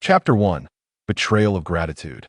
Chapter 1. Betrayal of Gratitude.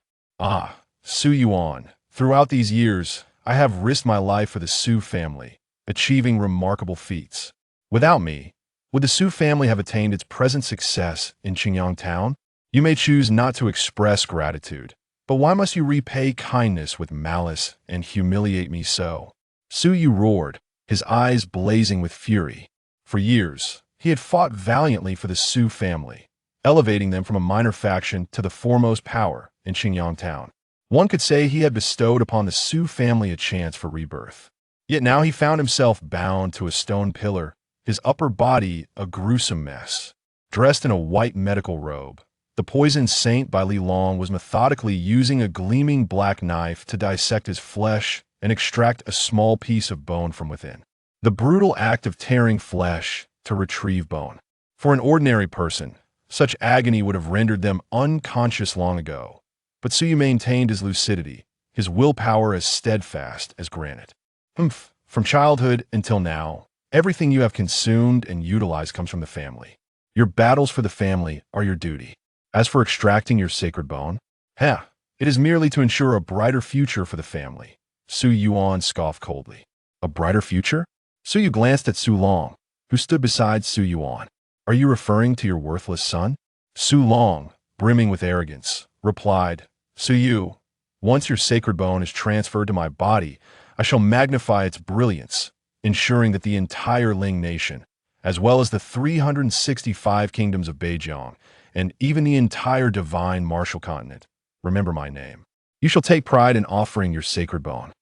Su Yuan. Throughout these years, I have risked my life for the Su family, achieving remarkable feats. Without me, would the Su family have attained its present success in Qingyang town? You may choose not to express gratitude, but why must you repay kindness with malice and humiliate me so? Su Yu roared, his eyes blazing with fury. For years, he had fought valiantly for the Su family, elevating them from a minor faction to the foremost power in Qingyang town. One could say he had bestowed upon the Su family a chance for rebirth. Yet now he found himself bound to a stone pillar, his upper body a gruesome mess. Dressed in a white medical robe, the poisoned saint Bai Li Long was methodically using a gleaming black knife to dissect his flesh and extract a small piece of bone from within. The brutal act of tearing flesh to retrieve bone. For an ordinary person, such agony would have rendered them unconscious long ago. But Su Yu maintained his lucidity, his willpower as steadfast as granite. From childhood until now, everything you have consumed and utilized comes from the family. Your battles for the family are your duty. As for extracting your sacred bone, it is merely to ensure a brighter future for the family. Su Yuan scoffed coldly. A brighter future? Su Yu glanced at Su Long, who stood beside Su Yuan. Are you referring to your worthless son? Su Long, brimming with arrogance, replied, Su Yu, once your sacred bone is transferred to my body, I shall magnify its brilliance, ensuring that the entire Ling nation, as well as the 365 kingdoms of Beijiang, and even the entire divine martial continent, remember my name. You shall take pride in offering your sacred bone.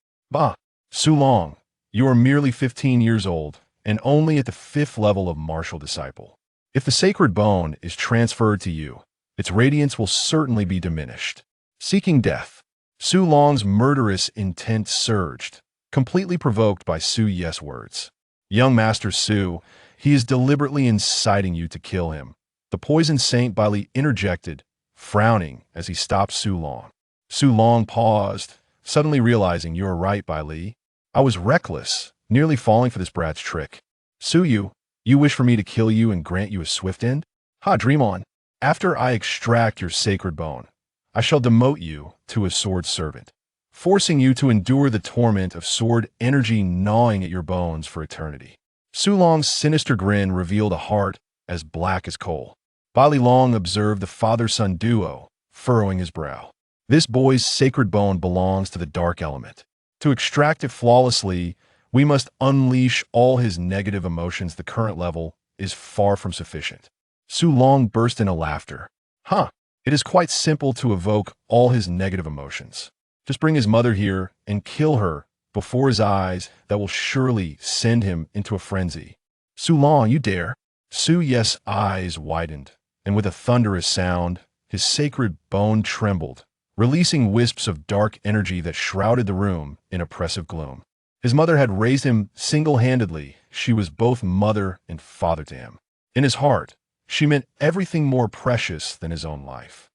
Su Long, you are merely 15 years old, and only at the 5th level of martial disciple. If the sacred bone is transferred to you, its radiance will certainly be diminished. Seeking death, Su Long's murderous intent surged, completely provoked by Su Yes' words. Young Master Su, he is deliberately inciting you to kill him. The poisoned saint Bai Li interjected, frowning as he stopped Su Long. Su Long paused, suddenly realizing, you are right, Bai Li. I was reckless, nearly falling for this brat's trick. Su Yu, you wish for me to kill you and grant you a swift end? Dream on. After I extract your sacred bone, I shall demote you to a sword servant, forcing you to endure the torment of sword energy gnawing at your bones for eternity. Su Long's sinister grin revealed a heart as black as coal. Bai Li Long observed the father-son duo, furrowing his brow. This boy's sacred bone belongs to the dark element. To extract it flawlessly, we must unleash all his negative emotions. The current level is far from sufficient. Su Long burst into laughter. It is quite simple to evoke all his negative emotions. Just bring his mother here and kill her before his eyes. That will surely send him into a frenzy. Su Long, you dare? Su Yes' eyes widened, and with a thunderous sound, his sacred bone trembled, releasing wisps of dark energy that shrouded the room in oppressive gloom. His mother had raised him single-handedly. She was both mother and father to him. In his heart, she meant everything more precious than his own life.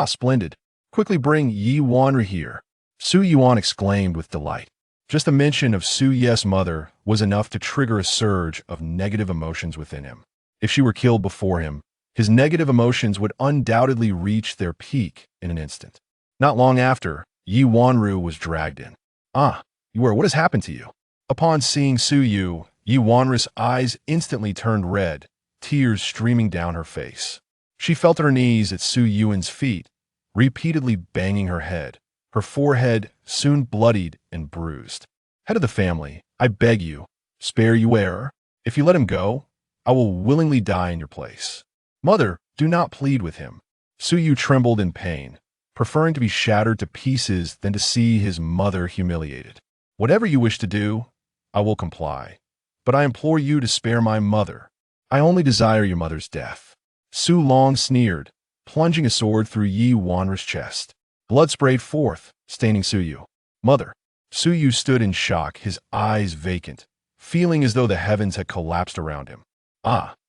Splendid. Quickly bring Yi Wanru here. Su Yuan exclaimed with delight. Just a mention of Su Yes' mother was enough to trigger a surge of negative emotions within him. If she were killed before him, his negative emotions would undoubtedly reach their peak in an instant. Not long after, Yi Wanru was dragged in. What has happened to you? Upon seeing Su Yu, Yi Wanru's eyes instantly turned red, tears streaming down her face. She fell to her knees at Su Yuan's feet, repeatedly banging her head, her forehead soon bloodied and bruised. Head of the family, I beg you, spare Yu Er. If you let him go, I will willingly die in your place. Mother, do not plead with him. Su Yu trembled in pain, preferring to be shattered to pieces than to see his mother humiliated. Whatever you wish to do, I will comply. But I implore you to spare my mother. I only desire your mother's death. Su Long sneered, plunging a sword through Yi Wanru's chest. Blood sprayed forth, staining Su Yu. Mother. Su Yu stood in shock, his eyes vacant, feeling as though the heavens had collapsed around him.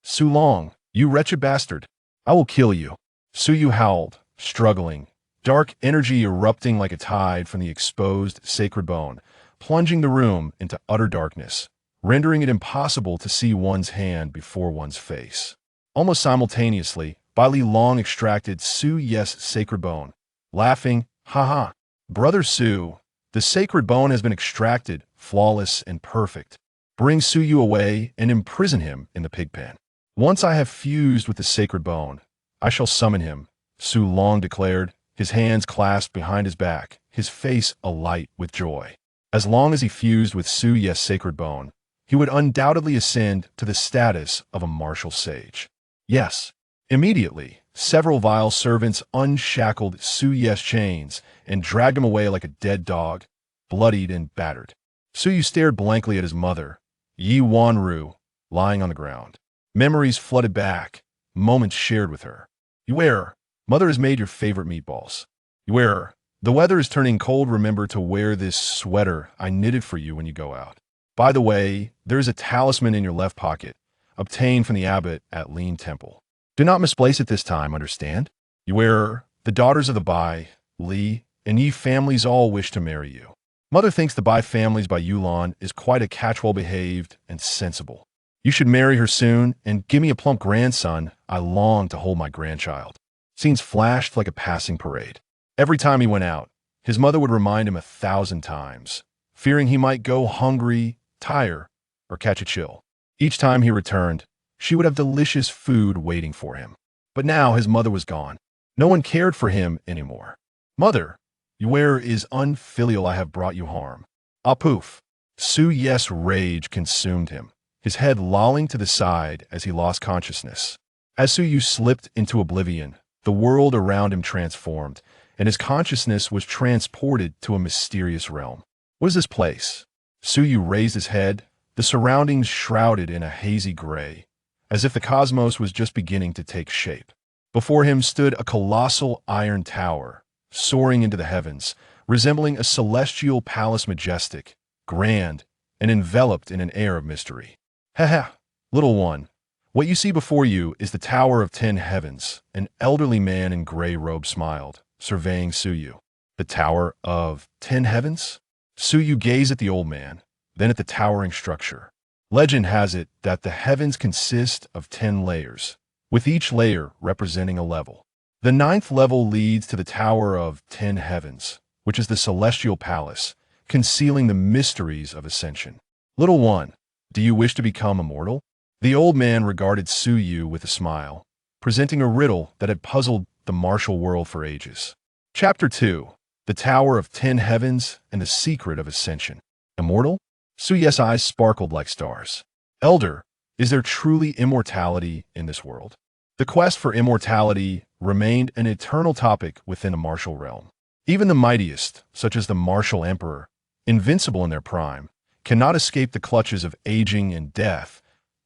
Su Long, you wretched bastard. I will kill you. Su Yu howled, struggling, dark energy erupting like a tide from the exposed sacred bone, plunging the room into utter darkness, rendering it impossible to see one's hand before one's face. Almost simultaneously, Bai Li Long extracted Su Yes sacred bone, laughing, "Ha ha, Brother Su, the sacred bone has been extracted, flawless and perfect. Bring Su Yu away and imprison him in the pig pen. Once I have fused with the sacred bone, I shall summon him," Su Long declared, his hands clasped behind his back, his face alight with joy. As long as he fused with Su Yes sacred bone, he would undoubtedly ascend to the status of a martial sage. Yes. Immediately, several vile servants unshackled Su Yes chains and dragged him away like a dead dog, bloodied and battered. Su Yu stared blankly at his mother, Yi Wanru, lying on the ground. Memories flooded back, moments shared with her. "Yuer, mother has made your favorite meatballs. Yuer, the weather is turning cold. Remember to wear this sweater I knitted for you when you go out. By the way, there is a talisman in your left pocket, obtained from the abbot at Lin Temple. Do not misplace it this time, understand? Yuer, the daughters of the Bai, Li, and Yi families all wish to marry you. Mother thinks the Bai families by Yulan is quite a catch-well-behaved and sensible. You should marry her soon and give me a plump grandson. I long to hold my grandchild." Scenes flashed like a passing parade. Every time he went out, his mother would remind him 1,000 times, fearing he might go hungry, tire, or catch a chill. Each time he returned, she would have delicious food waiting for him. But now his mother was gone. No one cared for him anymore. "Mother, where is unfilial? I have brought you harm." Ah poof. Su Yes' rage consumed him, his head lolling to the side as he lost consciousness. As Su Yu slipped into oblivion, the world around him transformed, and his consciousness was transported to a mysterious realm. What is this place? Su Yu raised his head, the surroundings shrouded in a hazy gray, as if the cosmos was just beginning to take shape. Before him stood a colossal iron tower, soaring into the heavens, resembling a celestial palace, majestic, grand, and enveloped in an air of mystery. "Ha, little one, what you see before you is the Tower of 10 Heavens," an elderly man in gray robes smiled, surveying Su Yu. "The Tower of 10 Heavens?" Su Yu gazed at the old man, then at the towering structure. Legend has it that the heavens consist of 10 layers, with each layer representing a level. The 9th level leads to the Tower of 10 Heavens, which is the celestial palace, concealing the mysteries of ascension. "Little one, do you wish to become immortal?" The old man regarded Su Yu with a smile, presenting a riddle that had puzzled the martial world for ages. Chapter 2. The Tower of 10 Heavens and the Secret of Ascension. Immortal? Su Yes' eyes sparkled like stars. "Elder, is there truly immortality in this world?" The quest for immortality remained an eternal topic within the martial realm. Even the mightiest, such as the martial emperor, invincible in their prime, cannot escape the clutches of aging and death,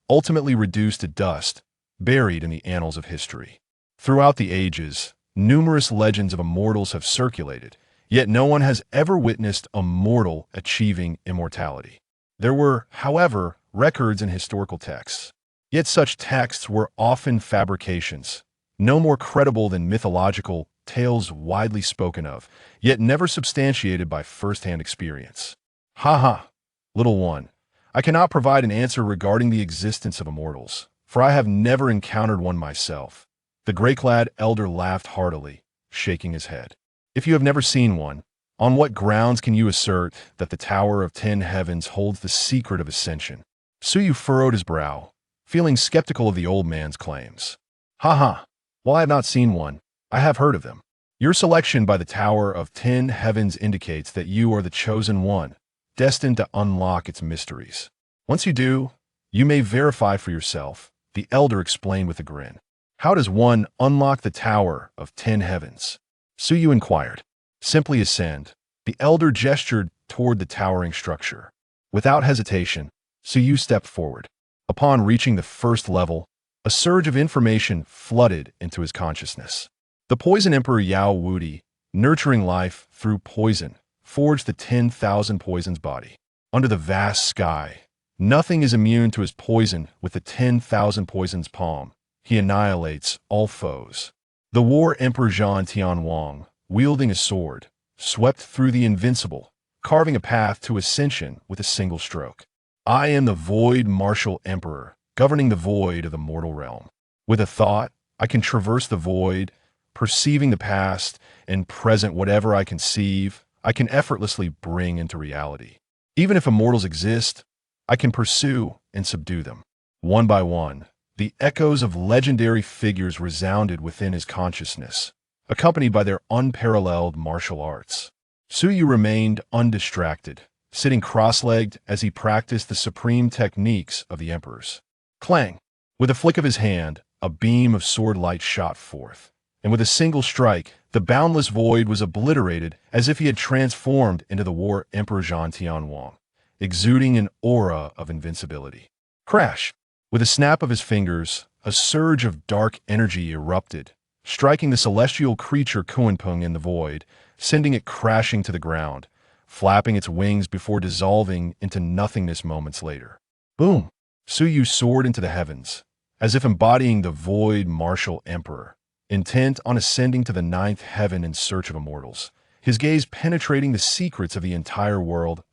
ultimately reduced to dust, buried in the annals of history. Throughout the ages, numerous legends of immortals have circulated, yet no one has ever witnessed a mortal achieving immortality. There were, however, records in historical texts. Yet such texts were often fabrications, no more credible than mythological tales widely spoken of, yet never substantiated by first-hand experience. "Ha ha, little one, I cannot provide an answer regarding the existence of immortals, for I have never encountered one myself." The gray-clad elder laughed heartily, shaking his head. "If you have never seen one, on what grounds can you assert that the Tower of 10 Heavens holds the secret of ascension?" Su Yu furrowed his brow, feeling skeptical of the old man's claims. "Ha ha, while I have not seen one, I have heard of them. Your selection by the Tower of 10 Heavens indicates that you are the chosen one, destined to unlock its mysteries. Once you do, you may verify for yourself," the elder explained with a grin. "How does one unlock the Tower of 10 Heavens?" Su Yu inquired. "Simply ascend." The elder gestured toward the towering structure. Without hesitation, Su Yu stepped forward. Upon reaching the first level, a surge of information flooded into his consciousness. The Poison Emperor Yao Wudi, nurturing life through poison, forged the 10,000 poisons body. Under the vast sky, nothing is immune to his poison. With the 10,000 poisons palm, he annihilates all foes. The War Emperor Zhan Tianwang, wielding a sword, swept through the invincible, carving a path to ascension with a single stroke. "I am the Void Martial Emperor, governing the void of the mortal realm. With a thought, I can traverse the void, perceiving the past and present whatever I conceive, I can effortlessly bring into reality. Even if immortals exist, I can pursue and subdue them. One by one, the echoes of legendary figures resounded within his consciousness, accompanied by their unparalleled martial arts. Suyu remained undistracted, sitting cross-legged as he practiced the supreme techniques of the emperors. Clang! With a flick of his hand, a beam of sword light shot forth, and with a single strike, the boundless void was obliterated as if he had transformed into the war Emperor Zhang Tianwang, exuding an aura of invincibility. Crash! With a snap of his fingers, a surge of dark energy erupted, striking the celestial creature Kunpeng in the void, sending it crashing to the ground, flapping its wings before dissolving into nothingness moments later. Boom! Suyu soared into the heavens, as if embodying the void martial emperor, intent on ascending to the ninth heaven in search of immortals, his gaze penetrating the secrets of the entire world.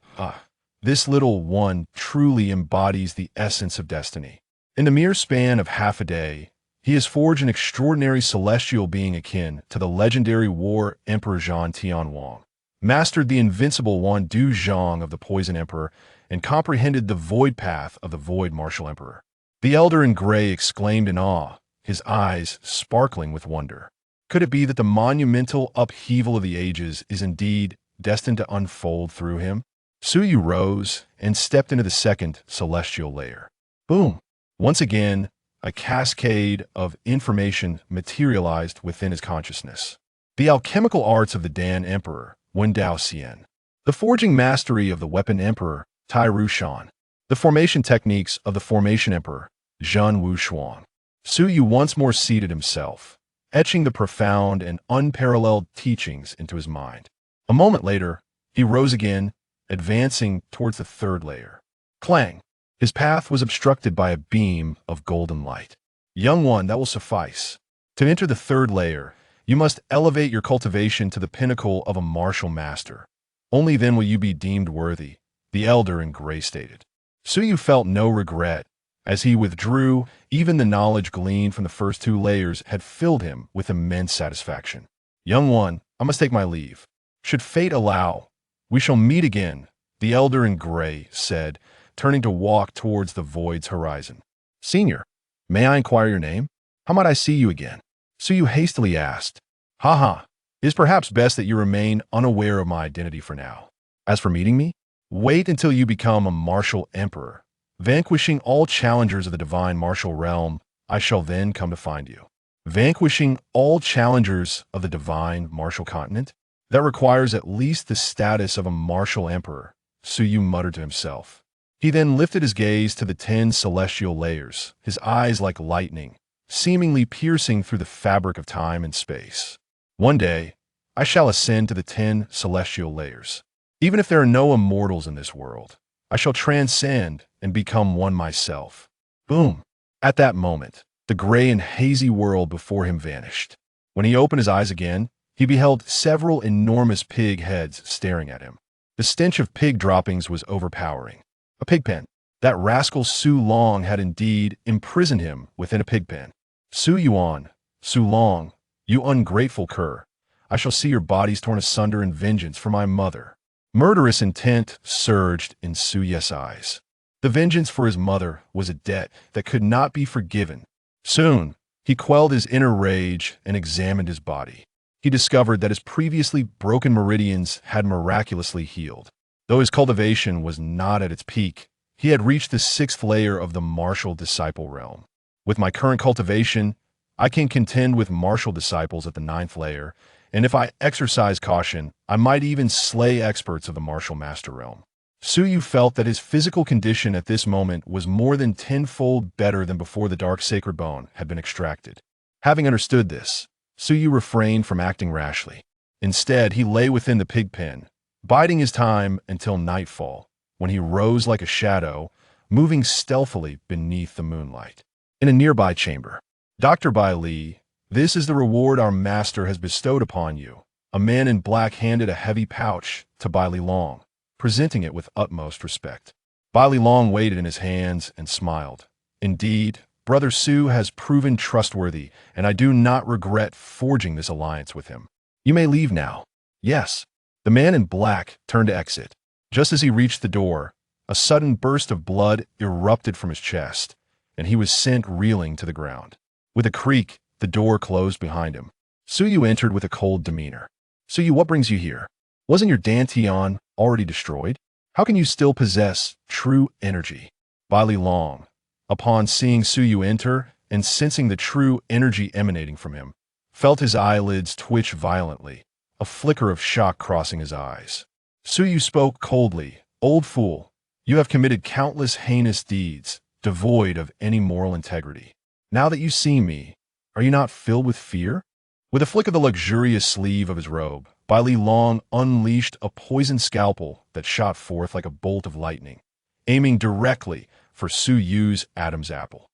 This little one truly embodies the essence of destiny. In the mere span of half a day, he has forged an extraordinary celestial being akin to the legendary war Emperor Zhang Tianwang, mastered the invincible Wan Du Zhang of the Poison Emperor, and comprehended the void path of the void martial emperor. The elder in gray exclaimed in awe, his eyes sparkling with wonder. Could it be that the monumental upheaval of the ages is indeed destined to unfold through him? Suyu rose and stepped into the second celestial layer. Boom! Once again, a cascade of information materialized within his consciousness. The alchemical arts of the Dan Emperor, Wen Dao Xian. The forging mastery of the Weapon Emperor, Tai Rushan. The formation techniques of the Formation Emperor, Zhen Wushuang. Suyu once more seated himself, etching the profound and unparalleled teachings into his mind. A moment later, he rose again, advancing towards the third layer. Clang! His path was obstructed by a beam of golden light. Young one, that will suffice. To enter the third layer, you must elevate your cultivation to the pinnacle of a martial master. Only then will you be deemed worthy, the elder in gray stated. Suyu felt no regret. As he withdrew, even the knowledge gleaned from the first two layers had filled him with immense satisfaction. Young one, I must take my leave. Should fate allow, we shall meet again, the elder in gray said, turning to walk towards the void's horizon. Senior, may I inquire your name? How might I see you again? Suyu hastily asked. Haha, it is perhaps best that you remain unaware of my identity for now. As for meeting me, wait until you become a martial emperor. Vanquishing all challengers of the divine martial realm, I shall then come to find you. Vanquishing all challengers of the divine martial continent? That requires at least the status of a martial emperor, Suyu muttered to himself. He then lifted his gaze to the 10 celestial layers, his eyes like lightning, seemingly piercing through the fabric of time and space. One day, I shall ascend to the 10 celestial layers. Even if there are no immortals in this world, I shall transcend and become one myself. Boom! At that moment, the gray and hazy world before him vanished. When he opened his eyes again, he beheld several enormous pig heads staring at him. The stench of pig droppings was overpowering. A pig pen. That rascal Su Long had indeed imprisoned him within a pig pen. Su Yuan, Su Long, you ungrateful cur, I shall see your bodies torn asunder in vengeance for my mother. Murderous intent surged in Su Ye's eyes. The vengeance for his mother was a debt that could not be forgiven. Soon, he quelled his inner rage and examined his body. He discovered that his previously broken meridians had miraculously healed. Though his cultivation was not at its peak, he had reached the 6th layer of the martial disciple realm. With my current cultivation, I can contend with martial disciples at the 9th layer, and if I exercise caution, I might even slay experts of the martial master realm. Suyu felt that his physical condition at this moment was more than tenfold better than before the dark sacred bone had been extracted. Having understood this, Suyu refrained from acting rashly. Instead, he lay within the pig pen, biding his time until nightfall, when he rose like a shadow, moving stealthily beneath the moonlight. In a nearby chamber, Dr. Bai Li, this is the reward our master has bestowed upon you. A man in black handed a heavy pouch to Bai Li Long, presenting it with utmost respect. Bai Li Long weighed it in his hands and smiled. Indeed, Brother Su has proven trustworthy, and I do not regret forging this alliance with him. You may leave now. Yes. The man in black turned to exit. Just as he reached the door, a sudden burst of blood erupted from his chest, and he was sent reeling to the ground. With a creak, the door closed behind him. Su Yu entered with a cold demeanor. Su Yu, what brings you here? Wasn't your Dantian already destroyed? How can you still possess true energy? Bai Li Long, upon seeing Su Yu enter and sensing the true energy emanating from him, felt his eyelids twitch violently, a flicker of shock crossing his eyes. Su Yu spoke coldly, "Old fool, you have committed countless heinous deeds, devoid of any moral integrity. Now that you see me, are you not filled with fear?" With a flick of the luxurious sleeve of his robe, Bai Li Long unleashed a poisoned scalpel that shot forth like a bolt of lightning, aiming directly for Su Yu's Adam's apple.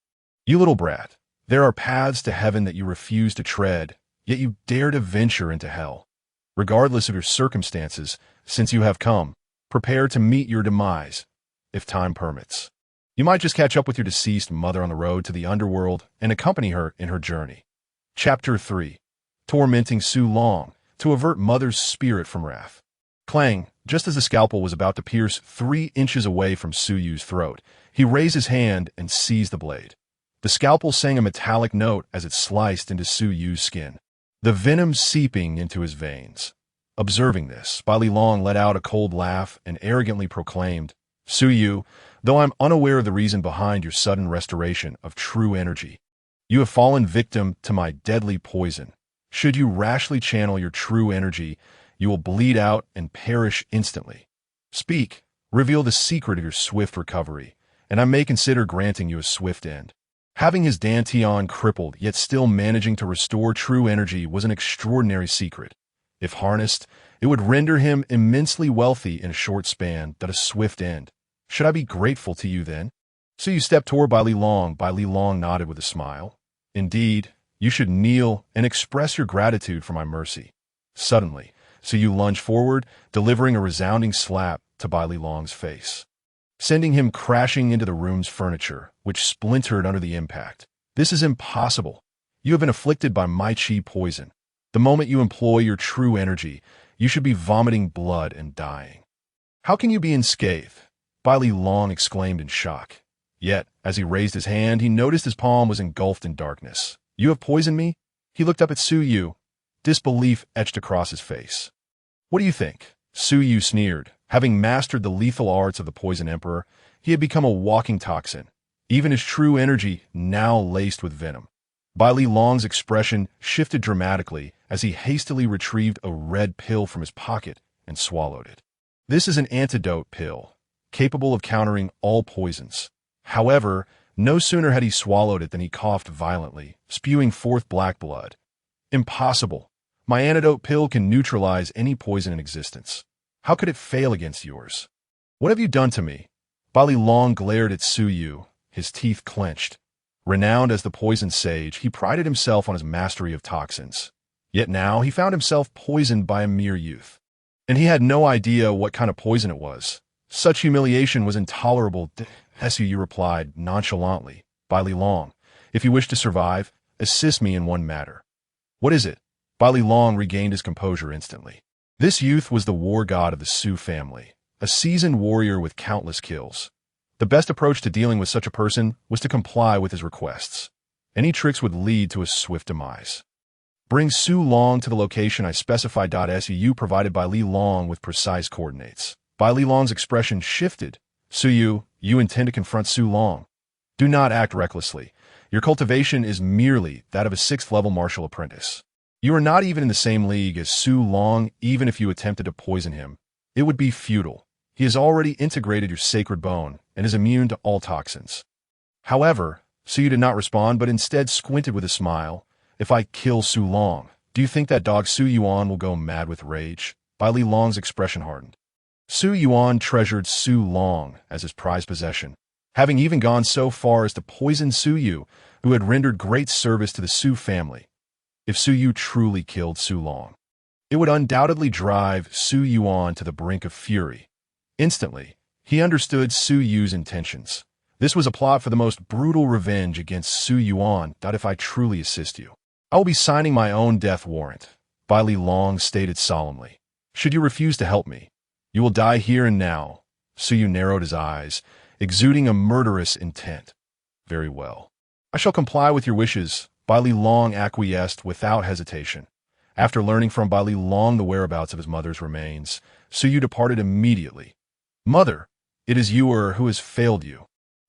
"You little brat, there are paths to heaven that you refuse to tread, yet you dare to venture into hell. Regardless of your circumstances, since you have come, prepare to meet your demise, if time permits. You might just catch up with your deceased mother on the road to the underworld and accompany her in her journey." Chapter 3. Tormenting Su Long to avert mother's spirit from wrath. Clang, just as the scalpel was about to pierce 3 inches away from Su Yu's throat, he raised his hand and seized the blade. The scalpel sang a metallic note as it sliced into Su Yu's skin, the venom seeping into his veins. Observing this, Bai Li Long let out a cold laugh and arrogantly proclaimed, "Su Yu, though I'm unaware of the reason behind your sudden restoration of true energy, you have fallen victim to my deadly poison. Should you rashly channel your true energy, you will bleed out and perish instantly. Speak, reveal the secret of your swift recovery, and I may consider granting you a swift end." Having his Dantian crippled yet still managing to restore true energy was an extraordinary secret. If harnessed, it would render him immensely wealthy in a short span, but a swift end. "Should I be grateful to you then?" So you stepped toward Bai Li Long. Bai Li Long nodded with a smile. "Indeed, you should kneel and express your gratitude for my mercy." Suddenly, Su Yu lunged forward, delivering a resounding slap to Bai Li Long's face, sending him crashing into the room's furniture, which splintered under the impact. "This is impossible. You have been afflicted by my chi poison. The moment you employ your true energy, you should be vomiting blood and dying." "How can you be unscathed?" Bai Li Long exclaimed in shock. Yet, as he raised his hand, he noticed his palm was engulfed in darkness. "You have poisoned me?" He looked up at Su Yu, disbelief etched across his face. "What do you think?" Su Yu sneered. Having mastered the lethal arts of the Poison Emperor, he had become a walking toxin, even his true energy now laced with venom. Bai Li Long's expression shifted dramatically as he hastily retrieved a red pill from his pocket and swallowed it. This is an antidote pill, capable of countering all poisons. However, no sooner had he swallowed it than he coughed violently, spewing forth black blood. "Impossible. My antidote pill can neutralize any poison in existence. How could it fail against yours? What have you done to me?" Bai Li Long glared at Su Yu, his teeth clenched. Renowned as the poison sage, he prided himself on his mastery of toxins. Yet now he found himself poisoned by a mere youth. And he had no idea what kind of poison it was. Such humiliation was intolerable. Su Yu replied nonchalantly, "Bai Li Long, if you wish to survive, assist me in one matter." "What is it?" Bai Li Long regained his composure instantly. This youth was the war god of the Su family, a seasoned warrior with countless kills. The best approach to dealing with such a person was to comply with his requests. Any tricks would lead to a swift demise. "Bring Su Long to the location I specified. Su Yu provided Bai Li Long with precise coordinates. Bai Li Long's expression shifted. "Su Yu, you intend to confront Su Long. Do not act recklessly. Your cultivation is merely that of a 6th-level martial apprentice. You are not even in the same league as Su Long. Even if you attempted to poison him, it would be futile. He has already integrated your sacred bone and is immune to all toxins." However, Su Yu did not respond, but instead squinted with a smile. "If I kill Su Long, do you think that dog Su Yuan will go mad with rage?" Bai Li Long's expression hardened. Su Yuan treasured Su Long as his prized possession, having even gone so far as to poison Su Yu, who had rendered great service to the Su family. If Su Yu truly killed Su Long, it would undoubtedly drive Su Yuan to the brink of fury. Instantly, he understood Su Yu's intentions. This was a plot for the most brutal revenge against Su Yuan. If I truly assist you, I will be signing my own death warrant, Bai Li Long stated solemnly. Should you refuse to help me, you will die here and now. Su Yu narrowed his eyes, exuding a murderous intent. Very well. I shall comply with your wishes, Bai Li Long acquiesced without hesitation. After learning from Bai Li Long the whereabouts of his mother's remains, Su Yu departed immediately. Mother, it is you who has failed you,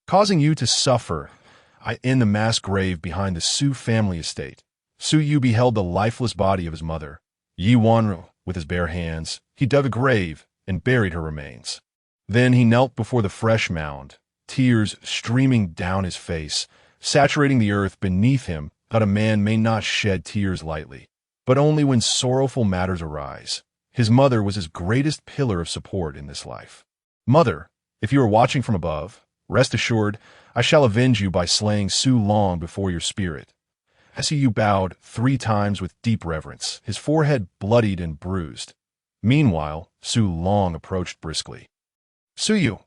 causing you to suffer. In the mass grave behind the Su family estate, Su Yu beheld the lifeless body of his mother. Yi Wanru, with his bare hands, he dug a grave and buried her remains. Then he knelt before the fresh mound, tears streaming down his face, saturating the earth beneath him. That a man may not shed tears lightly, but only when sorrowful matters arise. His mother was his greatest pillar of support in this life. Mother, if you are watching from above, rest assured, I shall avenge you by slaying Su Long before your spirit. Su Yu bowed 3 times with deep reverence, his forehead bloodied and bruised. Meanwhile, Su Long approached briskly. Su Yu,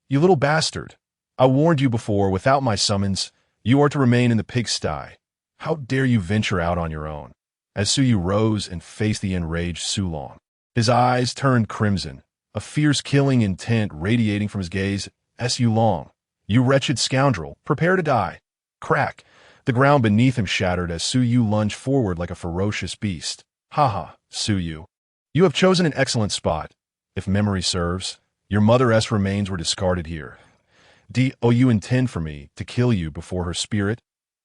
you little bastard. I warned you before, without my summons, you are to remain in the pigsty. How dare you venture out on your own? As Su Yu rose and faced the enraged Su Long, his eyes turned crimson, a fierce killing intent radiating from his gaze. Su Long, you wretched scoundrel, prepare to die. Crack! The ground beneath him shattered as Su Yu lunged forward like a ferocious beast. Ha, Su Yu. You have chosen an excellent spot. If memory serves, your mother's remains were discarded here. Do you intend for me to kill you before her spirit?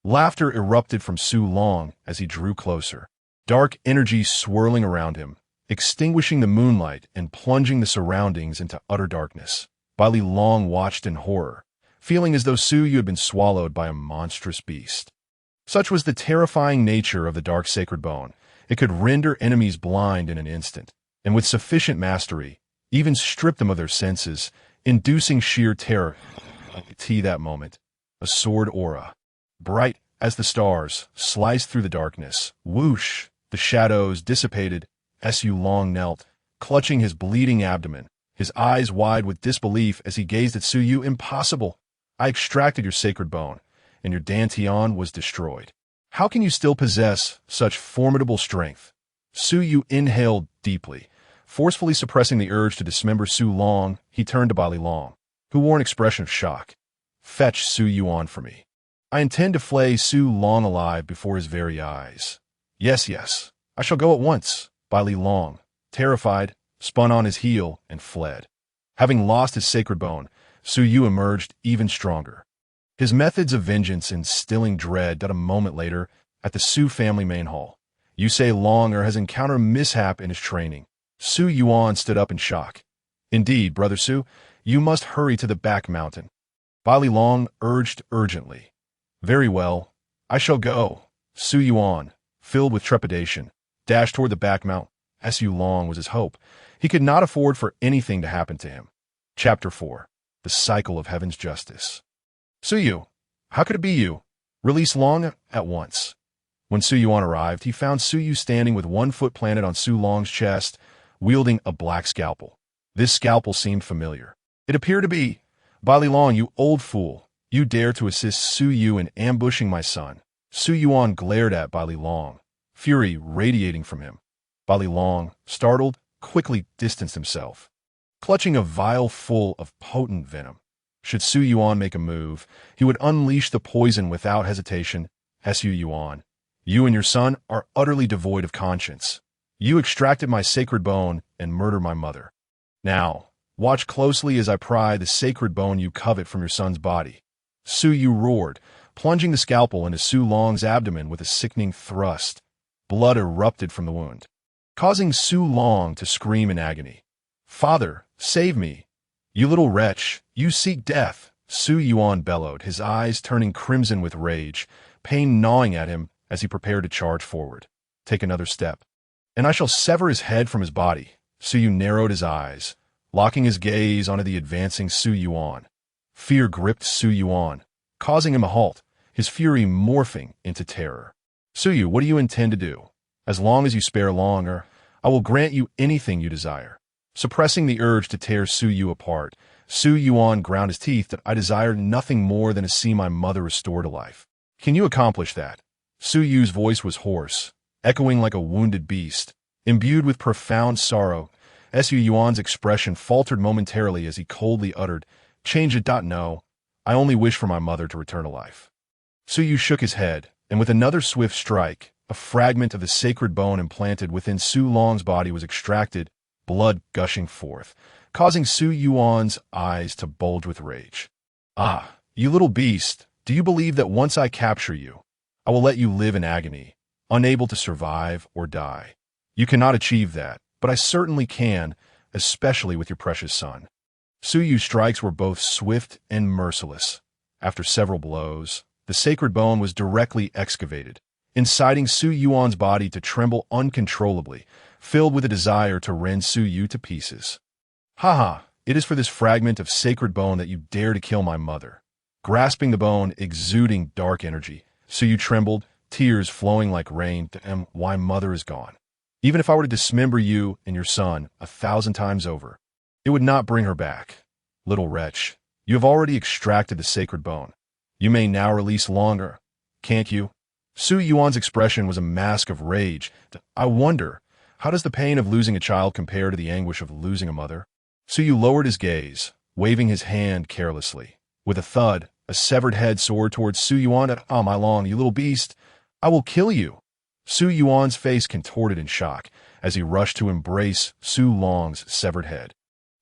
Laughter erupted from Su Long as he drew closer, dark energy swirling around him, extinguishing the moonlight and plunging the surroundings into utter darkness. Bai Li Long watched in horror, feeling as though Su Yu had been swallowed by a monstrous beast. Such was the terrifying nature of the dark sacred bone. It could render enemies blind in an instant, and with sufficient mastery, even strip them of their senses, inducing sheer terror. That moment, a sword aura, bright as the stars, sliced through the darkness. Whoosh! The shadows dissipated. Su Long knelt, clutching his bleeding abdomen, his eyes wide with disbelief as he gazed at Su Yu. Impossible! I extracted your sacred bone, and your dantian was destroyed. How can you still possess such formidable strength? Su Yu inhaled deeply, forcefully suppressing the urge to dismember Su Long. He turned to Bai Li Long, who wore an expression of shock. Fetch Su Yuan for me. I intend to flay Su Long alive before his very eyes. Yes, I shall go at once. Bai Li Long, terrified, spun on his heel and fled. Having lost his sacred bone, Su Yu emerged even stronger, his methods of vengeance instilling dread. A moment later, at the Su family main hall, Yusei Longer has encountered a mishap in his training. Su Yuan stood up in shock. Indeed, Brother Su, you must hurry to the back mountain. Bai Li Long urged urgently. Very well, I shall go. Su Yuan, filled with trepidation, dashed toward the back mount. Su Long was his hope. He could not afford for anything to happen to him. Chapter 4. The Cycle of Heaven's Justice. Su Yu, how could it be you? Release Long at once. When Su Yuan arrived, he found Su Yu standing with one foot planted on Su Long's chest, wielding a black scalpel. This scalpel seemed familiar. It appeared to be, Bai Li Long, you old fool. You dare to assist Su Yu in ambushing my son. Su Yuan glared at Bai Li Long, fury radiating from him. Bai Li Long, startled, quickly distanced himself, clutching a vial full of potent venom. Should Su Yuan make a move, he would unleash the poison without hesitation. Su Yuan, you and your son are utterly devoid of conscience. You extracted my sacred bone and murdered my mother. Now, watch closely as I pry the sacred bone you covet from your son's body. Su Yu roared, plunging the scalpel into Su Long's abdomen with a sickening thrust. Blood erupted from the wound, causing Su Long to scream in agony. Father, save me! You little wretch, you seek death! Su Yuan bellowed, his eyes turning crimson with rage, pain gnawing at him as he prepared to charge forward. Take another step, and I shall sever his head from his body. Su Yu narrowed his eyes, locking his gaze onto the advancing Su Yuan. Fear gripped Su Yuan, causing him a halt, his fury morphing into terror. Su Yu, what do you intend to do? As long as you spare Longer, I will grant you anything you desire. Suppressing the urge to tear Su Yu apart, Su Yuan ground his teeth that I desired nothing more than to see my mother restored to life. Can you accomplish that? Su Yu's voice was hoarse, echoing like a wounded beast. Imbued with profound sorrow, Su Yuan's expression faltered momentarily as he coldly uttered, "Change it. No. I only wish for my mother to return to life." Su Yu shook his head, and with another swift strike, a fragment of the sacred bone implanted within Su Long's body was extracted, blood gushing forth, causing Su Yuan's eyes to bulge with rage. "Ah, you little beast, do you believe that once I capture you, I will let you live in agony, unable to survive or die? You cannot achieve that, but I certainly can, especially with your precious son." Su Yu's strikes were both swift and merciless. After several blows, the sacred bone was directly excavated, inciting Su Yuan's body to tremble uncontrollably, filled with a desire to rend Su Yu to pieces. "Ha! It is for this fragment of sacred bone that you dare to kill my mother." Grasping the bone, exuding dark energy, Su Yu trembled, tears flowing like rain. "Why mother is gone. Even if I were to dismember you and your son 1,000 times over, it would not bring her back. Little wretch, you have already extracted the sacred bone. You may now release longer, can't you?" Su Yuan's expression was a mask of rage. "I wonder, how does the pain of losing a child compare to the anguish of losing a mother?" Su Yu lowered his gaze, waving his hand carelessly. With a thud, a severed head soared towards Su Yuan. "Ah, my Long, you little beast, I will kill you." Su Yuan's face contorted in shock as he rushed to embrace Su Long's severed head.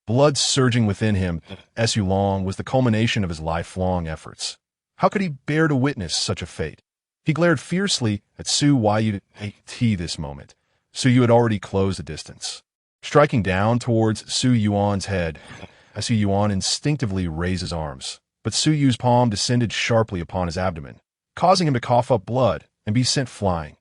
Blood surging within him, Su Long was the culmination of his lifelong efforts. How could he bear to witness such a fate? He glared fiercely at Su Yu this moment. Su Yu had already closed the distance. Striking down towards Su Yuan's head, Su Yuan instinctively raised his arms, but Su Yu's palm descended sharply upon his abdomen, causing him to cough up blood and be sent flying.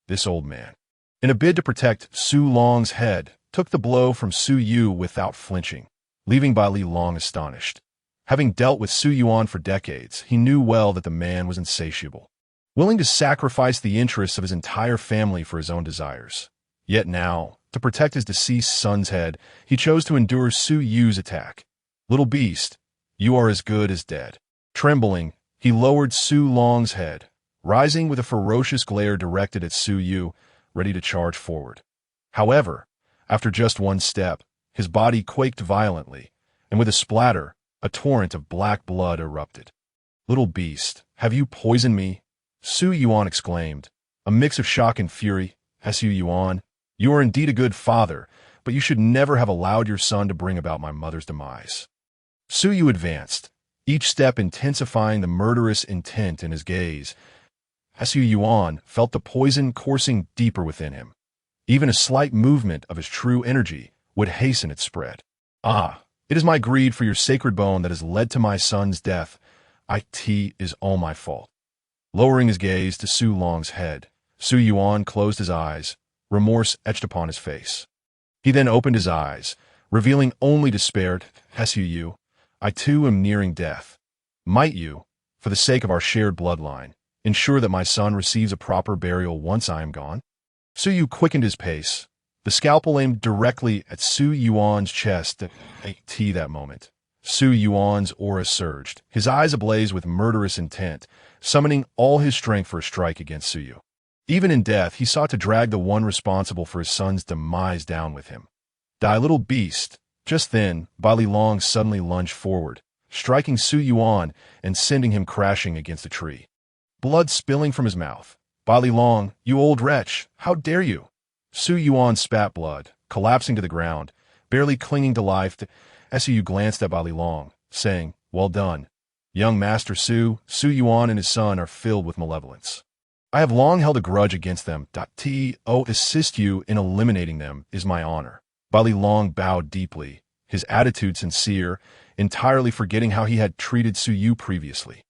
This old man, in a bid to protect Su Long's head, took the blow from Su Yu without flinching, leaving Bai Li Long astonished. Having dealt with Su Yuan for decades, he knew well that the man was insatiable, willing to sacrifice the interests of his entire family for his own desires. Yet now, to protect his deceased son's head, he chose to endure Su Yu's attack. "Little beast, you are as good as dead." Trembling, he lowered Su Long's head, rising with a ferocious glare directed at Su Yu, ready to charge forward. However, after just one step, his body quaked violently, and with a splatter, a torrent of black blood erupted. "Little beast, have you poisoned me?" Su Yuan exclaimed, a mix of shock and fury. "Su Yuan, you are indeed a good father, but you should never have allowed your son to bring about my mother's demise." Su Yu advanced, each step intensifying the murderous intent in his gaze. Su Yuan felt the poison coursing deeper within him. Even a slight movement of his true energy would hasten its spread. "Ah, it is my greed for your sacred bone that has led to my son's death. It is all my fault." Lowering his gaze to Su Long's head, Su Yuan closed his eyes, remorse etched upon his face. He then opened his eyes, revealing only despair. "Su Yu, I too am nearing death. Might you, for the sake of our shared bloodline, ensure that my son receives a proper burial once I am gone?" Su Yu quickened his pace, the scalpel aimed directly at Su Yuan's chest. That moment, Su Yuan's aura surged, his eyes ablaze with murderous intent, summoning all his strength for a strike against Su Yu. Even in death, he sought to drag the one responsible for his son's demise down with him. "Die, little beast!" Just then, Bai Li Long suddenly lunged forward, striking Su Yuan and sending him crashing against a tree. Blood spilling from his mouth. "Bai Li Long, you old wretch, how dare you!" Su Yuan spat blood, collapsing to the ground, barely clinging to life. Su Yu glanced at Bai Li Long, saying, "Well done. Young Master Su Yuan and his son are filled with malevolence. I have long held a grudge against them. To assist you in eliminating them is my honor." Bai Li Long bowed deeply, his attitude sincere, entirely forgetting how he had treated Su Yu previously.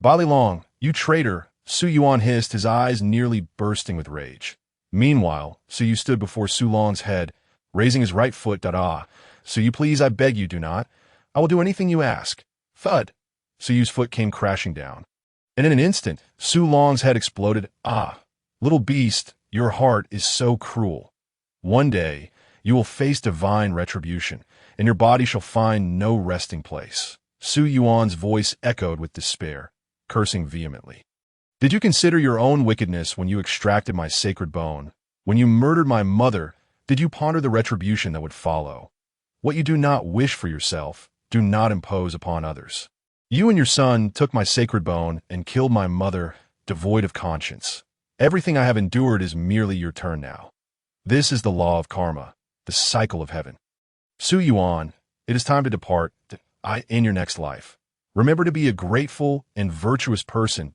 "Bai Li Long, you traitor!" Su Yuan hissed, his eyes nearly bursting with rage. Meanwhile, Su Yu stood before Su Long's head, raising his right foot. "Su Yu, please, I beg you, do not. I will do anything you ask." Thud! Su Yu's foot came crashing down. And in an instant, Su Long's head exploded. "Ah, little beast, your heart is so cruel. One day, You will face divine retribution, and your body shall find no resting place." Su Yuan's voice echoed with despair, cursing vehemently. "Did you consider your own wickedness when you extracted my sacred bone? When you murdered my mother, did you ponder the retribution that would follow? What you do not wish for yourself, do not impose upon others. You and your son took my sacred bone and killed my mother, devoid of conscience. Everything I have endured is merely your turn now. This is the law of karma, the cycle of heaven. Su Yuan, it is time to depart in your next life. Remember to be a grateful and virtuous person."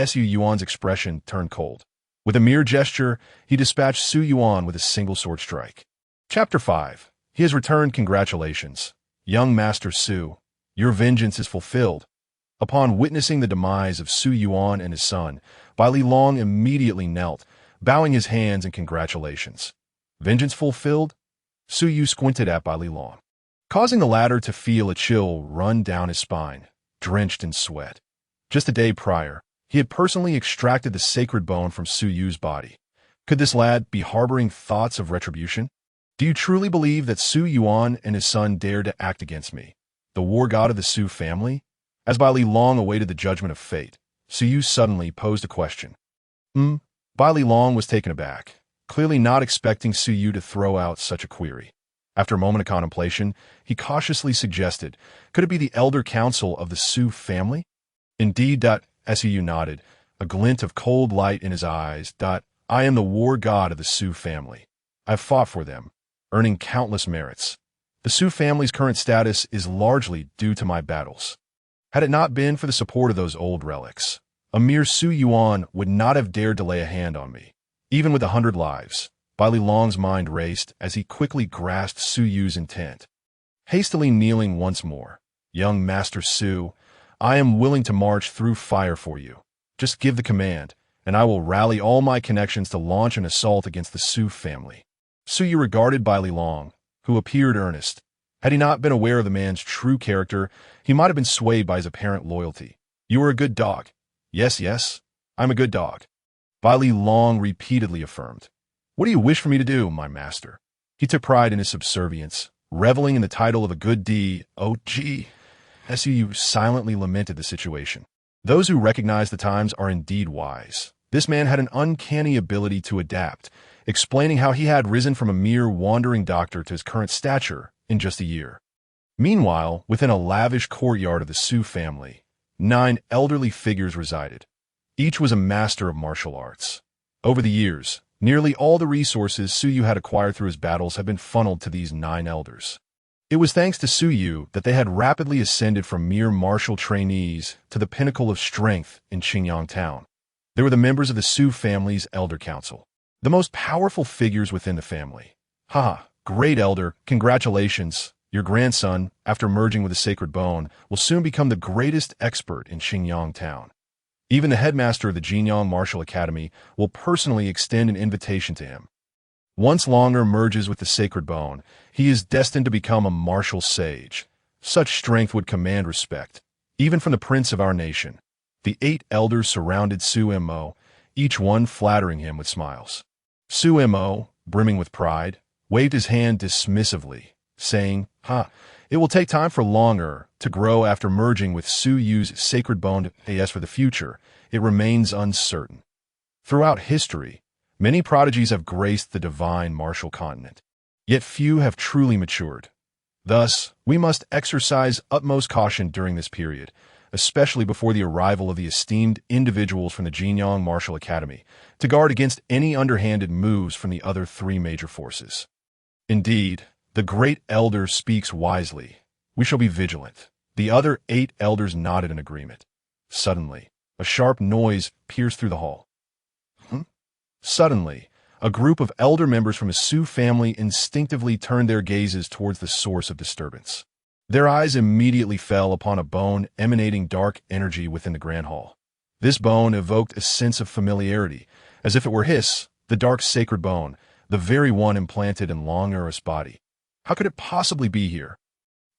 Su Yuan's expression turned cold. With a mere gesture, he dispatched Su Yuan with a single sword strike. Chapter 5. He has returned. Congratulations, young Master Su. Your vengeance is fulfilled. Upon witnessing the demise of Su Yuan and his son, Bai Li Long immediately knelt, bowing his hands in congratulations. Vengeance fulfilled? Su Yu squinted at Bai Li Long, causing the latter to feel a chill run down his spine, drenched in sweat. Just a day prior, he had personally extracted the sacred bone from Su Yu's body. Could this lad be harboring thoughts of retribution? Do you truly believe that Su Yuan and his son dared to act against me, the war god of the Su family? As Bai Li Long awaited the judgment of fate, Su Yu suddenly posed a question. Bai Li Long was taken aback, clearly not expecting Su Yu to throw out such a query. After a moment of contemplation, he cautiously suggested, could it be the elder council of the Su family? Indeed. Su Yu nodded, a glint of cold light in his eyes. I am the war god of the Su family. I have fought for them, earning countless merits. The Su family's current status is largely due to my battles. Had it not been for the support of those old relics, a mere Su Yuan would not have dared to lay a hand on me. Even with 100 lives, Bai Li Long's mind raced as he quickly grasped Su Yu's intent. Hastily kneeling once more, "Young Master Su, I am willing to march through fire for you. Just give the command, and I will rally all my connections to launch an assault against the Su family." Su Yu regarded Bai Li Long, who appeared earnest. Had he not been aware of the man's true character, he might have been swayed by his apparent loyalty. "You are a good dog." Yes, I'm a good dog," Bai Li Long repeatedly affirmed. "What do you wish for me to do, my master?" He took pride in his subservience, reveling in the title of a good dog. Su silently lamented the situation. Those who recognize the times are indeed wise. This man had an uncanny ability to adapt, explaining how he had risen from a mere wandering doctor to his current stature in just a year. Meanwhile, within a lavish courtyard of the Su family, 9 elderly figures resided. Each was a master of martial arts. Over the years, nearly all the resources Su Yu had acquired through his battles had been funneled to these 9 elders. It was thanks to Su Yu that they had rapidly ascended from mere martial trainees to the pinnacle of strength in Qingyang Town. They were the members of the Su family's elder council, the most powerful figures within the family. Great elder, congratulations. Your grandson, after merging with the sacred bone, will soon become the greatest expert in Qingyang Town. Even the headmaster of the Jinyang Martial Academy will personally extend an invitation to him. Once Longer merges with the sacred bone, he is destined to become a martial sage. Such strength would command respect, even from the prince of our nation. The 8 elders surrounded Su Mo, each one flattering him with smiles. Su Mo, brimming with pride, waved his hand dismissively, saying, it will take time for Longer to grow after merging with Su Yu's sacred bone. As for the future, it remains uncertain. Throughout history, many prodigies have graced the divine martial continent, yet few have truly matured. Thus, we must exercise utmost caution during this period, especially before the arrival of the esteemed individuals from the Jinyang Martial Academy, to guard against any underhanded moves from the other 3 major forces. Indeed, the great elder speaks wisely. We shall be vigilant. The other 8 elders nodded in agreement. Suddenly, a sharp noise pierced through the hall. Suddenly, a group of elder members from a Su family instinctively turned their gazes towards the source of disturbance. Their eyes immediately fell upon a bone emanating dark energy within the grand hall. This bone evoked a sense of familiarity, as if it were the dark sacred bone, the very one implanted in Longer's body. How could it possibly be here?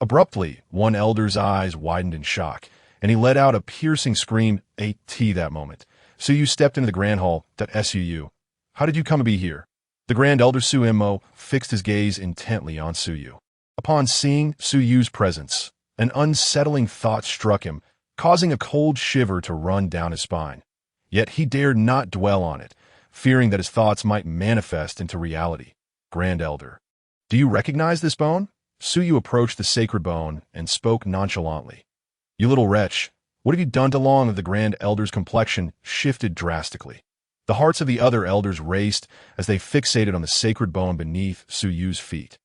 Abruptly, one elder's eyes widened in shock, and he let out a piercing scream. That moment, Su Yu stepped into the grand hall. Su Yu, how did you come to be here? The Grand Elder Su Mo fixed his gaze intently on Su Yu. Upon seeing Su Yu's presence, an unsettling thought struck him, causing a cold shiver to run down his spine. Yet he dared not dwell on it, fearing that his thoughts might manifest into reality. Grand Elder. Do you recognize this bone? Su Yu approached the sacred bone and spoke nonchalantly. You little wretch, what have you done to Long? Of the Grand Elder's complexion shifted drastically. The hearts of the other elders raced as they fixated on the sacred bone beneath Su Yu's feet.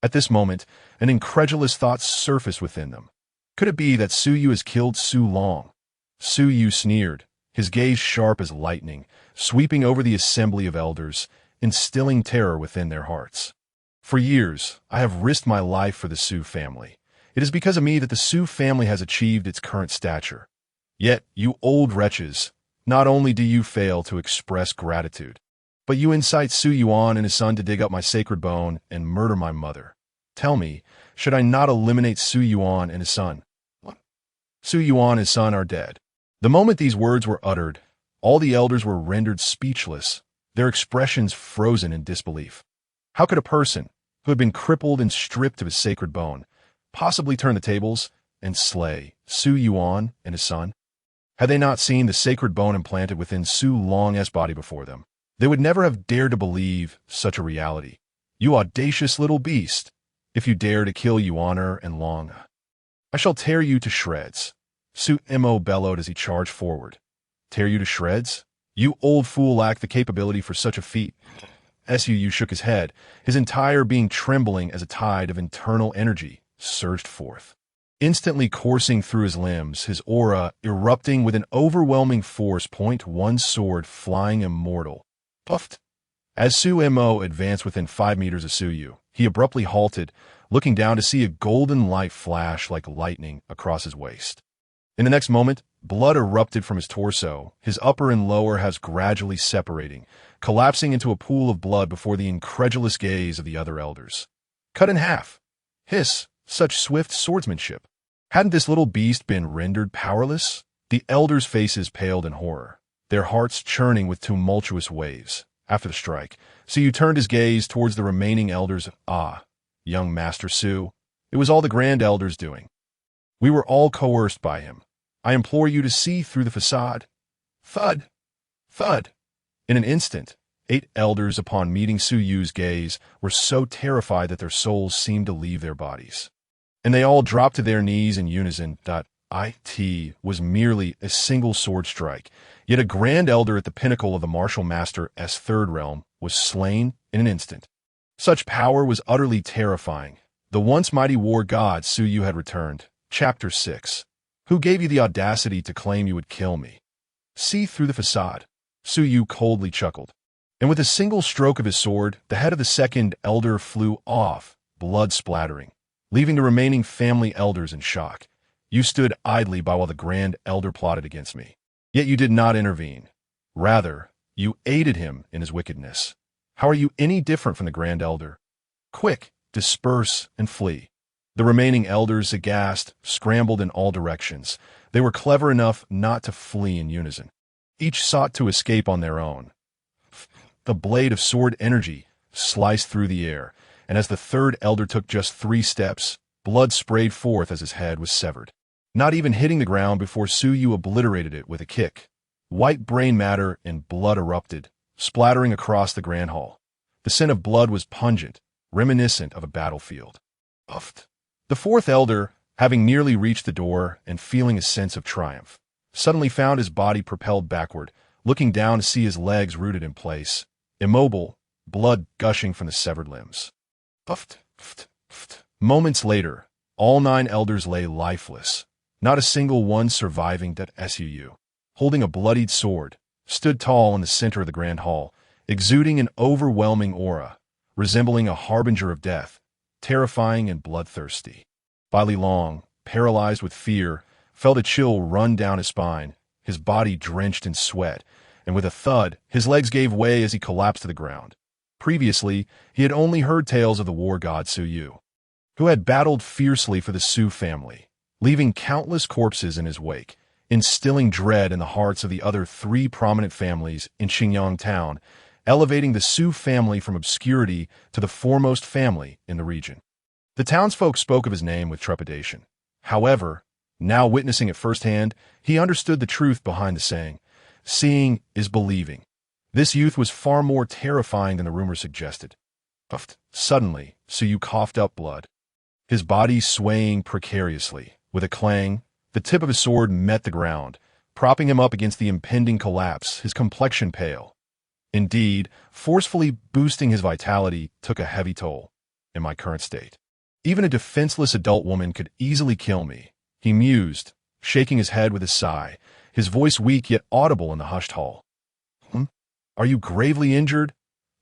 At this moment, an incredulous thought surfaced within them. Could it be that Su Yu has killed Su Long? Su Yu sneered, his gaze sharp as lightning, sweeping over the assembly of elders, instilling terror within their hearts. For years, I have risked my life for the Su family. It is because of me that the Su family has achieved its current stature. Yet, you old wretches, not only do you fail to express gratitude, but you incite Su Yuan and his son to dig up my sacred bone and murder my mother. Tell me, should I not eliminate Su Yuan and his son? Su Yuan and his son are dead. The moment these words were uttered, all the elders were rendered speechless, their expressions frozen in disbelief. How could a person, who had been crippled and stripped of his sacred bone, possibly turn the tables and slay Su Yuan and his son? Had they not seen the sacred bone implanted within Su Long's body before them, they would never have dared to believe such a reality. You audacious little beast! If you dare to kill Yuaner and Long, I shall tear you to shreds. Su Mo bellowed as he charged forward. Tear you to shreds? You old fool lack the capability for such a feat. Su shook his head, his entire being trembling as a tide of internal energy surged forth. Instantly coursing through his limbs, his aura erupting with an overwhelming force. One sword flying immortal. Puffed. As Su Mo advanced within 5 meters of Su Yu, he abruptly halted, looking down to see a golden light flash like lightning across his waist. In the next moment, blood erupted from his torso, his upper and lower halves gradually separating, collapsing into a pool of blood before the incredulous gaze of the other elders. Cut in half. Hiss, such swift swordsmanship. Hadn't this little beast been rendered powerless? The elders' faces paled in horror, their hearts churning with tumultuous waves. After the strike, Su turned his gaze towards the remaining elders. Ah, young Master Su, it was all the Grand Elder's doing. We were all coerced by him. I implore you to see through the facade. Thud! Thud! In an instant, 8 elders, upon meeting Su Yu's gaze, were so terrified that their souls seemed to leave their bodies. And they all dropped to their knees in unison. It was merely a single sword strike, yet a Grand Elder at the pinnacle of the Martial Master's third realm was slain in an instant. Such power was utterly terrifying. The once mighty war god Su Yu had returned. Chapter 6. Who gave you the audacity to claim you would kill me? See through the facade. Su Yu coldly chuckled. And with a single stroke of his sword, the head of the second elder flew off, blood splattering, leaving the remaining family elders in shock. You stood idly by while the Grand Elder plotted against me. Yet you did not intervene. Rather, you aided him in his wickedness. How are you any different from the Grand Elder? Quick, disperse and flee. The remaining elders, aghast, scrambled in all directions. They were clever enough not to flee in unison. Each sought to escape on their own. The blade of sword energy sliced through the air, and as the third elder took just 3 steps, blood sprayed forth as his head was severed. Not even hitting the ground before Su Yu obliterated it with a kick. White brain matter and blood erupted, splattering across the grand hall. The scent of blood was pungent, reminiscent of a battlefield. Puffed. The fourth elder, having nearly reached the door and feeling a sense of triumph, suddenly found his body propelled backward, looking down to see his legs rooted in place, immobile, blood gushing from the severed limbs. Puffed. Moments later, all 9 elders lay lifeless. Not a single one surviving. Su, holding a bloodied sword, stood tall in the center of the grand hall, exuding an overwhelming aura, resembling a harbinger of death, terrifying and bloodthirsty. Bai Long, paralyzed with fear, felt a chill run down his spine, his body drenched in sweat, and with a thud, his legs gave way as he collapsed to the ground. Previously, he had only heard tales of the war god Su Yu, who had battled fiercely for the Su family, leaving countless corpses in his wake, instilling dread in the hearts of the other 3 prominent families in Xingyang town, elevating the Sioux family from obscurity to the foremost family in the region. The townsfolk spoke of his name with trepidation. However, now witnessing it firsthand, he understood the truth behind the saying, "Seeing is believing." This youth was far more terrifying than the rumor suggested. Suddenly, Suyu coughed up blood, his body swaying precariously. With a clang, the tip of his sword met the ground, propping him up against the impending collapse, his complexion pale. Indeed, forcefully boosting his vitality took a heavy toll. In my current state, even a defenseless adult woman could easily kill me, he mused, shaking his head with a sigh, his voice weak yet audible in the hushed hall. Are you gravely injured?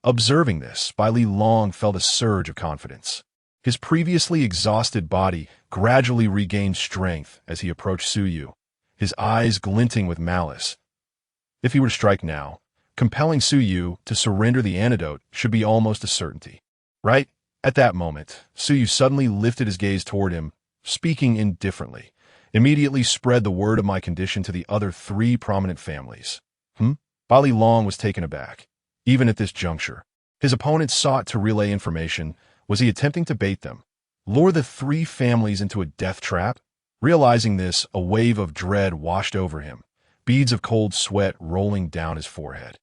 Observing this, Bai Li Long felt a surge of confidence. His previously exhausted body gradually regained strength as he approached Suyu, his eyes glinting with malice. If he were to strike now, compelling Suyu to surrender the antidote should be almost a certainty. Right at that moment, Suyu suddenly lifted his gaze toward him, speaking indifferently. Immediately spread the word of my condition to the other 3 prominent families. Bai Li Long was taken aback. Even at this juncture, his opponent sought to relay information. Was he attempting to bait them, lure the 3 families into a death trap? Realizing this, a wave of dread washed over him, beads of cold sweat rolling down his forehead.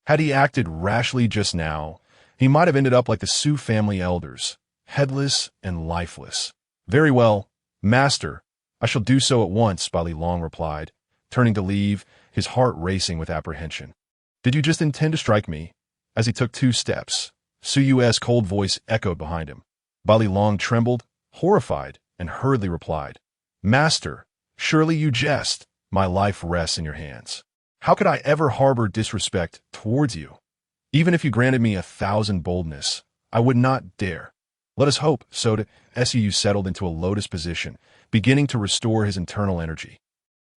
Had he acted rashly just now, he might have ended up like the Sioux family elders, headless and lifeless. Very well, master, I shall do so at once, Bai Li Long replied, turning to leave, his heart racing with apprehension. Did you just intend to strike me? As he took 2 steps, Suyu's cold voice echoed behind him. Bai Li Long trembled, horrified, and hurriedly replied, Master, surely you jest. My life rests in your hands. How could I ever harbor disrespect towards you? Even if you granted me 1,000 boldness, I would not dare. Let us hope, Soda. Suyu settled into a lotus position, beginning to restore his internal energy.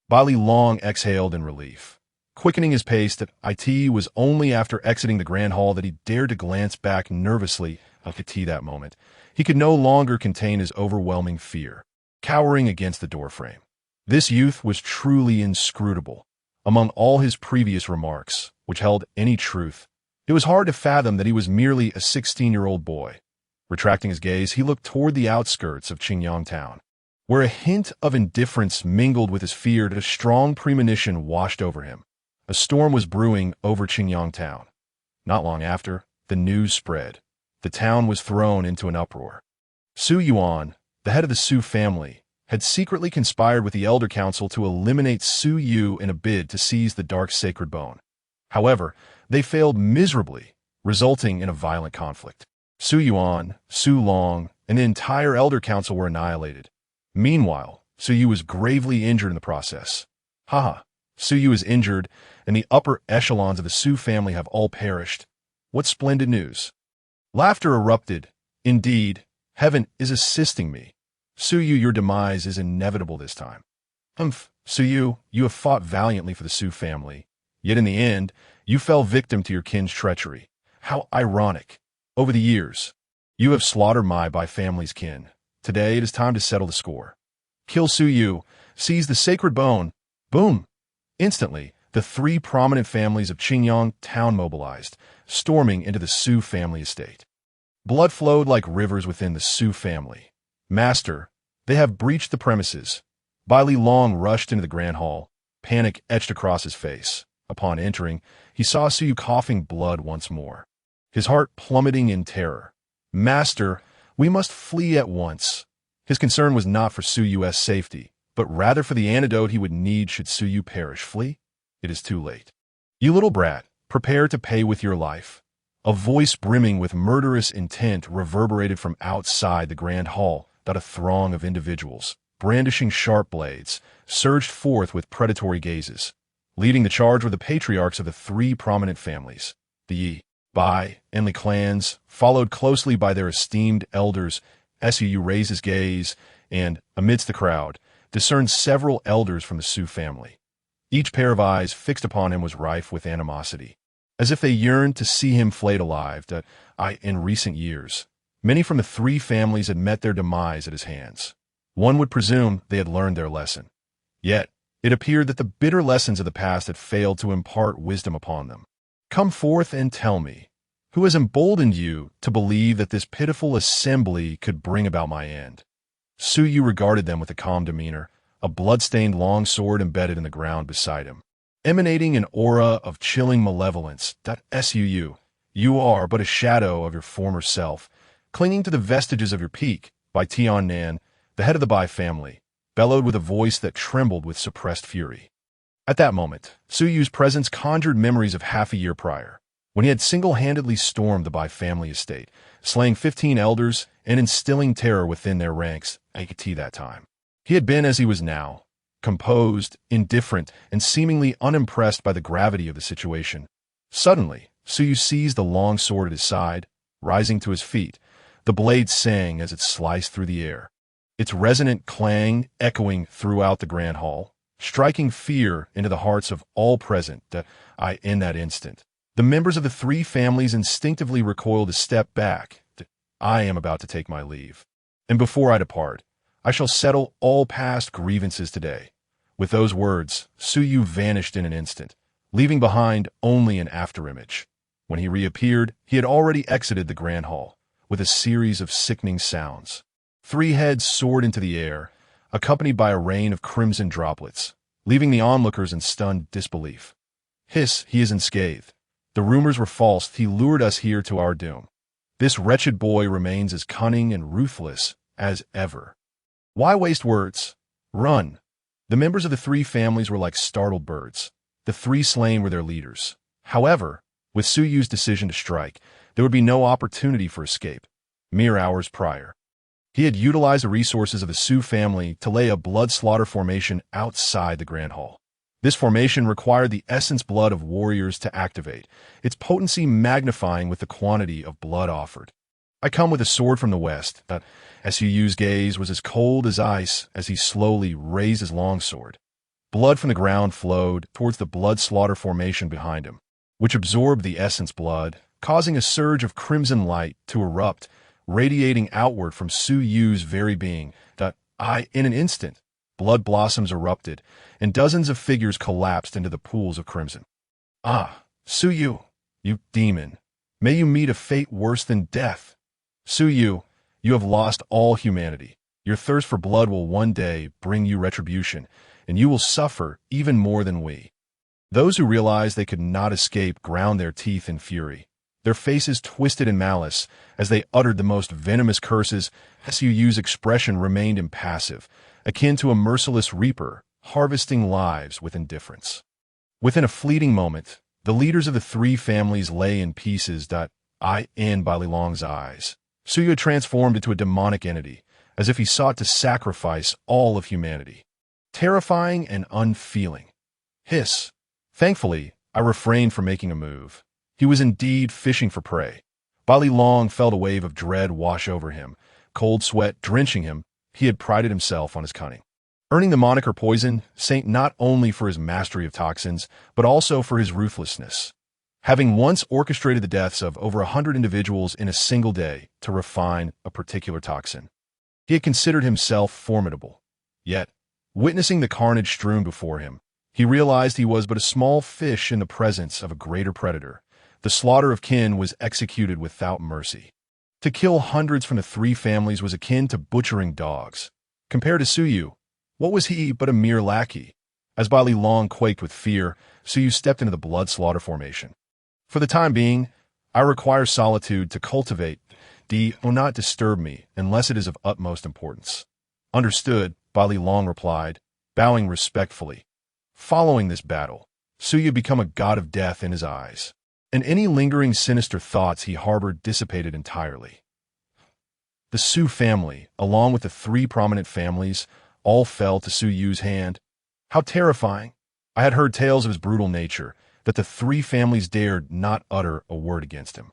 Bai Li Long exhaled in relief. Quickening his pace, that it was only after exiting the grand hall that he dared to glance back nervously at that moment. He could no longer contain his overwhelming fear, cowering against the doorframe. This youth was truly inscrutable. Among all his previous remarks, which held any truth, it was hard to fathom that he was merely a 16-year-old boy. Retracting his gaze, he looked toward the outskirts of Qingyang town, where a hint of indifference mingled with his fear that a strong premonition washed over him. A storm was brewing over Qingyang town. Not long after, the news spread. The town was thrown into an uproar. Su Yuan, the head of the Su family, had secretly conspired with the Elder Council to eliminate Su Yu in a bid to seize the dark sacred bone. However, they failed miserably, resulting in a violent conflict. Su Yuan, Su Long, and the entire Elder Council were annihilated. Meanwhile, Su Yu was gravely injured in the process. Haha, Su Yu is injured, and the upper echelons of the Su family have all perished. What splendid news. Laughter erupted. Indeed, heaven is assisting me. Su Yu, your demise is inevitable this time. Su Yu, you have fought valiantly for the Su family, yet in the end, you fell victim to your kin's treachery. How ironic. Over the years, you have slaughtered my family's kin. Today it is time to settle the score. Kill Su Yu, seize the sacred bone. Boom! Instantly, the 3 prominent families of Qingyang town mobilized, storming into the Su family estate. Blood flowed like rivers within the Su family. Master, they have breached the premises. Bai Li Long rushed into the grand hall, panic etched across his face. Upon entering, he saw Su Yu coughing blood once more, his heart plummeting in terror. Master, we must flee at once. His concern was not for Su Yu's safety, but rather for the antidote he would need should Su Yu perish. Flee? It is too late. You little brat, prepare to pay with your life. A voice brimming with murderous intent reverberated from outside the grand hall that a throng of individuals, brandishing sharp blades, surged forth with predatory gazes. Leading the charge were the patriarchs of the 3 prominent families, the Yi, Bai, and Li clans, followed closely by their esteemed elders. Su raised his gaze and, amidst the crowd, discerned several elders from the Su family. Each pair of eyes fixed upon him was rife with animosity, as if they yearned to see him flayed alive. In recent years, many from the 3 families had met their demise at his hands. One would presume they had learned their lesson. Yet, it appeared that the bitter lessons of the past had failed to impart wisdom upon them. Come forth and tell me, who has emboldened you to believe that this pitiful assembly could bring about my end?" Suyu regarded them with a calm demeanor, a blood-stained long sword embedded in the ground beside him, emanating an aura of chilling malevolence. Suu, you are but a shadow of your former self, clinging to the vestiges of your peak. By Tian Nan, the head of the Bai family, bellowed with a voice that trembled with suppressed fury. At that moment, Suyu's presence conjured memories of half a year prior, when he had single-handedly stormed the Bai family estate, slaying 15 elders and instilling terror within their ranks. At that time, he had been as he was now, composed, indifferent, and seemingly unimpressed by the gravity of the situation. Suddenly, Suyu seized the long sword at his side, rising to his feet. The blade sang as it sliced through the air, its resonant clang echoing throughout the grand hall, striking fear into the hearts of all present. In that instant, the members of the three families instinctively recoiled a step back. I am about to take my leave, and before I depart, I shall settle all past grievances today. With those words, Suyu vanished in an instant, leaving behind only an afterimage. When he reappeared, he had already exited the grand hall, with a series of sickening sounds. Three heads soared into the air, accompanied by a rain of crimson droplets, leaving the onlookers in stunned disbelief. Hiss, he is unscathed. The rumors were false. He lured us here to our doom. This wretched boy remains as cunning and ruthless as ever. Why waste words? Run! The members of the three families were like startled birds. The three slain were their leaders. However, with Suyu's decision to strike, there would be no opportunity for escape. Mere hours prior, he had utilized the resources of the Su family to lay a blood slaughter formation outside the Grand Hall. This formation required the essence blood of warriors to activate, its potency magnifying with the quantity of blood offered. I come with a sword from the west. Suyu's gaze was as cold as ice as he slowly raised his longsword. Blood from the ground flowed towards the blood slaughter formation behind him, which absorbed the essence blood, causing a surge of crimson light to erupt, radiating outward from Suyu's very being. In an instant, blood blossoms erupted, and dozens of figures collapsed into the pools of crimson. Ah, Suyu, you demon, may you meet a fate worse than death. Suyu, you have lost all humanity. Your thirst for blood will one day bring you retribution, and you will suffer even more than we. Those who realized they could not escape ground their teeth in fury, their faces twisted in malice as they uttered the most venomous curses. Suyu's expression remained impassive, akin to a merciless reaper harvesting lives with indifference. Within a fleeting moment, the leaders of the three families lay in pieces. In Balilong's eyes, Suyu had transformed into a demonic entity, as if he sought to sacrifice all of humanity. Terrifying and unfeeling. Hiss. Thankfully, I refrained from making a move. He was indeed fishing for prey. Balilong felt a wave of dread wash over him, cold sweat drenching him. He had prided himself on his cunning, earning the moniker Poison Saint not only for his mastery of toxins, but also for his ruthlessness. Having once orchestrated the deaths of over 100 individuals in a single day to refine a particular toxin, he had considered himself formidable. Yet, witnessing the carnage strewn before him, he realized he was but a small fish in the presence of a greater predator. The slaughter of kin was executed without mercy. To kill hundreds from the three families was akin to butchering dogs. Compared to Suyu, what was he but a mere lackey? As Balilong quaked with fear, Suyu stepped into the blood slaughter formation. For the time being, I require solitude to cultivate. Do not disturb me unless it is of utmost importance. Understood, Balilong replied, bowing respectfully. Following this battle, Suyu had become a god of death in his eyes, and any lingering sinister thoughts he harbored dissipated entirely. The Su family, along with the three prominent families, all fell to Suyu's hand. How terrifying! I had heard tales of his brutal nature, that the three families dared not utter a word against him.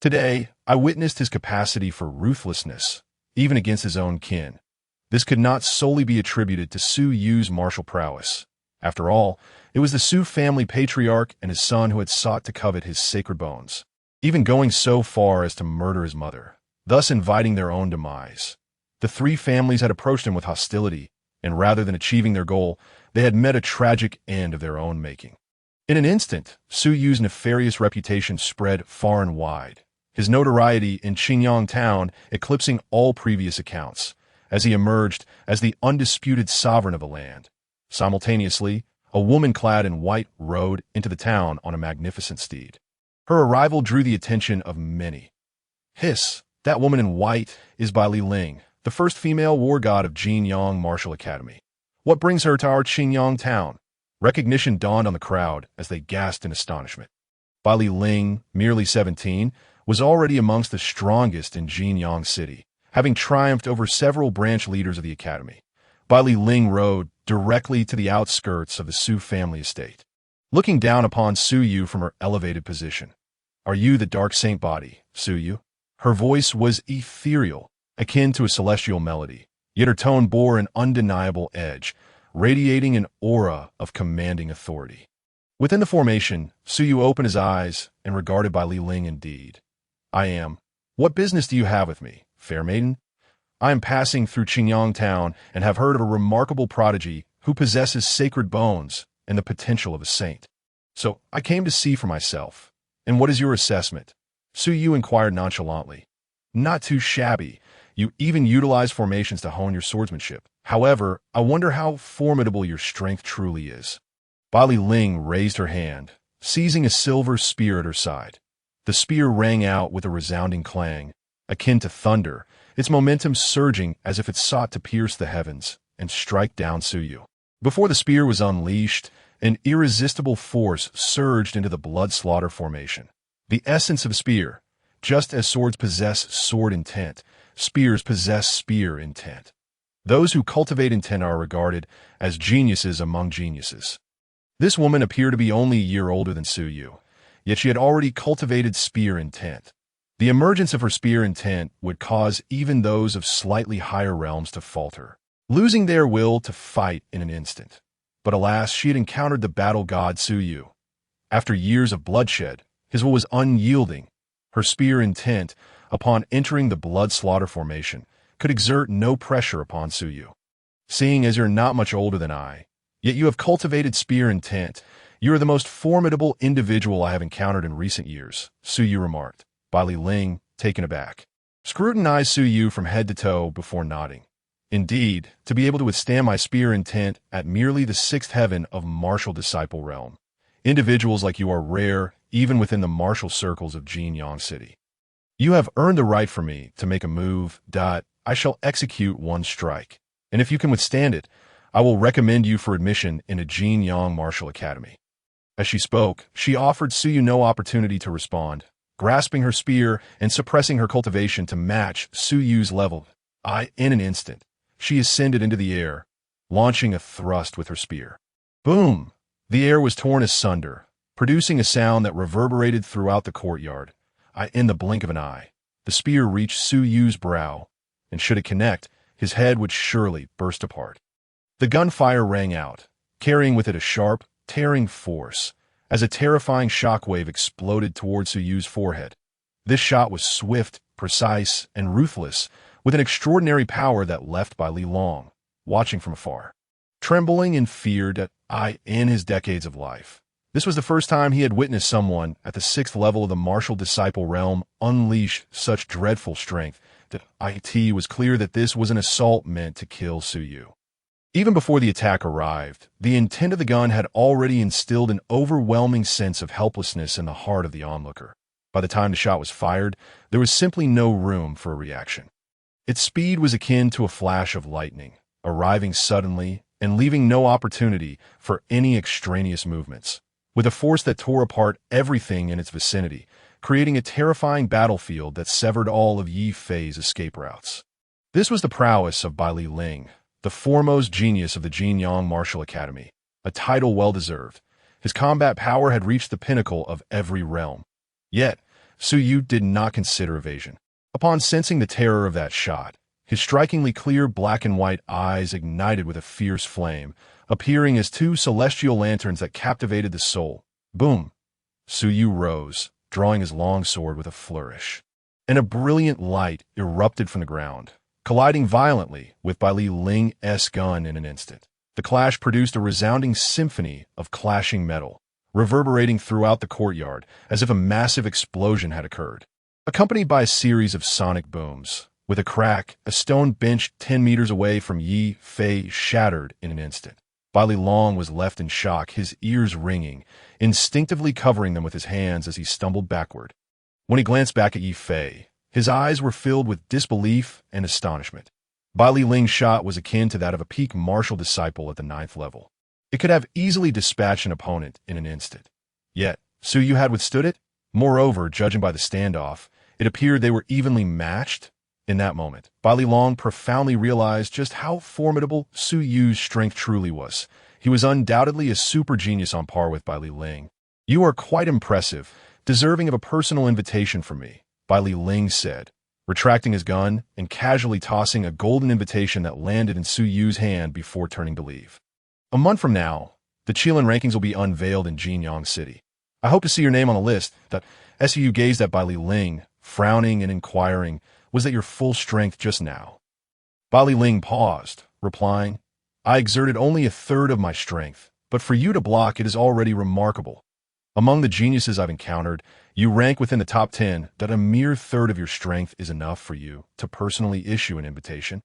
Today, I witnessed his capacity for ruthlessness, even against his own kin. This could not solely be attributed to Suyu's martial prowess. After all, it was the Su family patriarch and his son who had sought to covet his sacred bones, even going so far as to murder his mother, thus inviting their own demise. The three families had approached him with hostility, and rather than achieving their goal, they had met a tragic end of their own making. In an instant, Su Yu's nefarious reputation spread far and wide, his notoriety in Qingyang town eclipsing all previous accounts, as he emerged as the undisputed sovereign of the land. Simultaneously, a woman clad in white rode into the town on a magnificent steed. Her arrival drew the attention of many. Hiss, that woman in white is Bai Li Ling, the first female war god of Jinyang Martial Academy. What brings her to our Qingyang town? Recognition dawned on the crowd as they gasped in astonishment. Bai Li Ling, merely 17, was already amongst the strongest in Jinyang City, having triumphed over several branch leaders of the academy. Bai Li Ling rode directly to the outskirts of the Su family estate, looking down upon Su Yu from her elevated position. Are you the dark saint body, Su Yu? Her voice was ethereal, akin to a celestial melody, yet her tone bore an undeniable edge, radiating an aura of commanding authority. Within the formation, Su Yu opened his eyes and regarded Bai Li Ling indeed. I am. What business do you have with me, fair maiden? I am passing through Qingyang town and have heard of a remarkable prodigy who possesses sacred bones and the potential of a saint. So I came to see for myself. And what is your assessment? Su Yu inquired nonchalantly. Not too shabby. You even utilize formations to hone your swordsmanship. However, I wonder how formidable your strength truly is. Bai Li Ling raised her hand, seizing a silver spear at her side. The spear rang out with a resounding clang, akin to thunder, its momentum surging as if it sought to pierce the heavens and strike down Su Yu. Before the spear was unleashed, an irresistible force surged into the blood slaughter formation. The essence of a spear, just as swords possess sword intent, spears possess spear intent. Those who cultivate intent are regarded as geniuses among geniuses. This woman appeared to be only a year older than Su Yu, yet she had already cultivated spear intent. The emergence of her spear intent would cause even those of slightly higher realms to falter, losing their will to fight in an instant. But alas, she had encountered the battle god Su Yu. After years of bloodshed, his will was unyielding. Her spear intent, upon entering the blood slaughter formation, could exert no pressure upon Su Yu. Seeing as you're not much older than I, yet you have cultivated spear intent, you are the most formidable individual I have encountered in recent years, Su Yu remarked. Bai Li Ling, taken aback, scrutinized Su Yu from head to toe before nodding. Indeed, to be able to withstand my spear intent at merely the sixth heaven of martial disciple realm. Individuals like you are rare, even within the martial circles of Jinyang City. You have earned the right for me to make a move. I shall execute one strike, and if you can withstand it, I will recommend you for admission in a Jinyang Martial Academy. As she spoke, she offered Su Yu no opportunity to respond, grasping her spear and suppressing her cultivation to match Su Yu's level. In an instant, she ascended into the air, launching a thrust with her spear. Boom! The air was torn asunder, producing a sound that reverberated throughout the courtyard. In the blink of an eye, the spear reached Su Yu's brow, and should it connect, his head would surely burst apart. The gunfire rang out, carrying with it a sharp, tearing force, as a terrifying shockwave exploded toward Su Yu's forehead. This shot was swift, precise, and ruthless, with an extraordinary power that left Bai Li Long, watching from afar, trembling in fear in his decades of life. This was the first time he had witnessed someone at the sixth level of the martial disciple realm unleash such dreadful strength that it was clear that this was an assault meant to kill Su Yu. Even before the attack arrived, the intent of the gun had already instilled an overwhelming sense of helplessness in the heart of the onlooker. By the time the shot was fired, there was simply no room for a reaction. Its speed was akin to a flash of lightning, arriving suddenly and leaving no opportunity for any extraneous movements, with a force that tore apart everything in its vicinity, creating a terrifying battlefield that severed all of Yi Fei's escape routes. This was the prowess of Bai Li Ling, the foremost genius of the Jinyang Martial Academy, a title well-deserved. His combat power had reached the pinnacle of every realm. Yet, Su Yu did not consider evasion. Upon sensing the terror of that shot, his strikingly clear black and white eyes ignited with a fierce flame, appearing as two celestial lanterns that captivated the soul. Boom! Su Yu rose, drawing his long sword with a flourish, and a brilliant light erupted from the ground, colliding violently with Bai Li Ling's gun in an instant. The clash produced a resounding symphony of clashing metal, reverberating throughout the courtyard as if a massive explosion had occurred, accompanied by a series of sonic booms. With a crack, a stone bench 10 meters away from Yi Fei shattered in an instant. Bai Long was left in shock, his ears ringing, instinctively covering them with his hands as he stumbled backward. When he glanced back at Yi Fei, his eyes were filled with disbelief and astonishment. Bai Ling's shot was akin to that of a peak martial disciple at the 9th level. It could have easily dispatched an opponent in an instant. Yet, Su Yu had withstood it. Moreover, judging by the standoff, it appeared they were evenly matched. In that moment, Bai Long profoundly realized just how formidable Su Yu's strength truly was. He was undoubtedly a super genius on par with Bai Ling. "You are quite impressive, deserving of a personal invitation from me," Bai Ling said, retracting his gun and casually tossing a golden invitation that landed in Su Yu's hand before turning to leave. "A month from now, the Qilin rankings will be unveiled in Jinyang City. I hope to see your name on the list." That Su gazed at Bai Ling, frowning and inquiring, "Was that your full strength just now?" Bai Ling paused, replying, "I exerted only a third of my strength, but for you to block it is already remarkable. Among the geniuses I've encountered, you rank within the top 10. That a mere third of your strength is enough for you to personally issue an invitation.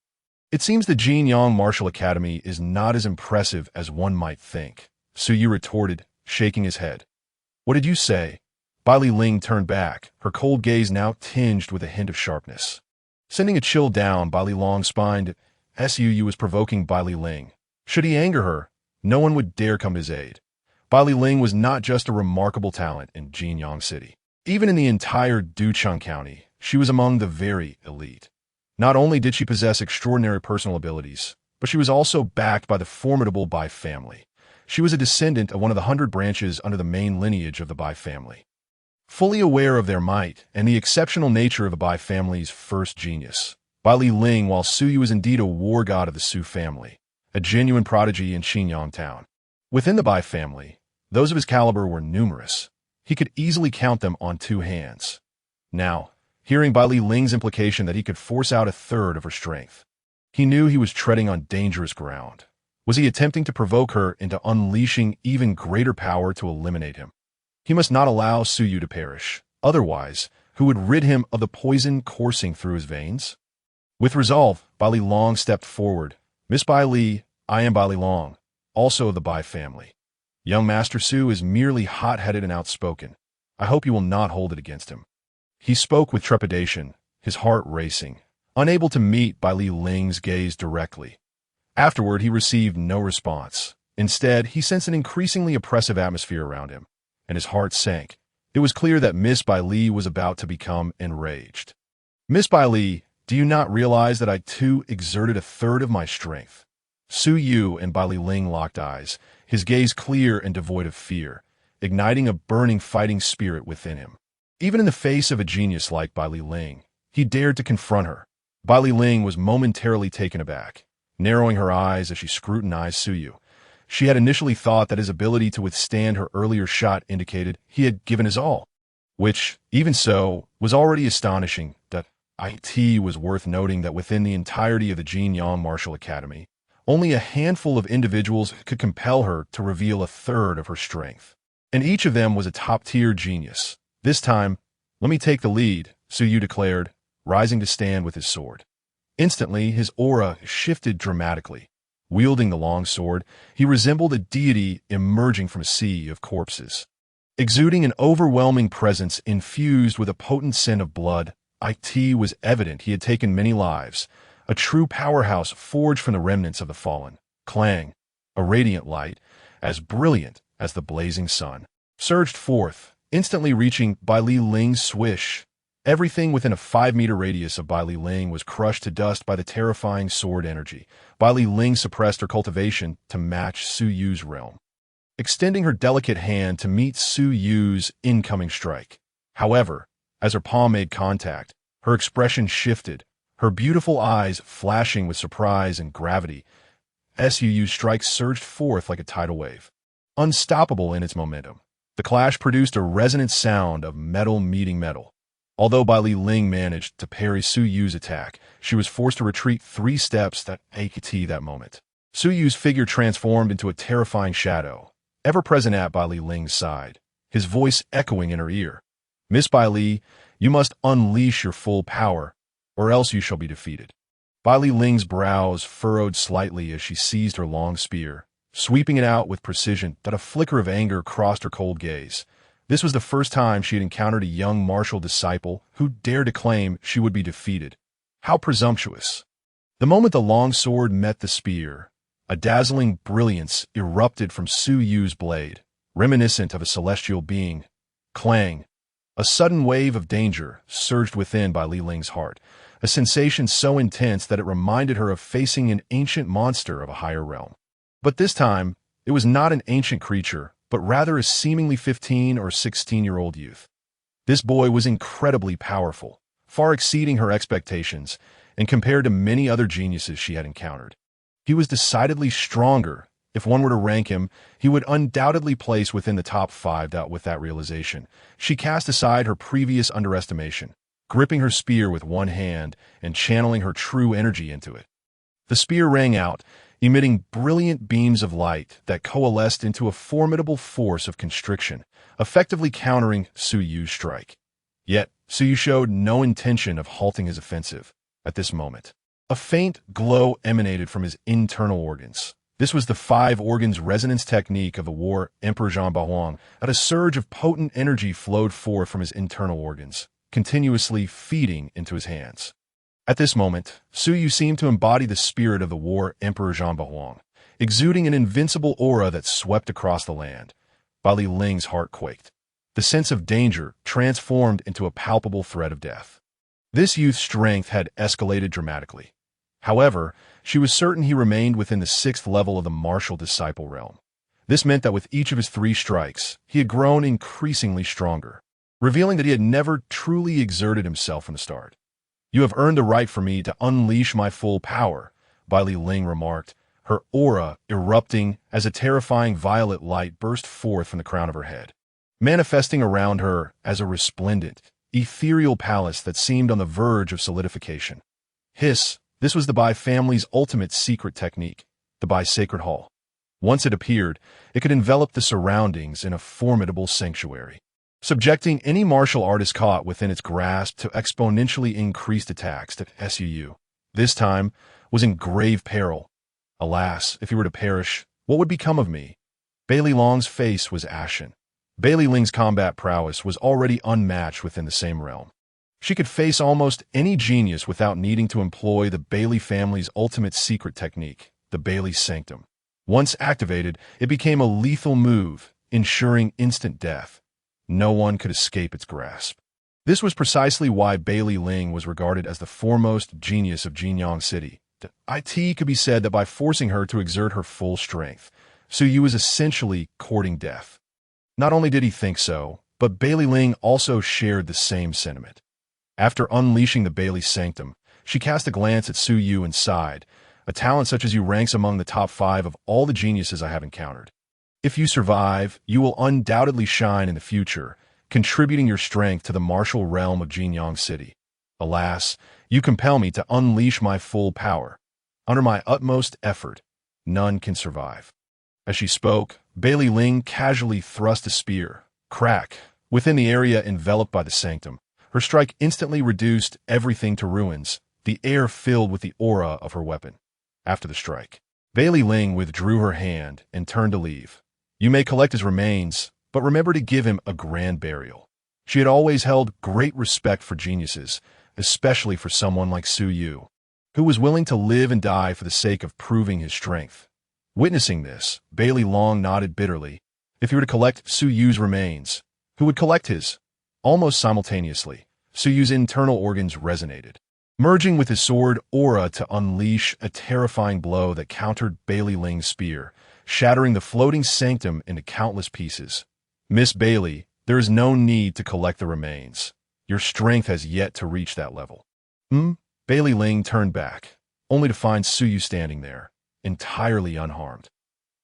It seems the Jinyang Martial Academy is not as impressive as one might think," Su Yu retorted, shaking his head. "What did you say?" Bai Ling turned back, her cold gaze now tinged with a hint of sharpness. Sending a chill down Bai Ling's spine, Su was provoking Bai Ling. Should he anger her, no one would dare come to his aid. Bai Ling was not just a remarkable talent in Jinyang City. Even in the entire Ducheng County, she was among the very elite. Not only did she possess extraordinary personal abilities, but she was also backed by the formidable Bai family. She was a descendant of one of the 100 branches under the main lineage of the Bai family. Fully aware of their might and the exceptional nature of the Bai family's first genius, Bai Ling, while Su Yu was indeed a war god of the Su family, a genuine prodigy in Xinyang town. Within the Bai family, those of his caliber were numerous. He could easily count them on 2 hands. Now, hearing Bai Ling's implication that he could force out a third of her strength, he knew he was treading on dangerous ground. Was he attempting to provoke her into unleashing even greater power to eliminate him? He must not allow Su Yu to perish. Otherwise, who would rid him of the poison coursing through his veins? With resolve, Bai Long stepped forward. "Miss Bai Li, I am Bai Long, also of the Bai family. Young Master Su is merely hot-headed and outspoken. I hope you will not hold it against him." He spoke with trepidation, his heart racing, unable to meet Bai Ling's gaze directly. Afterward, he received no response. Instead, he sensed an increasingly oppressive atmosphere around him, and his heart sank. It was clear that Miss Bai Li was about to become enraged. "Miss Bai Li, do you not realize that I too exerted a third of my strength?" Su Yu and Bai Ling locked eyes, his gaze clear and devoid of fear, igniting a burning fighting spirit within him. Even in the face of a genius like Bai Ling, he dared to confront her. Bai Ling was momentarily taken aback, narrowing her eyes as she scrutinized Su Yu. She had initially thought that his ability to withstand her earlier shot indicated he had given his all, which, even so, was already astonishing. That it was worth noting that within the entirety of the Jinyang Martial Academy, only a handful of individuals could compel her to reveal a third of her strength. And each of them was a top-tier genius. "This time, let me take the lead," Su Yu declared, rising to stand with his sword. Instantly, his aura shifted dramatically. Wielding the long sword, he resembled a deity emerging from a sea of corpses. Exuding an overwhelming presence infused with a potent scent of blood, it was evident he had taken many lives, a true powerhouse forged from the remnants of the fallen. Clang, a radiant light, as brilliant as the blazing sun, surged forth, instantly reaching Bai Ling's swish. Everything within a 5-meter radius of Bai Ling was crushed to dust by the terrifying sword energy. Bai Ling suppressed her cultivation to match Su Yu's realm, extending her delicate hand to meet Su Yu's incoming strike. However, as her palm made contact, her expression shifted, her beautiful eyes flashing with surprise and gravity. Su Yu's strike surged forth like a tidal wave, unstoppable in its momentum. The clash produced a resonant sound of metal meeting metal. Although Bai Ling managed to parry Su Yu's attack, she was forced to retreat 3 steps that moment. Su Yu's figure transformed into a terrifying shadow, ever present at Bai Ling's side, his voice echoing in her ear. "Miss Bai Li, you must unleash your full power, or else you shall be defeated." Bai Ling's brows furrowed slightly as she seized her long spear, sweeping it out with precision that a flicker of anger crossed her cold gaze. This was the first time she had encountered a young martial disciple who dared to claim she would be defeated. How presumptuous! The moment the long sword met the spear, a dazzling brilliance erupted from Su Yu's blade, reminiscent of a celestial being. Clang! A sudden wave of danger surged within Bai Ling's heart, a sensation so intense that it reminded her of facing an ancient monster of a higher realm. But this time, it was not an ancient creature, but rather a seemingly 15 or 16-year-old youth. This boy was incredibly powerful, far exceeding her expectations, and compared to many other geniuses she had encountered. He was decidedly stronger. If one were to rank him, he would undoubtedly place within the top 5. With that realization, she cast aside her previous underestimation, gripping her spear with one hand and channeling her true energy into it. The spear rang out, emitting brilliant beams of light that coalesced into a formidable force of constriction, effectively countering Su Yu's strike. Yet, Su Yu showed no intention of halting his offensive. At this moment, a faint glow emanated from his internal organs. This was the 5 organs resonance technique of the war Emperor Zhang Bahuang. A surge of potent energy flowed forth from his internal organs, continuously feeding into his hands. At this moment, Su Yu seemed to embody the spirit of the war Emperor Zhang Bahuang, exuding an invincible aura that swept across the land. Bai Ling's heart quaked. The sense of danger transformed into a palpable threat of death. This youth's strength had escalated dramatically. However, she was certain he remained within the 6th level of the martial disciple realm. This meant that with each of his 3 strikes, he had grown increasingly stronger, revealing that he had never truly exerted himself from the start. "You have earned the right for me to unleash my full power," Bai Ling remarked, her aura erupting as a terrifying violet light burst forth from the crown of her head, manifesting around her as a resplendent, ethereal palace that seemed on the verge of solidification. Hiss! This was the Bai family's ultimate secret technique, the Bai Sacred Hall. Once it appeared, it could envelop the surroundings in a formidable sanctuary, subjecting any martial artist caught within its grasp to exponentially increased attacks that Su this time was in grave peril. Alas, if he were to perish, what would become of me? Bai Ling's face was ashen. Bai Ling's combat prowess was already unmatched within the same realm. She could face almost any genius without needing to employ the Bai family's ultimate secret technique, the Bai Sanctum. Once activated, it became a lethal move, ensuring instant death. No one could escape its grasp. This was precisely why Bai Ling was regarded as the foremost genius of Jinyang City. It could be said that by forcing her to exert her full strength, Su Yu was essentially courting death. Not only did he think so, but Bai Ling also shared the same sentiment. After unleashing the Bai Sanctum, she cast a glance at Su Yu and sighed. "A talent such as you ranks among the top 5 of all the geniuses I have encountered. If you survive, you will undoubtedly shine in the future, contributing your strength to the martial realm of Jinyang City. Alas, you compel me to unleash my full power. Under my utmost effort, none can survive." As she spoke, Bai Ling casually thrust a spear. Crack! Within the area enveloped by the sanctum, her strike instantly reduced everything to ruins, the air filled with the aura of her weapon. After the strike, Bai Ling withdrew her hand and turned to leave. "You may collect his remains, but remember to give him a grand burial." She had always held great respect for geniuses, especially for someone like Su Yu, who was willing to live and die for the sake of proving his strength. Witnessing this, Bai Ling nodded bitterly. If he were to collect Su Yu's remains, who would collect his? Almost simultaneously, Su Yu's internal organs resonated, merging with his sword aura to unleash a terrifying blow that countered Bai Ling's spear, shattering the floating sanctum into countless pieces. "Miss Bai, there is no need to collect the remains. Your strength has yet to reach that level." Bai Ling turned back, only to find Su Yu standing there, entirely unharmed.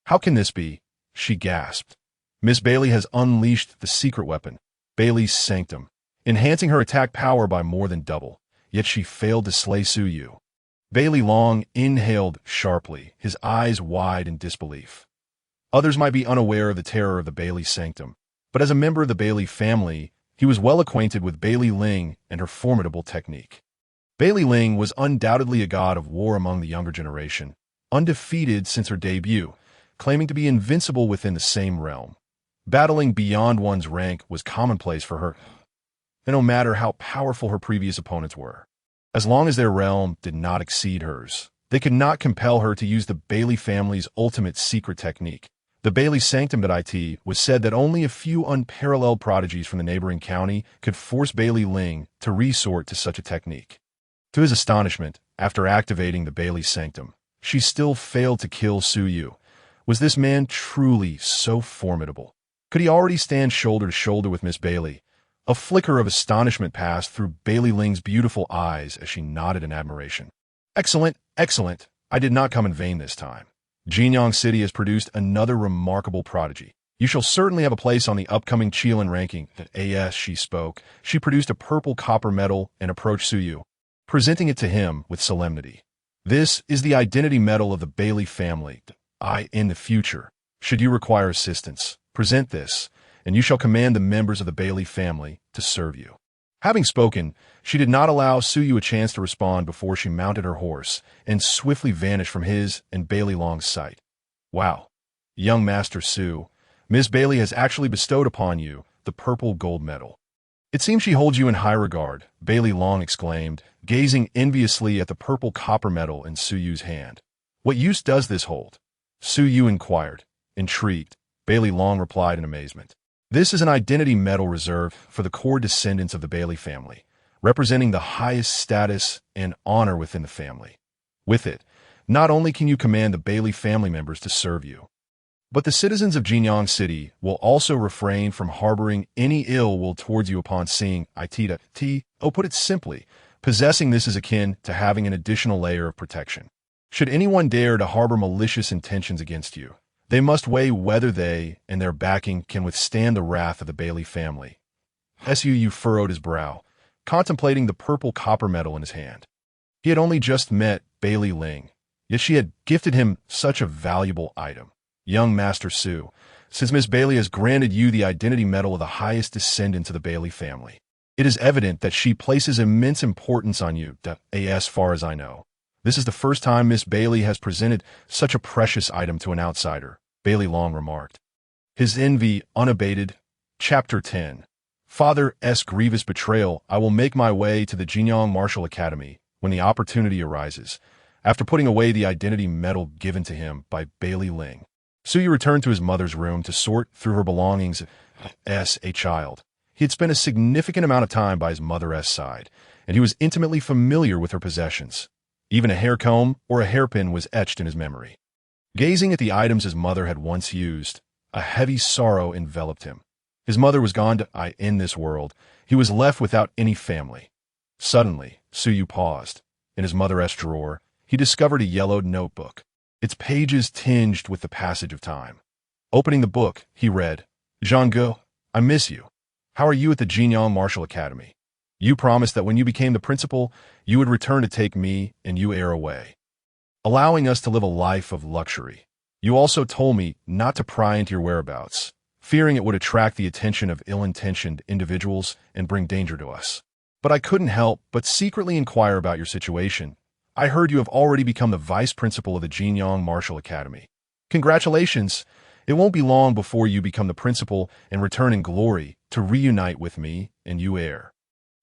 "How can this be?" she gasped. Miss Bai has unleashed the secret weapon, Bai's Sanctum, enhancing her attack power by more than double, yet she failed to slay Su Yu. Bai Ling inhaled sharply, his eyes wide in disbelief. Others might be unaware of the terror of the Bailey sanctum, but as a member of the Bailey family, he was well acquainted with Bailey Ling and her formidable technique. Bailey Ling was undoubtedly a god of war among the younger generation, undefeated since her debut, claiming to be invincible within the same realm. Battling beyond one's rank was commonplace for her, and no matter how powerful her previous opponents were, as long as their realm did not exceed hers, they could not compel her to use the Bailey family's ultimate secret technique. The Bailey Sanctum.it was said that only a few unparalleled prodigies from the neighboring county could force Bailey Ling to resort to such a technique. To his astonishment, after activating the Bailey Sanctum, she still failed to kill Su Yu. Was this man truly so formidable? Could he already stand shoulder to shoulder with Miss Bailey? A flicker of astonishment passed through Bailey Ling's beautiful eyes as she nodded in admiration. Excellent, excellent. I did not come in vain this time. Jinyang City has produced another remarkable prodigy. You shall certainly have a place on the upcoming Qilin ranking. As she spoke, she produced a purple copper medal and approached Su Yu, presenting it to him with solemnity. This is the identity medal of the Bailey family. In the future, should you require assistance, present this, and you shall command the members of the Bailey family to serve you. Having spoken, she did not allow Su Yu a chance to respond before she mounted her horse and swiftly vanished from his and Bailey Long's sight. Wow, young Master Su, Miss Bailey has actually bestowed upon you the purple gold medal. It seems she holds you in high regard, Bailey Long exclaimed, gazing enviously at the purple copper medal in Su Yu's hand. What use does this hold? Su Yu inquired. Intrigued, Bailey Long replied in amazement. This is an identity medal reserved for the core descendants of the Bailey family, representing the highest status and honor within the family. With it, not only can you command the Bailey family members to serve you, but the citizens of Jinyang City will also refrain from harboring any ill will towards you upon seeing it. Put it simply, possessing this is akin to having an additional layer of protection. Should anyone dare to harbor malicious intentions against you, they must weigh whether they and their backing can withstand the wrath of the Bailey family. Su Yu furrowed his brow, contemplating the purple copper medal in his hand. He had only just met Bailey Ling, yet she had gifted him such a valuable item. Young Master Su, since Miss Bailey has granted you the identity medal of the highest descendants of the Bailey family, it is evident that she places immense importance on you, as far as I know. This is the first time Miss Bailey has presented such a precious item to an outsider, Bailey Long remarked. His envy unabated. Chapter 10. Father's grievous betrayal. I will make my way to the Jinyang Martial Academy when the opportunity arises, after putting away the identity medal given to him by Bailey Ling. Su Yu returned to his mother's room to sort through her belongings. As a child, he had spent a significant amount of time by his mother's side, and he was intimately familiar with her possessions. Even a hair comb or a hairpin was etched in his memory. Gazing at the items his mother had once used, a heavy sorrow enveloped him. His mother was gone in this world. He was left without any family. Suddenly, Su Yu paused. In his mother's drawer, he discovered a yellowed notebook, its pages tinged with the passage of time. Opening the book, he read, Zhangge, I miss you. How are you at the Jinyang Martial Academy? You promised that when you became the principal, you would return to take me and you away, allowing us to live a life of luxury. You also told me not to pry into your whereabouts, fearing it would attract the attention of ill-intentioned individuals and bring danger to us. But I couldn't help but secretly inquire about your situation. I heard you have already become the vice principal of the Jinyang Martial Academy. Congratulations! It won't be long before you become the principal and return in glory to reunite with me and you heir.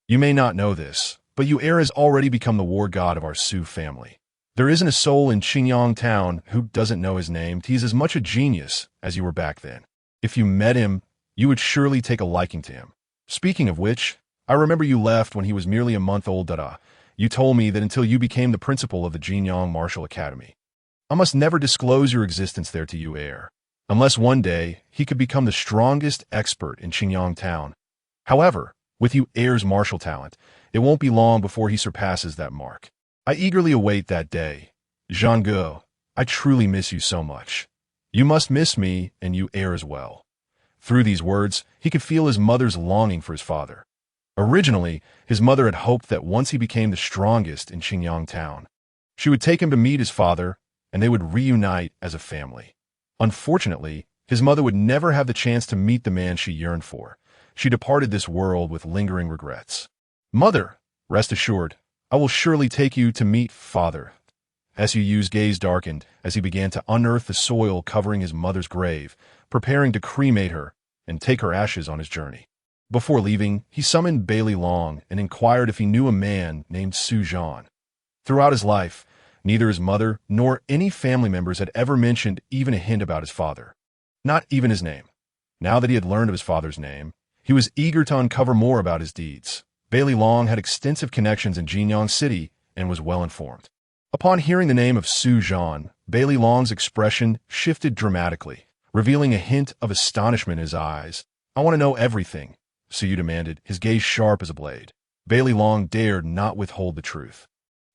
You may not know this, but Yu has already become the war god of our Su family. There isn't a soul in Qingyang town who doesn't know his name. He's as much a genius as you were back then. If you met him, you would surely take a liking to him. Speaking of which, I remember you left when he was merely a month old. You told me that until you became the principal of the Jinyang Martial Academy, I must never disclose your existence there to Yu unless one day he could become the strongest expert in Qingyang town. However, with Yu martial talent, it won't be long before he surpasses that mark. I eagerly await that day. Zhangge, I truly miss you so much. You must miss me and Yu as well. Through these words, he could feel his mother's longing for his father. Originally, his mother had hoped that once he became the strongest in Qingyang town, she would take him to meet his father, and they would reunite as a family. Unfortunately, his mother would never have the chance to meet the man she yearned for. She departed this world with lingering regrets. Mother, rest assured, I will surely take you to meet Father. Su's gaze darkened as he began to unearth the soil covering his mother's grave, preparing to cremate her and take her ashes on his journey. Before leaving, he summoned Bailey Long and inquired if he knew a man named Su Zhan. Throughout his life, neither his mother nor any family members had ever mentioned even a hint about his father. Not even his name. Now that he had learned of his father's name, he was eager to uncover more about his deeds. Bailey Long had extensive connections in Jinyang City and was well informed. Upon hearing the name of Su Zhan, Bailey Long's expression shifted dramatically, revealing a hint of astonishment in his eyes. I want to know everything, Su demanded, his gaze sharp as a blade. Bailey Long dared not withhold the truth.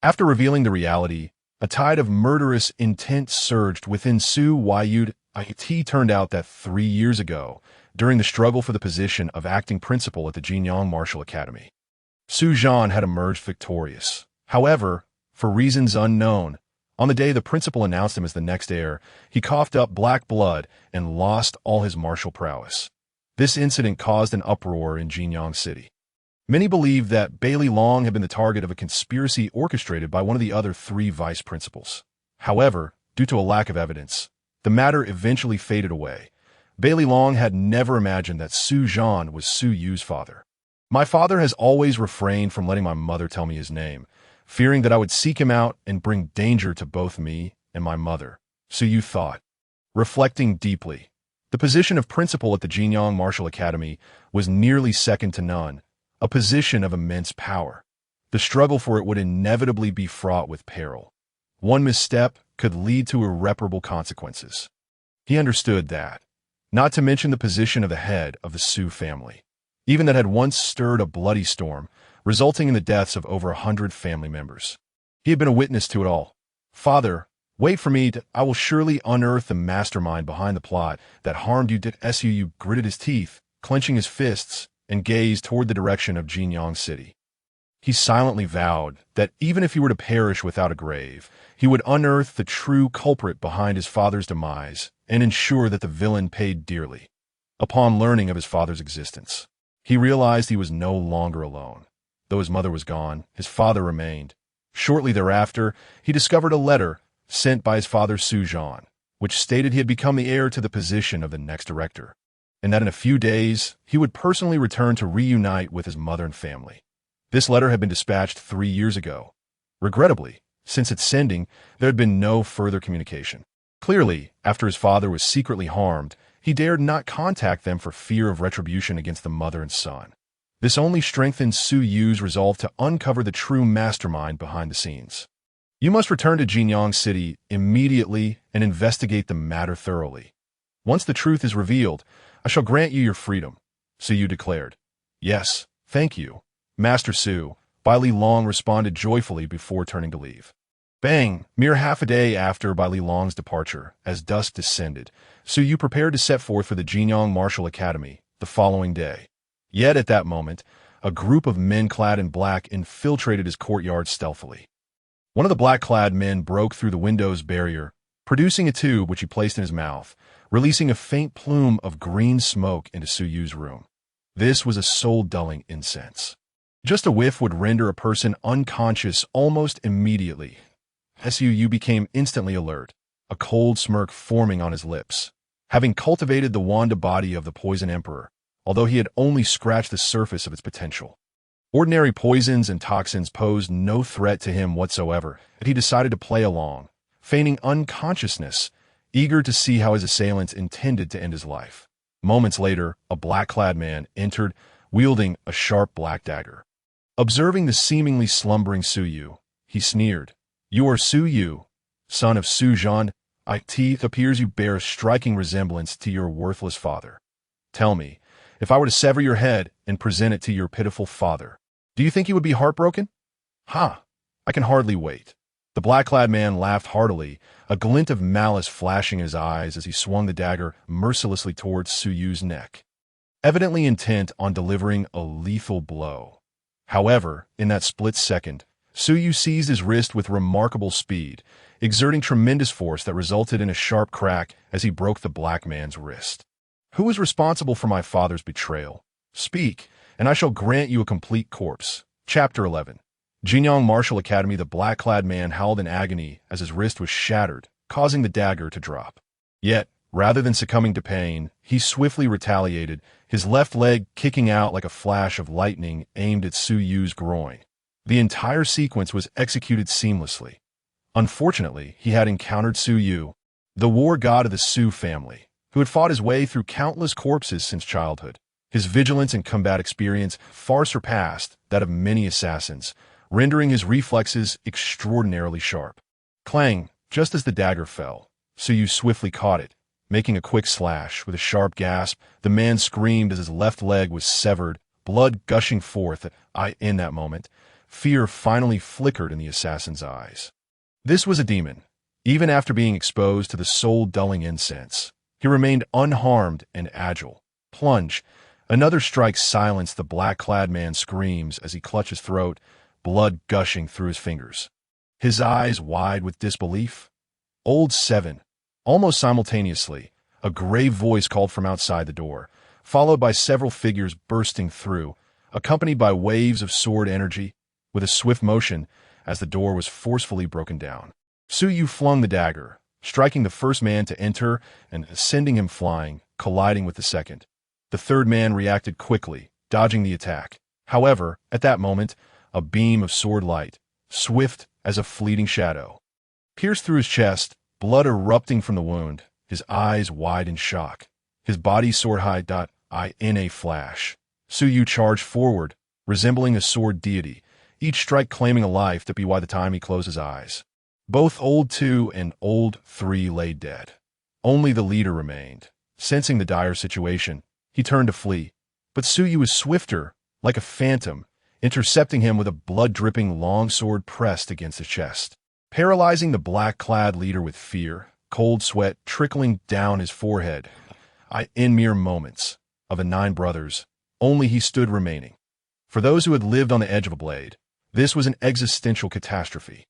After revealing the reality, a tide of murderous intent surged within Su Yud. It turned out that 3 years ago, during the struggle for the position of acting principal at the Jinyang Martial Academy, Su Zhan had emerged victorious. However, for reasons unknown, on the day the principal announced him as the next heir, he coughed up black blood and lost all his martial prowess. This incident caused an uproar in Jinyang City. Many believed that Bailey Long had been the target of a conspiracy orchestrated by one of the other 3 vice principals. However, due to a lack of evidence, the matter eventually faded away. Bailey Long had never imagined that Su Zhan was Su Yu's father. My father has always refrained from letting my mother tell me his name, fearing that I would seek him out and bring danger to both me and my mother, Su Yu thought. Reflecting deeply, the position of principal at the Jinyang Martial Academy was nearly second to none, a position of immense power. The struggle for it would inevitably be fraught with peril. One misstep could lead to irreparable consequences. He understood that, not to mention the position of the head of the Su family, even that had once stirred a bloody storm, resulting in the deaths of over 100 family members. He had been a witness to it all. Father, wait for me, I will surely unearth the mastermind behind the plot that harmed you. Su gritted his teeth, clenching his fists, and gazed toward the direction of Jinyang City. He silently vowed that even if he were to perish without a grave, he would unearth the true culprit behind his father's demise and ensure that the villain paid dearly. Upon learning of his father's existence, he realized he was no longer alone. Though his mother was gone, his father remained. Shortly thereafter, he discovered a letter sent by his father Su Zhan, which stated he had become the heir to the position of the next director, and that in a few days he would personally return to reunite with his mother and family. This letter had been dispatched 3 years ago. Regrettably, since its sending, there had been no further communication. Clearly, after his father was secretly harmed, he dared not contact them for fear of retribution against the mother and son. This only strengthened Su Yu's resolve to uncover the true mastermind behind the scenes. You must return to Jinyang City immediately and investigate the matter thoroughly. Once the truth is revealed, I shall grant you your freedom, Su Yu declared. Yes, thank you, Master Su, Bailey Long responded joyfully before turning to leave. Bang! Mere half a day after Bailey Long's departure, as dusk descended, Su Yu prepared to set forth for the Jinyang Martial Academy the following day. Yet at that moment, a group of men clad in black infiltrated his courtyard stealthily. One of the black-clad men broke through the window's barrier, producing a tube which he placed in his mouth, releasing a faint plume of green smoke into Su Yu's room. This was a soul-dulling incense. Just a whiff would render a person unconscious almost immediately. Su Yu became instantly alert, a cold smirk forming on his lips. Having cultivated the Wanda body of the Poison Emperor, although he had only scratched the surface of its potential. Ordinary poisons and toxins posed no threat to him whatsoever, and he decided to play along, feigning unconsciousness, eager to see how his assailants intended to end his life. Moments later, a black-clad man entered, wielding a sharp black dagger. Observing the seemingly slumbering Su Yu, he sneered. You are Su Yu, son of Su Zhan. It appears you bear a striking resemblance to your worthless father. Tell me, if I were to sever your head and present it to your pitiful father, do you think he would be heartbroken? Ha! I can hardly wait. The black-clad man laughed heartily, a glint of malice flashing in his eyes as he swung the dagger mercilessly towards Su Yu's neck, evidently intent on delivering a lethal blow. However, in that split second, Su Yu seized his wrist with remarkable speed, exerting tremendous force that resulted in a sharp crack as he broke the black man's wrist. Who is responsible for my father's betrayal? Speak, and I shall grant you a complete corpse. Chapter 11. Jinyang Martial Academy. The black-clad man howled in agony as his wrist was shattered, causing the dagger to drop. Yet, rather than succumbing to pain, he swiftly retaliated, his left leg kicking out like a flash of lightning aimed at Su Yu's groin. The entire sequence was executed seamlessly. Unfortunately, he had encountered Su Yu, the war god of the Su family, who had fought his way through countless corpses since childhood. His vigilance and combat experience far surpassed that of many assassins, rendering his reflexes extraordinarily sharp. Clang! Just as the dagger fell, Su Yu swiftly caught it, making a quick slash. With a sharp gasp, the man screamed as his left leg was severed, blood gushing forth. In that moment, fear finally flickered in the assassin's eyes. This was a demon. Even after being exposed to the soul-dulling incense, he remained unharmed and agile. Plunge! Another strike silenced the black-clad man's screams as he clutched his throat, blood gushing through his fingers. His eyes wide with disbelief. Old 7. Almost simultaneously, a grave voice called from outside the door, followed by several figures bursting through, accompanied by waves of sword energy. With a swift motion, as the door was forcefully broken down, Su Yu flung the dagger, striking the first man to enter and sending him flying, colliding with the second. The third man reacted quickly, dodging the attack. However, at that moment, a beam of sword light, swift as a fleeting shadow, pierced through his chest, blood erupting from the wound, his eyes wide in shock, his body sword-high. In a flash, Su Yu charged forward, resembling a sword deity, each strike claiming a life to be by the time he closed his eyes. Both Old 2 and Old 3 lay dead. Only the leader remained. Sensing the dire situation, he turned to flee, but Su Yu was swifter, like a phantom, intercepting him with a blood-dripping long sword pressed against his chest, paralyzing the black-clad leader with fear, cold sweat trickling down his forehead. In mere moments, of the 9 brothers, only he stood remaining. For those who had lived on the edge of a blade, this was an existential catastrophe.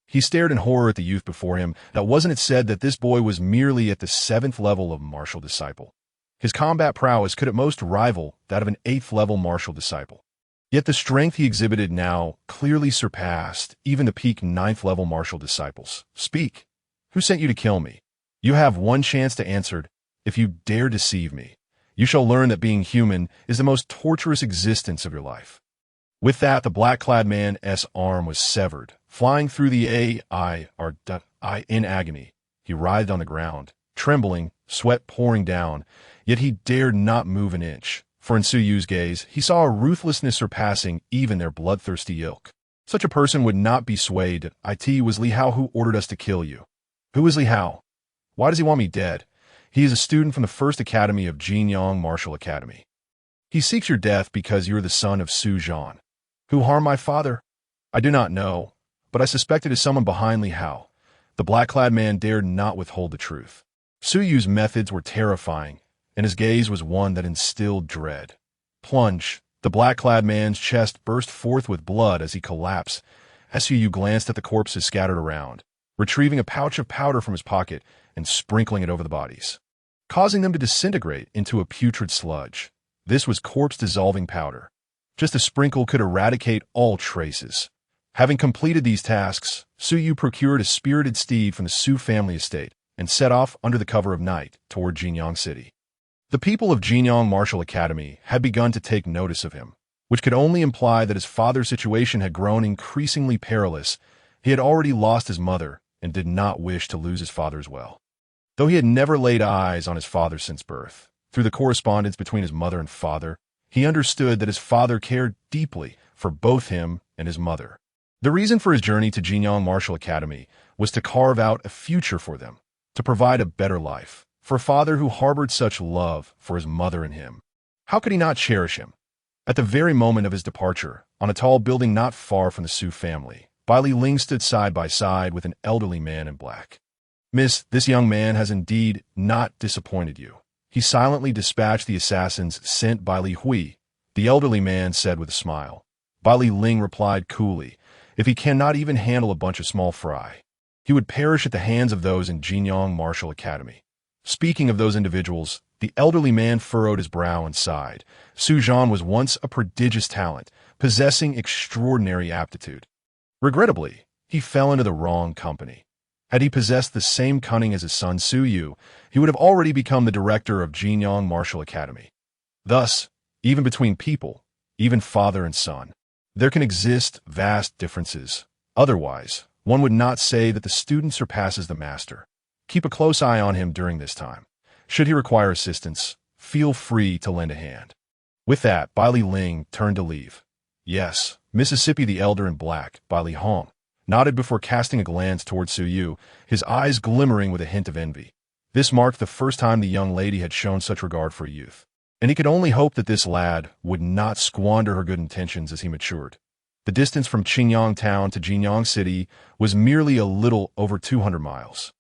He stared in horror at the youth before him. That wasn't it said that this boy was merely at the 7th level of martial disciple. His combat prowess could at most rival that of an 8th level martial disciple. Yet the strength he exhibited now clearly surpassed even the peak 9th level martial disciples. Speak! Who sent you to kill me? You have one chance to answer. If you dare deceive me, you shall learn that being human is the most torturous existence of your life. With that, the black-clad man's arm was severed, flying through the in agony. He writhed on the ground, trembling, sweat pouring down, yet he dared not move an inch, for in Su Yu's gaze, he saw a ruthlessness surpassing even their bloodthirsty ilk. Such a person would not be swayed. It was Li Hao who ordered us to kill you. Who is Li Hao? Why does he want me dead? He is a student from the first academy of Jinyang Martial Academy. He seeks your death because you are the son of Su Zhan. Who harmed my father? I do not know, but I suspect it is someone behind Li Hao. The black-clad man dared not withhold the truth. Su Yu's methods were terrifying, and his gaze was one that instilled dread. Plunge! The black-clad man's chest burst forth with blood as he collapsed. Su Yu glanced at the corpses scattered around, retrieving a pouch of powder from his pocket and sprinkling it over the bodies, causing them to disintegrate into a putrid sludge. This was corpse-dissolving powder. Just a sprinkle could eradicate all traces. Having completed these tasks, Su Yu procured a spirited steed from the Su family estate and set off under the cover of night toward Jinyang City. The people of Jinyang Martial Academy had begun to take notice of him, which could only imply that his father's situation had grown increasingly perilous. He had already lost his mother and did not wish to lose his father as well. Though he had never laid eyes on his father since birth, through the correspondence between his mother and father, he understood that his father cared deeply for both him and his mother. The reason for his journey to Jinyang Martial Academy was to carve out a future for them, to provide a better life, for a father who harbored such love for his mother and him. How could he not cherish him? At the very moment of his departure, on a tall building not far from the Su family, Bai Li Ling stood side by side with an elderly man in black. Miss, this young man has indeed not disappointed you. He silently dispatched the assassins sent by Li Hui, the elderly man said with a smile. Bai Li Ling replied coolly, if he cannot even handle a bunch of small fry, he would perish at the hands of those in Jinyang Martial Academy. Speaking of those individuals, the elderly man furrowed his brow and sighed. Su Zhan was once a prodigious talent, possessing extraordinary aptitude. Regrettably, he fell into the wrong company. Had he possessed the same cunning as his son Su Yu, he would have already become the director of Jinyang Martial Academy. Thus, even between people, even father and son, there can exist vast differences. Otherwise, one would not say that the student surpasses the master. Keep a close eye on him during this time. Should he require assistance, feel free to lend a hand. With that, Bai Li Ling turned to leave. Yes, Mississippi the Elder in Black, Bai Li Hong, nodded before casting a glance toward Su Yu, his eyes glimmering with a hint of envy. This marked the first time the young lady had shown such regard for a youth, and he could only hope that this lad would not squander her good intentions as he matured. The distance from Qingyang town to Jinyang City was merely a little over 200 miles.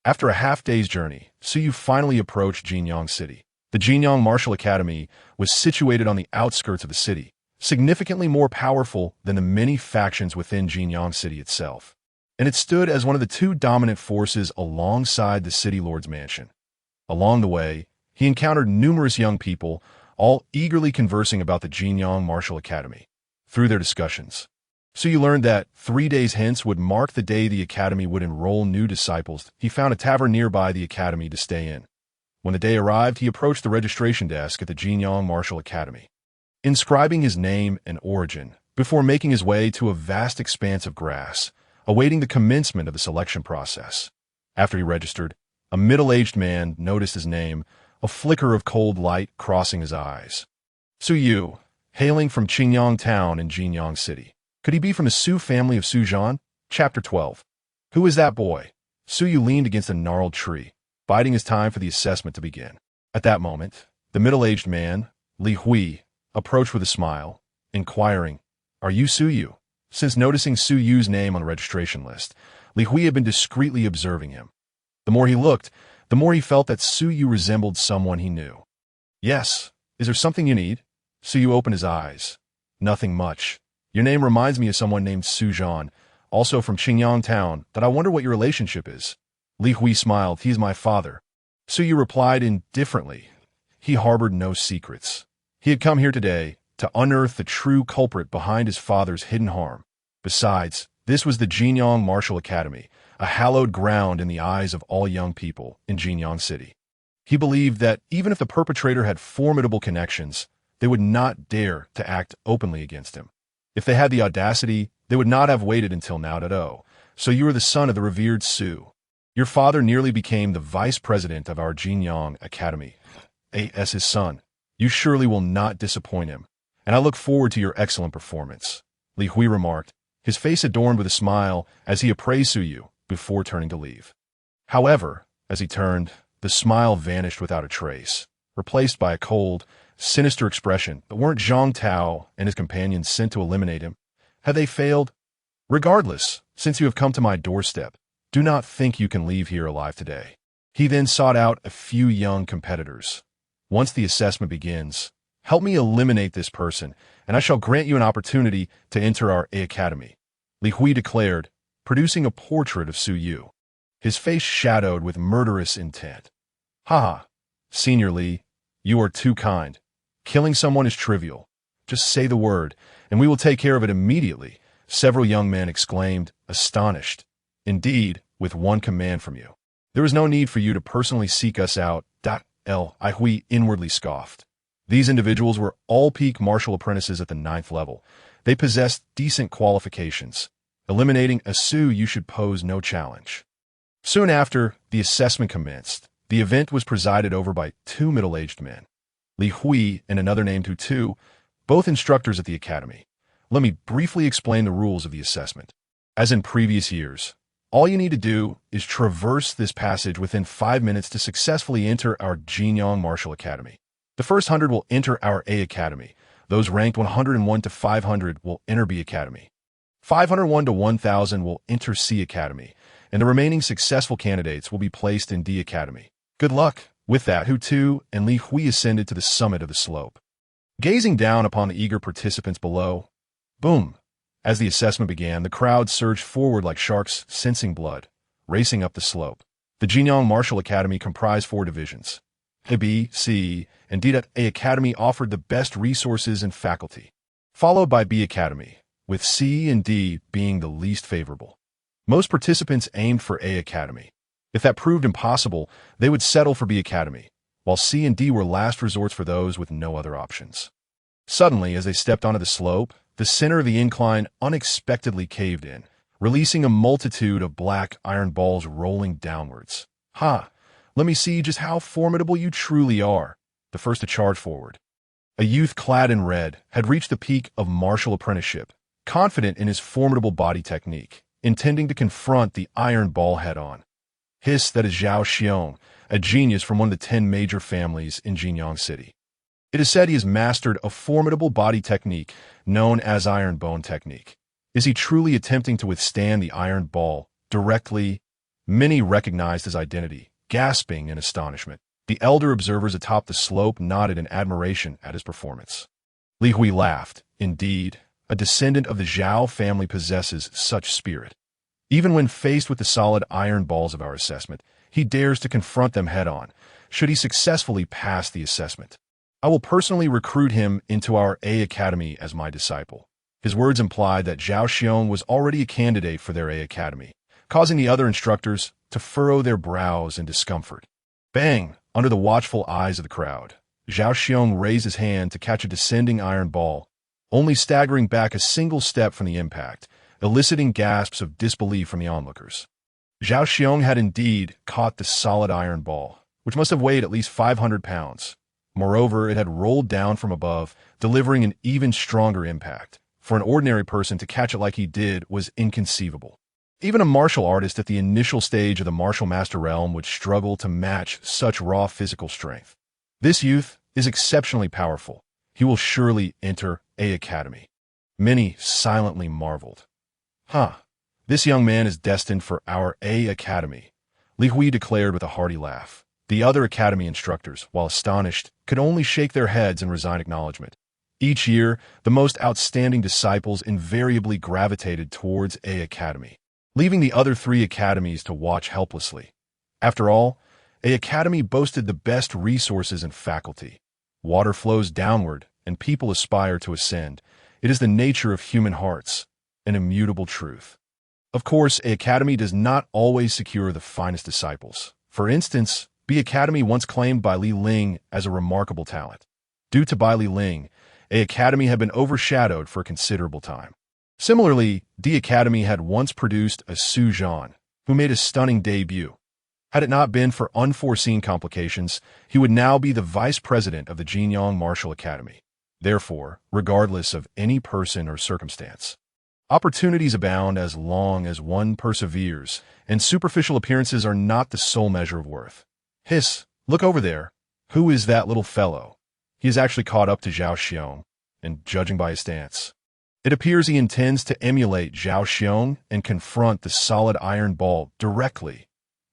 After a half-day's journey, Su Yu finally approached Jinyang City. The Jinyang Martial Academy was situated on the outskirts of the city, significantly more powerful than the many factions within Jinyang City itself, and it stood as one of the two dominant forces alongside the city lord's mansion. Along the way, he encountered numerous young people, all eagerly conversing about the Jinyang Martial Academy. Through their discussions, Su Yu learned that 3 days hence would mark the day the academy would enroll new disciples. He found a tavern nearby the academy to stay in. When the day arrived, he approached the registration desk at the Jinyang Martial Academy, inscribing his name and origin before making his way to a vast expanse of grass, awaiting the commencement of the selection process. After he registered, a middle-aged man noticed his name, a flicker of cold light crossing his eyes. Su Yu, hailing from Qingyang town in Jinyang City. Could he be from the Su family of Su Zhan? Chapter 12. Who is that boy? Su Yu leaned against a gnarled tree, biding his time for the assessment to begin. At that moment, the middle-aged man, Li Hui, approached with a smile, inquiring, "Are you Su Yu?" Since noticing Su Yu's name on the registration list, Li Hui had been discreetly observing him. The more he looked, the more he felt that Su Yu resembled someone he knew. "Yes. Is there something you need?" Su Yu opened his eyes. "Nothing much. Your name reminds me of someone named Su Zhan, also from Qingyang town, that I wonder what your relationship is." Li Hui smiled. "He is my father." Su Yu replied indifferently. He harbored no secrets. He had come here today to unearth the true culprit behind his father's hidden harm. Besides, this was the Jinyang Martial Academy, a hallowed ground in the eyes of all young people in Jinyang City. He believed that even if the perpetrator had formidable connections, they would not dare to act openly against him. If they had the audacity, they would not have waited until now to know. "So you are the son of the revered Su. Your father nearly became the vice president of our Jinyang Academy. As his son, you surely will not disappoint him, and I look forward to your excellent performance," Li Hui remarked, his face adorned with a smile as he appraised Su Yu before turning to leave. However, as he turned, the smile vanished without a trace, replaced by a cold, sinister expression. But weren't Zhang Tao and his companions sent to eliminate him? Had they failed? "Regardless, since you have come to my doorstep, do not think you can leave here alive today." He then sought out a few young competitors. "Once the assessment begins, help me eliminate this person, and I shall grant you an opportunity to enter our academy," Li Hui declared, producing a portrait of Su Yu, his face shadowed with murderous intent. "Ha! Senior Li, you are too kind. Killing someone is trivial. Just say the word, and we will take care of it immediately," several young men exclaimed, astonished. "Indeed, with one command from you. There is no need for you to personally seek us out." Li Hui inwardly scoffed. These individuals were all peak martial apprentices at the 9th level. They possessed decent qualifications. Eliminating a Su Yu should pose no challenge. Soon after, the assessment commenced. The event was presided over by two middle-aged men, Li Hui and another named Tu, both instructors at the academy. Let me briefly explain the rules of the assessment. As in previous years, all you need to do is traverse this passage within 5 minutes to successfully enter our Jinyang Martial Academy. The first 100 will enter our A Academy. Those ranked 101 to 500 will enter B Academy. 501 to 1000 will enter C Academy, and the remaining successful candidates will be placed in D Academy. Good luck! With that, Tu and Li Hui ascended to the summit of the slope. Gazing down upon the eager participants below, boom! As the assessment began, the crowd surged forward like sharks sensing blood, racing up the slope. The Jinyang Martial Academy comprised 4 divisions. A, B, C, and D. A Academy offered the best resources and faculty, followed by B Academy, with C and D being the least favorable. Most participants aimed for A Academy. If that proved impossible, they would settle for B Academy, while C and D were last resorts for those with no other options. Suddenly, as they stepped onto the slope, the center of the incline unexpectedly caved in, releasing a multitude of black iron balls rolling downwards. Ha! Let me see just how formidable you truly are. The first to charge forward. A youth clad in red had reached the peak of martial apprenticeship, confident in his formidable body technique, intending to confront the iron ball head-on. Hiss, that is Zhao Xiong, a genius from one of the 10 major families in Jinyang City. It is said he has mastered a formidable body technique known as iron bone technique. Is he truly attempting to withstand the iron ball directly? Many recognized his identity, gasping in astonishment. The elder observers atop the slope nodded in admiration at his performance. Li Hui laughed. Indeed, a descendant of the Zhao family possesses such spirit. Even when faced with the solid iron balls of our assessment, he dares to confront them head-on, should he successfully pass the assessment. I will personally recruit him into our A Academy as my disciple. His words implied that Zhao Xiong was already a candidate for their A Academy, causing the other instructors to furrow their brows in discomfort. Bang! Under the watchful eyes of the crowd, Zhao Xiong raised his hand to catch a descending iron ball, only staggering back a single step from the impact, eliciting gasps of disbelief from the onlookers. Zhao Xiong had indeed caught the solid iron ball, which must have weighed at least 500 pounds. Moreover, it had rolled down from above, delivering an even stronger impact. For an ordinary person to catch it like he did was inconceivable. Even a martial artist at the initial stage of the martial master realm would struggle to match such raw physical strength. This youth is exceptionally powerful. He will surely enter A Academy. Many silently marveled. This young man is destined for our A Academy, Li Hui declared with a hearty laugh. The other academy instructors, while astonished, could only shake their heads in resigned acknowledgement. Each year, the most outstanding disciples invariably gravitated towards A Academy, leaving the other 3 academies to watch helplessly. After all, A Academy boasted the best resources and faculty. Water flows downward, and people aspire to ascend. It is the nature of human hearts, an immutable truth. Of course, A Academy does not always secure the finest disciples. For instance, B Academy once claimed Bai Li Ling as a remarkable talent. Due to Bai Li Ling, A Academy had been overshadowed for a considerable time. Similarly, D Academy had once produced a Su Zhan, who made a stunning debut. Had it not been for unforeseen complications, he would now be the vice president of the Jinyang Martial Academy. Therefore, regardless of any person or circumstance, opportunities abound as long as one perseveres, and superficial appearances are not the sole measure of worth. Hiss, look over there. Who is that little fellow? He is actually caught up to Zhao Xiong, and judging by his stance, it appears he intends to emulate Zhao Xiong and confront the solid iron ball directly.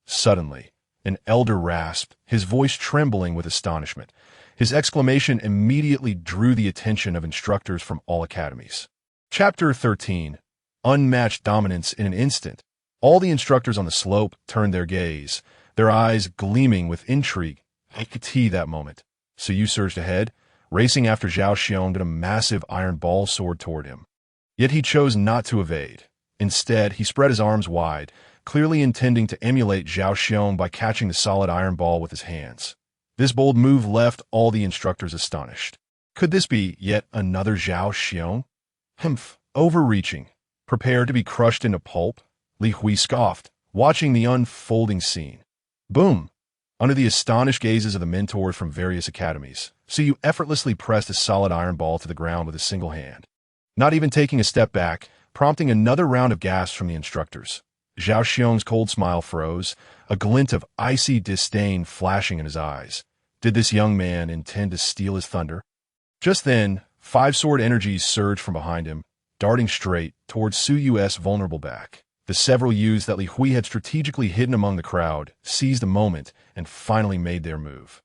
Suddenly, an elder rasped, his voice trembling with astonishment. His exclamation immediately drew the attention of instructors from all academies. Chapter 13. Unmatched dominance in an instant. All the instructors on the slope turned their gaze, their eyes gleaming with intrigue. I could see that moment. So you surged ahead, racing after Zhao Xiong, and a massive iron ball soared toward him. Yet he chose not to evade. Instead, he spread his arms wide, clearly intending to emulate Zhao Xiong by catching the solid iron ball with his hands. This bold move left all the instructors astonished. Could this be yet another Zhao Xiong? Overreaching, prepared to be crushed into pulp? Li Hui scoffed, watching the unfolding scene. Boom! Under the astonished gazes of the mentors from various academies, Su effortlessly pressed a solid iron ball to the ground with a single hand, not even taking a step back, prompting another round of gasps from the instructors. Zhao Xiong's cold smile froze, a glint of icy disdain flashing in his eyes. Did this young man intend to steal his thunder? Just then, 5 sword energies surged from behind him, darting straight towards Su Yu's vulnerable back. The several Yus that Li Hui had strategically hidden among the crowd seized the moment and finally made their move.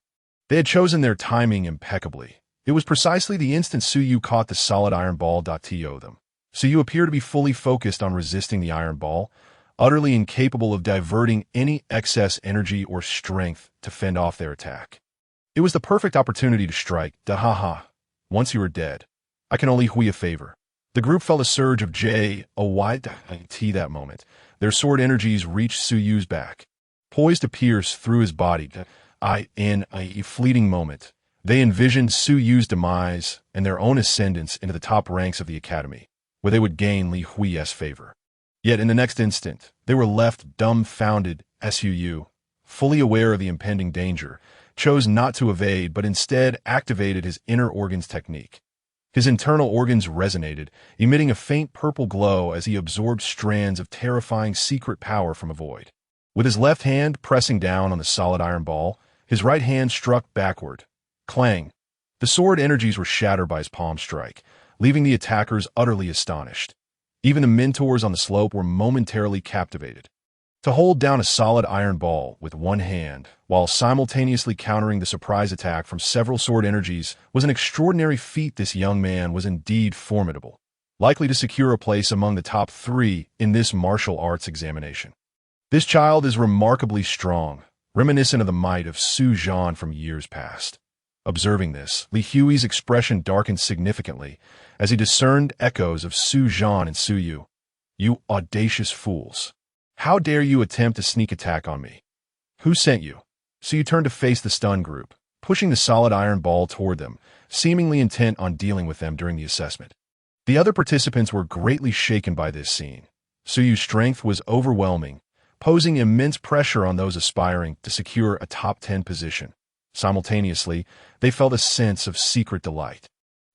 They had chosen their timing impeccably. It was precisely the instant Su Yu caught the solid iron ball to them. So you appear to be fully focused on resisting the iron ball, utterly incapable of diverting any excess energy or strength to fend off their attack. It was the perfect opportunity to strike. Da-ha-ha. Once you are dead, I can only hui a favor. The group felt a surge of J-O-Y-T that moment. Their sword energies reached Su Yu's back, poised to pierce through his body. In a fleeting moment, they envisioned Su Yu's demise and their own ascendance into the top ranks of the academy, where they would gain Li Hui's favor. Yet in the next instant, they were left dumbfounded. Su, fully aware of the impending danger, chose not to evade but instead activated his inner organs technique. His internal organs resonated, emitting a faint purple glow as he absorbed strands of terrifying secret power from a void. With his left hand pressing down on the solid iron ball, his right hand struck backward. Clang! The sword energies were shattered by his palm strike, leaving the attackers utterly astonished. Even the mentors on the slope were momentarily captivated. To hold down a solid iron ball with one hand, while simultaneously countering the surprise attack from several sword energies, was an extraordinary feat. This young man was indeed formidable, likely to secure a place among the top 3 in this martial arts examination. This child is remarkably strong, reminiscent of the might of Su Zhan from years past. Observing this, Li Hui's expression darkened significantly as he discerned echoes of Su Zhan and Su Yu. You audacious fools! How dare you attempt a sneak attack on me? Who sent you? So you turned to face the stun group, pushing the solid iron ball toward them, seemingly intent on dealing with them during the assessment. The other participants were greatly shaken by this scene. Su Yu's strength was overwhelming, posing immense pressure on those aspiring to secure a top 10 position. Simultaneously, they felt a sense of secret delight,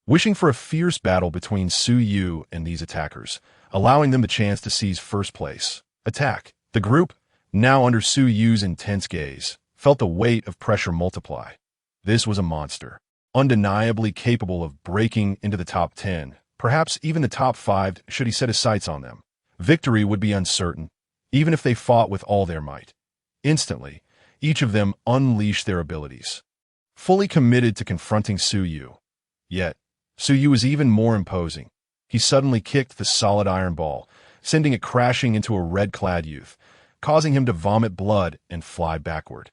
wishing for a fierce battle between Su Yu and these attackers, allowing them the chance to seize first place. Attack. The group, now under Su Yu's intense gaze, felt the weight of pressure multiply. This was a monster, undeniably capable of breaking into the top 10, perhaps even the top 5 should he set his sights on them. Victory would be uncertain, even if they fought with all their might. Instantly, each of them unleashed their abilities, fully committed to confronting Su Yu. Yet, Su Yu was even more imposing. He suddenly kicked the solid iron ball, sending it crashing into a red-clad youth, causing him to vomit blood and fly backward.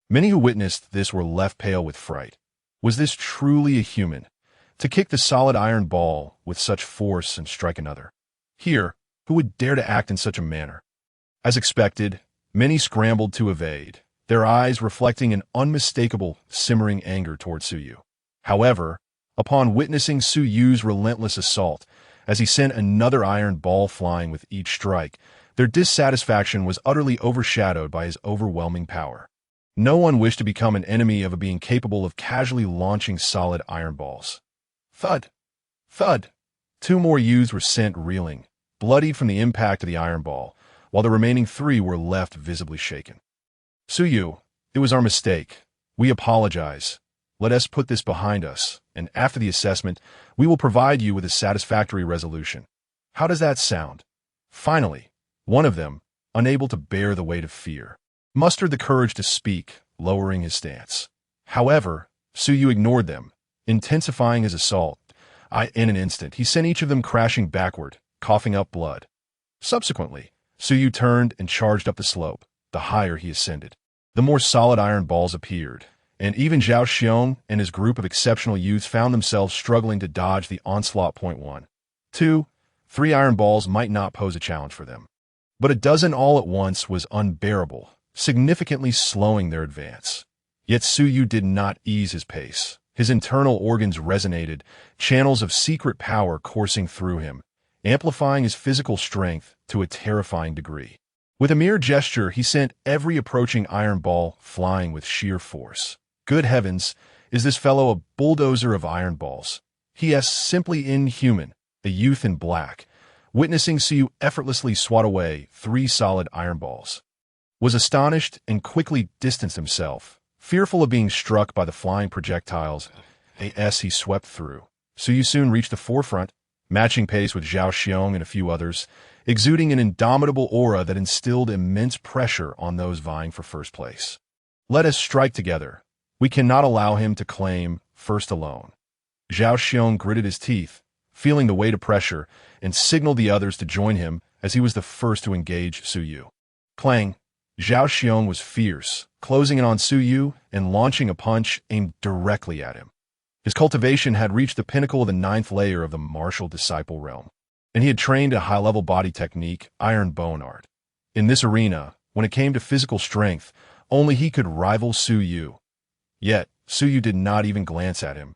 Many who witnessed this were left pale with fright. Was this truly a human, to kick the solid iron ball with such force and strike another? Here, who would dare to act in such a manner? As expected, many scrambled to evade, their eyes reflecting an unmistakable, simmering anger toward Su Yu. However, upon witnessing Su Yu's relentless assault, as he sent another iron ball flying with each strike, their dissatisfaction was utterly overshadowed by his overwhelming power. No one wished to become an enemy of a being capable of casually launching solid iron balls. Thud! Thud! 2 more youths were sent reeling, bloodied from the impact of the iron ball, while the remaining 3 were left visibly shaken. Su Yu, it was our mistake. We apologize. Let us put this behind us, and after the assessment, we will provide you with a satisfactory resolution. How does that sound? Finally, one of them, unable to bear the weight of fear, mustered the courage to speak, lowering his stance. However, Su Yu ignored them, intensifying his assault. In an instant, he sent each of them crashing backward, coughing up blood. Subsequently, Su Yu turned and charged up the slope. The higher he ascended, the more solid iron balls appeared, and even Zhao Xiong and his group of exceptional youths found themselves struggling to dodge the onslaught. 1, 2, 3 iron balls might not pose a challenge for them, but a dozen all at once was unbearable, significantly slowing their advance. Yet Su Yu did not ease his pace. His internal organs resonated, channels of secret power coursing through him, amplifying his physical strength to a terrifying degree. With a mere gesture, he sent every approaching iron ball flying with sheer force. Good heavens, is this fellow a bulldozer of iron balls? He is simply inhuman, a youth in black, witnessing Su Yu effortlessly swat away 3 solid iron balls, was astonished and quickly distanced himself, fearful of being struck by the flying projectiles as he swept through. Su Yu soon reached the forefront, matching pace with Zhao Xiong and a few others, exuding an indomitable aura that instilled immense pressure on those vying for first place. Let us strike together. We cannot allow him to claim first alone. Zhao Xiong gritted his teeth, feeling the weight of pressure, and signaled the others to join him as he was the first to engage Su Yu. Clang! Zhao Xiong was fierce, closing in on Su Yu and launching a punch aimed directly at him. His cultivation had reached the pinnacle of the 9th layer of the martial disciple realm, and he had trained a high-level body technique, iron bone art. In this arena, when it came to physical strength, only he could rival Su Yu. Yet, Su Yu did not even glance at him,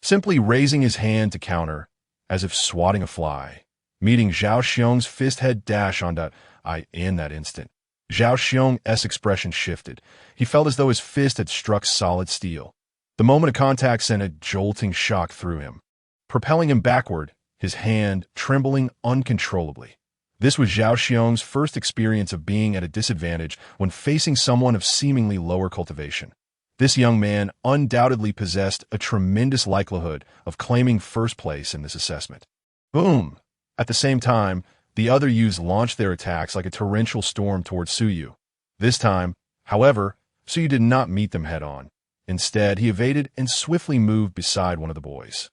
simply raising his hand to counter, as if swatting a fly, meeting Zhao Xiong's fist-head dash on that eye in that instant. Zhao Xiong's expression shifted. He felt as though his fist had struck solid steel. The moment of contact sent a jolting shock through him, propelling him backward, his hand trembling uncontrollably. This was Zhao Xiong's first experience of being at a disadvantage when facing someone of seemingly lower cultivation. This young man undoubtedly possessed a tremendous likelihood of claiming first place in this assessment. Boom! At the same time, the other youths launched their attacks like a torrential storm towards Su Yu. This time, however, Su Yu did not meet them head-on. Instead, he evaded and swiftly moved beside one of the boys,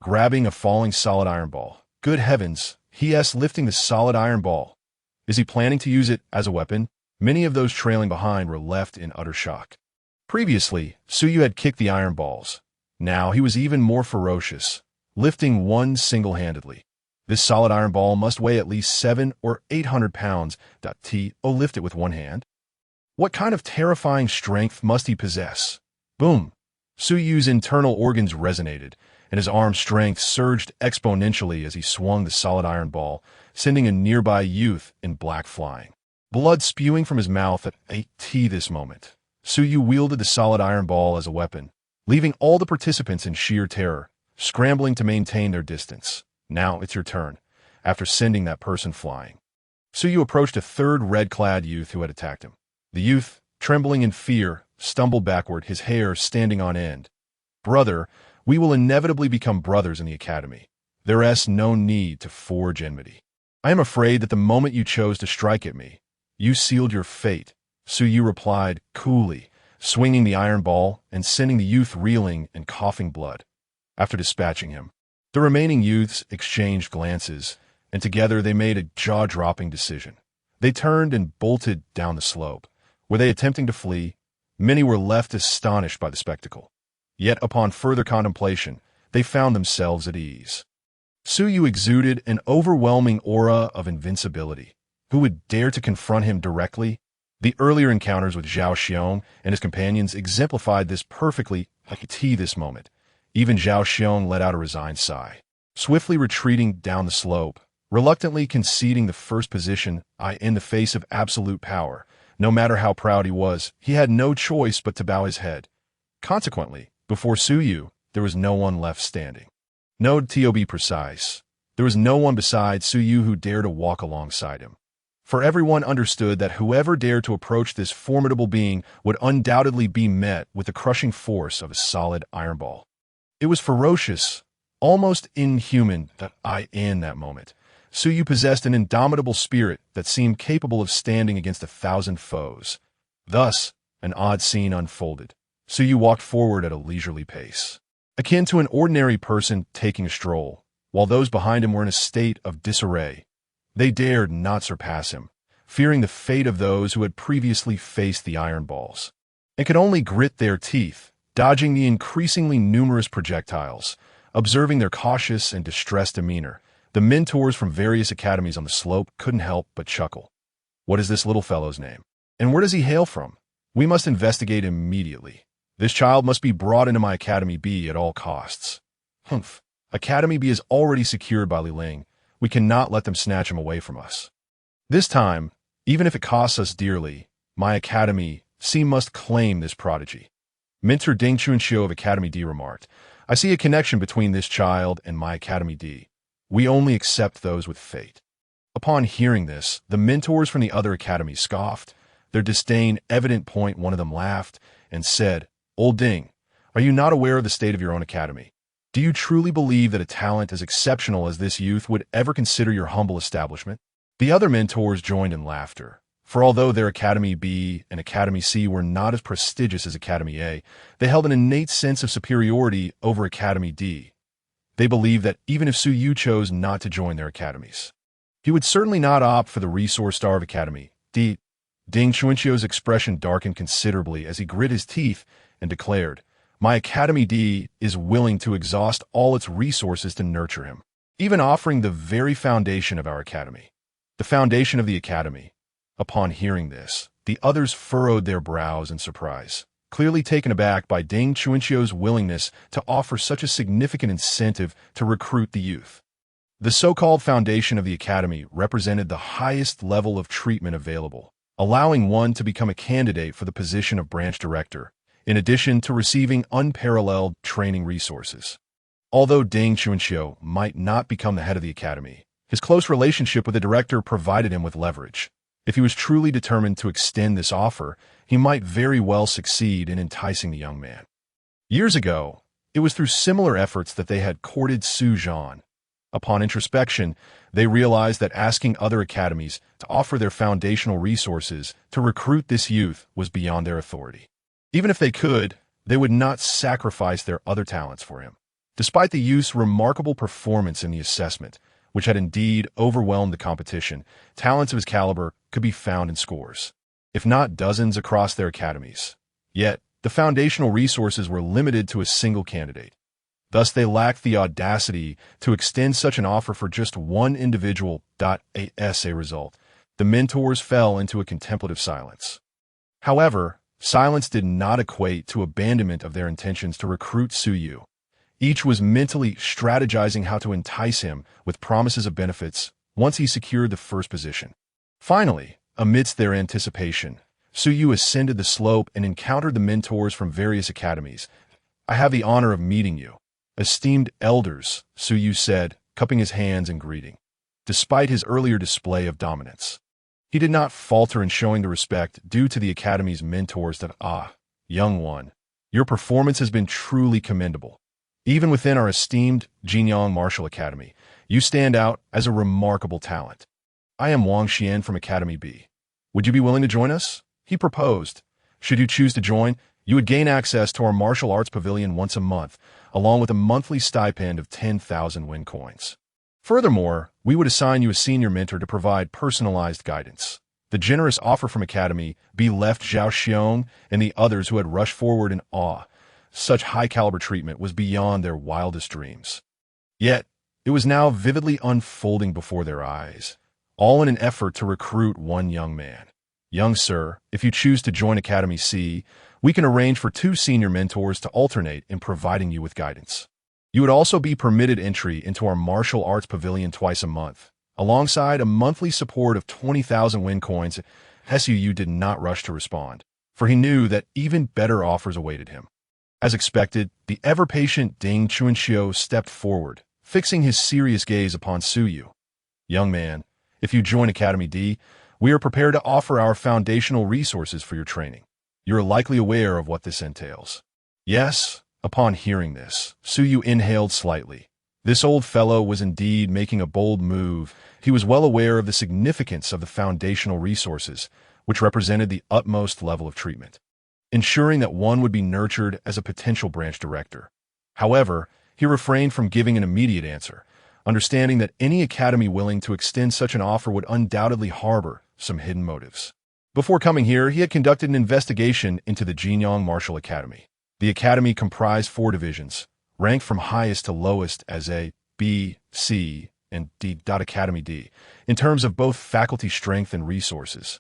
grabbing a falling solid iron ball. Good heavens, he's lifting the solid iron ball. Is he planning to use it as a weapon? Many of those trailing behind were left in utter shock. Previously, Su Yu had kicked the iron balls. Now he was even more ferocious, lifting one single-handedly. This solid iron ball must weigh at least 700 or 800 pounds. Lift it with one hand? What kind of terrifying strength must he possess? Boom! Su Yu's internal organs resonated, and his arm strength surged exponentially as he swung the solid iron ball, sending a nearby youth in black flying. Blood spewing from his mouth at this moment. Su Yu wielded the solid iron ball as a weapon, leaving all the participants in sheer terror, scrambling to maintain their distance. Now it's your turn, after sending that person flying. Su Yu approached a third red-clad youth who had attacked him. The youth, trembling in fear, stumbled backward, his hair standing on end. Brother, we will inevitably become brothers in the academy. There's no need to forge enmity. I am afraid that the moment you chose to strike at me, you sealed your fate, Su Yu replied coolly, swinging the iron ball and sending the youth reeling and coughing blood. After dispatching him, the remaining youths exchanged glances, and together they made a jaw-dropping decision. They turned and bolted down the slope. Were they attempting to flee? Many were left astonished by the spectacle. Yet upon further contemplation, they found themselves at ease. Su Yu exuded an overwhelming aura of invincibility. Who would dare to confront him directly? The earlier encounters with Zhao Xiong and his companions exemplified this perfectly. This moment. Even Zhao Xiong let out a resigned sigh, swiftly retreating down the slope, reluctantly conceding the first position in the face of absolute power. No matter how proud he was, he had no choice but to bow his head. Consequently, before Su Yu, there was no one left standing. No, to be precise, there was no one besides Su Yu who dared to walk alongside him. For everyone understood that whoever dared to approach this formidable being would undoubtedly be met with the crushing force of a solid iron ball. It was ferocious, almost inhuman, in that moment. Su Yu possessed an indomitable spirit that seemed capable of standing against 1,000 foes. Thus, an odd scene unfolded. Su Yu walked forward at a leisurely pace, akin to an ordinary person taking a stroll, while those behind him were in a state of disarray. They dared not surpass him, fearing the fate of those who had previously faced the iron balls, and could only grit their teeth, dodging the increasingly numerous projectiles. Observing their cautious and distressed demeanor, the mentors from various academies on the slope couldn't help but chuckle. What is this little fellow's name? And where does he hail from? We must investigate immediately. This child must be brought into my Academy B at all costs. Humph. Academy B is already secured by Li Ling. We cannot let them snatch him away from us. This time, even if it costs us dearly, my Academy C must claim this prodigy. Mentor Ding Chunxiu of Academy D remarked, I see a connection between this child and my Academy D. We only accept those with fate. Upon hearing this, the mentors from the other academies scoffed, their disdain evident. One of them laughed and said, Old Ding, are you not aware of the state of your own academy? Do you truly believe that a talent as exceptional as this youth would ever consider your humble establishment? The other mentors joined in laughter. For although their Academy B and Academy C were not as prestigious as Academy A, they held an innate sense of superiority over Academy D. They believed that even if Su Yu chose not to join their academies, he would certainly not opt for the resource-starved academy. Ding Chuanqiu's expression darkened considerably as he grit his teeth and declared, "My Academy D is willing to exhaust all its resources to nurture him, even offering the very foundation of our academy." The foundation of the academy. Upon hearing this, the others furrowed their brows in surprise, clearly taken aback by Ding Chuanqiu's willingness to offer such a significant incentive to recruit the youth. The so-called foundation of the academy represented the highest level of treatment available, allowing one to become a candidate for the position of branch director, in addition to receiving unparalleled training resources. Although Ding Chuanqiu might not become the head of the academy, his close relationship with the director provided him with leverage. If he was truly determined to extend this offer, he might very well succeed in enticing the young man. Years ago, it was through similar efforts that they had courted Su Zhan. Upon introspection, they realized that asking other academies to offer their foundational resources to recruit this youth was beyond their authority. Even if they could, they would not sacrifice their other talents for him. Despite the youth's remarkable performance in the assessment, which had indeed overwhelmed the competition, talents of his caliber could be found in scores, if not dozens across their academies. Yet, the foundational resources were limited to a single candidate. Thus, they lacked the audacity to extend such an offer for just one individual. As a result, the mentors fell into a contemplative silence. However, silence did not equate to abandonment of their intentions to recruit Su Yu. Each was mentally strategizing how to entice him with promises of benefits once he secured the first position. Finally, amidst their anticipation, Su Yu ascended the slope and encountered the mentors from various academies. "I have the honor of meeting you, esteemed elders," Su Yu said, cupping his hands in greeting. Despite his earlier display of dominance, he did not falter in showing the respect due to the academy's mentors that, young one, your performance has been truly commendable. Even within our esteemed Jinyang Martial Academy, you stand out as a remarkable talent. I am Wang Xian from Academy B. Would you be willing to join us?" He proposed. Should you choose to join, you would gain access to our martial arts pavilion once a month, along with a monthly stipend of 10,000 win coins. Furthermore, we would assign you a senior mentor to provide personalized guidance. The generous offer from Academy B left Zhao Xiong and the others who had rushed forward in awe. Such high-caliber treatment was beyond their wildest dreams. Yet, it was now vividly unfolding before their eyes, all in an effort to recruit one young man. "Young sir, if you choose to join Academy C, we can arrange for 2 senior mentors to alternate in providing you with guidance. You would also be permitted entry into our martial arts pavilion twice a month, alongside a monthly support of 20,000 win coins." Su did not rush to respond, for he knew that even better offers awaited him. As expected, the ever-patient Ding Chuanqiu stepped forward, fixing his serious gaze upon Su Yu. "Young man, if you join Academy D, we are prepared to offer our foundational resources for your training. You are likely aware of what this entails." "Yes." Upon hearing this, Su Yu inhaled slightly. This old fellow was indeed making a bold move. He was well aware of the significance of the foundational resources, which represented the utmost level of treatment, ensuring that one would be nurtured as a potential branch director. However, he refrained from giving an immediate answer, understanding that any academy willing to extend such an offer would undoubtedly harbor some hidden motives. Before coming here, he had conducted an investigation into the Jinyang Martial Academy. The academy comprised 4 divisions, ranked from highest to lowest as A, B, C, and D. Academy D, in terms of both faculty strength and resources.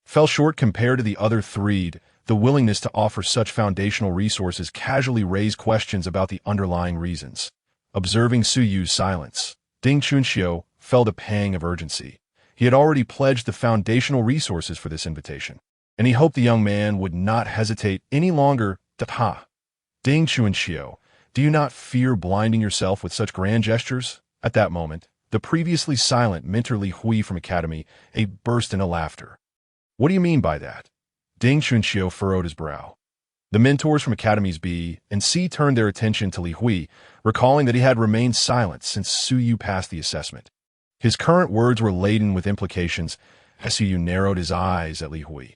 Fell short compared to the other 3. The willingness to offer such foundational resources casually raised questions about the underlying reasons. Observing Su Yu's silence, Ding Chuanqiu felt a pang of urgency. He had already pledged the foundational resources for this invitation, and he hoped the young man would not hesitate any longer. Ding Chuanqiu, do you not fear blinding yourself with such grand gestures? At that moment, the previously silent mentor Li Hui from Academy A burst into laughter. "What do you mean by that?" Ding Chuanqiu furrowed his brow. The mentors from Academies B and C turned their attention to Li Hui, recalling that he had remained silent since Su Yu passed the assessment. His current words were laden with implications. Su Yu narrowed his eyes at Li Hui.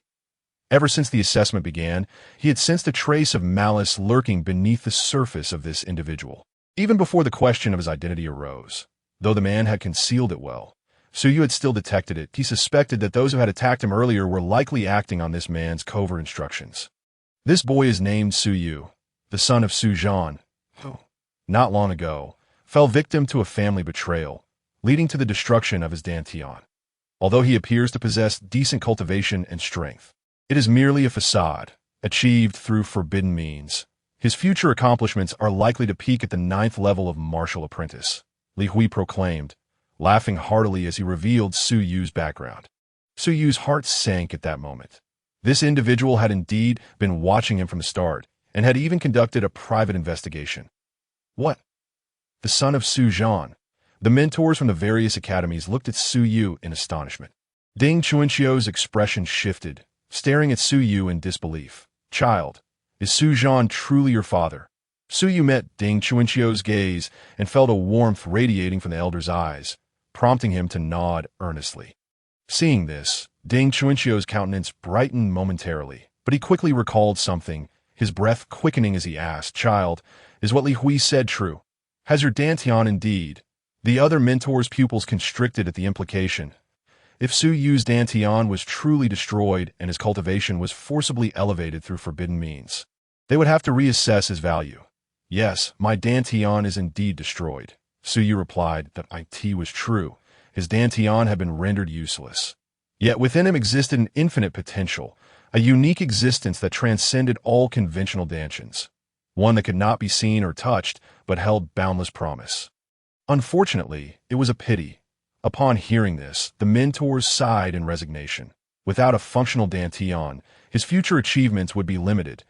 Ever since the assessment began, he had sensed a trace of malice lurking beneath the surface of this individual. Even before the question of his identity arose, though the man had concealed it well, Su Yu had still detected it. He suspected that those who had attacked him earlier were likely acting on this man's covert instructions. This boy is named Su Yu, the son of Su Zhan, who, not long ago, fell victim to a family betrayal, leading to the destruction of his dantian. Although he appears to possess decent cultivation and strength, it is merely a facade, achieved through forbidden means. His future accomplishments are likely to peak at the 9th level of martial apprentice, Li Hui proclaimed, laughing heartily as he revealed Su Yu's background. Su Yu's heart sank at that moment. This individual had indeed been watching him from the start, and had even conducted a private investigation. What? The son of Su Zhan. The mentors from the various academies looked at Su Yu in astonishment. Ding Chuanqiu's expression shifted, staring at Su Yu in disbelief. Child, is Su Zhan truly your father? Su Yu met Ding Chuanqiu's gaze and felt a warmth radiating from the elder's eyes, prompting him to nod earnestly. Seeing this, Ding Chuanqiu's countenance brightened momentarily, but he quickly recalled something, his breath quickening as he asked, Child, is what Li Hui said true? Has your dantian indeed? The other mentor's pupils constricted at the implication. If Su Yu's dantian was truly destroyed and his cultivation was forcibly elevated through forbidden means, they would have to reassess his value. Yes, my dantian is indeed destroyed. Su Yu replied that it was true. His dantian had been rendered useless. Yet within him existed an infinite potential, a unique existence that transcended all conventional dantians, one that could not be seen or touched, but held boundless promise. Unfortunately, it was a pity. Upon hearing this, the mentors sighed in resignation. Without a functional dantian, his future achievements would be limited.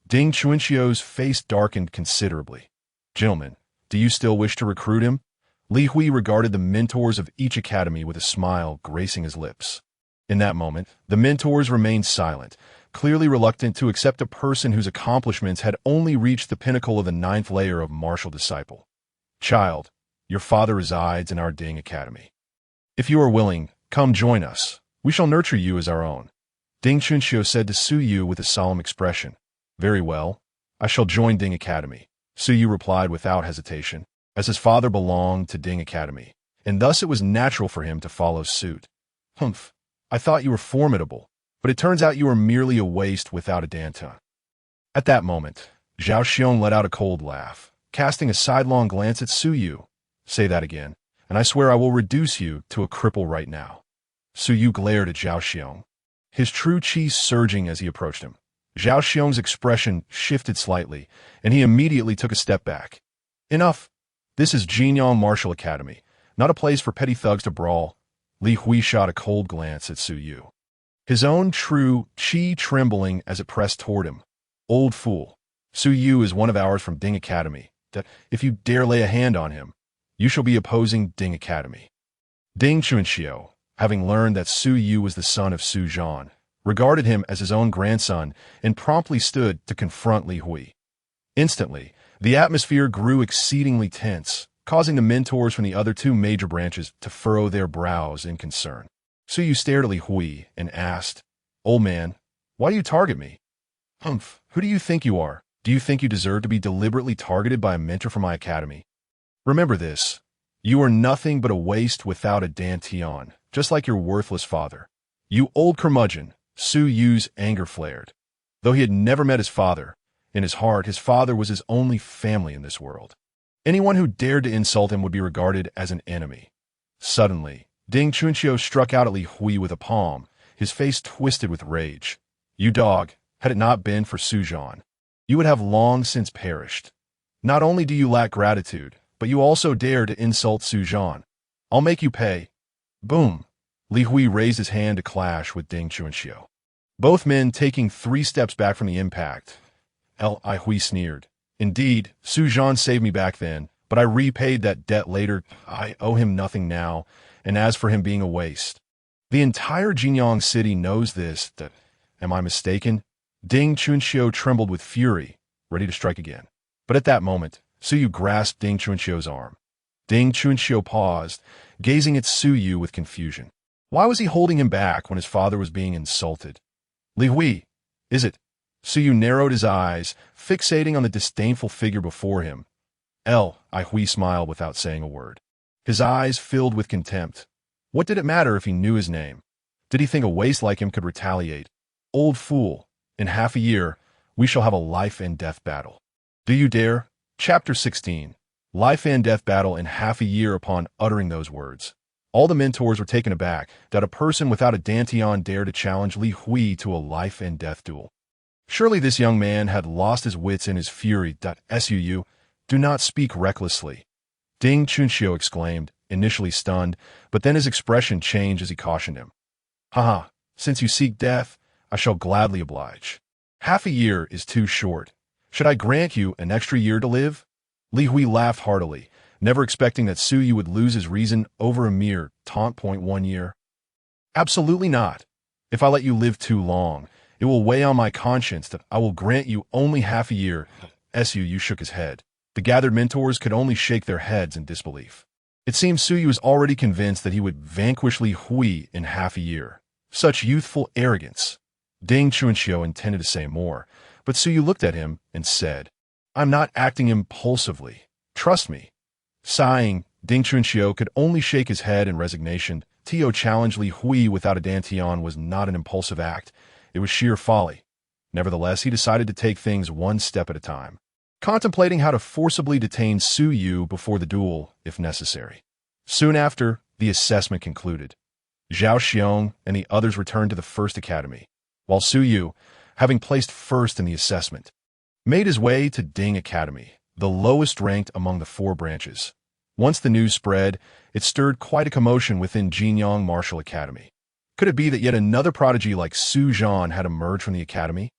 Ding Chuanqiu's face darkened considerably. Gentlemen, do you still wish to recruit him? Li Hui regarded the mentors of each academy with a smile gracing his lips. In that moment, the mentors remained silent, clearly reluctant to accept a person whose accomplishments had only reached the pinnacle of the 9th layer of martial disciple. Child, your father resides in our Ding Academy. If you are willing, come join us. We shall nurture you as our own. Ding Chunqiu said to Su Yu with a solemn expression. Very well. I shall join Ding Academy. Su Yu replied without hesitation, as his father belonged to Ding Academy, and thus it was natural for him to follow suit. Humph. I thought you were formidable, but it turns out you are merely a waste without a dantian. At that moment, Zhao Xiong let out a cold laugh, casting a sidelong glance at Su Yu. Say that again, and I swear I will reduce you to a cripple right now. Su Yu glared at Zhao Xiong, his true chi surging as he approached him. Zhao Xiong's expression shifted slightly, and he immediately took a step back. Enough. This is Jinyang Martial Academy, not a place for petty thugs to brawl. Li Hui shot a cold glance at Su Yu, his own true chi trembling as it pressed toward him. Old fool. Su Yu is one of ours from Ding Academy. That if you dare lay a hand on him, you shall be opposing Ding Academy. Ding Chunqiu, having learned that Su Yu was the son of Su Zhan, regarded him as his own grandson and promptly stood to confront Li Hui. Instantly, the atmosphere grew exceedingly tense, causing the mentors from the other two major branches to furrow their brows in concern. Su Yu stared at Li Hui and asked, Old man, why do you target me? Humph, who do you think you are? Do you think you deserve to be deliberately targeted by a mentor from my academy? Remember this, you are nothing but a waste without a dantian, just like your worthless father. You old curmudgeon. Su Yu's anger flared. Though he had never met his father, in his heart his father was his only family in this world. Anyone who dared to insult him would be regarded as an enemy. Suddenly, Ding Chunqiu struck out at Li Hui with a palm, his face twisted with rage. You dog, had it not been for Su Zhan, you would have long since perished. Not only do you lack gratitude, but you also dare to insult Su Zhan. I'll make you pay. Boom. Li Hui raised his hand to clash with Ding Chunqiu, both men taking 3 steps back from the impact. Li Hui sneered. Indeed, Su Zhan saved me back then, but I repaid that debt later. I owe him nothing now, and as for him being a waste, the entire Jinyang city knows this. Am I mistaken? Ding Chunqiu trembled with fury, ready to strike again. But at that moment, Su Yu grasped Ding Chunqiu's arm. Ding Chunqiu paused, gazing at Su Yu with confusion. Why was he holding him back when his father was being insulted? Li Hui, is it? Su Yu narrowed his eyes, fixating on the disdainful figure before him. Hui smiled without saying a word. His eyes filled with contempt. What did it matter if he knew his name? Did he think a waste like him could retaliate? Old fool, in half a year, we shall have a life and death battle. Do you dare? Chapter 16. Life and death battle in half a year. Upon uttering those words, all the mentors were taken aback that a person without a dantian dared to challenge Li Hui to a life and death duel. Surely this young man had lost his wits in his fury. Suu, do not speak recklessly. Ding Chunxiu exclaimed, initially stunned, but then his expression changed as he cautioned him. Haha, since you seek death, I shall gladly oblige. Half a year is too short. Should I grant you an extra year to live? Li Hui laughed heartily, never expecting that Su Yu would lose his reason over a mere taunt. 1 year. Absolutely not. If I let you live too long, it will weigh on my conscience that I will grant you only half a year. Su Yu shook his head. The gathered mentors could only shake their heads in disbelief. It seemed Su Yu was already convinced that he would vanquish Li Hui in half a year. Such youthful arrogance. Ding Chunxiu intended to say more, but Su Yu looked at him and said, I'm not acting impulsively. Trust me. Sighing, Ding Chunxiu could only shake his head in resignation. Tio challenged Li Hui without a dantian was not an impulsive act. It was sheer folly. Nevertheless, he decided to take things one step at a time, contemplating how to forcibly detain Su Yu before the duel, if necessary. Soon after, the assessment concluded. Zhao Xiong and the others returned to the first academy, while Su Yu, having placed first in the assessment, made his way to Ding Academy, the lowest ranked among the 4 branches. Once the news spread, it stirred quite a commotion within Jinyang Martial Academy. Could it be that yet another prodigy like Su Zhan had emerged from the academy?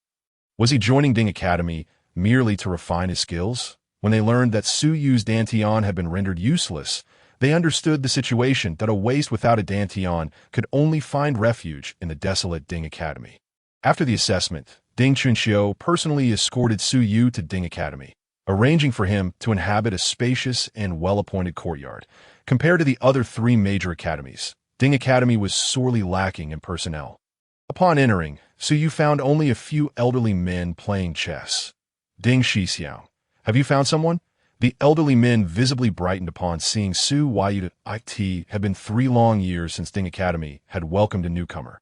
Was he joining Ding Academy merely to refine his skills? When they learned that Su Yu's dantian had been rendered useless, they understood the situation that a waste without a dantian could only find refuge in the desolate Ding Academy. After the assessment, Ding Chunxiu personally escorted Su Yu to Ding Academy, arranging for him to inhabit a spacious and well-appointed courtyard. Compared to the other 3 major academies, Ding Academy was sorely lacking in personnel. Upon entering, Su Yu found only a few elderly men playing chess. Ding Shixiao, have you found someone? The elderly men visibly brightened upon seeing Su Yu. It had been 3 long years since Ding Academy had welcomed a newcomer.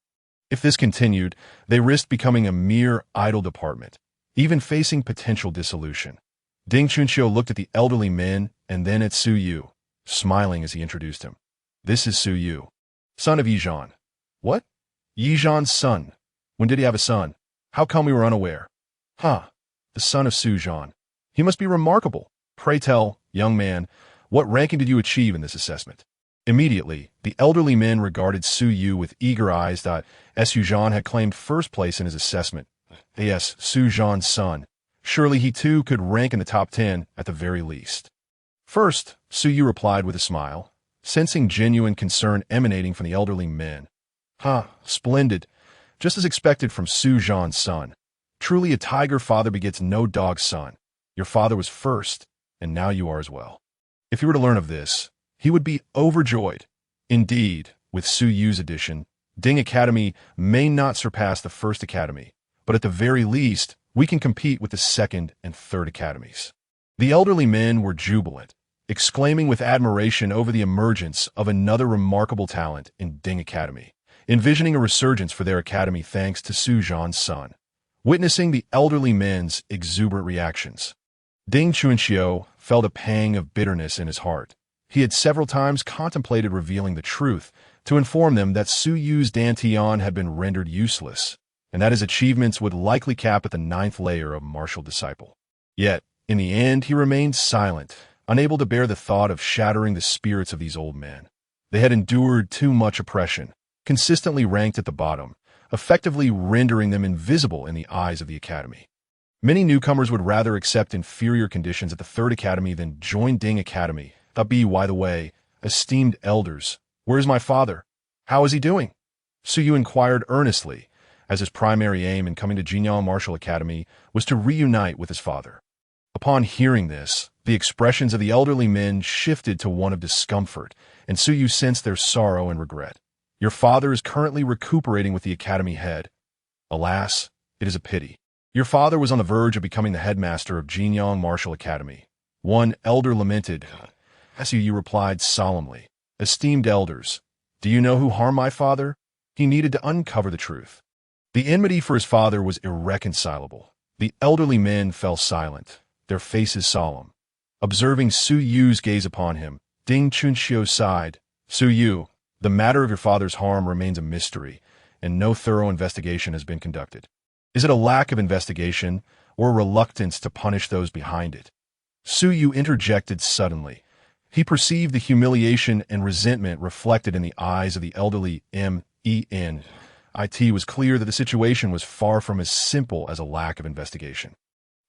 If this continued, they risked becoming a mere idle department, even facing potential dissolution. Ding Chunxiu looked at the elderly men and then at Su Yu, smiling as he introduced him. This is Su Yu, son of Yizhan. What? Yizhan's son? When did he have a son? How come we were unaware? The son of Su Zhan. He must be remarkable. Pray tell, young man, what ranking did you achieve in this assessment? Immediately, the elderly men regarded Su Yu with eager eyes. Su Zhan had claimed first place in his assessment. Yes, Su Zhan's son. Surely he too could rank in the top 10 at the very least. First, Su Yu replied with a smile, sensing genuine concern emanating from the elderly men. Splendid. Just as expected from Su Zhan's son. Truly a tiger father begets no dog son. Your father was first, and now you are as well. If he were to learn of this, he would be overjoyed. Indeed, with Su Yu's addition, Ding Academy may not surpass the first academy, but at the very least, we can compete with the second and third academies. The elderly men were jubilant, exclaiming with admiration over the emergence of another remarkable talent in Ding Academy, envisioning a resurgence for their academy thanks to Su Zhan's son. Witnessing the elderly men's exuberant reactions, Ding Chunxiu felt a pang of bitterness in his heart. He had several times contemplated revealing the truth to inform them that Su Yu's dantian had been rendered useless, and that his achievements would likely cap at the 9th layer of martial disciple. Yet, in the end, he remained silent, unable to bear the thought of shattering the spirits of these old men. They had endured too much oppression, consistently ranked at the bottom, effectively rendering them invisible in the eyes of the academy. Many newcomers would rather accept inferior conditions at the third academy than join Ding Academy. By the way, esteemed elders, where is my father? How is he doing? Su Yu inquired earnestly, as his primary aim in coming to Jinyang Martial Academy was to reunite with his father. Upon hearing this, the expressions of the elderly men shifted to one of discomfort, and Su Yu sensed their sorrow and regret. Your father is currently recuperating with the academy head. Alas, it is a pity. Your father was on the verge of becoming the headmaster of Jinyang Martial Academy. One elder lamented. Su replied solemnly, "Esteemed elders, do you know who harmed my father?" He needed to uncover the truth. The enmity for his father was irreconcilable. The elderly men fell silent, their faces solemn. Observing Su Yu's gaze upon him, Ding Chunxiu sighed. "Su Yu, the matter of your father's harm remains a mystery, and no thorough investigation has been conducted. Is it a lack of investigation, or a reluctance to punish those behind it?" Su Yu interjected suddenly. He perceived the humiliation and resentment reflected in the eyes of the elderly men. It was clear that the situation was far from as simple as a lack of investigation.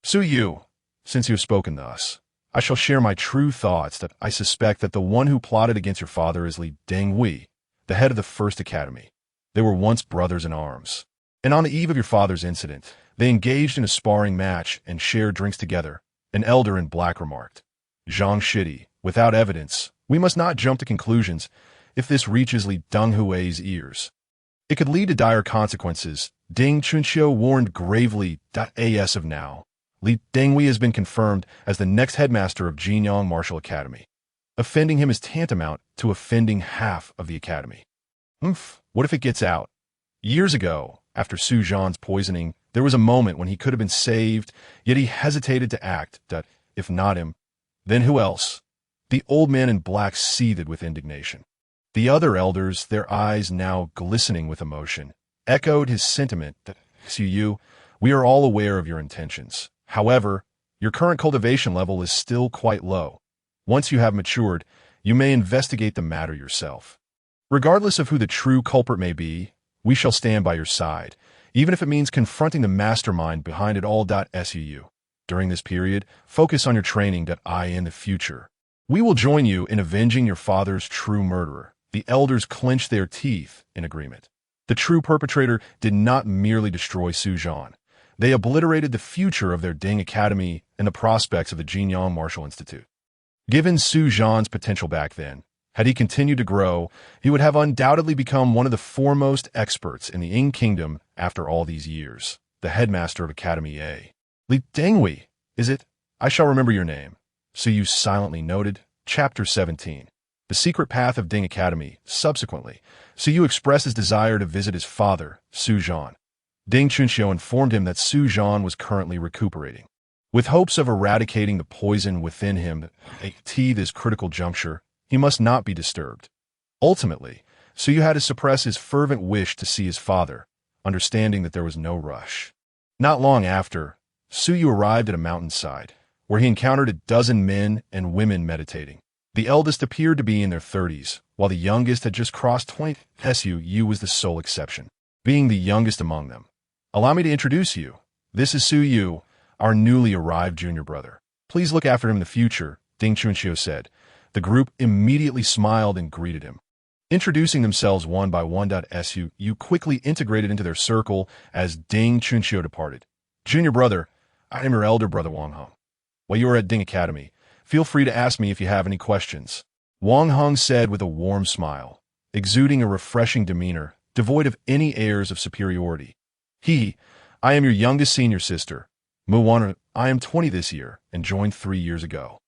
"Su Yu, since you have spoken thus, I shall share my true thoughts that I suspect that the one who plotted against your father is Li Denghui, the head of the First Academy. They were once brothers in arms. And on the eve of your father's incident, they engaged in a sparring match and shared drinks together," an elder in black remarked. Zhang Shidi, "Without evidence, we must not jump to conclusions. If this reaches Li Denghui's ears, it could lead to dire consequences," Ding Chunxiu warned gravely. As of now, Li Denghui has been confirmed as the next headmaster of Jinyang Martial Academy. Offending him is tantamount to offending half of the academy. What if it gets out? Years ago, after Su Zhan's poisoning, there was a moment when he could have been saved, yet he hesitated to act. If not him, then who else? The old man in black seethed with indignation. The other elders, their eyes now glistening with emotion, echoed his sentiment that, "Su Yu, we are all aware of your intentions. However, your current cultivation level is still quite low. Once you have matured, you may investigate the matter yourself. Regardless of who the true culprit may be, we shall stand by your side, even if it means confronting the mastermind behind it all. Su. During this period, focus on your training. In the future, we will join you in avenging your father's true murderer." The elders clenched their teeth in agreement. The true perpetrator did not merely destroy Su Zhan. They obliterated the future of their Ding Academy and the prospects of the Jinyang Martial Institute. Given Su Zhan's potential back then, had he continued to grow, he would have undoubtedly become one of the foremost experts in the Ying Kingdom after all these years. The headmaster of Academy A. "Li Denghui, is it? I shall remember your name." Su Yu silently noted. Chapter 17. The Secret Path of Ding Academy. Subsequently, Su Yu expressed his desire to visit his father, Su Zhan. Ding Chunxiu informed him that Su Zhan was currently recuperating. With hopes of eradicating the poison within him at this critical juncture, he must not be disturbed. Ultimately, Su Yu had to suppress his fervent wish to see his father, understanding that there was no rush. Not long after, Su Yu arrived at a mountainside, where he encountered a dozen men and women meditating. The eldest appeared to be in their 30s, while the youngest had just crossed 20. Su Yu was the sole exception, being the youngest among them. "Allow me to introduce you. This is Su Yu, our newly arrived junior brother. Please look after him in the future," Ding Chunxiu said. The group immediately smiled and greeted him. Introducing themselves one by one. Su Yu quickly integrated into their circle as Ding Chunxiu departed. "Junior brother, I am your elder brother Wang Hong. While you are at Ding Academy, feel free to ask me if you have any questions," Wang Hong said with a warm smile, exuding a refreshing demeanor, devoid of any airs of superiority. "I am your youngest senior sister, Mu Wanru. I am 20 this year and joined 3 years ago.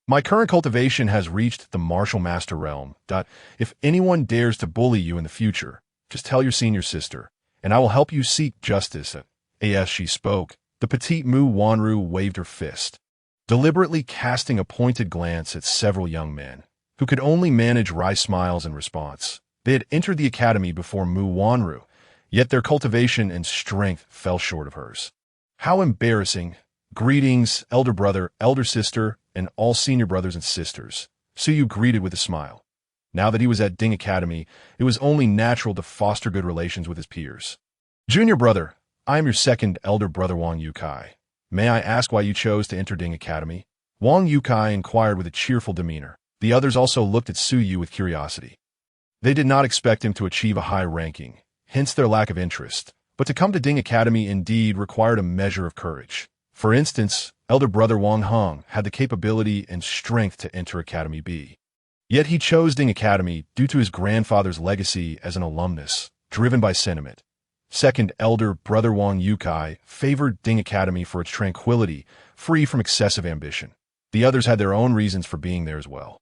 My current cultivation has reached the martial master realm. If anyone dares to bully you in the future, just tell your senior sister, and I will help you seek justice." As she spoke, the petite Mu Wanru waved her fist, deliberately casting a pointed glance at several young men, who could only manage wry smiles in response. They had entered the academy before Mu Wanru, yet their cultivation and strength fell short of hers. How embarrassing! "Greetings, elder brother, elder sister, and all senior brothers and sisters," Su Yu greeted with a smile. Now that he was at Ding Academy, it was only natural to foster good relations with his peers. "Junior brother, I am your second elder brother Wang Yukai. May I ask why you chose to enter Ding Academy?" Wang Yukai inquired with a cheerful demeanor. The others also looked at Su Yu with curiosity. They did not expect him to achieve a high ranking, hence their lack of interest. But to come to Ding Academy indeed required a measure of courage. For instance, elder brother Wang Hong had the capability and strength to enter Academy B. Yet he chose Ding Academy due to his grandfather's legacy as an alumnus, driven by sentiment. Second elder brother Wang Yukai favored Ding Academy for its tranquility, free from excessive ambition. The others had their own reasons for being there as well.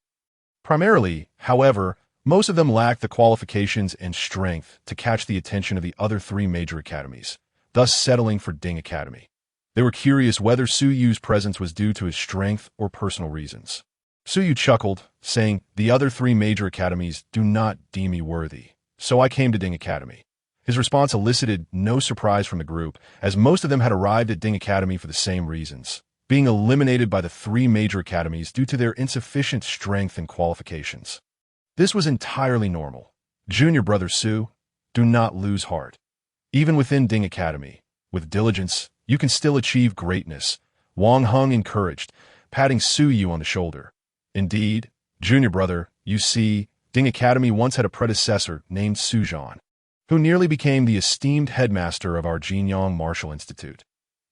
Primarily, however, most of them lacked the qualifications and strength to catch the attention of the other three major academies, thus settling for Ding Academy. They were curious whether Su Yu's presence was due to his strength or personal reasons. Su Yu chuckled, saying, "The other three major academies do not deem me worthy, so I came to Ding Academy." His response elicited no surprise from the group, as most of them had arrived at Ding Academy for the same reasons, being eliminated by the three major academies due to their insufficient strength and qualifications. This was entirely normal. Junior brother Su, do not lose heart. Even within Ding Academy, with diligence, you can still achieve greatness, Wang Hung encouraged, patting Su Yu on the shoulder. Indeed, junior brother, you see, Ding Academy once had a predecessor named Su Zhan, who nearly became the esteemed headmaster of our Jinyang Martial Institute.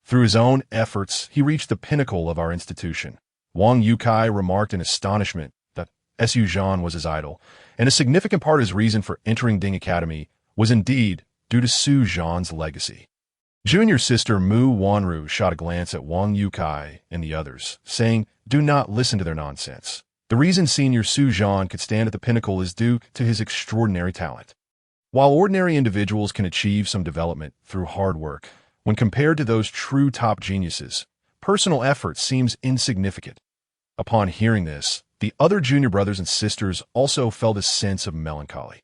Through his own efforts, he reached the pinnacle of our institution. Wang Yukai remarked in astonishment that Su Zhan was his idol, and a significant part of his reason for entering Ding Academy was indeed due to Su Zhan's legacy. Junior sister Mu Wanru shot a glance at Wang Yukai and the others, saying, "Do not listen to their nonsense. The reason senior Su Zhan could stand at the pinnacle is due to his extraordinary talent. While ordinary individuals can achieve some development through hard work, when compared to those true top geniuses, personal effort seems insignificant." Upon hearing this, the other junior brothers and sisters also felt a sense of melancholy.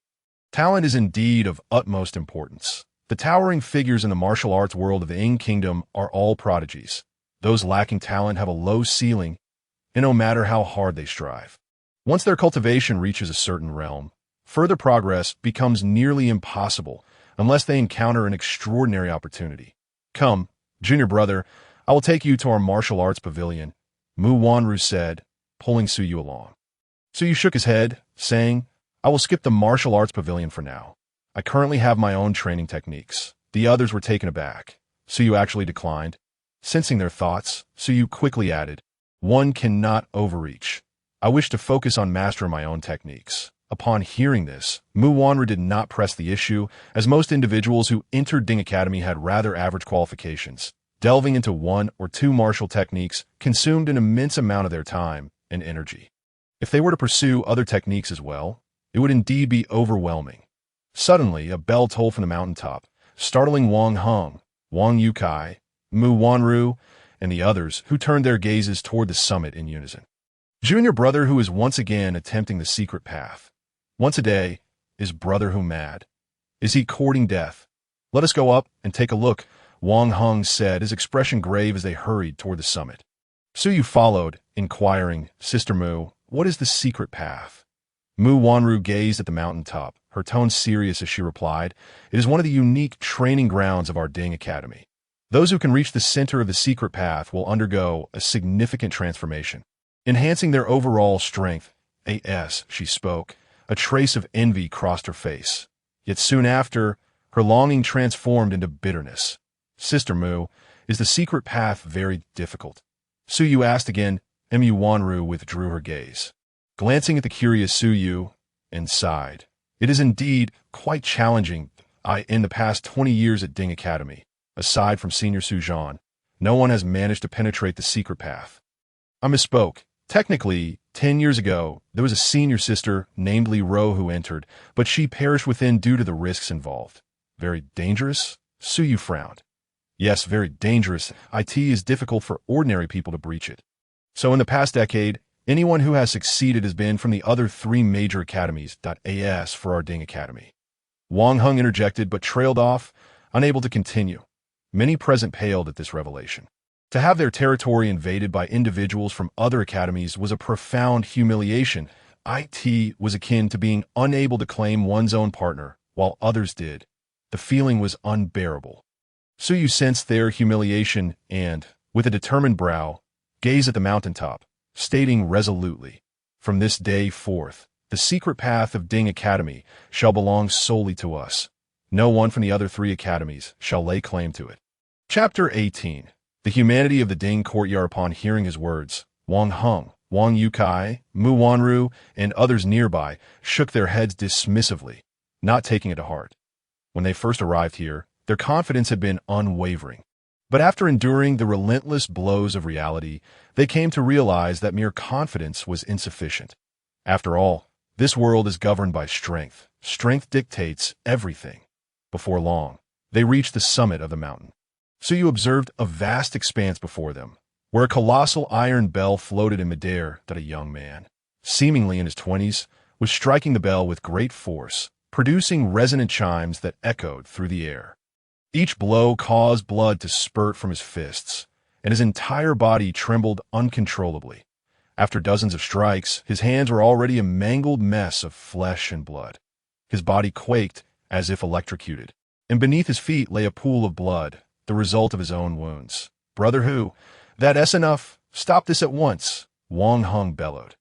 Talent is indeed of utmost importance. The towering figures in the martial arts world of the Ing Kingdom are all prodigies. Those lacking talent have a low ceiling, and no matter how hard they strive. Once their cultivation reaches a certain realm, further progress becomes nearly impossible unless they encounter an extraordinary opportunity. "Come, junior brother, I will take you to our martial arts pavilion," Mu Wanru said, pulling Su Yu along. Su Yu shook his head, saying, "I will skip the martial arts pavilion for now. I currently have my own training techniques." The others were taken aback. Su Yu actually declined. Sensing their thoughts, Su Yu quickly added, "One cannot overreach. I wish to focus on mastering my own techniques." Upon hearing this, Mu Wanru did not press the issue, as most individuals who entered Ding Academy had rather average qualifications. Delving into one or two martial techniques consumed an immense amount of their time and energy. If they were to pursue other techniques as well, it would indeed be overwhelming. Suddenly, a bell tolled from the mountaintop, startling Wang Hung, Wang Yukai, Mu Wanru, and the others, who turned their gazes toward the summit in unison. Junior brother who is once again attempting the secret path. Once a day, is brother who mad? Is he courting death? "Let us go up and take a look," Wang Hung said, his expression grave as they hurried toward the summit. Su Yu followed, inquiring, "Sister Mu, what is the secret path?" Mu Wanru gazed at the mountaintop, her tone serious as she replied, "It is one of the unique training grounds of our Ding Academy. Those who can reach the center of the secret path will undergo a significant transformation, enhancing their overall strength." She spoke. A trace of envy crossed her face. Yet soon after, her longing transformed into bitterness. "Sister Mu, is the secret path very difficult?" Su Yu asked again. Mu Wanru withdrew her gaze, glancing at the curious Su Yu, and sighed. "It is indeed quite challenging. In the past 20 years at Ding Academy, aside from senior Su Zhan, no one has managed to penetrate the secret path." I misspoke. Technically, 10 years ago, there was a senior sister named Li Ro who entered, but she perished within due to the risks involved. "Very dangerous?" Su Yu frowned. "Yes, very dangerous. It is difficult for ordinary people to breach it. So in the past decade, anyone who has succeeded has been from the other three major academies. As for our Ding Academy." Wang Hung interjected but trailed off, unable to continue. Many present paled at this revelation. To have their territory invaded by individuals from other academies was a profound humiliation. It was akin to being unable to claim one's own partner, while others did. The feeling was unbearable. Su Yu sensed their humiliation and, with a determined brow, gazed at the mountaintop, stating resolutely, "From this day forth, the secret path of Ding Academy shall belong solely to us. No one from the other three academies shall lay claim to it." Chapter 18. The humanity of the Ding courtyard. Upon hearing his words, Wang Hung, Wang Yukai, Mu Wanru, and others nearby shook their heads dismissively, not taking it to heart. When they first arrived here, their confidence had been unwavering. But after enduring the relentless blows of reality, they came to realize that mere confidence was insufficient. After all, this world is governed by strength. Strength dictates everything. Before long, they reached the summit of the mountain. Suyu observed a vast expanse before them, where a colossal iron bell floated in midair that a young man, seemingly in his 20s, was striking the bell with great force, producing resonant chimes that echoed through the air. Each blow caused blood to spurt from his fists, and his entire body trembled uncontrollably. After dozens of strikes, his hands were already a mangled mess of flesh and blood. His body quaked as if electrocuted, and beneath his feet lay a pool of blood, the result of his own wounds. "Brother Hu, that's enough. Stop this at once," Wang Hung bellowed.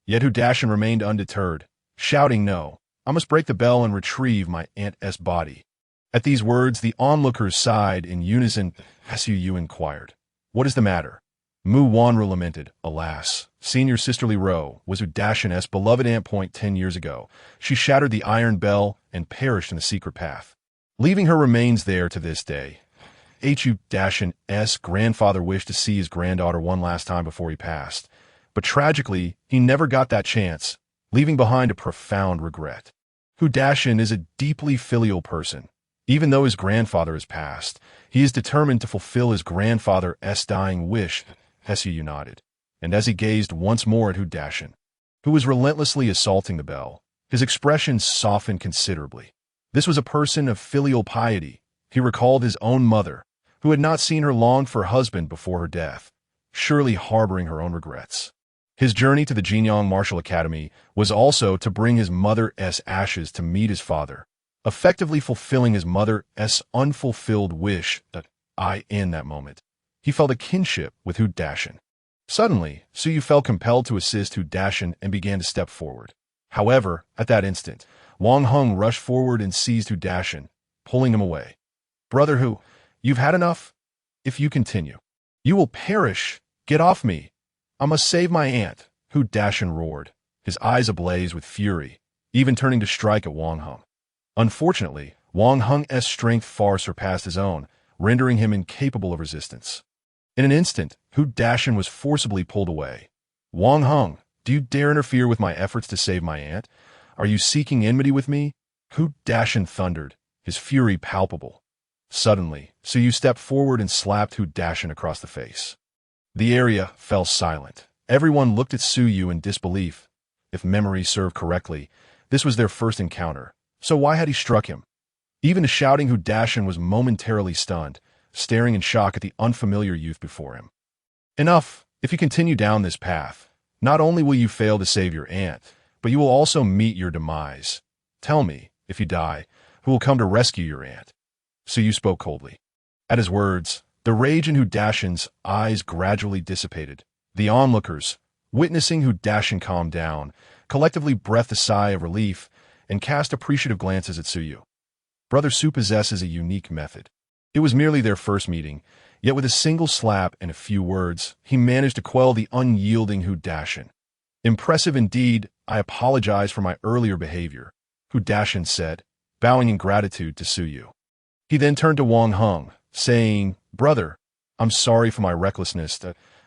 Yet Hu Dashin remained undeterred, shouting, "No, I must break the bell and retrieve my aunt's body." At these words, the onlookers sighed in unison. Su inquired, "What is the matter?" Mu Wanru lamented, "Alas, senior sisterly Ro was Hu Dashin's beloved Aunt Point 10 years ago. She shattered the iron bell and perished in the secret path, leaving her remains there to this day. Hu Dashin's grandfather wished to see his granddaughter one last time before he passed, but tragically, he never got that chance, leaving behind a profound regret. Hu Dashin is a deeply filial person. Even though his grandfather has passed, he is determined to fulfill his grandfather's dying wish." Su nodded, and as he gazed once more at Hu Dashin, who was relentlessly assaulting the bell, his expression softened considerably. This was a person of filial piety. He recalled his own mother, who had not seen her long for her husband before her death, surely harboring her own regrets. His journey to the Jinyang Martial Academy was also to bring his mother's ashes to meet his father, effectively fulfilling his mother's unfulfilled wish. In that moment, he felt a kinship with Hu Dashin. Suddenly, Suyu felt compelled to assist Hu Dashin and began to step forward. However, at that instant, Wang Hung rushed forward and seized Hu Dashin, pulling him away. "Brother Hu, you've had enough. If you continue, you will perish. Get off me. I must save my aunt," Hu Dashin roared, his eyes ablaze with fury, even turning to strike at Wang Hung. Unfortunately, Wang Hung's strength far surpassed his own, rendering him incapable of resistance. In an instant, Hu Dashin was forcibly pulled away. "Wang Hung, do you dare interfere with my efforts to save my aunt? Are you seeking enmity with me?" Hu Dashin thundered, his fury palpable. Suddenly, Suyu stepped forward and slapped Hu Dashin across the face. The area fell silent. Everyone looked at Suyu in disbelief. If memory served correctly, this was their first encounter, so why had he struck him? Even the shouting Hu Dashin was momentarily stunned, staring in shock at the unfamiliar youth before him. "Enough! If you continue down this path, not only will you fail to save your aunt, but you will also meet your demise. Tell me, if you die, who will come to rescue your aunt?" Suyu spoke coldly. At his words, the rage in Hu Dashin's eyes gradually dissipated. The onlookers, witnessing Hu Dashin calm down, collectively breathed a sigh of relief and cast appreciative glances at Suyu. Brother Su possesses a unique method. It was merely their first meeting, yet with a single slap and a few words, he managed to quell the unyielding Hu Dashin. "Impressive indeed. I apologize for my earlier behavior," Hu Dashin said, bowing in gratitude to Suyu. He then turned to Wang Hung, saying, "Brother, I'm sorry for my recklessness.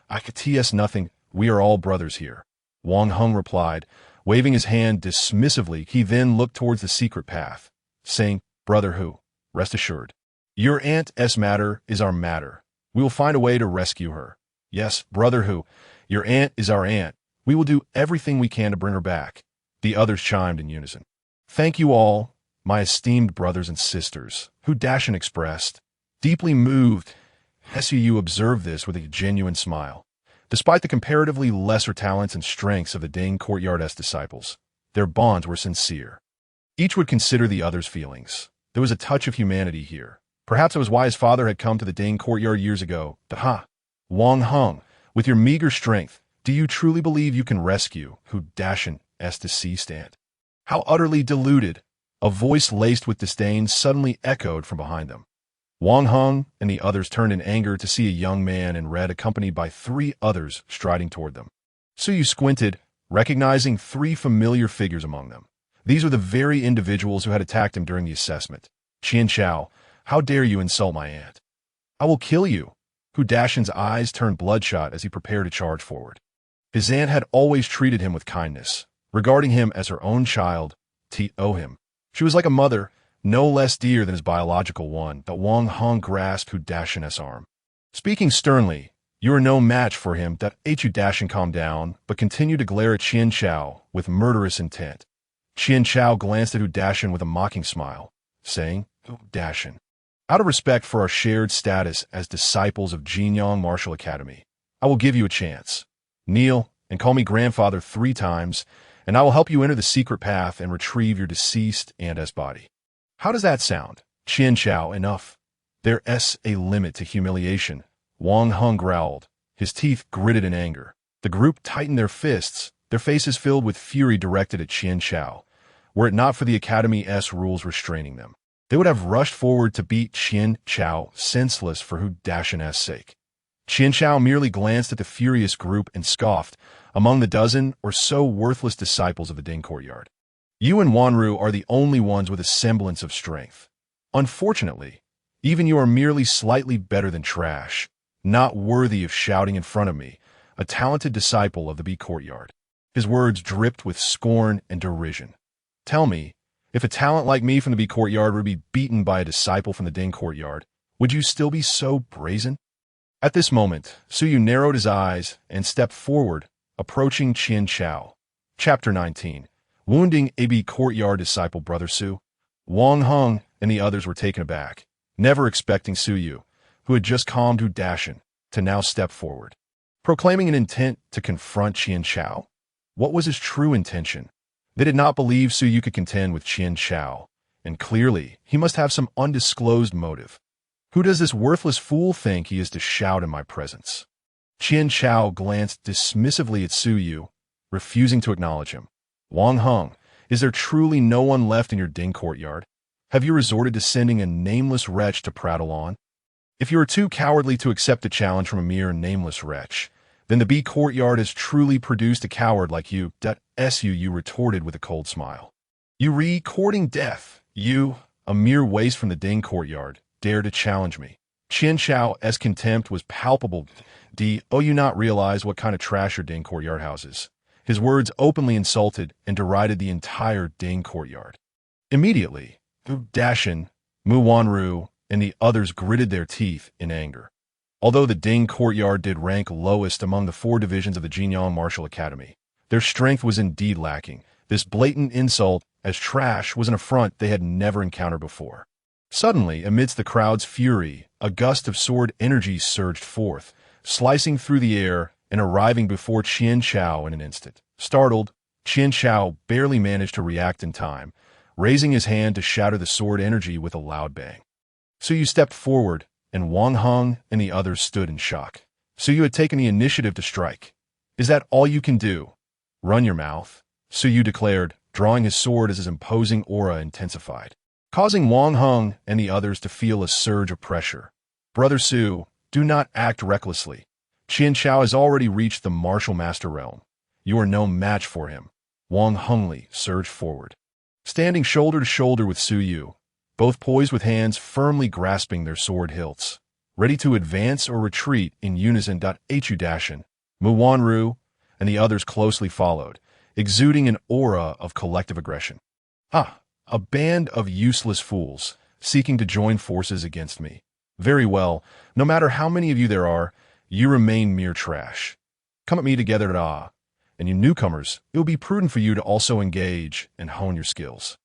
I could TS nothing. We are all brothers here." Wang Hung replied, waving his hand dismissively. He then looked towards the secret path, saying, "Brother Hu, rest assured. Your aunt's matter is our matter. We will find a way to rescue her. Yes, Brother Hu, your aunt is our aunt. We will do everything we can to bring her back." The others chimed in unison. "Thank you all, my esteemed brothers and sisters," Hu Dashin expressed. Deeply moved, Su observed this with a genuine smile. Despite the comparatively lesser talents and strengths of the Dane Courtyard's disciples, their bonds were sincere. Each would consider the other's feelings. There was a touch of humanity here. Perhaps it was why his father had come to the Dane Courtyard years ago. Wang Hung, with your meager strength, do you truly believe you can rescue Hu Dashin's deceased aunt? How utterly deluded! A voice laced with disdain suddenly echoed from behind them. Wang Hung and the others turned in anger to see a young man in red accompanied by 3 others striding toward them. Suyu squinted, recognizing 3 familiar figures among them. These were the very individuals who had attacked him during the assessment. "Qian Chao, how dare you insult my aunt?" I will kill you. Hu Dashan's eyes turned bloodshot as he prepared to charge forward. His aunt had always treated him with kindness, regarding him as her own child, him. She was like a mother, no less dear than his biological one, but Wang Hong grasped Hu Dashan's arm. Speaking sternly, you are no match for him. Hu Dashan calmed down, but continued to glare at Qian Chao with murderous intent. Qian Chao glanced at Hu Dashan with a mocking smile, saying, Hu Dashan, out of respect for our shared status as disciples of Jinyang Martial Academy, I will give you a chance. Kneel and call me grandfather 3 times, and I will help you enter the secret path and retrieve your deceased aunt's body. How does that sound? Qian Chao, enough. There's a limit to humiliation. Wang Hung growled, his teeth gritted in anger. The group tightened their fists, their faces filled with fury directed at Qian Chao. Were it not for the Academy's rules restraining them, they would have rushed forward to beat Qian Chao senseless for Hu Dashan's sake. Qian Chao merely glanced at the furious group and scoffed, among the dozen or so worthless disciples of the Ding courtyard. You and Wanru are the only ones with a semblance of strength. Unfortunately, even you are merely slightly better than trash, not worthy of shouting in front of me, a talented disciple of the B courtyard. His words dripped with scorn and derision. Tell me, if a talent like me from the B courtyard would be beaten by a disciple from the Ding courtyard, would you still be so brazen? At this moment, Suyu narrowed his eyes and stepped forward, approaching Qian Chao. Chapter 19. Wounding AB courtyard disciple Brother Su. Wang Hung and the others were taken aback, never expecting Suyu, who had just calmed Hu Dashan, to now step forward, proclaiming an intent to confront Qian Chao. What was his true intention? They did not believe Suyu could contend with Qian Chao, and clearly he must have some undisclosed motive. Who does this worthless fool think he is to shout in my presence? Qian Chao glanced dismissively at Suyu, refusing to acknowledge him. Wang Hung, is there truly no one left in your Ding courtyard? Have you resorted to sending a nameless wretch to prattle on? If you are too cowardly to accept a challenge from a mere nameless wretch, then the B courtyard has truly produced a coward like you. Su retorted with a cold smile. You courting death, you, a mere waste from the Ding courtyard, dare to challenge me. Qian Chao's contempt was palpable. Do you not realize what kind of trash your Ding courtyard houses? His words openly insulted and derided the entire Ding courtyard. Immediately, Hu Dashan, Mu Wanru, and the others gritted their teeth in anger. Although the Ding courtyard did rank lowest among the 4 divisions of the Jinyang Martial Academy, their strength was indeed lacking. This blatant insult as trash was an affront they had never encountered before. Suddenly, amidst the crowd's fury, a gust of sword energy surged forth, slicing through the air and arriving before Qian Chao in an instant. Startled, Qian Chao barely managed to react in time, raising his hand to shatter the sword energy with a loud bang. Suyu stepped forward, and Wang Hung and the others stood in shock. Suyu had taken the initiative to strike. Is that all you can do? Run your mouth, Suyu declared, drawing his sword as his imposing aura intensified, causing Wang Hung and the others to feel a surge of pressure. Brother Su, do not act recklessly. Qian Chao has already reached the martial master realm. You are no match for him. Wang Hungli surged forward, standing shoulder to shoulder with Suyu, both poised with hands firmly grasping their sword hilts, ready to advance or retreat in unison. Hu Dashan, Mu Wanru, and the others closely followed, exuding an aura of collective aggression. A band of useless fools, seeking to join forces against me. Very well, no matter how many of you there are, you remain mere trash. Come at me together, and you newcomers, it will be prudent for you to also engage and hone your skills.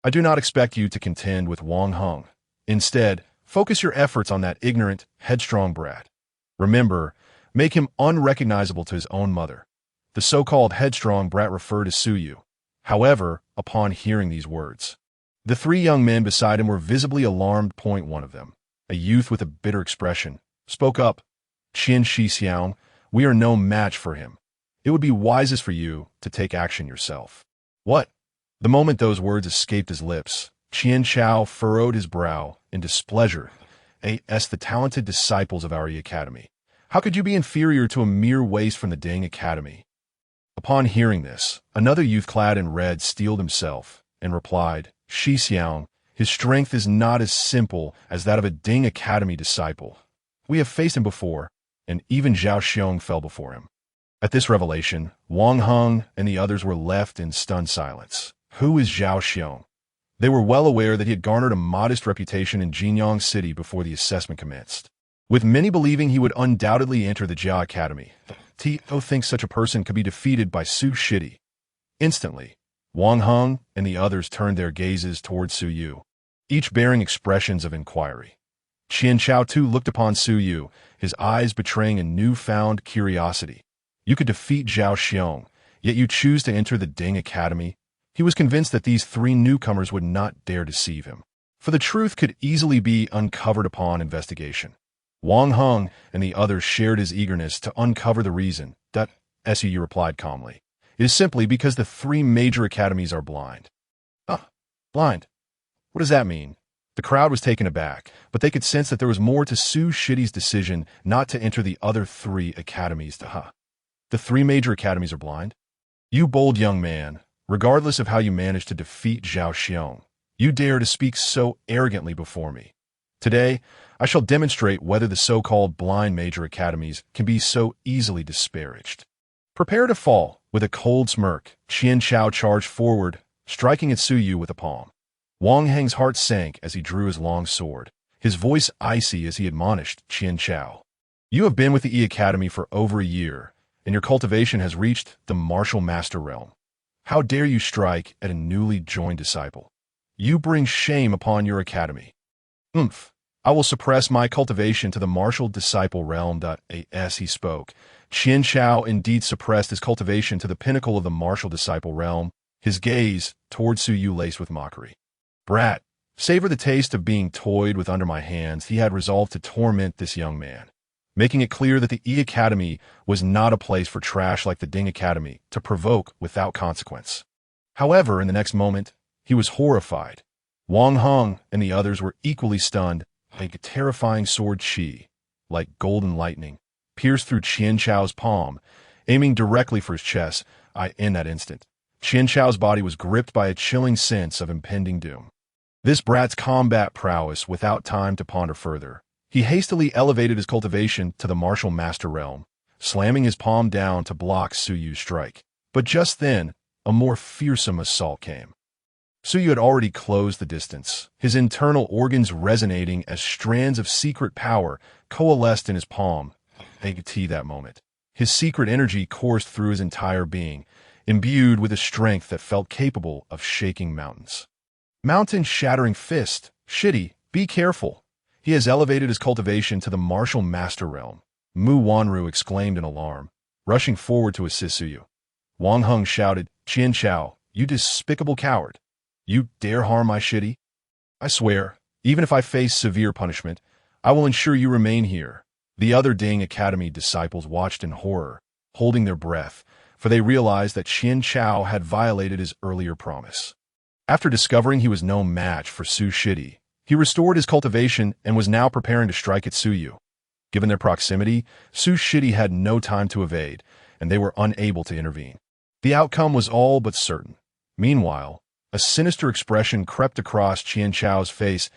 I do not expect you to contend with Wang Hung. Instead, focus your efforts on that ignorant, headstrong brat. Remember, make him unrecognizable to his own mother. The so-called headstrong brat referred to Suyu. However, upon hearing these words, the 3 young men beside him were visibly alarmed. One of them, a youth with a bitter expression, spoke up. Qin Shixiang, we are no match for him. It would be wisest for you to take action yourself. What? The moment those words escaped his lips, Qian Chao furrowed his brow in displeasure. As the talented disciples of our academy, how could you be inferior to a mere waste from the Ding Academy? Upon hearing this, another youth clad in red steeled himself and replied, Shixiang, his strength is not as simple as that of a Ding Academy disciple. We have faced him before, and even Zhao Xiong fell before him. At this revelation, Wang Heng and the others were left in stunned silence. Who is Zhao Xiong? They were well aware that he had garnered a modest reputation in Jinyang City before the assessment commenced, with many believing he would undoubtedly enter the Jia Academy. Tio thinks such a person could be defeated by Su Shidi. Instantly, Wang Heng and the others turned their gazes towards Su Yu, each bearing expressions of inquiry. Qian Chao too looked upon Su Yu, his eyes betraying a newfound curiosity. You could defeat Zhao Xiong, yet you choose to enter the Ding Academy? He was convinced that these three newcomers would not dare deceive him, for the truth could easily be uncovered upon investigation. Wang Heng and the others shared his eagerness to uncover the reason. Su replied calmly. It is simply because the three major academies are blind. Blind? What does that mean? The crowd was taken aback, but they could sense that there was more to Su Shidi's decision not to enter the other three academies. The three major academies are blind? You bold young man, regardless of how you managed to defeat Zhao Xiong, you dare to speak so arrogantly before me. Today, I shall demonstrate whether the so-called blind major academies can be so easily disparaged. Prepare to fall. With a cold smirk, Qian Chao charged forward, striking at Su Yu with a palm. Wang Heng's heart sank as he drew his long sword, his voice icy as he admonished Qian Chao. You have been with the E Academy for over a year, and your cultivation has reached the martial master realm. How dare you strike at a newly joined disciple? You bring shame upon your academy. I will suppress my cultivation to the martial disciple realm. As he spoke, Qian Chao indeed suppressed his cultivation to the pinnacle of the martial disciple realm, his gaze toward Su Yu laced with mockery. Brat, savor the taste of being toyed with under my hands. He had resolved to torment this young man, making it clear that the E Academy was not a place for trash like the Ding Academy to provoke without consequence. However, in the next moment, he was horrified. Wang Heng and the others were equally stunned. A terrifying sword chi, like golden lightning, pierced through Qian Chao's palm, aiming directly for his chest. In that instant, Qian Chao's body was gripped by a chilling sense of impending doom. This brat's combat prowess without time to ponder further. He hastily elevated his cultivation to the martial master realm, slamming his palm down to block Su Yu's strike. But just then, a more fearsome assault came. Su Yu had already closed the distance, his internal organs resonating as strands of secret power coalesced in his palm. That moment, his secret energy coursed through his entire being, imbued with a strength that felt capable of shaking mountains. Mountain-shattering fist. Shidi, be careful. He has elevated his cultivation to the martial master realm. Mu Wanru exclaimed in alarm, rushing forward to assist Su Yu. Wang Heng shouted, Qian Chao, you despicable coward. You dare harm my Shidi? I swear, even if I face severe punishment, I will ensure you remain here. The other Ding Academy disciples watched in horror, holding their breath, for they realized that Qian Chao had violated his earlier promise. After discovering he was no match for Su Shidi, he restored his cultivation and was now preparing to strike at Su Yu. Given their proximity, Su Shidi had no time to evade, and they were unable to intervene. The outcome was all but certain. Meanwhile, a sinister expression crept across Qian Chao's face.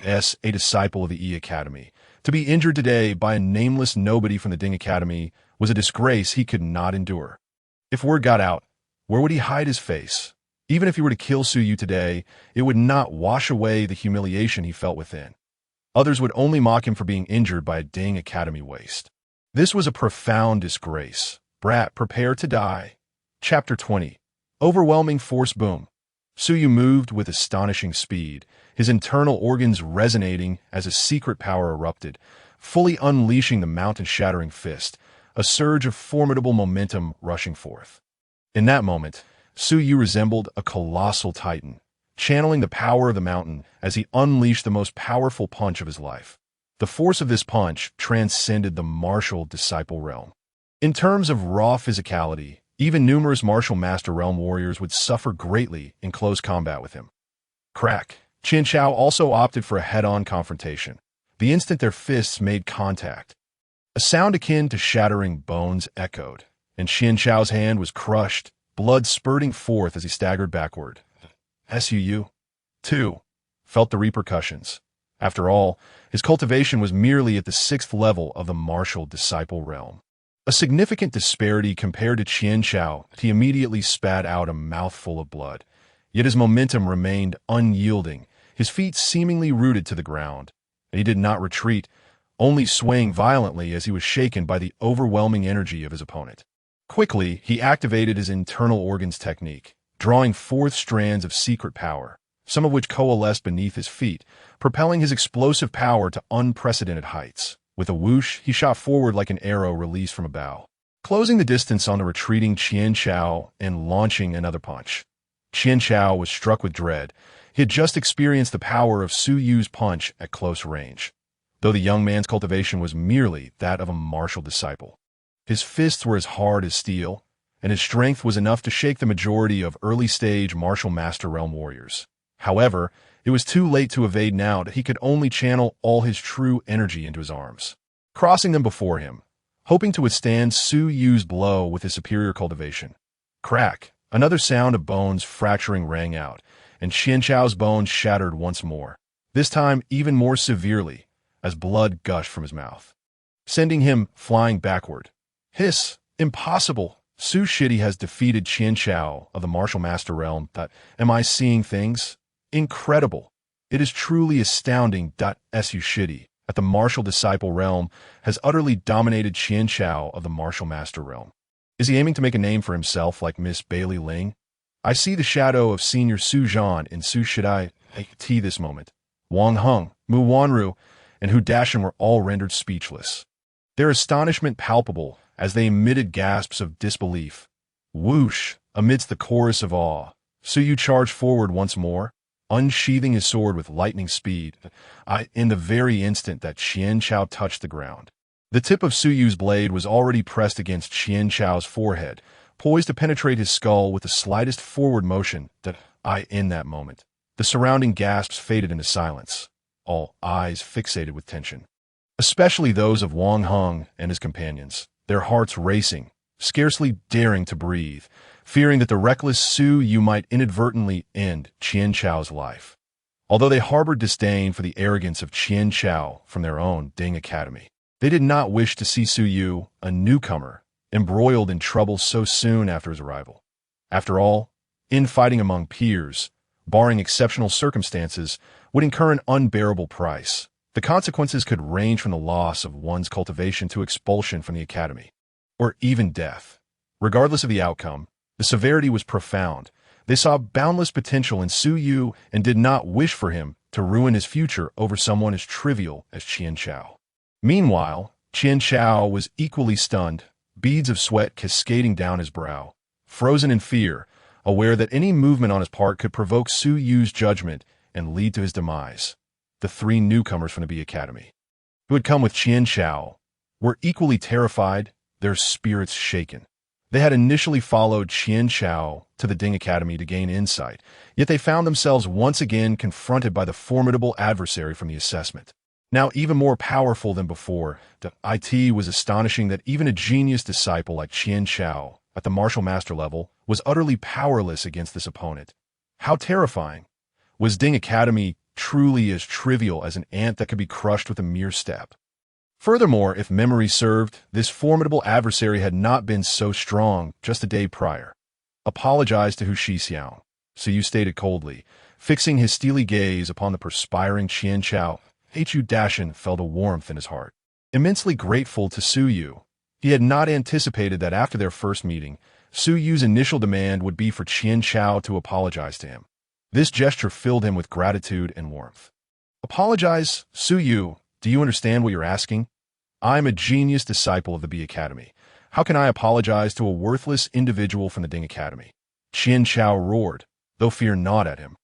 As a disciple of the E Academy, to be injured today by a nameless nobody from the Ding Academy was a disgrace he could not endure. If word got out, where would he hide his face? Even if he were to kill Su Yu today, it would not wash away the humiliation he felt within. Others would only mock him for being injured by a Ding Academy waste. This was a profound disgrace. Brat, prepare to die. Chapter 20. Overwhelming Force Boom. Su Yu moved with astonishing speed, his internal organs resonating as a secret power erupted, fully unleashing the mountain-shattering fist, a surge of formidable momentum rushing forth. In that moment, Su Yu resembled a colossal titan, channeling the power of the mountain as he unleashed the most powerful punch of his life. The force of this punch transcended the martial disciple realm. In terms of raw physicality, even numerous martial master realm warriors would suffer greatly in close combat with him. Crack. Qian Chao also opted for a head-on confrontation. The instant their fists made contact, a sound akin to shattering bones echoed, and Qian Chao's hand was crushed, blood spurting forth as he staggered backward. Su Yu, too, felt the repercussions. After all, his cultivation was merely at the 6th level of the martial disciple realm. A significant disparity compared to Qian Chao. He immediately spat out a mouthful of blood. Yet his momentum remained unyielding, his feet seemingly rooted to the ground. He did not retreat, only swaying violently as he was shaken by the overwhelming energy of his opponent. Quickly, he activated his internal organs technique, drawing forth strands of secret power, some of which coalesced beneath his feet, propelling his explosive power to unprecedented heights. With a whoosh, he shot forward like an arrow released from a bow, closing the distance on the retreating Qian Chao and launching another punch. Qian Chao was struck with dread. He had just experienced the power of Su Yu's punch at close range, though the young man's cultivation was merely that of a martial disciple. His fists were as hard as steel, and his strength was enough to shake the majority of early-stage martial master realm warriors. However, it was too late to evade now that he could only channel all his true energy into his arms, crossing them before him, hoping to withstand Su Yu's blow with his superior cultivation. Crack! Another sound of bones fracturing rang out, and Qian Chao's bones shattered once more, this time even more severely, as blood gushed from his mouth, sending him flying backward. Hiss! Impossible! Su Shidi has defeated Qian Chao of the martial master realm. Am I seeing things? Incredible! It is truly astounding. Su Shidi, at the martial disciple realm, has utterly dominated Qian Chao of the martial master realm. Is he aiming to make a name for himself like Miss Bailey Ling? I see the shadow of Senior Su Zhan in Su Shidai T this moment. Wang Heng, Mu Wanru, and Hu Dashan were all rendered speechless, their astonishment palpable as they emitted gasps of disbelief. Whoosh! Amidst the chorus of awe, Su Yu charged forward once more, unsheathing his sword with lightning speed, in the very instant that Qian Chao touched the ground. The tip of Su Yu's blade was already pressed against Qian Chao's forehead, poised to penetrate his skull with the slightest forward motion. In that moment, the surrounding gasps faded into silence, all eyes fixated with tension, especially those of Wang Heng and his companions, their hearts racing, scarcely daring to breathe, fearing that the reckless Su Yu might inadvertently end Qian Chao's life. Although they harbored disdain for the arrogance of Qian Chao from their own Ding Academy, they did not wish to see Su Yu, a newcomer, embroiled in trouble so soon after his arrival. After all, infighting among peers, barring exceptional circumstances, would incur an unbearable price. The consequences could range from the loss of one's cultivation to expulsion from the academy, or even death. Regardless of the outcome, the severity was profound. They saw boundless potential in Su Yu and did not wish for him to ruin his future over someone as trivial as Qian Chao. Meanwhile, Qian Chao was equally stunned, beads of sweat cascading down his brow, frozen in fear, aware that any movement on his part could provoke Su Yu's judgment and lead to his demise. The three newcomers from the B Academy, who had come with Qian Chao, were equally terrified, their spirits shaken. They had initially followed Qian Chao to the Ding Academy to gain insight, yet they found themselves once again confronted by the formidable adversary from the assessment. Now even more powerful than before, it was astonishing that even a genius disciple like Qian Chao, at the martial master level, was utterly powerless against this opponent. How terrifying! Was Ding Academy truly as trivial as an ant that could be crushed with a mere step? Furthermore, if memory served, this formidable adversary had not been so strong just a day prior. Apologize to Hu Shixiao, Su Yu stated coldly, fixing his steely gaze upon the perspiring Qian Chao. Hu Dashan felt a warmth in his heart. Immensely grateful to Su Yu, he had not anticipated that after their first meeting, Su Yu's initial demand would be for Qian Chao to apologize to him. This gesture filled him with gratitude and warmth. Apologize, Su Yu? Do you understand what you're asking? I'm a genius disciple of the B Academy. How can I apologize to a worthless individual from the Ding Academy? Qian Chao roared, though fear not at him.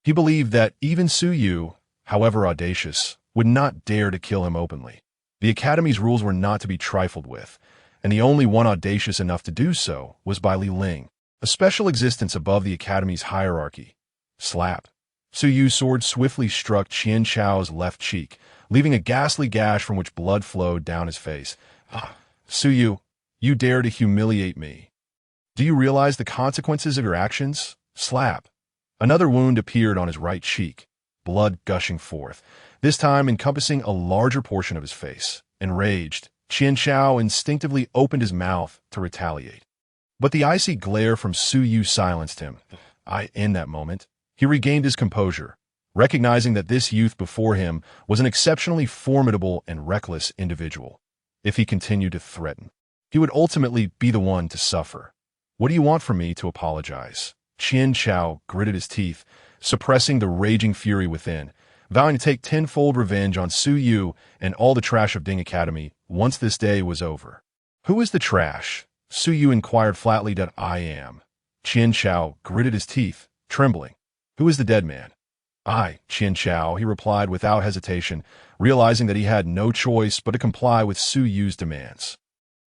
He believed that even Su Yu, however audacious, would not dare to kill him openly. The Academy's rules were not to be trifled with, and the only one audacious enough to do so was Bai Li Ling, a special existence above the Academy's hierarchy. Slap. Su Yu's sword swiftly struck Qian Chao's left cheek, leaving a ghastly gash from which blood flowed down his face. Su Yu, you dare to humiliate me. Do you realize the consequences of your actions? Slap. Another wound appeared on his right cheek, blood gushing forth. this time encompassing a larger portion of his face. Enraged, Qian Chao instinctively opened his mouth to retaliate. But the icy glare from Su Yu silenced him. In that moment, he regained his composure, recognizing that this youth before him was an exceptionally formidable and reckless individual. If he continued to threaten, he would ultimately be the one to suffer. "What do you want from me to apologize?" Qian Chao gritted his teeth, suppressing the raging fury within, vowing to take tenfold revenge on Su Yu and all the trash of Ding Academy once this day was over. "Who is the trash?" Su Yu inquired flatly. "That I am." Qian Chao gritted his teeth, trembling. "Who is the dead man?" "I, Qian Chao," he replied without hesitation, realizing that he had no choice but to comply with Su Yu's demands.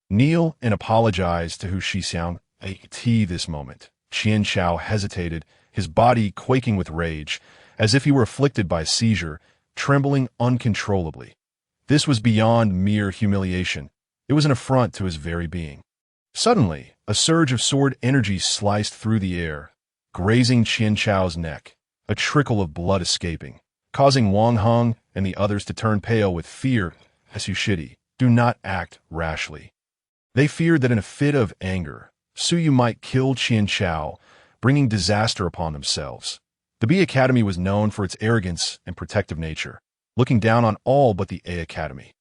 "Kneel and apologize to Hu Shixiang." This moment, Qian Chao hesitated, his body quaking with rage, as if he were afflicted by a seizure, trembling uncontrollably. This was beyond mere humiliation. It was an affront to his very being. Suddenly, a surge of sword energy sliced through the air, grazing Qian Chao's neck, a trickle of blood escaping, causing Wang Heng and the others to turn pale with fear. "Su Shidi, do not act rashly." They feared that in a fit of anger, Su Yu might kill Qian Chao, bringing disaster upon themselves. The B Academy was known for its arrogance and protective nature, looking down on all but the A Academy.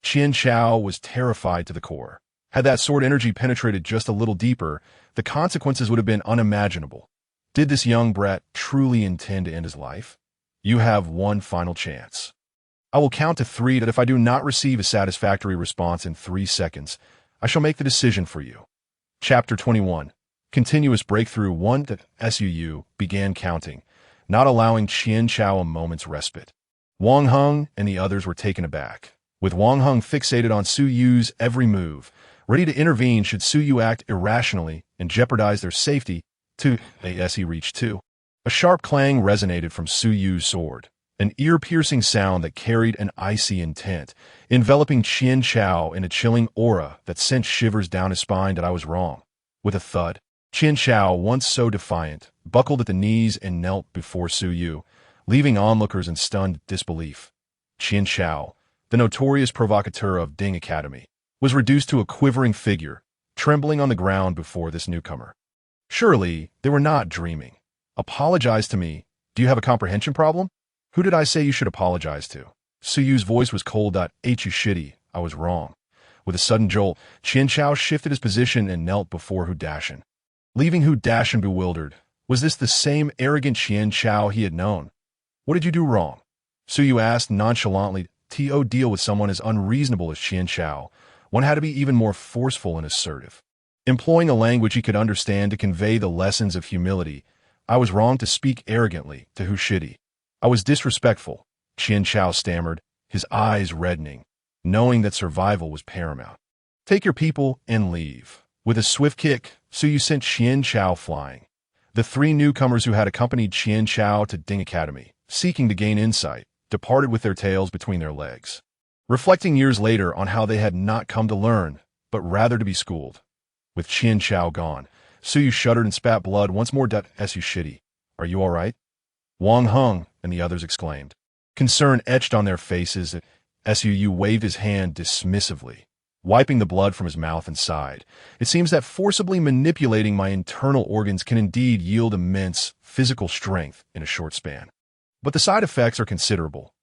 Qian Chao was terrified to the core. Had that sword energy penetrated just a little deeper, the consequences would have been unimaginable. Did this young brat truly intend to end his life? "You have one final chance. I will count to 3, that if I do not receive a satisfactory response in 3 seconds, I shall make the decision for you." Chapter 21. Continuous Breakthrough 1. That Su began counting, not allowing Qian Chao a moment's respite. Wang Heng and the others were taken aback, with Wang Heng fixated on Su Yu's every move, ready to intervene should Su Yu act irrationally and jeopardize their safety. As he reached 2. A sharp clang resonated from Su Yu's sword, an ear-piercing sound that carried an icy intent, enveloping Qian Chao in a chilling aura that sent shivers down his spine. That I was wrong. With a thud, Qian Chao, once so defiant, buckled at the knees and knelt before Su Yu, leaving onlookers in stunned disbelief. Qian Chao, the notorious provocateur of Ding Academy, was reduced to a quivering figure, trembling on the ground before this newcomer. Surely, they were not dreaming. "Apologize to me? Do you have a comprehension problem? Who did I say you should apologize to?" Su Yu's voice was cold. "You shitty, I was wrong." With a sudden jolt, Qian Chao shifted his position and knelt before Hu Dashan, leaving Hu Dashan bewildered. Was this the same arrogant Qian Chao he had known? "What did you do wrong?" Su Yu asked nonchalantly. To deal with someone as unreasonable as Qian Chao, one had to be even more forceful and assertive, employing a language he could understand to convey the lessons of humility. "I was wrong to speak arrogantly to Hu Shidi. I was disrespectful," Qian Chao stammered, his eyes reddening, knowing that survival was paramount. "Take your people and leave." With a swift kick, Su Yu sent Qian Chao flying. The 3 newcomers who had accompanied Qian Chao to Ding Academy, seeking to gain insight, departed with their tails between their legs, reflecting years later on how they had not come to learn, but rather to be schooled. With Qian Chao gone, Su Yu shuddered and spat blood once more. "Su Shidi, are you all right?" Wang Heng and the others exclaimed, concern etched on their faces. Su waved his hand dismissively, wiping the blood from his mouth and sighed. "It seems that forcibly manipulating my internal organs can indeed yield immense physical strength in a short span. But the side effects are considerable."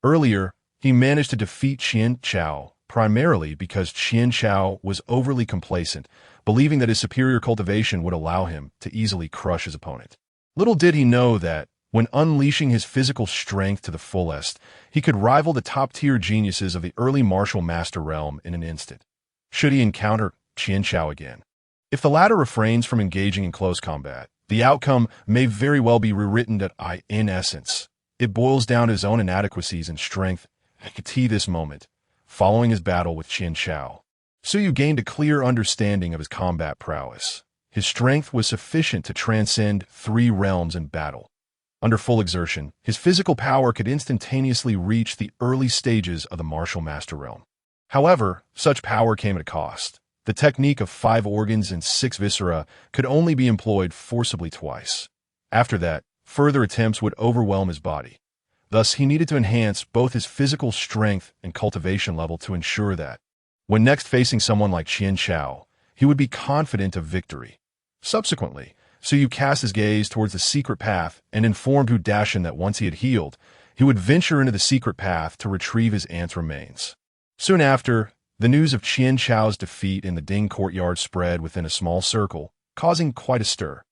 Earlier, he managed to defeat Qian Chao, primarily because Qian Chao was overly complacent, believing that his superior cultivation would allow him to easily crush his opponent. Little did he know that, when unleashing his physical strength to the fullest, he could rival the top-tier geniuses of the early martial master realm in an instant. Should he encounter Qian Chao again? If the latter refrains from engaging in close combat, the outcome may very well be rewritten. In essence, it boils down to his own inadequacies and strength. This moment, following his battle with Qian Chao, Su Yu gained a clear understanding of his combat prowess. His strength was sufficient to transcend 3 realms in battle. Under full exertion, his physical power could instantaneously reach the early stages of the martial master realm. However, such power came at a cost. The technique of 5 organs and 6 viscera could only be employed forcibly twice. After that, further attempts would overwhelm his body. Thus, he needed to enhance both his physical strength and cultivation level to ensure that, when next facing someone like Qian Chao, he would be confident of victory. Subsequently, Su Yu cast his gaze towards the secret path and informed Hu Dashin that once he had healed, he would venture into the secret path to retrieve his aunt's remains. Soon after, the news of Qian Chao's defeat in the Ding courtyard spread within a small circle, causing quite a stir.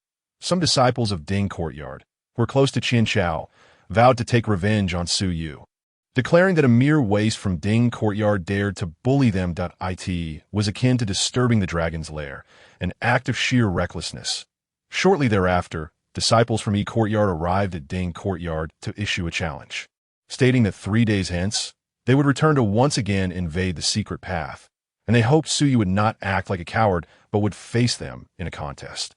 Some disciples of Ding courtyard, who were close to Qian Chao, vowed to take revenge on Su Yu, declaring that a mere waste from Ding courtyard dared to bully them. It was akin to disturbing the dragon's lair, an act of sheer recklessness. Shortly thereafter, disciples from E courtyard arrived at Ding courtyard to issue a challenge, stating that 3 days hence, they would return to once again invade the secret path, and they hoped Su Yu would not act like a coward but would face them in a contest.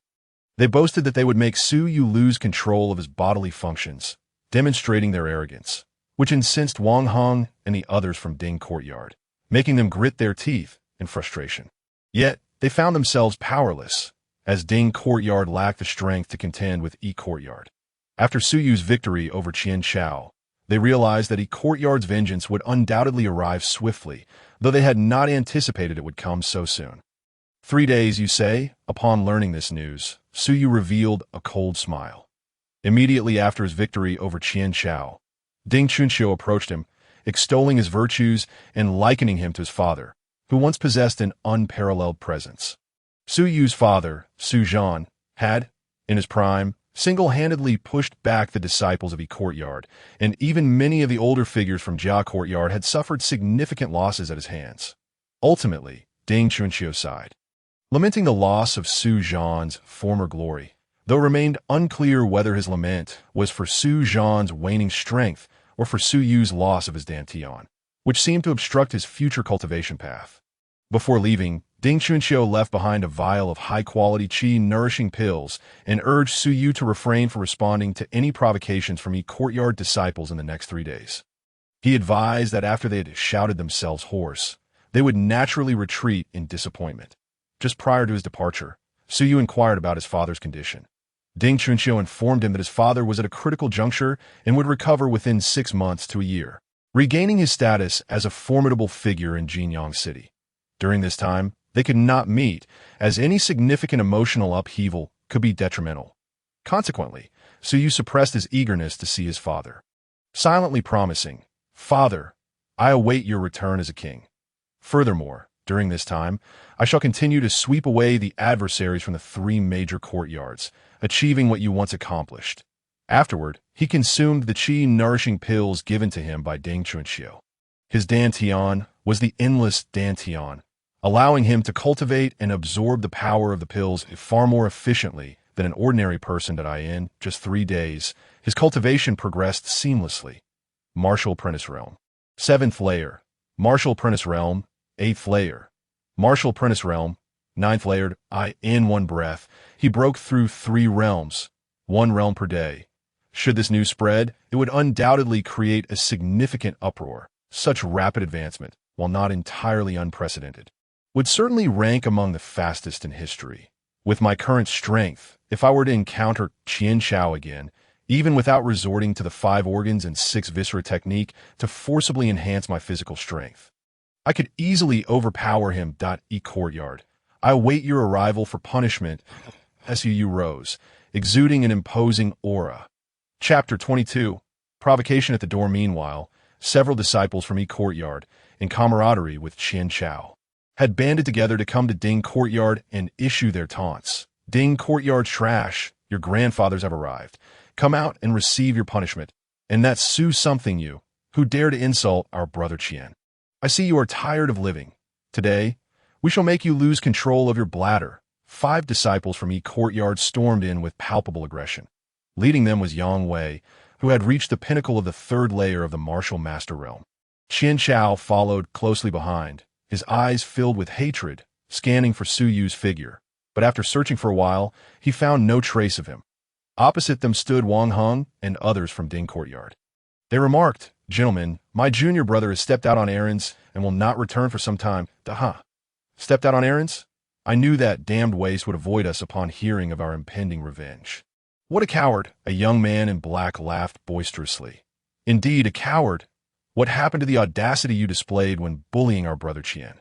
They boasted that they would make Su Yu lose control of his bodily functions, demonstrating their arrogance, which incensed Wang Hong and the others from Ding courtyard, making them grit their teeth in frustration. Yet, they found themselves powerless, as Ding courtyard lacked the strength to contend with E courtyard. After Su Yu's victory over Qian Chao, they realized that E courtyard's vengeance would undoubtedly arrive swiftly, though they had not anticipated it would come so soon. 3 days, you say? Upon learning this news, Su Yu revealed a cold smile. Immediately after his victory over Qian Chao, Ding Chunxiu approached him, extolling his virtues and likening him to his father, who once possessed an unparalleled presence. Su Yu's father, Su Zhan, had, in his prime, single-handedly pushed back the disciples of E courtyard, and even many of the older figures from Jia courtyard had suffered significant losses at his hands. Ultimately, Ding Chunxiu sighed, lamenting the loss of Su Zhan's former glory, though it remained unclear whether his lament was for Su Zhan's waning strength or for Su Yu's loss of his dantian, which seemed to obstruct his future cultivation path. Before leaving, Ding Chunxiu left behind a vial of high-quality qi-nourishing pills and urged Su Yu to refrain from responding to any provocations from E courtyard disciples in the next 3 days. He advised that after they had shouted themselves hoarse, they would naturally retreat in disappointment. Just prior to his departure, Su Yu inquired about his father's condition. Ding Chunxiu informed him that his father was at a critical juncture and would recover within 6 months to a year, regaining his status as a formidable figure in Jinyang City. During this time, they could not meet, as any significant emotional upheaval could be detrimental. Consequently, Su Yu suppressed his eagerness to see his father, silently promising, "Father, I await your return as a king. Furthermore, during this time, I shall continue to sweep away the adversaries from the 3 major courtyards, achieving what you once accomplished." Afterward, he consumed the qi-nourishing pills given to him by Ding Chunxiu. His dantian was the endless dantian, allowing him to cultivate and absorb the power of the pills far more efficiently than an ordinary person. In just 3 days, his cultivation progressed seamlessly. Martial Apprentice Realm. 7th layer. Martial Apprentice Realm. 8th layer. Martial Apprentice Realm. 9th layer. In one breath, he broke through 3 realms, 1 realm per day. Should this news spread, it would undoubtedly create a significant uproar. Such rapid advancement, while not entirely unprecedented, would certainly rank among the fastest in history. With my current strength, if I were to encounter Qian Chao again, even without resorting to the 5 organs and 6 viscera technique to forcibly enhance my physical strength, I could easily overpower him. E courtyard. I await your arrival for punishment. Su Yu rose, exuding an imposing aura. Chapter 22. Provocation at the door. Meanwhile, several disciples from E courtyard, in camaraderie with Qian Chao, had banded together to come to Ding courtyard and issue their taunts. "Ding courtyard trash, your grandfathers have arrived. Come out and receive your punishment. And that's Su something you, who dare to insult our brother Qian. I see you are tired of living. Today, we shall make you lose control of your bladder." 5 disciples from E courtyard stormed in with palpable aggression. Leading them was Yang Wei, who had reached the pinnacle of the 3rd layer of the martial master realm. Qian Chao followed closely behind, his eyes filled with hatred, scanning for Su Yu's figure. But after searching for a while, he found no trace of him. Opposite them stood Wang Hong and others from Ding courtyard. They remarked, "Gentlemen, my junior brother has stepped out on errands and will not return for some time." Stepped out on errands? I knew that damned waste would avoid us upon hearing of our impending revenge. What a coward! A young man in black laughed boisterously. Indeed, a coward. What happened to the audacity you displayed when bullying our brother Qian?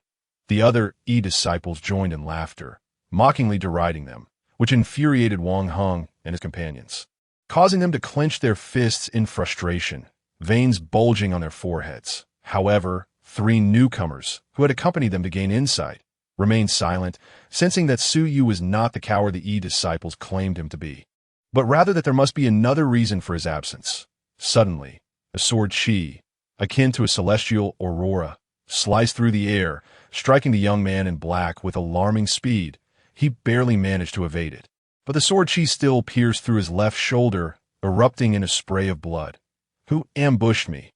The other disciples joined in laughter, mockingly deriding them, which infuriated Wang Heng and his companions, causing them to clench their fists in frustration, veins bulging on their foreheads. However, 3 newcomers, who had accompanied them to gain insight, remained silent, sensing that Su Yu was not the coward the disciples claimed him to be, but rather that there must be another reason for his absence. Suddenly, a sword chi, akin to a celestial aurora, sliced through the air, striking the young man in black with alarming speed. He barely managed to evade it, but the sword chi still pierced through his left shoulder, erupting in a spray of blood. "Who ambushed me?"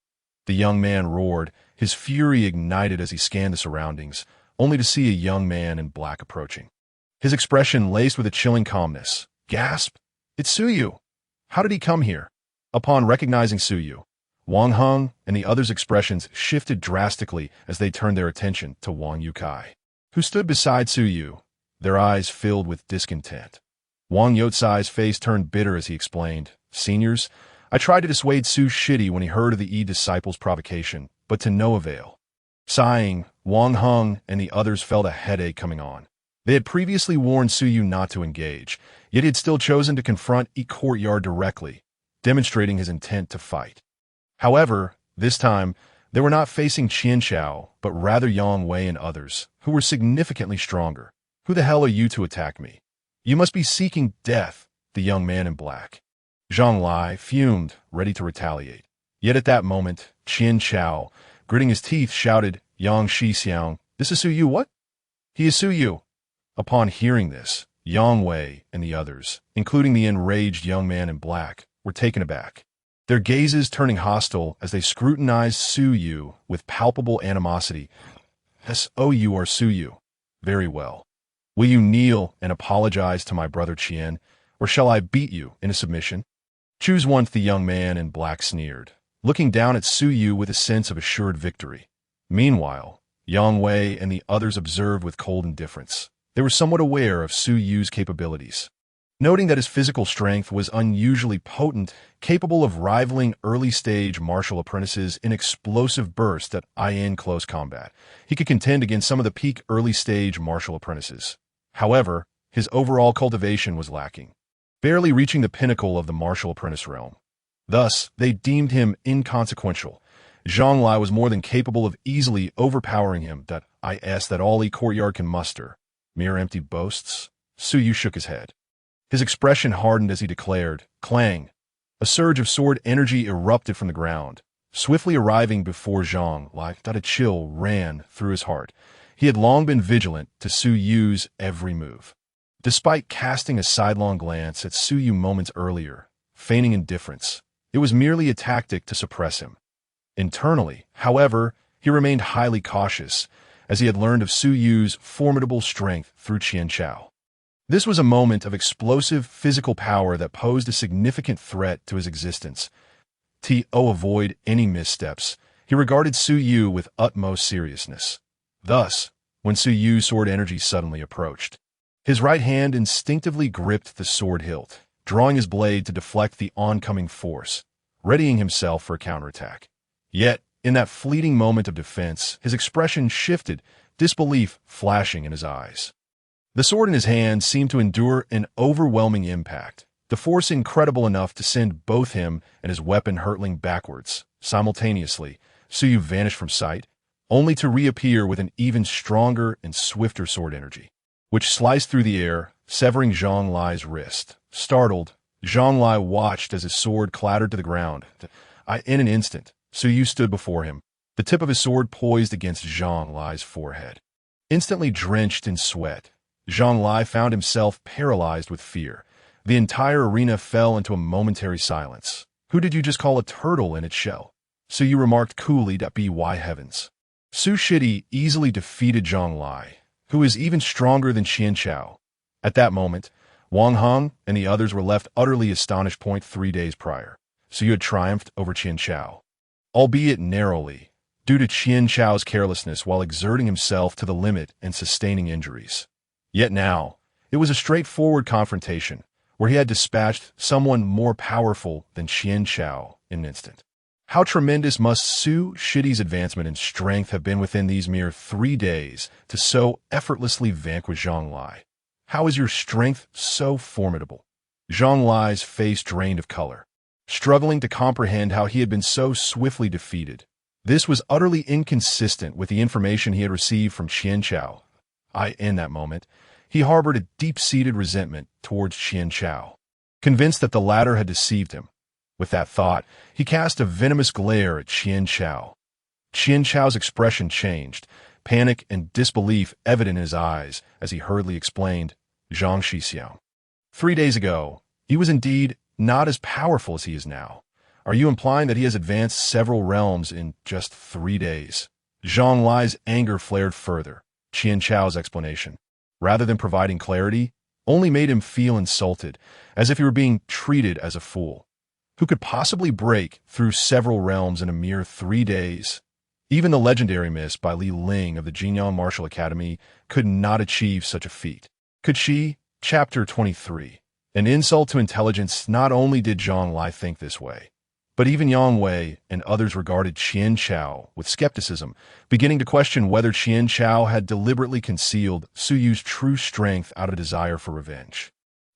the young man roared, his fury ignited as he scanned the surroundings, only to see a young man in black approaching. His expression laced with a chilling calmness. Gasp! It's Su Yu! How did he come here? Upon recognizing Su Yu, Wang Heng and the others' expressions shifted drastically as they turned their attention to Wang Yukai, who stood beside Su Yu, their eyes filled with discontent. Wang Youcai's face turned bitter as he explained, "Seniors, I tried to dissuade Su Shidi when he heard of the disciples' provocation, but to no avail." Sighing, Wang Heng and the others felt a headache coming on. They had previously warned Su Yu not to engage, yet he had still chosen to confront Courtyard directly, demonstrating his intent to fight. However, this time, they were not facing Qian Xiao, but rather Yang Wei and others, who were significantly stronger. "Who the hell are you to attack me? You must be seeking death," the young man in black, Zhang Lai, fumed, ready to retaliate. Yet at that moment, Qian Xiao, gritting his teeth, shouted, "Yang Xixiang, this is Su Yu what?" "He is Su Yu." Upon hearing this, Yang Wei and the others, including the enraged young man in black, were taken aback, their gazes turning hostile as they scrutinized Su Yu with palpable animosity. "So you are Su Yu. Very well. Will you kneel and apologize to my brother Qian, or shall I beat you into submission?" "Choose one," the young man in black sneered, looking down at Su Yu with a sense of assured victory. Meanwhile, Yang Wei and the others observed with cold indifference. They were somewhat aware of Su Yu's capabilities, noting that his physical strength was unusually potent, capable of rivaling early-stage martial apprentices in explosive bursts in close combat. He could contend against some of the peak early-stage martial apprentices. However, his overall cultivation was lacking, barely reaching the pinnacle of the martial apprentice realm. Thus, they deemed him inconsequential. Zhang Lai was more than capable of easily overpowering him. That all Courtyard can muster. Mere empty boasts? Su Yu shook his head. His expression hardened as he declared, "Clang!" A surge of sword energy erupted from the ground, swiftly arriving before Zhang Lai. A chill ran through his heart. He had long been vigilant to Su Yu's every move. Despite casting a sidelong glance at Su Yu moments earlier, feigning indifference, it was merely a tactic to suppress him. Internally, however, he remained highly cautious, as he had learned of Su Yu's formidable strength through Qian Xiao. This was a moment of explosive physical power that posed a significant threat to his existence. To avoid any missteps, he regarded Su Yu with utmost seriousness. Thus, when Su Yu's sword energy suddenly approached, his right hand instinctively gripped the sword hilt, drawing his blade to deflect the oncoming force, readying himself for a counterattack. Yet, in that fleeting moment of defense, his expression shifted, disbelief flashing in his eyes. The sword in his hand seemed to endure an overwhelming impact, the force incredible enough to send both him and his weapon hurtling backwards. Simultaneously, Su Yu vanished from sight, only to reappear with an even stronger and swifter sword energy, which sliced through the air, severing Zhang Lai's wrist. Startled, Zhang Lai watched as his sword clattered to the ground. In an instant, Su Yu stood before him, the tip of his sword poised against Zhang Lai's forehead. Instantly drenched in sweat, Zhang Lai found himself paralyzed with fear. The entire arena fell into a momentary silence. "Who did you just call a turtle in its shell?" Su Yu remarked coolly. "By heavens. Su Shidi easily defeated Zhang Lai, who is even stronger than Qian Xiao." At that moment, Wang Heng and the others were left utterly astonished. 3 days prior, Su Yu had triumphed over Qian Xiao, albeit narrowly, due to Qian Xiao's carelessness while exerting himself to the limit and sustaining injuries. Yet now, it was a straightforward confrontation, where he had dispatched someone more powerful than Qian Xiao in an instant. How tremendous must Su Shidi's advancement in strength have been within these mere 3 days to so effortlessly vanquish Zhang Lai? How is your strength so formidable? Zhang Lai's face drained of color, struggling to comprehend how he had been so swiftly defeated. This was utterly inconsistent with the information he had received from Qian Chao. In that moment, he harbored a deep-seated resentment towards Qian Chao, convinced that the latter had deceived him. With that thought, he cast a venomous glare at Qian Chao. Qian Chao's expression changed, panic and disbelief evident in his eyes as he hurriedly explained, Zhang Shixiao. 3 days ago, he was indeed not as powerful as he is now. Are you implying that he has advanced several realms in just 3 days? Zhang Lai's anger flared further. Qian Chao's explanation, rather than providing clarity, only made him feel insulted, as if he were being treated as a fool. Who could possibly break through several realms in a mere 3 days? Even the legendary miss by Li Ling of the Jinyang Martial Academy could not achieve such a feat. Could she? Chapter 23. An insult to intelligence. Not only did Zhang Lai think this way, but even Yang Wei and others regarded Qian Chao with skepticism, beginning to question whether Qian Chao had deliberately concealed Su Yu's true strength out of desire for revenge.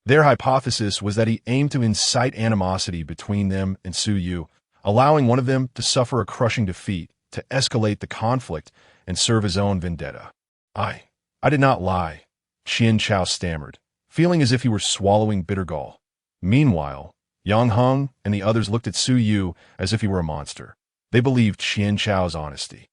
Their hypothesis was that he aimed to incite animosity between them and Su Yu, allowing one of them to suffer a crushing defeat, to escalate the conflict and serve his own vendetta. I did not lie, Qian Chao stammered, feeling as if he were swallowing bitter gall. Meanwhile, Yang Heng and the others looked at Su Yu as if he were a monster. They believed Qian Chao's honesty.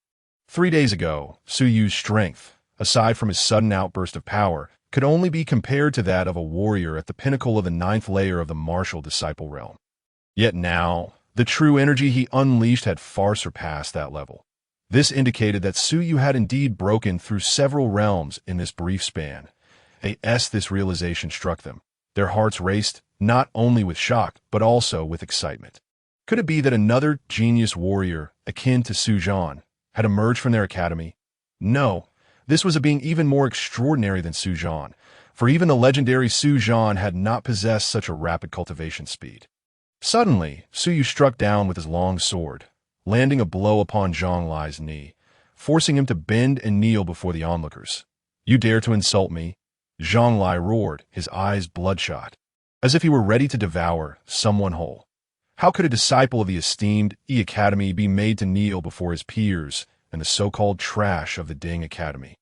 3 days ago, Su Yu's strength, aside from his sudden outburst of power, could only be compared to that of a warrior at the pinnacle of the 9th layer of the martial disciple realm. Yet now, the true energy he unleashed had far surpassed that level. This indicated that Su Yu had indeed broken through several realms in this brief span. This realization struck them. Their hearts raced, not only with shock, but also with excitement. Could it be that another genius warrior, akin to Su Zhan, had emerged from their academy? No. This was a being even more extraordinary than Su Zhan, for even the legendary Su Zhan had not possessed such a rapid cultivation speed. Suddenly, Su Yu struck down with his long sword, landing a blow upon Zhang Lai's knee, forcing him to bend and kneel before the onlookers. You dare to insult me? Zhang Lai roared, his eyes bloodshot, as if he were ready to devour someone whole. How could a disciple of the esteemed Academy be made to kneel before his peers and the so-called trash of the Ding Academy?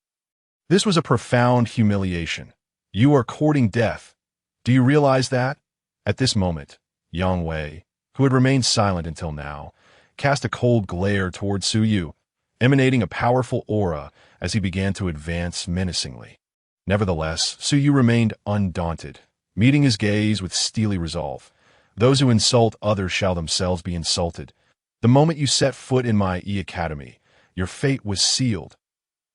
This was a profound humiliation. You are courting death. Do you realize that? At this moment, Yang Wei, who had remained silent until now, cast a cold glare toward Su Yu, emanating a powerful aura as he began to advance menacingly. Nevertheless, Su Yu remained undaunted, meeting his gaze with steely resolve. Those who insult others shall themselves be insulted. The moment you set foot in my Academy, your fate was sealed.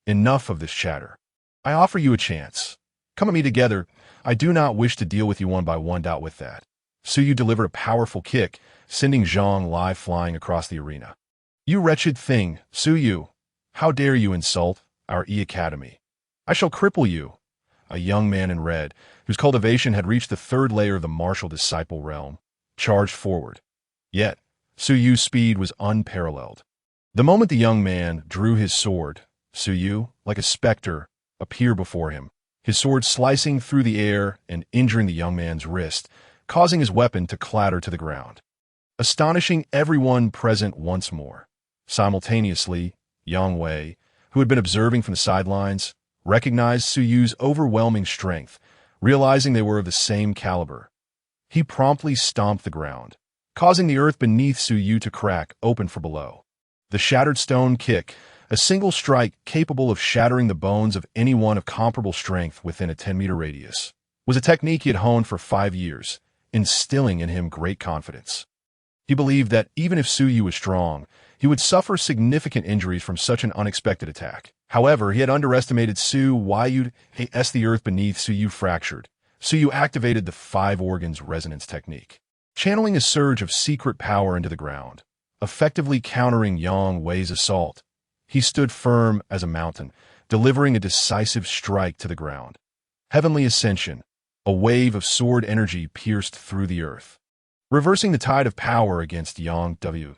Enough of this chatter. I offer you a chance. Come at me together. I do not wish to deal with you one by one. With that, Su Yu delivered a powerful kick, sending Zhang Lai flying across the arena. You wretched thing, Su Yu! How dare you insult our Academy? I shall cripple you. A young man in red, whose cultivation had reached the 3rd layer of the martial disciple realm, charged forward. Yet, Su Yu's speed was unparalleled. The moment the young man drew his sword, Su Yu, like a specter, appeared before him, his sword slicing through the air and injuring the young man's wrist, causing his weapon to clatter to the ground, astonishing everyone present once more. Simultaneously, Yang Wei, who had been observing from the sidelines, recognized Su Yu's overwhelming strength, realizing they were of the same caliber. He promptly stomped the ground, causing the earth beneath Su Yu to crack open from below. The shattered stone kick, a single strike capable of shattering the bones of anyone of comparable strength within a 10-meter radius, was a technique he had honed for 5 years, instilling in him great confidence. He believed that even if Su Yu was strong, he would suffer significant injuries from such an unexpected attack. However, he had underestimated Su Yu's the earth beneath Su Yu fractured. Su Yu activated the 5 organs resonance technique, channeling a surge of secret power into the ground, effectively countering Yang Wei's assault. He stood firm as a mountain, delivering a decisive strike to the ground. Heavenly ascension, a wave of sword energy pierced through the earth. reversing the tide of power against Yang W.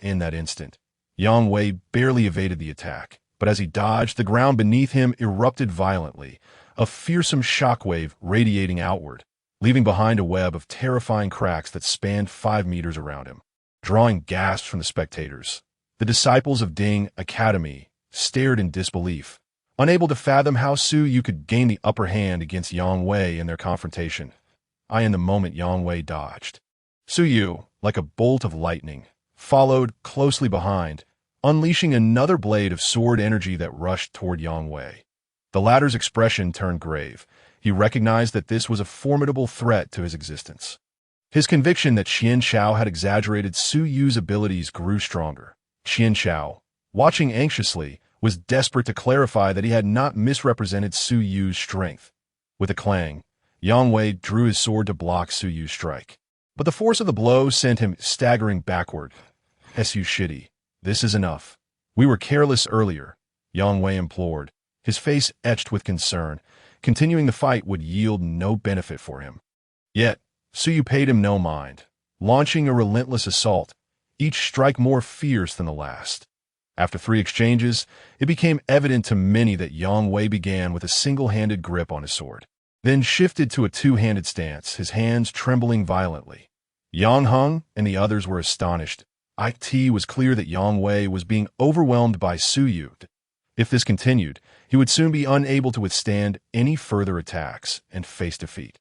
In that instant, Yang Wei barely evaded the attack, but as he dodged, the ground beneath him erupted violently, a fearsome shockwave radiating outward, leaving behind a web of terrifying cracks that spanned 5 meters around him. Drawing gasps from the spectators, the disciples of Ding Academy stared in disbelief, unable to fathom how Su Yu could gain the upper hand against Yang Wei in their confrontation. In the moment Yang Wei dodged, Su Yu, like a bolt of lightning, followed closely behind, unleashing another blade of sword energy that rushed toward Yang Wei. The latter's expression turned grave. He recognized that this was a formidable threat to his existence. His conviction that Qian Xiao had exaggerated Su Yu's abilities grew stronger. Qian Xiao, watching anxiously, was desperate to clarify that he had not misrepresented Su Yu's strength. With a clang, Yang Wei drew his sword to block Su Yu's strike. But the force of the blow sent him staggering backward. "Su Shitty, this is enough. We were careless earlier," Yang Wei implored, his face etched with concern. Continuing the fight would yield no benefit for him. Yet, Su Yu paid him no mind, launching a relentless assault, each strike more fierce than the last. After 3 exchanges, it became evident to many that Yang Wei began with a single-handed grip on his sword, then shifted to a 2-handed stance, his hands trembling violently. Yang Heng and the others were astonished. It was clear that Yang Wei was being overwhelmed by Su Yu. If this continued, he would soon be unable to withstand any further attacks and face defeat.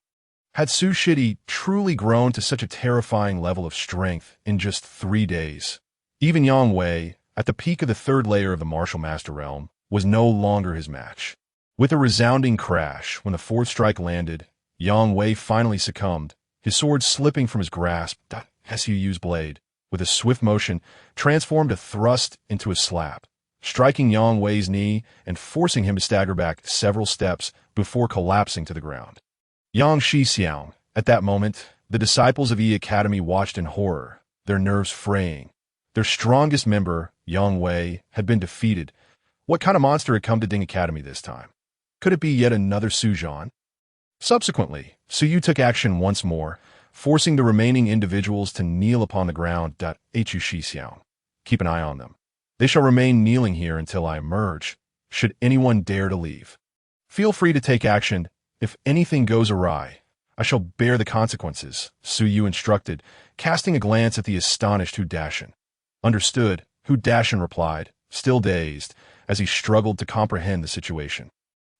Had Su Shitty truly grown to such a terrifying level of strength in just 3 days? Even Yang Wei, at the peak of the 3rd layer of the Martial Master Realm, was no longer his match. With a resounding crash, when the 4th strike landed, Yang Wei finally succumbed, his sword slipping from his grasp. Su Yu's blade, with a swift motion, transformed a thrust into a slap, striking Yang Wei's knee and forcing him to stagger back several steps before collapsing to the ground. Yang Shixiang. At that moment, the disciples of Yi Academy watched in horror, their nerves fraying. Their strongest member, Yang Wei, had been defeated. What kind of monster had come to Ding Academy this time? Could it be yet another Su Zhan? Subsequently, Su Yu took action once more, forcing the remaining individuals to kneel upon the ground. Hu Shixiang. Keep an eye on them. They shall remain kneeling here until I emerge, should anyone dare to leave. Feel free to take action. If anything goes awry, I shall bear the consequences, Su Yu instructed, casting a glance at the astonished Hu Dashan. Understood, Hu Dashan replied, still dazed, as he struggled to comprehend the situation.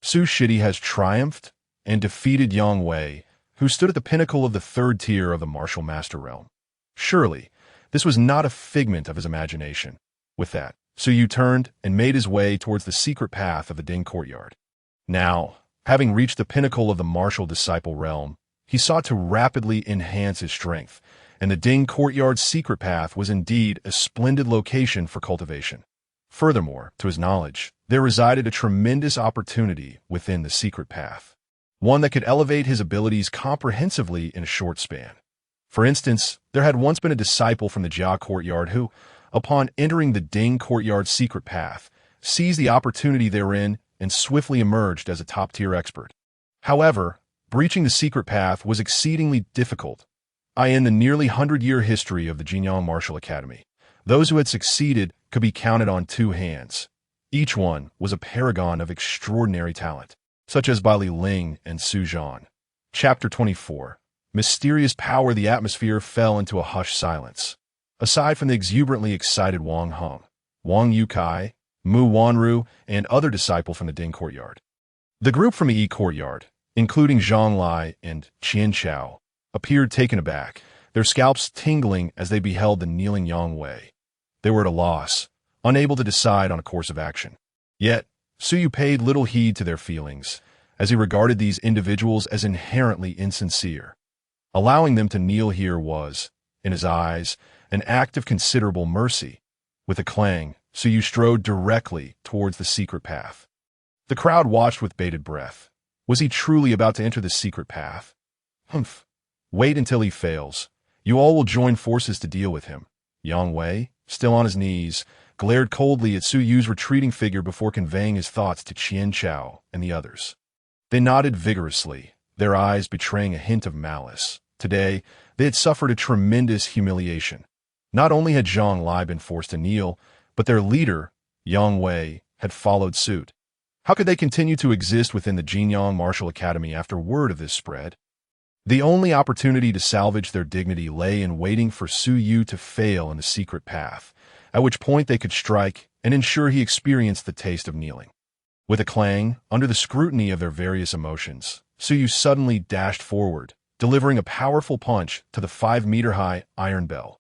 Su Shitty has triumphed and defeated Yang Wei, who stood at the pinnacle of the 3rd tier of the Martial Master Realm. Surely, this was not a figment of his imagination. With that, Su Yu turned and made his way towards the secret path of the Ding courtyard. Now, having reached the pinnacle of the martial disciple realm, he sought to rapidly enhance his strength, and the Ding courtyard's secret path was indeed a splendid location for cultivation. Furthermore, to his knowledge, there resided a tremendous opportunity within the secret path, one that could elevate his abilities comprehensively in a short span. For instance, there had once been a disciple from the Jia courtyard who, upon entering the Ding courtyard's secret path, seized the opportunity therein and swiftly emerged as a top-tier expert. However, breaching the secret path was exceedingly difficult. In the nearly 100-year history of the Jinyang Martial Academy, those who had succeeded could be counted on 2 hands. Each one was a paragon of extraordinary talent, such as Bai Ling and Su Zhan. Chapter 24. Mysterious power. The atmosphere fell into a hushed silence. Aside from the exuberantly excited Wang Heng, Wang Yukai, Mu Wanru, and other disciples from the Ding courtyard. The group from the Yi courtyard, including Zhang Lai and Qian Xiao, appeared taken aback, their scalps tingling as they beheld the kneeling Yang Wei. They were at a loss, unable to decide on a course of action. Yet, Su Yu paid little heed to their feelings, as he regarded these individuals as inherently insincere. Allowing them to kneel here was, in his eyes, an act of considerable mercy. With a clang, Su Yu strode directly towards the secret path. The crowd watched with bated breath. Was he truly about to enter the secret path? Humph. Wait until he fails. You all will join forces to deal with him. Yang Wei, still on his knees, glared coldly at Su Yu's retreating figure before conveying his thoughts to Qian Xiao and the others. They nodded vigorously, their eyes betraying a hint of malice. Today, they had suffered a tremendous humiliation. Not only had Zhang Lai been forced to kneel, but their leader, Yang Wei, had followed suit. How could they continue to exist within the Jinyang Martial Academy after word of this spread? The only opportunity to salvage their dignity lay in waiting for Su Yu to fail in the secret path, at which point they could strike and ensure he experienced the taste of kneeling. With a clang, under the scrutiny of their various emotions, Su Yu suddenly dashed forward, delivering a powerful punch to the 5-meter-high iron bell.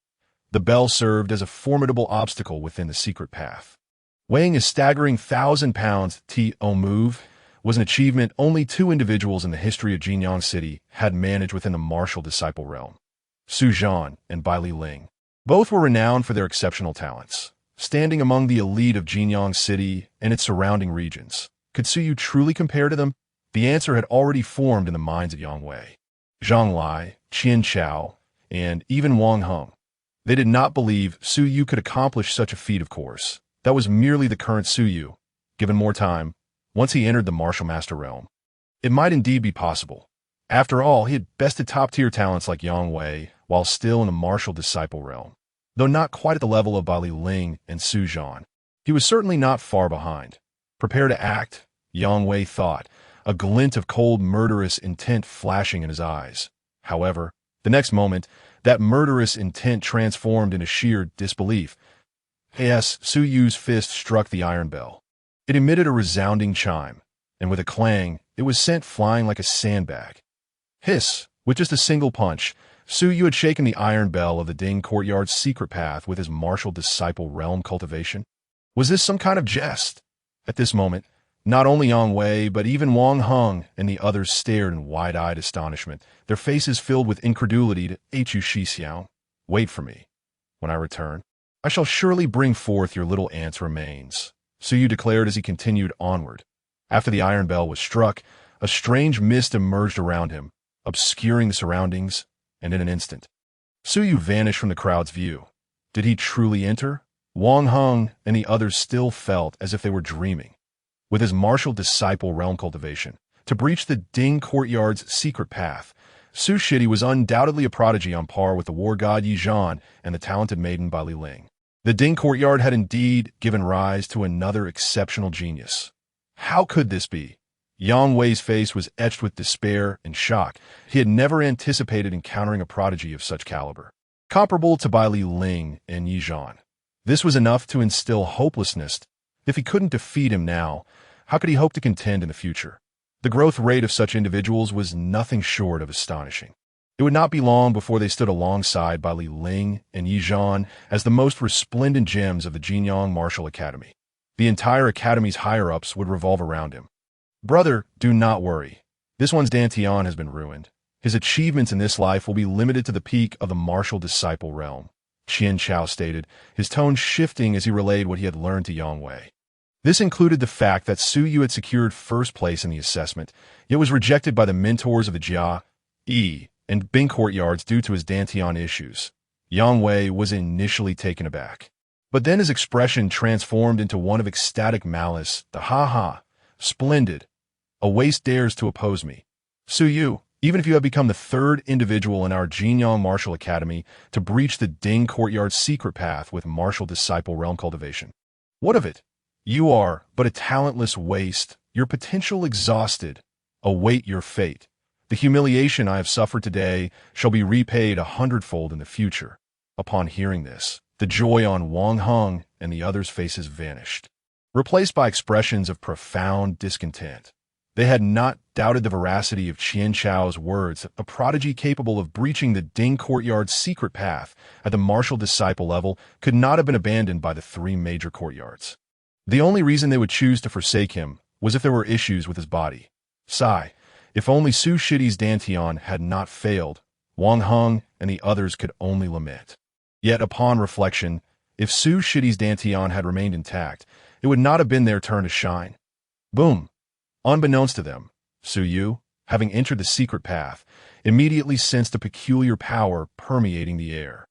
The bell served as a formidable obstacle within the secret path. Weighing a staggering 1,000 pounds, T.O. move was an achievement only 2 individuals in the history of Jinyang City had managed within the martial disciple realm: Su Zhan and Bai Li Ling. Both were renowned for their exceptional talents, standing among the elite of Jinyang City and its surrounding regions. Could Su Yu truly compare to them? The answer had already formed in the minds of Yang Wei, Zhang Lai, Qian Chao, and even Wang Heng. They did not believe Su Yu could accomplish such a feat, of course. That was merely the current Su Yu. Given more time, once he entered the martial master realm, it might indeed be possible. After all, he had bested top-tier talents like Yang Wei while still in the martial disciple realm. Though not quite at the level of Bai Li Ling and Su Zhan, he was certainly not far behind. Prepare to act, Yang Wei thought, a glint of cold, murderous intent flashing in his eyes. However, the next moment, that murderous intent transformed into sheer disbelief. Yes, Su Yu's fist struck the iron bell. It emitted a resounding chime, and with a clang, it was sent flying like a sandbag. Hiss! With just a single punch, Su Yu had shaken the iron bell of the Ding Courtyard's secret path with his martial disciple realm cultivation. Was this some kind of jest? At this moment, not only Yang Wei, but even Wang Heng and the others stared in wide-eyed astonishment, their faces filled with incredulity to Hu Shixiao. Wait for me. When I return, I shall surely bring forth your little aunt's remains, Su Yu declared as he continued onward. After the iron bell was struck, a strange mist emerged around him, obscuring the surroundings, and in an instant, Su Yu vanished from the crowd's view. Did he truly enter? Wang Heng and the others still felt as if they were dreaming. With his martial disciple realm cultivation, to breach the Ding Courtyard's secret path, Su Shidi was undoubtedly a prodigy on par with the war god Yi Zhan and the talented maiden Bai Li Ling. The Ding Courtyard had indeed given rise to another exceptional genius. How could this be? Yang Wei's face was etched with despair and shock. He had never anticipated encountering a prodigy of such caliber, comparable to Bai Li Ling and Yi Zhan. This was enough to instill hopelessness. If he couldn't defeat him now, how could he hope to contend in the future? The growth rate of such individuals was nothing short of astonishing. It would not be long before they stood alongside Bai Li Ling and Yi Zhan as the most resplendent gems of the Jinyang Martial Academy. The entire academy's higher-ups would revolve around him. Brother, do not worry. This one's Dantian has been ruined. His achievements in this life will be limited to the peak of the martial disciple realm, Qian Chao stated, his tone shifting as he relayed what he had learned to Yang Wei. This included the fact that Su Yu had secured first place in the assessment, yet was rejected by the mentors of the Jia, Yi, and Bing courtyards due to his Dantian issues. Yang Wei was initially taken aback. But then his expression transformed into one of ecstatic malice. The ha-ha. Splendid. A waste dares to oppose me. Su Yu, even if you have become the third individual in our Jinyang Martial Academy to breach the Ding Courtyard's secret path with martial disciple realm cultivation. What of it? You are but a talentless waste, your potential exhausted. Await your fate. The humiliation I have suffered today shall be repaid 100-fold in the future. Upon hearing this, the joy on Wang Heng and the others' faces vanished, replaced by expressions of profound discontent. They had not doubted the veracity of Qian Chao's words. A prodigy capable of breaching the Ding Courtyard's secret path at the martial disciple level could not have been abandoned by the 3 major courtyards. The only reason they would choose to forsake him was if there were issues with his body. Sigh. If only Su Shidi's Dantian had not failed, Wang Heng and the others could only lament. Yet upon reflection, if Su Shidi's Dantian had remained intact, it would not have been their turn to shine. Boom! Unbeknownst to them, Su Yu, having entered the secret path, immediately sensed a peculiar power permeating the air.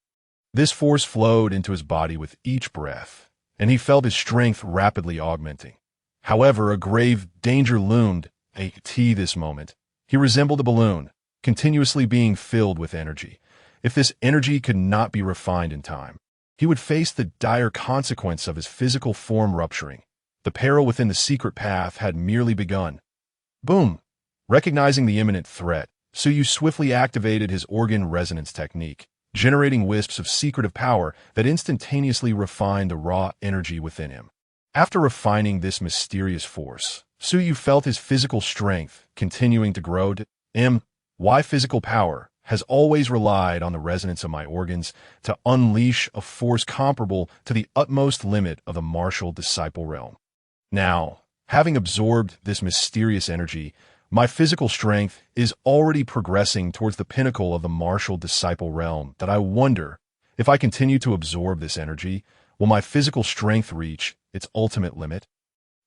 This force flowed into his body with each breath, and he felt his strength rapidly augmenting. However, a grave danger loomed. This moment, he resembled a balloon, continuously being filled with energy. If this energy could not be refined in time, he would face the dire consequence of his physical form rupturing. The peril within the secret path had merely begun. Boom! Recognizing the imminent threat, Suyu swiftly activated his organ resonance technique, generating wisps of secretive power that instantaneously refined the raw energy within him. After refining this mysterious force, Suyu felt his physical strength continuing to grow. My physical power has always relied on the resonance of my organs to unleash a force comparable to the utmost limit of the martial disciple realm. Now, having absorbed this mysterious energy, my physical strength is already progressing towards the pinnacle of the martial disciple realm that I wonder, if I continue to absorb this energy, will my physical strength reach its ultimate limit?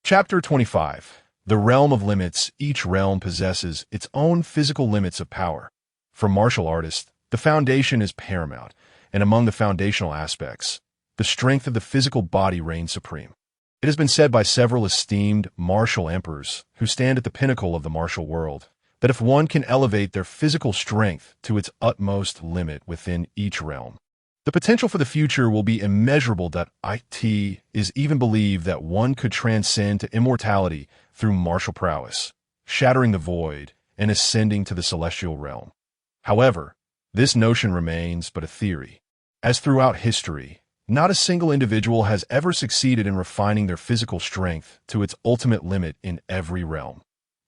Chapter 25. The Realm of Limits. Each realm possesses its own physical limits of power. For martial artists, the foundation is paramount, and among the foundational aspects, the strength of the physical body reigns supreme. It has been said by several esteemed martial emperors who stand at the pinnacle of the martial world that if one can elevate their physical strength to its utmost limit within each realm, the potential for the future will be immeasurable. It is even believed that one could transcend to immortality through martial prowess, shattering the void and ascending to the celestial realm. However, this notion remains but a theory, as throughout history, not a single individual has ever succeeded in refining their physical strength to its ultimate limit in every realm.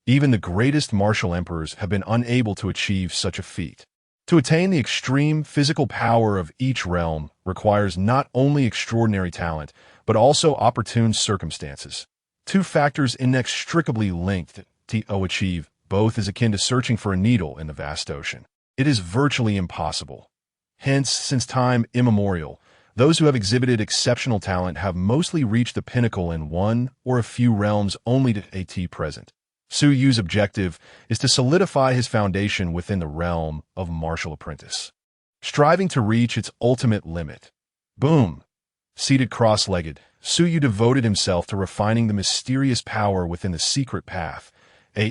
Even the greatest martial emperors have been unable to achieve such a feat. To attain the extreme physical power of each realm requires not only extraordinary talent, but also opportune circumstances. Two factors inextricably linked. To achieve both is akin to searching for a needle in the vast ocean. It is virtually impossible. Hence, since time immemorial, those who have exhibited exceptional talent have mostly reached the pinnacle in one or a few realms only to at present. Suyu's objective is to solidify his foundation within the realm of martial apprentice, striving to reach its ultimate limit. Boom! Seated cross-legged, Suyu devoted himself to refining the mysterious power within the secret path.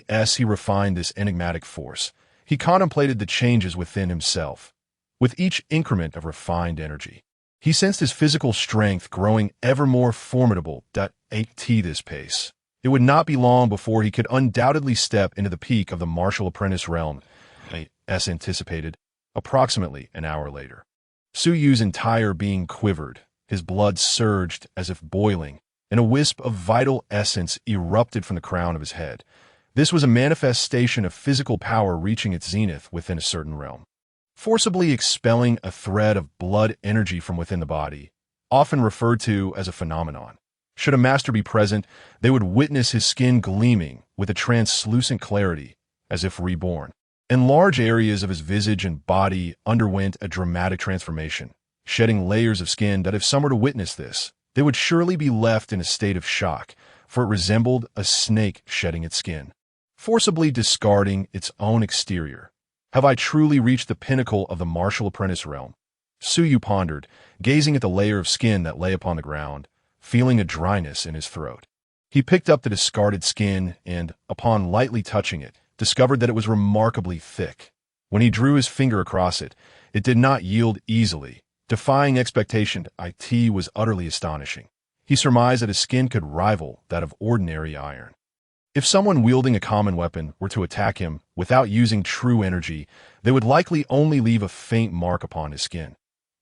As he refined this enigmatic force, he contemplated the changes within himself. With each increment of refined energy, he sensed his physical strength growing ever more formidable. At this pace, it would not be long before he could undoubtedly step into the peak of the martial apprentice realm, as anticipated, approximately an hour later. Suyu's entire being quivered, his blood surged as if boiling, and a wisp of vital essence erupted from the crown of his head. This was a manifestation of physical power reaching its zenith within a certain realm, forcibly expelling a thread of blood energy from within the body, often referred to as a phenomenon. Should a master be present, they would witness his skin gleaming with a translucent clarity, as if reborn. And large areas of his visage and body underwent a dramatic transformation, shedding layers of skin that if some were to witness this, they would surely be left in a state of shock, for it resembled a snake shedding its skin, forcibly discarding its own exterior. Have I truly reached the pinnacle of the martial apprentice realm? Suyu pondered, gazing at the layer of skin that lay upon the ground, feeling a dryness in his throat. He picked up the discarded skin and, upon lightly touching it, discovered that it was remarkably thick. When he drew his finger across it, it did not yield easily, defying expectation. It was utterly astonishing. He surmised that his skin could rival that of ordinary iron. If someone wielding a common weapon were to attack him without using true energy, they would likely only leave a faint mark upon his skin.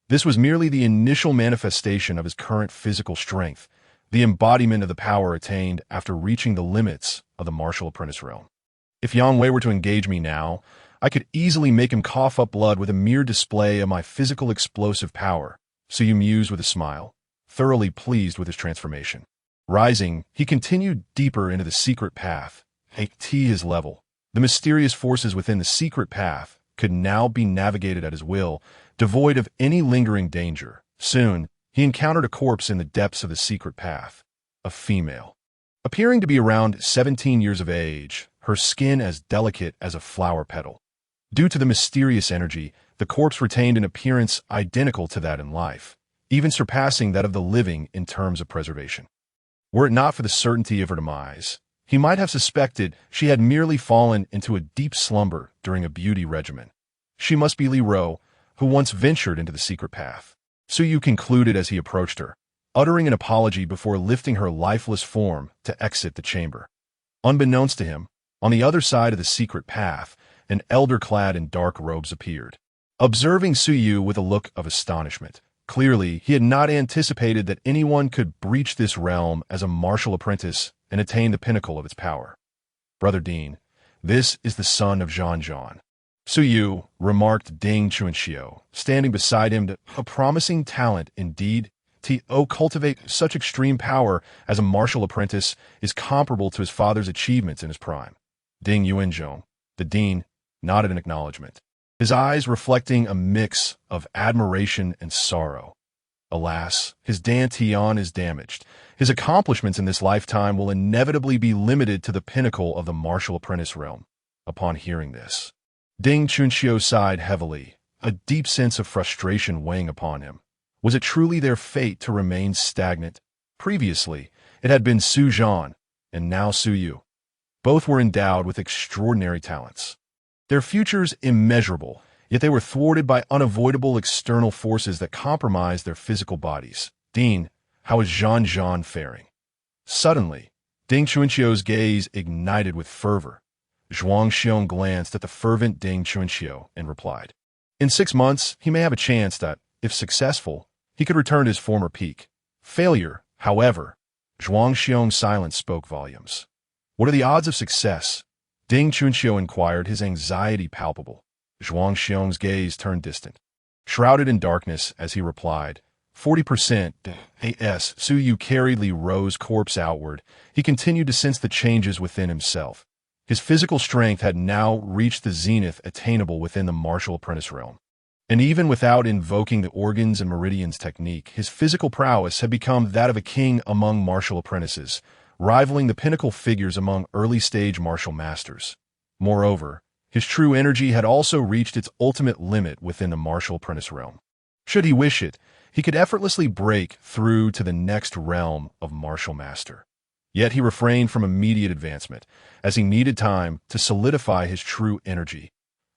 This was merely the initial manifestation of his current physical strength, the embodiment of the power attained after reaching the limits of the martial apprentice realm. If Yang Wei were to engage me now, I could easily make him cough up blood with a mere display of my physical explosive power, Suyu mused with a smile, thoroughly pleased with his transformation. Rising, he continued deeper into the secret path. At his level, the mysterious forces within the secret path could now be navigated at his will, devoid of any lingering danger. Soon, he encountered a corpse in the depths of the secret path, a female. Appearing to be around 17 years of age, her skin as delicate as a flower petal. Due to the mysterious energy, the corpse retained an appearance identical to that in life, even surpassing that of the living in terms of preservation. Were it not for the certainty of her demise, he might have suspected she had merely fallen into a deep slumber during a beauty regimen. She must be Li Ro, who once ventured into the secret path. Su Yu concluded as he approached her, uttering an apology before lifting her lifeless form to exit the chamber. Unbeknownst to him, on the other side of the secret path, an elder clad in dark robes appeared. Observing Su Yu with a look of astonishment, clearly he had not anticipated that anyone could breach this realm as a martial apprentice and attain the pinnacle of its power. "Brother Dean, this is the son of Zhan. Su Yu, remarked Ding Chuanxiu, standing beside him. A promising talent indeed. To cultivate such extreme power as a martial apprentice is comparable to his father's achievements in his prime." Ding Yuanzhong, the dean, nodded in acknowledgement, his eyes reflecting a mix of admiration and sorrow. Alas, his dantian is damaged. His accomplishments in this lifetime will inevitably be limited to the pinnacle of the martial apprentice realm. Upon hearing this, Ding Chunxiu sighed heavily, a deep sense of frustration weighing upon him. Was it truly their fate to remain stagnant? Previously, it had been Su Zhan, and now Su Yu. Both were endowed with extraordinary talents. Their futures immeasurable, yet they were thwarted by unavoidable external forces that compromised their physical bodies. "Dean, how is Zhan faring?" Suddenly, Ding Chunxiu's gaze ignited with fervor. Zhuang Xiong glanced at the fervent Ding Chunxiu and replied, "In 6 months, he may have a chance that, if successful, he could return to his former peak. Failure, however." Zhuang Xiong's silence spoke volumes. "What are the odds of success?" Ding Chunxiu inquired, his anxiety palpable. Zhuang Xiong's gaze turned distant, shrouded in darkness as he replied, 40%. As Su Yu carried Li Ro's corpse outward, he continued to sense the changes within himself. His physical strength had now reached the zenith attainable within the martial apprentice realm. And even without invoking the organs and meridians technique, his physical prowess had become that of a king among martial apprentices, rivaling the pinnacle figures among early-stage martial masters. Moreover, his true energy had also reached its ultimate limit within the martial apprentice realm. Should he wish it, he could effortlessly break through to the next realm of martial master. Yet he refrained from immediate advancement, as he needed time to solidify his true energy.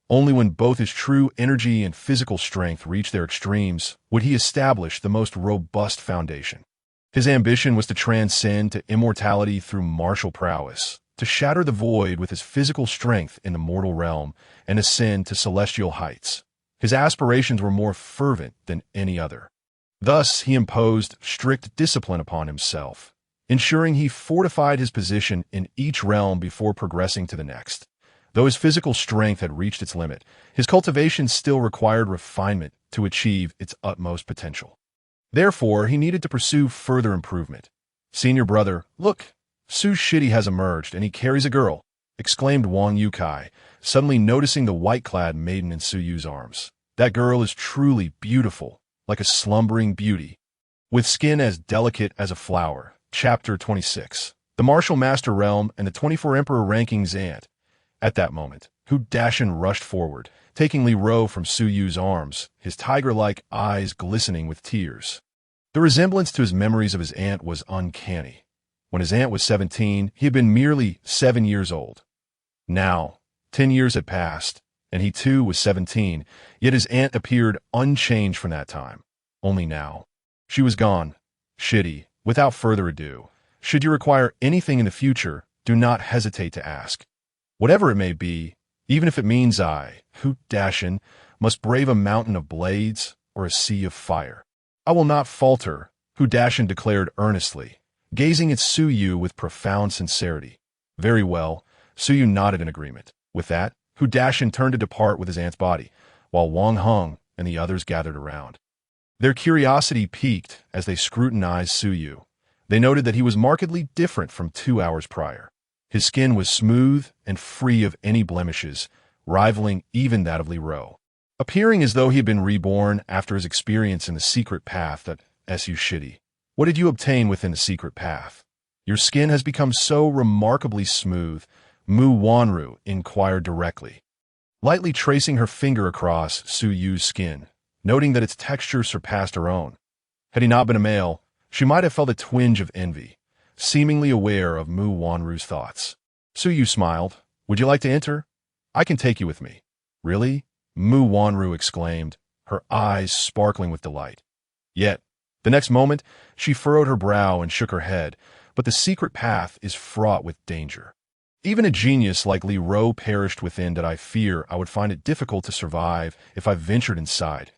Only when both his true energy and physical strength reached their extremes would he establish the most robust foundation. His ambition was to transcend to immortality through martial prowess, to shatter the void with his physical strength in the mortal realm, and ascend to celestial heights. His aspirations were more fervent than any other. Thus he imposed strict discipline upon himself, ensuring he fortified his position in each realm before progressing to the next. Though his physical strength had reached its limit, his cultivation still required refinement to achieve its utmost potential. Therefore, he needed to pursue further improvement. "Senior brother, look, Su Shidi has emerged, and he carries a girl," exclaimed Wang Yukai, suddenly noticing the white-clad maiden in Su Yu's arms. "That girl is truly beautiful, like a slumbering beauty, with skin as delicate as a flower." Chapter 26. The Martial Master Realm and the 24 Emperor Rankings Ant. At that moment, Hu Dashan rushed forward, taking Li Ro from Su Yu's arms, his tiger-like eyes glistening with tears. The resemblance to his memories of his aunt was uncanny. When his aunt was 17, he had been merely 7 years old. Now, 10 years had passed, and he too was 17, yet his aunt appeared unchanged from that time. Only now, she was gone. Shidi, without further ado, should you require anything in the future, do not hesitate to ask. Whatever it may be, even if it means I, Hu Dashan, must brave a mountain of blades or a sea of fire. I will not falter, Hu Dashan declared earnestly, gazing at Su Yu with profound sincerity. Very well, Su Yu nodded in agreement. With that, Hu Dashan turned to depart with his aunt's body, while Wang Heng and the others gathered around. Their curiosity piqued as they scrutinized Su Yu. They noted that he was markedly different from 2 hours prior. His skin was smooth and free of any blemishes, rivaling even that of Li Ro, appearing as though he had been reborn after his experience in the secret path at Su Shidi. "What did you obtain within the secret path? Your skin has become so remarkably smooth," Mu Wanru inquired directly, lightly tracing her finger across Su Yu's skin, noting that its texture surpassed her own. Had he not been a male, she might have felt a twinge of envy. seemingly aware of Mu Wanru's thoughts. Su Yu smiled. Would you like to enter? I can take you with me. Really? Mu Wanru exclaimed, her eyes sparkling with delight. Yet, the next moment, she furrowed her brow and shook her head, but the secret path is fraught with danger. Even a genius like Li Ro perished within that I fear I would find it difficult to survive if I ventured inside.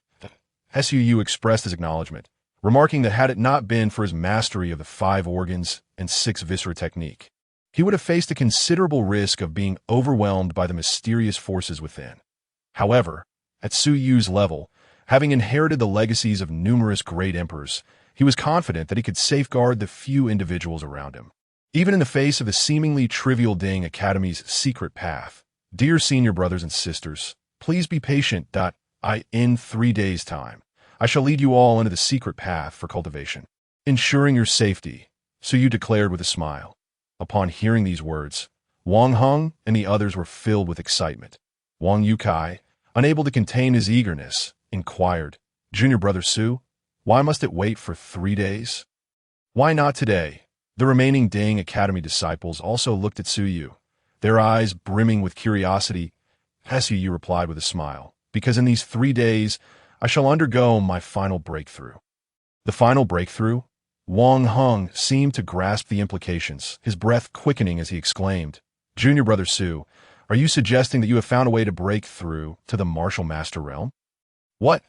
Su Yu expressed his acknowledgement, remarking that had it not been for his mastery of the 5 organs and 6 viscera technique, he would have faced a considerable risk of being overwhelmed by the mysterious forces within. However, at Su Yu's level, having inherited the legacies of numerous great emperors, he was confident that he could safeguard the few individuals around him. Even in the face of the seemingly trivial Ding Academy's secret path, dear senior brothers and sisters, please be patient. In 3 days' time, I shall lead you all into the secret path for cultivation, ensuring your safety, Su Yu declared with a smile. Upon hearing these words, Wang Heng and the others were filled with excitement. Wang Yukai, unable to contain his eagerness, inquired, Junior Brother Su, why must it wait for 3 days? Why not today? The remaining Ding Academy disciples also looked at Su Yu, their eyes brimming with curiosity. Su Yu replied with a smile, because in these 3 days, I shall undergo my final breakthrough. The final breakthrough? Wang Heng seemed to grasp the implications, his breath quickening as he exclaimed, Junior Brother Su, are you suggesting that you have found a way to break through to the Martial Master Realm? What?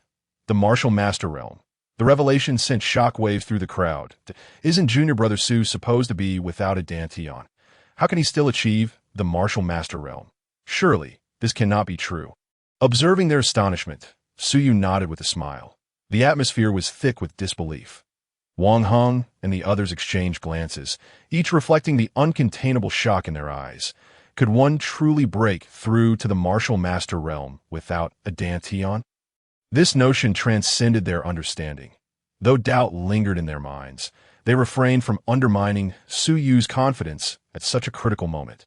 The Martial Master Realm? The revelation sent shockwaves through the crowd. Isn't Junior Brother Su supposed to be without a Dantian? How can he still achieve the Martial Master Realm? Surely, this cannot be true. Observing their astonishment, Su Yu nodded with a smile. The atmosphere was thick with disbelief. Wang Heng and the others exchanged glances, each reflecting the uncontainable shock in their eyes. Could one truly break through to the Martial Master Realm without a Dantian? This notion transcended their understanding. Though doubt lingered in their minds, they refrained from undermining Su Yu's confidence at such a critical moment.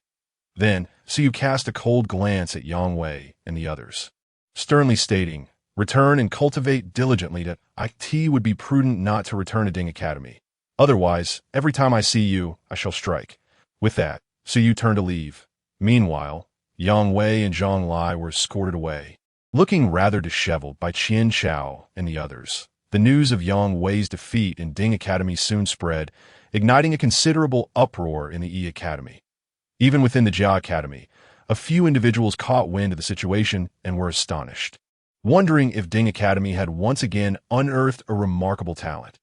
Then, Su Yu cast a cold glance at Yang Wei and the others, sternly stating, return and cultivate diligently. It would be prudent not to return to Ding Academy. Otherwise, every time I see you, I shall strike. With that, Su Yu turned to leave. Meanwhile, Yang Wei and Zhang Lai were escorted away, looking rather disheveled by Qian Chao and the others. The news of Yang Wei's defeat in Ding Academy soon spread, igniting a considerable uproar in the E Academy. Even within the Jia Academy, a few individuals caught wind of the situation and were astonished, wondering if Ding Academy had once again unearthed a remarkable talent.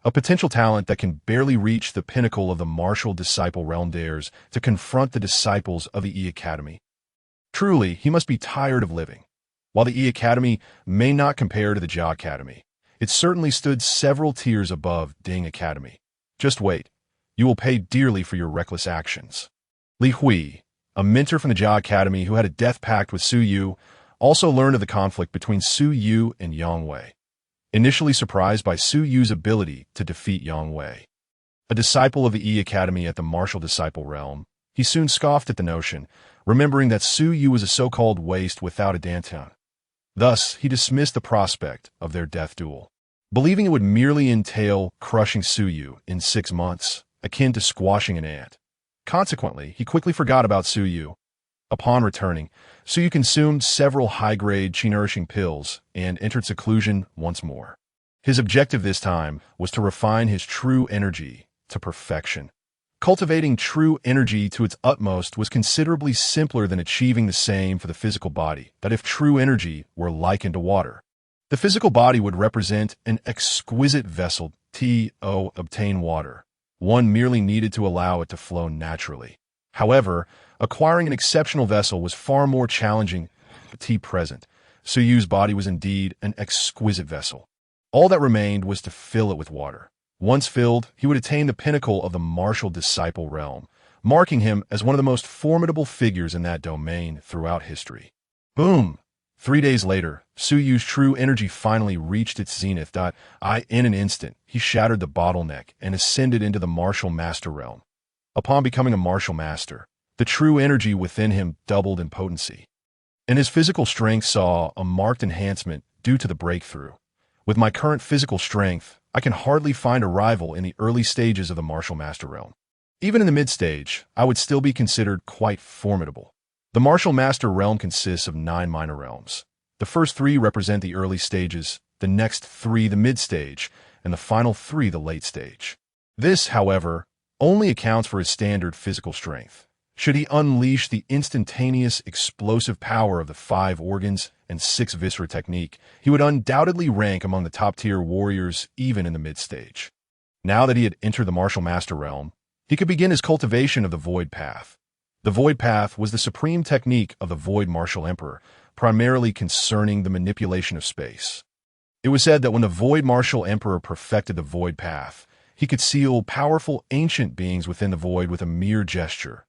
A potential talent that can barely reach the pinnacle of the martial disciple realm dares to confront the disciples of the E Academy. Truly, he must be tired of living. While the E Academy may not compare to the Jia Academy, it certainly stood several tiers above Ding Academy. Just wait. You will pay dearly for your reckless actions. Li Hui, a mentor from the Jia Academy who had a death pact with Su Yu, also learned of the conflict between Su Yu and Yang Wei. Initially surprised by Su Yu's ability to defeat Yang Wei, a disciple of the E Academy at the martial disciple realm, he soon scoffed at the notion, remembering that Su Yu was a so-called waste without a Dantian. Thus, he dismissed the prospect of their death duel, believing it would merely entail crushing Su Yu in 6 months, akin to squashing an ant. Consequently, he quickly forgot about Su Yu. Upon returning, Su Yu consumed several high-grade qi-nourishing pills and entered seclusion once more. His objective this time was to refine his true energy to perfection. Cultivating true energy to its utmost was considerably simpler than achieving the same for the physical body, that if true energy were likened to water, the physical body would represent an exquisite vessel to obtain water. One merely needed to allow it to flow naturally. However, acquiring an exceptional vessel was far more challenging. Present, Su Yu's body was indeed an exquisite vessel. All that remained was to fill it with water. Once filled, he would attain the pinnacle of the martial disciple realm, marking him as one of the most formidable figures in that domain throughout history. Boom! 3 days later, Su Yu's true energy finally reached its zenith. In an instant, he shattered the bottleneck and ascended into the martial master realm. Upon becoming a martial master, the true energy within him doubled in potency, and his physical strength saw a marked enhancement due to the breakthrough. With my current physical strength, I can hardly find a rival in the early stages of the martial master realm. Even in the mid-stage, I would still be considered quite formidable. The martial master realm consists of 9 minor realms. The first 3 represent the early stages, the next 3 the mid-stage, and the final 3 the late stage. This, however, only accounts for his standard physical strength. Should he unleash the instantaneous, explosive power of the 5 organs and 6 viscera technique, he would undoubtedly rank among the top-tier warriors even in the mid-stage. Now that he had entered the martial master realm, he could begin his cultivation of the Void Path. The Void Path was the supreme technique of the Void Martial Emperor, primarily concerning the manipulation of space. It was said that when the Void Martial Emperor perfected the Void Path, he could seal powerful ancient beings within the void with a mere gesture.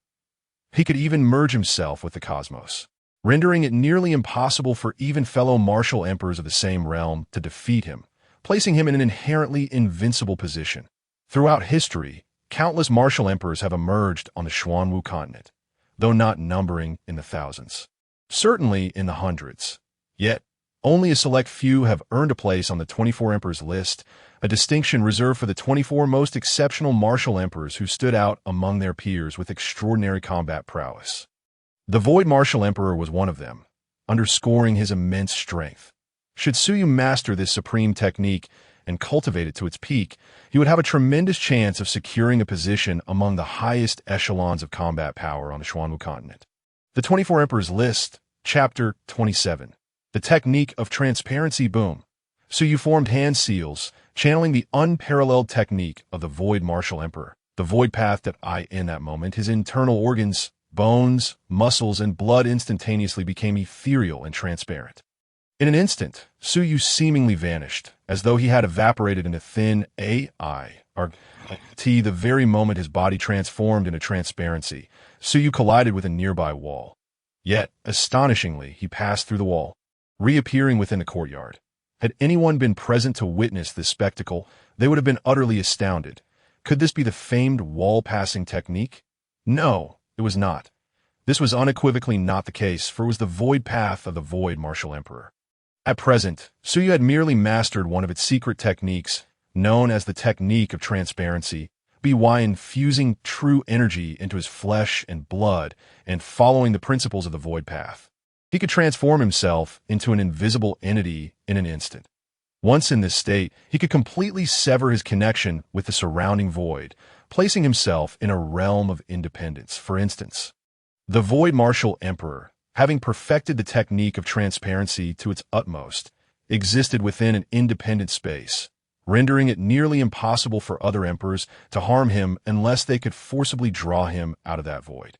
He could even merge himself with the cosmos, rendering it nearly impossible for even fellow martial emperors of the same realm to defeat him, placing him in an inherently invincible position. Throughout history, countless martial emperors have emerged on the Xuanwu continent, though not numbering in the thousands, certainly in the hundreds. Yet, only a select few have earned a place on the 24 Emperors list, a distinction reserved for the 24 most exceptional martial emperors who stood out among their peers with extraordinary combat prowess. The Void Martial Emperor was one of them, underscoring his immense strength. Should Suyu master this supreme technique and cultivate it to its peak, he would have a tremendous chance of securing a position among the highest echelons of combat power on the Xuanwu continent. The 24 Emperors list, Chapter 27. The Technique of Transparency. Boom. Suyu formed hand seals, channeling the unparalleled technique of the Void Martial Emperor. The Void Path in that moment, his internal organs, bones, muscles, and blood instantaneously became ethereal and transparent. In an instant, Suyu seemingly vanished, as though he had evaporated into thin the very moment his body transformed into transparency. Suyu collided with a nearby wall. Yet, astonishingly, he passed through the wall, reappearing within the courtyard. Had anyone been present to witness this spectacle, they would have been utterly astounded. Could this be the famed wall-passing technique? No, it was not. This was unequivocally not the case, for it was the Void Path of the Void Martial Emperor. At present, Suyu had merely mastered one of its secret techniques, known as the Technique of Transparency, by infusing true energy into his flesh and blood and following the principles of the Void Path. He could transform himself into an invisible entity in an instant. Once in this state, he could completely sever his connection with the surrounding void, placing himself in a realm of independence. For instance, the Void Martial Emperor, having perfected the technique of transparency to its utmost, existed within an independent space, rendering it nearly impossible for other emperors to harm him unless they could forcibly draw him out of that void.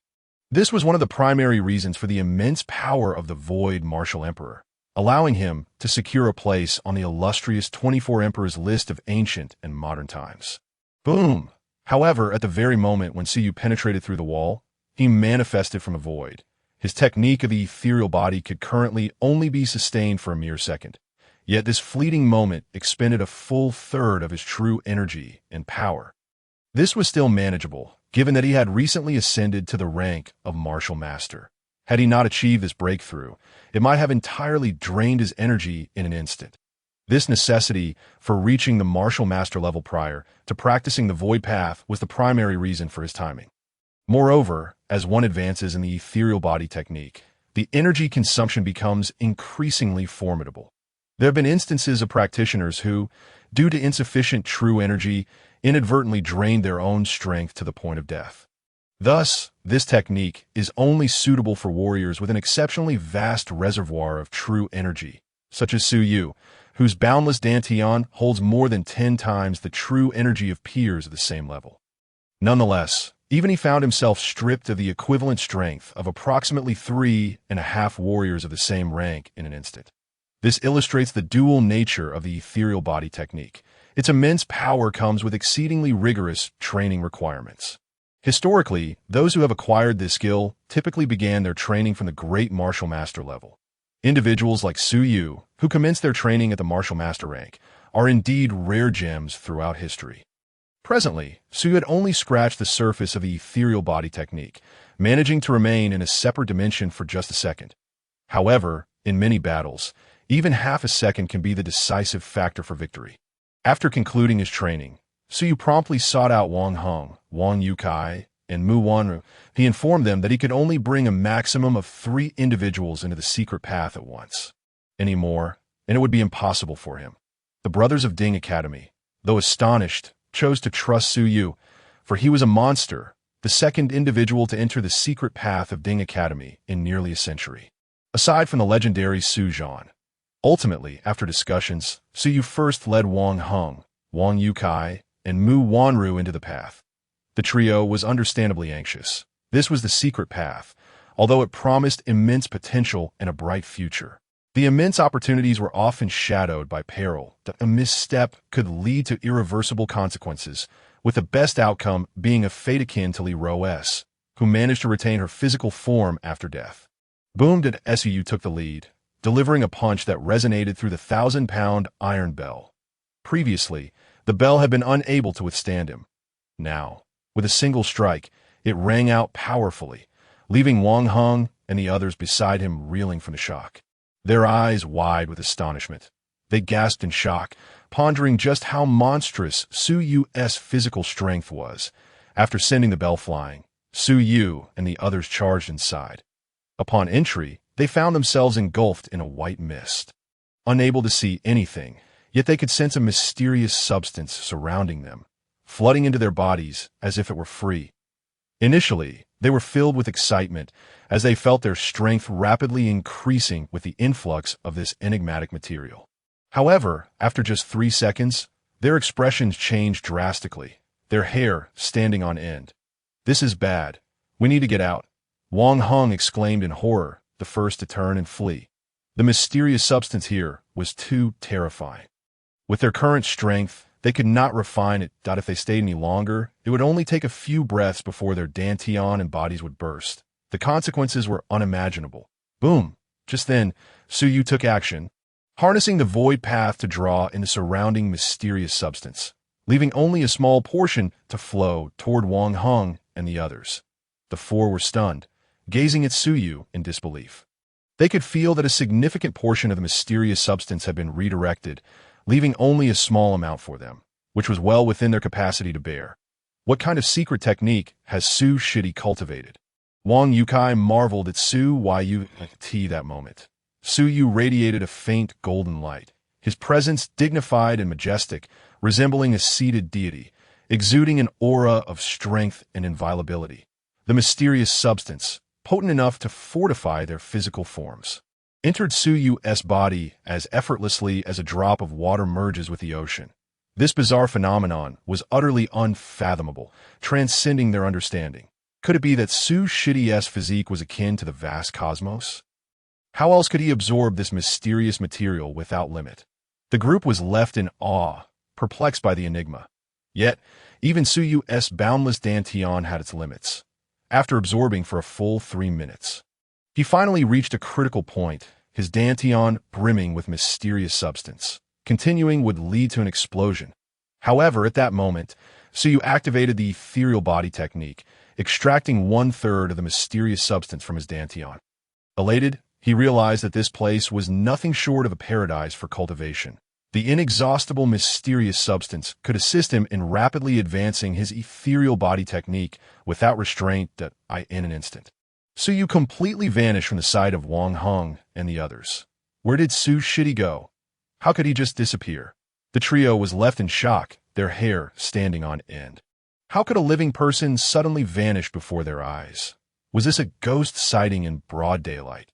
This was one of the primary reasons for the immense power of the Void Martial Emperor, allowing him to secure a place on the illustrious 24 Emperors list of ancient and modern times. Boom! However, at the very moment when Suyu penetrated through the wall, he manifested from a void. His technique of the ethereal body could currently only be sustained for a mere second. Yet this fleeting moment expended a full third of his true energy and power. This was still manageable, given that he had recently ascended to the rank of Martial Master. Had he not achieved this breakthrough, it might have entirely drained his energy in an instant. This necessity for reaching the Martial Master level prior to practicing the Void Path was the primary reason for his timing. Moreover, as one advances in the ethereal body technique, the energy consumption becomes increasingly formidable. There have been instances of practitioners who, due to insufficient true energy, inadvertently drained their own strength to the point of death. Thus, this technique is only suitable for warriors with an exceptionally vast reservoir of true energy, such as Suyu, whose boundless dantian holds more than 10 times the true energy of peers of the same level. Nonetheless, even he found himself stripped of the equivalent strength of approximately 3.5 warriors of the same rank in an instant. This illustrates the dual nature of the ethereal body technique. Its immense power comes with exceedingly rigorous training requirements. Historically, those who have acquired this skill typically began their training from the great martial master level. Individuals like Suyu, who commenced their training at the martial master rank, are indeed rare gems throughout history. Presently, Suyu had only scratched the surface of the ethereal body technique, managing to remain in a separate dimension for just a second. However, in many battles, Even half a second can be the decisive factor for victory. After concluding his training, Suyu promptly sought out Wang Heng, Wang Yukai, and Mu Wanru. He informed them that he could only bring a maximum of 3 individuals into the secret path at once. Any more, and it would be impossible for him. The brothers of Ding Academy, though astonished, chose to trust Suyu, for he was a monster, the second individual to enter the secret path of Ding Academy in nearly a century. Aside from the legendary Su Zhan. Ultimately, after discussions, Suyu first led Wang Heng, Wang Yukai, and Mu Wanru into the path. The trio was understandably anxious. This was the secret path, although it promised immense potential and a bright future. The immense opportunities were often shadowed by peril. A misstep could lead to irreversible consequences, with the best outcome being a fate akin to Li Roes, who managed to retain her physical form after death. Boomed and Suyu took the lead, delivering a punch that resonated through the 1,000-pound iron bell. Previously, the bell had been unable to withstand him. Now, with a single strike, it rang out powerfully, leaving Wang Heng and the others beside him reeling from the shock. Their eyes wide with astonishment. They gasped in shock, pondering just how monstrous Suyu's physical strength was. After sending the bell flying, Suyu and the others charged inside. Upon entry, they found themselves engulfed in a white mist. Unable to see anything, yet they could sense a mysterious substance surrounding them, flooding into their bodies as if it were free. Initially, they were filled with excitement as they felt their strength rapidly increasing with the influx of this enigmatic material. However, after just 3 seconds, their expressions changed drastically, their hair standing on end. "This is bad. We need to get out," Wang Heng exclaimed in horror, the first to turn and flee. The mysterious substance here was too terrifying. With their current strength, they could not refine it. If they stayed any longer, it would only take a few breaths before their dantian and bodies would burst. The consequences were unimaginable. Boom! Just then, Suyu took action, harnessing the void path to draw in the surrounding mysterious substance, leaving only a small portion to flow toward Wang Heng and the others. The 4 were stunned, gazing at Suyu in disbelief. They could feel that a significant portion of the mysterious substance had been redirected, leaving only a small amount for them, which was well within their capacity to bear. What kind of secret technique has Su Shidi cultivated? Wang Yukai marveled at Su Yut that moment. Suyu radiated a faint golden light, his presence dignified and majestic, resembling a seated deity, exuding an aura of strength and inviolability. The mysterious substance, potent enough to fortify their physical forms, entered Suyu's body as effortlessly as a drop of water merges with the ocean. This bizarre phenomenon was utterly unfathomable, transcending their understanding. Could it be that Su Shidi's physique was akin to the vast cosmos? How else could he absorb this mysterious material without limit? The group was left in awe, perplexed by the enigma. Yet, even Suyu's boundless dantian had its limits. After absorbing for a full 3 minutes, he finally reached a critical point, his dantian brimming with mysterious substance. Continuing would lead to an explosion. However, at that moment, Suyu activated the ethereal body technique, extracting 1/3 of the mysterious substance from his dantian. Elated, he realized that this place was nothing short of a paradise for cultivation. The inexhaustible mysterious substance could assist him in rapidly advancing his ethereal body technique without restraint in an instant. Suyu completely vanished from the sight of Wang Heng and the others. Where did Su Shidi go? How could he just disappear? The trio was left in shock, their hair standing on end. How could a living person suddenly vanish before their eyes? Was this a ghost sighting in broad daylight?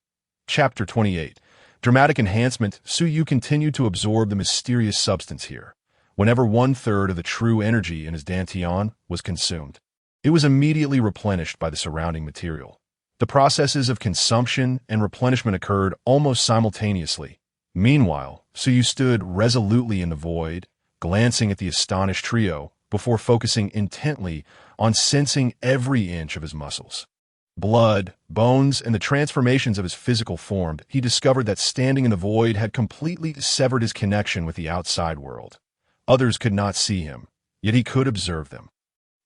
Chapter 28. Dramatic enhancement. Suyu continued to absorb the mysterious substance here. Whenever 1/3 of the true energy in his dantian was consumed, it was immediately replenished by the surrounding material. The processes of consumption and replenishment occurred almost simultaneously. Meanwhile, Suyu stood resolutely in the void, glancing at the astonished trio before focusing intently on sensing every inch of his muscles. Blood, bones, and the transformations of his physical form, he discovered that standing in the void had completely severed his connection with the outside world. Others could not see him, yet he could observe them.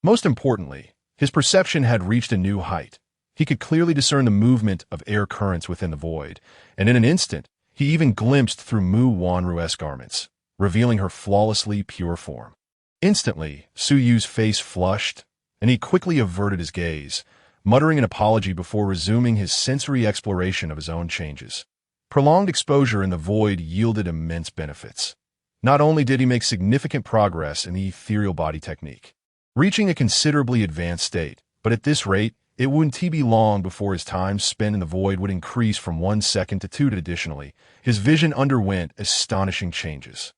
Most importantly, his perception had reached a new height. He could clearly discern the movement of air currents within the void, and in an instant, He even glimpsed through Mu Wanru's garments, revealing her flawlessly pure form. Instantly, Su Yu's face flushed, and he quickly averted his gaze, muttering an apology before resuming his sensory exploration of his own changes. Prolonged exposure in the void yielded immense benefits. Not only did he make significant progress in the ethereal body technique, reaching a considerably advanced state, but at this rate, it wouldn't be long before his time spent in the void would increase from 1 second to 2. Additionally, his vision underwent astonishing changes.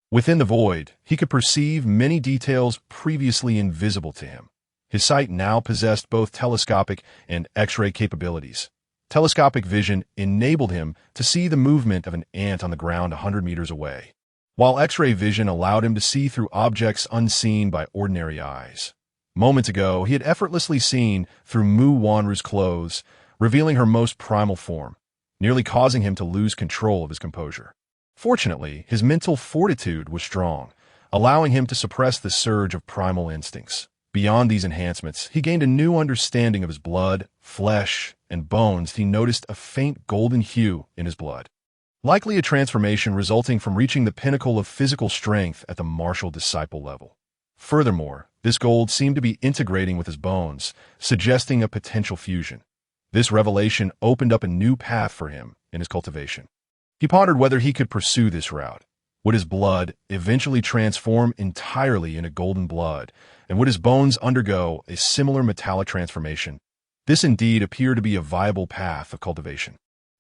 Within the void, he could perceive many details previously invisible to him. His sight now possessed both telescopic and X-ray capabilities. Telescopic vision enabled him to see the movement of an ant on the ground 100 meters away, while X-ray vision allowed him to see through objects unseen by ordinary eyes. Moments ago, he had effortlessly seen through Mu Wanru's clothes, revealing her most primal form, nearly causing him to lose control of his composure. Fortunately, his mental fortitude was strong, allowing him to suppress the surge of primal instincts. Beyond these enhancements, he gained a new understanding of his blood, flesh, and bones. He noticed a faint golden hue in his blood, likely a transformation resulting from reaching the pinnacle of physical strength at the martial disciple level. Furthermore, this gold seemed to be integrating with his bones, suggesting a potential fusion. This revelation opened up a new path for him in his cultivation. He pondered whether he could pursue this route. Would his blood eventually transform entirely into golden blood, and would his bones undergo a similar metallic transformation? This indeed appeared to be a viable path of cultivation.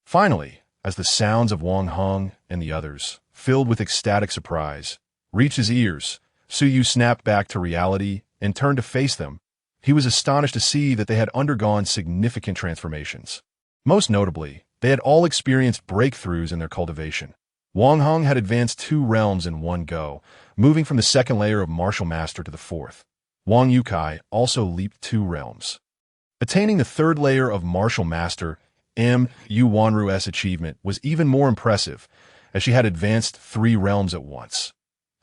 Finally, as the sounds of Wang Heng and the others, filled with ecstatic surprise, reached his ears, Su Yu snapped back to reality and turned to face them. He was astonished to see that they had undergone significant transformations. Most notably, they had all experienced breakthroughs in their cultivation. Wang Heng had advanced 2 realms in one go, moving from the 2nd layer of Martial Master to the 4th. Wang Yukai also leaped 2 realms, attaining the 3rd layer of Martial Master. Mu Wanru's achievement was even more impressive, as she had advanced 3 realms at once.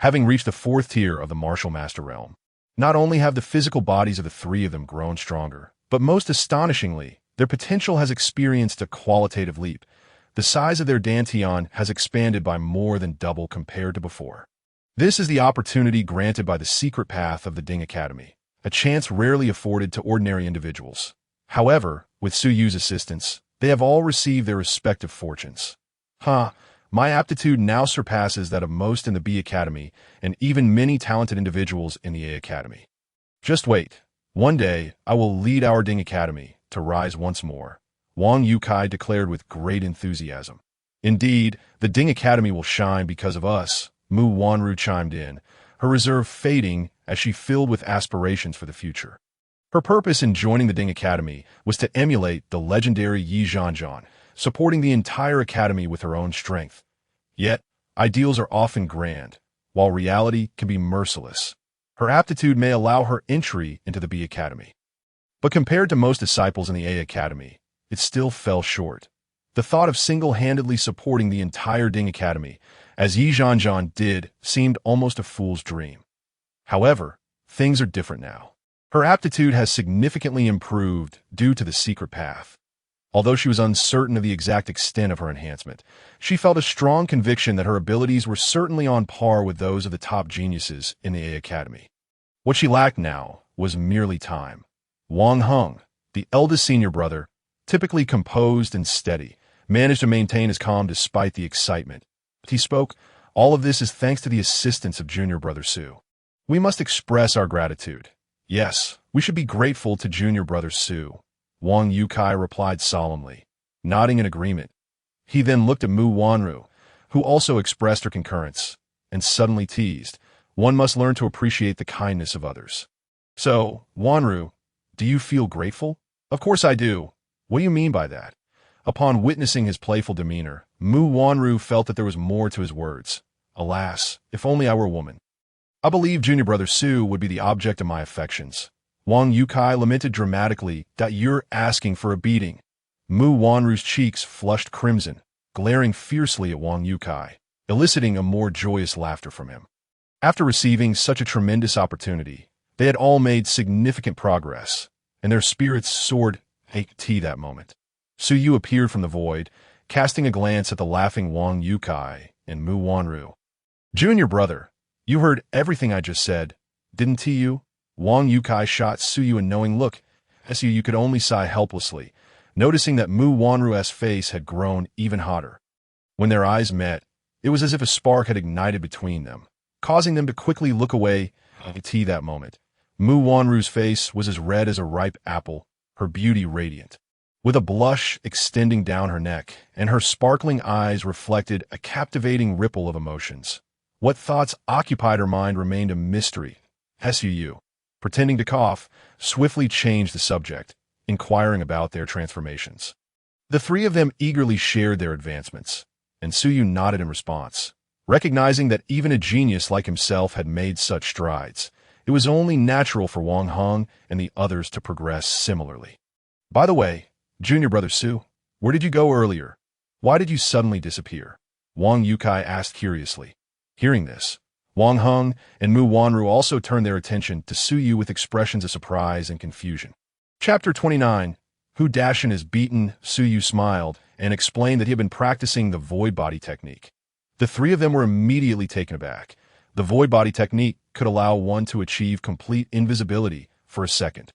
Having reached the 4th tier of the Martial Master realm, not only have the physical bodies of the 3 of them grown stronger, but most astonishingly, their potential has experienced a qualitative leap. The size of their dantian has expanded by more than double compared to before. This is the opportunity granted by the secret path of the Ding Academy, a chance rarely afforded to ordinary individuals. However, with Su Yu's assistance, they have all received their respective fortunes. My aptitude now surpasses that of most in the B Academy and even many talented individuals in the A Academy. Just wait. One day, I will lead our Ding Academy to rise once more, Wang Yukai declared with great enthusiasm. Indeed, the Ding Academy will shine because of us, Mu Wanru chimed in, her reserve fading as she filled with aspirations for the future. Her purpose in joining the Ding Academy was to emulate the legendary Yi Zhanzhan, supporting the entire academy with her own strength. Yet, ideals are often grand, while reality can be merciless. Her aptitude may allow her entry into the B Academy. But compared to most disciples in the A Academy, it still fell short. The thought of single-handedly supporting the entire Ding Academy, as Yi Zhanzhan did, seemed almost a fool's dream. However, things are different now. Her aptitude has significantly improved due to the secret path. Although she was uncertain of the exact extent of her enhancement, she felt a strong conviction that her abilities were certainly on par with those of the top geniuses in the A Academy. What she lacked now was merely time. Wang Heng, the eldest senior brother, typically composed and steady, managed to maintain his calm despite the excitement. He spoke, "All of this is thanks to the assistance of junior brother Su. We must express our gratitude. Yes, we should be grateful to junior brother Su." Wang Yukai replied solemnly, nodding in agreement. He then looked at Mu Wanru, who also expressed her concurrence, and suddenly teased, "One must learn to appreciate the kindness of others." "So, Wanru, do you feel grateful?" "Of course I do. What do you mean by that?" Upon witnessing his playful demeanor, Mu Wanru felt that there was more to his words. "Alas, if only I were a woman. I believe junior brother Su would be the object of my affections." Wang Yukai lamented dramatically, "That you're asking for a beating." Mu Wanru's cheeks flushed crimson, glaring fiercely at Wang Yukai, eliciting a more joyous laughter from him. After receiving such a tremendous opportunity, they had all made significant progress, and their spirits soared that moment. Su Yu appeared from the void, casting a glance at the laughing Wang Yukai and Mu Wanru. "Junior brother, you heard everything I just said, didn't you?" Wang Yukai shot Suyu a knowing look. Suyu could only sigh helplessly, noticing that Mu Wanru's face had grown even hotter. When their eyes met, it was as if a spark had ignited between them, causing them to quickly look away at that moment. Mu Wanru's face was as red as a ripe apple, her beauty radiant, with a blush extending down her neck, and her sparkling eyes reflected a captivating ripple of emotions. What thoughts occupied her mind remained a mystery. Suyu, pretending to cough, swiftly changed the subject, inquiring about their transformations. The three of them eagerly shared their advancements, and Suyu nodded in response. Recognizing that even a genius like himself had made such strides, it was only natural for Wang Heng and the others to progress similarly. "By the way, junior brother Su, where did you go earlier? Why did you suddenly disappear?" Wang Yukai asked curiously. Hearing this, Wang Heng and Mu Wanru also turned their attention to Suyu with expressions of surprise and confusion. Chapter 29. Hu Dashin is beaten. Suyu smiled and explained that he had been practicing the void body technique. The three of them were immediately taken aback. The void body technique could allow one to achieve complete invisibility for a second.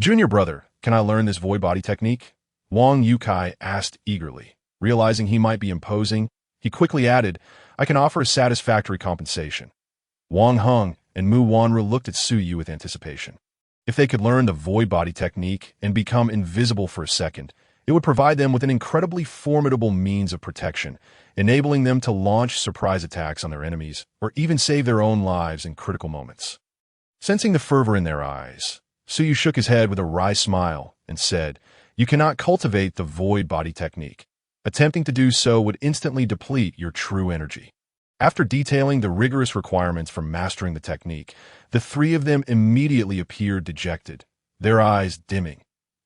"Junior brother, can I learn this void body technique?" Wang Yukai asked eagerly. Realizing he might be imposing, he quickly added, "I can offer a satisfactory compensation." Wang Heng and Mu Wanru looked at Suyu with anticipation. If they could learn the void body technique and become invisible for a second, it would provide them with an incredibly formidable means of protection, enabling them to launch surprise attacks on their enemies or even save their own lives in critical moments. Sensing the fervor in their eyes, Suyu shook his head with a wry smile and said, "You cannot cultivate the void body technique. Attempting to do so would instantly deplete your true energy." After detailing the rigorous requirements for mastering the technique, the three of them immediately appeared dejected, their eyes dimming.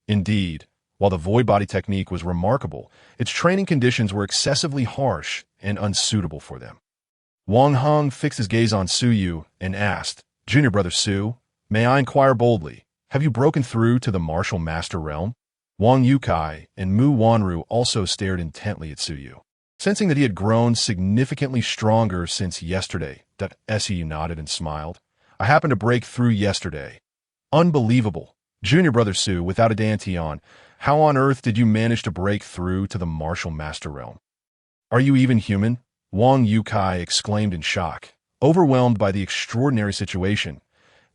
Indeed, while the void body technique was remarkable, its training conditions were excessively harsh and unsuitable for them. Wang Heng fixed his gaze on Suyu and asked, "Junior brother Su, may I inquire boldly, have you broken through to the martial master realm?" Wang Yukai and Mu Wanru also stared intently at Suyu. Sensing that he had grown significantly stronger since yesterday, Suyu nodded and smiled. "I happened to break through yesterday." "Unbelievable. Junior brother Su, without a Dantian, how on earth did you manage to break through to the martial master realm? Are you even human?" Wang Yukai exclaimed in shock, overwhelmed by the extraordinary situation.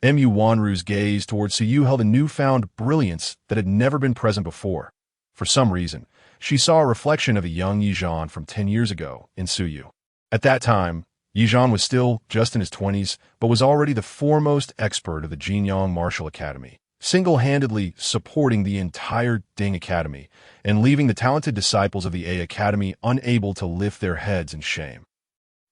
Mu Wanru's gaze towards Suyu held a newfound brilliance that had never been present before. For some reason, she saw a reflection of a young Yizhan from 10 years ago in Suyu. At that time, Yizhan was still just in his 20s, but was already the foremost expert of the Jinyang Martial Academy, single-handedly supporting the entire Ding Academy and leaving the talented disciples of the A Academy unable to lift their heads in shame.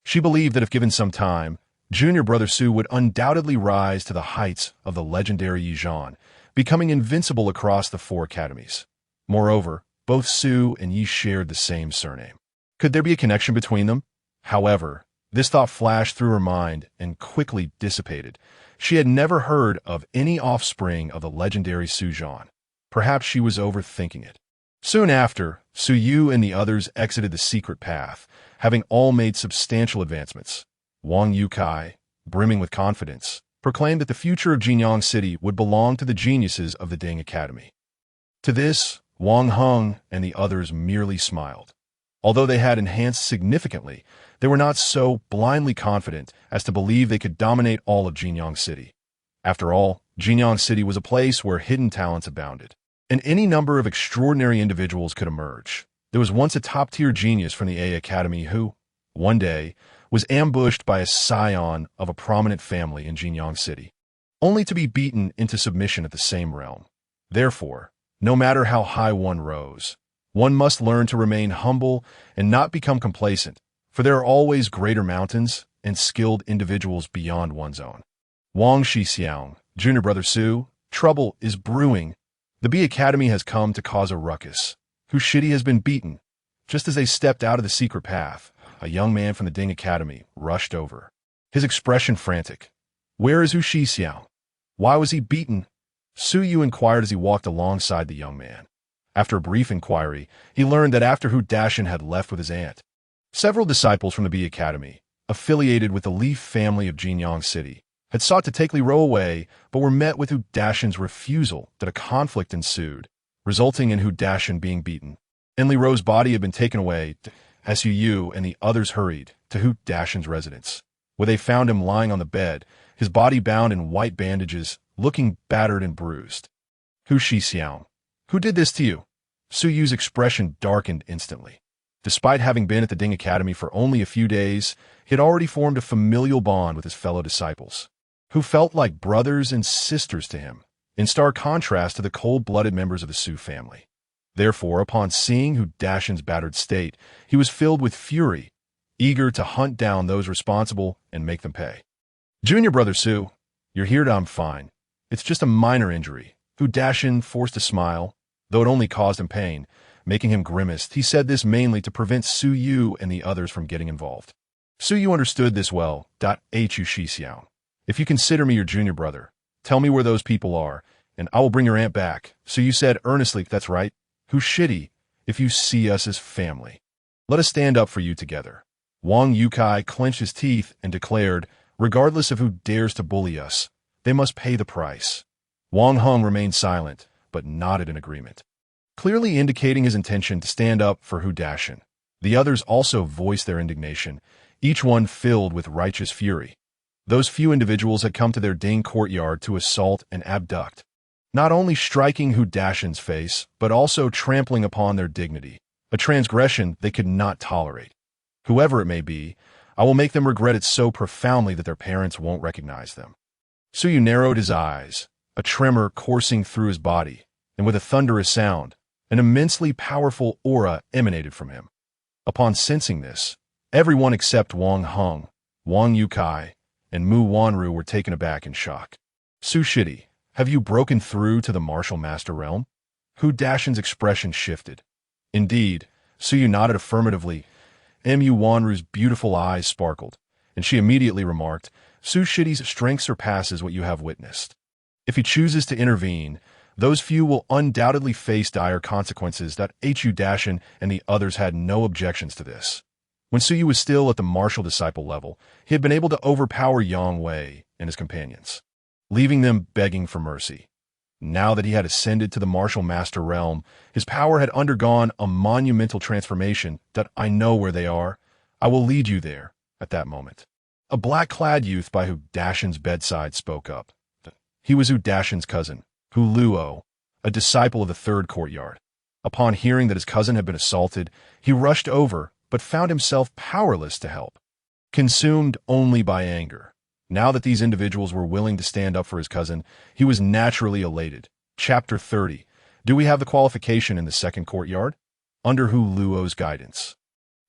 She believed that if given some time, junior brother Su would undoubtedly rise to the heights of the legendary Yizhan, becoming invincible across the 4 academies. Moreover, both Su and Yi shared the same surname. Could there be a connection between them? However, this thought flashed through her mind and quickly dissipated. She had never heard of any offspring of the legendary Suzhan. Perhaps she was overthinking it. Soon after, Suyu and the others exited the secret path, having all made substantial advancements. Wang Yukai, brimming with confidence, proclaimed that the future of Jinyang City would belong to the geniuses of the Ding Academy. To this, Wang Heng and the others merely smiled. Although they had enhanced significantly, they were not so blindly confident as to believe they could dominate all of Jinyang City. After all, Jinyang City was a place where hidden talents abounded, and any number of extraordinary individuals could emerge. There was once a top-tier genius from the A Academy who, one day, was ambushed by a scion of a prominent family in Jinyang City, only to be beaten into submission at the same realm. Therefore, no matter how high one rose, one must learn to remain humble and not become complacent, for there are always greater mountains and skilled individuals beyond one's own. Wang Shixiang, junior brother Su, trouble is brewing. The B Academy has come to cause a ruckus. Hu Shidi has been beaten. Just as they stepped out of the secret path, a young man from the Ding Academy rushed over, his expression frantic. "Where is Hu Shixiang? Why was he beaten?" Su Yu inquired as he walked alongside the young man. After a brief inquiry, he learned that after Hu Dashin had left with his aunt, several disciples from the Bee Academy, affiliated with the Leaf family of Jinyang City, had sought to take Li Ro away, but were met with Hu Dashin's refusal that a conflict ensued, resulting in Hu Dashin being beaten. And Li Ro's body had been taken away. Suu and the others hurried to Hu Dashin's residence, where they found him lying on the bed, his body bound in white bandages, looking battered and bruised. Hu Shixiang, who did this to you? Su Yu's expression darkened instantly. Despite having been at the Ding Academy for only a few days, he had already formed a familial bond with his fellow disciples, who felt like brothers and sisters to him, in stark contrast to the cold-blooded members of the Su family. Therefore, upon seeing Hu Dashin's battered state, he was filled with fury, eager to hunt down those responsible and make them pay. Junior brother Su, you're here I'm fine. It's just a minor injury. Hu Dashin forced a smile, though it only caused him pain, making him grimace. He said this mainly to prevent Su Yu and the others from getting involved. Su Yu understood this well. Hu Shixiang. If you consider me your junior brother, tell me where those people are, and I will bring your aunt back. Su Yu said earnestly, that's right. Hu Shidi, if you see us as family, let us stand up for you together. Wang Yukai clenched his teeth and declared, regardless of who dares to bully us, they must pay the price. Wang Heng remained silent, but nodded in agreement, clearly indicating his intention to stand up for Hu Dashin. The others also voiced their indignation, each one filled with righteous fury. Those few individuals had come to their Ding courtyard to assault and abduct, not only striking Hu Dashin's face, but also trampling upon their dignity, a transgression they could not tolerate. Whoever it may be, I will make them regret it so profoundly that their parents won't recognize them. Su Yu narrowed his eyes, a tremor coursing through his body, and with a thunderous sound, an immensely powerful aura emanated from him. Upon sensing this, everyone except Wang Heng, Wang Yukai, and Mu Wanru were taken aback in shock. Su Shidi, have you broken through to the martial master realm? Hu Dashin's expression shifted. Indeed, Su Yu nodded affirmatively. Mu Wanru's beautiful eyes sparkled, and she immediately remarked, Su Shidi's strength surpasses what you have witnessed. If he chooses to intervene, those few will undoubtedly face dire consequences. Hu Dashin and the others had no objections to this. When Su Yu was still at the martial disciple level, he had been able to overpower Yang Wei and his companions, leaving them begging for mercy. Now that he had ascended to the martial master realm, his power had undergone a monumental transformation. I know where they are. I will lead you there. At that moment, a black-clad youth by Hu Dashin's bedside spoke up. He was Hu Dashin's cousin, Hu Luo, a disciple of the third courtyard. Upon hearing that his cousin had been assaulted, he rushed over, but found himself powerless to help, consumed only by anger. Now that these individuals were willing to stand up for his cousin, he was naturally elated. Chapter 30. Do we have the qualification in the second courtyard? Under Hu Luo's guidance,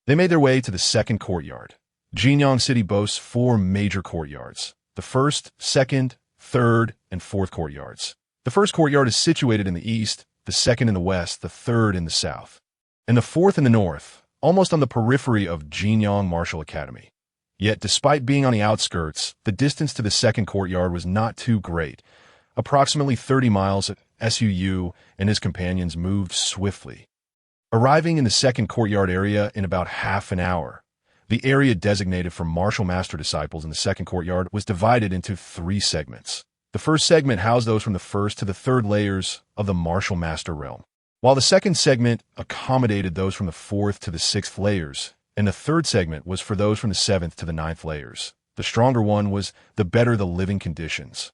they made their way to the second courtyard. Jinyang City boasts 4 major courtyards: the first, second, third, and fourth courtyards. The first courtyard is situated in the east, the second in the west, the third in the south, and the fourth in the north, almost on the periphery of Jinyang Martial Academy. Yet, despite being on the outskirts, the distance to the second courtyard was not too great. Approximately 30 miles, Suu and his companions moved swiftly, arriving in the second courtyard area in about half an hour. The area designated for martial master disciples in the second courtyard was divided into 3 segments. The first segment housed those from the first to the third layers of the martial master realm, while the second segment accommodated those from the fourth to the sixth layers, and the third segment was for those from the 7th to the 9th layers. The stronger one was, the better the living conditions,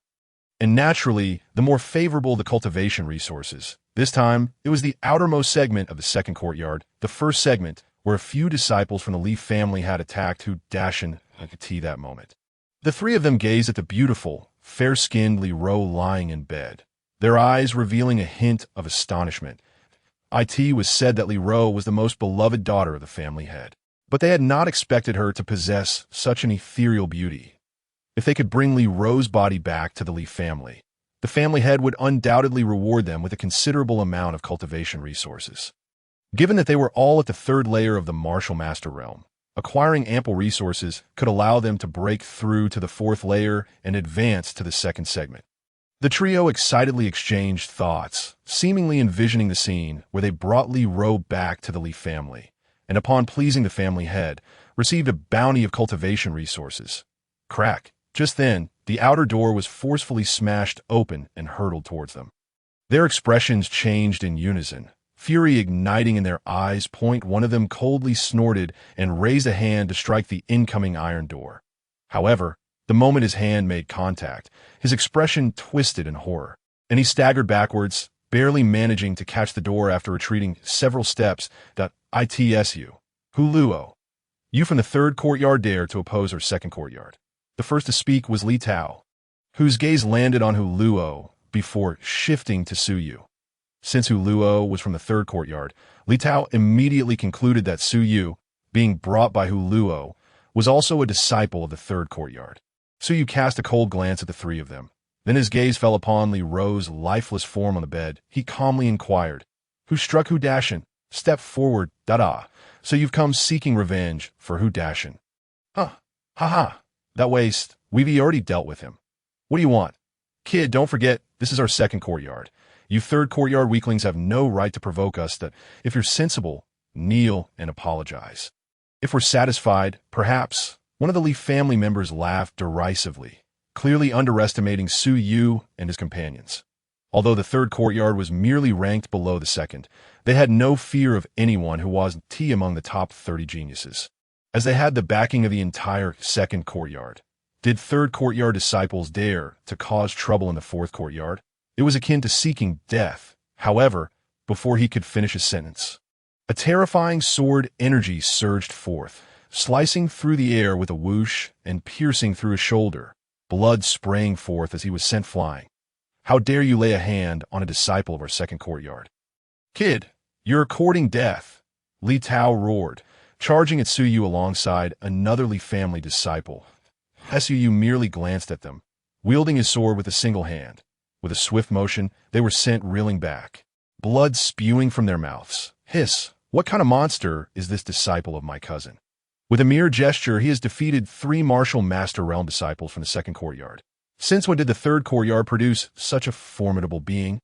and naturally, the more favorable the cultivation resources. This time, it was the outermost segment of the second courtyard, the first segment, where a few disciples from the Leaf family had attacked Hu Dashin at that moment. The 3 of them gazed at the beautiful, fair-skinned Li Ro lying in bed, their eyes revealing a hint of astonishment. It was said that Li Ro was the most beloved daughter of the family head, but they had not expected her to possess such an ethereal beauty. If they could bring Li Ro's body back to the Li family, the family head would undoubtedly reward them with a considerable amount of cultivation resources. Given that they were all at the third layer of the martial master realm, acquiring ample resources could allow them to break through to the fourth layer and advance to the second segment. The trio excitedly exchanged thoughts, seemingly envisioning the scene where they brought Li Ro back to the Li family, and upon pleasing the family head, received a bounty of cultivation resources. Crack! Just then, the outer door was forcefully smashed open and hurtled towards them. Their expressions changed in unison, fury igniting in their eyes. One of them coldly snorted and raised a hand to strike the incoming iron door. However, the moment his hand made contact, his expression twisted in horror, and he staggered backwards, barely managing to catch the door after retreating several steps. "Itsu. Huluo. You from the third courtyard dare to oppose our second courtyard." The first to speak was Li Tao, whose gaze landed on Huluo before shifting to Suyu. Since Huluo was from the third courtyard, Li Tao immediately concluded that Suyu, being brought by Huluo, was also a disciple of the third courtyard. Suyu cast a cold glance at the three of them. Then his gaze fell upon Li Ro's lifeless form on the bed. He calmly inquired, "Who struck Hu Dashin? Step forward, Dada. So you've come seeking revenge for Hu Dashin." "Huh. Ha. That waste, we've already dealt with him. What do you want? Kid, don't forget, this is our second courtyard. You third courtyard weaklings have no right to provoke us. That if you're sensible, kneel and apologize." "If we're satisfied, perhaps." One of the Li family members laughed derisively, clearly underestimating Su Yu and his companions. Although the third courtyard was merely ranked below the second, they had no fear of anyone who wasn't among the top 30 geniuses, as they had the backing of the entire second courtyard. Did third courtyard disciples dare to cause trouble in the fourth courtyard? It was akin to seeking death. However, before he could finish his sentence, a terrifying sword energy surged forth, slicing through the air with a whoosh and piercing through his shoulder, blood spraying forth as he was sent flying. "How dare you lay a hand on a disciple of our second courtyard?" "Kid, you're courting death," Li Tao roared, charging at Suyu alongside another Li family disciple. Suyu merely glanced at them, wielding his sword with a single hand. With a swift motion, they were sent reeling back, blood spewing from their mouths. "Hiss, what kind of monster is this disciple of my cousin?" With a mere gesture, he has defeated 3 martial master realm disciples from the second courtyard. Since when did the third courtyard produce such a formidable being?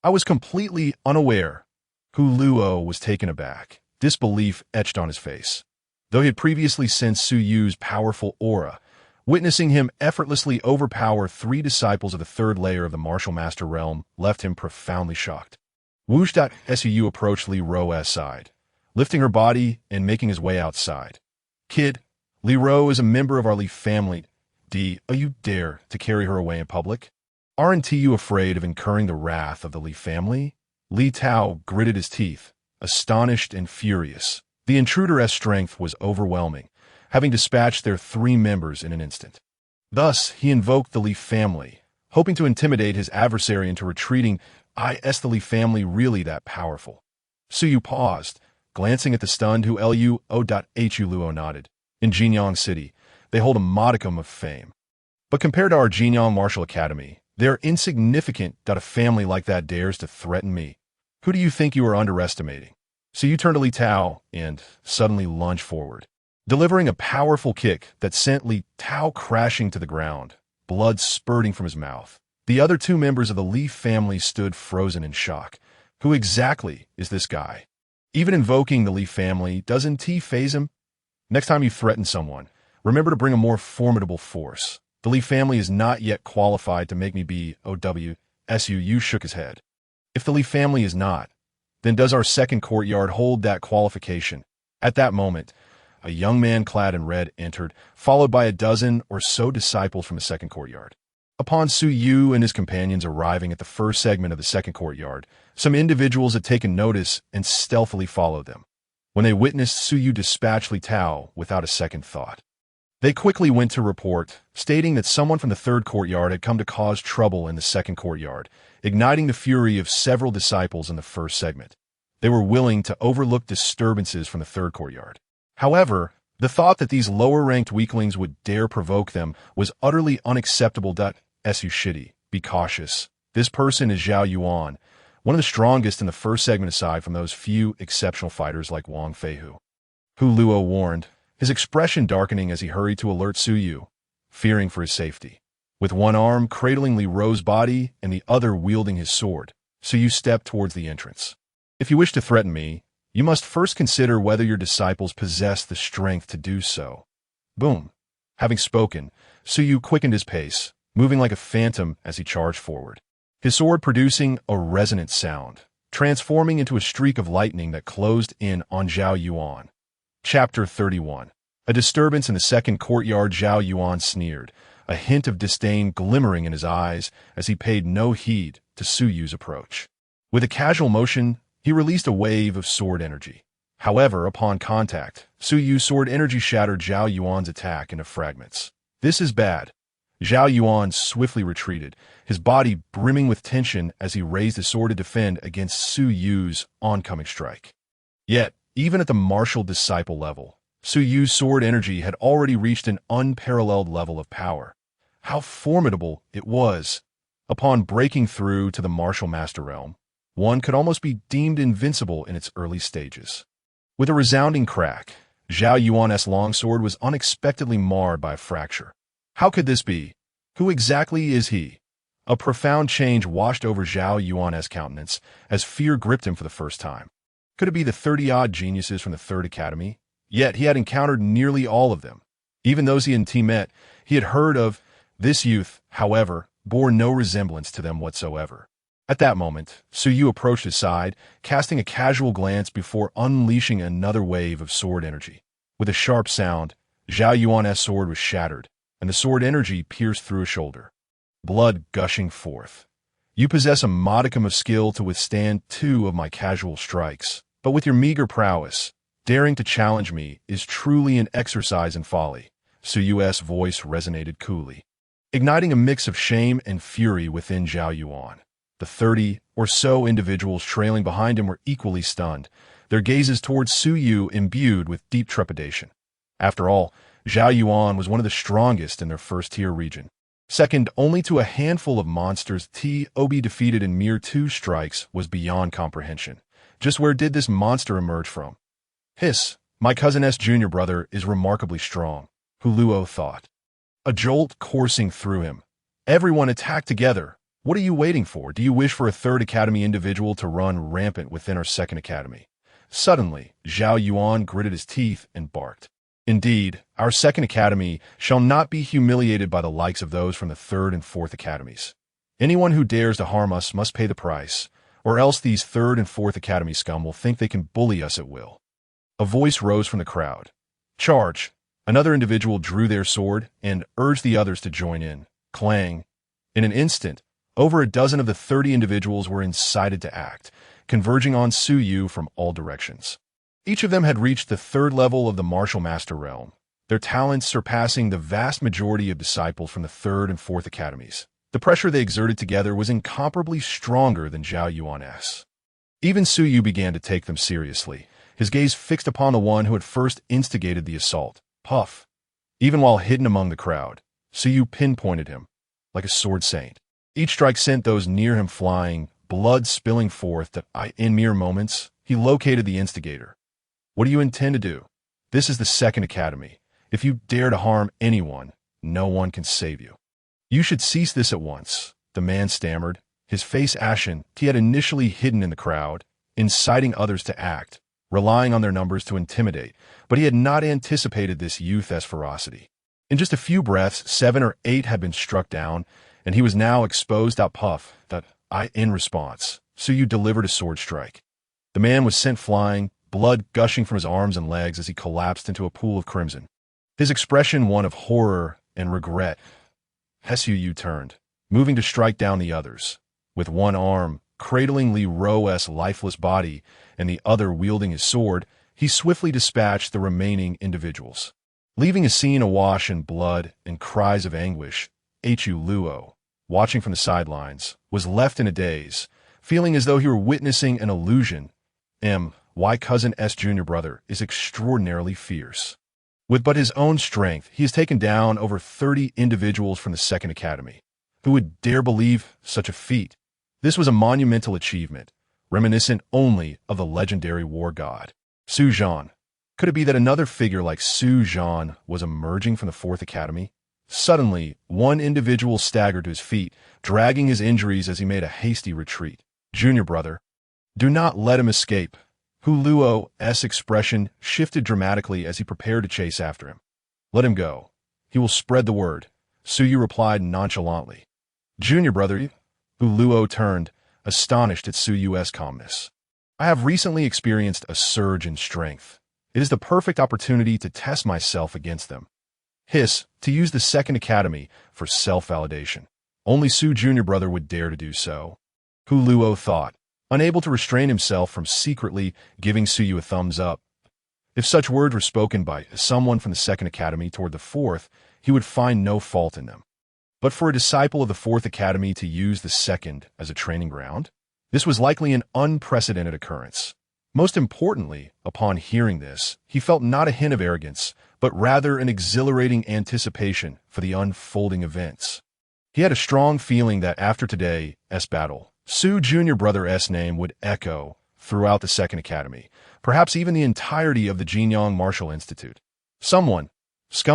I was completely unaware. Huluo was taken aback, disbelief etched on his face. Though he had previously sensed Su Yu's powerful aura, witnessing him effortlessly overpower 3 disciples of the third layer of the martial master realm left him profoundly shocked. Whoosh. Su approached Li Ro's side, lifting her body and making his way outside. "Kid, Li Ro is a member of our Li family. You dare to carry her away in public? Aren't you afraid of incurring the wrath of the Li family?" Li Tao gritted his teeth, astonished and furious. The intruder's strength was overwhelming, having dispatched their 3 members in an instant. Thus, he invoked the Li family, hoping to intimidate his adversary into retreating. Is the Li family really that powerful? Suyu paused, glancing at the stunned Huluo nodded. "In Jinyang City, they hold a modicum of fame. But compared to our Jinyang Martial Academy, they are insignificant. A family like that dares to threaten me. Who do you think you are underestimating?" So you turned to Li Tao and suddenly lunged forward, delivering a powerful kick that sent Li Tao crashing to the ground, blood spurting from his mouth. The other 2 members of the Li family stood frozen in shock. Who exactly is this guy? Even invoking the Li family, doesn't he faze him? Next time you threaten someone, remember to bring a more formidable force. The Li family is not yet qualified to make me be OW. Su shook his head. If the Li family is not, then does our second courtyard hold that qualification? At that moment, a young man clad in red entered, followed by a dozen or so disciples from the second courtyard. Upon Su Yu and his companions arriving at the first segment of the second courtyard, some individuals had taken notice and stealthily followed them. When they witnessed Su Yu dispatch Li Tao without a second thought, they quickly went to report, stating that someone from the third courtyard had come to cause trouble in the second courtyard, igniting the fury of several disciples in the first segment. They were willing to overlook disturbances from the third courtyard. However, the thought that these lower-ranked weaklings would dare provoke them was utterly unacceptable. Su shitty. Be cautious. This person is Zhao Yuan, one of the strongest in the first segment aside from those few exceptional fighters like Wang Feihu. Huluo warned, his expression darkening as he hurried to alert Su Yu, fearing for his safety. With one arm cradling Li Ro's body and the other wielding his sword, Su Yu stepped towards the entrance. If you wish to threaten me, you must first consider whether your disciples possess the strength to do so. Boom. Having spoken, Su Yu quickened his pace, moving like a phantom as he charged forward, his sword producing a resonant sound, transforming into a streak of lightning that closed in on Zhao Yuan. Chapter 31. A disturbance in the second courtyard. Zhao Yuan sneered, a hint of disdain glimmering in his eyes as he paid no heed to Su Yu's approach. With a casual motion, he released a wave of sword energy. However, upon contact, Su Yu's sword energy shattered Zhao Yuan's attack into fragments. This is bad. Zhao Yuan swiftly retreated, his body brimming with tension as he raised his sword to defend against Su Yu's oncoming strike. Yet, even at the martial disciple level, Su Yu's sword energy had already reached an unparalleled level of power. How formidable it was! Upon breaking through to the martial master realm, one could almost be deemed invincible in its early stages. With a resounding crack, Zhao Yuan's longsword was unexpectedly marred by a fracture. How could this be? Who exactly is he? A profound change washed over Zhao Yuan's countenance as fear gripped him for the first time. Could it be the 30-odd geniuses from the Third Academy? Yet he had encountered nearly all of them. Even those he hadn't met, he had heard of. This youth, however, bore no resemblance to them whatsoever. At that moment, Su Yu approached his side, casting a casual glance before unleashing another wave of sword energy. With a sharp sound, Zhao Yuan's sword was shattered, and the sword energy pierced through a shoulder, blood gushing forth. You possess a modicum of skill to withstand 2 of my casual strikes, but with your meager prowess, daring to challenge me is truly an exercise in folly. Su Yu's voice resonated coolly, igniting a mix of shame and fury within Zhao Yuan. The 30 or so individuals trailing behind him were equally stunned, their gazes towards Su Yu imbued with deep trepidation. After all, Zhao Yuan was one of the strongest in their first-tier region, second only to a handful of monsters T.O.B. defeated in mere 2 strikes was beyond comprehension. Just where did this monster emerge from? Hiss, my cousin's junior brother is remarkably strong, Hu Luo thought. A jolt coursing through him. Everyone attack together. What are you waiting for? Do you wish for a Third Academy individual to run rampant within our Second Academy? Suddenly, Zhao Yuan gritted his teeth and barked. Indeed, our Second Academy shall not be humiliated by the likes of those from the Third and Fourth Academies. Anyone who dares to harm us must pay the price, or else these Third and Fourth Academy scum will think they can bully us at will. A voice rose from the crowd. Charge! Another individual drew their sword and urged the others to join in. Clang! In an instant, over a dozen of the 30 individuals were incited to act, converging on Su Yu from all directions. Each of them had reached the 3rd level of the martial master realm, their talents surpassing the vast majority of disciples from the 3rd and 4th academies. The pressure they exerted together was incomparably stronger than Zhao Yuan's. Even Su Yu began to take them seriously, his gaze fixed upon the one who had first instigated the assault. Puff! Even while hidden among the crowd, Su Yu pinpointed him, like a sword saint. Each strike sent those near him flying, blood spilling forth that in mere moments, he located the instigator. What do you intend to do? This is the Second Academy. If you dare to harm anyone, no one can save you. You should cease this at once, the man stammered, his face ashen. He had initially hidden in the crowd, inciting others to act, relying on their numbers to intimidate, but he had not anticipated this youth's ferocity. In just a few breaths, 7 or 8 had been struck down, and he was now exposed out. Puff, in response, Su Yu delivered a sword strike. The man was sent flying, blood gushing from his arms and legs as he collapsed into a pool of crimson. His expression one of horror and regret. Su Yu turned, moving to strike down the others. With one arm cradling Li Ro's lifeless body and the other wielding his sword, he swiftly dispatched the remaining individuals. Leaving a scene awash in blood and cries of anguish, Hu Luo, watching from the sidelines, was left in a daze, feeling as though he were witnessing an illusion. My cousin's junior brother is extraordinarily fierce. With but his own strength, he has taken down over 30 individuals from the Second Academy. Who would dare believe such a feat? This was a monumental achievement, reminiscent only of the legendary war god, Su Zhan. Could it be that another figure like Su Zhan was emerging from the Fourth Academy? Suddenly, one individual staggered to his feet, dragging his injuries as he made a hasty retreat. Junior brother, do not let him escape. Huluo's expression shifted dramatically as he prepared to chase after him. Let him go. He will spread the word, Suyu replied nonchalantly. Junior brother, Huluo turned, astonished at Suyu's calmness. I have recently experienced a surge in strength. It is the perfect opportunity to test myself against them. Hiss, to use the second academy for self-validation. Only Su Junior brother would dare to do so. Huluo thought, unable to restrain himself from secretly giving Suyu a thumbs up. If such words were spoken by someone from the second academy toward the fourth, he would find no fault in them. But for a disciple of the fourth academy to use the second as a training ground, this was likely an unprecedented occurrence. Most importantly, upon hearing this, he felt not a hint of arrogance, but rather an exhilarating anticipation for the unfolding events. He had a strong feeling that after today's battle, Su Junior brother's name would echo throughout the second academy, perhaps even the entirety of the Jinyang Martial Institute. Scum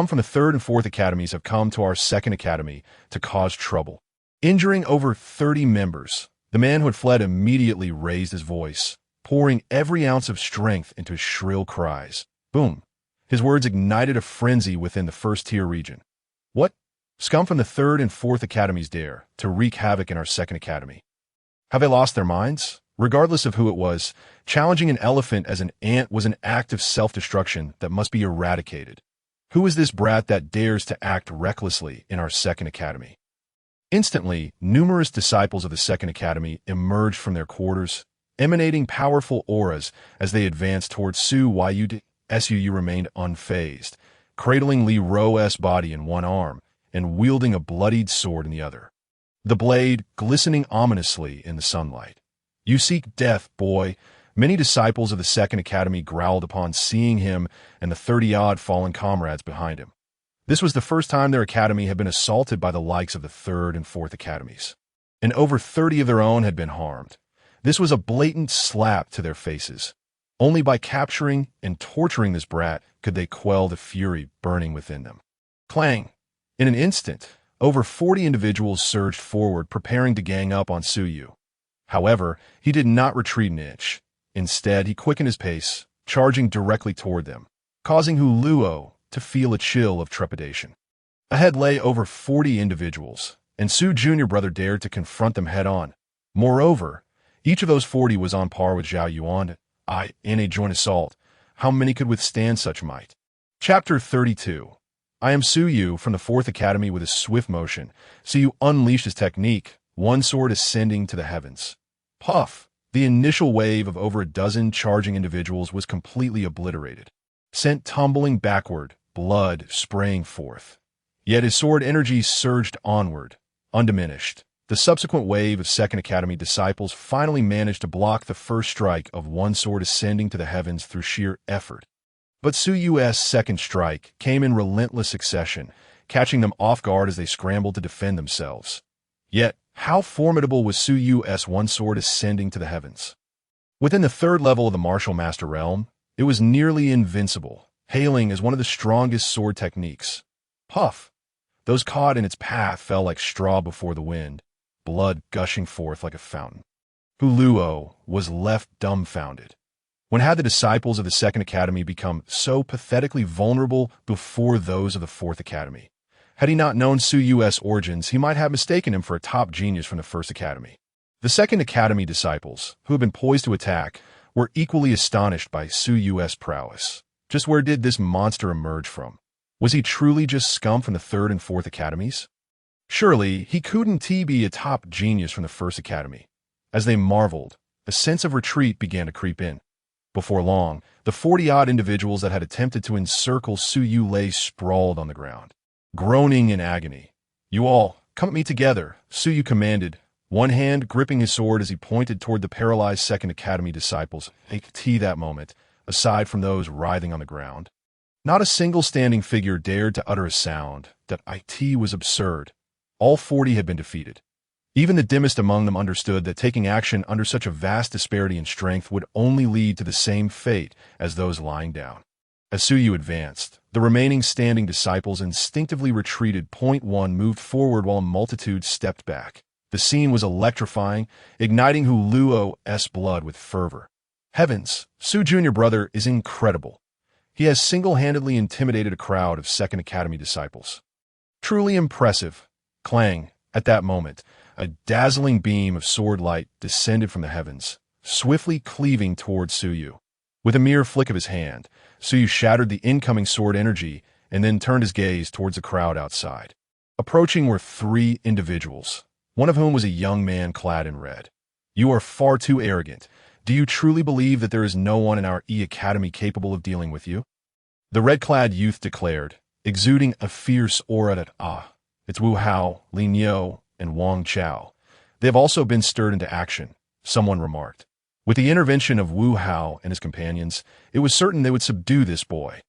from the third and fourth academies have come to our second academy to cause trouble, injuring over 30 members. The man who had fled immediately raised his voice, pouring every ounce of strength into his shrill cries. Boom! His words ignited a frenzy within the first-tier region. What? Scum from the third and fourth academies dare to wreak havoc in our second academy. Have they lost their minds? Regardless of who it was, challenging an elephant as an ant was an act of self-destruction that must be eradicated. Who is this brat that dares to act recklessly in our second academy? Instantly, numerous disciples of the second academy emerged from their quarters, emanating powerful auras as they advanced towards Su Yu. Suu remained unfazed, cradling Li Ro's body in one arm and wielding a bloodied sword in the other, the blade glistening ominously in the sunlight. You seek death, boy. Many disciples of the second academy growled upon seeing him and the 30-odd fallen comrades behind him. This was the first time their academy had been assaulted by the likes of the third and fourth academies, and over 30 of their own had been harmed. This was a blatant slap to their faces. Only by capturing and torturing this brat could they quell the fury burning within them. Clang! In an instant, over 40 individuals surged forward, preparing to gang up on Suyu. However, he did not retreat an inch. Instead, he quickened his pace, charging directly toward them, causing Huluo to feel a chill of trepidation. Ahead lay over 40 individuals, and Su Junior brother dared to confront them head-on. Moreover, each of those 40 was on par with Zhao Yuan. In a joint assault, how many could withstand such might? Chapter 32. I am Suyu from the fourth academy. With a swift motion, Suyu unleashed his technique, one sword ascending to the heavens. Puff! The initial wave of over a dozen charging individuals was completely obliterated, sent tumbling backward, blood spraying forth. Yet his sword energy surged onward, undiminished. The subsequent wave of second academy disciples finally managed to block the first strike of one sword ascending to the heavens through sheer effort. But Suyu's second strike came in relentless succession, catching them off guard as they scrambled to defend themselves. Yet, how formidable was Suyu's one sword ascending to the heavens? Within the third level of the martial master realm, it was nearly invincible, hailing as one of the strongest sword techniques. Puff! Those caught in its path fell like straw before the wind, blood gushing forth like a fountain. Huluo was left dumbfounded. When had the disciples of the second academy become so pathetically vulnerable before those of the fourth academy? Had he not known Suyu's origins, he might have mistaken him for a top genius from the first academy. The second academy disciples, who had been poised to attack, were equally astonished by Suyu's prowess. Just where did this monster emerge from? Was he truly just scum from the third and fourth academies? Surely, he couldn't be a top genius from the first academy. As they marveled, a sense of retreat began to creep in. Before long, the 40-odd individuals that had attempted to encircle Suyu lay sprawled on the ground, groaning in agony. You all, come at me together, Suyu commanded, one hand gripping his sword as he pointed toward the paralyzed second academy disciples. That moment, aside from those writhing on the ground, not a single standing figure dared to utter a sound. That was absurd. All 40 had been defeated. Even the dimmest among them understood that taking action under such a vast disparity in strength would only lead to the same fate as those lying down. As Su Yu advanced, the remaining standing disciples instinctively retreated. Point one moved forward while a multitude stepped back. The scene was electrifying, igniting Hu Luo's blood with fervor. Heavens, Su Junior Brother is incredible. He has single-handedly intimidated a crowd of Second Academy disciples. Truly impressive. Clang. At that moment, a dazzling beam of sword light descended from the heavens, swiftly cleaving towards Su Yu. With a mere flick of his hand, Su Yu shattered the incoming sword energy and then turned his gaze towards the crowd outside. Approaching were three individuals, one of whom was a young man clad in red. You are far too arrogant. Do you truly believe that there is no one in our Academy capable of dealing with you? The red-clad youth declared, exuding a fierce aura that, it's Wu Hao, Lin Yo, and Wang Chao. They have also been stirred into action, someone remarked. With the intervention of Wu Hao and his companions, it was certain they would subdue this boy.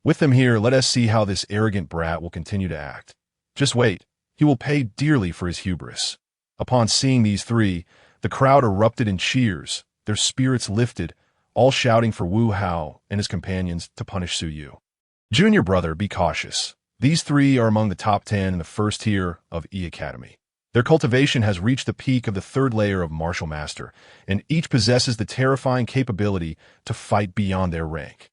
With them here, let us see how this arrogant brat will continue to act. Just wait, he will pay dearly for his hubris. Upon seeing these three, the crowd erupted in cheers, their spirits lifted, all shouting for Wu Hao and his companions to punish Su Yu. Junior brother, be cautious. These three are among the top 10 in the first tier of Academy. Their cultivation has reached the peak of the third layer of Martial Master, and each possesses the terrifying capability to fight beyond their rank.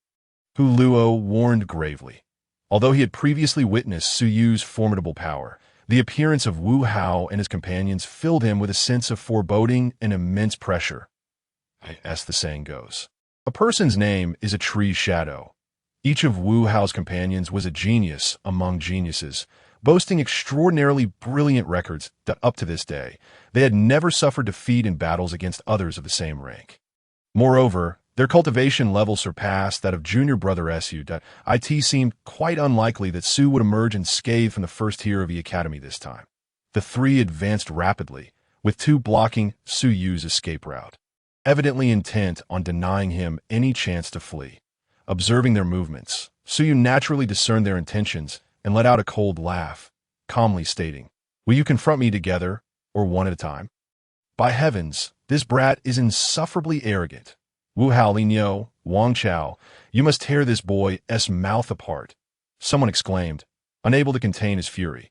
Hu Luo warned gravely. Although he had previously witnessed Su Yu's formidable power, the appearance of Wu Hao and his companions filled him with a sense of foreboding and immense pressure. As the saying goes, a person's name is a tree's shadow. Each of Wu Hao's companions was a genius among geniuses, boasting extraordinarily brilliant records that up to this day, they had never suffered defeat in battles against others of the same rank. Moreover, their cultivation level surpassed that of junior brother Su. It seemed quite unlikely that Su would emerge unscathed from the first tier of the Academy this time. The three advanced rapidly, with two blocking Su Yu's escape route, evidently intent on denying him any chance to flee. Observing their movements, Su Yu naturally discerned their intentions and let out a cold laugh, calmly stating, "Will you confront me together, or one at a time? By heavens, this brat is insufferably arrogant. Wu Hao, Lin Yo, Wang Chao, you must tear this boy's mouth apart." Someone exclaimed, unable to contain his fury.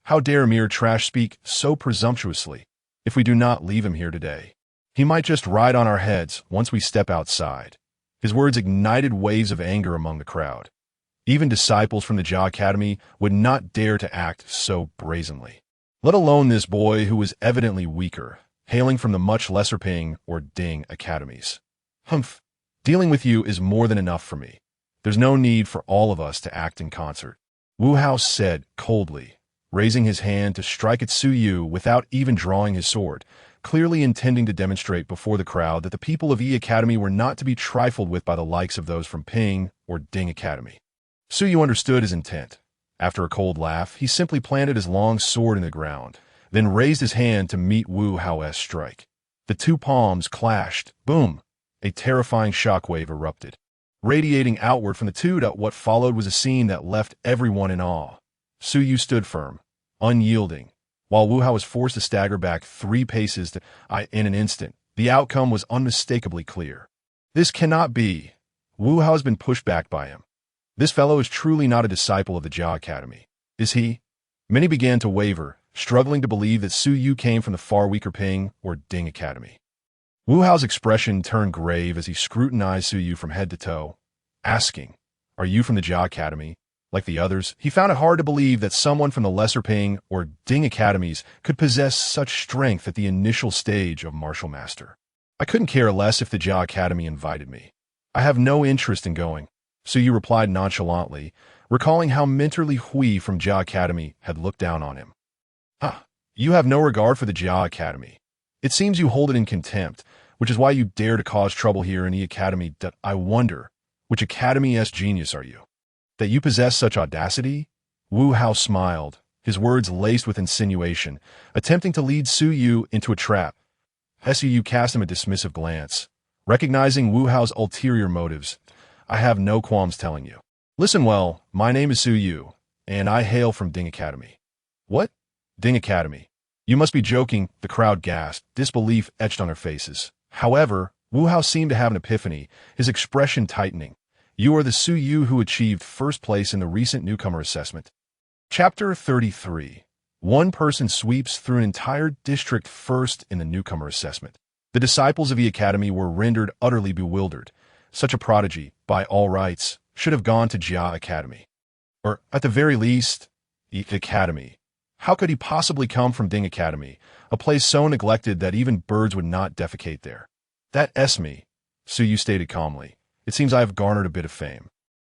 "How dare mere trash speak so presumptuously? If we do not leave him here today, he might just ride on our heads once we step outside." His words ignited waves of anger among the crowd. Even disciples from the Jia Academy would not dare to act so brazenly, let alone this boy who was evidently weaker, hailing from the much lesser Ping or Ding academies. "Humph, dealing with you is more than enough for me. There's no need for all of us to act in concert," Wu Hao said coldly, raising his hand to strike at Su Yu without even drawing his sword, clearly intending to demonstrate before the crowd that the people of Academy were not to be trifled with by the likes of those from Ping or Ding Academy. Su Yu understood his intent. After a cold laugh, he simply planted his long sword in the ground, then raised his hand to meet Wu Hao's strike. The two palms clashed. Boom! A terrifying shockwave erupted. Radiating outward from the two, what followed was a scene that left everyone in awe. Su Yu stood firm, unyielding, while Wu Hao was forced to stagger back 3 paces in an instant. The outcome was unmistakably clear. This cannot be. Wu Hao has been pushed back by him. This fellow is truly not a disciple of the Jia Academy, is he? Many began to waver, struggling to believe that Su Yu came from the far weaker Ping or Ding Academy. Wu Hao's expression turned grave as he scrutinized Su Yu from head to toe, asking, "Are you from the Jia Academy?" Like the others, he found it hard to believe that someone from the lesser Ping or Ding Academies could possess such strength at the initial stage of Martial Master. "I couldn't care less if the Jia Academy invited me. I have no interest in going," Su Yu replied nonchalantly, recalling how mentorly Hui from Jia Academy had looked down on him. You have no regard for the Jia Academy. It seems you hold it in contempt, which is why you dare to cause trouble here in the Academy. I wonder, which Academy's genius are you, that you possess such audacity?" Wu Hao smiled, his words laced with insinuation, attempting to lead Su Yu into a trap. Su Yu cast him a dismissive glance, recognizing Wu Hao's ulterior motives. "I have no qualms telling you. Listen well, my name is Su Yu, and I hail from Ding Academy." "What? Ding Academy? You must be joking," the crowd gasped, disbelief etched on their faces. However, Wu Hao seemed to have an epiphany, his expression tightening. You are the Su Yu who achieved first place in the recent newcomer assessment. Chapter 33. One person sweeps through an entire district first in the newcomer assessment. The disciples of the academy were rendered utterly bewildered. Such a prodigy, by all rights, should have gone to Jia Academy. Or, at the very least, the academy. How could he possibly come from Ding Academy, a place so neglected that even birds would not defecate there? That's me, Su Yu stated calmly. It seems I have garnered a bit of fame.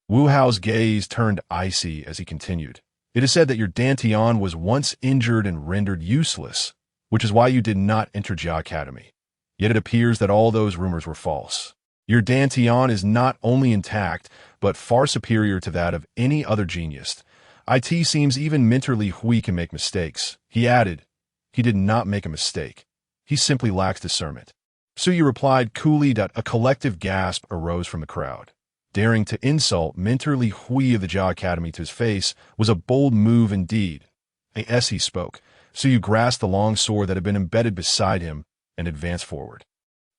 Wu Hao's gaze turned icy as he continued. It is said that your Dantian was once injured and rendered useless, which is why you did not enter Jia Academy. Yet it appears that all those rumors were false. Your Dantian is not only intact, but far superior to that of any other genius. It seems even mentally Hui can make mistakes. He added, he did not make a mistake. He simply lacks discernment. Su Yu replied coolly that a collective gasp arose from the crowd. Daring to insult mentally Hui of the Jia Academy to his face was a bold move indeed. As he spoke, Su Yu grasped the long sword that had been embedded beside him and advanced forward.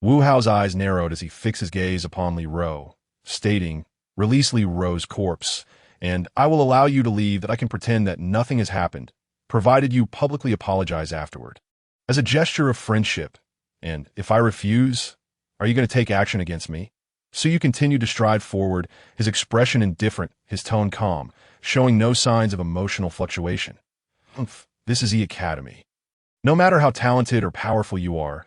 Wu Hao's eyes narrowed as he fixed his gaze upon Li Ro, stating, "Release Li Ro's corpse, and I will allow you to leave that I can pretend that nothing has happened, provided you publicly apologize afterward. As a gesture of friendship, and if I refuse, are you going to take action against me?" Su Yu continued to stride forward, his expression indifferent, his tone calm, showing no signs of emotional fluctuation. This is the academy. No matter how talented or powerful you are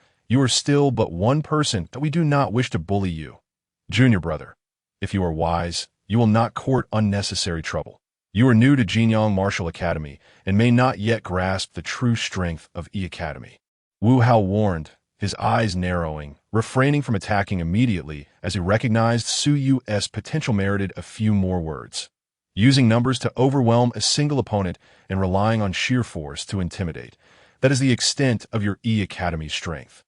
still but one person that we do not wish to bully you. Junior brother, if you are wise, you will not court unnecessary trouble. You are new to Jinyang Martial Academy and may not yet grasp the true strength of E Academy. Wu Hao warned, his eyes narrowing, refraining from attacking immediately as he recognized Su Yu's potential merited a few more words. Using numbers to overwhelm a single opponent and relying on sheer force to intimidate. That is the extent of your E Academy's strength.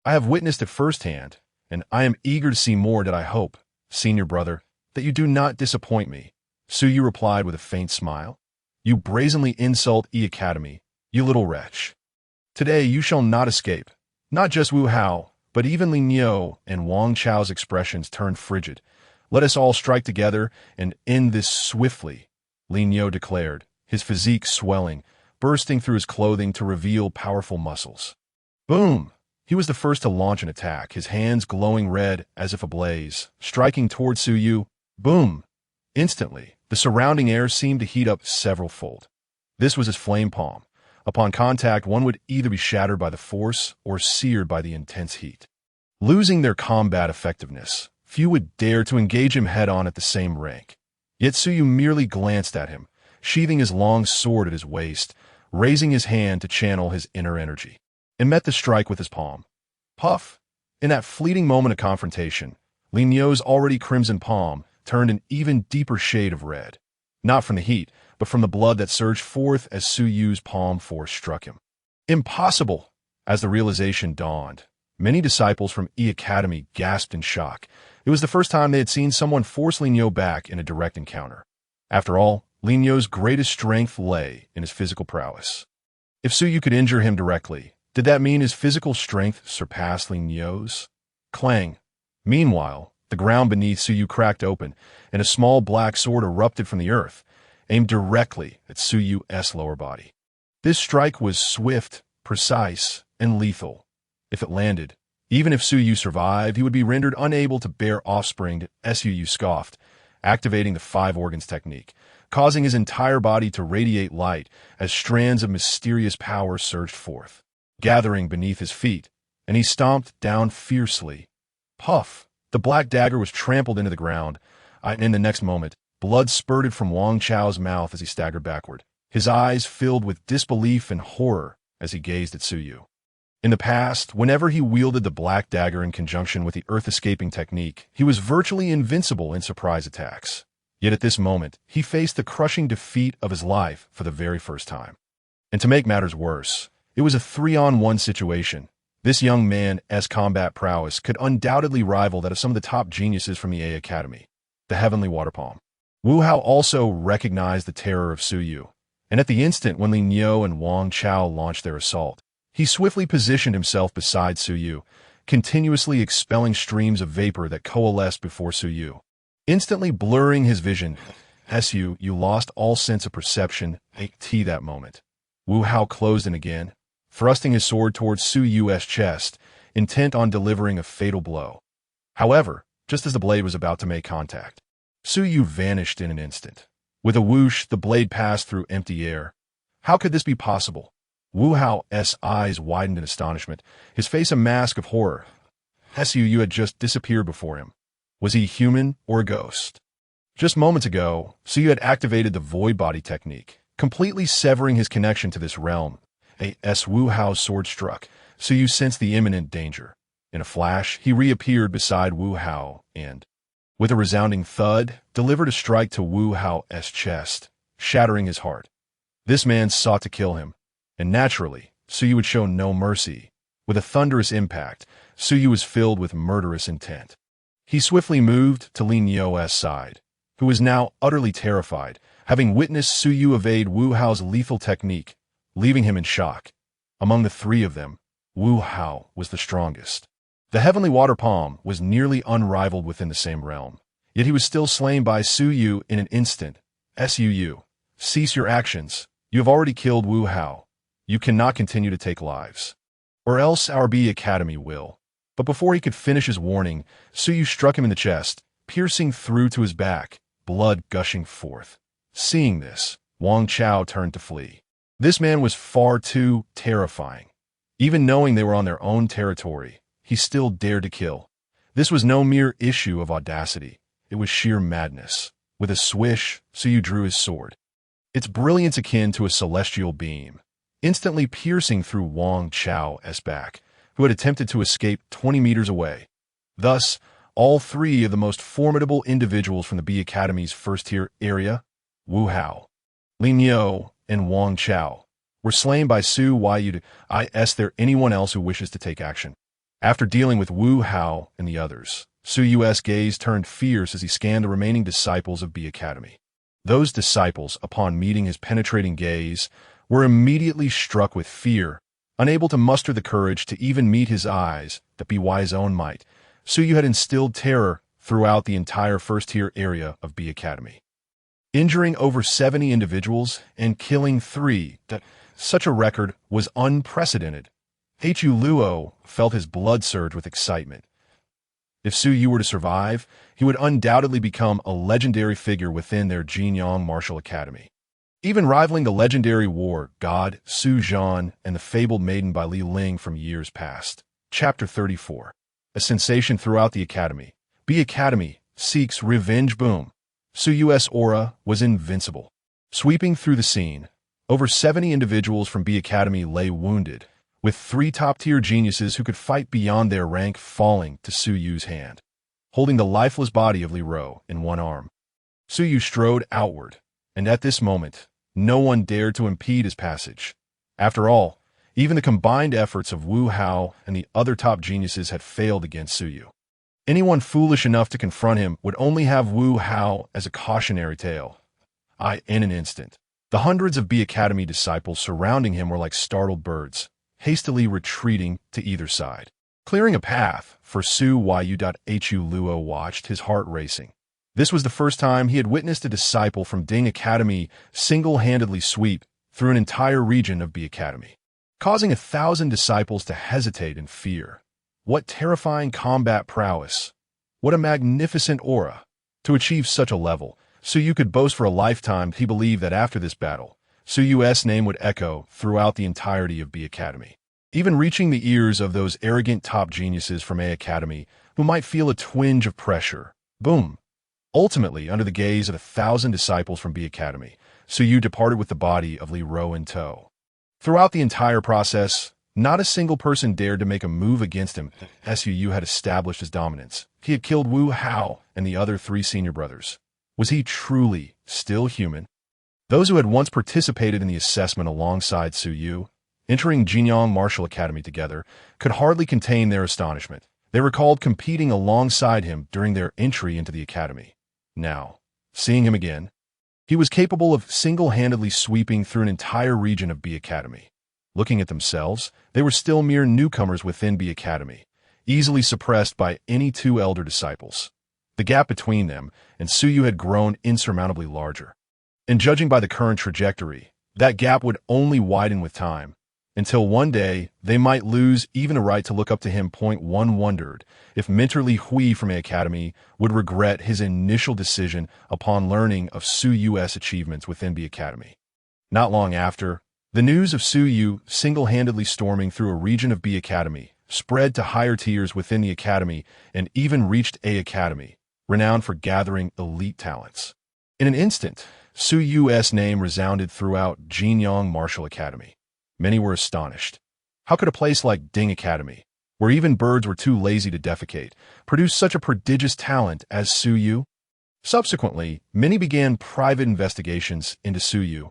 I have witnessed it firsthand, and I am eager to see more that I hope, senior brother, that you do not disappoint me. Su Yu replied with a faint smile. You brazenly insult E Academy, you little wretch. Today you shall not escape. Not just Wu Hao, but even Li Niu and Wang Chao's expressions turned frigid. Let us all strike together and end this swiftly, Li Niu declared, his physique swelling, bursting through his clothing to reveal powerful muscles. Boom! He was the first to launch an attack, his hands glowing red as if ablaze, striking toward Su Yu. Boom! Instantly, the surrounding air seemed to heat up several-fold. This was his flame palm. Upon contact, one would either be shattered by the force or seared by the intense heat. Losing their combat effectiveness, few would dare to engage him head-on at the same rank. Yet Su Yu merely glanced at him, sheathing his long sword at his waist, raising his hand to channel his inner energy, and met the strike with his palm. Puff! In that fleeting moment of confrontation, Li Niu's already crimson palm turned an even deeper shade of red. Not from the heat, but from the blood that surged forth as Su Yu's palm force struck him. Impossible! As the realization dawned, many disciples from E Academy gasped in shock. It was the first time they had seen someone force Li Niu back in a direct encounter. After all, Li Niu's greatest strength lay in his physical prowess. If Su Yu could injure him directly, did that mean his physical strength surpassed Li Niu's? Clang! Meanwhile, the ground beneath Su Yu cracked open, and a small black sword erupted from the earth, aimed directly at Su Yu's lower body. This strike was swift, precise, and lethal. If it landed, even if Su Yu survived, he would be rendered unable to bear offspring. Su Yu scoffed, activating the five organs technique, causing his entire body to radiate light as strands of mysterious power surged forth, gathering beneath his feet, and he stomped down fiercely. Puff! The black dagger was trampled into the ground, and in the next moment, blood spurted from Wang Chao's mouth as he staggered backward, his eyes filled with disbelief and horror as he gazed at Su Yu. In the past, whenever he wielded the black dagger in conjunction with the earth-escaping technique, he was virtually invincible in surprise attacks. Yet at this moment, he faced the crushing defeat of his life for the very first time. And to make matters worse, it was a 3-on-1 situation. This young man's combat prowess could undoubtedly rival that of some of the top geniuses from the A Academy, the Heavenly Water Palm. Wu Hao also recognized the terror of Su Yu, and at the instant when Li Niu and Wang Chao launched their assault, he swiftly positioned himself beside Su Yu, continuously expelling streams of vapor that coalesced before Su Yu. instantly blurring his vision. You lost all sense of perception at that moment. Wu Hao closed in again, thrusting his sword towards Su Yu's chest, intent on delivering a fatal blow. However, just as the blade was about to make contact, Su Yu vanished in an instant. With a whoosh, the blade passed through empty air. How could this be possible? Wu Hao's eyes widened in astonishment, his face a mask of horror. Su Yu had just disappeared before him. Was he human or a ghost? Just moments ago, Su Yu had activated the void body technique, completely severing his connection to this realm. As Wu Hao's sword struck, Su Yu sensed the imminent danger. In a flash, he reappeared beside Wu Hao and, with a resounding thud, delivered a strike to Wu Hao's chest, shattering his heart. This man sought to kill him, and naturally, Su Yu would show no mercy. With a thunderous impact, Su Yu was filled with murderous intent. He swiftly moved to Lin Yo's side, who was now utterly terrified, having witnessed Su Yu evade Wu Hao's lethal technique, leaving him in shock. Among the three of them, Wu Hao was the strongest. The heavenly water palm was nearly unrivaled within the same realm, yet he was still slain by Su Yu in an instant. Su, cease your actions. You have already killed Wu Hao. You cannot continue to take lives, or else our B Academy will. But before he could finish his warning, Su Yu struck him in the chest, piercing through to his back, blood gushing forth. Seeing this, Wang Chao turned to flee. This man was far too terrifying. Even knowing they were on their own territory, he still dared to kill. This was no mere issue of audacity. It was sheer madness. With a swish, Su Yu drew his sword, its brilliance akin to a celestial beam, instantly piercing through Wang Chao's back, who had attempted to escape 20 meters away. Thus, all three of the most formidable individuals from the B Academy's first-tier area, Wu Hao, Lin Yo, and Wang Chao, were slain by Su Yu. Is there anyone else who wishes to take action? After dealing with Wu Hao and the others, Su Yu's gaze turned fierce as he scanned the remaining disciples of B Academy. Those disciples, upon meeting his penetrating gaze, were immediately struck with fear, unable to muster the courage to even meet his eyes that BY's own might. Su Yu had instilled terror throughout the entire first-tier area of B Academy, injuring over 70 individuals and killing 3. Such a record was unprecedented. Hu Luo felt his blood surge with excitement. If Su Yu were to survive, he would undoubtedly become a legendary figure within their Jinyang Martial Academy, even rivaling the legendary war god Su Zhan and the fabled maiden by Li Ling from years past. Chapter 34. A sensation throughout the academy. B Academy seeks revenge. Boom. Su Yu's aura was invincible. Sweeping through the scene, over 70 individuals from B Academy lay wounded, with 3 top-tier geniuses who could fight beyond their rank falling to Su Yu's hand, holding the lifeless body of Li Ro in one arm. Su Yu strode outward, and at this moment, no one dared to impede his passage. After all, even the combined efforts of Wu Hao and the other top geniuses had failed against Su Yu. Anyone foolish enough to confront him would only have Wu Hao as a cautionary tale. In an instant, the hundreds of B Academy disciples surrounding him were like startled birds, hastily retreating to either side, clearing a path for Su Yu. Hu Luo watched, his heart racing. This was the first time he had witnessed a disciple from Ding Academy single-handedly sweep through an entire region of B Academy, causing 1,000 disciples to hesitate in fear. What terrifying combat prowess! What a magnificent aura! To achieve such a level, Su Yu could boast for a lifetime. He believed that after this battle, Su Yu's name would echo throughout the entirety of B Academy, even reaching the ears of those arrogant top geniuses from A Academy who might feel a twinge of pressure. Boom! Ultimately, under the gaze of 1,000 disciples from B Academy, Su Yu departed with the body of Li Ro in tow. Throughout the entire process, not a single person dared to make a move against him. Su Yu had established his dominance. He had killed Wu Hao and the other 3 senior brothers. Was he truly still human? Those who had once participated in the assessment alongside Su Yu, entering Jinyang Martial Academy together, could hardly contain their astonishment. They recalled competing alongside him during their entry into the academy. Now, seeing him again, he was capable of single-handedly sweeping through an entire region of B Academy. Looking at themselves, they were still mere newcomers within B Academy, easily suppressed by any 2 elder disciples. The gap between them and Suyu had grown insurmountably larger. And judging by the current trajectory, that gap would only widen with time, until one day they might lose even the right to look up to him. One wondered if Mentor Li Hui from A Academy would regret his initial decision upon learning of Suyu's achievements within B Academy. Not long after, the news of Suyu single-handedly storming through a region of B Academy spread to higher tiers within the Academy and even reached A Academy, renowned for gathering elite talents. In an instant, Suyu's name resounded throughout Jinyang Martial Academy. Many were astonished. How could a place like Ding Academy, where even birds were too lazy to defecate, produce such a prodigious talent as Suyu? Subsequently, many began private investigations into Suyu.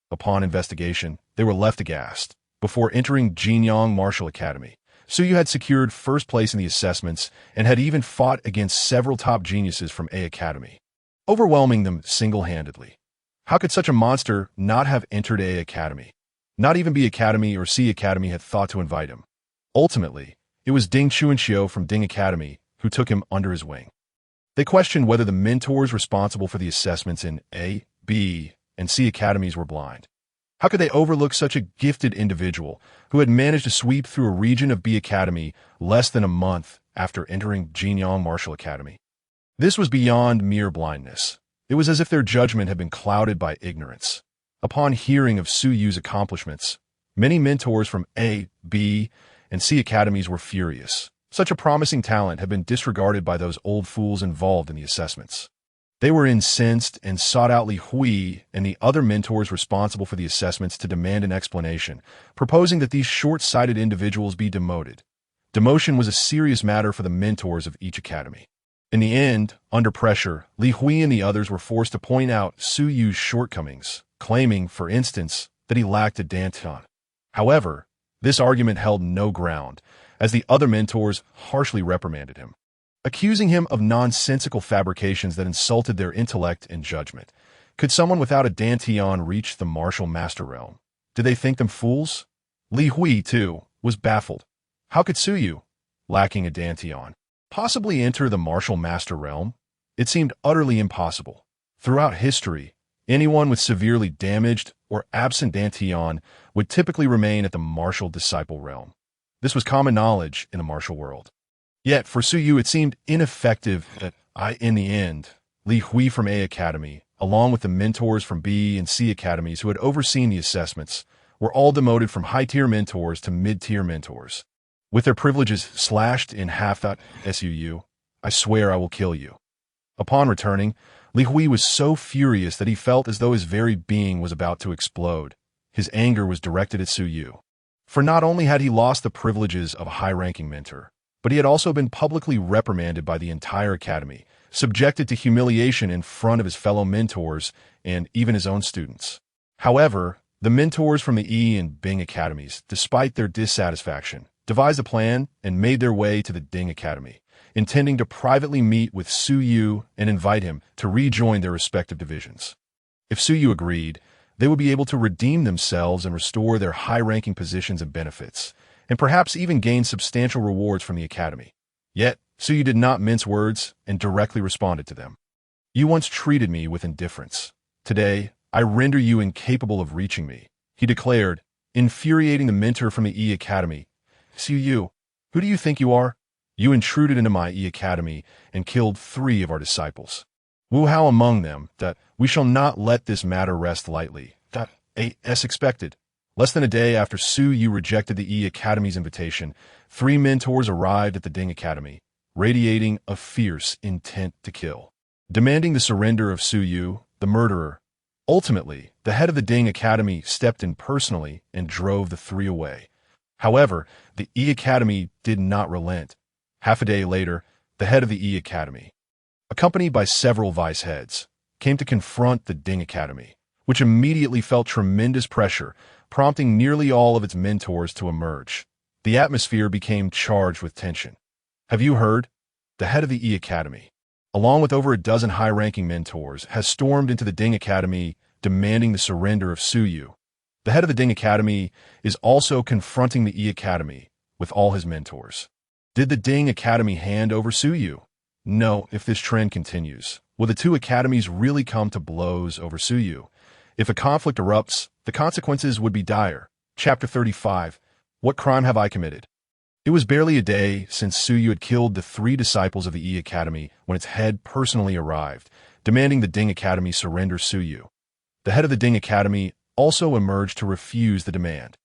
Upon investigation, they were left aghast. Before entering Jinyang Martial Academy, Suyu had secured first place in the assessments and had even fought against several top geniuses from A Academy, overwhelming them single-handedly. How could such a monster not have entered A Academy? Not even B Academy or C Academy had thought to invite him. Ultimately, it was Ding Chuanxiu from Ding Academy who took him under his wing. They questioned whether the mentors responsible for the assessments in A, B, and C academies were blind. How could they overlook such a gifted individual who had managed to sweep through a region of B Academy less than a month after entering Jinyang Martial Academy? This was beyond mere blindness. It was as if their judgment had been clouded by ignorance. Upon hearing of Suyu's accomplishments, many mentors from A, B, and C academies were furious. Such a promising talent had been disregarded by those old fools involved in the assessments. They were incensed and sought out Li Hui and the other mentors responsible for the assessments to demand an explanation, proposing that these short-sighted individuals be demoted. Demotion was a serious matter for the mentors of each academy. In the end, under pressure, Li Hui and the others were forced to point out Suyu's shortcomings, claiming, for instance, that he lacked a dantian. However, this argument held no ground, as the other mentors harshly reprimanded him, accusing him of nonsensical fabrications that insulted their intellect and judgment. Could someone without a dantian reach the martial master realm? Did they think them fools? Li Hui, too, was baffled. How could Suyu, lacking a dantian, possibly enter the martial master realm? It seemed utterly impossible. Throughout history, anyone with severely damaged or absent dantian would typically remain at the martial disciple realm. This was common knowledge in the martial world. Yet, for Suyu, it seemed ineffective that in the end, Li Hui from A Academy, along with the mentors from B and C academies who had overseen the assessments, were all demoted from high-tier mentors to mid-tier mentors. With their privileges slashed in half. Suyu, I swear I will kill you. Upon returning, Li Hui was so furious that he felt as though his very being was about to explode. His anger was directed at Suyu. For not only had he lost the privileges of a high-ranking mentor, but he had also been publicly reprimanded by the entire academy, subjected to humiliation in front of his fellow mentors and even his own students. However, the mentors from the E and Bing academies, despite their dissatisfaction, devised a plan and made their way to the Ding Academy, intending to privately meet with Suyu and invite him to rejoin their respective divisions. If Suyu agreed, they would be able to redeem themselves and restore their high-ranking positions and benefits, and perhaps even gain substantial rewards from the academy. Yet, Suyu did not mince words and directly responded to them. You once treated me with indifference. Today, I render you incapable of reaching me, he declared, infuriating the mentor from the E Academy. Suyu, who do you think you are? You intruded into my E Academy and killed 3 of our disciples. Wu Hao among them, that we shall not let this matter rest lightly. As expected. Less than a day after Suyu rejected the E Academy's invitation, 3 mentors arrived at the Ding Academy, radiating a fierce intent to kill, demanding the surrender of Suyu, the murderer. Ultimately, the head of the Ding Academy stepped in personally and drove the 3 away. However, the E Academy did not relent. Half a day later, the head of the E Academy, accompanied by several vice heads, came to confront the Ding Academy, which immediately felt tremendous pressure, prompting nearly all of its mentors to emerge. The atmosphere became charged with tension. Have you heard? The head of the E Academy, along with over a dozen high-ranking mentors, has stormed into the Ding Academy demanding the surrender of Suyu. The head of the Ding Academy is also confronting the E Academy with all his mentors. Did the Ding Academy hand over Suyu? No, if this trend continues, will the two academies really come to blows over Suyu? If a conflict erupts, the consequences would be dire. Chapter 35. What crime have I committed? It was barely a day since Suyu had killed the three disciples of the E Academy when its head personally arrived, demanding the Ding Academy surrender Suyu. The head of the Ding Academy also emerged to refuse the demand.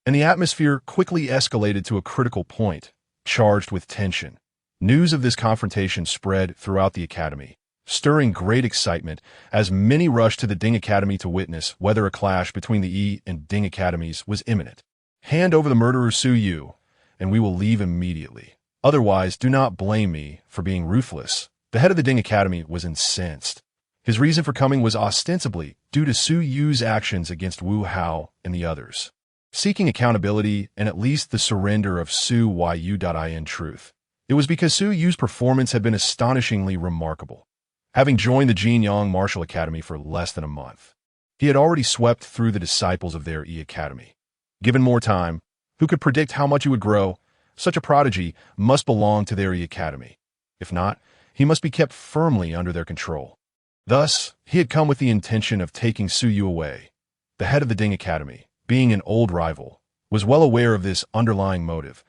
And the atmosphere quickly escalated to a critical point, charged with tension. News of this confrontation spread throughout the academy, stirring great excitement as many rushed to the Ding Academy to witness whether a clash between the E and Ding Academies was imminent. Hand over the murderer Suyu, and we will leave immediately. Otherwise, do not blame me for being ruthless. The head of the Ding Academy was incensed. His reason for coming was ostensibly due to Su Yu's actions against Wu Hao and the others, seeking accountability and at least the surrender of Su Yu.in truth. It was because Su Yu's performance had been astonishingly remarkable. Having joined the Jinyang Martial Academy for less than a month, he had already swept through the disciples of their E Academy. Given more time, who could predict how much he would grow? Such a prodigy must belong to their E Academy. If not, he must be kept firmly under their control. Thus, he had come with the intention of taking Su Yu away. The head of the Ding Academy, being an old rival, was well aware of this underlying motive.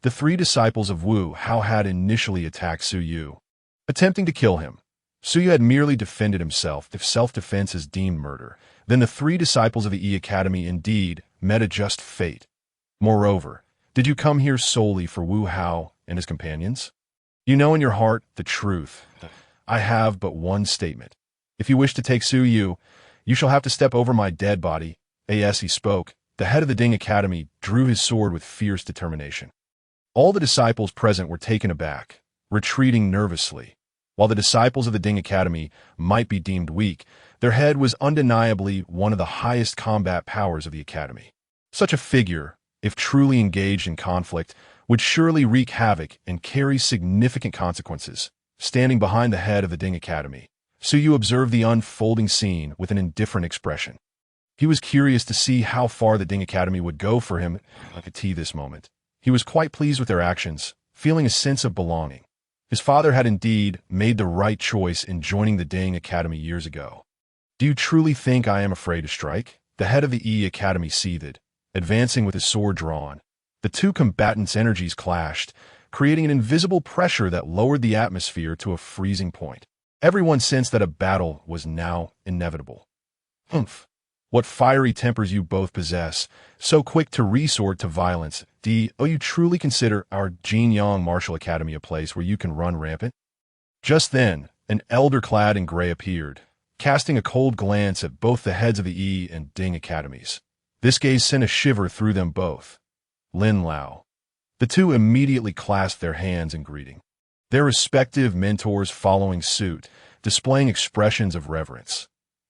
The three disciples of Wu Hao had initially attacked Su Yu, attempting to kill him. Su Yu had merely defended himself. If self-defense is deemed murder, then the three disciples of the E Academy indeed met a just fate. Moreover, did you come here solely for Wu Hao and his companions? You know in your heart the truth. I have but one statement. If you wish to take Su Yu, you shall have to step over my dead body. As he spoke, the head of the Ding Academy drew his sword with fierce determination. All the disciples present were taken aback, retreating nervously. While the disciples of the Ding Academy might be deemed weak, their head was undeniably one of the highest combat powers of the Academy. Such a figure, if truly engaged in conflict, would surely wreak havoc and carry significant consequences. Standing behind the head of the Ding Academy, Su Yu observed the unfolding scene with an indifferent expression. He was curious to see how far the Ding Academy would go for him at this moment. He was quite pleased with their actions, feeling a sense of belonging. His father had indeed made the right choice in joining the Ding Academy years ago. Do you truly think I am afraid to strike? The head of the E Academy seethed, advancing with his sword drawn. The two combatants' energies clashed, creating an invisible pressure that lowered the atmosphere to a freezing point. Everyone sensed that a battle was now inevitable. Humph! What fiery tempers you both possess, so quick to resort to violence. You truly consider our Jinyang Martial Academy a place where you can run rampant? Just then, an elder clad in gray appeared, casting a cold glance at both the heads of the E and Ding Academies. This gaze sent a shiver through them both. Lin Lao. The two immediately clasped their hands in greeting, their respective mentors following suit, displaying expressions of reverence.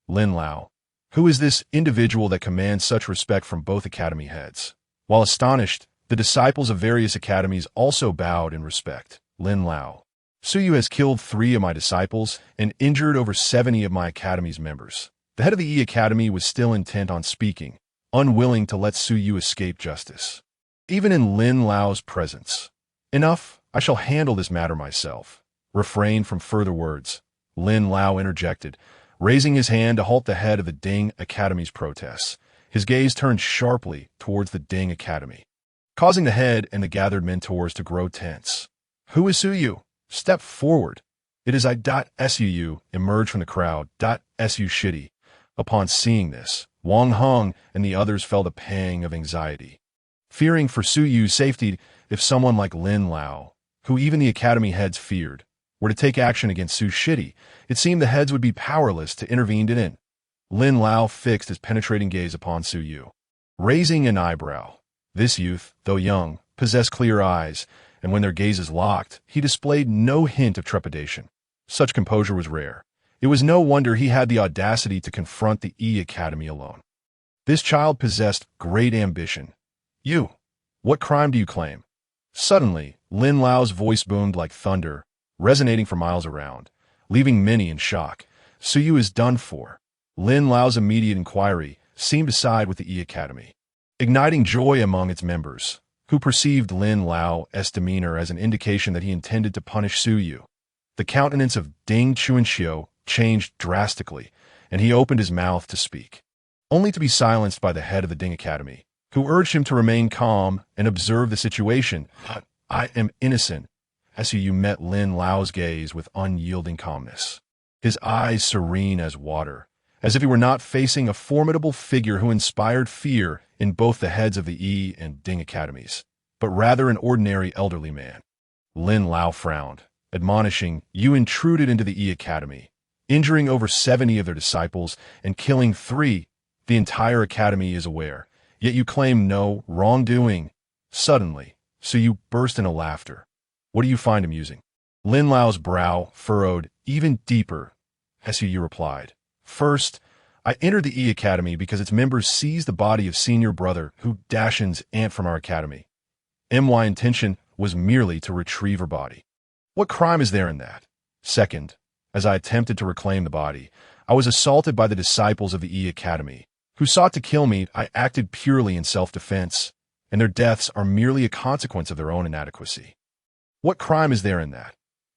Lin Lao. Who is this individual that commands such respect from both academy heads? While astonished, the disciples of various academies also bowed in respect. Lin Lao. Su Yu has killed 3 of my disciples and injured over 70 of my academy's members. The head of the E Academy was still intent on speaking, unwilling to let Su Yu escape justice, even in Lin Lao's presence. Enough, I shall handle this matter myself. Refrain from further words. Lin Lao interjected, raising his hand to halt the head of the Ding Academy's protests. His gaze turned sharply towards the Ding Academy, causing the head and the gathered mentors to grow tense. Who is Su Yu? Step forward. It is I. Suu emerged from the crowd. Su Shitty. Upon seeing this, Wang Hong and the others felt a pang of anxiety, fearing for Su Yu's safety if someone like Lin Lao, who even the academy heads feared, were to take action against Su Shitty. It seemed the heads would be powerless to intervene in. Lin Lao fixed his penetrating gaze upon Su Yu, raising an eyebrow. This youth, though young, possessed clear eyes, and when their gazes locked, he displayed no hint of trepidation. Such composure was rare. It was no wonder he had the audacity to confront the E Academy alone. This child possessed great ambition. You, what crime do you claim? Suddenly, Lin Lao's voice boomed like thunder, resonating for miles around, leaving many in shock. Su Yu is done for. Lin Lao's immediate inquiry seemed to side with the E Academy, igniting joy among its members, who perceived Lin Lao's demeanor as an indication that he intended to punish Su Yu. The countenance of Ding Chuanxiu changed drastically, and he opened his mouth to speak, only to be silenced by the head of the Ding Academy, who urged him to remain calm and observe the situation. I am innocent. Su met Lin Lao's gaze with unyielding calmness, his eyes serene as water, as if he were not facing a formidable figure who inspired fear in both the heads of the Yi and Ding academies, but rather an ordinary elderly man. Lin Lao frowned, admonishing, "You intruded into the Yi Academy, injuring over 70 of their disciples and killing 3. The entire academy is aware, yet you claim no wrongdoing." Suddenly, Su burst into laughter. "What do you find amusing?" Lin Lao's brow furrowed even deeper. Su replied, "First, I entered the E Academy because its members seized the body of senior brother Hu Dashan's aunt from our academy. My intention was merely to retrieve her body. What crime is there in that? Second, as I attempted to reclaim the body, I was assaulted by the disciples of the E Academy, who sought to kill me. I acted purely in self-defense, and their deaths are merely a consequence of their own inadequacy. What crime is there in that?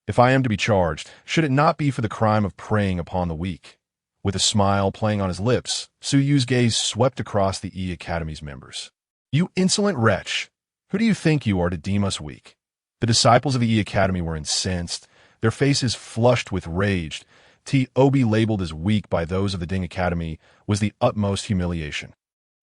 If I am to be charged, should it not be for the crime of preying upon the weak?" With a smile playing on his lips, Su Yu's gaze swept across the E Academy's members. "You insolent wretch! Who do you think you are to deem us weak?" The disciples of the E Academy were incensed, their faces flushed with rage. To be labeled as weak by those of the Ding Academy was the utmost humiliation.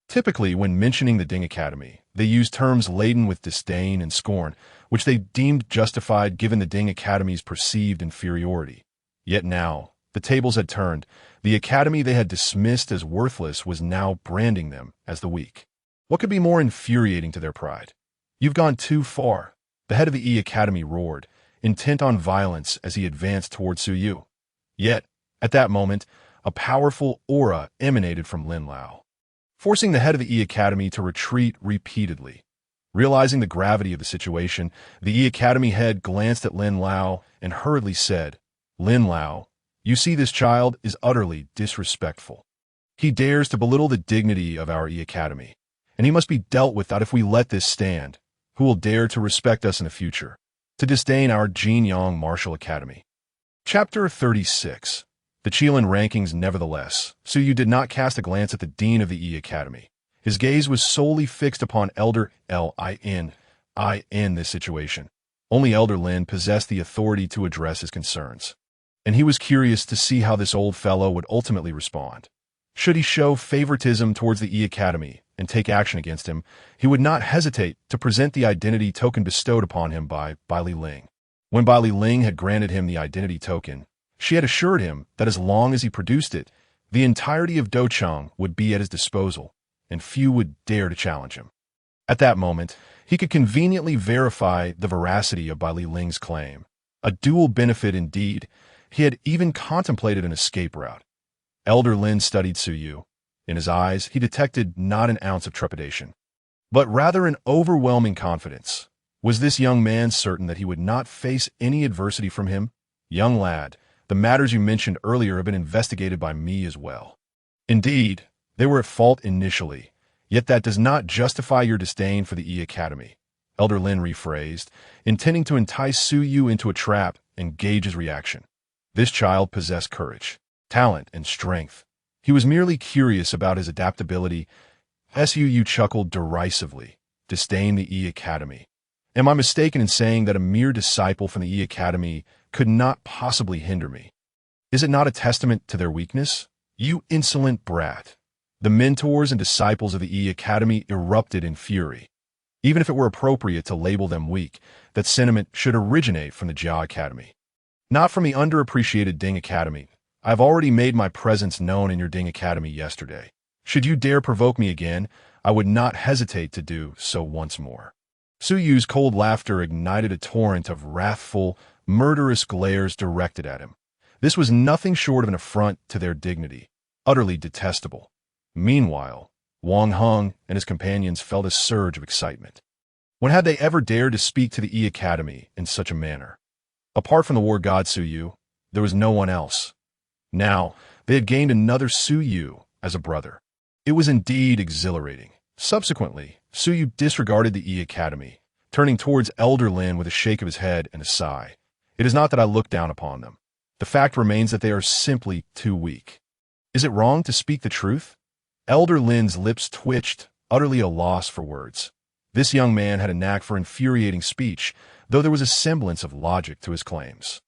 Typically, when mentioning the Ding Academy, they used terms laden with disdain and scorn, which they deemed justified given the Ding Academy's perceived inferiority. Yet now, the tables had turned. The academy they had dismissed as worthless was now branding them as the weak. What could be more infuriating to their pride? "You've gone too far," the head of the E Academy roared, intent on violence as he advanced toward Su Yu. Yet, at that moment, a powerful aura emanated from Lin Lao, forcing the head of the E Academy to retreat repeatedly. Realizing the gravity of the situation, the E Academy head glanced at Lin Lao and hurriedly said, "Lin Lao, you see this child is utterly disrespectful. He dares to belittle the dignity of our E Academy, and he must be dealt with. That if we let this stand, who will dare to respect us in the future, to disdain our Jinyang Martial Academy?" Chapter 36. The Qilin Rankings. Nevertheless, Su Yu did not cast a glance at the dean of the E Academy. His gaze was solely fixed upon Elder Lin in this situation. Only Elder Lin possessed the authority to address his concerns, and he was curious to see how this old fellow would ultimately respond. Should he show favoritism towards the E Academy and take action against him, he would not hesitate to present the identity token bestowed upon him by Li Ling. When Li Ling had granted him the identity token, she had assured him that as long as he produced it, the entirety of Dochang would be at his disposal, and few would dare to challenge him. At that moment, he could conveniently verify the veracity of Li Ling's claim. A dual benefit indeed. He had even contemplated an escape route. Elder Lin studied Su Yu. In his eyes, he detected not an ounce of trepidation, but rather an overwhelming confidence. Was this young man certain that he would not face any adversity from him? "Young lad, the matters you mentioned earlier have been investigated by me as well. Indeed, they were at fault initially, yet that does not justify your disdain for the E Academy," Elder Lin rephrased, intending to entice Su Yu into a trap and gauge his reaction. This child possessed courage, talent, and strength. He was merely curious about his adaptability. Su Yu chuckled derisively. "Disdain the E Academy. Am I mistaken in saying that a mere disciple from the E Academy could not possibly hinder me? Is it not a testament to their weakness? You insolent brat." The mentors and disciples of the E Academy erupted in fury. Even if it were appropriate to label them weak, that sentiment should originate from the Jia Academy, not from the underappreciated Ding Academy. "I have already made my presence known in your Ding Academy yesterday. Should you dare provoke me again, I would not hesitate to do so once more." Su Yu's cold laughter ignited a torrent of wrathful, murderous glares directed at him. This was nothing short of an affront to their dignity, utterly detestable. Meanwhile, Wang Heng and his companions felt a surge of excitement. When had they ever dared to speak to the E Academy in such a manner? Apart from the war god Su Yu, there was no one else. Now, they had gained another Su Yu as a brother. It was indeed exhilarating. Subsequently, Su Yu disregarded the E Academy, turning towards Elder Lin with a shake of his head and a sigh. It is not that I look down upon them. The fact remains that they are simply too weak. Is it wrong to speak the truth? Elder Lin's lips twitched, utterly a loss for words. This young man had a knack for infuriating speech, though there was a semblance of logic to his claims.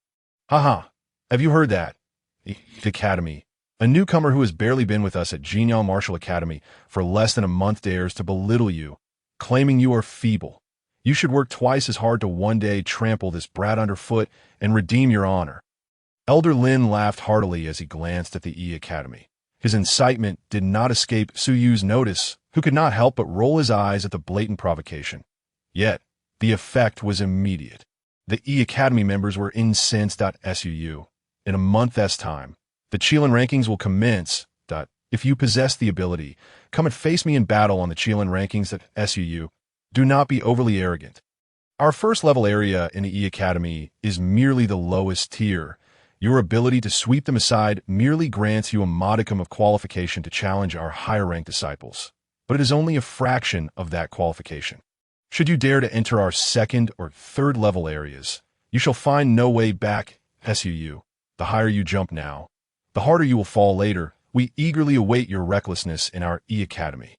"Ha! Have you heard that? The Academy. A newcomer who has barely been with us at Genial Martial Academy for less than a month dares to belittle you, claiming you are feeble. You should work twice as hard to one day trample this brat underfoot and redeem your honor." Elder Lin laughed heartily as he glanced at the Academy. His incitement did not escape Su Yu's notice, who could not help but roll his eyes at the blatant provocation. Yet, the effect was immediate. The Academy members were incensed. Suu. In a month's time, the Qilin rankings will commence. If you possess the ability, come and face me in battle on the Qilin rankings. Suu. Do not be overly arrogant. Our first level area in the Academy is merely the lowest tier. Your ability to sweep them aside merely grants you a modicum of qualification to challenge our higher-ranked disciples, but it is only a fraction of that qualification. Should you dare to enter our second or third level areas, you shall find no way back. Suu. The higher you jump now, the harder you will fall later. We eagerly await your recklessness in our Academy.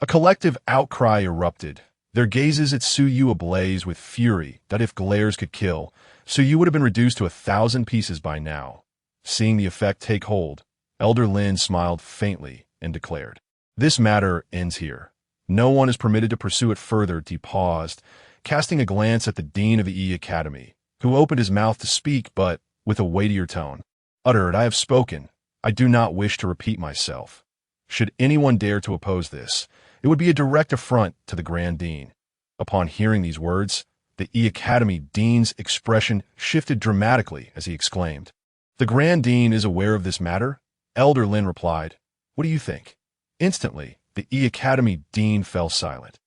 A collective outcry erupted, their gazes at Su Yu ablaze with fury that if glares could kill, Su Yu would have been reduced to 1,000 pieces by now. Seeing the effect take hold, Elder Lin smiled faintly and declared, "This matter ends here. No one is permitted to pursue it further." He paused, casting a glance at the Dean of the Academy, who opened his mouth to speak but, with a weightier tone, uttered, "I have spoken. I do not wish to repeat myself. Should anyone dare to oppose this, it would be a direct affront to the Grand Dean." Upon hearing these words, the Academy Dean's expression shifted dramatically as he exclaimed, "The Grand Dean is aware of this matter?" Elder Lin replied, "What do you think?" Instantly, the Academy Dean fell silent.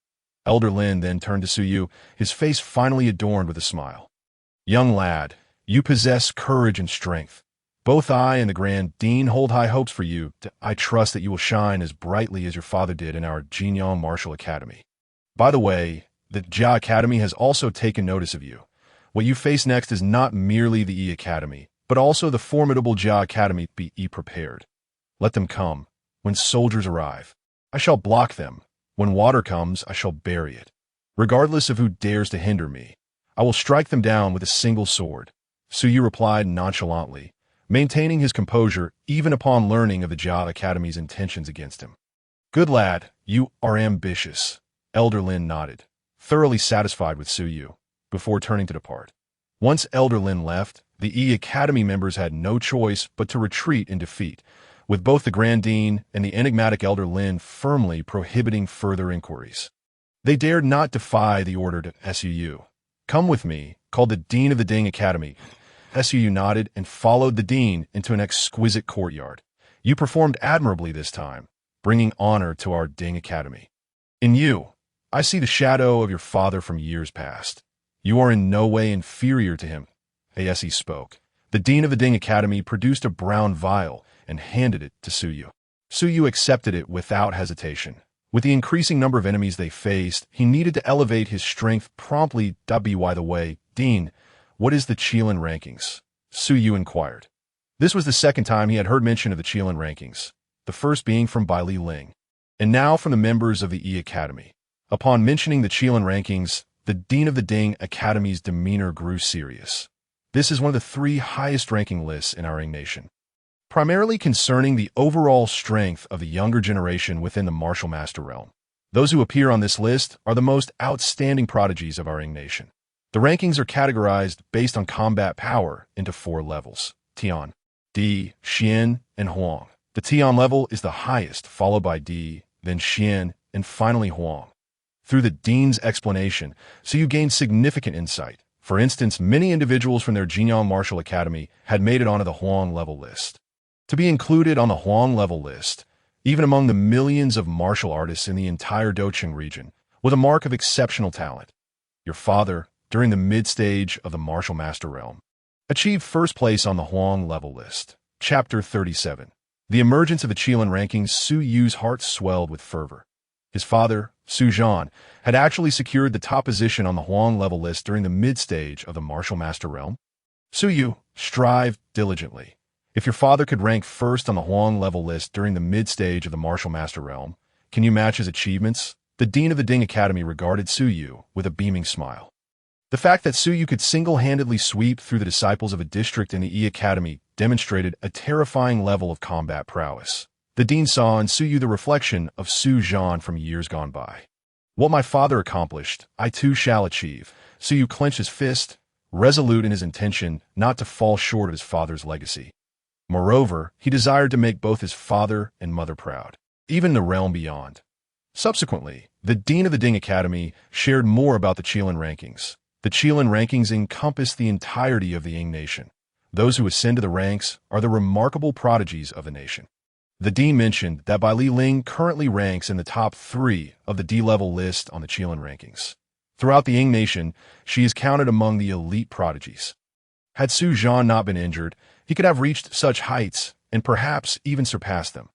Elder Lin then turned to Su Yu, his face finally adorned with a smile. "Young lad, you possess courage and strength. Both I and the Grand Dean hold high hopes for you. I trust that you will shine as brightly as your father did in our Genial Martial Academy. By the way, the Jia Academy has also taken notice of you. What you face next is not merely the Academy, but also the formidable Jia Academy. Be prepared. Let them come. When soldiers arrive, I shall block them. When water comes, I shall bury it. Regardless of who dares to hinder me, I will strike them down with a single sword." Su Yu replied nonchalantly, maintaining his composure even upon learning of the Jia Academy's intentions against him. "Good lad, you are ambitious." Elder Lin nodded, thoroughly satisfied with Su Yu, before turning to depart. Once Elder Lin left, the Academy members had no choice but to retreat in defeat, with both the Grand Dean and the enigmatic Elder Lin firmly prohibiting further inquiries. They dared not defy the order to Suu. "Come with me," called the Dean of the Ding Academy. Suu nodded and followed the Dean into an exquisite courtyard. "You performed admirably this time, bringing honor to our Ding Academy. In you, I see the shadow of your father from years past. You are in no way inferior to him." As he spoke, the Dean of the Ding Academy produced a brown vial and handed it to Su Yu. Su Yu accepted it without hesitation. With the increasing number of enemies they faced, he needed to elevate his strength promptly. By the way, Dean, what is the Qilin rankings? Su Yu inquired. This was the second time he had heard mention of the Qilin rankings, the first being from Bai Li Ling, and now from the members of the Academy. Upon mentioning the Qilin rankings, the Dean of the Ding Academy's demeanor grew serious. This is one of the 3 highest ranking lists in our nation, primarily concerning the overall strength of the younger generation within the martial master realm. Those who appear on this list are the most outstanding prodigies of our nation. The rankings are categorized based on combat power into 4 levels: Tian, Di, Xian, and Huang. The Tian level is the highest, followed by Di, then Xian, and finally Huang. Through the Dean's explanation, so you gain significant insight. For instance, many individuals from their Genial Martial Academy had made it onto the Huang level list. To be included on the Huang level list, even among the millions of martial artists in the entire Doqing region, was a mark of exceptional talent. Your father, during the mid-stage of the martial master realm, achieved first place on the Huang level list. Chapter 37. The emergence of the Qilin rankings. Su Yu's heart swelled with fervor. His father, Su Zhan, had actually secured the top position on the Huang level list during the mid-stage of the martial master realm. Suyu, strive diligently. If your father could rank first on the Huang level list during the mid-stage of the martial master realm, can you match his achievements? The dean of the Ding Academy regarded Suyu with a beaming smile. The fact that Suyu could single-handedly sweep through the disciples of a district in the E Academy demonstrated a terrifying level of combat prowess. The dean saw in Suyu the reflection of Su Zhan from years gone by. What my father accomplished, I too shall achieve. Suyu clenched his fist, resolute in his intention not to fall short of his father's legacy. Moreover, he desired to make both his father and mother proud, even in the realm beyond. Subsequently, the dean of the Ding Academy shared more about the Qilin rankings. The Qilin rankings encompass the entirety of the Ying nation. Those who ascend to the ranks are the remarkable prodigies of the nation. The dean mentioned that Bai Li Ling currently ranks in the top 3 of the D-level list on the Qilin rankings. Throughout the Ying nation, she is counted among the elite prodigies. Had Su Zhan not been injured, he could have reached such heights and perhaps even surpassed them.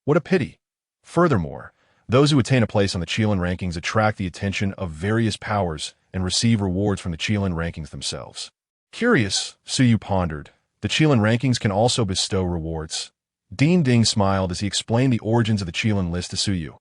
What a pity! Furthermore, those who attain a place on the Qilin rankings attract the attention of various powers and receive rewards from the Qilin rankings themselves. Curious, Suyu pondered, the Qilin rankings can also bestow rewards. Dean Ding smiled as he explained the origins of the Qilin list to Suyu.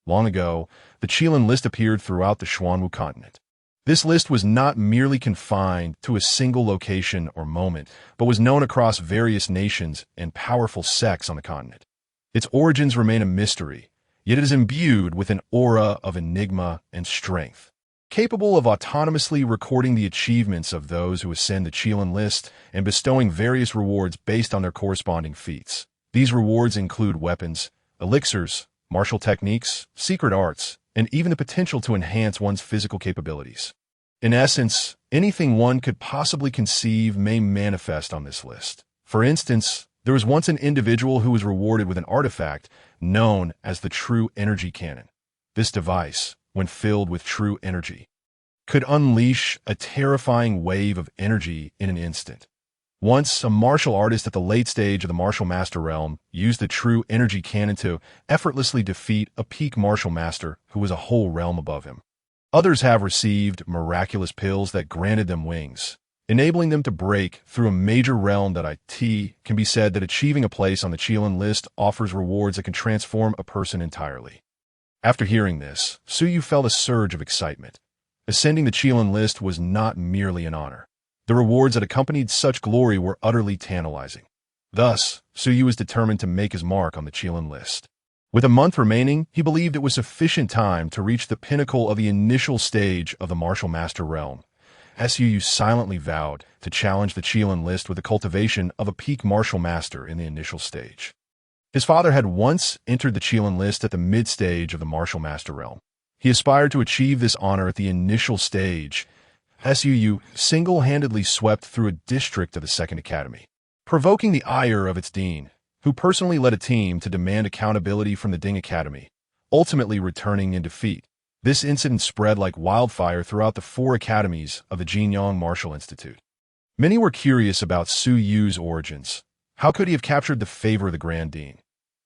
Long ago, the Qilin list appeared throughout the Xuanwu continent. This list was not merely confined to a single location or moment, but was known across various nations and powerful sects on the continent. Its origins remain a mystery, yet it is imbued with an aura of enigma and strength. Capable of autonomously recording the achievements of those who ascend the Qilin list and bestowing various rewards based on their corresponding feats. These rewards include weapons, elixirs, martial techniques, secret arts, and even the potential to enhance one's physical capabilities. In essence, anything one could possibly conceive may manifest on this list. For instance, there was once an individual who was rewarded with an artifact known as the True Energy Cannon. This device, when filled with true energy, could unleash a terrifying wave of energy in an instant. Once, a martial artist at the late stage of the martial master realm used the True Energy Cannon to effortlessly defeat a peak martial master who was a whole realm above him. Others have received miraculous pills that granted them wings, enabling them to break through a major realm that it can be said that achieving a place on the Qilin list offers rewards that can transform a person entirely. After hearing this, Suyu felt a surge of excitement. Ascending the Qilin list was not merely an honor. The rewards that accompanied such glory were utterly tantalizing. Thus, Suyu was determined to make his mark on the Qilin list. With a month remaining, he believed it was sufficient time to reach the pinnacle of the initial stage of the martial master realm. Suyu silently vowed to challenge the Qilin list with the cultivation of a peak martial master in the initial stage. His father had once entered the Qilin list at the mid-stage of the martial master realm. He aspired to achieve this honor at the initial stage. Suyu single-handedly swept through a district of the Second Academy, provoking the ire of its dean, who personally led a team to demand accountability from the Ding Academy, ultimately returning in defeat. This incident spread like wildfire throughout the 4 academies of the Jinyang Martial Institute. Many were curious about Suyu's origins. How could he have captured the favor of the Grand Dean?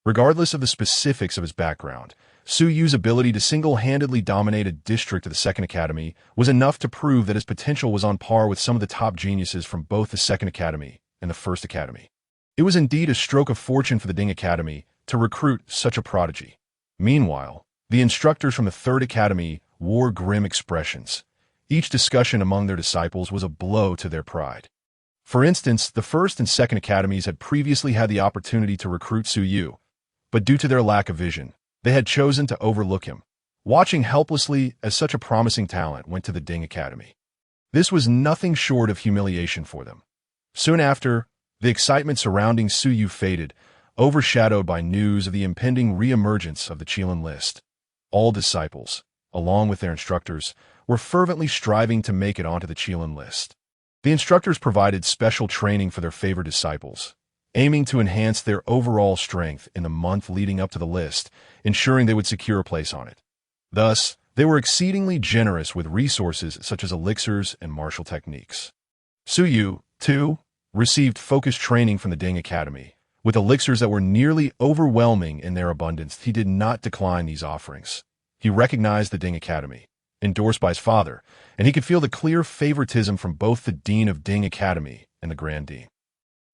Regardless of the specifics of his background, Suyu's ability to single-handedly dominate a district of the Second Academy was enough to prove that his potential was on par with some of the top geniuses from both the Second Academy and the First Academy. It was indeed a stroke of fortune for the Ding Academy to recruit such a prodigy. Meanwhile, the instructors from the Third Academy wore grim expressions. Each discussion among their disciples was a blow to their pride. For instance, the First and Second Academies had previously had the opportunity to recruit Suyu, but due to their lack of vision, they had chosen to overlook him, watching helplessly as such a promising talent went to the Ding Academy. This was nothing short of humiliation for them. Soon after, the excitement surrounding Suyu faded, overshadowed by news of the impending re-emergence of the Qilin list. All disciples, along with their instructors, were fervently striving to make it onto the Qilin list. The instructors provided special training for their favored disciples, aiming to enhance their overall strength in the month leading up to the list, ensuring they would secure a place on it. Thus, they were exceedingly generous with resources such as elixirs and martial techniques. Suyu, too, received focused training from the Ding Academy. With elixirs that were nearly overwhelming in their abundance, he did not decline these offerings. He recognized the Ding Academy, endorsed by his father, and he could feel the clear favoritism from both the Dean of Ding Academy and the Grand Dean.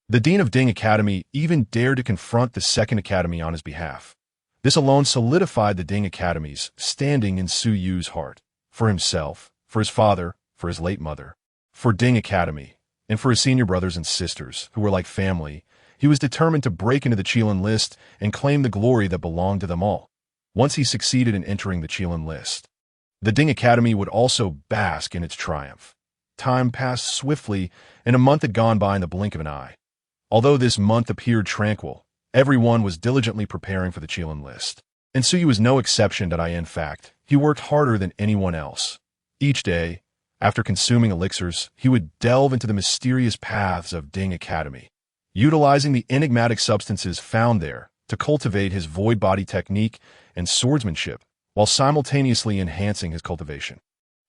The Dean of Ding Academy even dared to confront the Second Academy on his behalf. This alone solidified the Ding Academy's standing in Su Yu's heart, for himself, for his father, for his late mother, for Ding Academy, and for his senior brothers and sisters, who were like family. He was determined to break into the Qilin list and claim the glory that belonged to them all. Once he succeeded in entering the Qilin list, the Ding Academy would also bask in its triumph. Time passed swiftly, and a month had gone by in the blink of an eye. Although this month appeared tranquil, everyone was diligently preparing for the Qilin list. And Suyu was no exception. In fact, he worked harder than anyone else. Each day, after consuming elixirs, he would delve into the mysterious paths of Ding Academy, utilizing the enigmatic substances found there to cultivate his void body technique and swordsmanship, while simultaneously enhancing his cultivation.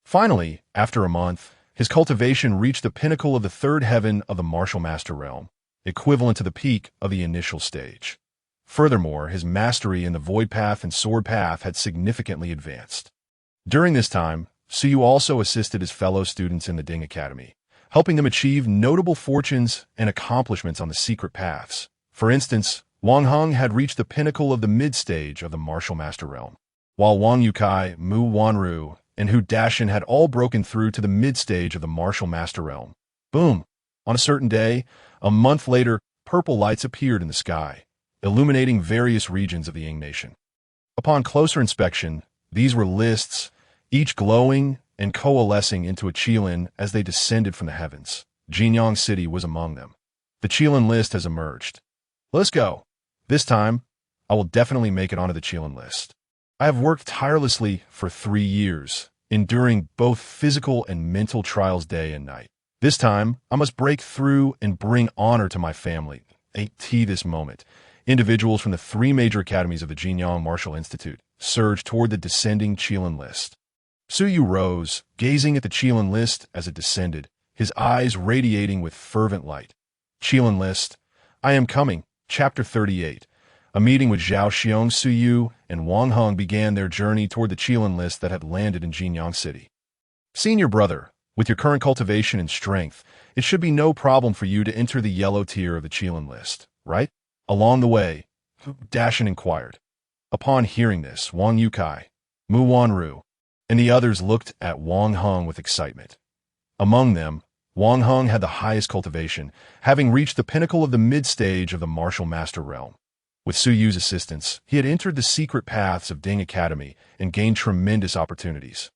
Finally, after a month, his cultivation reached the pinnacle of the third heaven of the martial master realm, equivalent to the peak of the initial stage. Furthermore, his mastery in the void path and sword path had significantly advanced. During this time, Suyu also assisted his fellow students in the Ding Academy, helping them achieve notable fortunes and accomplishments on the secret paths. For instance, Wang Heng had reached the pinnacle of the mid-stage of the martial master realm, while Wang Yukai, Mu Wanru, and Hu Dashin had all broken through to the mid-stage of the martial master realm. Boom! On a certain day, a month later, purple lights appeared in the sky, illuminating various regions of the Ying nation. Upon closer inspection, these were lists, each glowing and coalescing into a Qilin as they descended from the heavens. Jinyang City was among them. The Qilin list has emerged. Let's go. This time, I will definitely make it onto the Qilin list. I have worked tirelessly for 3 years, enduring both physical and mental trials day and night. This time, I must break through and bring honor to my family. This moment, individuals from the 3 major academies of the Jinyang Martial Institute surged toward the descending Qilin list. Suyu rose, gazing at the Qilin list as it descended, his eyes radiating with fervent light. Qilin list, I am coming. Chapter 38. A meeting with Zhao Xiong, Suyu, and Wang Heng began their journey toward the Qilin list that had landed in Jinyang City. Senior brother, with your current cultivation and strength, it should be no problem for you to enter the yellow tier of the Qilin list, right? Along the way, Dashin inquired. Upon hearing this, Wang Yukai, Mu Wanru, and the others looked at Wang Heng with excitement. Among them, Wang Heng had the highest cultivation, having reached the pinnacle of the mid-stage of the martial master realm. With Suyu's assistance, he had entered the secret paths of Ding Academy and gained tremendous opportunities,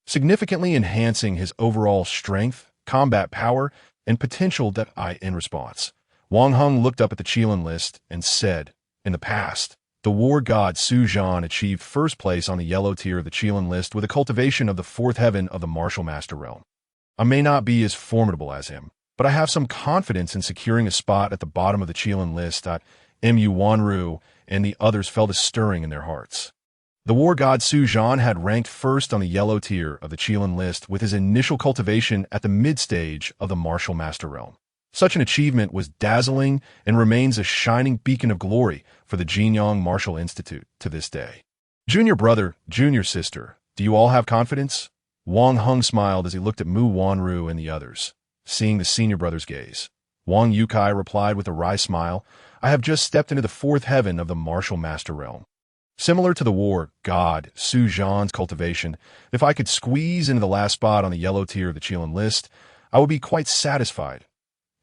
significantly enhancing his overall strength, combat power, and potential. In response, Wang Heng looked up at the Qilin list and said, in the past, the war god Su Zhan achieved first place on the yellow tier of the Qilin list with a cultivation of the fourth heaven of the martial master realm. I may not be as formidable as him, but I have some confidence in securing a spot at the bottom of the Qilin list. Mu Wanru and the others felt a stirring in their hearts. The war god Su Zhan had ranked first on the yellow tier of the Qilin list with his initial cultivation at the mid-stage of the martial master realm. Such an achievement was dazzling and remains a shining beacon of glory for the Jinyang Martial Institute to this day. Junior brother, junior sister, do you all have confidence? Wang Heng smiled as he looked at Mu Wanru and the others. Seeing the senior brother's gaze, Wang Yukai replied with a wry smile, I have just stepped into the fourth heaven of the martial master realm. Similar to the war god Su Zhan's cultivation, if I could squeeze into the last spot on the yellow tier of the Qilin list, I would be quite satisfied.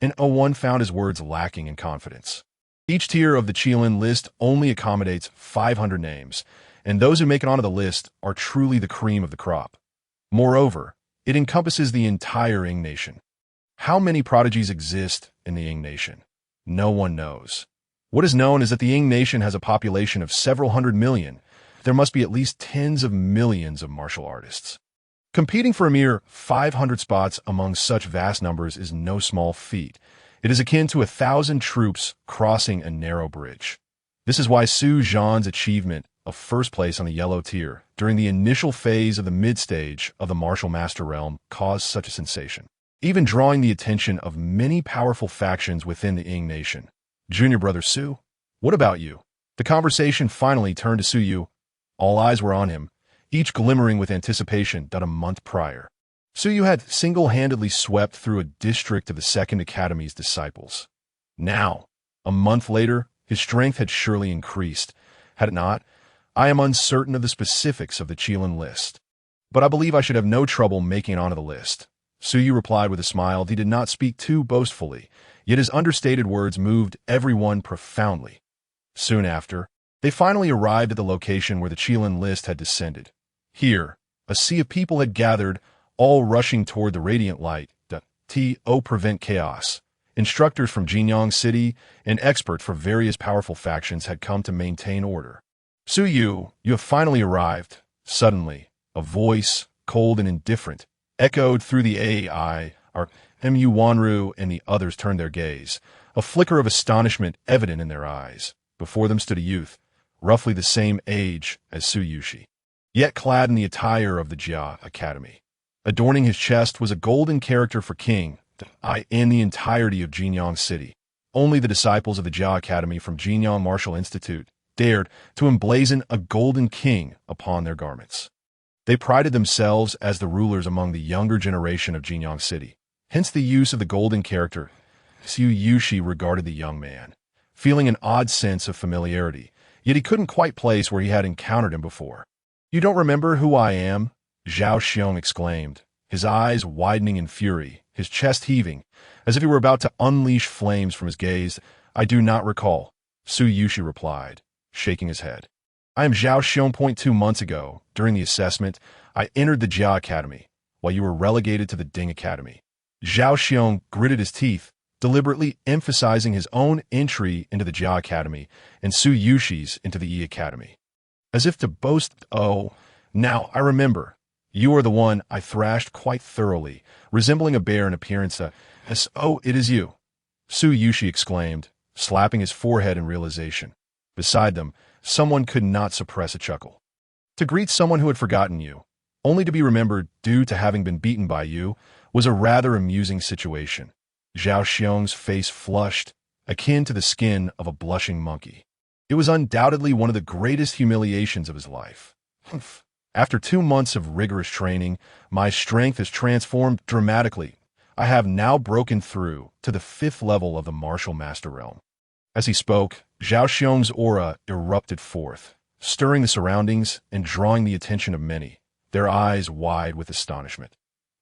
And One found his words lacking in confidence. Each tier of the Qilin list only accommodates 500 names, and those who make it onto the list are truly the cream of the crop. Moreover, it encompasses the entire Ying nation. How many prodigies exist in the Ying nation? No one knows. What is known is that the Ying nation has a population of several hundred million. There must be at least tens of millions of martial artists. Competing for a mere 500 spots among such vast numbers is no small feat. It is akin to 1,000 troops crossing a narrow bridge. This is why Su Zhan's achievement of first place on the yellow tier during the initial phase of the mid-stage of the martial master realm caused such a sensation, even drawing the attention of many powerful factions within the Ying nation. Junior brother Su, what about you? The conversation finally turned to Suyu. All eyes were on him, each glimmering with anticipation. A month prior, Su had single-handedly swept through a district of the Second Academy's disciples. Now, a month later, his strength had surely increased. Had it not, I am uncertain of the specifics of the Qilin list. But I believe I should have no trouble making it onto the list. Su replied with a smile. He did not speak too boastfully, yet his understated words moved everyone profoundly. Soon after, they finally arrived at the location where the Qilin list had descended. Here, a sea of people had gathered, all rushing toward the radiant light to prevent chaos. Instructors from Jinyang City and experts from various powerful factions had come to maintain order. Su, you have finally arrived. Suddenly, a voice, cold and indifferent, echoed through the AI. Our Mu Wanru and the others turned their gaze, a flicker of astonishment evident in their eyes. Before them stood a youth, roughly the same age as Su Yushi, yet clad in the attire of the Jia Academy. Adorning his chest was a golden character for King in the entirety of Jinyang City. Only the disciples of the Jia Academy from Jinyang Martial Institute dared to emblazon a golden king upon their garments. They prided themselves as the rulers among the younger generation of Jinyang City. Hence the use of the golden character. Su Yushi regarded the young man, feeling an odd sense of familiarity, yet he couldn't quite place where he had encountered him before. "You don't remember who I am?" Zhao Xiong exclaimed, his eyes widening in fury, his chest heaving, as if he were about to unleash flames from his gaze. "I do not recall," Su Yushi replied, shaking his head. "I am Zhao Xiong. 2 months ago, during the assessment, I entered the Jia Academy, while you were relegated to the Ding Academy." Zhao Xiong gritted his teeth, deliberately emphasizing his own entry into the Jia Academy and Su Yushi's into the Yi Academy. As if to boast, "Oh, now I remember. You are the one I thrashed quite thoroughly, resembling a bear in appearance. Oh, it is you," Su Yushi exclaimed, slapping his forehead in realization. Beside them, someone could not suppress a chuckle. To greet someone who had forgotten you, only to be remembered due to having been beaten by you, was a rather amusing situation. Zhao Xiong's face flushed, akin to the skin of a blushing monkey. It was undoubtedly one of the greatest humiliations of his life. "Humph. After 2 months of rigorous training, my strength has transformed dramatically. I have now broken through to the 5th level of the Martial Master Realm." As he spoke, Zhao Xiong's aura erupted forth, stirring the surroundings and drawing the attention of many, their eyes wide with astonishment.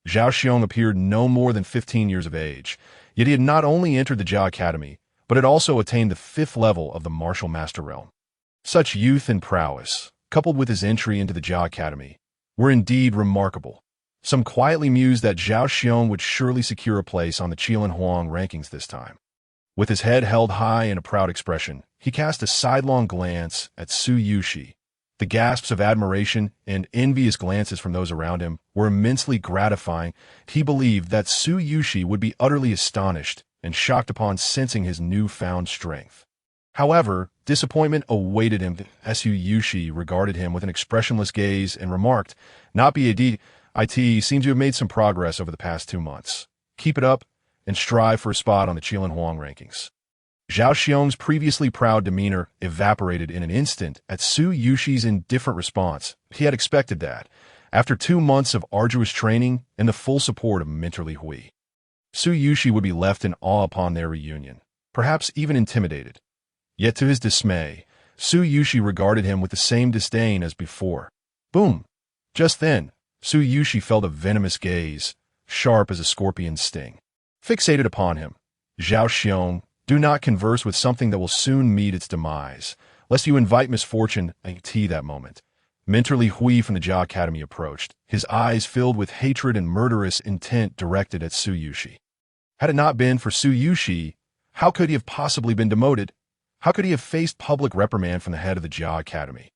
Zhao Xiong appeared no more than 15 years of age, yet he had not only entered the Jia Academy, but had also attained the 5th level of the Martial Master Realm. Such youth and prowess, coupled with his entry into the Jia Academy, were indeed remarkable. Some quietly mused that Zhao Xiong would surely secure a place on the Qilin Huang rankings this time. With his head held high and a proud expression, he cast a sidelong glance at Su Yushi. The gasps of admiration and envious glances from those around him were immensely gratifying. He believed that Su Yushi would be utterly astonished and shocked upon sensing his newfound strength. However, disappointment awaited him as Su Yushi regarded him with an expressionless gaze and remarked, "Not BAD, IT seems you have made some progress over the past 2 months. Keep it up and strive for a spot on the Qilin Huang rankings." Zhao Xiong's previously proud demeanor evaporated in an instant at Su Yushi's indifferent response. He had expected that, after 2 months of arduous training and the full support of Mentor Li Hui, Su Yushi would be left in awe upon their reunion, perhaps even intimidated. Yet to his dismay, Su Yushi regarded him with the same disdain as before. Boom! Just then, Su Yushi felt a venomous gaze, sharp as a scorpion's sting, fixated upon him. "Zhao Xiong, do not converse with something that will soon meet its demise, lest you invite misfortune at that moment." Mentor Li Hui from the Jia Academy approached, his eyes filled with hatred and murderous intent directed at Su Yushi. Had it not been for Su Yushi, how could he have possibly been demoted? How could he have faced public reprimand from the head of the Jia Academy?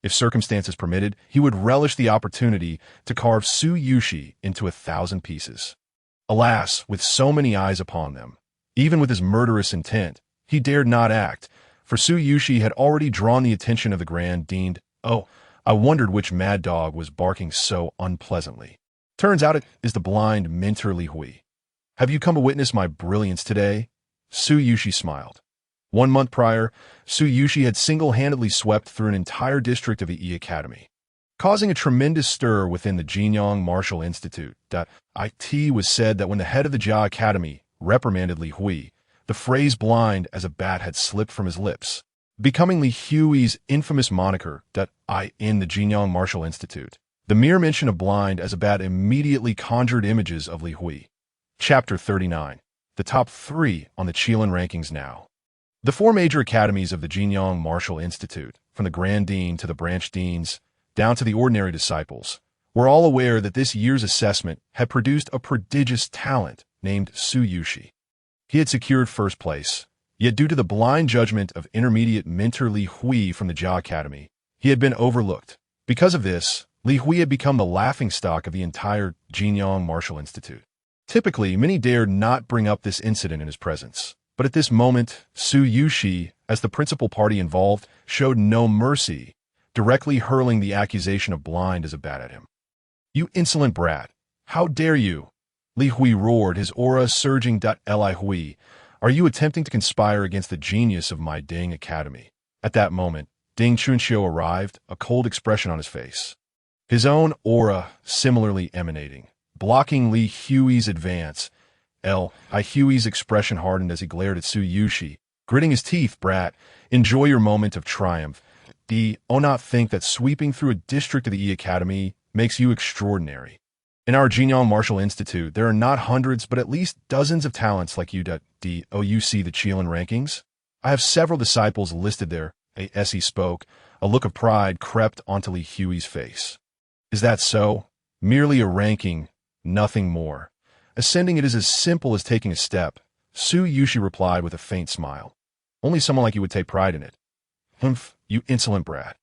If circumstances permitted, he would relish the opportunity to carve Su Yushi into 1,000 pieces. Alas, with so many eyes upon them, even with his murderous intent, he dared not act, for Su Yushi had already drawn the attention of the Grand Dean. "Oh, I wondered which mad dog was barking so unpleasantly. Turns out it is the blind Mentor Li Hui. Have you come to witness my brilliance today?" Su Yushi smiled. 1 month prior, Su Yushi had single-handedly swept through an entire district of the Yi Academy. causing a tremendous stir within the Jinyang Martial Institute. It was said that when the head of the Jia Academy reprimanded Li Hui, the phrase blind as a bat had slipped from his lips, becoming Li Hui's infamous moniker in the Jinyang Martial Institute. The mere mention of blind as a bat immediately conjured images of Li Hui. Chapter 39. The top 3 on the Qilin rankings now. The 4 major academies of the Jinyang Martial Institute, from the Grand Dean to the branch deans, down to the ordinary disciples, were all aware that this year's assessment had produced a prodigious talent named Su Yushi. He had secured first place, yet due to the blind judgment of intermediate mentor Li Hui from the Jia Academy, he had been overlooked. Because of this, Li Hui had become the laughingstock of the entire Jinyang Martial Institute. Typically, many dared not bring up this incident in his presence, but at this moment, Su Yushi, as the principal party involved, showed no mercy, directly hurling the accusation of blind as a bat at him. "You insolent brat! How dare you?" Li Hui roared, his aura surging. Li Hui, are you attempting to conspire against the genius of my Ding Academy? At that moment, Ding Chunxiu arrived, a cold expression on his face, his own aura similarly emanating, blocking Li Hui's advance. Li Hui's expression hardened as he glared at Su Yushi, gritting his teeth. "Brat, enjoy your moment of triumph. Do not think that sweeping through a district of the E Academy makes you extraordinary. In our Jinyang Martial Institute, there are not hundreds, but at least dozens of talents like you. You see the Qilin rankings? I have several disciples listed there." As he spoke, a look of pride crept onto Li Hui's face. "Is that so? Merely a ranking, nothing more. Ascending it is as simple as taking a step," Su Yushi replied with a faint smile. "Only someone like you would take pride in it." "Humph, you insolent brat.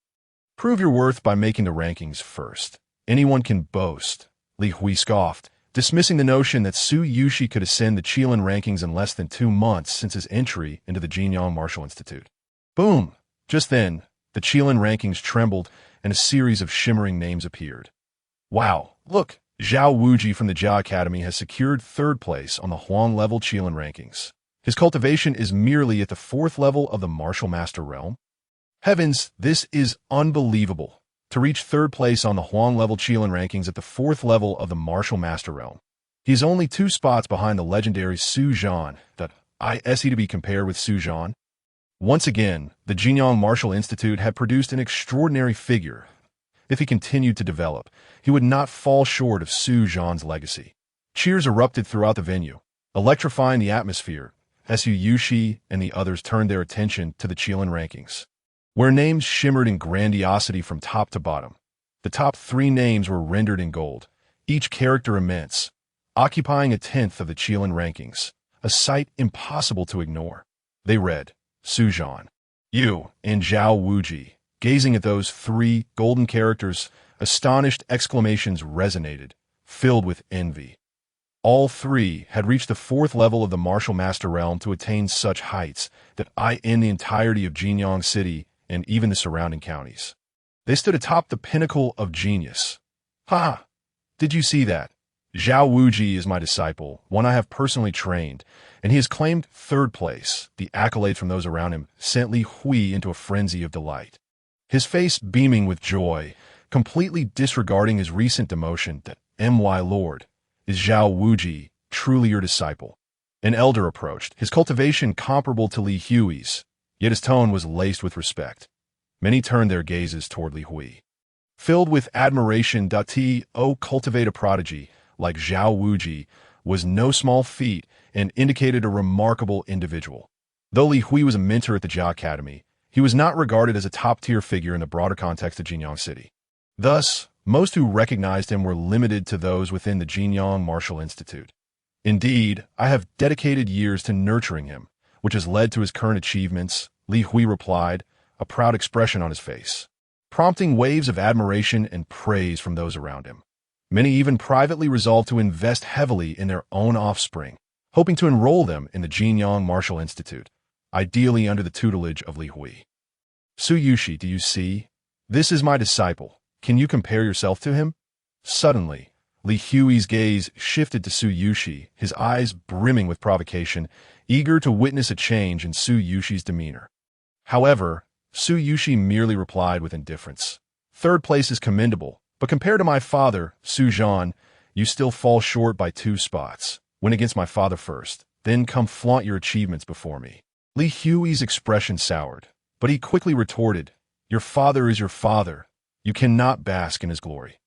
Prove your worth by making the rankings first. Anyone can boast," Li Hui scoffed, dismissing the notion that Su Yushi could ascend the Qilin rankings in less than 2 months since his entry into the Jinyang Martial Institute. Boom! Just then, the Qilin rankings trembled and a series of shimmering names appeared. "Wow, look! Zhao Wuji from the Jia Academy has secured 3rd place on the Huang level Qilin rankings. His cultivation is merely at the 4th level of the Martial Master realm. Heavens, this is unbelievable. To reach 3rd place on the Huang level Qilin rankings at the 4th level of the Martial Master realm. He is only 2 spots behind the legendary Su Zhan, to be compared with Su Zhan. Once again, the Jinyang Martial Institute had produced an extraordinary figure. If he continued to develop, he would not fall short of Su Zhan's legacy." Cheers erupted throughout the venue, electrifying the atmosphere, as Su Yushi and the others turned their attention to the Qilin rankings, where names shimmered in grandiosity from top to bottom. The top 3 names were rendered in gold, each character immense, occupying a 10th of the Qilin rankings, a sight impossible to ignore. They read, Su Zhan, Yu, and Zhao Wuji. Gazing at those 3 golden characters, astonished exclamations resonated, filled with envy. All 3 had reached the 4th level of the Martial Master realm to attain such heights that in the entirety of Jinyang City and even the surrounding counties, they stood atop the pinnacle of genius. "Ha! Did you see that? Zhao Wuji is my disciple, one I have personally trained, and he has claimed 3rd place." The accolades from those around him sent Li Hui into a frenzy of delight, his face beaming with joy, completely disregarding his recent demotion. "My lord, is Zhao Wuji truly your disciple?" An elder approached, his cultivation comparable to Li Hui's, yet his tone was laced with respect. Many turned their gazes toward Li Hui, filled with admiration. To cultivate a prodigy like Zhao Wuji was no small feat and indicated a remarkable individual. Though Li Hui was a mentor at the Jia Academy, he was not regarded as a top-tier figure in the broader context of Jinyang City. Thus, most who recognized him were limited to those within the Jinyang Martial Institute. "Indeed, I have dedicated years to nurturing him, which has led to his current achievements," Li Hui replied, a proud expression on his face, prompting waves of admiration and praise from those around him. Many even privately resolved to invest heavily in their own offspring, hoping to enroll them in the Jinyang Martial Institute, ideally under the tutelage of Li Hui. "Su Yushi, do you see? This is my disciple. Can you compare yourself to him?" Suddenly, Li Hui's gaze shifted to Su Yushi, his eyes brimming with provocation, eager to witness a change in Su Yushi's demeanor. However, Su Yushi merely replied with indifference, Third place is commendable, but compared to my father, Su Zhan, you still fall short by 2 spots. Win against my father first, then come flaunt your achievements before me. Li Hui's expression soured, but he quickly retorted, your father is your father. You cannot bask in his glory.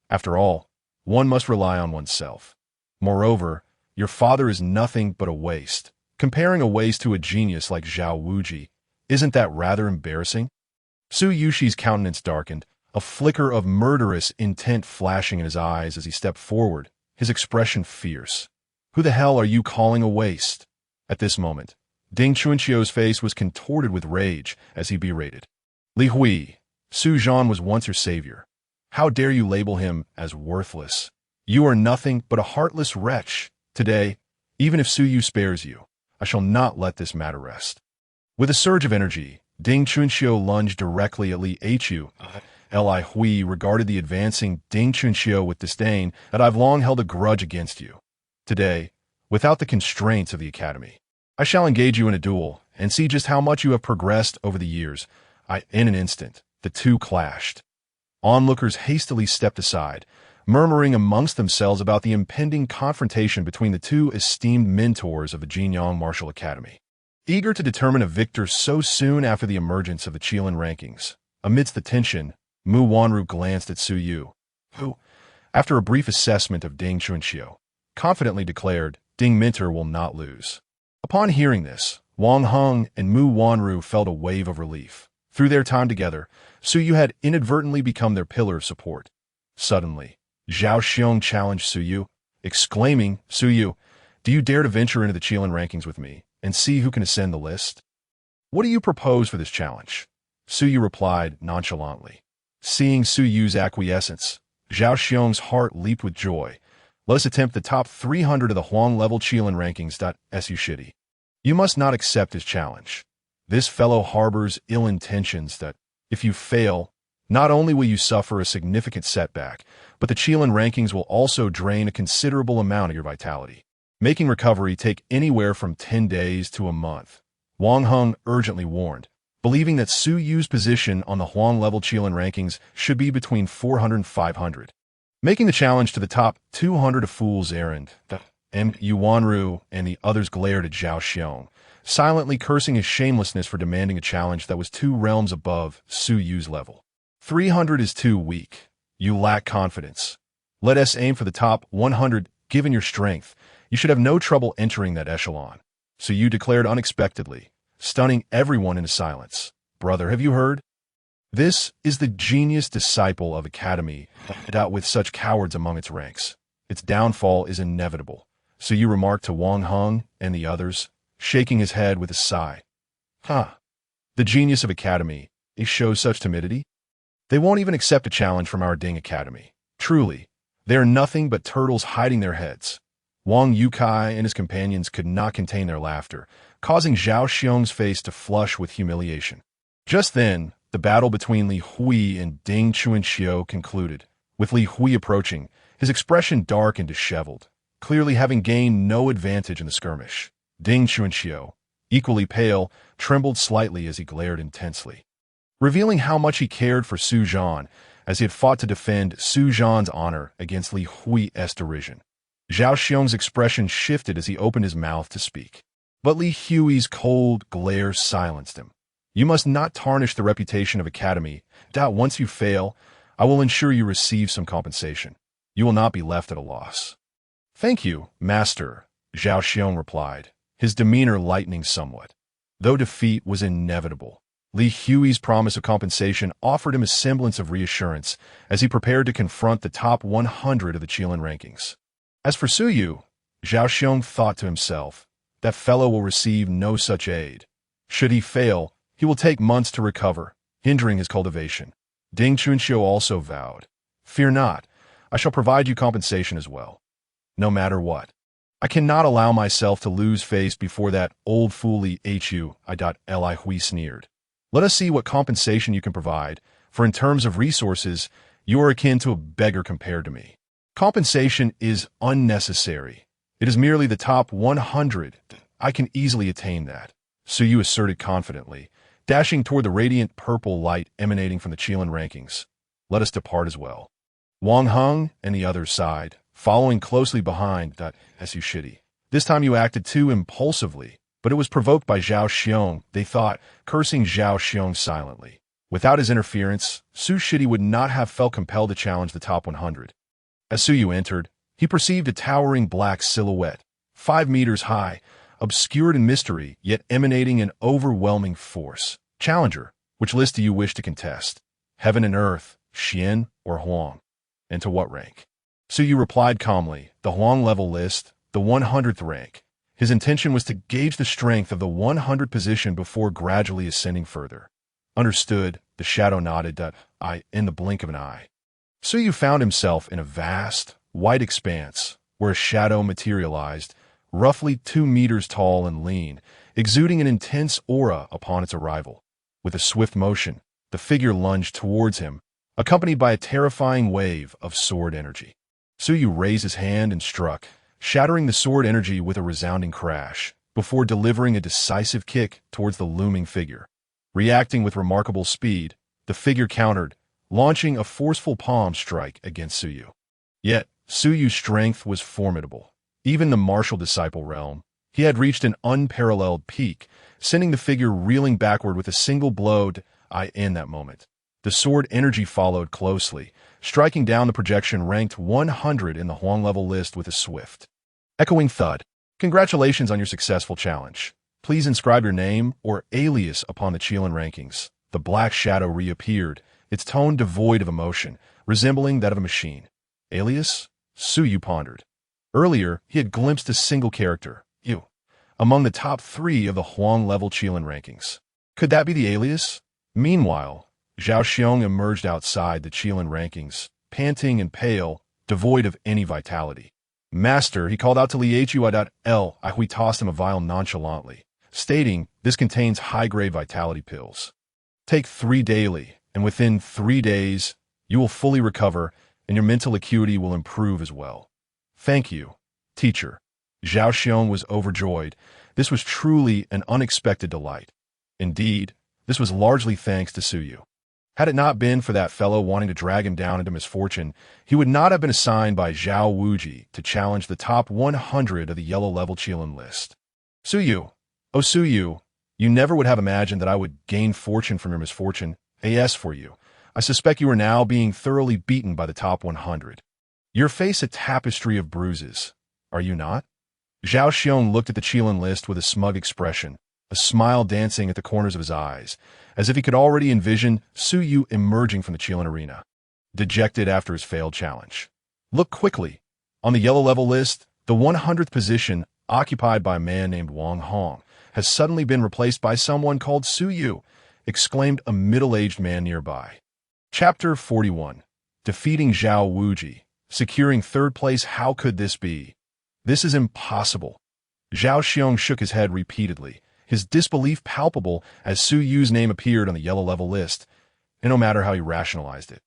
After all, one must rely on oneself. Moreover, your father is nothing but a waste. Comparing a waste to a genius like Zhao Wuji, isn't that rather embarrassing? Su Yushi's countenance darkened, a flicker of murderous intent flashing in his eyes as he stepped forward, his expression fierce. Who the hell are you calling a waste? At this moment, Ding Chunqiu's face was contorted with rage as he berated. Li Hui, Su Zhan was once your savior. How dare you label him as worthless? You are nothing but a heartless wretch. Today, even if Su Yu spares you, I shall not let this matter rest. With a surge of energy, Ding Chunqiu lunged directly at Li Hu. Li Hui regarded the advancing Ding Chunqiu with disdain that I've long held a grudge against you. Today, without the constraints of the academy, I shall engage you in a duel and see just how much you have progressed over the years. In an instant, the two clashed. Onlookers hastily stepped aside, murmuring amongst themselves about the impending confrontation between the two esteemed mentors of the Jinyang Martial Academy. Eager to determine a victor so soon after the emergence of the Qilin rankings, amidst the tension, Mu Wanru glanced at Su Yu, who, after a brief assessment of Ding Chunqiu, confidently declared, Ding Minter will not lose. Upon hearing this, Wang Heng and Mu Wanru felt a wave of relief. Through their time together, Su Yu had inadvertently become their pillar of support. Suddenly, Zhao Xiong challenged Su Yu, exclaiming, Su Yu, do you dare to venture into the Qilin rankings with me and see who can ascend the list? What do you propose for this challenge? Su Yu replied nonchalantly. Seeing Su Yu's acquiescence, Zhao Xiong's heart leaped with joy. Let us attempt the top 300 of the Huang-level Qilin rankings. Su Shidi. You must not accept his challenge. This fellow harbors ill intentions that, if you fail, not only will you suffer a significant setback, but the Qilin rankings will also drain a considerable amount of your vitality, making recovery take anywhere from 10 days to a month. Wang Heng urgently warned, believing that Su Yu's position on the Huang-level Qilin rankings should be between 400 and 500. Making the challenge to the top 200 a fool's errand, Mu Wanru and the others glared at Zhao Xiong, silently cursing his shamelessness for demanding a challenge that was 2 realms above Su Yu's level. 300 is too weak. You lack confidence. Let us aim for the top 100. Given your strength, you should have no trouble entering that echelon. Su Yu declared unexpectedly, stunning everyone into silence. Brother, have you heard? This is the genius disciple of Academy, with such cowards among its ranks. Its downfall is inevitable. Su Yu remarked to Wang Heng and the others, shaking his head with a sigh. The genius of Academy, it shows such timidity? They won't even accept a challenge from our Ding Academy. Truly, they are nothing but turtles hiding their heads. Wang Yukai and his companions could not contain their laughter, causing Zhao Xiong's face to flush with humiliation. Just then, the battle between Li Hui and Ding Chunqiu concluded, with Li Hui approaching, his expression dark and disheveled, clearly having gained no advantage in the skirmish. Ding Chunqiu, equally pale, trembled slightly as he glared intensely, revealing how much he cared for Su Zhan as he had fought to defend Su Zhan's honor against Li Hui's derision. Zhao Xiong's expression shifted as he opened his mouth to speak, but Li Hui's cold glare silenced him. You must not tarnish the reputation of Academy. Once you fail, I will ensure you receive some compensation. You will not be left at a loss. Thank you, Master, Zhao Xiong replied, his demeanor lightening somewhat. Though defeat was inevitable, Li Hui's promise of compensation offered him a semblance of reassurance as he prepared to confront the top 100 of the Qilin rankings. As for Su Yu, Zhao Xiong thought to himself, that fellow will receive no such aid. Should he fail, he will take months to recover, hindering his cultivation. Ding Chunqiu also vowed, Fear not, I shall provide you compensation as well. No matter what. I cannot allow myself to lose face before that old fool Li Hui sneered. Let us see what compensation you can provide, for in terms of resources, you are akin to a beggar compared to me. Compensation is unnecessary. It is merely the top 100. I can easily attain that, Su Yu asserted confidently, dashing toward the radiant purple light emanating from the Qilin rankings. Let us depart as well. Wang Heng and the others sighed, following closely behind. As you shitty. This time you acted too impulsively, but it was provoked by Zhao Xiong, they thought, cursing Zhao Xiong silently. Without his interference, Su Shitty would not have felt compelled to challenge the top 100. As Su Yu entered, he perceived a towering black silhouette, 5 meters high, obscured in mystery, yet emanating an overwhelming force. Challenger, which list do you wish to contest? Heaven and Earth, Xian, or Huang? And to what rank? Su Yu replied calmly, the Huang level list, the 100th rank. His intention was to gauge the strength of the 100 position before gradually ascending further. Understood, the shadow nodded, in the blink of an eye. Su Yu found himself in a vast, white expanse, where a shadow materialized, roughly 2 meters tall and lean, exuding an intense aura upon its arrival. With a swift motion, the figure lunged towards him, accompanied by a terrifying wave of sword energy. Su Yu raised his hand and struck, shattering the sword energy with a resounding crash, before delivering a decisive kick towards the looming figure. Reacting with remarkable speed, the figure countered, launching a forceful palm strike against Su Yu. Yet, Su Yu's strength was formidable. Even the martial disciple realm, he had reached an unparalleled peak, sending the figure reeling backward with a single blow. In that moment, the sword energy followed closely, striking down the projection ranked 100 in the Huang level list with a swift, echoing thud. Congratulations on your successful challenge. Please inscribe your name or alias upon the Qilin rankings. The black shadow reappeared, its tone devoid of emotion, resembling that of a machine. Alias? Su Yu pondered. Earlier, he had glimpsed a single character, Yu, among the top 3 of the Huang level Qilin rankings. Could that be the alias? Meanwhile, Zhao Xiong emerged outside the Qilin rankings, panting and pale, devoid of any vitality. Master, he called out to Li Hui. Hui tossed him a vial nonchalantly, stating, this contains high-grade vitality pills. Take 3 daily, and within 3 days, you will fully recover, and your mental acuity will improve as well. Thank you, teacher. Zhao Xiong was overjoyed. This was truly an unexpected delight. Indeed, this was largely thanks to Su Yu. Had it not been for that fellow wanting to drag him down into misfortune, he would not have been assigned by Zhao Wuji to challenge the top 100 of the yellow level Qilin list. Su Yu, oh Su Yu, you never would have imagined that I would gain fortune from your misfortune. As for you, I suspect you are now being thoroughly beaten by the top 100. Your face a tapestry of bruises, are you not? Zhao Xiong looked at the Qilin list with a smug expression, a smile dancing at the corners of his eyes, as if he could already envision Su Yu emerging from the Qilin arena, dejected after his failed challenge. Look quickly. On the yellow level list, the 100th position, occupied by a man named Wang Hong, has suddenly been replaced by someone called Su Yu, exclaimed a middle-aged man nearby. Chapter 41. Defeating Zhao Wuji. Securing 3rd place. How could this be? This is impossible. Zhao Xiong shook his head repeatedly, his disbelief palpable as Su Yu's name appeared on the yellow level list, and no matter how he rationalized it,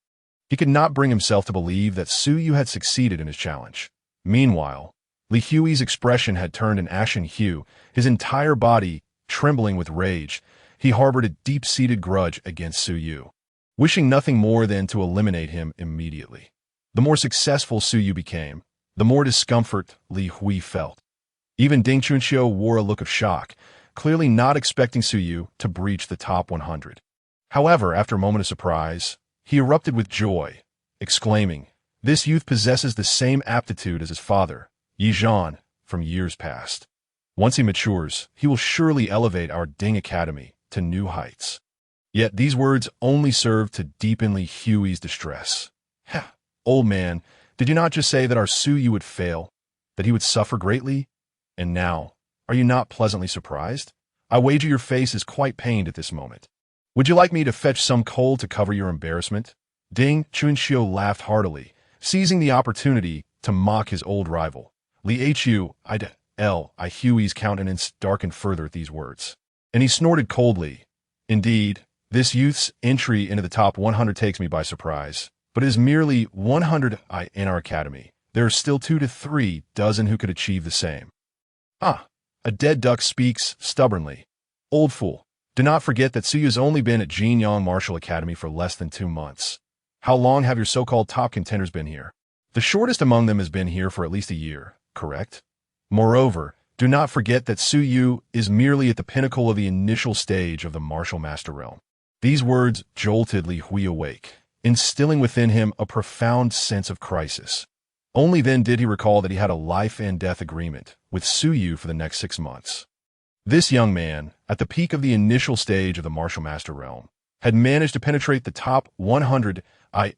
he could not bring himself to believe that Su Yu had succeeded in his challenge. Meanwhile, Li Hui's expression had turned an ashen hue, his entire body trembling with rage. He harbored a deep-seated grudge against Su Yu, wishing nothing more than to eliminate him immediately. The more successful Su Yu became, the more discomfort Li Hui felt. Even Ding Chunxiu wore a look of shock, clearly not expecting Su Yu to breach the top 100. However, after a moment of surprise, he erupted with joy, exclaiming, this youth possesses the same aptitude as his father, Yi Zhan, from years past. Once he matures, he will surely elevate our Ding Academy to new heights. Yet these words only served to deepen Li Hui's distress. Ha! Old man, did you not just say that our Su Yu would fail, that he would suffer greatly? And now, are you not pleasantly surprised? I wager your face is quite pained at this moment. Would you like me to fetch some coal to cover your embarrassment? Ding Chunxiu laughed heartily, seizing the opportunity to mock his old rival. Li Hui's countenance darkened further at these words, and he snorted coldly. Indeed, this youth's entry into the top 100 takes me by surprise. But it is merely 100 in our academy. There are still 2 to 3 dozen who could achieve the same. A dead duck speaks stubbornly. Old fool, do not forget that Su Yu's only been at Jinyang Martial Academy for less than 2 months. How long have your so-called top contenders been here? The shortest among them has been here for at least a year, correct? Moreover, do not forget that Su Yu is merely at the pinnacle of the initial stage of the martial master realm. These words jolted Li Hui awake, instilling within him a profound sense of crisis. Only then did he recall that he had a life-and-death agreement with Su Yu for the next 6 months. This young man, at the peak of the initial stage of the martial master realm, had managed to penetrate the top 100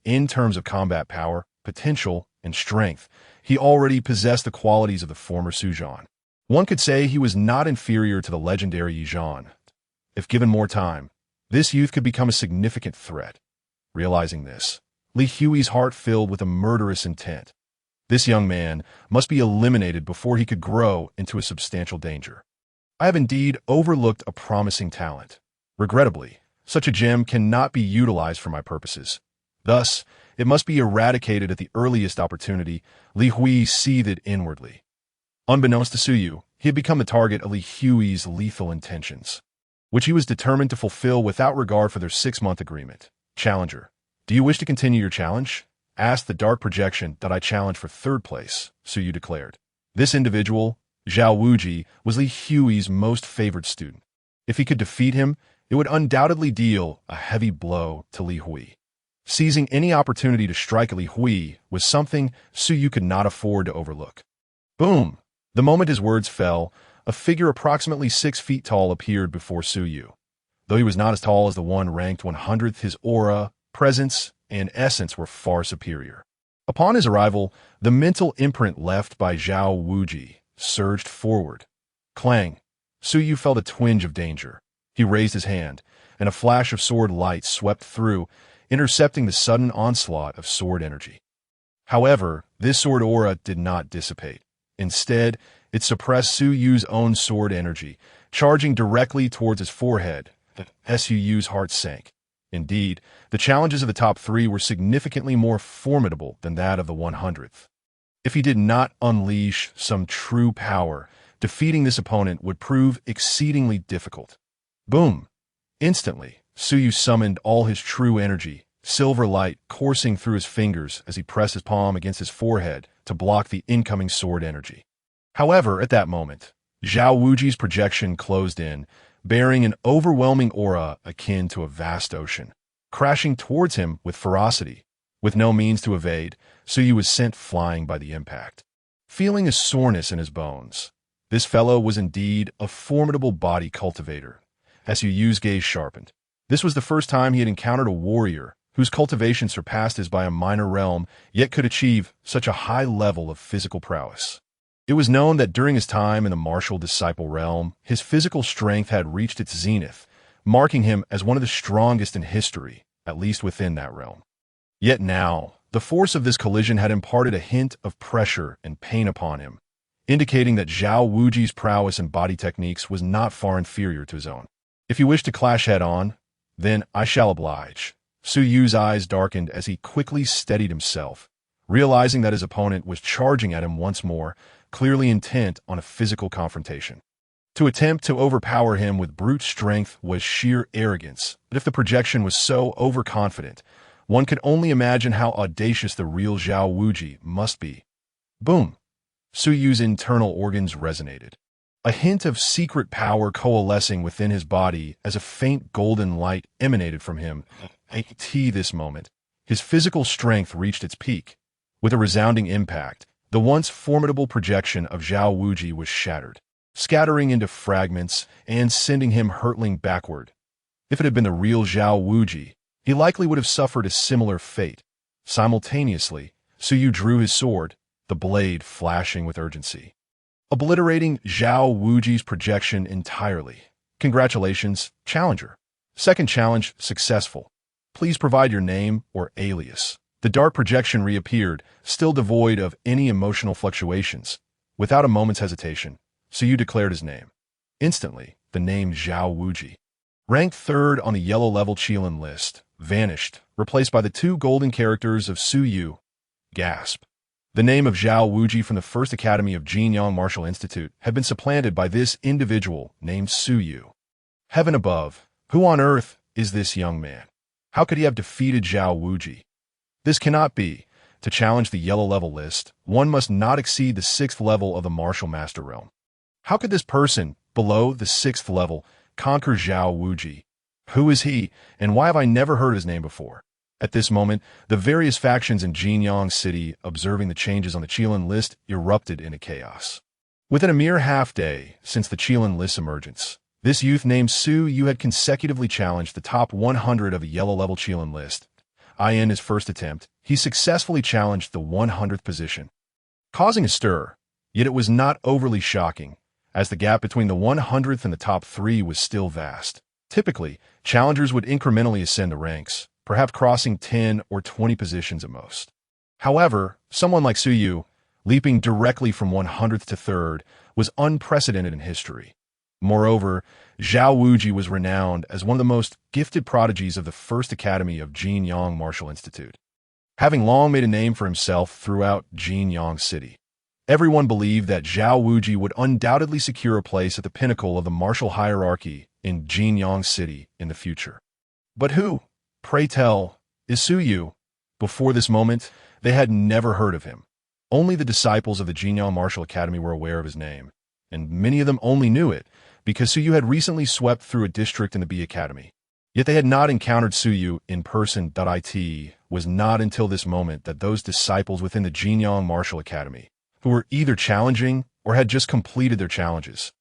in terms of combat power, potential, and strength. He already possessed the qualities of the former Su Zhan. One could say he was not inferior to the legendary Yi Zhan. If given more time, this youth could become a significant threat. Realizing this, Li Hui's heart filled with a murderous intent. This young man must be eliminated before he could grow into a substantial danger. I have indeed overlooked a promising talent. Regrettably, such a gem cannot be utilized for my purposes. Thus, it must be eradicated at the earliest opportunity. Li Hui seethed inwardly. Unbeknownst to Su Yu, he had become the target of Li Hui's lethal intentions, which he was determined to fulfill without regard for their 6-month agreement. Challenger, do you wish to continue your challenge? Asked the dark projection that I challenged for 3rd place, Su Yu declared. This individual, Zhao Wuji, was Li Hui's most favored student. If he could defeat him, it would undoubtedly deal a heavy blow to Li Hui. Seizing any opportunity to strike Li Hui was something Su Yu could not afford to overlook. Boom! The moment his words fell, a figure approximately 6 feet tall appeared before Su Yu. Though he was not as tall as the one ranked 100th, his aura, presence, and essence were far superior. Upon his arrival, the mental imprint left by Zhao Wuji surged forward. Clang! Su Yu felt a twinge of danger. He raised his hand, and a flash of sword light swept through, intercepting the sudden onslaught of sword energy. However, this sword aura did not dissipate. Instead, it suppressed Su Yu's own sword energy, charging directly towards his forehead. Su Yu's heart sank. Indeed, the challenges of the top 3 were significantly more formidable than that of the 100th. If he did not unleash some true power, defeating this opponent would prove exceedingly difficult. Boom! Instantly, Su Yu summoned all his true energy, silver light coursing through his fingers as he pressed his palm against his forehead to block the incoming sword energy. However, at that moment, Zhao Wuji's projection closed in, bearing an overwhelming aura akin to a vast ocean, crashing towards him with ferocity. With no means to evade, Su Yu was sent flying by the impact. Feeling a soreness in his bones, this fellow was indeed a formidable body cultivator. Su Yu's gaze sharpened. This was the first time he had encountered a warrior whose cultivation surpassed his by a minor realm, yet could achieve such a high level of physical prowess. It was known that during his time in the martial disciple realm, his physical strength had reached its zenith, marking him as one of the strongest in history, at least within that realm. Yet now, the force of this collision had imparted a hint of pressure and pain upon him, indicating that Zhao Wuji's prowess and body techniques was not far inferior to his own. If you wish to clash head-on, then I shall oblige. Su Yu's eyes darkened as he quickly steadied himself, realizing that his opponent was charging at him once more, clearly intent on a physical confrontation. To attempt to overpower him with brute strength was sheer arrogance, but if the projection was so overconfident, one could only imagine how audacious the real Zhao Wuji must be. Boom! Su Yu's internal organs resonated. A hint of secret power coalescing within his body as a faint golden light emanated from him. At this moment, his physical strength reached its peak. With a resounding impact, the once formidable projection of Zhao Wuji was shattered, scattering into fragments and sending him hurtling backward. If it had been the real Zhao Wuji, he likely would have suffered a similar fate. Simultaneously, Su Yu drew his sword, the blade flashing with urgency, obliterating Zhao Wuji's projection entirely. Congratulations, challenger. Second challenge successful. Please provide your name or alias. The dark projection reappeared, still devoid of any emotional fluctuations. Without a moment's hesitation, Su Yu declared his name. Instantly, the name Zhao Wuji, ranked 3rd on the yellow level Qilin list, vanished, replaced by the 2 golden characters of Su Yu. Gasp. The name of Zhao Wuji from the First Academy of Jinyang Martial Institute had been supplanted by this individual named Su Yu. Heaven above, who on earth is this young man? How could he have defeated Zhao Wuji? This cannot be. To challenge the yellow level list, one must not exceed the 6th level of the martial master realm. How could this person, below the 6th level, conquer Zhao Wuji? Who is he, and why have I never heard his name before? At this moment, the various factions in Jinyang City, observing the changes on the Qilin list, erupted into chaos. Within a mere half-day since the Qilin list's emergence, this youth named Su Yu had consecutively challenged the top 100 of the yellow-level Qilin list. In his first attempt, he successfully challenged the 100th position, causing a stir, yet it was not overly shocking, as the gap between the 100th and the top 3 was still vast. Typically, challengers would incrementally ascend the ranks, perhaps crossing 10 or 20 positions at most. However, someone like Su Yu, leaping directly from 100th to 3rd, was unprecedented in history. Moreover, Zhao Wuji was renowned as one of the most gifted prodigies of the First Academy of Jinyang Martial Institute, having long made a name for himself throughout Jinyang City. Everyone believed that Zhao Wuji would undoubtedly secure a place at the pinnacle of the martial hierarchy in Jinyang City in the future. But who, pray tell, is Su Yu? Before this moment, they had never heard of him. Only the disciples of the Jinyang Martial Academy were aware of his name, and many of them only knew it because Su Yu had recently swept through a district in the B Academy. Yet they had not encountered Su Yu in person. It was not until this moment that those disciples within the Jinyang Martial Academy, who were either challenging or had just completed their challenges,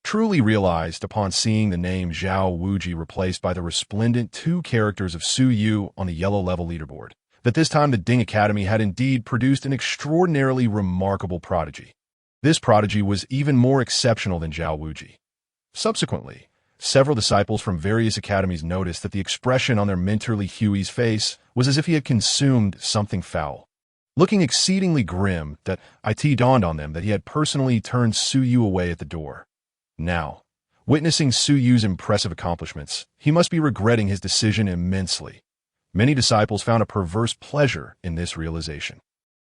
truly realized upon seeing the name Zhao Wuji replaced by the resplendent 2 characters of Su Yu on the yellow level leaderboard, that this time the Ding Academy had indeed produced an extraordinarily remarkable prodigy. This prodigy was even more exceptional than Zhao Wuji. Subsequently, several disciples from various academies noticed that the expression on their mentor Li Hui's face was as if he had consumed something foul. Looking exceedingly grim, it dawned on them that he had personally turned Su Yu away at the door. Now, witnessing Su Yu's impressive accomplishments, he must be regretting his decision immensely. Many disciples found a perverse pleasure in this realization.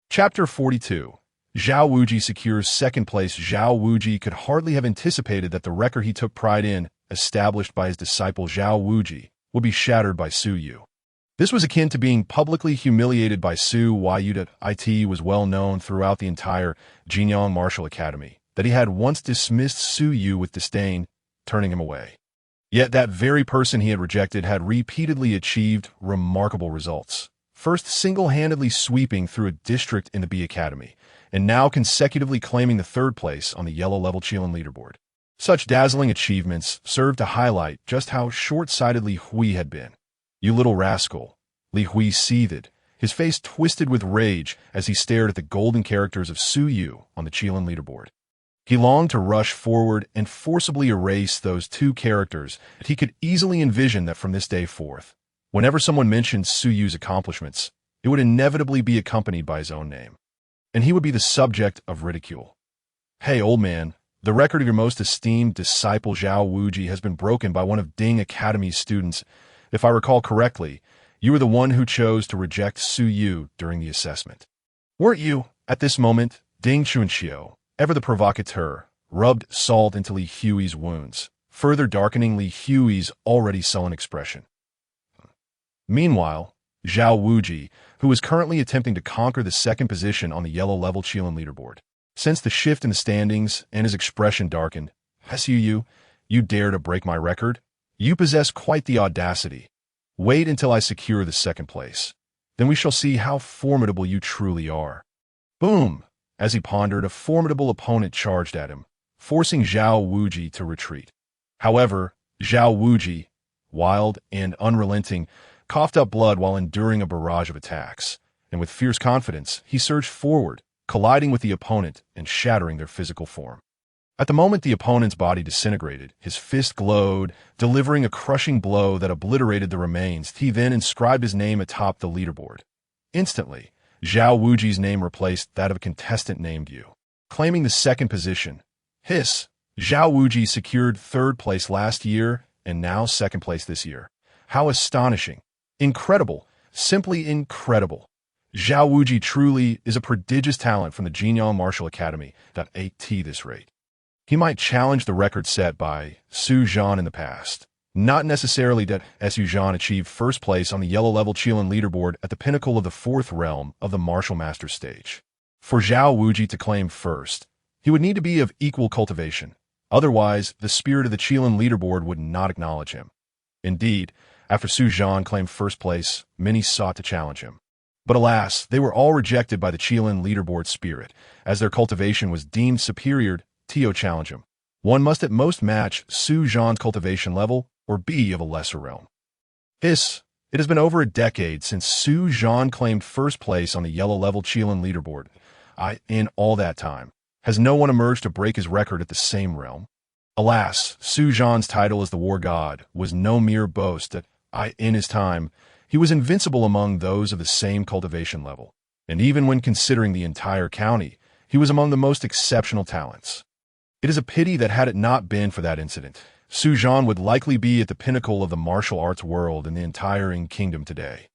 Chapter 42. Zhao Wuji secures 2nd place. Zhao Wuji could hardly have anticipated that the record he took pride in, established by his disciple Zhao Wuji, would be shattered by Su Yu. This was akin to being publicly humiliated by Su Yu. It was well known throughout the entire Jinyang Martial Academy that he had once dismissed Su Yu with disdain, turning him away. Yet that very person he had rejected had repeatedly achieved remarkable results, first single-handedly sweeping through a district in the B Academy, and now consecutively claiming the 3rd place on the yellow-level Qilin leaderboard. Such dazzling achievements served to highlight just how short-sighted Li Hui had been. "You little rascal," Li Hui seethed, his face twisted with rage as he stared at the golden characters of Su Yu on the Qilin leaderboard. He longed to rush forward and forcibly erase those 2 characters, but he could easily envision that from this day forth, whenever someone mentioned Su Yu's accomplishments, it would inevitably be accompanied by his own name, and he would be the subject of ridicule. "Hey, old man, the record of your most esteemed disciple Zhao Wuji has been broken by one of Ding Academy's students. If I recall correctly, you were the one who chose to reject Su Yu during the assessment. Weren't you?" At this moment, Ding Chunxiu, ever the provocateur, rubbed salt into Li Hui's wounds, further darkening Li Hui's already sullen expression. Meanwhile, Zhao Wuji, who was currently attempting to conquer the 2nd position on the yellow-level Qilin leaderboard, sensed the shift in the standings and his expression darkened. "Su Yu, you dare to break my record? You possess quite the audacity. Wait until I secure the 2nd place. Then we shall see how formidable you truly are." Boom! As he pondered, a formidable opponent charged at him, forcing Zhao Wuji to retreat. However, Zhao Wuji, wild and unrelenting, coughed up blood while enduring a barrage of attacks, and with fierce confidence, he surged forward, colliding with the opponent and shattering their physical form. At the moment the opponent's body disintegrated, his fist glowed, delivering a crushing blow that obliterated the remains. He then inscribed his name atop the leaderboard. Instantly, Zhao Wuji's name replaced that of a contestant named Yu, claiming the 2nd position. Hiss! Zhao Wuji secured 3rd place last year and now 2nd place this year. How astonishing! Incredible! Simply incredible! Zhao Wuji truly is a prodigious talent from the Jinyang Martial Academy. At this rate, he might challenge the record set by Su Zhan in the past. Not necessarily that Su Zhan achieved first place on the yellow-level Qilin leaderboard at the pinnacle of the fourth realm of the martial master stage. For Zhao Wuji to claim first, he would need to be of equal cultivation. Otherwise, the spirit of the Qilin leaderboard would not acknowledge him. Indeed, after Su Zhan claimed first place, many sought to challenge him. But alas, they were all rejected by the Qilin leaderboard spirit, as their cultivation was deemed superior to challenge him. One must at most match Su Zhan's cultivation level or be of a lesser realm. It has been over a decade since Su Zhan claimed first place on the yellow-level Qilin leaderboard. In all that time, has no one emerged to break his record at the same realm? Alas, Su Zhan's title as the war god was no mere boast that, in his time, he was invincible among those of the same cultivation level. And even when considering the entire county, he was among the most exceptional talents. It is a pity that had it not been for that incident, Su Zhan would likely be at the pinnacle of the martial arts world in the entire kingdom today.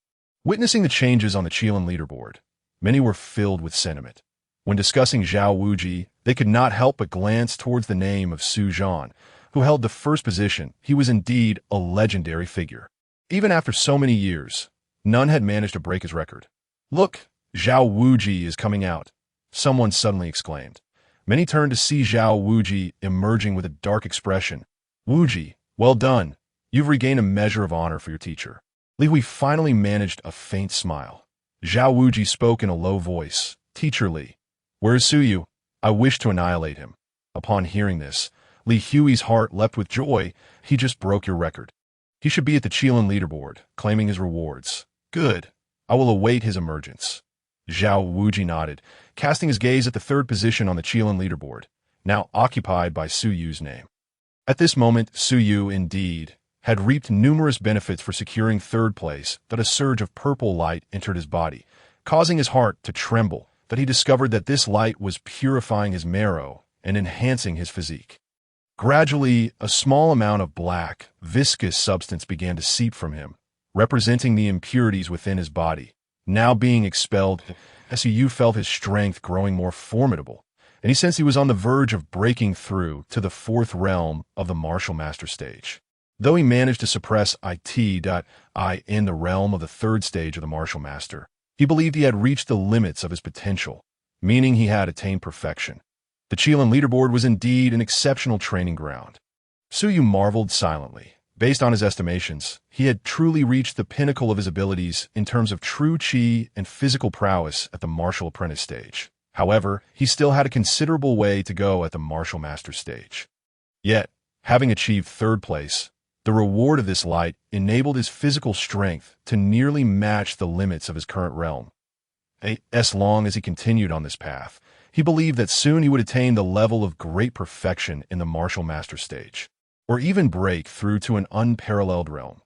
Witnessing the changes on the Qilin leaderboard, many were filled with sentiment. When discussing Zhao Wuji, they could not help but glance towards the name of Su Zhan, who held the first position. He was indeed a legendary figure. Even after so many years, none had managed to break his record. "Look, Zhao Wuji is coming out," someone suddenly exclaimed. Many turned to see Zhao Wuji emerging with a dark expression. "Wuji, well done. You've regained a measure of honor for your teacher." Li Hui finally managed a faint smile. Zhao Wuji spoke in a low voice. "Teacher Li, where is Su Yu? I wish to annihilate him." Upon hearing this, Li Hui's heart leapt with joy. "He just broke your record. He should be at the Qilin leaderboard, claiming his rewards." "Good. I will await his emergence." Zhao Wuji nodded, casting his gaze at the third position on the Qilin leaderboard, now occupied by Su Yu's name. At this moment, Su Yu, indeed, had reaped numerous benefits for securing third place, that a surge of purple light entered his body, causing his heart to tremble, that he discovered that this light was purifying his marrow and enhancing his physique. Gradually, a small amount of black, viscous substance began to seep from him, representing the impurities within his body. Now being expelled, Su Yu felt his strength growing more formidable, and he sensed he was on the verge of breaking through to the fourth realm of the martial master stage. Though he managed to suppress I in the realm of the third stage of the martial master, he believed he had reached the limits of his potential, meaning he had attained perfection. The Qilin leaderboard was indeed an exceptional training ground. Su Yu marveled silently. Based on his estimations, he had truly reached the pinnacle of his abilities in terms of true qi and physical prowess at the martial apprentice stage. However, he still had a considerable way to go at the martial master stage. Yet, having achieved third place, the reward of this light enabled his physical strength to nearly match the limits of his current realm. As long as he continued on this path, he believed that soon he would attain the level of great perfection in the martial master stage, or even break through to an unparalleled realm.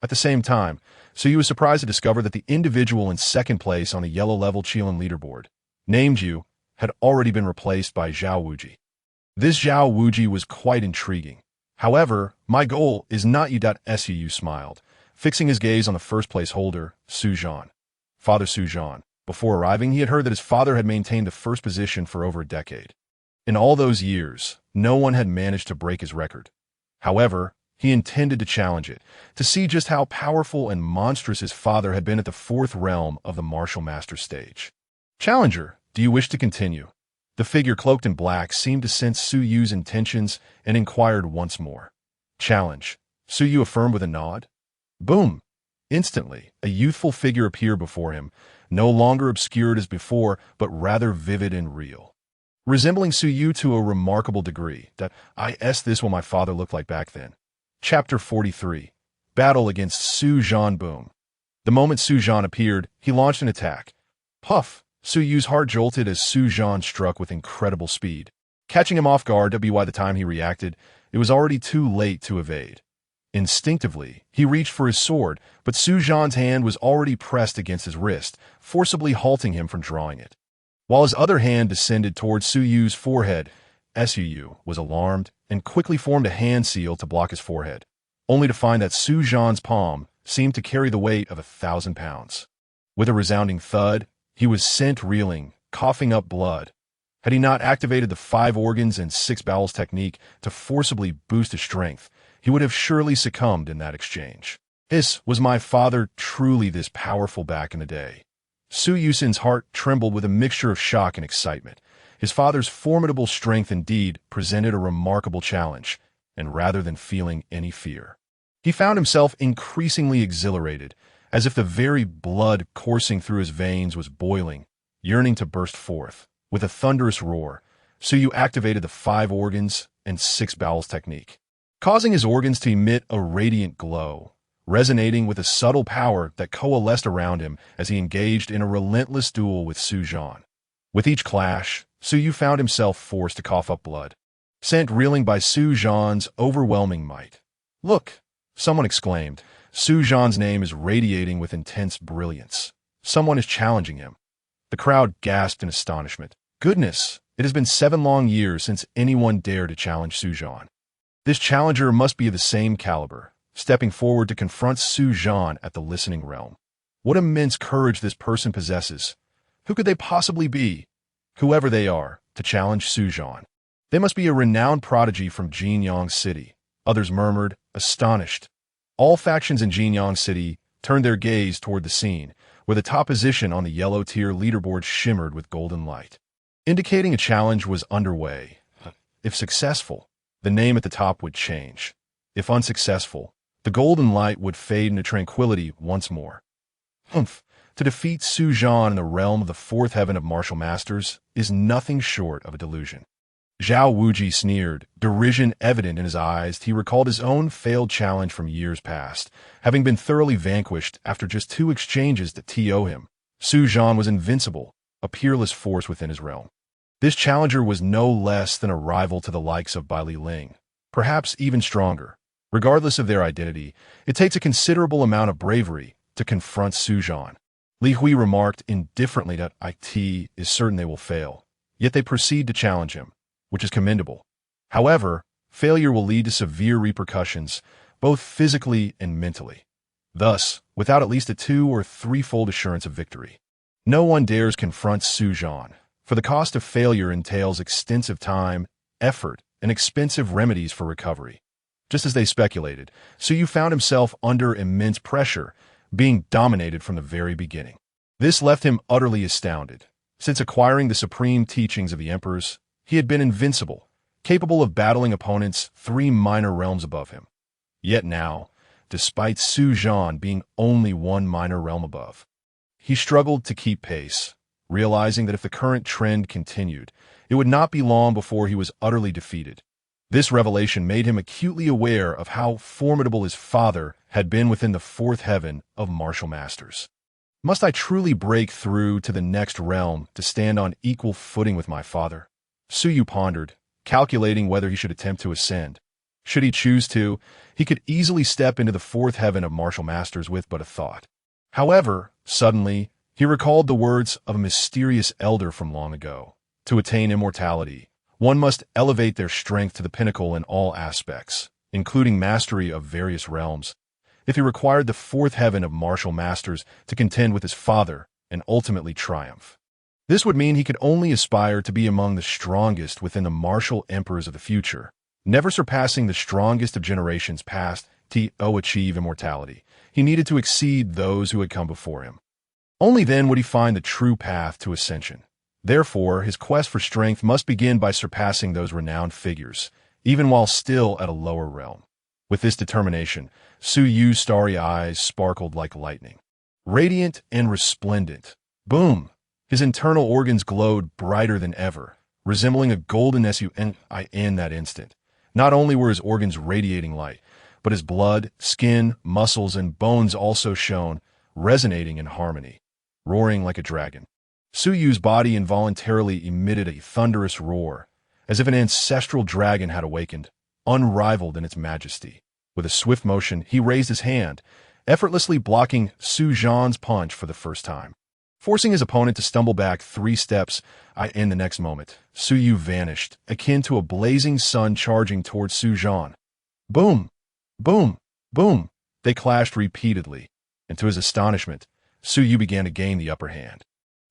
At the same time, Su Yu was surprised to discover that the individual in second place on the yellow-level Qilin leaderboard, named Yu, had already been replaced by Zhao Wuji. This Zhao Wuji was quite intriguing. "However, my goal is not you." Su Yu smiled, fixing his gaze on the first-place holder, Su Zhan. Father Su Zhan. Before arriving, he had heard that his father had maintained the first position for over a decade. In all those years, no one had managed to break his record. However, he intended to challenge it, to see just how powerful and monstrous his father had been at the fourth realm of the martial master stage. "Challenger, do you wish to continue?" The figure cloaked in black seemed to sense Su Yu's intentions and inquired once more. "Challenge," Su Yu affirmed with a nod. Boom! Instantly, a youthful figure appeared before him, no longer obscured as before, but rather vivid and real. Resembling Su Yu to a remarkable degree, this what my father looked like back then. Chapter 43. Battle against Su Zhan. Boom. The moment Su Zhan appeared, he launched an attack. Puff! Su Yu's heart jolted as Su Zhan struck with incredible speed. Catching him off guard, by the time he reacted, it was already too late to evade. Instinctively, he reached for his sword, but Su Zhan's hand was already pressed against his wrist, forcibly halting him from drawing it. While his other hand descended towards Su Yu's forehead, Su Yu was alarmed and quickly formed a hand seal to block his forehead, only to find that Su Zhan's palm seemed to carry the weight of 1,000 pounds. With a resounding thud, he was sent reeling, coughing up blood. Had he not activated the 5 organs and 6 bowels technique to forcibly boost his strength, he would have surely succumbed in that exchange. Was my father truly this powerful back in the day? Su Yusin's heart trembled with a mixture of shock and excitement. His father's formidable strength indeed presented a remarkable challenge, and rather than feeling any fear, he found himself increasingly exhilarated, as if the very blood coursing through his veins was boiling, yearning to burst forth. With a thunderous roar, Suyu activated the 5 organs and 6 bowels technique, causing his organs to emit a radiant glow, resonating with a subtle power that coalesced around him as he engaged in a relentless duel with Su Zhan. With each clash, Suyu found himself forced to cough up blood, sent reeling by Su Zhan's overwhelming might. "Look!" someone exclaimed. Su Zhan's name is radiating with intense brilliance. Someone is challenging him. The crowd gasped in astonishment. Goodness, it has been 7 long years since anyone dared to challenge Su Zhan. This challenger must be of the same caliber, stepping forward to confront Su Zhan at the listening realm. What immense courage this person possesses. Who could they possibly be? Whoever they are, to challenge Su Zhan. They must be a renowned prodigy from Jinyang City, others murmured, astonished. All factions in Jinyang City turned their gaze toward the scene, where the top position on the yellow tier leaderboard shimmered with golden light, indicating a challenge was underway. If successful, the name at the top would change. If unsuccessful, the golden light would fade into tranquility once more. To defeat Su Zhan in the realm of the 4th heaven of martial masters is nothing short of a delusion. Zhao Wuji sneered, derision evident in his eyes. He recalled his own failed challenge from years past, having been thoroughly vanquished after just 2 exchanges that TO him. Su Zhan was invincible, a peerless force within his realm. This challenger was no less than a rival to the likes of Bai Li Ling, perhaps even stronger. Regardless of their identity, it takes a considerable amount of bravery to confront Su Zhan. Li Hui remarked indifferently that IT is certain they will fail, yet they proceed to challenge him, which is commendable. However, failure will lead to severe repercussions, both physically and mentally. Thus, without at least a 2- or 3-fold assurance of victory, no one dares confront Su Zhan, for the cost of failure entails extensive time, effort, and expensive remedies for recovery. Just as they speculated, Suyu found himself under immense pressure, being dominated from the very beginning. This left him utterly astounded. Since acquiring the supreme teachings of the emperors, he had been invincible, capable of battling opponents 3 minor realms above him. Yet now, despite Su Zhan being only 1 minor realm above, he struggled to keep pace, realizing that if the current trend continued, it would not be long before he was utterly defeated. This revelation made him acutely aware of how formidable his father had been within the 4th heaven of martial masters. Must I truly break through to the next realm to stand on equal footing with my father? Suyu pondered, calculating whether he should attempt to ascend. Should he choose to, he could easily step into the 4th heaven of martial masters with but a thought. However, suddenly, he recalled the words of a mysterious elder from long ago. To attain immortality, one must elevate their strength to the pinnacle in all aspects, including mastery of various realms. If he required the 4th heaven of martial masters to contend with his father and ultimately triumph, this would mean he could only aspire to be among the strongest within the martial emperors of the future, never surpassing the strongest of generations past to achieve immortality. He needed to exceed those who had come before him. Only then would he find the true path to ascension. Therefore, his quest for strength must begin by surpassing those renowned figures, even while still at a lower realm. With this determination, Su Yu's starry eyes sparkled like lightning. Radiant and resplendent. Boom! His internal organs glowed brighter than ever, resembling a golden sun in that instant. Not only were his organs radiating light, but his blood, skin, muscles, and bones also shone, resonating in harmony, roaring like a dragon. Su Yu's body involuntarily emitted a thunderous roar, as if an ancestral dragon had awakened, unrivaled in its majesty. With a swift motion, he raised his hand, effortlessly blocking Su Zhan's punch for the first time. Forcing his opponent to stumble back 3 steps, in the next moment, Su Yu vanished, akin to a blazing sun charging towards Su Zhan. Boom! Boom! Boom! They clashed repeatedly, and to his astonishment, Su Yu began to gain the upper hand.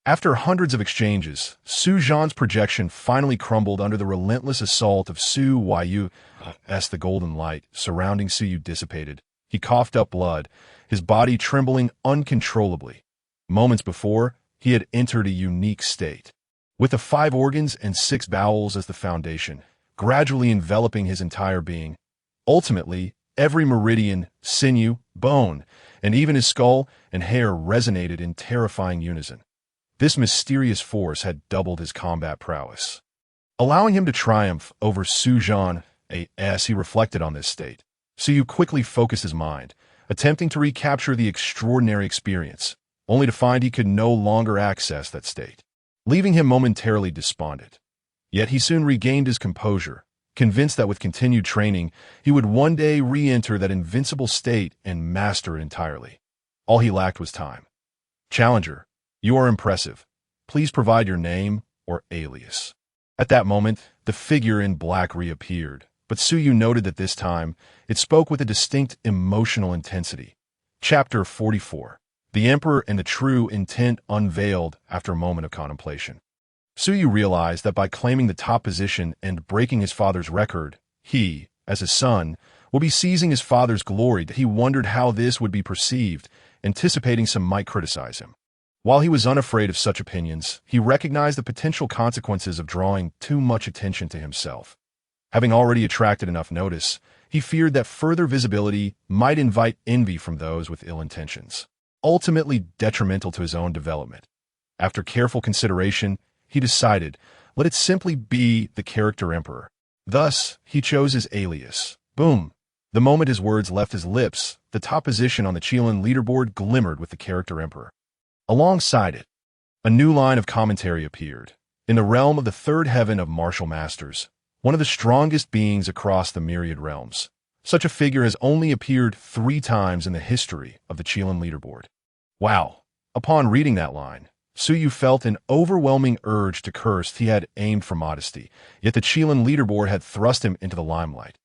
After hundreds of exchanges, Su Zhan's projection finally crumbled under the relentless assault of Su Yu. As the golden light surrounding Su Yu dissipated, he coughed up blood, his body trembling uncontrollably. Moments before, he had entered a unique state. With the 5 organs and 6 bowels as the foundation, gradually enveloping his entire being. Ultimately, every meridian, sinew, bone, and even his skull and hair resonated in terrifying unison. This mysterious force had doubled his combat prowess, allowing him to triumph over Su Zhan. As he reflected on this state, Su Yu quickly focused his mind, attempting to recapture the extraordinary experience, only to find he could no longer access that state, leaving him momentarily despondent. Yet he soon regained his composure, convinced that with continued training, he would one day re-enter that invincible state and master it entirely. All he lacked was time. "Challenger, you are impressive. Please provide your name or alias." At that moment, the figure in black reappeared, but Su Yu noted that this time, it spoke with a distinct emotional intensity. Chapter 44. The Emperor and the True Intent Unveiled after a moment of contemplation. Su Yu realized that by claiming the top position and breaking his father's record, he, as his son, will be seizing his father's glory. He wondered how this would be perceived, anticipating some might criticize him. While he was unafraid of such opinions, he recognized the potential consequences of drawing too much attention to himself. Having already attracted enough notice, he feared that further visibility might invite envy from those with ill intentions, ultimately detrimental to his own development. After careful consideration, he decided, let it simply be the character Emperor. Thus, he chose his alias. Boom! The moment his words left his lips, the top position on the Qilin leaderboard glimmered with the character Emperor. Alongside it, a new line of commentary appeared. In the realm of the third heaven of martial masters, one of the strongest beings across the myriad realms, such a figure has only appeared 3 times in the history of the Qilin leaderboard. Wow! Upon reading that line, Su Yu felt an overwhelming urge to curse. He had aimed for modesty, yet the Qilin leaderboard had thrust him into the limelight.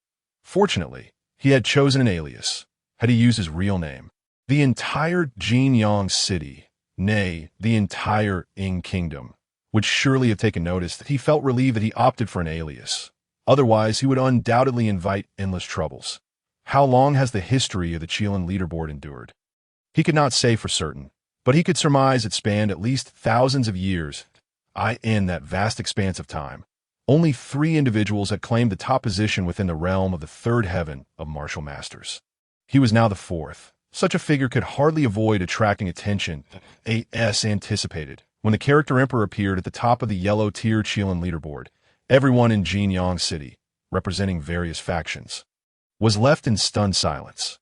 Fortunately, he had chosen an alias. Had he used his real name, the entire Jinyang city, nay, the entire Ing kingdom, would surely have taken notice. That he felt relieved that he opted for an alias. Otherwise, he would undoubtedly invite endless troubles. How long has the history of the Qilin leaderboard endured? He could not say for certain, but he could surmise it spanned at least thousands of years. In that vast expanse of time, only 3 individuals had claimed the top position within the realm of the third heaven of martial masters. He was now the 4th. Such a figure could hardly avoid attracting attention, as anticipated. When the character Emperor appeared at the top of the yellow-tier Qilin leaderboard, everyone in Jinyang City, representing various factions, was left in stunned silence.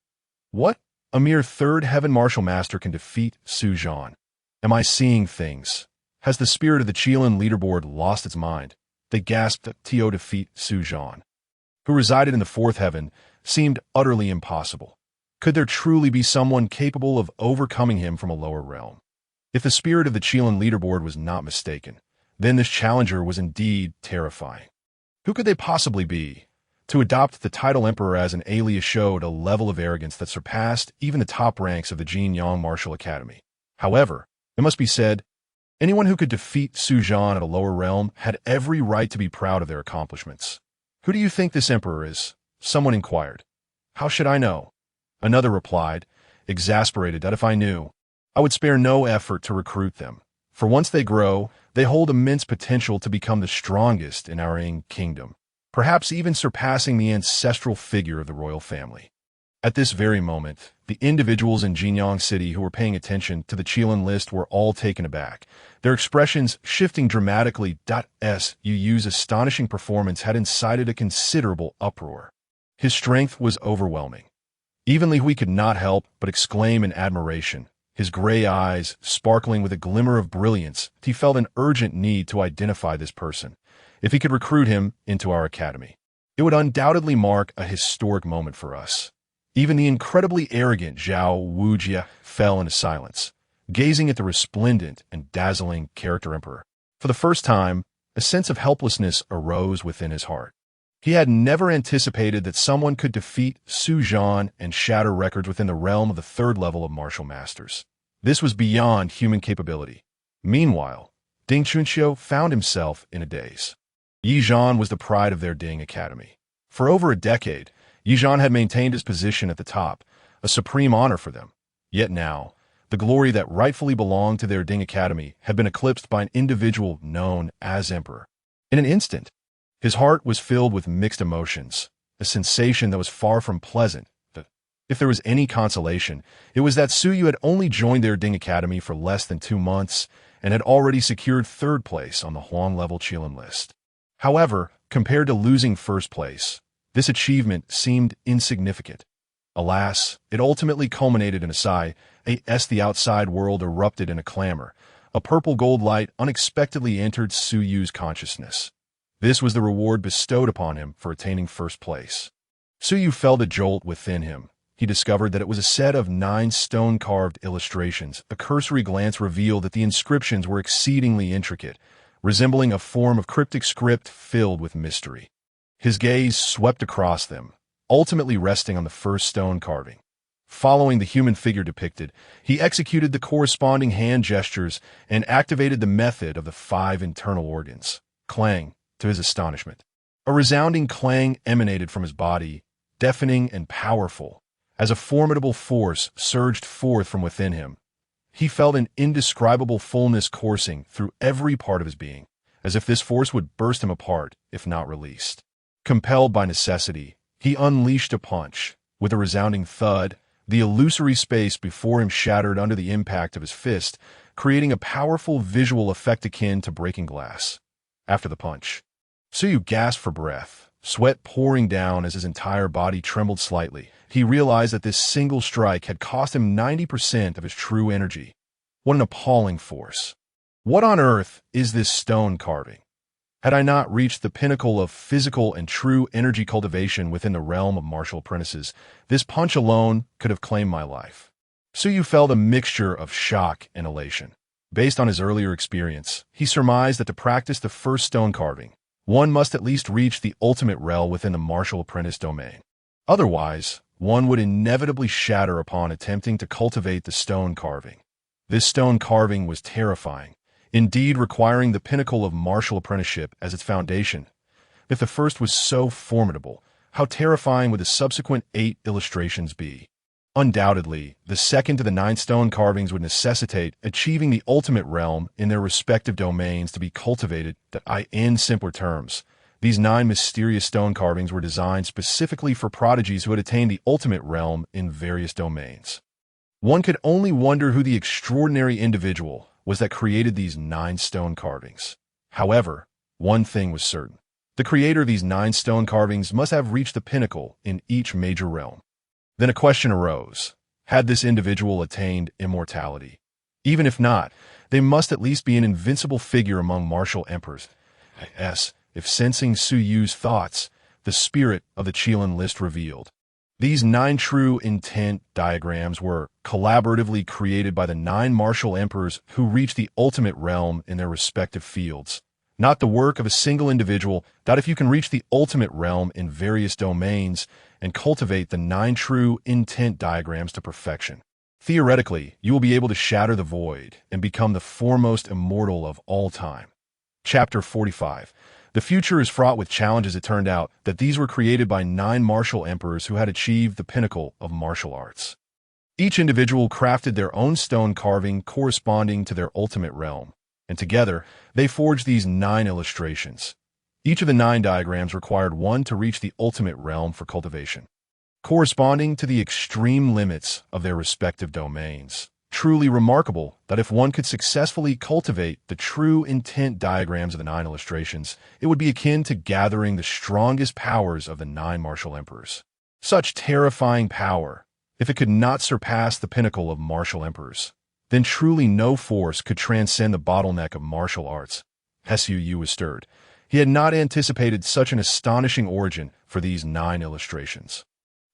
What? A mere third heaven martial master can defeat Su Zhan? Am I seeing things? Has the spirit of the Qilin leaderboard lost its mind? They gasped that to defeat Su Zhan, who resided in the 4th heaven, seemed utterly impossible. Could there truly be someone capable of overcoming him from a lower realm? If the spirit of the Qilin leaderboard was not mistaken, then this challenger was indeed terrifying. Who could they possibly be? To adopt the title Emperor as an alias showed a level of arrogance that surpassed even the top ranks of the Jinyang Martial Academy. However, it must be said, anyone who could defeat Su Zhan at a lower realm had every right to be proud of their accomplishments. Who do you think this Emperor is? Someone inquired. How should I know? Another replied, exasperated that if I knew, I would spare no effort to recruit them. For once they grow, they hold immense potential to become the strongest in our Ing kingdom, perhaps even surpassing the ancestral figure of the royal family. At this very moment, the individuals in Jinyang City who were paying attention to the Qilin list were all taken aback, their expressions shifting dramatically. Yu's astonishing performance had incited a considerable uproar. His strength was overwhelming. Even Li Hui could not help but exclaim in admiration, his gray eyes sparkling with a glimmer of brilliance. He felt an urgent need to identify this person. If he could recruit him into our academy, it would undoubtedly mark a historic moment for us. Even the incredibly arrogant Zhao Wujia fell into silence, gazing at the resplendent and dazzling character Emperor. For the first time, a sense of helplessness arose within his heart. He had never anticipated that someone could defeat Su Zhan and shatter records within the realm of the 3rd level of martial masters. This was beyond human capability. Meanwhile, Ding Chunxiu found himself in a daze. Yi Zhan was the pride of their Ding Academy. For over a decade, Yi Zhan had maintained his position at the top, a supreme honor for them. Yet now, the glory that rightfully belonged to their Ding Academy had been eclipsed by an individual known as Emperor. In an instant, his heart was filled with mixed emotions, a sensation that was far from pleasant. If there was any consolation, it was that Su Yu had only joined their Ding Academy for less than 2 months and had already secured 3rd place on the Huang-level Qilin list. However, compared to losing 1st place, this achievement seemed insignificant. Alas, it ultimately culminated in a sigh, as the outside world erupted in a clamor. A purple-gold light unexpectedly entered Su Yu's consciousness. This was the reward bestowed upon him for attaining 1st place. Su Yu felt a jolt within him. He discovered that it was a set of 9 stone-carved illustrations. A cursory glance revealed that the inscriptions were exceedingly intricate, resembling a form of cryptic script filled with mystery. His gaze swept across them, ultimately resting on the first stone carving. Following the human figure depicted, he executed the corresponding hand gestures and activated the method of the 5 internal organs. Clang, to his astonishment. A resounding clang emanated from his body, deafening and powerful. As a formidable force surged forth from within him, he felt an indescribable fullness coursing through every part of his being, as if this force would burst him apart if not released. Compelled by necessity, he unleashed a punch. With a resounding thud, the illusory space before him shattered under the impact of his fist, creating a powerful visual effect akin to breaking glass. After the punch, Su Yu gasped for breath, sweat pouring down as his entire body trembled slightly. He realized that this single strike had cost him 90% of his true energy. What an appalling force. What on earth is this stone carving? Had I not reached the pinnacle of physical and true energy cultivation within the realm of martial apprentices, this punch alone could have claimed my life. Su Yu felt a mixture of shock and elation. Based on his earlier experience, he surmised that to practice the first stone carving, one must at least reach the ultimate realm within the martial apprentice domain. Otherwise, one would inevitably shatter upon attempting to cultivate the stone carving. This stone carving was terrifying, indeed requiring the pinnacle of martial apprenticeship as its foundation. If the first was so formidable, how terrifying would the subsequent 8 illustrations be? Undoubtedly, the 2nd to the 9th stone carvings would necessitate achieving the ultimate realm in their respective domains to be cultivated. In simpler terms, these 9 mysterious stone carvings were designed specifically for prodigies who had attained the ultimate realm in various domains. One could only wonder who the extraordinary individual was that created these 9 stone carvings. However, one thing was certain. The creator of these 9 stone carvings must have reached the pinnacle in each major realm. Then a question arose. Had this individual attained immortality? Even if not, they must at least be an invincible figure among martial emperors. If sensing Su Yu's thoughts, the spirit of the Qilin list revealed. These 9 true intent diagrams were collaboratively created by the 9 martial emperors who reached the ultimate realm in their respective fields. Not the work of a single individual. If you can reach the ultimate realm in various domains and cultivate the 9 true intent diagrams to perfection, theoretically, you will be able to shatter the void and become the foremost immortal of all time. Chapter 45. The future is fraught with challenges. It turned out that these were created by 9 martial emperors who had achieved the pinnacle of martial arts. Each individual crafted their own stone carving corresponding to their ultimate realm, and together they forged these 9 illustrations. Each of the 9 diagrams required one to reach the ultimate realm for cultivation, corresponding to the extreme limits of their respective domains. Truly remarkable that if one could successfully cultivate the true intent diagrams of the 9 illustrations, it would be akin to gathering the strongest powers of the 9 martial emperors. Such terrifying power, if it could not surpass the pinnacle of martial emperors, then truly no force could transcend the bottleneck of martial arts. Su Yu was stirred. He had not anticipated such an astonishing origin for these 9 illustrations.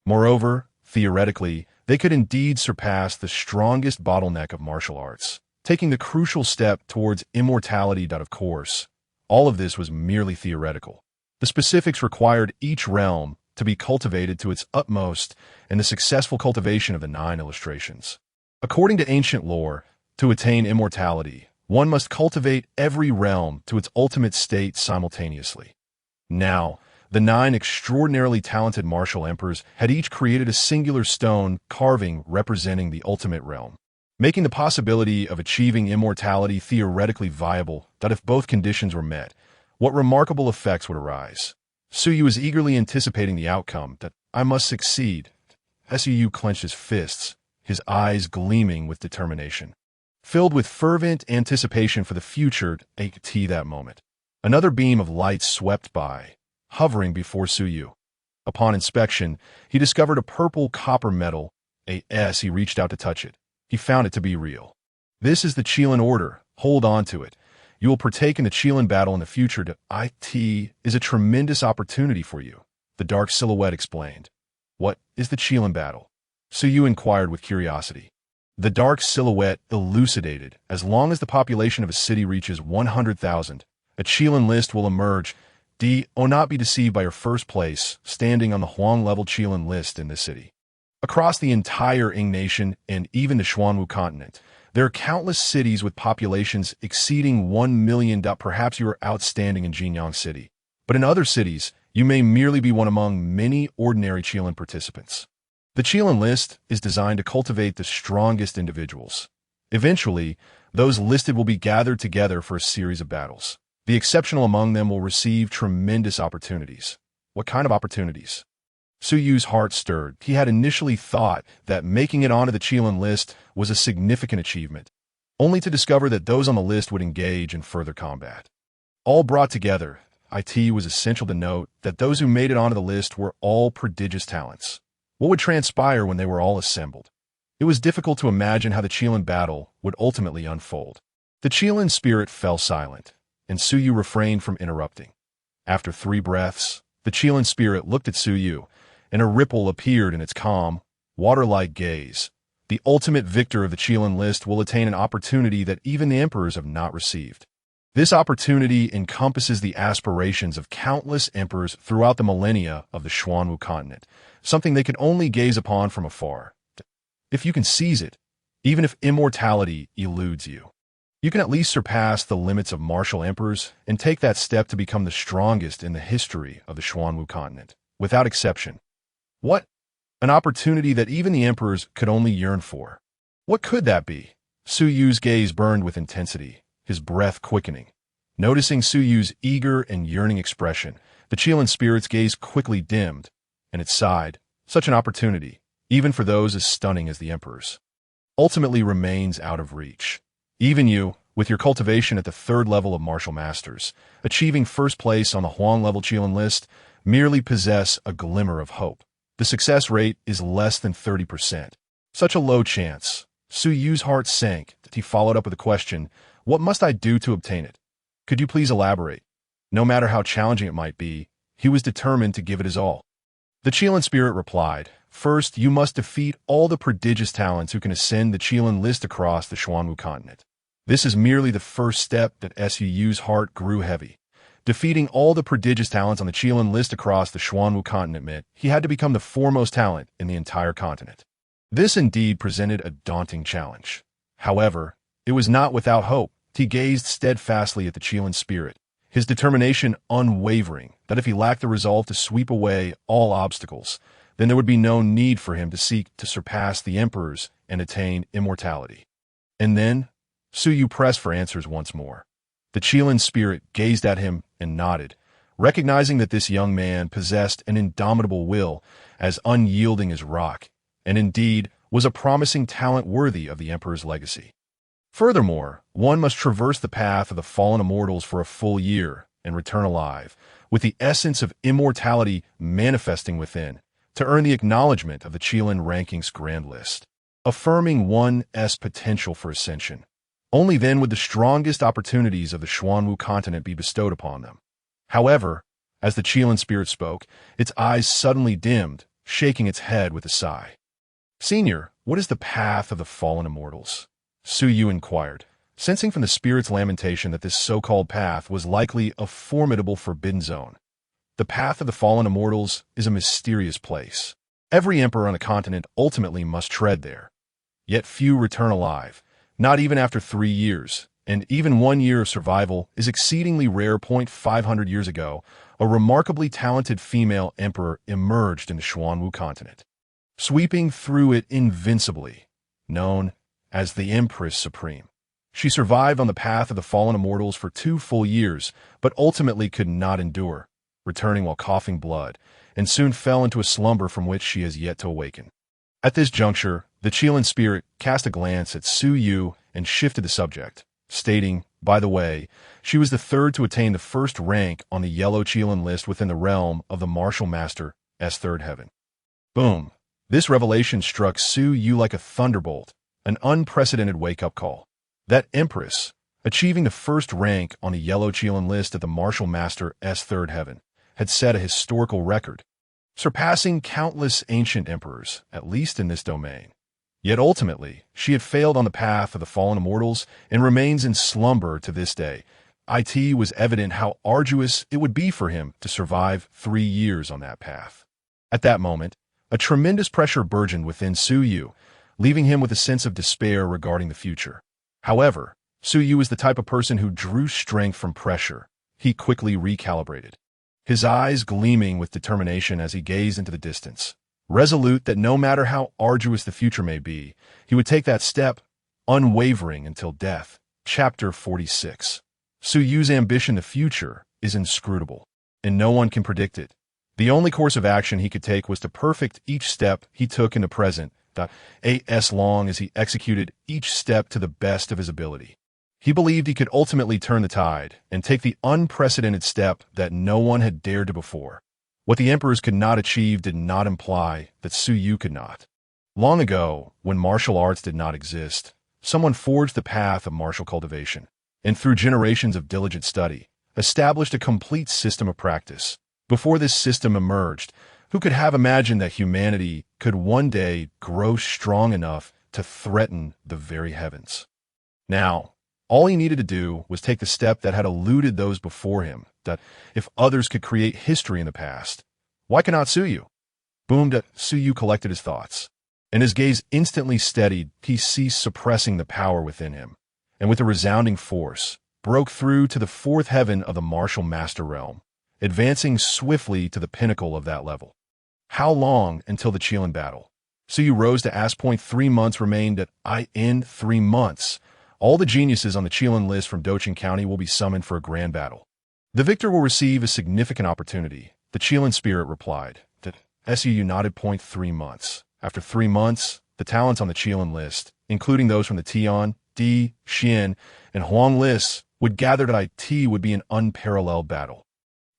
Moreover, theoretically, they could indeed surpass the strongest bottleneck of martial arts, taking the crucial step towards immortality. Of course, all of this was merely theoretical. The specifics required each realm to be cultivated to its utmost and the successful cultivation of the 9 illustrations. According to ancient lore, to attain immortality, One must cultivate every realm to its ultimate state simultaneously. Now, the 9 extraordinarily talented martial emperors had each created a singular stone carving representing the ultimate realm, making the possibility of achieving immortality theoretically viable. That if both conditions were met, what remarkable effects would arise? Suyu was eagerly anticipating the outcome. That I must succeed. Suyu clenched his fists, his eyes gleaming with determination. Filled with fervent anticipation for the future, that moment. Another beam of light swept by, hovering before Suyu. Upon inspection, he discovered a purple copper metal. He reached out to touch it. He found it to be real. This is the Qilin Order. Hold on to it. You will partake in the Qilin battle in the future. It is a tremendous opportunity for you, the dark silhouette explained. What is the Qilin battle? Suyu inquired with curiosity. The dark silhouette elucidated. As long as the population of a city reaches 100,000, a Qilin list will emerge. Not be deceived by your first place, standing on the Huang-level Qilin list in this city. Across the entire Ying nation and even the Xuanwu continent, there are countless cities with populations exceeding 1 million. Perhaps you are outstanding in Jinyang City, but in other cities, you may merely be one among many ordinary Qilin participants. The Qilin list is designed to cultivate the strongest individuals. Eventually, those listed will be gathered together for a series of battles. The exceptional among them will receive tremendous opportunities. What kind of opportunities? Suyu's heart stirred. He had initially thought that making it onto the Qilin list was a significant achievement, only to discover that those on the list would engage in further combat. All brought together, it was essential to note that those who made it onto the list were all prodigious talents. What would transpire when they were all assembled? It was difficult to imagine how the Qilin battle would ultimately unfold. The Qilin spirit fell silent, and Suyu refrained from interrupting. After 3 breaths, the Qilin spirit looked at Suyu, and a ripple appeared in its calm, water-like gaze. The ultimate victor of the Qilin list will attain an opportunity that even the emperors have not received. This opportunity encompasses the aspirations of countless emperors throughout the millennia of the Xuanwu continent, something they can only gaze upon from afar. If you can seize it, even if immortality eludes you, you can at least surpass the limits of martial emperors and take that step to become the strongest in the history of the Xuanwu continent, without exception. What? An opportunity that even the emperors could only yearn for. What could that be? Suyu's gaze burned with intensity, his breath quickening. Noticing Suyu's eager and yearning expression, the Qilin spirit's gaze quickly dimmed, and it sighed. Such an opportunity, even for those as stunning as the emperors, ultimately remains out of reach. Even you, with your cultivation at the 3rd level of martial masters, achieving first place on the Huang-level Qilin list, merely possess a glimmer of hope. The success rate is less than 30%. Such a low chance. Suyu's heart sank. He followed up with a question, what must I do to obtain it? Could you please elaborate? No matter how challenging it might be, he was determined to give it his all. The Qilin spirit replied, first, you must defeat all the prodigious talents who can ascend the Qilin list across the Xuanwu continent. This is merely the first step. That Suyu's heart grew heavy. Defeating all the prodigious talents on the Qilin list across the Xuanwu continent meant he had to become the foremost talent in the entire continent. This indeed presented a daunting challenge. However, it was not without hope. He gazed steadfastly at the Qilin spirit, his determination unwavering that if he lacked the resolve to sweep away all obstacles, then there would be no need for him to seek to surpass the emperors and attain immortality. And then, Suyu pressed for answers once more. The Qilin spirit gazed at him and nodded, recognizing that this young man possessed an indomitable will as unyielding as rock, and indeed was a promising talent worthy of the emperor's legacy. Furthermore, one must traverse the path of the fallen immortals for a full year and return alive, with the essence of immortality manifesting within, to earn the acknowledgement of the Qilin rankings grand list, affirming one's potential for ascension. Only then would the strongest opportunities of the Xuanwu continent be bestowed upon them. However, as the Qilin spirit spoke, its eyes suddenly dimmed, shaking its head with a sigh. Senior, what is the path of the fallen immortals? Suyu inquired, sensing from the spirit's lamentation that this so-called path was likely a formidable forbidden zone. The path of the fallen immortals is a mysterious place. Every emperor on a continent ultimately must tread there. Yet few return alive, not even after 3 years, and even 1 year of survival is exceedingly rare. 500 years ago, a remarkably talented female emperor emerged in the Xuanwu continent, sweeping through it invincibly, known as the Empress Supreme. She survived on the path of the fallen immortals for 2 full years, but ultimately could not endure, returning while coughing blood, and soon fell into a slumber from which she has yet to awaken. At this juncture, the Qilin spirit cast a glance at Su Yu and shifted the subject, stating, by the way, she was the third to attain the first rank on the yellow Qilin list within the realm of the martial master's third heaven. Boom! This revelation struck Su Yu like a thunderbolt, an unprecedented wake-up call. That empress, achieving the first rank on the yellow Qilin list at the martial master's third heaven, had set a historical record, surpassing countless ancient emperors, at least in this domain. Yet ultimately, she had failed on the path of the fallen immortals and remains in slumber to this day. It was evident how arduous it would be for him to survive 3 years on that path. At that moment, a tremendous pressure burgeoned within Su Yu, leaving him with a sense of despair regarding the future. However, Su Yu is the type of person who drew strength from pressure. He quickly recalibrated, his eyes gleaming with determination as he gazed into the distance, resolute that no matter how arduous the future may be, he would take that step, unwavering until death. Chapter 46. Su Yu's ambition the future is inscrutable, and no one can predict it. The only course of action he could take was to perfect each step he took in the present, as long as he executed each step to the best of his ability. He believed he could ultimately turn the tide and take the unprecedented step that no one had dared to before. What the emperors could not achieve did not imply that Su Yu could not. Long ago, when martial arts did not exist, someone forged the path of martial cultivation, and through generations of diligent study, established a complete system of practice. Before this system emerged, who could have imagined that humanity could one day grow strong enough to threaten the very heavens? Now, all he needed to do was take the step that had eluded those before him, that if others could create history in the past, why cannot Su Yu? Boom! Su Yu collected his thoughts, and his gaze instantly steadied. He ceased suppressing the power within him, and with a resounding force, broke through to the fourth heaven of the martial master realm, advancing swiftly to the pinnacle of that level. How long until the Qilin battle? Su Yu rose to ask. 3 months remained. In 3 months, all the geniuses on the Qilin list from Dochin County will be summoned for a grand battle. The victor will receive a significant opportunity, the Qilin spirit replied. Su Yu nodded. 3 months. After 3 months, the talents on the Qilin list, including those from the Tian, Di, Xian, and Huang lists, would gather. It would be an unparalleled battle.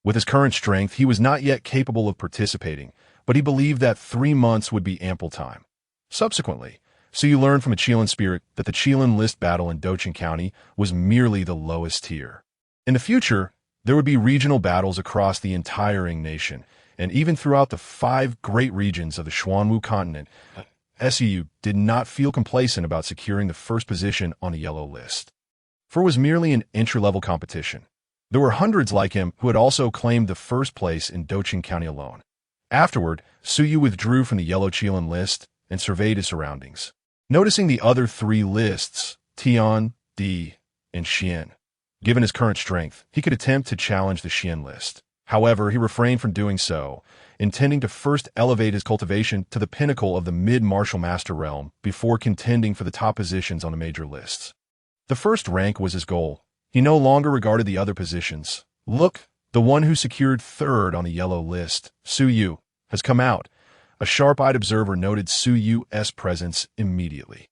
With his current strength, he was not yet capable of participating, but he believed that 3 months would be ample time. Subsequently, Su Yu learned from a Qilin spirit that the Qilin list battle in Dochin County was merely the lowest tier. In the future, there would be regional battles across the entire nation, and even throughout the 5 great regions of the Xuanwu continent. Su Yu did not feel complacent about securing the first position on the yellow list, for it was merely an entry-level competition. There were hundreds like him who had also claimed the first place in Dochin County alone. Afterward, Su Yu withdrew from the yellow Qilin list and surveyed his surroundings, noticing the other 3 lists, Tian, Di, and Xian. Given his current strength, he could attempt to challenge the Xian list. However, he refrained from doing so, intending to first elevate his cultivation to the pinnacle of the mid-martial master realm before contending for the top positions on the major lists. The first rank was his goal. He no longer regarded the other positions. Look, the one who secured third on the yellow list, Su Yu, has come out. A sharp-eyed observer noted Su Yu's presence immediately.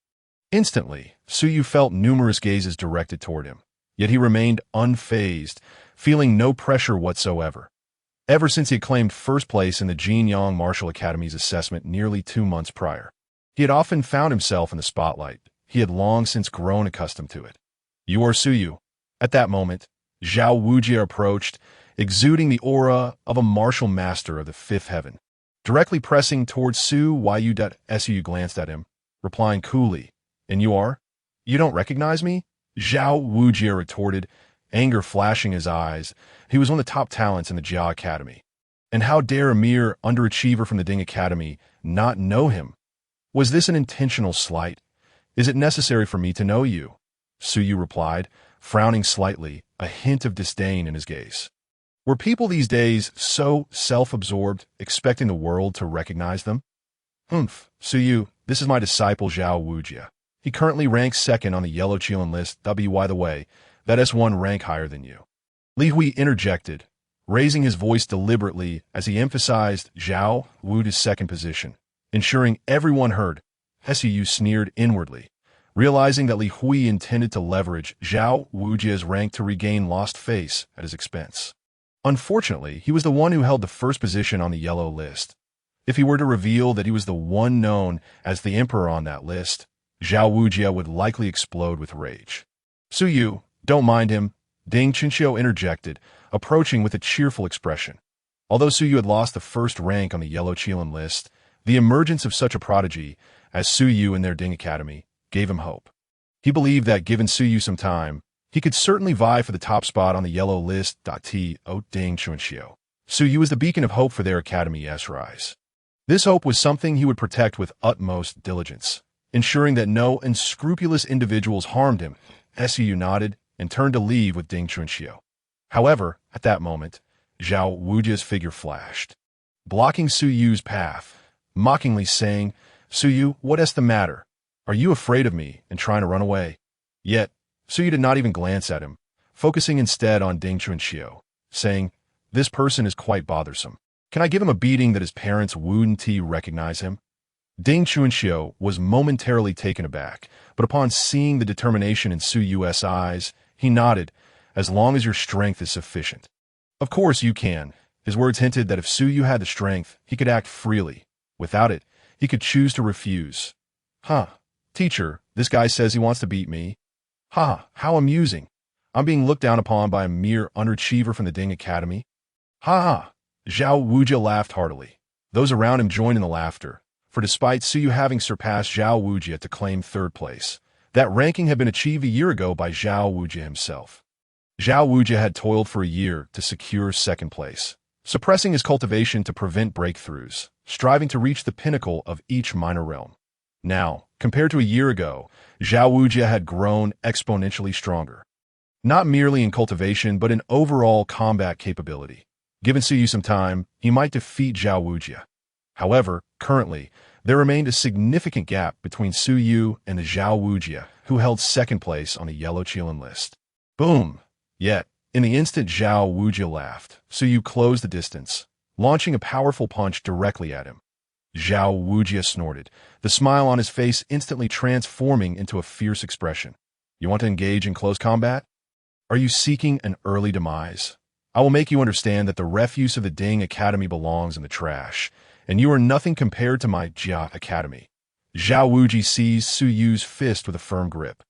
Instantly, Su Yu felt numerous gazes directed toward him, yet he remained unfazed, feeling no pressure whatsoever. Ever since he had claimed first place in the Jinyang Martial Academy's assessment nearly 2 months prior, he had often found himself in the spotlight. He had long since grown accustomed to it. You are Su Yu. At that moment, Zhao Wujie approached, exuding the aura of a martial master of the 5th heaven. Directly pressing towards Su Yu. Su Yu glanced at him, replying coolly, "And you are? You don't recognize me?" Zhao Wujie retorted, anger flashing his eyes. He was one of the top talents in the Jia Academy. And how dare a mere underachiever from the Ding Academy not know him? Was this an intentional slight? Is it necessary for me to know you? Su Yu replied, frowning slightly, a hint of disdain in his gaze. Were people these days so self-absorbed, expecting the world to recognize them? Humph, Su Yu, this is my disciple Zhao Wujia. He currently ranks second on the yellow Qilin list. By the way, that S1 rank higher than you. Li Hui interjected, raising his voice deliberately as he emphasized Zhao Wujia's second position, ensuring everyone heard. Su sneered inwardly, realizing that Li Hui intended to leverage Zhao Wujia's rank to regain lost face at his expense. Unfortunately, he was the one who held the first position on the yellow list. If he were to reveal that he was the one known as the emperor on that list, Zhao Wujia would likely explode with rage. Su Yu, don't mind him, Ding Chunxiu interjected, approaching with a cheerful expression. Although Su Yu had lost the first rank on the yellow Qilin list, the emergence of such a prodigy as Su Yu in their Ding Academy gave him hope. He believed that given Su Yu some time, he could certainly vie for the top spot on the yellow list. Ding Chunxiu. Su Yu was the beacon of hope for their academy's rise. This hope was something he would protect with utmost diligence, ensuring that no unscrupulous individuals harmed him. Su Yu nodded and turned to leave with Ding Chunxiu. However, at that moment, Zhao Wujia's figure flashed, blocking Su Yu's path, mockingly saying, Su Yu, what is the matter? Are you afraid of me and trying to run away? Yet, Su Yu did not even glance at him, focusing instead on Ding Chunxiu, saying, this person is quite bothersome. Can I give him a beating that his parents wouldn't recognize him? Ding Chunxiu was momentarily taken aback, but upon seeing the determination in Su Yu's eyes, he nodded, as long as your strength is sufficient. Of course you can. His words hinted that if Su Yu had the strength, he could act freely. Without it, he could choose to refuse. Teacher, this guy says he wants to beat me. How amusing. I'm being looked down upon by a mere underachiever from the Ding Academy. Zhao Wujia laughed heartily. Those around him joined in the laughter, for despite Su Yu having surpassed Zhao Wujia to claim third place, that ranking had been achieved a year ago by Zhao Wujia himself. Zhao Wujia had toiled for a year to secure second place, suppressing his cultivation to prevent breakthroughs, striving to reach the pinnacle of each minor realm. Now, compared to a year ago, Zhao Wujia had grown exponentially stronger, not merely in cultivation but in overall combat capability. Given Su Yu some time, he might defeat Zhao Wujia. However, currently, there remained a significant gap between Su Yu and the Zhao Wujia, who held second place on the yellow Qilin list. Boom! Yet, in the instant Zhao Wujia laughed, Su Yu closed the distance, launching a powerful punch directly at him. Zhao Wujia snorted, the smile on his face instantly transforming into a fierce expression. You want to engage in close combat? Are you seeking an early demise? I will make you understand that the refuse of the Ding Academy belongs in the trash, and you are nothing compared to my Jia Academy. Zhao Wujia seized Su Yu's fist with a firm grip,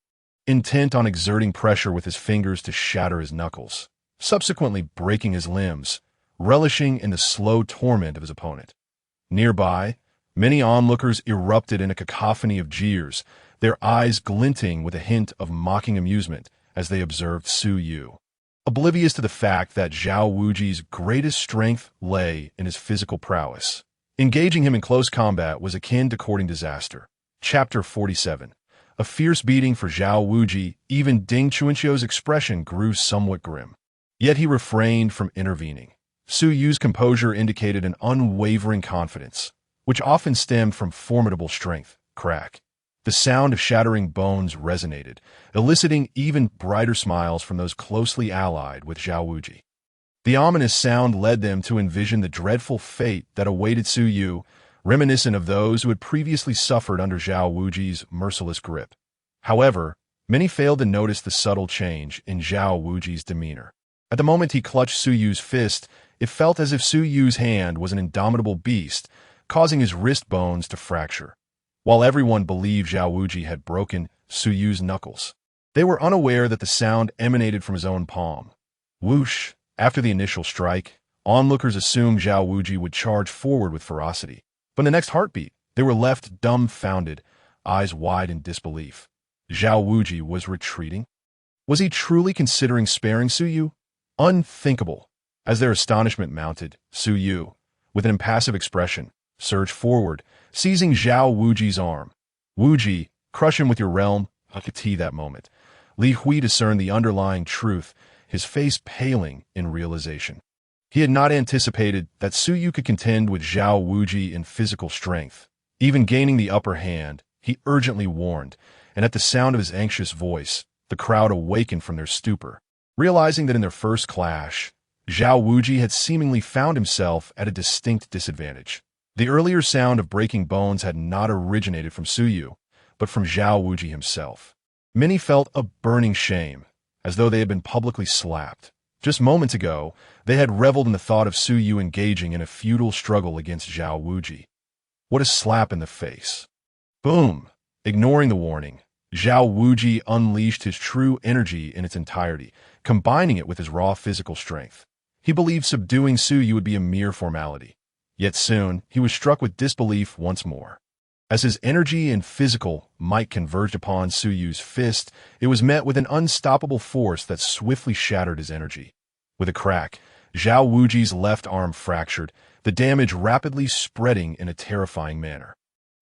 intent on exerting pressure with his fingers to shatter his knuckles, subsequently breaking his limbs, relishing in the slow torment of his opponent. Nearby, many onlookers erupted in a cacophony of jeers, their eyes glinting with a hint of mocking amusement as they observed Su Yu, oblivious to the fact that Zhao Wuji's greatest strength lay in his physical prowess. Engaging him in close combat was akin to courting disaster. Chapter 47. A fierce beating for Zhao Wujia. Even Ding Chunxiu's expression grew somewhat grim. Yet he refrained from intervening. Su Yu's composure indicated an unwavering confidence, which often stemmed from formidable strength. Crack. The sound of shattering bones resonated, eliciting even brighter smiles from those closely allied with Zhao Wujia. The ominous sound led them to envision the dreadful fate that awaited Su Yu, reminiscent of those who had previously suffered under Zhao Wuji's merciless grip. However, many failed to notice the subtle change in Zhao Wuji's demeanor. At the moment he clutched Su Yu's fist, it felt as if Su Yu's hand was an indomitable beast, causing his wrist bones to fracture. While everyone believed Zhao Wujia had broken Su Yu's knuckles, they were unaware that the sound emanated from his own palm. Whoosh! After the initial strike, onlookers assumed Zhao Wujia would charge forward with ferocity. But in the next heartbeat, they were left dumbfounded, eyes wide in disbelief. Zhao Wujia was retreating? Was he truly considering sparing Su Yu? Unthinkable. As their astonishment mounted, Su Yu, with an impassive expression, surged forward, seizing Zhao Wuji's arm. Wujia, crush him with your realm. I could see that moment. Li Hui discerned the underlying truth, his face paling in realization. He had not anticipated that Su Yu could contend with Zhao Wuji in physical strength. Even gaining the upper hand, he urgently warned, and at the sound of his anxious voice, the crowd awakened from their stupor. Realizing that in their first clash, Zhao Wuji had seemingly found himself at a distinct disadvantage. The earlier sound of breaking bones had not originated from Su Yu, but from Zhao Wuji himself. Many felt a burning shame, as though they had been publicly slapped. Just moments ago, they had reveled in the thought of Su Yu engaging in a futile struggle against Zhao Wuji. What a slap in the face. Boom! Ignoring the warning, Zhao Wuji unleashed his true energy in its entirety, combining it with his raw physical strength. He believed subduing Su Yu would be a mere formality. Yet soon, he was struck with disbelief once more. As his energy and physical might converged upon Su Yu's fist, it was met with an unstoppable force that swiftly shattered his energy. With a crack, Zhao Wuji's left arm fractured, the damage rapidly spreading in a terrifying manner.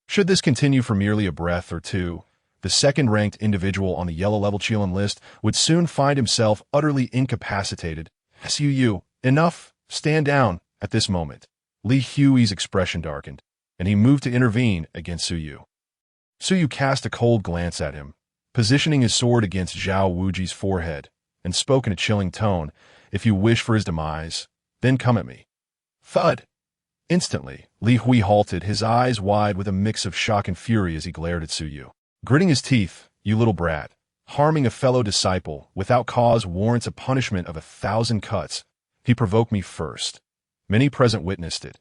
Should this continue for merely a breath or two, the second-ranked individual on the yellow-level Qilin list would soon find himself utterly incapacitated. Su Yu, enough, stand down. At this moment, Li Hui's expression darkened, and he moved to intervene against Su Yu. Su Yu cast a cold glance at him, positioning his sword against Zhao Wuji's forehead, and spoke in a chilling tone, "If you wish for his demise, then come at me." Thud! Instantly, Li Hui halted, his eyes wide with a mix of shock and fury as he glared at Su Yu. Gritting his teeth, "You little brat, harming a fellow disciple without cause warrants a punishment of 1,000 cuts. He provoked me first. Many present witnessed it.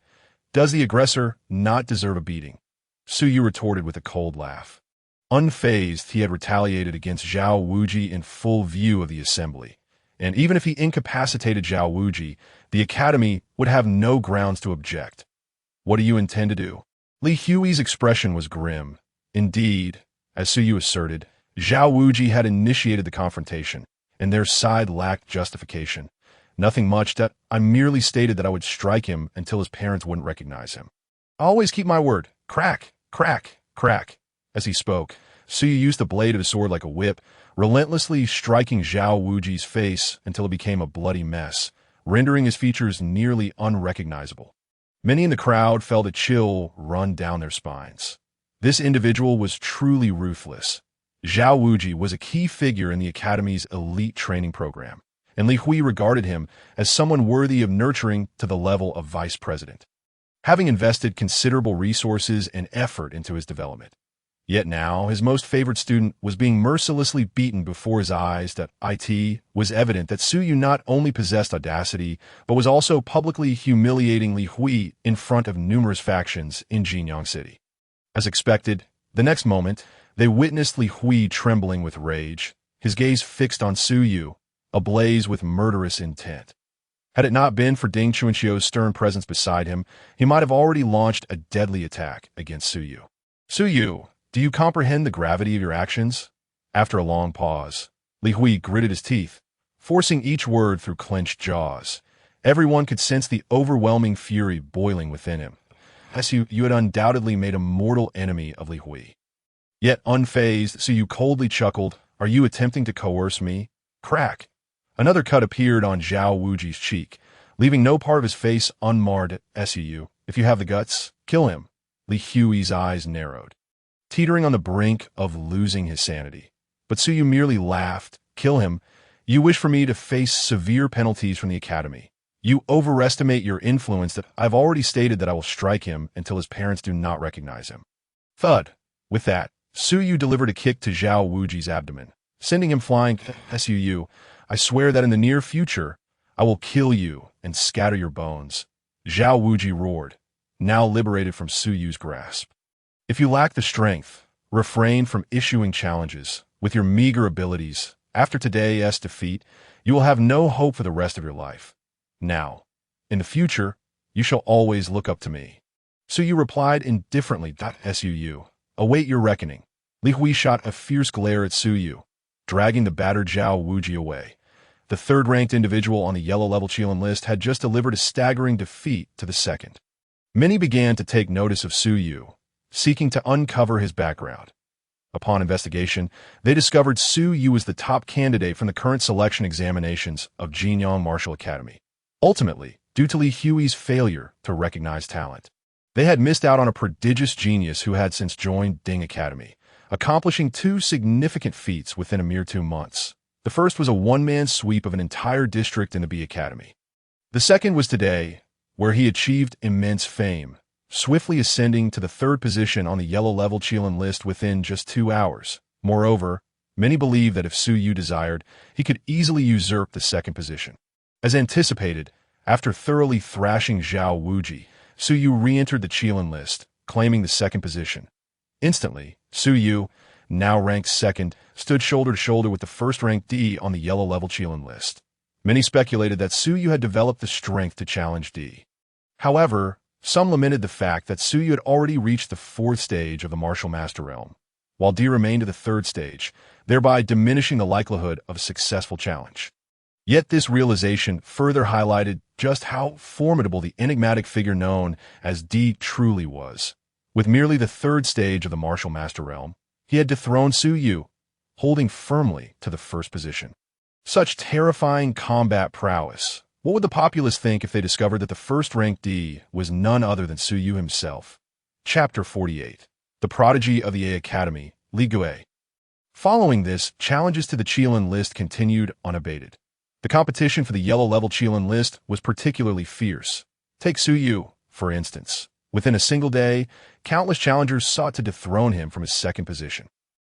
Does the aggressor not deserve a beating?" Su Yu retorted with a cold laugh. Unfazed, he had retaliated against Zhao Wuji in full view of the assembly. And even if he incapacitated Zhao Wuji, the academy would have no grounds to object. "What do you intend to do?" Li Hui's expression was grim. Indeed, as Su Yu asserted, Zhao Wuji had initiated the confrontation, and their side lacked justification. "Nothing much, that I merely stated that I would strike him until his parents wouldn't recognize him. I always keep my word." Crack, crack, crack. As he spoke, Su Yu used the blade of his sword like a whip, relentlessly striking Zhao Wuji's face until it became a bloody mess, rendering his features nearly unrecognizable. Many in the crowd felt a chill run down their spines. This individual was truly ruthless. Zhao Wuji was a key figure in the academy's elite training program, and Li Hui regarded him as someone worthy of nurturing to the level of vice president, having invested considerable resources and effort into his development. Yet now, his most favored student was being mercilessly beaten before his eyes. That it was evident that Su Yu not only possessed audacity, but was also publicly humiliating Li Hui in front of numerous factions in Jinyang City. As expected, the next moment, they witnessed Li Hui trembling with rage, his gaze fixed on Su Yu, ablaze with murderous intent. Had it not been for Ding Chuanxiu's stern presence beside him, he might have already launched a deadly attack against Su Yu. "Su Yu, do you comprehend the gravity of your actions?" After a long pause, Li Hui gritted his teeth, forcing each word through clenched jaws. Everyone could sense the overwhelming fury boiling within him. You had undoubtedly made a mortal enemy of Li Hui. Yet unfazed, Su Yu coldly chuckled, "Are you attempting to coerce me?" Crack! Another cut appeared on Zhao Wuji's cheek, leaving no part of his face unmarred. "Su, if you have the guts, kill him." Li Hui's eyes narrowed, teetering on the brink of losing his sanity. But Su Yu merely laughed. "Kill him? You wish for me to face severe penalties from the academy. You overestimate your influence. That I've already stated that I will strike him until his parents do not recognize him." Thud! With that, Su Yu delivered a kick to Zhao Wuji's abdomen, sending him flying. "Su, I swear that in the near future, I will kill you and scatter your bones." Zhao Wuji roared, now liberated from Su Yu's grasp. "If you lack the strength, refrain from issuing challenges. With your meager abilities, after today's defeat, you will have no hope for the rest of your life. Now, in the future, you shall always look up to me." Su Yu replied indifferently. "Su, await your reckoning." Li Hui shot a fierce glare at Su Yu, dragging the battered Zhao Wuji away. The third-ranked individual on the yellow-level Qilin list had just delivered a staggering defeat to the second. Many began to take notice of Su Yu, seeking to uncover his background. Upon investigation, they discovered Su Yu was the top candidate from the current selection examinations of Jinyang Martial Academy. Ultimately, due to Li Hui's failure to recognize talent, they had missed out on a prodigious genius who had since joined Ding Academy, accomplishing two significant feats within a mere 2 months. The first was a one-man sweep of an entire district in the B Academy. The second was today, where he achieved immense fame, swiftly ascending to the 3rd position on the yellow-level Qilin list within just 2 hours. Moreover, many believe that if Su Yu desired, he could easily usurp the 2nd position. As anticipated, after thoroughly thrashing Zhao Wuji, Su Yu re-entered the Qilin list, claiming the 2nd position. Instantly, Su Yu, now ranked 2nd, stood shoulder to shoulder with the first-ranked D on the yellow-level Qilin list. Many speculated that Su Yu had developed the strength to challenge D. However, some lamented the fact that Su Yu had already reached the 4th stage of the Martial Master Realm, while D remained at the 3rd stage, thereby diminishing the likelihood of a successful challenge. Yet this realization further highlighted just how formidable the enigmatic figure known as D truly was. With merely the 3rd stage of the Martial Master Realm, he had dethroned Su Yu, holding firmly to the 1st position. Such terrifying combat prowess. What would the populace think if they discovered that the first-ranked D was none other than Su Yu himself? Chapter 48. The Prodigy of the A Academy, Li Gui. Following this, challenges to the Qilin list continued unabated. The competition for the yellow-level Qilin list was particularly fierce. Take Su Yu, for instance. Within a single day, countless challengers sought to dethrone him from his 2nd position.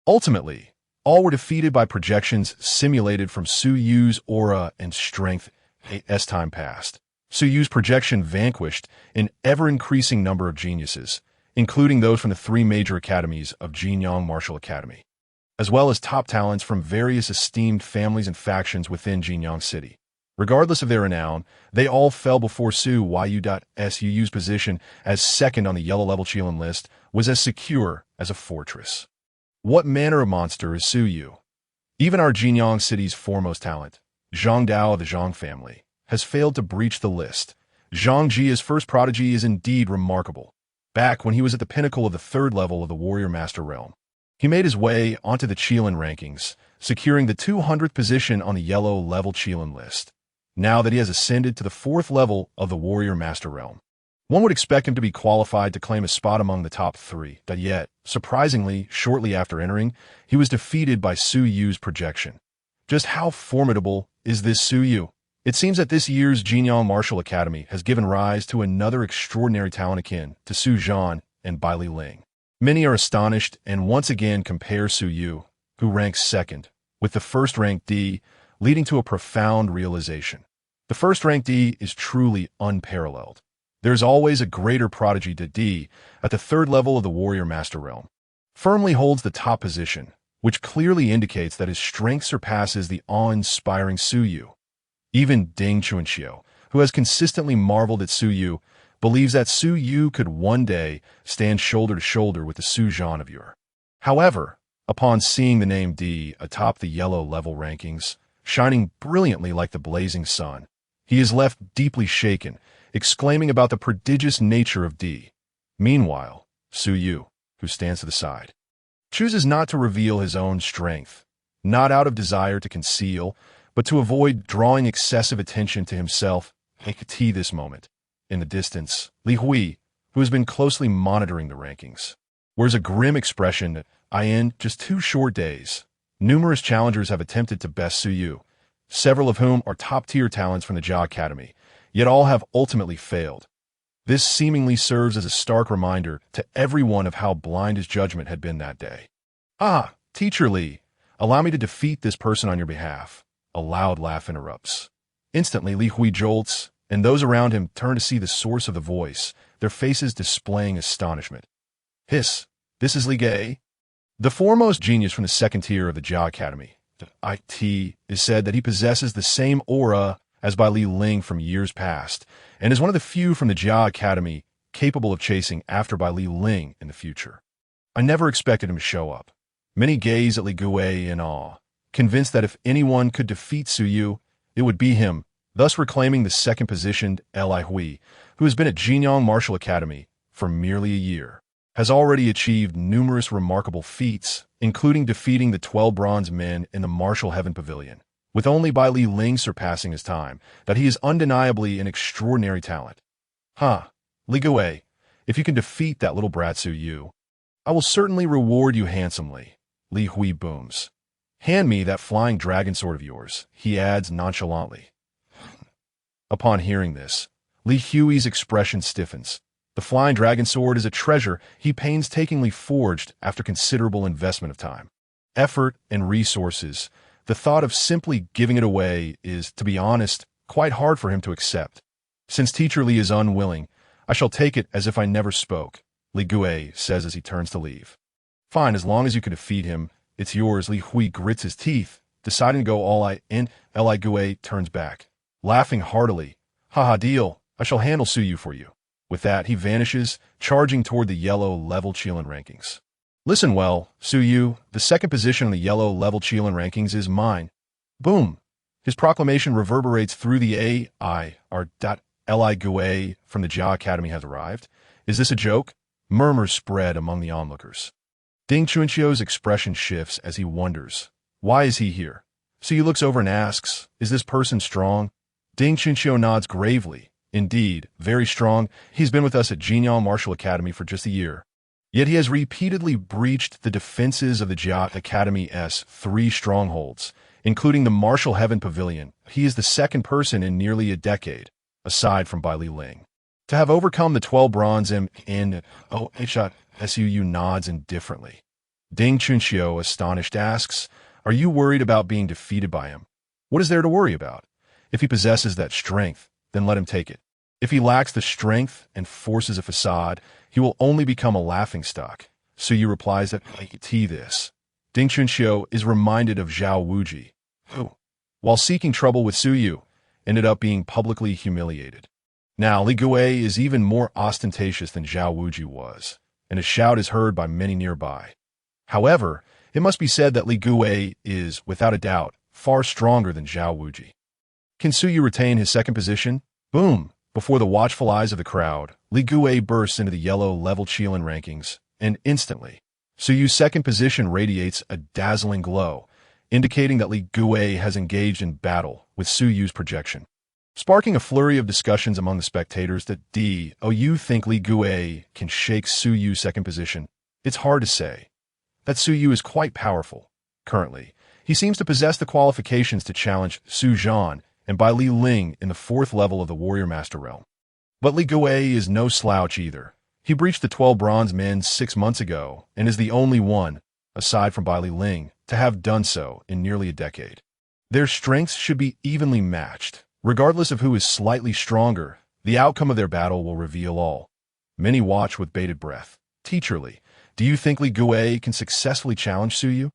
Ultimately, all were defeated by projections simulated from Su Yu's aura and strength. As time passed, Su Yu's projection vanquished an ever-increasing number of geniuses, including those from the 3 major academies of Jinyang Martial Academy, as well as top talents from various esteemed families and factions within Jinyang City. Regardless of their renown, they all fell before Su Yu's position as 2nd on the yellow-level Qilin list was as secure as a fortress. What manner of monster is Su Yu? Even our Jinyang City's foremost talent, Zhang Dao of the Zhang family, has failed to breach the list. Zhang Jia's first prodigy is indeed remarkable. Back when he was at the pinnacle of the 3rd level of the Warrior Master Realm, he made his way onto the Qilin rankings, securing the 200th position on the yellow-level Qilin list. Now that he has ascended to the 4th level of the Warrior Master Realm, one would expect him to be qualified to claim a spot among the top 3. Yet, surprisingly, shortly after entering, he was defeated by Su Yu's projection. Just how formidable is this Su Yu? It seems that this year's Jinyang Martial Academy has given rise to another extraordinary talent akin to Su Zhan and Bai Li Ling. Many are astonished and once again compare Su Yu, who ranks 2nd, with the first-ranked D, leading to a profound realization. The first-ranked D is truly unparalleled. There is always a greater prodigy to D at the 3rd level of the Warrior Master Realm. Firmly holds the top position, which clearly indicates that his strength surpasses the awe-inspiring Su Yu. Even Ding Chuanxiu, who has consistently marveled at Su Yu, believes that Su Yu could one day stand shoulder to shoulder with the Su Zhan of yore. However, upon seeing the name D atop the yellow-level rankings, shining brilliantly like the blazing sun, he is left deeply shaken, exclaiming about the prodigious nature of D. Meanwhile, Su Yu, who stands to the side, chooses not to reveal his own strength, not out of desire to conceal, but to avoid drawing excessive attention to himself. This moment. In the distance, Li Hui, who has been closely monitoring the rankings, wears a grim expression. In just 2 short days, numerous challengers have attempted to best Su Yu, several of whom are top-tier talents from the Jia Academy, yet all have ultimately failed. This seemingly serves as a stark reminder to everyone of how blind his judgment had been that day. Ah, Teacher Li, allow me to defeat this person on your behalf. A loud laugh interrupts. Instantly, Li Hui jolts, and those around him turn to see the source of the voice, their faces displaying astonishment. Hiss, this is Li Gui. The foremost genius from the 2nd tier of the Jia Academy. It is said that he possesses the same aura as Bai Li Ling from years past, and is one of the few from the Jia Academy capable of chasing after Bai Li Ling in the future. I never expected him to show up. Many gaze at Li Gui in awe, convinced that if anyone could defeat Su Yu, it would be him, thus reclaiming the 2nd-positioned Li Hui, who has been at Jinyang Martial Academy for merely a year. has already achieved numerous remarkable feats, including defeating the 12 bronze men in the martial heaven pavilion, with only Bai Li Ling surpassing his time, that he is undeniably an extraordinary talent. Li Gui, if you can defeat that little brat Su Yu, I will certainly reward you handsomely. Li Hui booms. Hand me that flying dragon sword of yours, he adds nonchalantly. Upon hearing this, Li Hui's expression stiffens. The flying dragon sword is a treasure he painstakingly forged after considerable investment of time, effort, and resources. The thought of simply giving it away is, to be honest, quite hard for him to accept. Since Teacher Li is unwilling, I shall take it as if I never spoke, Li Gui says as he turns to leave. Fine, as long as you can defeat him, it's yours. Li Hui grits his teeth, deciding to go all out, and Li Gui turns back, laughing heartily. Haha, deal. I shall handle Su Yu for you. With that, he vanishes, charging toward the yellow level Qilin rankings. Listen well, Su Yu, the second position on the yellow level Qilin rankings is mine. Boom! His proclamation reverberates through the Li Gui from the Jia Academy has arrived. Is this a joke? Murmurs spread among the onlookers. Ding Chunqiu's expression shifts as he wonders, why is he here? Su Yu looks over and asks, is this person strong? Ding Chunqiu nods gravely. Indeed, very strong. He's been with us at Jinyang Martial Academy for just a year. Yet he has repeatedly breached the defenses of the Jia Academy's 3 strongholds, including the Martial Heaven Pavilion. He is the second person in nearly a decade, aside from Bai Li Ling, to have overcome the 12 bronze in Su nods indifferently. Ding Chunqiu, astonished, asks, are you worried about being defeated by him? What is there to worry about? If he possesses that strength, then let him take it. If he lacks the strength and forces a facade, he will only become a laughingstock. Su Yu replies that this. Ding Chunqiu is reminded of Zhao Wuji, who, while seeking trouble with Su Yu, ended up being publicly humiliated. Now, Li Gui is even more ostentatious than Zhao Wuji was, and his shout is heard by many nearby. However, it must be said that Li Gui is, without a doubt, far stronger than Zhao Wuji. Can Su Yu retain his second position? Boom! Before the watchful eyes of the crowd, Li Gui bursts into the yellow level Qilin rankings, and instantly, Su Yu's second position radiates a dazzling glow, indicating that Li Gui has engaged in battle with Su Yu's projection, sparking a flurry of discussions among the spectators that you think Li Gui can shake Su Yu's second position. It's hard to say. That Su Yu is quite powerful. Currently, he seems to possess the qualifications to challenge Su Zhan and Bai Li Ling in the 4th level of the Warrior Master realm. But Li Gui is no slouch either. He breached the 12 bronze men 6 months ago and is the only one, aside from Bai Li Ling, to have done so in nearly a decade. Their strengths should be evenly matched. Regardless of who is slightly stronger, the outcome of their battle will reveal all. Many watch with bated breath. Teacher Li, do you think Li Gui can successfully challenge Su Yu?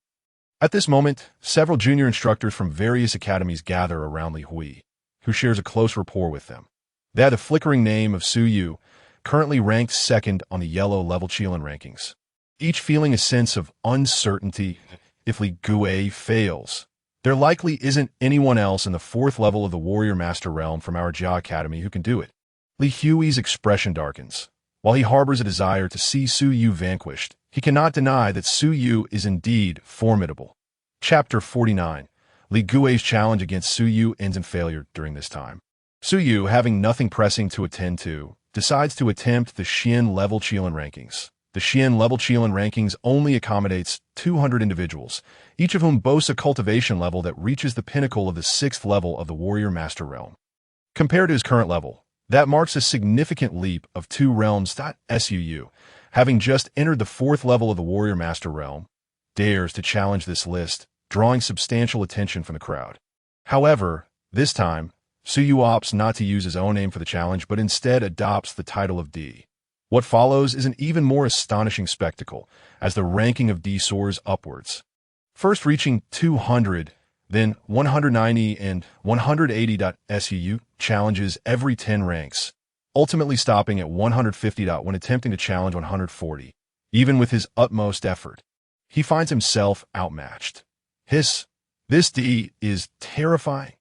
At this moment, several junior instructors from various academies gather around Li Hui, who shares a close rapport with them. They have the flickering name of Su Yu, currently ranked 2nd on the yellow level Qilin rankings, each feeling a sense of uncertainty. If Li Gui fails, there likely isn't anyone else in the 4th level of the Warrior Master realm from our Jia Academy who can do it. Li Hui's expression darkens. While he harbors a desire to see Su Yu vanquished, he cannot deny that Su Yu is indeed formidable. Chapter 49. Li Gui's challenge against Su Yu ends in failure during this time. Su Yu, having nothing pressing to attend to, decides to attempt the Xian level Qilin rankings. The Xian level Qilin rankings only accommodates 200 individuals, each of whom boasts a cultivation level that reaches the pinnacle of the 6th level of the Warrior Master realm. Compared to his current level, that marks a significant leap of 2 realms. Su, having just entered the 4th level of the Warrior Master realm, dares to challenge this list, drawing substantial attention from the crowd. However, this time, Su Yu opts not to use his own name for the challenge, but instead adopts the title of D. What follows is an even more astonishing spectacle, as the ranking of D soars upwards. First reaching 200, then 190 and 180. Su challenges every 10 ranks, ultimately stopping at 150. When attempting to challenge 140, even with his utmost effort, he finds himself outmatched. This D is terrifying.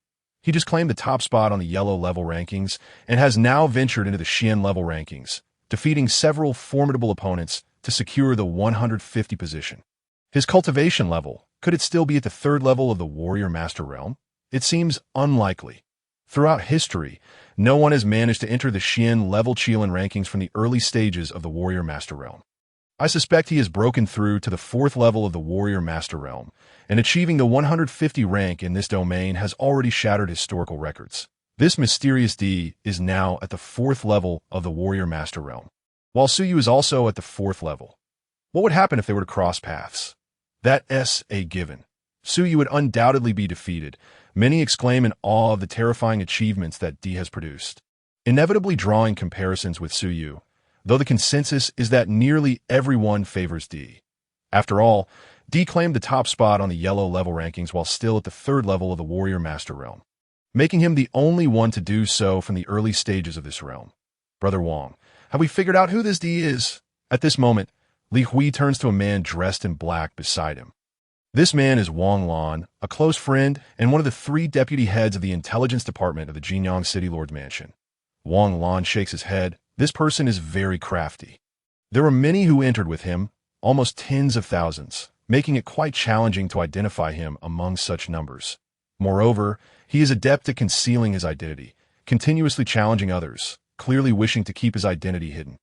He just claimed the top spot on the yellow level rankings and has now ventured into the Xian level rankings, defeating several formidable opponents to secure the 150 position. His cultivation level, could it still be at the third level of the Warrior Master Realm? It seems unlikely. Throughout history, no one has managed to enter the Xian level Qilin rankings from the early stages of the Warrior Master Realm. I suspect he has broken through to the fourth level of the Warrior Master Realm, and achieving the 150 rank in this domain has already shattered historical records. This mysterious D is now at the fourth level of the Warrior Master Realm, while Suyu is also at the fourth level. What would happen if they were to cross paths? That's a given. Suyu would undoubtedly be defeated. Many exclaim in awe of the terrifying achievements that D has produced, inevitably drawing comparisons with Suyu, though the consensus is that nearly everyone favors D. After all, D claimed the top spot on the yellow level rankings while still at the third level of the Warrior Master Realm, making him the only one to do so from the early stages of this realm. Brother Wang, have we figured out who this D is? At this moment, Li Hui turns to a man dressed in black beside him. This man is Wang Lan, a close friend and one of the 3 deputy heads of the intelligence department of the Jinyang City Lord's Mansion. Wang Lan shakes his head. This person is very crafty. There were many who entered with him, almost tens of thousands, making it quite challenging to identify him among such numbers. Moreover, he is adept at concealing his identity, continuously challenging others, clearly wishing to keep his identity hidden.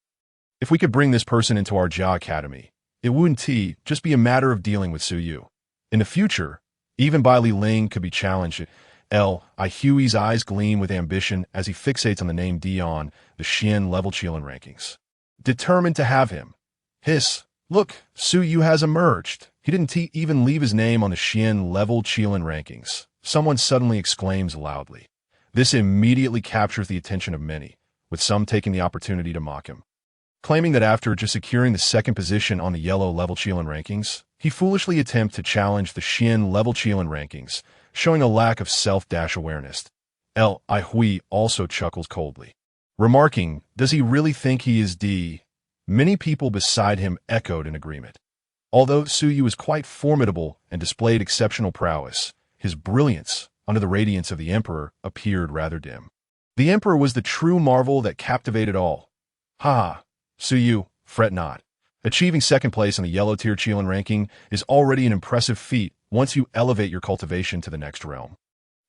If we could bring this person into our Jia Academy, it wouldn't just be a matter of dealing with Suyu. In the future, even Bai Li Ling could be challenged. Hui's eyes gleam with ambition as he fixates on the name Dion, the Xian level Qilin rankings. Determined to have him. Hiss, look, Suyu has emerged. He didn't even leave his name on the Xian level Qilin rankings. Someone suddenly exclaims loudly. This immediately captures the attention of many, with some taking the opportunity to mock him. Claiming that after just securing the second position on the yellow level Qilin rankings, he foolishly attempts to challenge the Xian level Qilin rankings, showing a lack of self-awareness. Hui also chuckles coldly, remarking, does he really think he is D? Many people beside him echoed in agreement. Although Suyu was quite formidable and displayed exceptional prowess, his brilliance, under the radiance of the Emperor, appeared rather dim. The Emperor was the true marvel that captivated all. Ha! Suyu, fret not. Achieving second place on the yellow tier Qilin ranking is already an impressive feat once you elevate your cultivation to the next realm.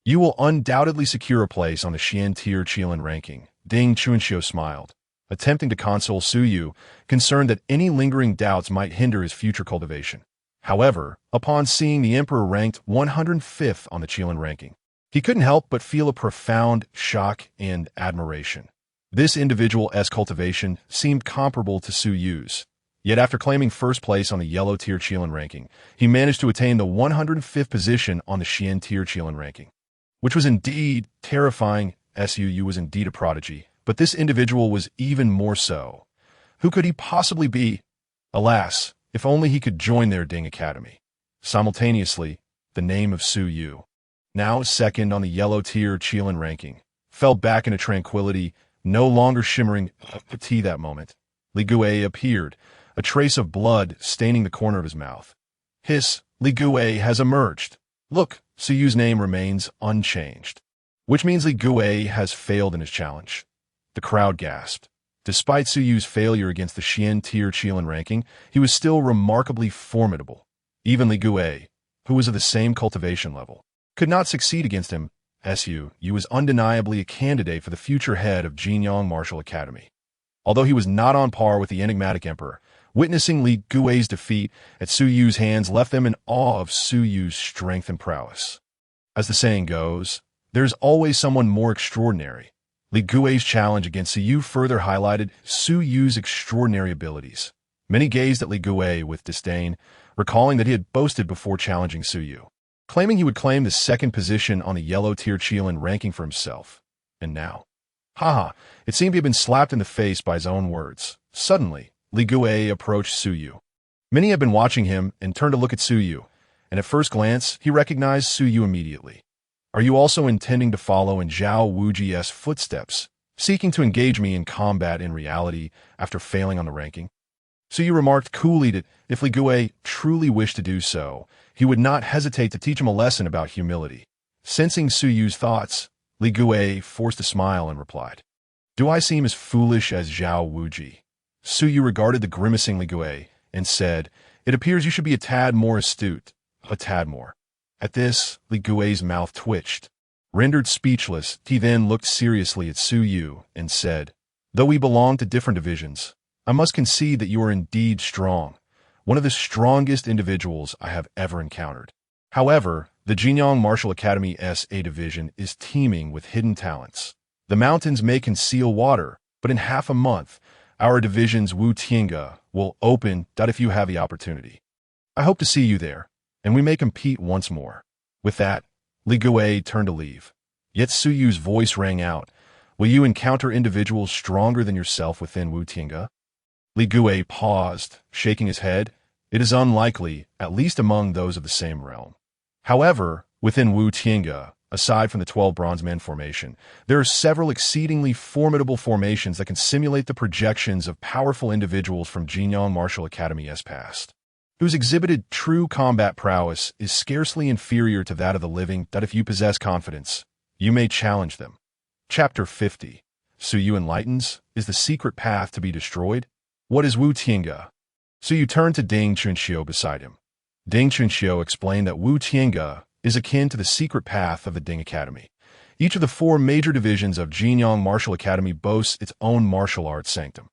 You will undoubtedly secure a place on the Xian tier Qilin ranking. Ding Chunxiu smiled, attempting to console Suyu, concerned that any lingering doubts might hinder his future cultivation. However, upon seeing the Emperor ranked 105th on the Qilin ranking, he couldn't help but feel a profound shock and admiration. This individual's cultivation seemed comparable to Suyu's. Yet after claiming first place on the yellow tier Qilin ranking, he managed to attain the 105th position on the Xian tier Qilin ranking, which was indeed terrifying. Suyu was indeed a prodigy, but this individual was even more so. Who could he possibly be? Alas, if only he could join their Ding Academy. Simultaneously, the name of Suyu, now second on the yellow tier Qilin ranking, fell back into tranquility, no longer shimmering that moment. Li Gui appeared, a trace of blood staining the corner of his mouth. Hiss, Li Gui has emerged. Look, Suyu's name remains unchanged, which means Li Gui has failed in his challenge. The crowd gasped. Despite Suyu's failure against the Xian tier Qilin ranking, he was still remarkably formidable. Even Li Gui, who was of the same cultivation level, could not succeed against him. Suyu was undeniably a candidate for the future head of Jinyang Martial Academy. Although he was not on par with the enigmatic emperor, witnessing Li Gui's defeat at Suyu's hands left them in awe of Suyu's strength and prowess. As the saying goes, there's always someone more extraordinary. Li Gui's challenge against Suyu further highlighted Suyu's extraordinary abilities. Many gazed at Li Gui with disdain, recalling that he had boasted before challenging Suyu, claiming he would claim the second position on the yellow tier Qilin ranking for himself. And now, it seemed he had been slapped in the face by his own words. Suddenly, Li Gui approached Suyu. Many had been watching him and turned to look at Suyu, and at first glance, he recognized Suyu immediately. Are you also intending to follow in Zhao Wuji's footsteps, seeking to engage me in combat in reality after failing on the ranking? Suyu remarked coolly that if Li Gui truly wished to do so, he would not hesitate to teach him a lesson about humility. Sensing Suyu's thoughts, Li Gui forced a smile and replied, Do I seem as foolish as Zhao Wuji? Suyu regarded the grimacing Li Gui and said, "It appears you should be a tad more astute. A tad more." At this, Li Gui's mouth twitched. Rendered speechless, he then looked seriously at Suyu and said, "Though we belong to different divisions, I must concede that you are indeed strong, one of the strongest individuals I have ever encountered. However, the Jinyang Martial Academy SA division is teeming with hidden talents. The mountains may conceal water, but in half a month, our division's Wu Tiange will open. If you have the opportunity, I hope to see you there, and we may compete once more." With that, Li Gui turned to leave. Yet Suyu's voice rang out, "Will you encounter individuals stronger than yourself within Wu Tiange?" Li Gui paused, shaking his head. "It is unlikely, at least among those of the same realm. However, within Wu Tiange, aside from the 12 Bronze Men formation, there are several exceedingly formidable formations that can simulate the projections of powerful individuals from Jinyang Martial Academy's past, whose exhibited true combat prowess is scarcely inferior to that of the living. If you possess confidence, you may challenge them." Chapter 50. Suyu enlightens, is the secret path to be destroyed? What is Wu Tiange? Suyu turned to Ding Chunxiu beside him. Ding Chunxiu explained that Wu Tiange is akin to the secret path of the Ding Academy. Each of the 4 major divisions of Jinyang Martial Academy boasts its own martial arts sanctum.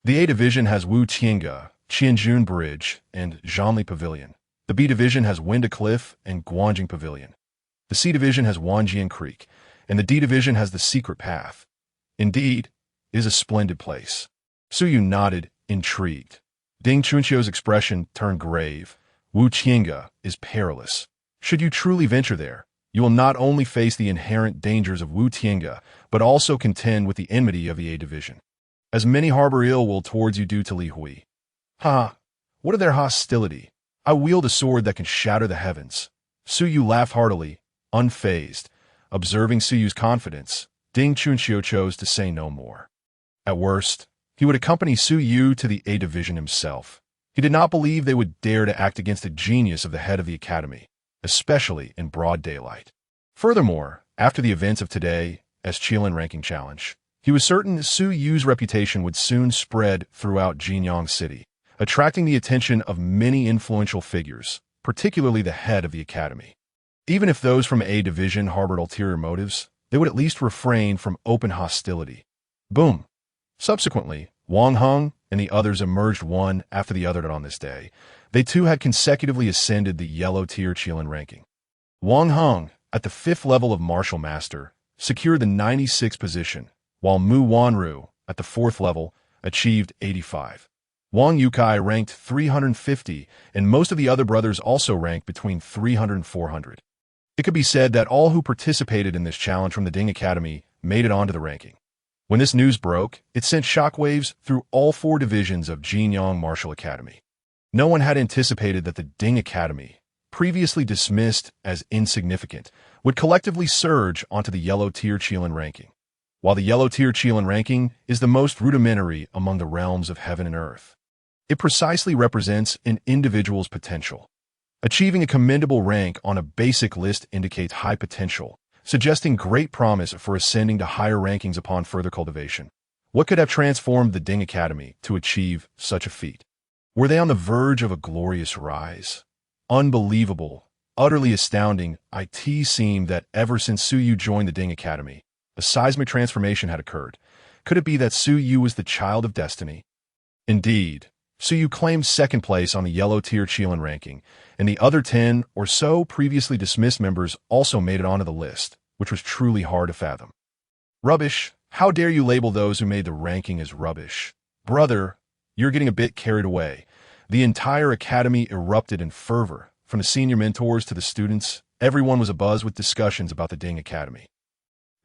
The A division has Wu Tiange, Qianjun Bridge, and Zhanli Pavilion. The B division has Winda Cliff and Guanjing Pavilion. The C division has Wanjian Creek, and the D division has the Secret Path. Indeed, it is a splendid place. Suyu nodded, intrigued. Ding Chunxiu's expression turned grave. Wu Tiange is perilous. Should you truly venture there, you will not only face the inherent dangers of Wu Tiange, but also contend with the enmity of the A division, as many harbor ill will towards you due to Li Hui. Ha! What of their hostility? I wield a sword that can shatter the heavens. Suyu laughed heartily, unfazed. Observing Suyu's confidence, Ding Chunxiu chose to say no more. At worst, he would accompany Suyu to the A division himself. He did not believe they would dare to act against the genius of the head of the academy, especially in broad daylight. Furthermore, after the events of today, as Qilin ranking challenge, he was certain Suyu's reputation would soon spread throughout Jinyang City, attracting the attention of many influential figures, particularly the head of the academy. Even if those from A division harbored ulterior motives, they would at least refrain from open hostility. Boom! Subsequently, Wang Heng and the others emerged one after the other on this day. They too had consecutively ascended the yellow tier Qilin ranking. Wang Heng, at the 5th level of Martial Master, secured the 96th position, while Mu Wanru, at the 4th level, achieved 85. Wang Yukai ranked 350, and most of the other brothers also ranked between 300 and 400. It could be said that all who participated in this challenge from the Ding Academy made it onto the ranking. When this news broke, it sent shockwaves through all 4 divisions of Jinyang Martial Academy. No one had anticipated that the Ding Academy, previously dismissed as insignificant, would collectively surge onto the yellow tier Qilin ranking. While the yellow tier Qilin ranking is the most rudimentary among the realms of heaven and earth, it precisely represents an individual's potential. Achieving a commendable rank on a basic list indicates high potential, suggesting great promise for ascending to higher rankings upon further cultivation. What could have transformed the Ding Academy to achieve such a feat? Were they on the verge of a glorious rise? Unbelievable, utterly astounding. It seemed that ever since Suyu joined the Ding Academy, a seismic transformation had occurred. Could it be that Suyu was the child of destiny? Indeed, Suyu claimed 2nd place on the yellow tier Qilin ranking, and the other 10 or so previously dismissed members also made it onto the list, which was truly hard to fathom. Rubbish! How dare you label those who made the ranking as rubbish? Brother, you're getting a bit carried away. The entire academy erupted in fervor. From the senior mentors to the students, everyone was abuzz with discussions about the Ding Academy.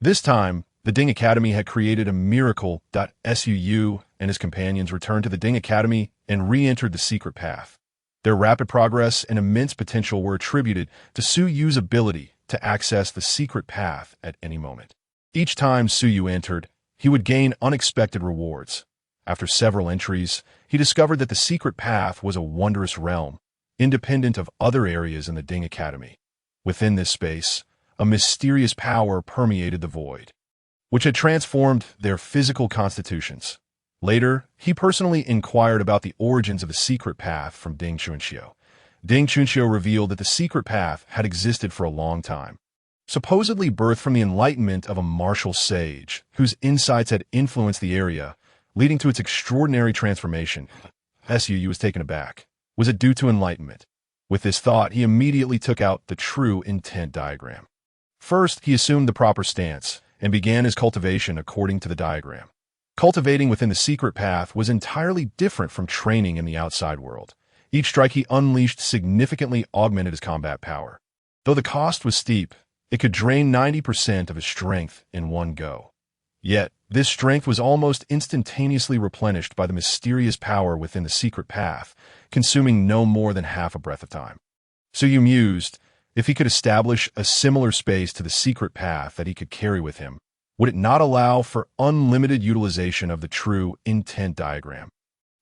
This time, the Ding Academy had created a miracle. Suyu and his companions returned to the Ding Academy and re-entered the secret path. Their rapid progress and immense potential were attributed to Suyu's ability to access the secret path at any moment. Each time Suyu entered, he would gain unexpected rewards. After several entries, he discovered that the secret path was a wondrous realm, independent of other areas in the Ding Academy. Within this space, a mysterious power permeated the void, which had transformed their physical constitutions. Later, he personally inquired about the origins of the secret path from Ding Chunxiu. Ding Chunxiu revealed that the secret path had existed for a long time, supposedly birthed from the enlightenment of a martial sage, whose insights had influenced the area, leading to its extraordinary transformation. Su was taken aback. Was it due to enlightenment? With this thought, he immediately took out the true intent diagram. First, he assumed the proper stance and began his cultivation according to the diagram. Cultivating within the secret path was entirely different from training in the outside world. Each strike he unleashed significantly augmented his combat power. Though the cost was steep, it could drain 90% of his strength in one go. Yet, this strength was almost instantaneously replenished by the mysterious power within the secret path, consuming no more than half a breath of time. Suyu mused, if he could establish a similar space to the secret path that he could carry with him, would it not allow for unlimited utilization of the true intent diagram?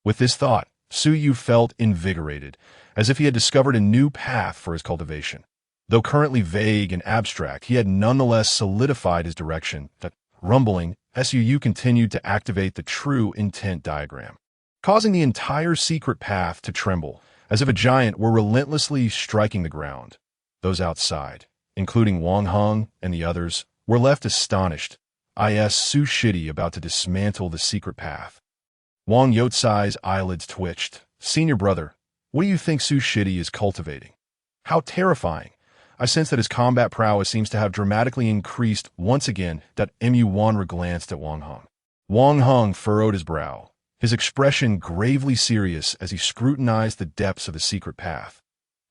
With this thought, Suyu felt invigorated, as if he had discovered a new path for his cultivation. Though currently vague and abstract, he had nonetheless solidified his direction. That rumbling, Suyu continued to activate the true intent diagram, causing the entire secret path to tremble, as if a giant were relentlessly striking the ground. Those outside, including Wang Heng and the others, were left astonished. Su Shidi about to dismantle the secret path. Wang Youtsai's eyelids twitched. Senior brother, what do you think Su Shidi is cultivating? How terrifying. I sense that his combat prowess seems to have dramatically increased once again. Mu Wanru glanced at Wang Heng. Wang Heng furrowed his brow, his expression gravely serious as he scrutinized the depths of the secret path.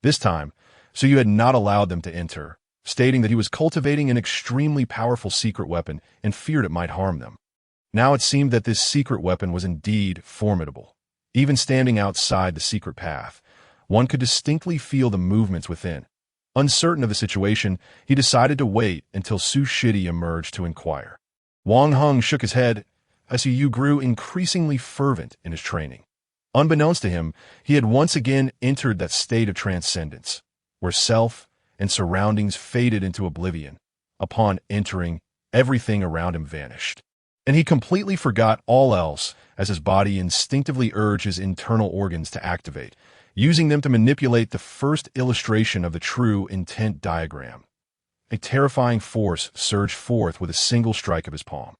This time, Suyu had not allowed them to enter, stating that he was cultivating an extremely powerful secret weapon and feared it might harm them. Now it seemed that this secret weapon was indeed formidable. Even standing outside the secret path, one could distinctly feel the movements within. Uncertain of the situation, he decided to wait until Su Shidi emerged to inquire. Wang Heng shook his head as Suyu grew increasingly fervent in his training. Unbeknownst to him, he had once again entered that state of transcendence, where self and surroundings faded into oblivion. Upon entering, everything around him vanished, and he completely forgot all else as his body instinctively urged his internal organs to activate, using them to manipulate the first illustration of the true intent diagram. A terrifying force surged forth with a single strike of his palm.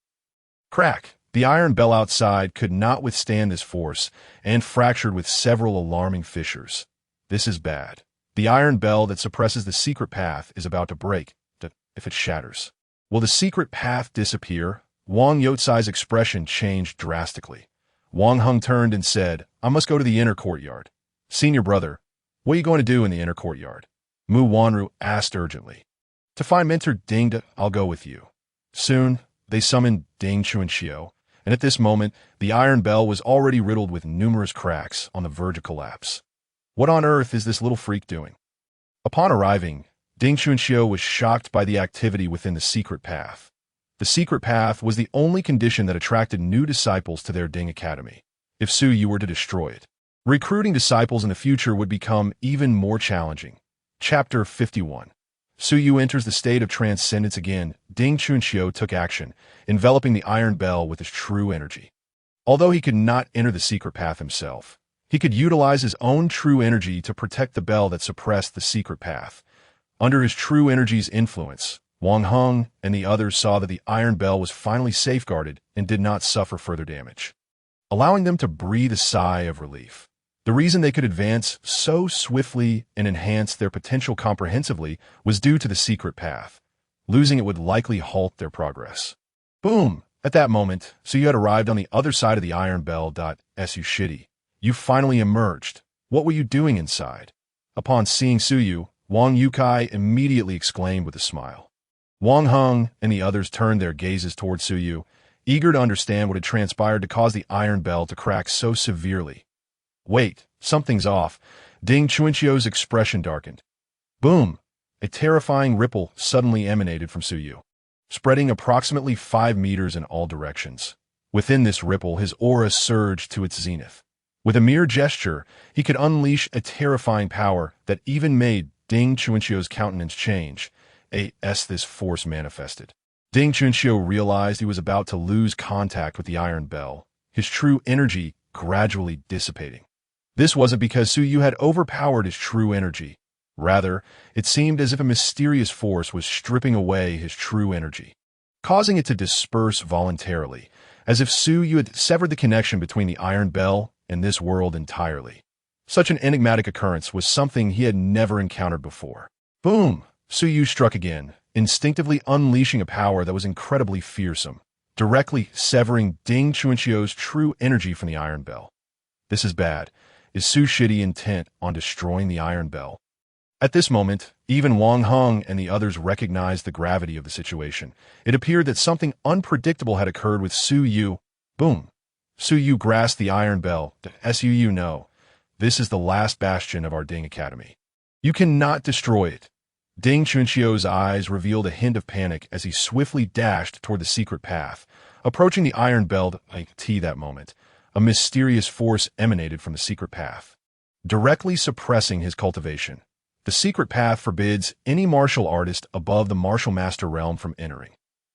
Crack! The iron bell outside could not withstand this force and fractured with several alarming fissures. This is bad. The iron bell that suppresses the secret path is about to break. If it shatters, will the secret path disappear? Wang Youtsai's expression changed drastically. Wang Heng turned and said, I must go to the inner courtyard. Senior brother, what are you going to do in the inner courtyard? Mu Wanru asked urgently. To find Mentor Ding, I'll go with you. Soon, they summoned Ding Chunxiu, and at this moment, the iron bell was already riddled with numerous cracks on the verge of collapse. What on earth is this little freak doing? Upon arriving, Ding Chunxiu was shocked by the activity within the secret path. The secret path was the only condition that attracted new disciples to their Ding Academy. If Suyu were to destroy it, recruiting disciples in the future would become even more challenging. Chapter 51. Suyu enters the state of transcendence again. Ding Chunxiu took action, enveloping the iron bell with his true energy. Although he could not enter the secret path himself, he could utilize his own true energy to protect the bell that suppressed the secret path. Under his true energy's influence, Wang Heng and the others saw that the iron bell was finally safeguarded and did not suffer further damage, allowing them to breathe a sigh of relief. The reason they could advance so swiftly and enhance their potential comprehensively was due to the secret path. Losing it would likely halt their progress. Boom! At that moment, Suyu had arrived on the other side of the iron bell. Su Shidi, you finally emerged. What were you doing inside? Upon seeing Suyu, Wang Yukai immediately exclaimed with a smile. Wang Heng and the others turned their gazes towards Suyu, eager to understand what had transpired to cause the iron bell to crack so severely. Wait, something's off. Ding Chunxiu's expression darkened. Boom! A terrifying ripple suddenly emanated from Suyu, spreading approximately 5 meters in all directions. Within this ripple, his aura surged to its zenith. With a mere gesture, he could unleash a terrifying power that even made Ding Chunxiu's countenance change. This force manifested. Ding Chunxiu realized he was about to lose contact with the iron bell, his true energy gradually dissipating. This wasn't because Su Yu had overpowered his true energy. Rather, it seemed as if a mysterious force was stripping away his true energy, causing it to disperse voluntarily, as if Su Yu had severed the connection between the Iron Bell and this world entirely. Such an enigmatic occurrence was something he had never encountered before. Boom! Su Yu struck again, instinctively unleashing a power that was incredibly fearsome, directly severing Ding Chuanqiu's true energy from the Iron Bell. This is bad. Is Su Shidi intent on destroying the Iron Bell? At this moment, even Wang Heng and the others recognized the gravity of the situation. It appeared that something unpredictable had occurred with Su Yu. Boom! Su Yu grasped the Iron Bell. Su no. This is the last bastion of our Ding Academy. You cannot destroy it. Ding Chunqiu's eyes revealed a hint of panic as he swiftly dashed toward the secret path. Approaching the Iron Bell that moment, a mysterious force emanated from the secret path, directly suppressing his cultivation. The secret path forbids any martial artist above the martial master realm from entering.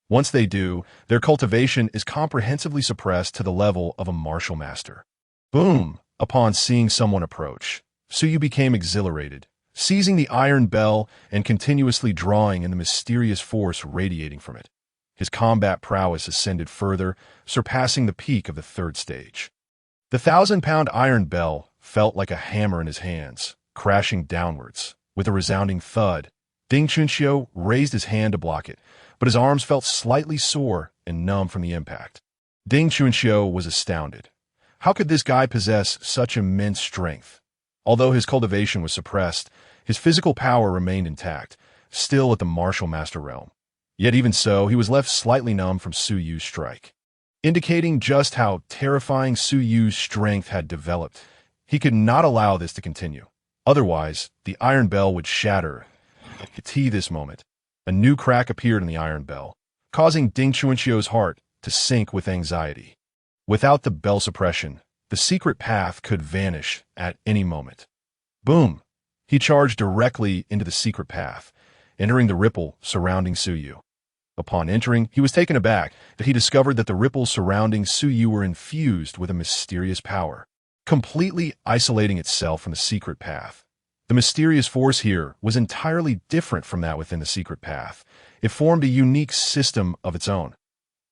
Once they do, their cultivation is comprehensively suppressed to the level of a martial master. Boom! Upon seeing someone approach, Su Yu became exhilarated, seizing the Iron Bell and continuously drawing in the mysterious force radiating from it. His combat prowess ascended further, surpassing the peak of the third stage. The 1,000-pound Iron Bell felt like a hammer in his hands, crashing downwards. With a resounding thud, Ding Chunqiu raised his hand to block it, but his arms felt slightly sore and numb from the impact. Ding Chunqiu was astounded. How could this guy possess such immense strength? Although his cultivation was suppressed, his physical power remained intact, still at the martial master realm. Yet even so, he was left slightly numb from Su Yu's strike, indicating just how terrifying Su Yu's strength had developed. He could not allow this to continue. Otherwise, the Iron Bell would shatter. At this moment, a new crack appeared in the Iron Bell, causing Ding Chunqiu's heart to sink with anxiety. Without the bell suppression, the secret path could vanish at any moment. Boom! He charged directly into the secret path, entering the ripple surrounding Su Yu. Upon entering, he was taken aback that he discovered that the ripples surrounding Su Yu were infused with a mysterious power, completely isolating itself from the secret path. The mysterious force here was entirely different from that within the secret path. It formed a unique system of its own.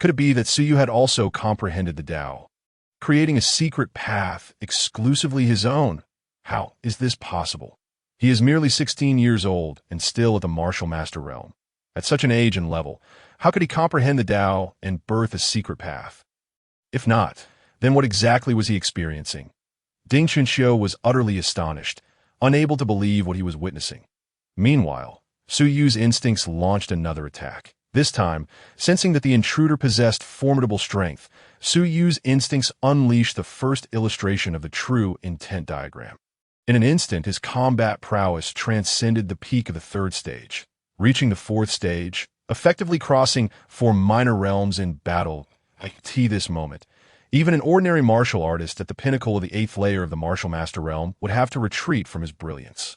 Could it be that Su Yu had also comprehended the Tao, creating a secret path exclusively his own? How is this possible? He is merely 16 years old and still at the martial master realm. At such an age and level, how could he comprehend the Tao and birth a secret path? If not, then what exactly was he experiencing? Ding Chunqiu was utterly astonished, unable to believe what he was witnessing. Meanwhile, Su Yu's instincts launched another attack. This time, sensing that the intruder possessed formidable strength, Su Yu's instincts unleashed the first illustration of the true intent diagram. In an instant, his combat prowess transcended the peak of the third stage, reaching the fourth stage, effectively crossing 4 minor realms in battle. At this moment, even an ordinary martial artist at the pinnacle of the 8th layer of the martial master realm would have to retreat from his brilliance.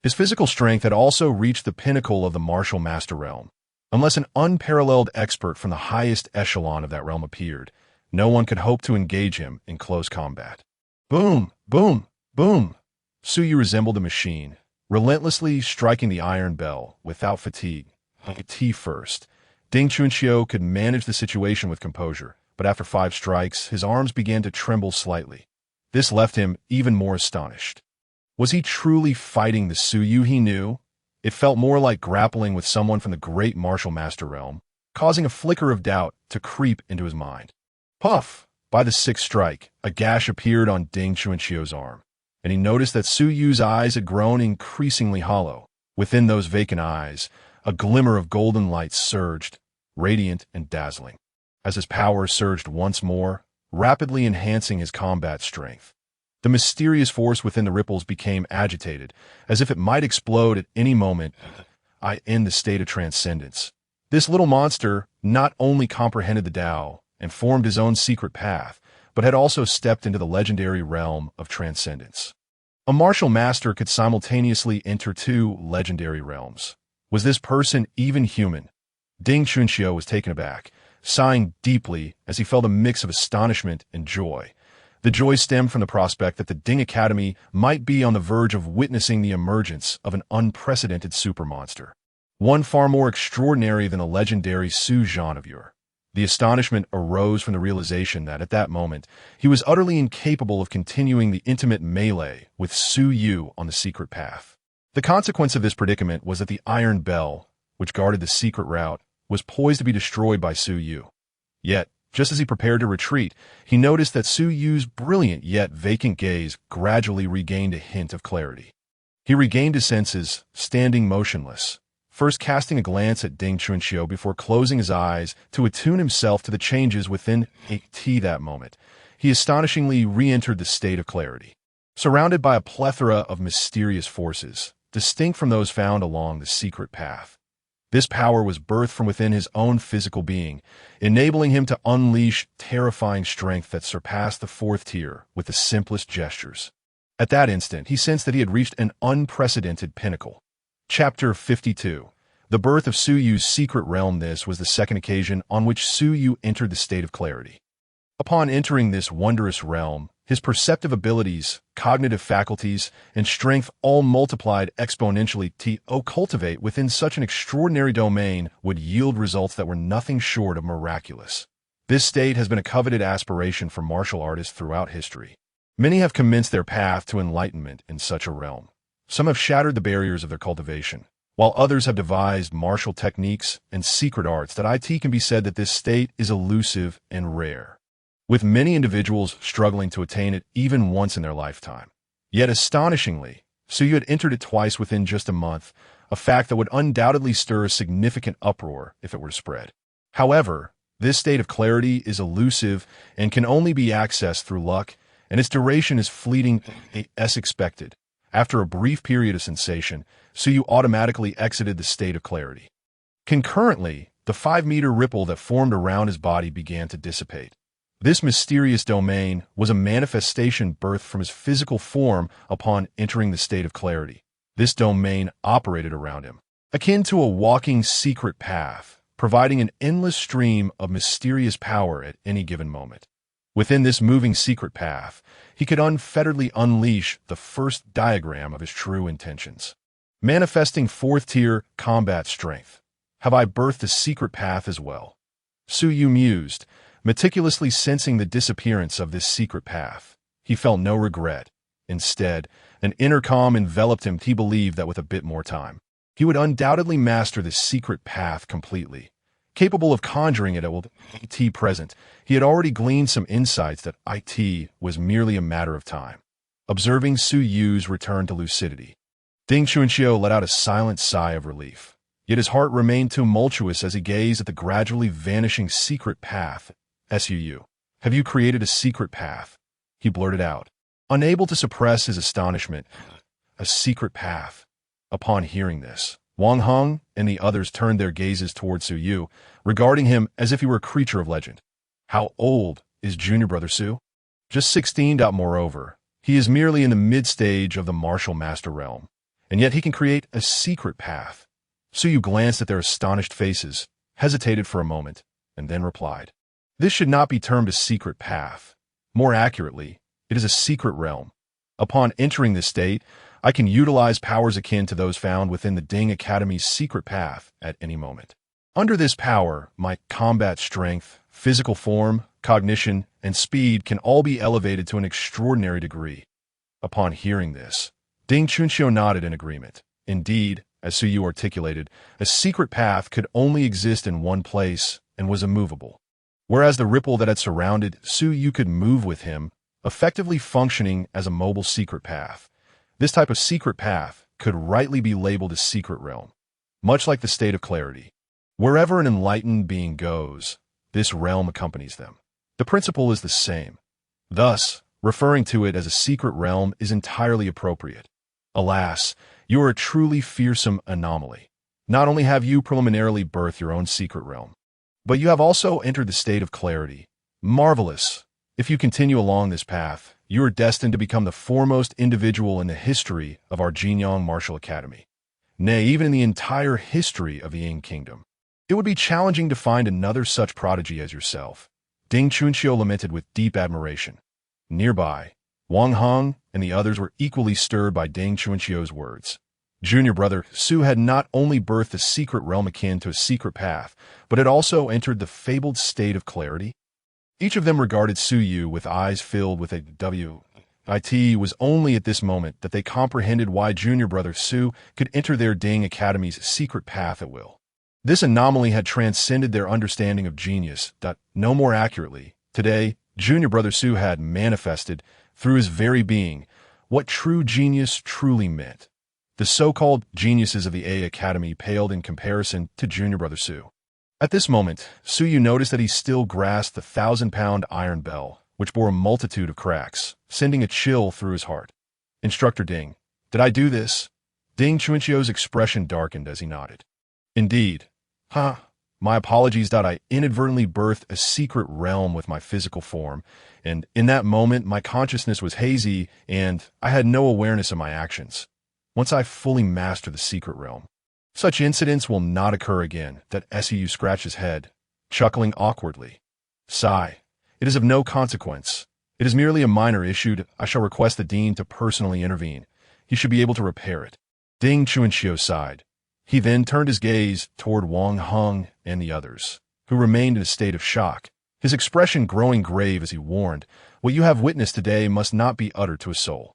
His physical strength had also reached the pinnacle of the martial master realm. Unless an unparalleled expert from the highest echelon of that realm appeared, no one could hope to engage him in close combat. Boom! Boom! Boom! Su Yu resembled a machine, relentlessly striking the Iron Bell without fatigue. First, Ding Chunqiu could manage the situation with composure, but after 5 strikes, his arms began to tremble slightly. This left him even more astonished. Was he truly fighting the Su Yu he knew? It felt more like grappling with someone from the great martial master realm, causing a flicker of doubt to creep into his mind. Puff! By the 6th strike, a gash appeared on Ding Chunqiu's arm, and he noticed that Su Yu's eyes had grown increasingly hollow. Within those vacant eyes, a glimmer of golden light surged, radiant and dazzling. As his power surged once more, rapidly enhancing his combat strength, the mysterious force within the ripples became agitated, as if it might explode at any moment. In the state of transcendence, this little monster not only comprehended the Tao and formed his own secret path, but had also stepped into the legendary realm of transcendence. A martial master could simultaneously enter 2 legendary realms. Was this person even human? Ding Chunqiu was taken aback, sighing deeply as he felt a mix of astonishment and joy. The joy stemmed from the prospect that the Ding Academy might be on the verge of witnessing the emergence of an unprecedented supermonster, one far more extraordinary than the legendary Su Zhan of yore. The astonishment arose from the realization that, at that moment, he was utterly incapable of continuing the intimate melee with Su Yu on the secret path. The consequence of this predicament was that the iron bell, which guarded the secret route, was poised to be destroyed by Su Yu. Yet, just as he prepared to retreat, he noticed that Su Yu's brilliant yet vacant gaze gradually regained a hint of clarity. He regained his senses, standing motionless, first casting a glance at Ding Chunxiu before closing his eyes to attune himself to the changes within that moment. He astonishingly re-entered the state of clarity. Surrounded by a plethora of mysterious forces, distinct from those found along the secret path. This power was birthed from within his own physical being, enabling him to unleash terrifying strength that surpassed the fourth tier with the simplest gestures. At that instant, he sensed that he had reached an unprecedented pinnacle. Chapter 52. The birth of Su Yu's secret realm. This was the second occasion on which Su Yu entered the state of clarity. Upon entering this wondrous realm, his perceptive abilities, cognitive faculties, and strength all multiplied exponentially. To cultivate within such an extraordinary domain would yield results that were nothing short of miraculous. This state has been a coveted aspiration for martial artists throughout history. Many have commenced their path to enlightenment in such a realm. Some have shattered the barriers of their cultivation, while others have devised martial techniques and secret arts that can be said that this state is elusive and rare, with many individuals struggling to attain it even once in their lifetime. Yet astonishingly, Su Yu had entered it twice within just a month, a fact that would undoubtedly stir a significant uproar if it were to spread. However, this state of clarity is elusive and can only be accessed through luck, and its duration is fleeting as expected. After a brief period of sensation, Su Yu automatically exited the state of clarity. Concurrently, the 5-meter ripple that formed around his body began to dissipate. This mysterious domain was a manifestation birthed from his physical form upon entering the state of clarity. This domain operated around him, akin to a walking secret path, providing an endless stream of mysterious power at any given moment. Within this moving secret path, he could unfetteredly unleash the first diagram of his true intentions. Manifesting fourth-tier combat strength. Have I birthed the secret path as well? Su Yu mused, meticulously sensing the disappearance of this secret path. He felt no regret. Instead, an inner calm enveloped him. He believed that with a bit more time, he would undoubtedly master this secret path completely. Capable of conjuring it at present, he had already gleaned some insights that it was merely a matter of time. Observing Su Yu's return to lucidity, Ding Chunxiu let out a silent sigh of relief. Yet his heart remained tumultuous as he gazed at the gradually vanishing secret path. Su, have you created a secret path? He blurted out, unable to suppress his astonishment. A secret path. Upon hearing this, Wang Heng and the others turned their gazes toward Su Yu, regarding him as if he were a creature of legend. How old is junior brother Su? Just 16. Moreover, he is merely in the mid-stage of the martial master realm, and yet he can create a secret path. Su Yu glanced at their astonished faces, hesitated for a moment, and then replied, this should not be termed a secret path. More accurately, it is a secret realm. Upon entering this state, I can utilize powers akin to those found within the Ding Academy's secret path at any moment. Under this power, my combat strength, physical form, cognition, and speed can all be elevated to an extraordinary degree. Upon hearing this, Ding Chunxiu nodded in agreement. Indeed, as Su Yu articulated, a secret path could only exist in one place and was immovable. Whereas the ripple that had surrounded Su Yu could move with him, effectively functioning as a mobile secret path. This type of secret path could rightly be labeled a secret realm, much like the state of clarity. Wherever an enlightened being goes, this realm accompanies them. The principle is the same. Thus, referring to it as a secret realm is entirely appropriate. Alas, you are a truly fearsome anomaly. Not only have you preliminarily birthed your own secret realm, but you have also entered the state of clarity. Marvelous! If you continue along this path, you are destined to become the foremost individual in the history of our Jinyang Martial Academy. Nay, even in the entire history of the Ying Kingdom. It would be challenging to find another such prodigy as yourself, Ding Chunqiu lamented with deep admiration. Nearby, Wang Heng and the others were equally stirred by Ding Chunqiu's words. Junior brother Su had not only birthed a secret realm akin to a secret path, but had also entered the fabled state of clarity. Each of them regarded Su Yu with eyes filled with a W. It was only at this moment that they comprehended why junior brother Su could enter their Ding Academy's secret path at will. This anomaly had transcended their understanding of genius. No more accurately, today, junior brother Su had manifested, through his very being, what true genius truly meant. The so-called geniuses of the A Academy paled in comparison to junior brother Su. At this moment, Su Yu noticed that he still grasped the 1,000-pound iron bell, which bore a multitude of cracks, sending a chill through his heart. Instructor Ding, did I do this? Ding Chunqiu's expression darkened as he nodded. Indeed. My apologies. I inadvertently birthed a secret realm with my physical form, and in that moment my consciousness was hazy and I had no awareness of my actions. Once I fully master the secret realm, such incidents will not occur again. Su scratched his head, chuckling awkwardly. Sigh. It is of no consequence. It is merely a minor issue. I shall request the dean to personally intervene. He should be able to repair it. Ding Chunqiu sighed. He then turned his gaze toward Wang Heng and the others, who remained in a state of shock, his expression growing grave as he warned, what you have witnessed today must not be uttered to a soul.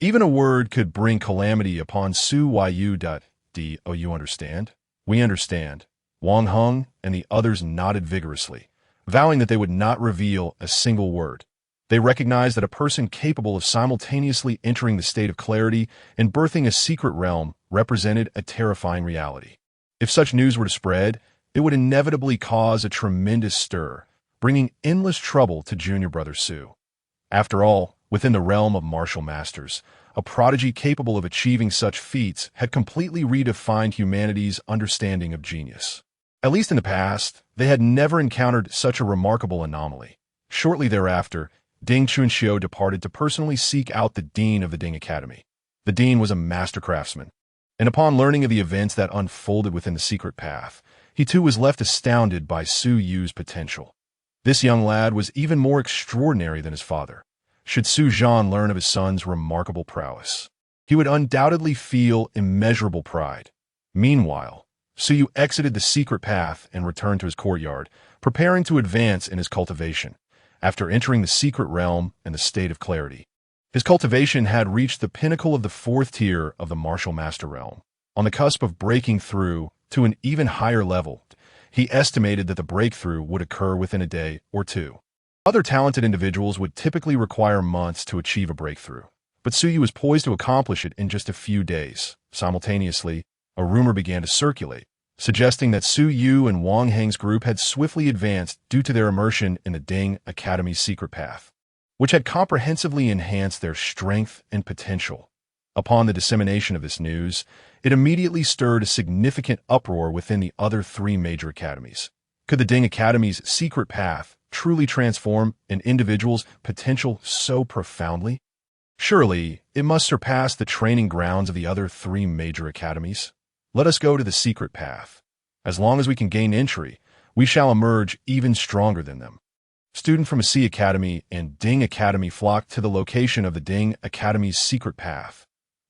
Even a word could bring calamity upon Su Yu. Do you understand? We understand. Wang Heng and the others nodded vigorously, vowing that they would not reveal a single word. They recognized that a person capable of simultaneously entering the state of clarity and birthing a secret realm represented a terrifying reality. If such news were to spread, it would inevitably cause a tremendous stir, bringing endless trouble to junior brother Su. After all, within the realm of martial masters, a prodigy capable of achieving such feats had completely redefined humanity's understanding of genius. At least in the past, they had never encountered such a remarkable anomaly. Shortly thereafter, Ding Chunqiu departed to personally seek out the dean of the Ding Academy. The dean was a master craftsman, and upon learning of the events that unfolded within the secret path, he too was left astounded by Su Yu's potential. This young lad was even more extraordinary than his father. Should Su Zhan learn of his son's remarkable prowess, he would undoubtedly feel immeasurable pride. Meanwhile, Su Yu exited the secret path and returned to his courtyard, preparing to advance in his cultivation. After entering the secret realm and the state of clarity, his cultivation had reached the pinnacle of the 4th tier of the martial master realm. On the cusp of breaking through to an even higher level, he estimated that the breakthrough would occur within a day or two. Other talented individuals would typically require months to achieve a breakthrough, but Su Yu was poised to accomplish it in just a few days. Simultaneously, a rumor began to circulate, suggesting that Su Yu and Wang Heng's group had swiftly advanced due to their immersion in the Ding Academy's secret path, which had comprehensively enhanced their strength and potential. Upon the dissemination of this news, it immediately stirred a significant uproar within the other 3 major academies. Could the Ding Academy's secret path truly transform an individual's potential so profoundly? Surely, it must surpass the training grounds of the other 3 major academies. Let us go to the secret path. As long as we can gain entry, we shall emerge even stronger than them. Student from a C Academy and Ding Academy flocked to the location of the Ding Academy's secret path.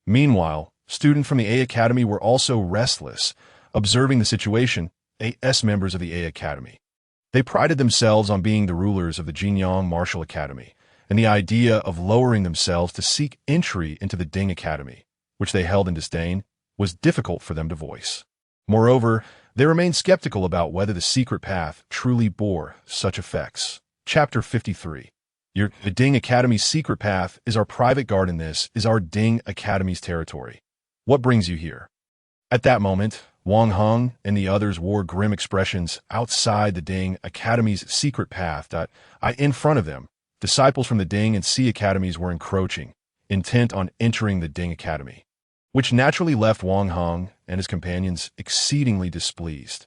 Meanwhile, students from the A Academy were also restless, observing the situation. AS members of the A Academy. They prided themselves on being the rulers of the Jinyang Martial Academy, and the idea of lowering themselves to seek entry into the Ding Academy, which they held in disdain, was difficult for them to voice. Moreover, they remained skeptical about whether the secret path truly bore such effects. Chapter 53. The Ding Academy's secret path is our private garden. This is our Ding Academy's territory. What brings you here? At that moment, Wang Heng and the others wore grim expressions outside the Ding Academy's secret path. In front of them, disciples from the Ding and C Academies were encroaching, intent on entering the Ding Academy, which naturally left Wang Heng and his companions exceedingly displeased.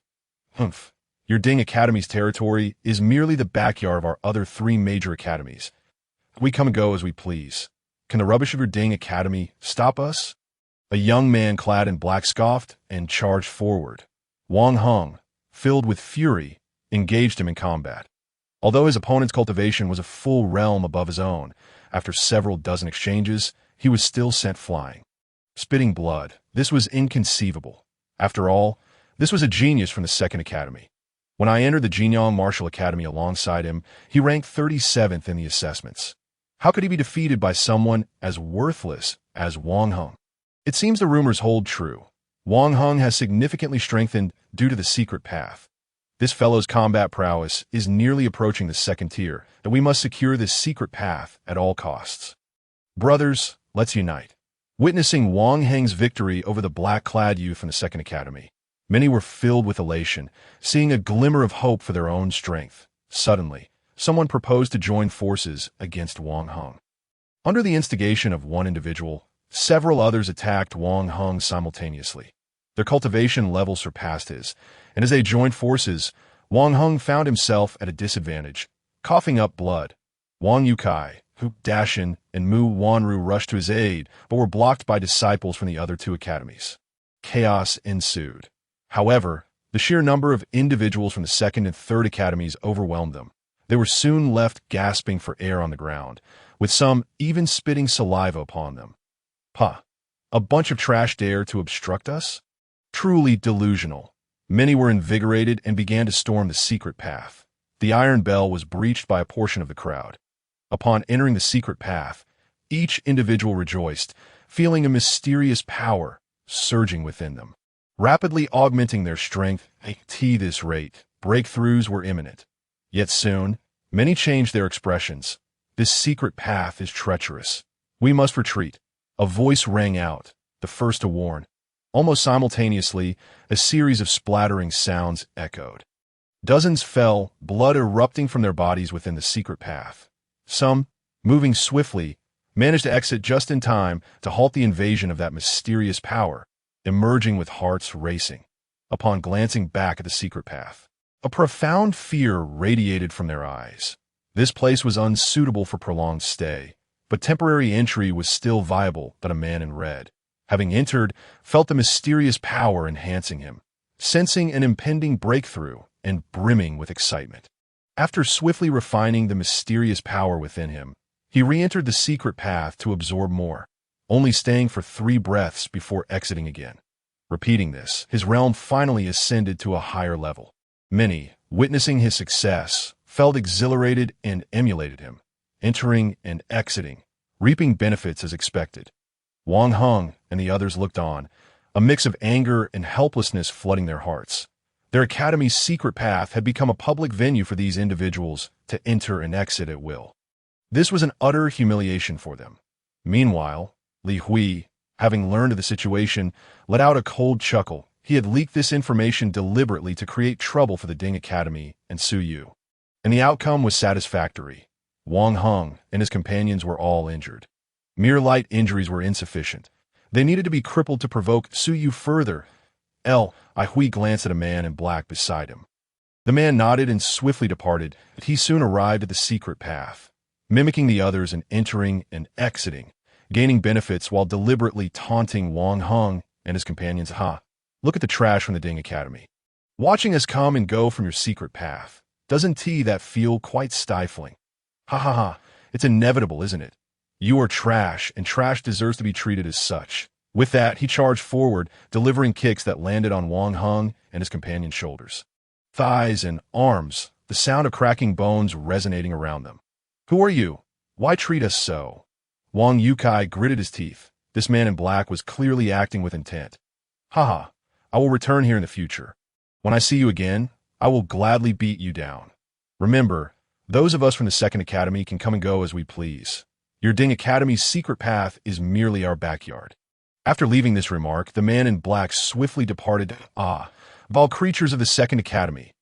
Humph. Your Ding Academy's territory is merely the backyard of our other 3 major academies. We come and go as we please. Can the rubbish of your Ding Academy stop us? A young man clad in black scoffed and charged forward. Wang Heng, filled with fury, engaged him in combat. Although his opponent's cultivation was a full realm above his own, after several dozen exchanges, he was still sent flying. Spitting blood, this was inconceivable. After all, this was a genius from the Second Academy. When I entered the Jinyang Martial Academy alongside him, he ranked 37th in the assessments. How could he be defeated by someone as worthless as Wang Heng? It seems the rumors hold true. Wang Heng has significantly strengthened due to the secret path. This fellow's combat prowess is nearly approaching the second tier, and we must secure this secret path at all costs. Brothers, let's unite. Witnessing Wang Heng's victory over the black-clad youth from the Second Academy, many were filled with elation, seeing a glimmer of hope for their own strength. Suddenly, someone proposed to join forces against Wang Heng. Under the instigation of one individual, several others attacked Wang Heng simultaneously. Their cultivation level surpassed his, and as they joined forces, Wang Heng found himself at a disadvantage, coughing up blood. Wang Yukai, Hu Dashin, and Mu Wanru rushed to his aid, but were blocked by disciples from the other two academies. Chaos ensued. However, the sheer number of individuals from the second and third academies overwhelmed them. They were soon left gasping for air on the ground, with some even spitting saliva upon them. Pah! A bunch of trash dare to obstruct us? Truly delusional. Many were invigorated and began to storm the secret path. The iron bell was breached by a portion of the crowd. Upon entering the secret path, each individual rejoiced, feeling a mysterious power surging within them. Rapidly augmenting their strength at this rate, breakthroughs were imminent. Yet soon, many changed their expressions. This secret path is treacherous. We must retreat. A voice rang out, the first to warn. Almost simultaneously, a series of splattering sounds echoed. Dozens fell, blood erupting from their bodies within the secret path. Some, moving swiftly, managed to exit just in time to halt the invasion of that mysterious power, emerging with hearts racing. Upon glancing back at the secret path, a profound fear radiated from their eyes. This place was unsuitable for prolonged stay, but temporary entry was still viable. But a man in red, having entered, felt the mysterious power enhancing him, sensing an impending breakthrough and brimming with excitement. After swiftly refining the mysterious power within him, he re-entered the secret path to absorb more, only staying for 3 breaths before exiting again. Repeating this, his realm finally ascended to a higher level. Many, witnessing his success, felt exhilarated and emulated him, entering and exiting, reaping benefits as expected. Wang Heng and the others looked on, a mix of anger and helplessness flooding their hearts. Their academy's secret path had become a public venue for these individuals to enter and exit at will. This was an utter humiliation for them. Meanwhile, Li Hui, having learned of the situation, let out a cold chuckle. He had leaked this information deliberately to create trouble for the Ding Academy and Su Yu. And the outcome was satisfactory. Wang Heng and his companions were all injured. Mere light injuries were insufficient. They needed to be crippled to provoke Su Yu further. I Hui glanced at a man in black beside him. The man nodded and swiftly departed, but he soon arrived at the secret path, mimicking the others and entering and exiting, gaining benefits while deliberately taunting Wang Heng and his companions. Look at the trash from the Ding Academy. Watching us come and go from your secret path. Doesn't that feel quite stifling? It's inevitable, isn't it? You are trash, and trash deserves to be treated as such. With that, he charged forward, delivering kicks that landed on Wang Heng and his companion's shoulders, thighs, and arms, the sound of cracking bones resonating around them. Who are you? Why treat us so? Wang Yukai gritted his teeth. This man in black was clearly acting with intent. I will return here in the future. When I see you again, I will gladly beat you down. Remember, those of us from the Second Academy can come and go as we please. Your Ding Academy's secret path is merely our backyard. After leaving this remark, the man in black swiftly departed. Of all creatures of the Second Academy,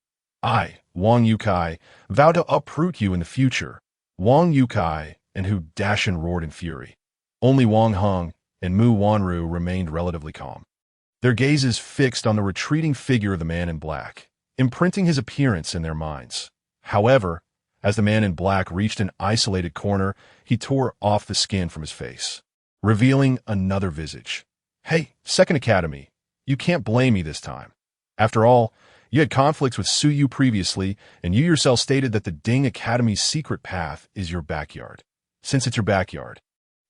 I, Wang Yukai, vow to uproot you in the future. Wang Yukai and Hu Dashin roared in fury. Only Wang Heng and Mu Wanru remained relatively calm, their gazes fixed on the retreating figure of the man in black, imprinting his appearance in their minds. However, as the man in black reached an isolated corner, he tore off the skin from his face, revealing another visage. Hey, Second Academy, you can't blame me this time. After all, You had conflicts with Suyu previously, and you yourself stated that the Ding Academy's secret path is your backyard. Since it's your backyard,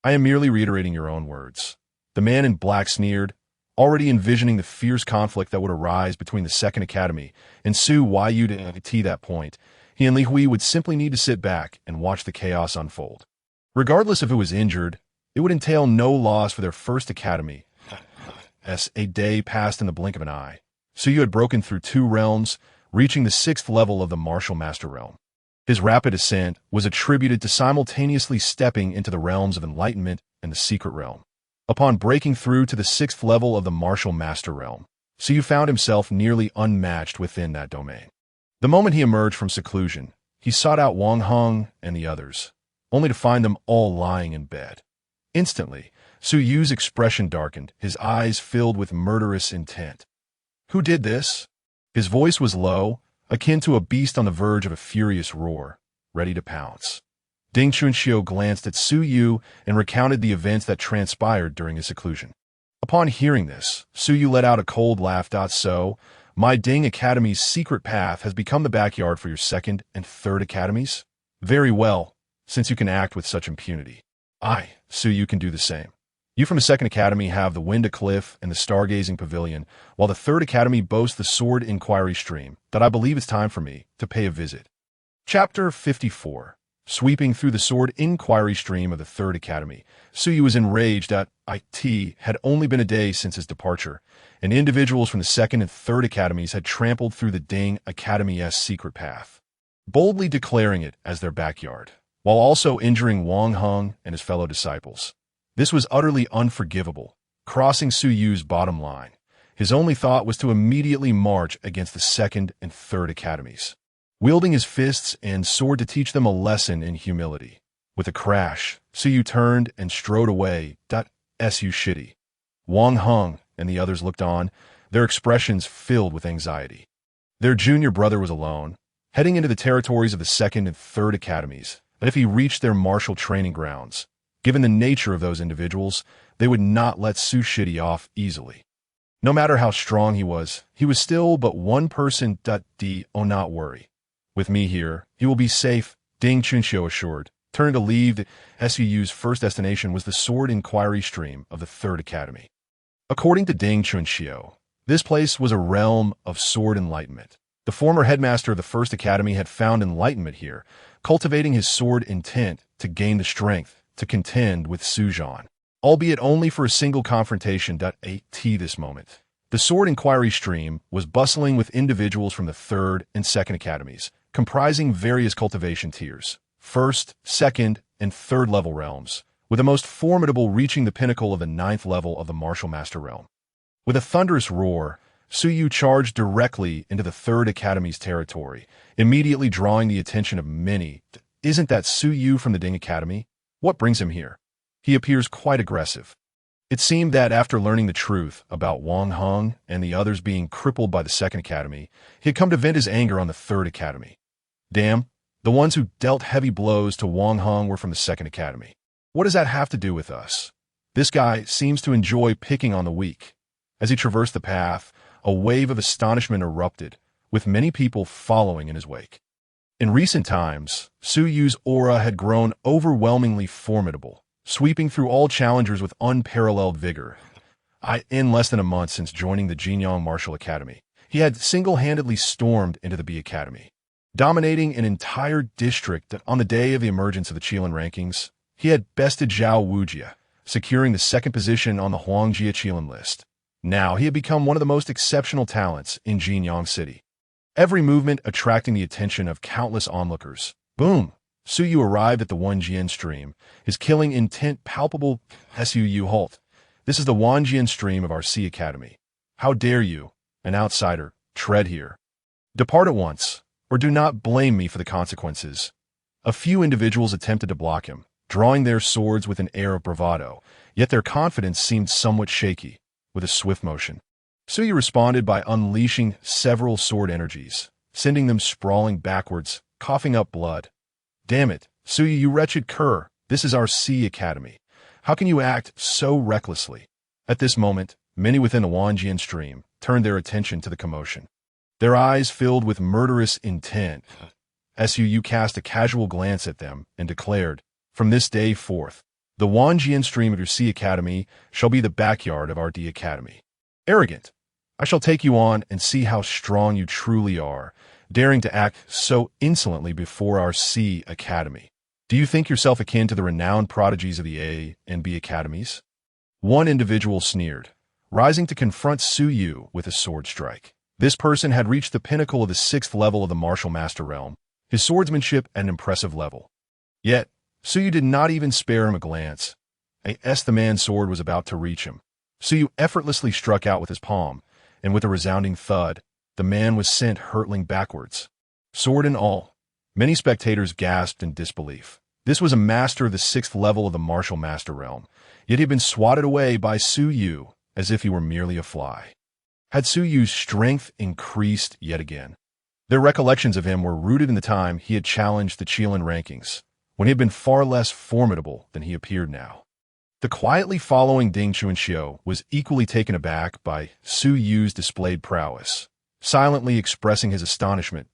I am merely reiterating your own words. The man in black sneered, already envisioning the fierce conflict that would arise between the Second Academy and Su Yu. To that point, he and Li Hui would simply need to sit back and watch the chaos unfold. Regardless if it was injured, it would entail no loss for their first academy. As a day passed in the blink of an eye, Su Yu had broken through 2 realms, reaching the 6th level of the Martial Master Realm. His rapid ascent was attributed to simultaneously stepping into the realms of enlightenment and the secret realm. Upon breaking through to the 6th level of the Martial Master Realm, Su Yu found himself nearly unmatched within that domain. The moment he emerged from seclusion, he sought out Wang Heng and the others, only to find them all lying in bed. Instantly, Su Yu's expression darkened, his eyes filled with murderous intent. Who did this? His voice was low, akin to a beast on the verge of a furious roar, ready to pounce. Ding Chunxiu glanced at Su Yu and recounted the events that transpired during his seclusion. Upon hearing this, Su Yu let out a cold laugh. So, my Ding Academy's secret path has become the backyard for your 2nd and 3rd academies? Very well, since you can act with such impunity. Su Yu, can do the same. You from the 2nd Academy have the Winda Cliff and the Stargazing Pavilion, while the 3rd Academy boasts the Sword Inquiry Stream that I believe it's time for me to pay a visit. Chapter 54. Sweeping through the Sword Inquiry Stream of the 3rd Academy, Su Yu was enraged that it had only been a day since his departure, and individuals from the 2nd and 3rd Academies had trampled through the Ding Academy's secret path, boldly declaring it as their backyard, while also injuring Wang Heng and his fellow disciples. This was utterly unforgivable, crossing Su Yu's bottom line. His only thought was to immediately march against the 2nd and 3rd Academies, wielding his fists and sword to teach them a lesson in humility. With a crash, Su Yu turned and strode away. Su shitty. Wang Heng and the others looked on, their expressions filled with anxiety. Their junior brother was alone, heading into the territories of the 2nd and 3rd Academies, but if he reached their martial training grounds, given the nature of those individuals, they would not let Su Shitty off easily. No matter how strong he was still but one person. Not worry. With me here, he will be safe, Ding Chunxiu assured. Turning to leave, the Su's first destination was the Sword Inquiry Stream of the 3rd Academy. According to Ding Chunxiu, this place was a realm of sword enlightenment. The former headmaster of the 1st Academy had found enlightenment here, cultivating his sword intent to gain the strength to contend with Su Zhan, albeit only for a single confrontation. This moment, the Sword Inquiry Stream was bustling with individuals from the 3rd and 2nd Academies, comprising various cultivation tiers, 1st, 2nd, and 3rd level realms, with the most formidable reaching the pinnacle of the 9th level of the Martial Master Realm. With a thunderous roar, Su Yu charged directly into the 3rd Academy's territory, immediately drawing the attention of many. Isn't that Su Yu from the Ding Academy? What brings him here? He appears quite aggressive. It seemed that after learning the truth about Wang Heng and the others being crippled by the 2nd Academy, he had come to vent his anger on the 3rd Academy. Damn, the ones who dealt heavy blows to Wang Heng were from the 2nd Academy. What does that have to do with us? This guy seems to enjoy picking on the weak. As he traversed the path, a wave of astonishment erupted, with many people following in his wake. In recent times, Su Yu's aura had grown overwhelmingly formidable, sweeping through all challengers with unparalleled vigor. In less than a month since joining the Jinyang Martial Academy, he had single-handedly stormed into the B Academy, dominating an entire district. On the day of the emergence of the Qilin rankings, he had bested Zhao Wujia, securing the 2nd position on the Huangjia Qilin list. Now he had become one of the most exceptional talents in Jinyang City, every movement attracting the attention of countless onlookers. Boom! Su Yu arrived at the Wanjian stream, his killing intent palpable. Su Yu, halt. This is the Wanjian stream of our C Academy. How dare you, an outsider, tread here? Depart at once, or do not blame me for the consequences. A few individuals attempted to block him, drawing their swords with an air of bravado, yet their confidence seemed somewhat shaky. With a swift motion, Su Yu responded by unleashing several sword energies, sending them sprawling backwards, coughing up blood. Damn it, Su Yu, you wretched cur, this is our C Academy. How can you act so recklessly? At this moment, many within the Wanjian stream turned their attention to the commotion. their eyes filled with murderous intent. Su cast a casual glance at them and declared, "From this day forth, the Wanjian stream of your Sea Academy shall be the backyard of our D Academy. Arrogant, I shall take you on and see how strong you truly are, daring to act so insolently before our Sea Academy. Do you think yourself akin to the renowned prodigies of the A and B Academies?" One individual sneered, rising to confront Su Yu with a sword strike. This person had reached the pinnacle of the 6th level of the martial master realm, his swordsmanship at an impressive level. Yet, Su Yu did not even spare him a glance. As the man's sword was about to reach him, Su Yu effortlessly struck out with his palm, and with a resounding thud, the man was sent hurtling backwards. Sword and all, many spectators gasped in disbelief. This was a master of the 6th level of the martial master realm, yet he had been swatted away by Su Yu as if he were merely a fly. Had Su Yu's strength increased yet again? Their recollections of him were rooted in the time he had challenged the Qilin rankings, when he had been far less formidable than he appeared now. The quietly following Ding Chuanxiu was equally taken aback by Su Yu's displayed prowess, silently expressing his astonishment.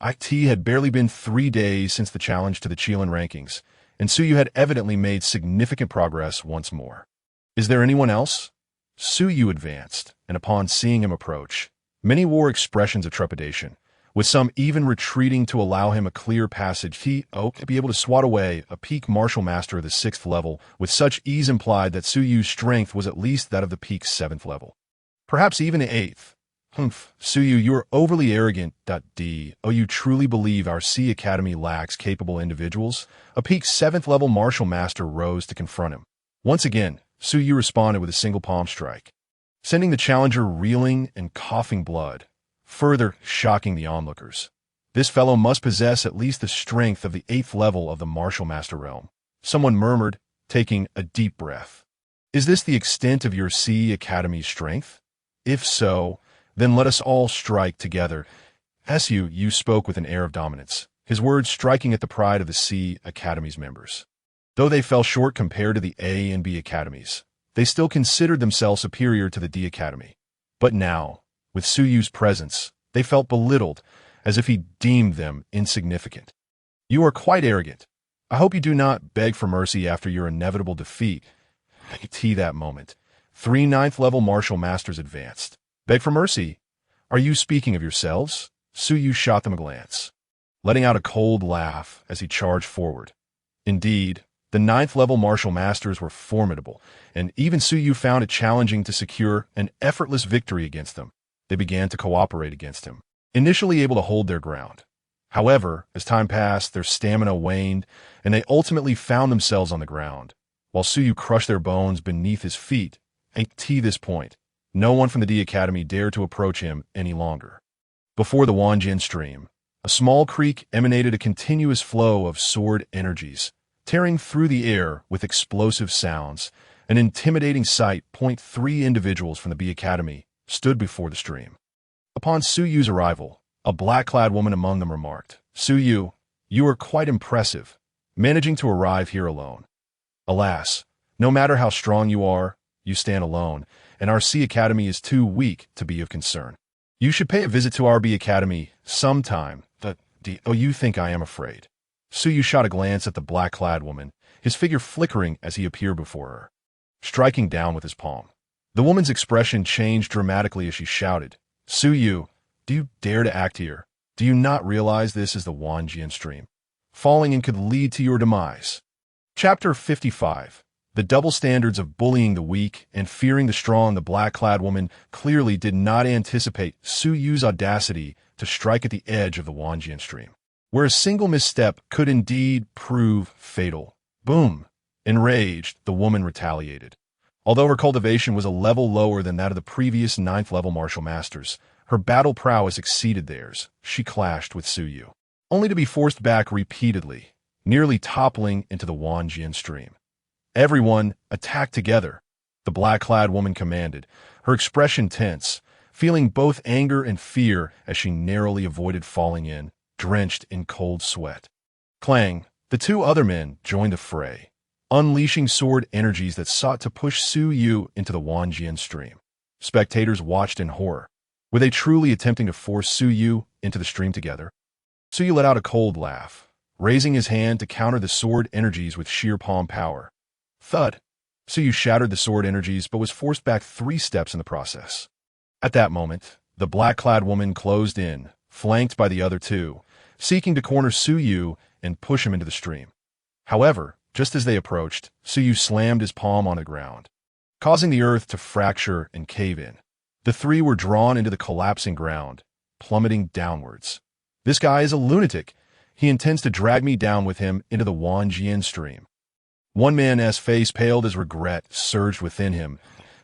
It had barely been 3 days since the challenge to the Qilin rankings, and Su Yu had evidently made significant progress once more. "Is there anyone else?" Su Yu advanced, and upon seeing him approach, many wore expressions of trepidation, with some even retreating to allow him a clear passage. He to be able to swat away a peak martial master of the 6th level with such ease implied that Su Yu's strength was at least that of the peak 7th level. Perhaps even the 8th. "Humph, Su Yu, you are overly arrogant. You truly believe our Sea Academy lacks capable individuals?" A peak 7th level martial master rose to confront him. Once again, Su Yu responded with a single palm strike, sending the challenger reeling and coughing blood, further shocking the onlookers. This fellow must possess at least the strength of the 8th level of the martial master realm. Someone murmured, taking a deep breath. "Is this the extent of your Sea Academy's strength? If so, then let us all strike together." Su Yu spoke with an air of dominance, his words striking at the pride of the Sea Academy's members. Though they fell short compared to the A and B Academies, they still considered themselves superior to the D Academy. But now, with Su Yu's presence, they felt belittled, as if he deemed them insignificant. "You are quite arrogant. I hope you do not beg for mercy after your inevitable defeat." That moment, 3 9th-level martial masters advanced. "Beg for mercy? Are you speaking of yourselves?" Su Yu shot them a glance, letting out a cold laugh as he charged forward. Indeed, the 9th-level martial masters were formidable, and even Su Yu found it challenging to secure an effortless victory against them. They began to cooperate against him, initially able to hold their ground. However, as time passed, their stamina waned, and they ultimately found themselves on the ground, while Su Yu crushed their bones beneath his feet. At this point, no one from the D Academy dared to approach him any longer. Before the Wanjian stream, a small creek emanated a continuous flow of sword energies, tearing through the air with explosive sounds. An intimidating sight. 3 individuals from the B Academy stood before the stream. Upon Su Yu's arrival, a black-clad woman among them remarked, "Su Yu, you are quite impressive, managing to arrive here alone. Alas, no matter how strong you are, you stand alone, and our Sea Academy is too weak to be of concern. You should pay a visit to our B Academy sometime. You think I am afraid?" Su Yu shot a glance at the black-clad woman, his figure flickering as he appeared before her, striking down with his palm. The woman's expression changed dramatically as she shouted, "Su Yu, do you dare to act here? Do you not realize this is the Wanjian stream? Falling in could lead to your demise." Chapter 55. The double standards of bullying the weak and fearing the strong. The black-clad woman clearly did not anticipate Su Yu's audacity to strike at the edge of the Wanjian stream, where a single misstep could indeed prove fatal. Boom! Enraged, the woman retaliated. Although her cultivation was a level lower than that of the previous 9th-level martial masters, her battle prowess exceeded theirs. She clashed with Su Yu, only to be forced back repeatedly, nearly toppling into the Wanjian stream. "Everyone, attack together," the black-clad woman commanded, her expression tense, feeling both anger and fear as she narrowly avoided falling in, drenched in cold sweat. Clang! The 2 other men joined the fray, unleashing sword energies that sought to push Su Yu into the Wanjian stream. Spectators watched in horror. Were they truly attempting to force Su Yu into the stream together? Su Yu let out a cold laugh, raising his hand to counter the sword energies with sheer palm power. Thud! Su Yu shattered the sword energies but was forced back 3 steps in the process. At that moment, the black-clad woman closed in, flanked by the other 2, seeking to corner Su Yu and push him into the stream. However, just as they approached, Su Yu slammed his palm on the ground, causing the earth to fracture and cave in. The 3 were drawn into the collapsing ground, plummeting downwards. This guy is a lunatic. He intends to drag me down with him into the Wanjian stream. One man's face paled as regret surged within him.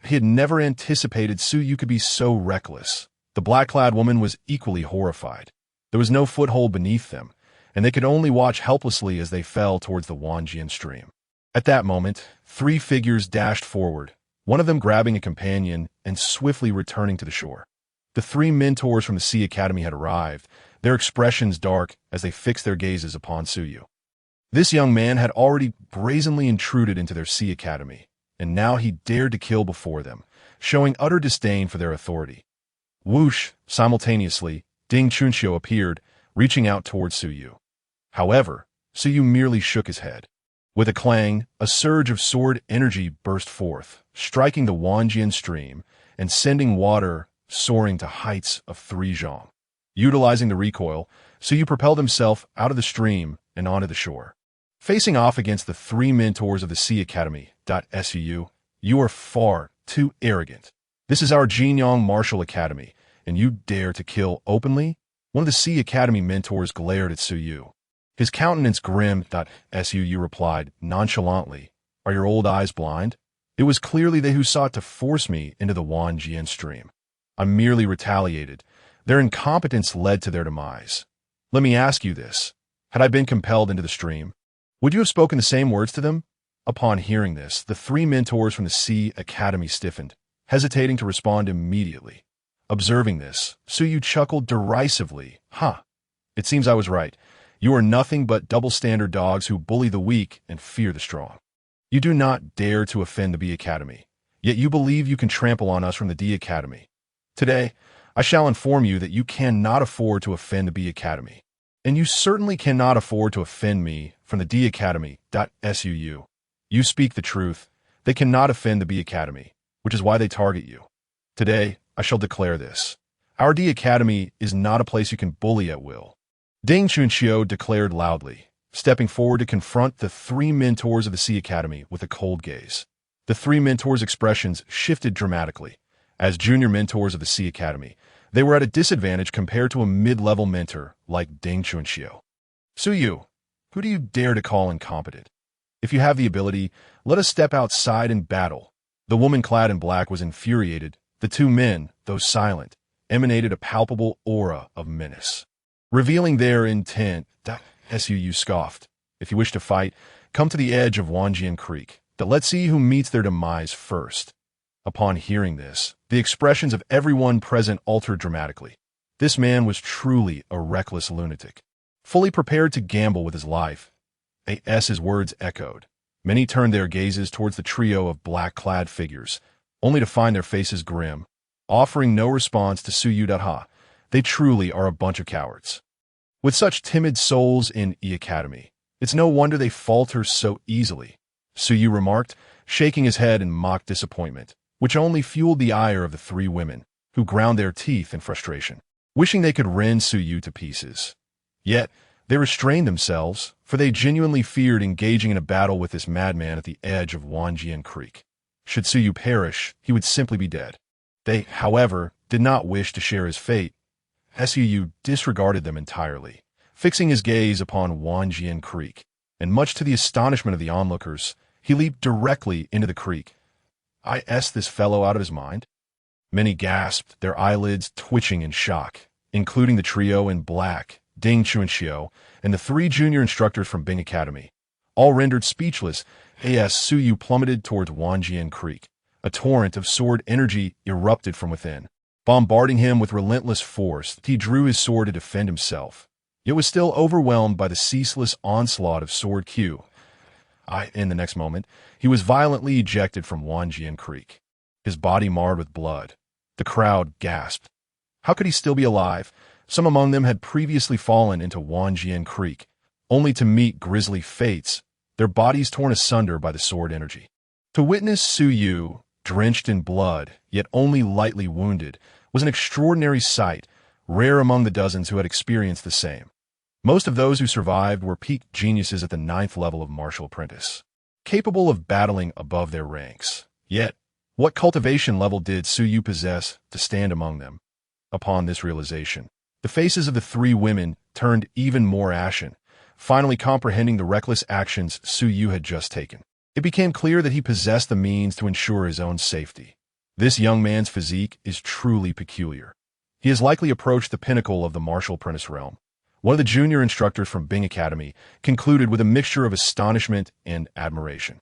He had never anticipated Su Yu could be so reckless. The black-clad woman was equally horrified. There was no foothold beneath them, and they could only watch helplessly as they fell towards the Wanjian stream. At that moment, 3 figures dashed forward, one of them grabbing a companion and swiftly returning to the shore. The 3 mentors from the Sea Academy had arrived, their expressions dark as they fixed their gazes upon Su Yu. This young man had already brazenly intruded into their Sea Academy, and now he dared to kill before them, showing utter disdain for their authority. Whoosh! Simultaneously, Ding Chunxiu appeared, reaching out towards Su Yu. However, Su Yu merely shook his head. With a clang, a surge of sword energy burst forth, striking the Wanjian stream and sending water soaring to heights of 3 zhong. Utilizing the recoil, Su Yu propelled himself out of the stream and onto the shore. Facing off against the 3 mentors of the Sea Academy, Su, you are far too arrogant. This is our Jinyang Martial Academy, and you dare to kill openly? One of the Sea Academy mentors glared at Su Yu. His countenance grim. Su replied nonchalantly, "Are your old eyes blind? It was clearly they who sought to force me into the Wanjian stream. I merely retaliated. Their incompetence led to their demise. Let me ask you this. Had I been compelled into the stream, would you have spoken the same words to them?" Upon hearing this, the 3 mentors from the Sea Academy stiffened, hesitating to respond immediately. Observing this, Su Yu chuckled derisively. It seems I was right. You are nothing but double-standard dogs who bully the weak and fear the strong. You do not dare to offend the B Academy, yet you believe you can trample on us from the D Academy. Today, I shall inform you that you cannot afford to offend the B Academy, and you certainly cannot afford to offend me from the D Academy. Su. You speak the truth. They cannot offend the B Academy, which is why they target you. Today, I shall declare this. Our D Academy is not a place you can bully at will. Ding Chunxiu declared loudly, stepping forward to confront the 3 mentors of the Sea Academy with a cold gaze. The 3 mentors' expressions shifted dramatically. As junior mentors of the Sea Academy, they were at a disadvantage compared to a mid-level mentor like Ding Chunxiu. Su Yu, who do you dare to call incompetent? If you have the ability, let us step outside and battle. The woman clad in black was infuriated. The 2 men, though silent, emanated a palpable aura of menace. Revealing their intent, Su scoffed. If you wish to fight, come to the edge of Wanjian Creek. Let's see who meets their demise first. Upon hearing this, the expressions of everyone present altered dramatically. This man was truly a reckless lunatic, fully prepared to gamble with his life. His words echoed. Many turned their gazes towards the trio of black-clad figures, only to find their faces grim, offering no response to Su Yu. They truly are a bunch of cowards. With such timid souls in E Academy, it's no wonder they falter so easily, Su Yu remarked, shaking his head in mock disappointment, which only fueled the ire of the 3 women, who ground their teeth in frustration, wishing they could rend Su Yu to pieces. Yet, they restrained themselves, for they genuinely feared engaging in a battle with this madman at the edge of Wanjian Creek. Should Su Yu perish, he would simply be dead. They, however, did not wish to share his fate. Su disregarded them entirely, fixing his gaze upon Wanjian Creek, and much to the astonishment of the onlookers, he leaped directly into the creek. This fellow out of his mind? Many gasped, their eyelids twitching in shock, including the trio in black, Ding Chunxiu, and the 3 junior instructors from Bing Academy. All rendered speechless, Su Yu plummeted towards Wanjian Creek. A torrent of sword energy erupted from within. Bombarding him with relentless force, he drew his sword to defend himself, yet was still overwhelmed by the ceaseless onslaught of sword Q. In the next moment, he was violently ejected from Wanjian Creek, his body marred with blood. The crowd gasped. How could he still be alive? Some among them had previously fallen into Wanjian Creek, only to meet grisly fates, their bodies torn asunder by the sword energy. To witness Su Yu, drenched in blood, yet only lightly wounded, was an extraordinary sight, rare among the dozens who had experienced the same. Most of those who survived were peak geniuses at the 9th level of martial apprentice, capable of battling above their ranks. Yet, what cultivation level did Su Yu possess to stand among them? Upon this realization, the faces of the three women turned even more ashen, finally comprehending the reckless actions Su Yu had just taken. It became clear that he possessed the means to ensure his own safety. This young man's physique is truly peculiar. He has likely approached the pinnacle of the martial apprentice realm. One of the junior instructors from Bing Academy concluded with a mixture of astonishment and admiration.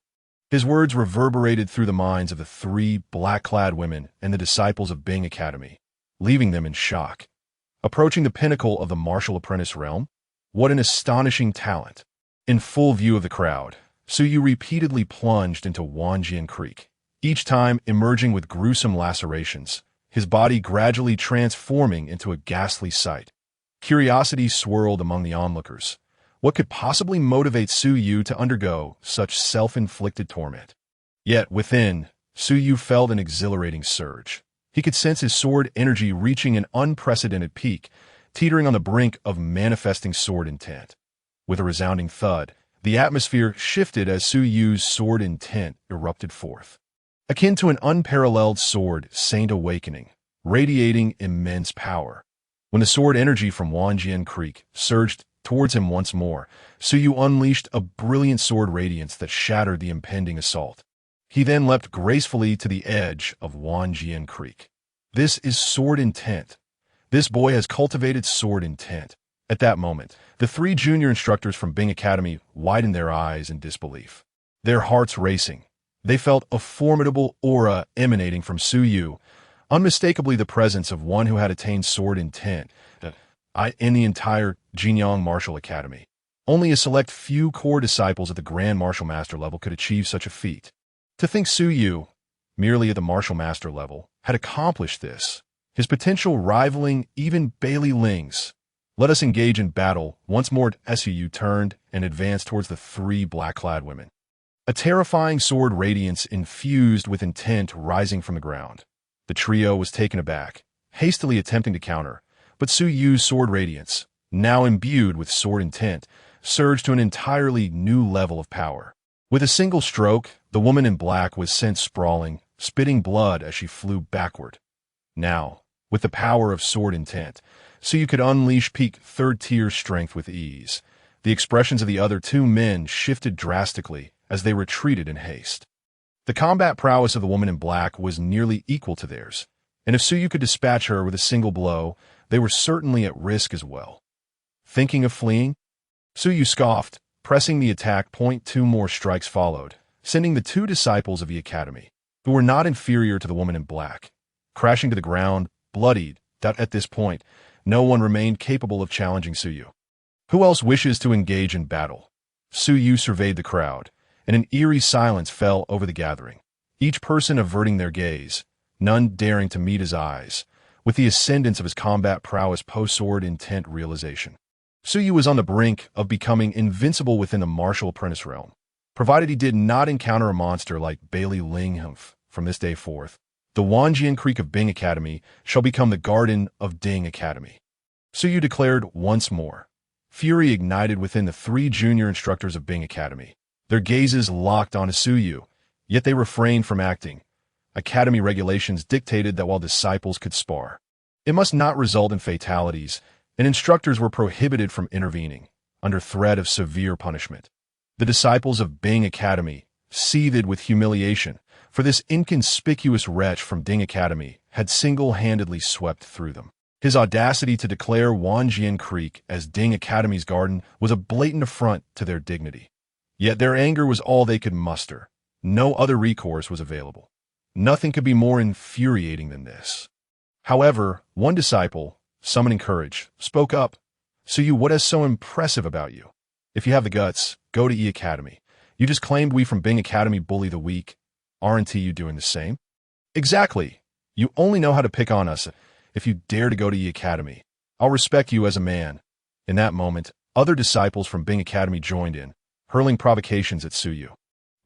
His words reverberated through the minds of the three black-clad women and the disciples of Bing Academy, leaving them in shock. Approaching the pinnacle of the martial apprentice realm? What an astonishing talent! In full view of the crowd, Su Yu repeatedly plunged into Wanjian Creek, each time emerging with gruesome lacerations, his body gradually transforming into a ghastly sight. Curiosity swirled among the onlookers. What could possibly motivate Su Yu to undergo such self-inflicted torment? Yet within, Su Yu felt an exhilarating surge. He could sense his sword energy reaching an unprecedented peak, teetering on the brink of manifesting sword intent. With a resounding thud, the atmosphere shifted as Su Yu's sword intent erupted forth. Akin to an unparalleled sword saint awakening, radiating immense power. When the sword energy from Wanjian Creek surged towards him once more, Su Yu unleashed a brilliant sword radiance that shattered the impending assault. He then leapt gracefully to the edge of Wanjian Creek. This is sword intent. This boy has cultivated sword intent. At that moment, the three junior instructors from Bing Academy widened their eyes in disbelief. Their hearts racing. They felt a formidable aura emanating from Su Yu, unmistakably the presence of one who had attained sword intent in the entire Jinyang Martial Academy. Only a select few core disciples at the Grand Martial Master level could achieve such a feat. To think Su Yu, merely at the Martial Master level, had accomplished this, his potential rivaling even Bailey Ling's. Let us engage in battle. Once more, Su Yu turned and advanced towards the three black-clad women. A terrifying sword radiance infused with intent rising from the ground. The trio was taken aback, hastily attempting to counter, but Su Yu's sword radiance, now imbued with sword intent, surged to an entirely new level of power. With a single stroke, the woman in black was sent sprawling, spitting blood as she flew backward. Now, with the power of sword intent, Su Yu could unleash peak third-tier strength with ease. The expressions of the other two men shifted drastically as they retreated in haste. The combat prowess of the woman in black was nearly equal to theirs, and if Su Yu could dispatch her with a single blow, they were certainly at risk as well. Thinking of fleeing? Su Yu scoffed, pressing the attack point. Two more strikes followed, sending the two disciples of the academy, who were not inferior to the woman in black, crashing to the ground, bloodied. At this point, no one remained capable of challenging Su Yu. Who else wishes to engage in battle? Su Yu surveyed the crowd, and an eerie silence fell over the gathering, each person averting their gaze, none daring to meet his eyes, with the ascendance of his combat prowess post-sword intent realization. Su Yu was on the brink of becoming invincible within the martial apprentice realm, provided he did not encounter a monster like Bailey Linghumph. From this day forth, the Wanjian Creek of Bing Academy shall become the Garden of Ding Academy. Su Yu declared once more. Fury ignited within the three junior instructors of Bing Academy. Their gazes locked onto Su Yu, yet they refrained from acting. Academy regulations dictated that while disciples could spar, it must not result in fatalities, and instructors were prohibited from intervening, under threat of severe punishment. The disciples of Bing Academy seethed with humiliation, for this inconspicuous wretch from Ding Academy had single-handedly swept through them. His audacity to declare Wanjian Creek as Ding Academy's garden was a blatant affront to their dignity. Yet their anger was all they could muster. No other recourse was available. Nothing could be more infuriating than this. However, one disciple, summoning courage, spoke up. Su Yu, what is so impressive about you? If you have the guts, go to E Academy. You just claimed we from Bing Academy bully the weak. Aren't you doing the same? Exactly. You only know how to pick on us. if you dare to go to the academy, I'll respect you as a man." In that moment, other disciples from Bing Academy joined in, hurling provocations at Suyu.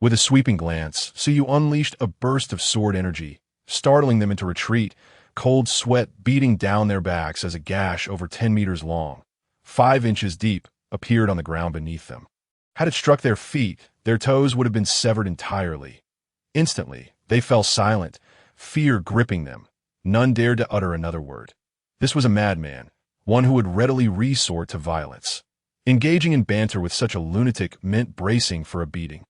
With a sweeping glance, Suyu unleashed a burst of sword energy, startling them into retreat, cold sweat beating down their backs as a gash over 10 meters long, 5 inches deep, appeared on the ground beneath them. Had it struck their feet, their toes would have been severed entirely. Instantly, they fell silent, fear gripping them. None dared to utter another word. This was a madman, one who would readily resort to violence. Engaging in banter with such a lunatic meant bracing for a beating,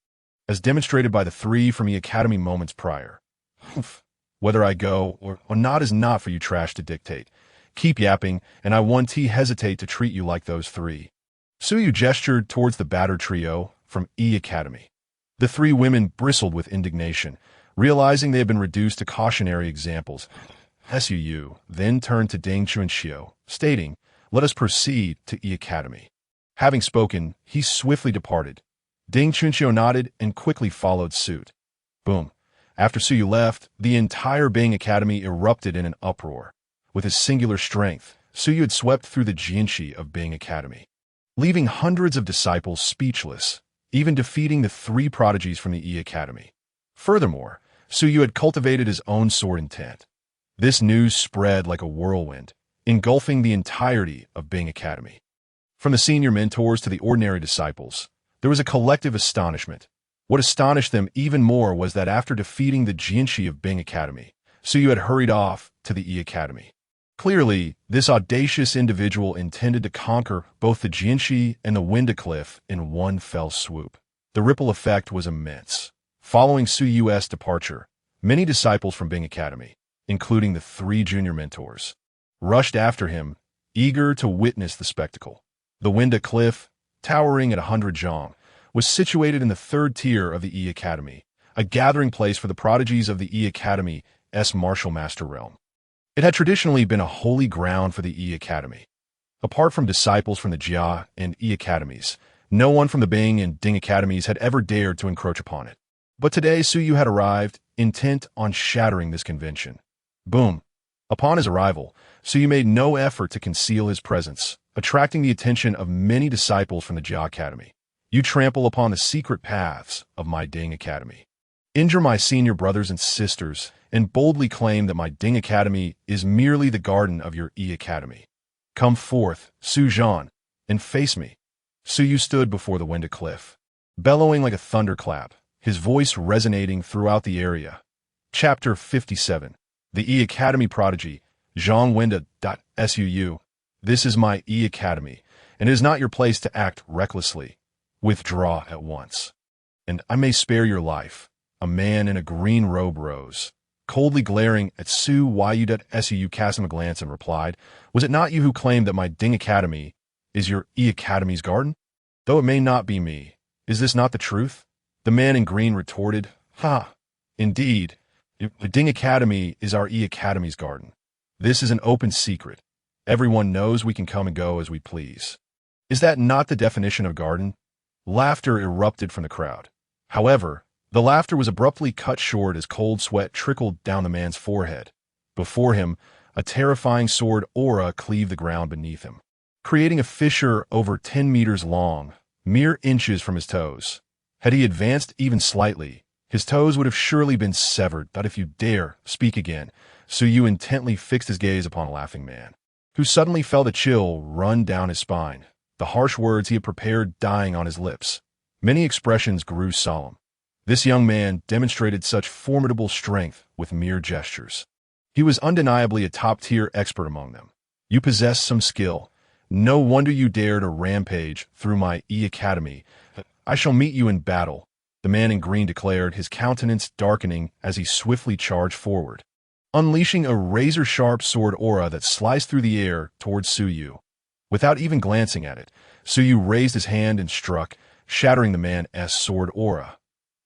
as demonstrated by the 3 from the academy moments prior. Whether I go or not is not for you trash to dictate. Keep yapping, and I won't hesitate to treat you like those 3. Suyu gestured towards the battered trio from E Academy. The 3 women bristled with indignation, realizing they had been reduced to cautionary examples. Suyu then turned to Ding Chunxiu, stating, "Let us proceed to E Academy." Having spoken, he swiftly departed. Ding Chunxiu nodded and quickly followed suit. Boom. After Suyu left, the entire Bing Academy erupted in an uproar. With his singular strength, Suyu had swept through the Jianxi of Bing Academy, leaving hundreds of disciples speechless, even defeating the 3 prodigies from the E Academy. Furthermore, Suyu had cultivated his own sword intent. This news spread like a whirlwind, engulfing the entirety of Bing Academy. From the senior mentors to the ordinary disciples, there was a collective astonishment. What astonished them even more was that after defeating the Jianxi of Bing Academy, Suyu had hurried off to the E Academy. Clearly, this audacious individual intended to conquer both the Jianxi and the Winda Cliff in one fell swoop. The ripple effect was immense. Following Suyu's departure, many disciples from Bing Academy, including the 3 junior mentors, rushed after him, eager to witness the spectacle. The Winda Cliff, towering at 100 zhang, was situated in the 3rd tier of the E Academy, a gathering place for the prodigies of the E Academy's martial master realm. It had traditionally been a holy ground for the E Academy. Apart from disciples from the Jia and E Academies, no one from the Bing and Ding Academies had ever dared to encroach upon it. But today Suyu had arrived, intent on shattering this convention. Boom. Upon his arrival, Suyu made no effort to conceal his presence, attracting the attention of many disciples from the Jia Academy. "You trample upon the secret paths of my Ding Academy. Injure my senior brothers and sisters, and boldly claim that my Ding Academy is merely the garden of your E Academy. Come forth, Su Zhan, and face me." Suyu stood before the Winda Cliff, bellowing like a thunderclap, his voice resonating throughout the area. Chapter 57. The E Academy Prodigy, Zhang Winda. Suu. This is my E Academy, and it is not your place to act recklessly. Withdraw at once, and I may spare your life. A man in a green robe rose, coldly glaring at Su Yu. Suu cast him a glance and replied, "Was it not you who claimed that my Ding Academy is your E Academy's garden? Though it may not be me, is this not the truth?" The man in green retorted, "Ha! Indeed, the Ding Academy is our E Academy's garden. This is an open secret. Everyone knows we can come and go as we please. Is that not the definition of garden?" Laughter erupted from the crowd. However, the laughter was abruptly cut short as cold sweat trickled down the man's forehead. Before him, a terrifying sword aura cleaved the ground beneath him, creating a fissure over 10 meters long, mere inches from his toes. Had he advanced even slightly, his toes would have surely been severed. "But if you dare speak again," Suyu intently fixed his gaze upon a laughing man, who suddenly felt a chill run down his spine, the harsh words he had prepared dying on his lips. Many expressions grew solemn. This young man demonstrated such formidable strength with mere gestures. He was undeniably a top-tier expert among them. "You possess some skill. No wonder you dare to rampage through my E Academy. I shall meet you in battle," the man in green declared, his countenance darkening as he swiftly charged forward, unleashing a razor-sharp sword aura that sliced through the air towards Suyu. Without even glancing at it, Suyu raised his hand and struck, shattering the man's sword aura.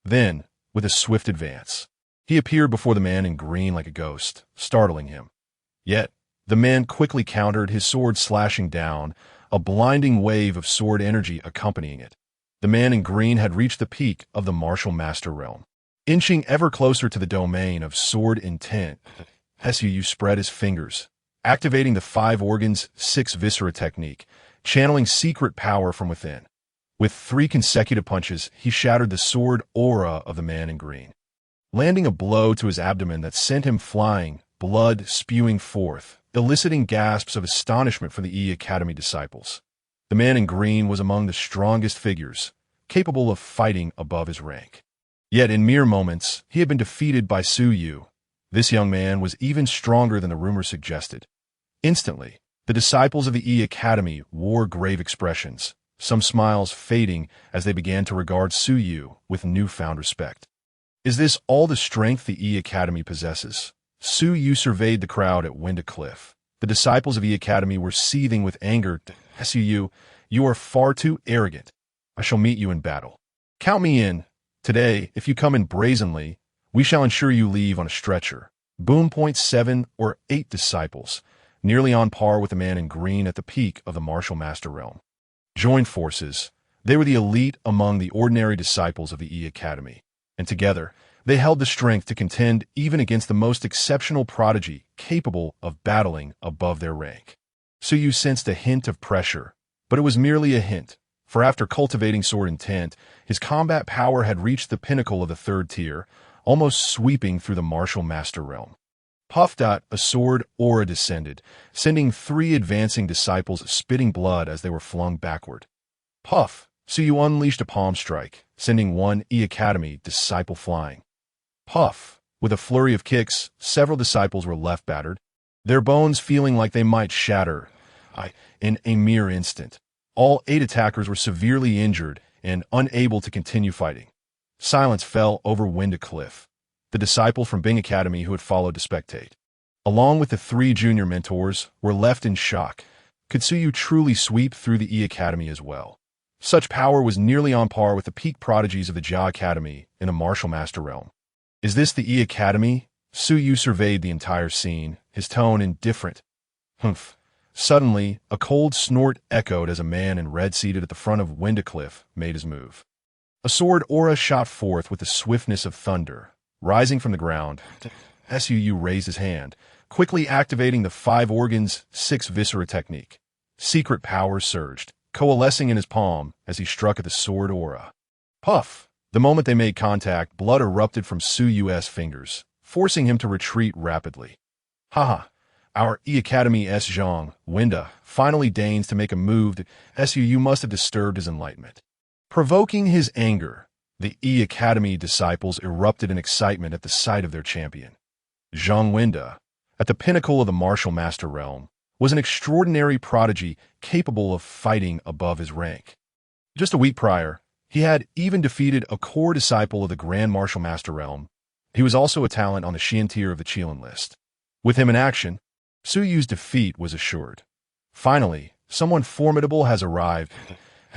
Then, with a swift advance, he appeared before the man in green like a ghost, startling him. Yet, the man quickly countered, his sword slashing down, a blinding wave of sword energy accompanying it. The man in green had reached the peak of the martial master realm. Inching ever closer to the domain of sword intent, Suu spread his fingers, activating the 5 organs, 6 viscera technique, channeling secret power from within. With 3 consecutive punches, he shattered the sword aura of the man in green, landing a blow to his abdomen that sent him flying, blood spewing forth, eliciting gasps of astonishment from the E Academy disciples. The man in green was among the strongest figures, capable of fighting above his rank. Yet in mere moments, he had been defeated by Su Yu. This young man was even stronger than the rumors suggested. Instantly, the disciples of the E Academy wore grave expressions, some smiles fading as they began to regard Su Yu with newfound respect. Is this all the strength the E Academy possesses? Su Yu surveyed the crowd at Winda Cliff. The disciples of E Academy were seething with anger. Su Yu, you are far too arrogant. I shall meet you in battle. Count me in. Today, if you come in brazenly, we shall ensure you leave on a stretcher. Boom. 7 or 8 disciples, nearly on par with the man in green at the peak of the martial master realm, joined forces. They were the elite among the ordinary disciples of the E Academy, and together, they held the strength to contend even against the most exceptional prodigy capable of battling above their rank. Su Yu sensed a hint of pressure, but it was merely a hint, for after cultivating sword intent, his combat power had reached the pinnacle of the 3rd tier, almost sweeping through the martial master realm. Puff. A sword aura descended, sending 3 advancing disciples spitting blood as they were flung backward. Puff. Su Yu unleashed a palm strike, sending 1 E Academy disciple flying. Puff. With a flurry of kicks, several disciples were left battered, their bones feeling like they might shatter in a mere instant. All 8 attackers were severely injured and unable to continue fighting. Silence fell over Winda Cliff, the disciple from Bing Academy who had followed to spectate. Along with the 3 junior mentors, were left in shock. Could Su Yu truly sweep through the E Academy as well? Such power was nearly on par with the peak prodigies of the Jia Academy in the martial master realm. Is this the E Academy? Su Yu surveyed the entire scene, his tone indifferent. Humph. Suddenly, a cold snort echoed as a man in red seated at the front of Winda Cliff made his move. A sword aura shot forth with the swiftness of thunder. Rising from the ground, Su Yu raised his hand, quickly activating the 5 organs, 6 viscera technique. Secret power surged, coalescing in his palm as he struck at the sword aura. Puff! The moment they made contact, blood erupted from Su Yu's fingers, forcing him to retreat rapidly. Haha! Our E Academy's Zhang, Winda, finally deigns to make a move that Su Yu must have disturbed his enlightenment. Provoking his anger, the E Academy disciples erupted in excitement at the sight of their champion. Zhang Winda, at the pinnacle of the martial master realm, was an extraordinary prodigy capable of fighting above his rank. Just a week prior, he had even defeated a core disciple of the Grand Martial Master realm. He was also a talent on the Xian tier of the Qilin list. With him in action, Su Yu's defeat was assured. Finally, someone formidable has arrived.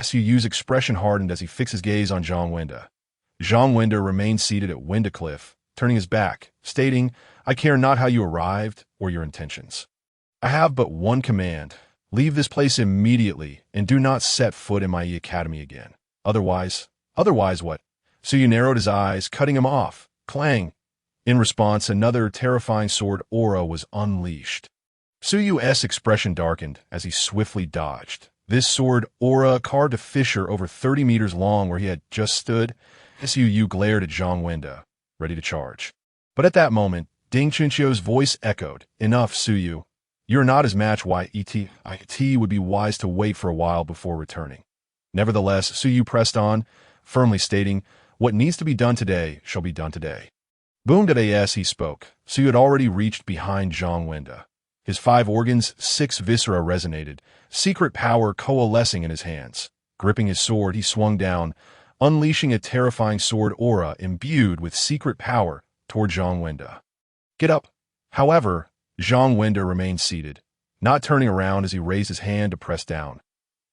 Su Yu's expression hardened as he fixed his gaze on Zhang Winda. Zhang Winda remained seated at Winda Cliff, turning his back, stating, I care not how you arrived or your intentions. I have but one command. Leave this place immediately and do not set foot in my academy again. Otherwise what? Su Yu narrowed his eyes, cutting him off. Clang! In response, another terrifying sword aura was unleashed. Su Yu's expression darkened as he swiftly dodged. This sword aura carved a fissure over 30 meters long where he had just stood. Su Yu glared at Zhang Winda, ready to charge. But at that moment, Ding Chunqiu's voice echoed. Enough, Su Yu. You're not his match. It would be wise to wait for a while before returning. Nevertheless, Su Yu pressed on, firmly stating, what needs to be done today shall be done today. Boom. As he spoke, Su Yu had already reached behind Zhang Winda. His 5 organs, 6 viscera resonated, secret power coalescing in his hands. Gripping his sword, he swung down, unleashing a terrifying sword aura imbued with secret power toward Zhang Winda. Get up! However, Zhang Winda remained seated, not turning around as he raised his hand to press down.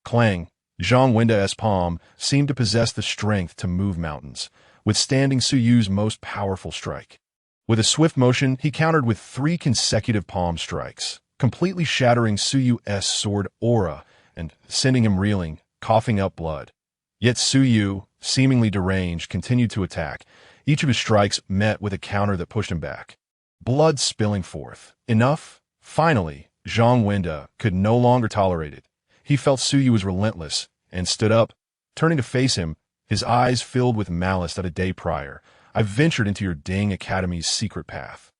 Clang! Zhang Winda's palm seemed to possess the strength to move mountains, withstanding Su Yu's most powerful strike. With a swift motion, he countered with 3 consecutive palm strikes, completely shattering Su Yu's sword aura and sending him reeling, coughing up blood. Yet Su Yu, seemingly deranged, continued to attack. Each of his strikes met with a counter that pushed him back. Blood spilling forth. Enough? Finally, Zhang Wenda could no longer tolerate it. He felt Suyu was relentless and stood up, turning to face him, his eyes filled with malice that a day prior, I ventured into your dang academy's secret path.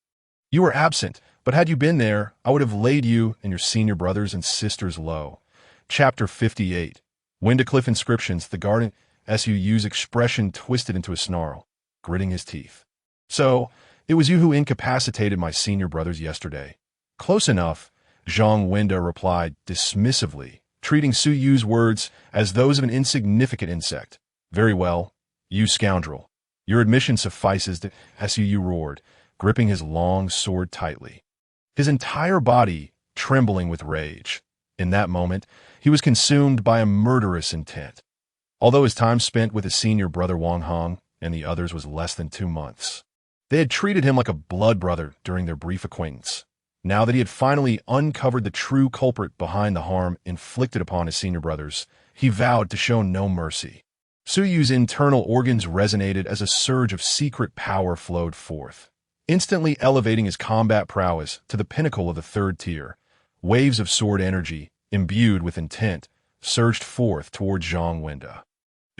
You were absent, but had you been there, I would have laid you and your senior brothers and sisters low. Chapter 58. Windacliff Inscriptions, the Garden Su's expression twisted into a snarl, gritting his teeth. So, it was you who incapacitated my senior brothers yesterday. Close enough, Zhang Wenda replied dismissively, treating Suyu's words as those of an insignificant insect. Very well, you scoundrel. Your admission suffices, Su roared, gripping his long sword tightly, his entire body trembling with rage. In that moment, he was consumed by a murderous intent. Although his time spent with his senior brother Wang Hong and the others was less than 2 months, they had treated him like a blood brother during their brief acquaintance. Now that he had finally uncovered the true culprit behind the harm inflicted upon his senior brothers, he vowed to show no mercy. Suyu's internal organs resonated as a surge of secret power flowed forth, instantly elevating his combat prowess to the pinnacle of the 3rd tier. Waves of sword energy, imbued with intent, surged forth towards Zhang Wenda.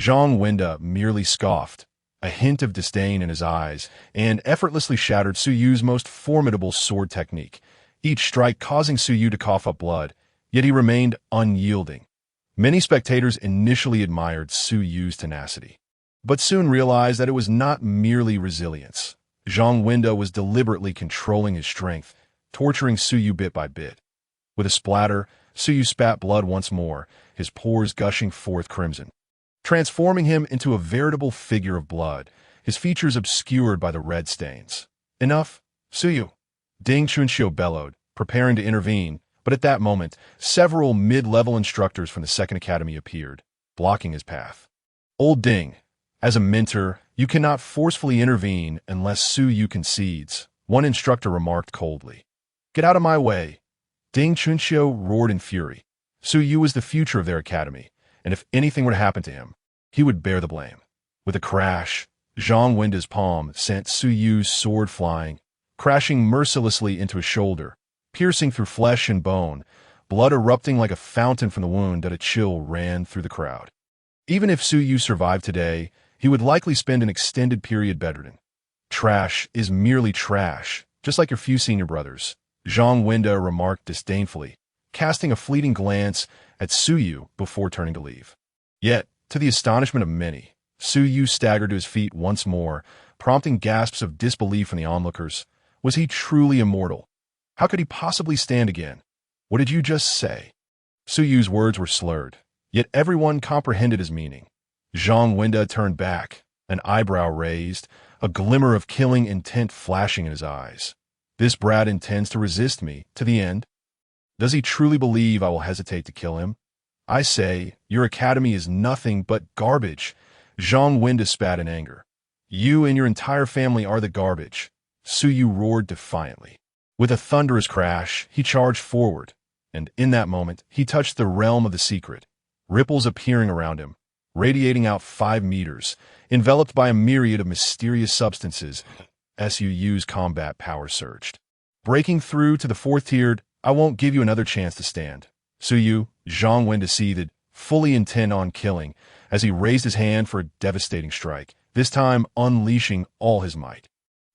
Zhang Wenda merely scoffed, a hint of disdain in his eyes, and effortlessly shattered Suyu's most formidable sword technique, each strike causing Suyu to cough up blood, yet he remained unyielding. Many spectators initially admired Suyu's tenacity, but soon realized that it was not merely resilience. Zhang Wenda was deliberately controlling his strength, torturing Suyu bit by bit. With a splatter, Suyu spat blood once more, his pores gushing forth crimson, transforming him into a veritable figure of blood, his features obscured by the red stains. Enough, Suyu! Ding Chunxiu bellowed, preparing to intervene, but at that moment, several mid-level instructors from the 2nd Academy appeared, blocking his path. Old Ding, as a mentor, you cannot forcefully intervene unless Suyu concedes, one instructor remarked coldly. Get out of my way! Ding Chunxiu roared in fury. Suyu was the future of their academy, and if anything were to happen to him, he would bear the blame. With a crash, Zhang Wenda's palm sent Suyu's sword flying, crashing mercilessly into his shoulder, piercing through flesh and bone, blood erupting like a fountain from the wound that a chill ran through the crowd. Even if Suyu survived today, he would likely spend an extended period bedridden. Trash is merely trash, just like your few senior brothers, Zhang Wenda remarked disdainfully, casting a fleeting glance at Suyu before turning to leave. Yet, to the astonishment of many, Suyu staggered to his feet once more, prompting gasps of disbelief from the onlookers. Was he truly immortal? How could he possibly stand again? What did you just say? Suyu's words were slurred, yet everyone comprehended his meaning. Zhang Wenda turned back, an eyebrow raised, a glimmer of killing intent flashing in his eyes. This brat intends to resist me to the end. Does he truly believe I will hesitate to kill him? I say, your academy is nothing but garbage. Zhang Wenda spat in anger. You and your entire family are the garbage. Suyu roared defiantly. With a thunderous crash, he charged forward, and in that moment, he touched the realm of the secret, ripples appearing around him, radiating out 5 meters, enveloped by a myriad of mysterious substances. Suyu's combat power surged. Breaking through to the 4th tiered, I won't give you another chance to stand. Suyu, Zhang Wenda seethed, fully intent on killing, as he raised his hand for a devastating strike, this time unleashing all his might.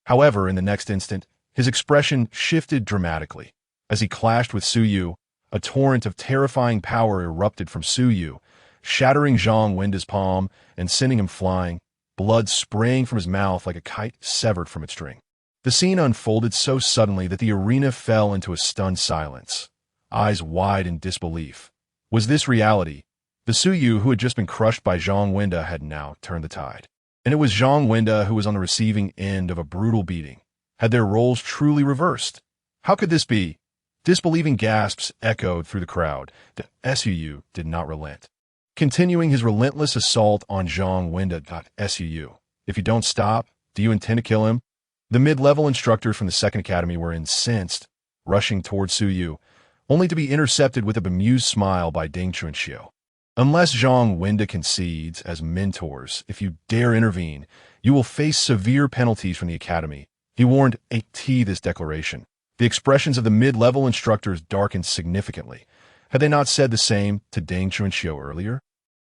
However, in the next instant, his expression shifted dramatically. As he clashed with Suyu, a torrent of terrifying power erupted from Suyu, shattering Zhang Wenda's palm and sending him flying, blood spraying from his mouth like a kite severed from its string. The scene unfolded so suddenly that the arena fell into a stunned silence, eyes wide in disbelief. Was this reality? The Suyu who had just been crushed by Zhang Wenda had now turned the tide. And it was Zhang Wenda who was on the receiving end of a brutal beating. Had their roles truly reversed? How could this be? Disbelieving gasps echoed through the crowd. The Suyu did not relent, continuing his relentless assault on Zhang Wenda. Suyu, if you don't stop, do you intend to kill him? The mid-level instructors from the 2nd Academy were incensed, rushing towards Suyu, only to be intercepted with a bemused smile by Ding Chunxiu. Unless Zhang Wenda concedes as mentors, if you dare intervene, you will face severe penalties from the Academy. He warned. This declaration, The expressions of the mid-level instructors darkened significantly. Had they not said the same to Ding Chunxiu earlier?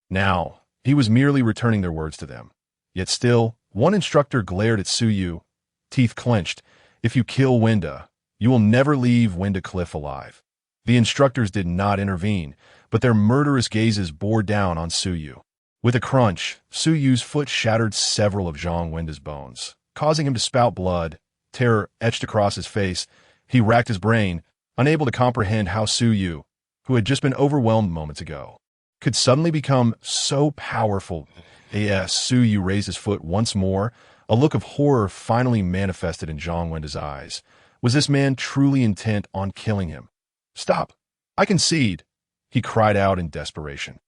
Now, he was merely returning their words to them. Yet still, one instructor glared at Su Yu, teeth clenched. If you kill Winda, you will never leave Winda Cliff alive. The instructors did not intervene, but their murderous gazes bore down on Su Yu. With a crunch, Su Yu's foot shattered several of Zhang Wenda's bones, causing him to spout blood. Terror etched across his face. He racked his brain, unable to comprehend how Su Yu, who had just been overwhelmed moments ago, could suddenly become so powerful. As Su Yu raised his foot once more, a look of horror finally manifested in Zhang Wenda's eyes. Was this man truly intent on killing him? "Stop! I concede!" he cried out in desperation.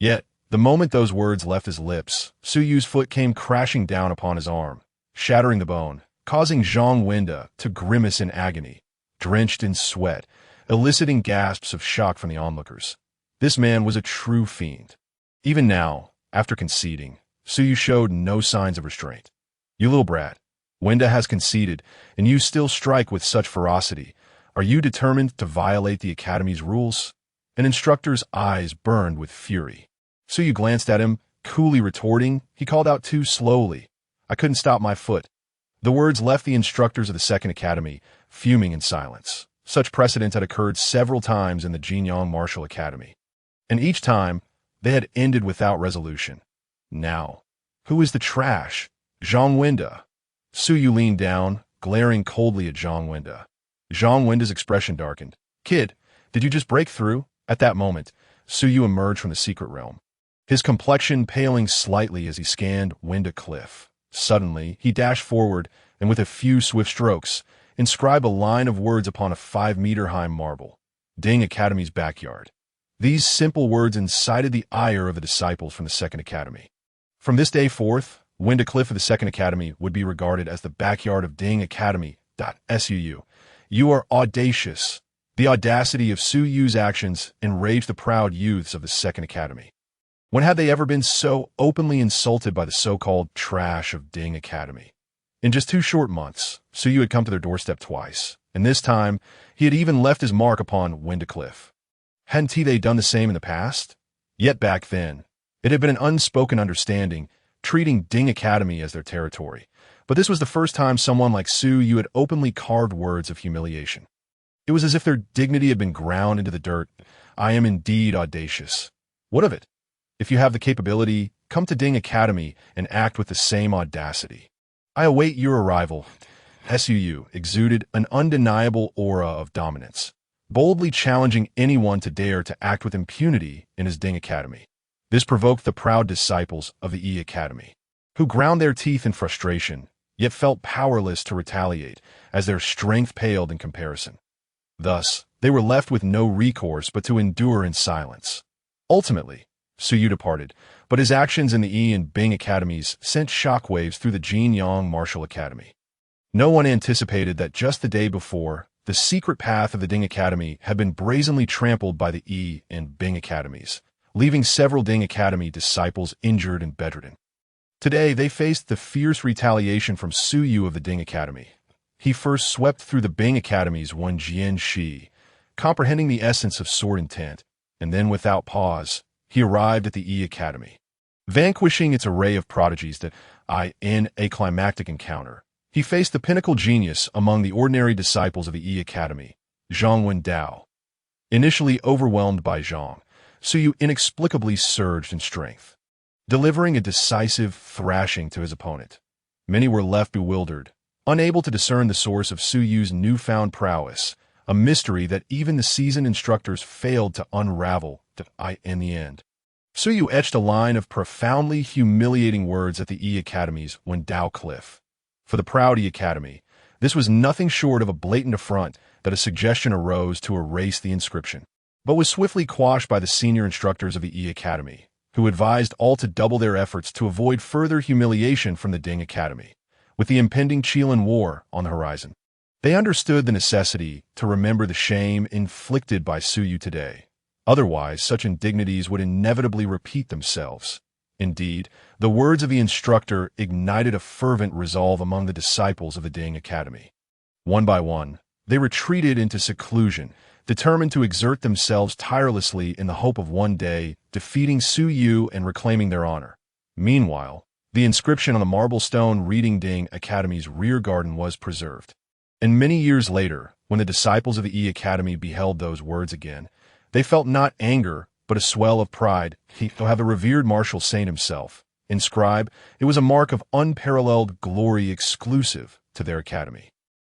Yet, the moment those words left his lips, Su Yu's foot came crashing down upon his arm, shattering the bone, causing Zhang Wenda to grimace in agony, drenched in sweat, eliciting gasps of shock from the onlookers. This man was a true fiend. Even now, after conceding, Su Yu showed no signs of restraint. "You little brat, Wenda has conceded, and you still strike with such ferocity. Are you determined to violate the Academy's rules?" An instructor's eyes burned with fury. Su Yu glanced at him, coolly retorting. He called out too slowly, "I couldn't stop my foot." The words left the instructors of the Second Academy fuming in silence. Such precedent had occurred several times in the Jinyang Martial Academy, and each time they had ended without resolution. Now, who is the trash? Zhang Wenda. Su Yu leaned down, glaring coldly at Zhang Wenda. Zhang Wenda's expression darkened. "Kid, did you just break through?" At that moment, Su Yu emerged from the secret realm, his complexion paling slightly as he scanned Winda Cliff. Suddenly, he dashed forward and with a few swift strokes, inscribed a line of words upon a 5-meter-high marble. Ding Academy's backyard. These simple words incited the ire of the disciples from the Second Academy. From this day forth, Winda Cliff of the Second Academy would be regarded as the backyard of Ding Academy. Suu. You are audacious. The audacity of Su Yu's actions enraged the proud youths of the Second Academy. When had they ever been so openly insulted by the so-called trash of Ding Academy? In just 2 short months, Su Yu had come to their doorstep twice, and this time, he had even left his mark upon Winda Cliff. Hadn't they done the same in the past? Yet back then, it had been an unspoken understanding, treating Ding Academy as their territory. But this was the first time someone like Su Yu had openly carved words of humiliation. It was as if their dignity had been ground into the dirt. "I am indeed audacious." What of it? If you have the capability, come to Ding Academy and act with the same audacity. I await your arrival. Suu exuded an undeniable aura of dominance, boldly challenging anyone to dare to act with impunity in his Ding Academy. This provoked the proud disciples of the E Academy, who ground their teeth in frustration, yet felt powerless to retaliate, as their strength paled in comparison. Thus, they were left with no recourse but to endure in silence. Ultimately, Su Yu departed, but his actions in the E and Bing Academies sent shockwaves through the Jinyang Martial Academy. No one anticipated that just the day before, the secret path of the Ding Academy had been brazenly trampled by the E and Bing Academies, leaving several Ding Academy disciples injured and bedridden. Today, they faced the fierce retaliation from Su Yu of the Ding Academy. He first swept through the Bing Academy's one Jian Shi, comprehending the essence of sword intent, and then without pause, he arrived at the E Academy. Vanquishing its array of prodigies in a climactic encounter, he faced the pinnacle genius among the ordinary disciples of the E Academy, Zhang Wendao. Initially overwhelmed by Zhang, Su Yu inexplicably surged in strength, delivering a decisive thrashing to his opponent. Many were left bewildered, unable to discern the source of Su Yu's newfound prowess, a mystery that even the seasoned instructors failed to unravel in the end. Su Yu etched a line of profoundly humiliating words at the E Academy's Wendao Cliff. For the proud E Academy, this was nothing short of a blatant affront that a suggestion arose to erase the inscription, but was swiftly quashed by the senior instructors of the E Academy, who advised all to double their efforts to avoid further humiliation from the Ding Academy. With the impending Qilin War on the horizon, they understood the necessity to remember the shame inflicted by Su Yu today. Otherwise, such indignities would inevitably repeat themselves. Indeed, the words of the instructor ignited a fervent resolve among the disciples of the Ding Academy. One by one, They retreated into seclusion, determined to exert themselves tirelessly in the hope of one day defeating Su Yu and reclaiming their honor. Meanwhile, the inscription on the marble stone reading Ding Academy's rear garden was preserved. And many years later, when the disciples of the E Academy beheld those words again, they felt not anger, but a swell of pride. He'll have the revered martial saint himself inscribe. It was a mark of unparalleled glory exclusive to their academy.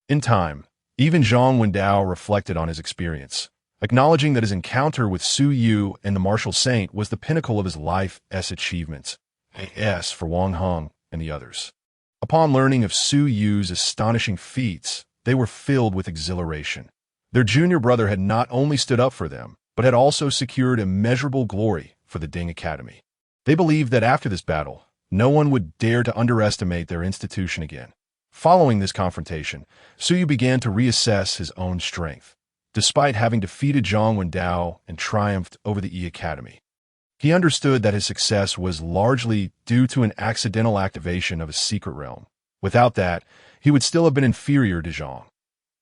In time, even Zhang Wendao reflected on his experience, acknowledging that his encounter with Su Yu and the martial saint was the pinnacle of his life's achievements. A.S. for Wang Heng and the others. Upon learning of Su Yu's astonishing feats, they were filled with exhilaration. Their junior brother had not only stood up for them, but had also secured immeasurable glory for the Ding Academy. They believed that after this battle, no one would dare to underestimate their institution again. Following this confrontation, Su Yu began to reassess his own strength. Despite having defeated Zhang Wendao and triumphed over the E Academy, he understood that his success was largely due to an accidental activation of a secret realm. Without that, he would still have been inferior to Zhang.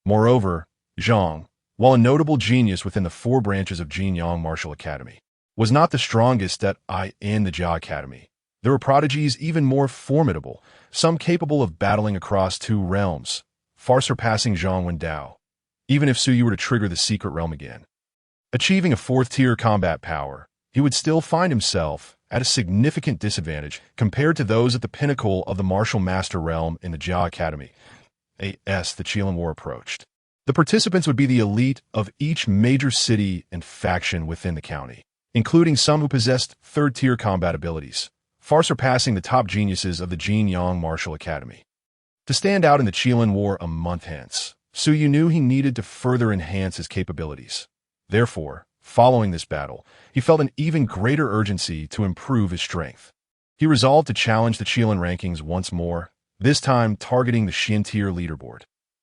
Moreover, Zhang, while a notable genius within the 4 branches of Jinyang Martial Academy, was not the strongest in the Jia Academy. There were prodigies even more formidable, some capable of battling across 2 realms, far surpassing Zhang Wendao, even if Su Yu were to trigger the secret realm again. Achieving a 4th-tier combat power, he would still find himself at a significant disadvantage compared to those at the pinnacle of the martial master realm in the Jia Academy. As the Qilin War approached, the participants would be the elite of each major city and faction within the county, including some who possessed 3rd-tier combat abilities, far surpassing the top geniuses of the Jinyang Martial Academy. To stand out in the Qilin War a month hence, Su Yu knew he needed to further enhance his capabilities. Therefore, following this battle, he felt an even greater urgency to improve his strength. He resolved to challenge the Qilin rankings once more, this time targeting the Xian-tier leaderboard.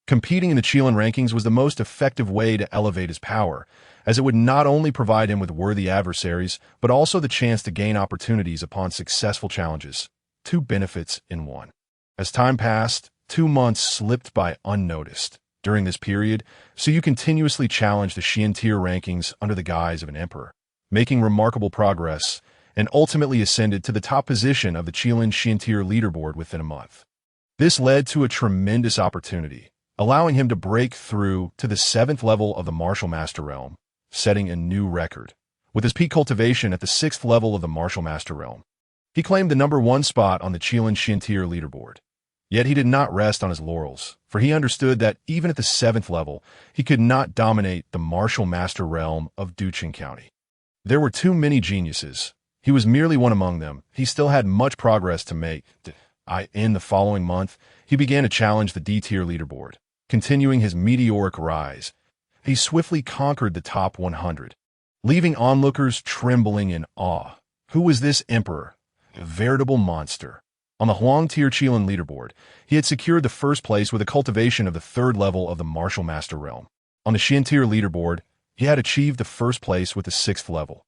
Competing in the Qilin rankings was the most effective way to elevate his power, as it would not only provide him with worthy adversaries, but also the chance to gain opportunities upon successful challenges. 2 benefits in one. As time passed, 2 months slipped by unnoticed. During this period, Su Yu continuously challenged the Xian-tier rankings under the guise of an emperor, making remarkable progress, and ultimately ascended to the top position of the Qilin Xian-tier leaderboard within a month. This led to a tremendous opportunity, allowing him to break through to the 7th level of the Martial Master Realm, setting a new record. With his peak cultivation at the 6th level of the Martial Master Realm, he claimed the number 1 spot on the Qilin Xian-tier leaderboard. Yet he did not rest on his laurels, for he understood that even at the 7th level, he could not dominate the Martial Master Realm of Duqing County. There were too many geniuses. He was merely one among them. He still had much progress to make. In the following month, he began to challenge the D-tier leaderboard, continuing his meteoric rise. He swiftly conquered the top 100, leaving onlookers trembling in awe. Who was this emperor? A veritable monster. On the Huang-tier Qilin leaderboard, he had secured the 1st place with a cultivation of the 3rd level of the Martial Master Realm. On the Xian-tier leaderboard, he had achieved the 1st place with the 6th level.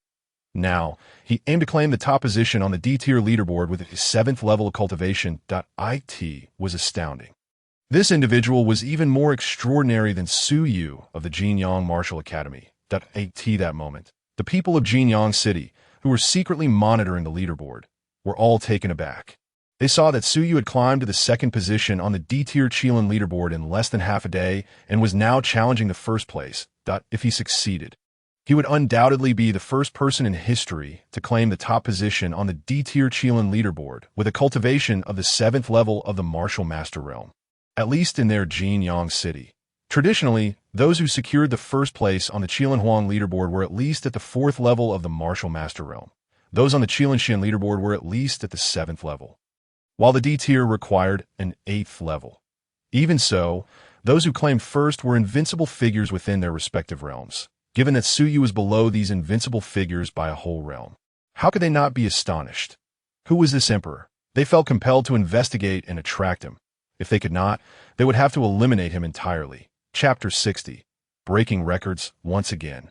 Now, he aimed to claim the top position on the D-tier leaderboard with his 7th level of cultivation. It was astounding. This individual was even more extraordinary than Su Yu of the Jinyang Martial Academy. That moment, the people of Jinyang City, who were secretly monitoring the leaderboard, were all taken aback. They saw that Su Yu had climbed to the 2nd position on the D-tier Qilin leaderboard in less than half a day and was now challenging the 1st place. If he succeeded, he would undoubtedly be the first person in history to claim the top position on the D-tier Qilin leaderboard with a cultivation of the 7th level of the Martial Master Realm, at least in their Jinyang City. Traditionally, those who secured the 1st place on the Qilin Huang leaderboard were at least at the 4th level of the Martial Master Realm. Those on the Qilin Xian leaderboard were at least at the 7th level, while the D-tier required an 8th level. Even so, those who claimed first were invincible figures within their respective realms, given that Su Yu was below these invincible figures by a whole realm. How could they not be astonished? Who was this emperor? They felt compelled to investigate and attract him. If they could not, they would have to eliminate him entirely. Chapter 60. Breaking Records Once Again.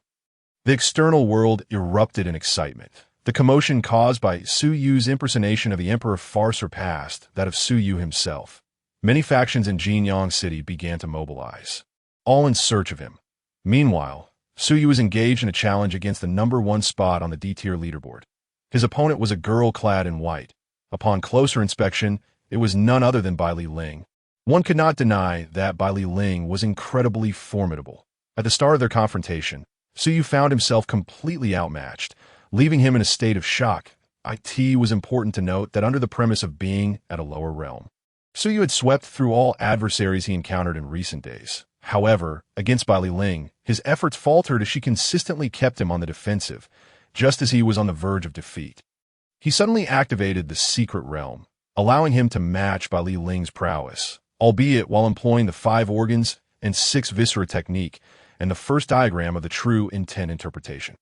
The external world erupted in excitement. The commotion caused by Su Yu's impersonation of the emperor far surpassed that of Su Yu himself. Many factions in Jinyang City began to mobilize. all in search of him. Meanwhile, Suyu was engaged in a challenge against the #1 spot on the D-tier leaderboard. His opponent was a girl clad in white. Upon closer inspection, it was none other than Bai Li Ling. One could not deny that Bai Li Ling was incredibly formidable. At the start of their confrontation, Suyu found himself completely outmatched, leaving him in a state of shock. It was important to note that under the premise of being at a lower realm, Suyu had swept through all adversaries he encountered in recent days. However, against Bai Li Ling, his efforts faltered as she consistently kept him on the defensive, just as he was on the verge of defeat. He suddenly activated the secret realm, allowing him to match Bai Li Ling's prowess, albeit while employing the 5 organs and 6 viscera technique and the first diagram of the true intent interpretation.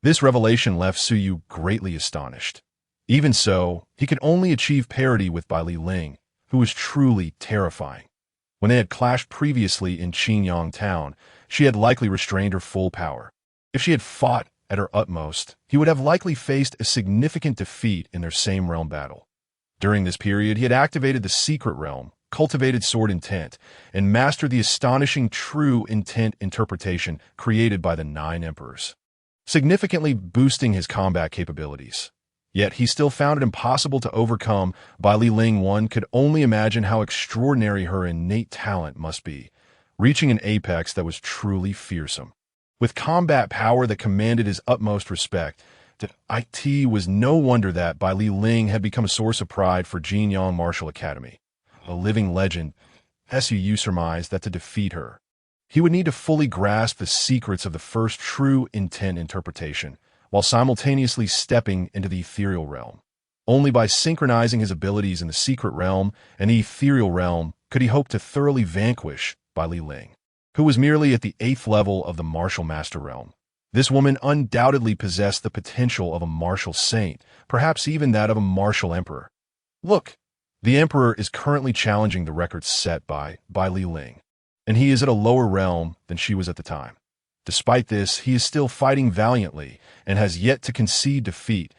This revelation left Suyu greatly astonished. Even so, he could only achieve parity with Bai Li Ling, who was truly terrifying. When they had clashed previously in Qinyang town, she had likely restrained her full power. If she had fought at her utmost, he would have likely faced a significant defeat in their same realm battle. During this period, he had activated the secret realm, cultivated sword intent, and mastered the astonishing true intent interpretation created by the 9 emperors, significantly boosting his combat capabilities. Yet he still found it impossible to overcome Bai Li Ling. One could only imagine how extraordinary her innate talent must be, reaching an apex that was truly fearsome. With combat power that commanded his utmost respect, it was no wonder that Bai Li Ling had become a source of pride for Jinyang Martial Academy. A living legend, Suyu surmised that to defeat her, he would need to fully grasp the secrets of the first true intent interpretation, while simultaneously stepping into the ethereal realm. Only by synchronizing his abilities in the secret realm and the ethereal realm could he hope to thoroughly vanquish Bai Li Ling, who was merely at the 8th level of the martial master realm. This woman undoubtedly possessed the potential of a martial saint, perhaps even that of a martial emperor. Look, the emperor is currently challenging the records set by Bai Li Ling, and he is at a lower realm than she was at the time. Despite this, he is still fighting valiantly and has yet to concede defeat.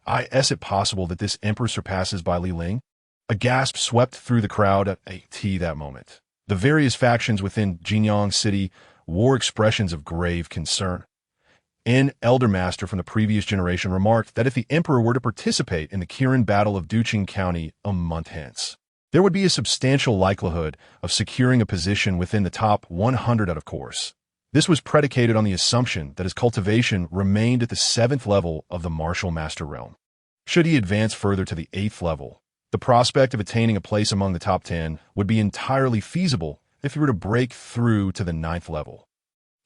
Is it possible that this emperor surpasses Bai Li Ling? A gasp swept through the crowd at that moment. The various factions within Jinyang City wore expressions of grave concern. An elder master from the previous generation remarked that if the emperor were to participate in the Kirin Battle of Duqing County a month hence, there would be a substantial likelihood of securing a position within the top 100 out of course. This was predicated on the assumption that his cultivation remained at the 7th level of the martial master realm. Should he advance further to the 8th level, the prospect of attaining a place among the top 10 would be entirely feasible if he were to break through to the 9th level.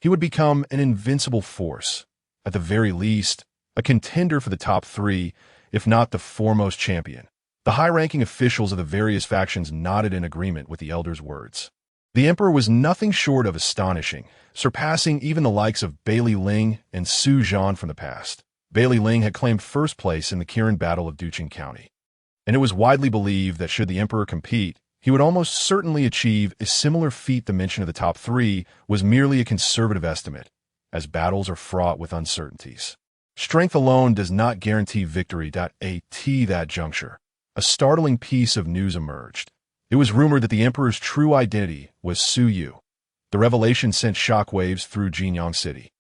He would become an invincible force, at the very least, a contender for the top 3, if not the foremost champion. The high-ranking officials of the various factions nodded in agreement with the elder's words. The emperor was nothing short of astonishing, surpassing even the likes of Bai Li Ling and Su Zhan from the past. Bai Li Ling had claimed first place in the Kirin Battle of Duqing County, and it was widely believed that should the emperor compete, he would almost certainly achieve a similar feat. The mention of the top 3 was merely a conservative estimate, as battles are fraught with uncertainties. Strength alone does not guarantee victory. At that juncture, a startling piece of news emerged. It was rumored that the emperor's true identity was Suyu. The revelation sent shockwaves through Jinyang City,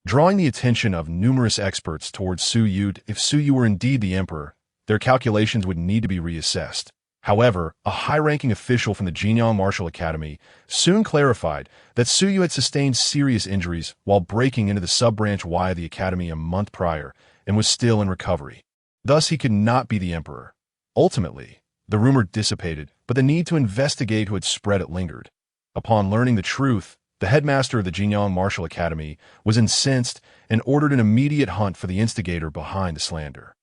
drawing the attention of numerous experts towards Suyu. If Suyu were indeed the emperor, their calculations would need to be reassessed. However, a high-ranking official from the Jinyang Martial Academy soon clarified that Suyu had sustained serious injuries while breaking into the sub-branch Y of the academy a month prior and was still in recovery. Thus, he could not be the emperor. Ultimately, the rumor dissipated, but the need to investigate who had spread it lingered. Upon learning the truth, the headmaster of the Jinyang Martial Academy was incensed and ordered an immediate hunt for the instigator behind the slander.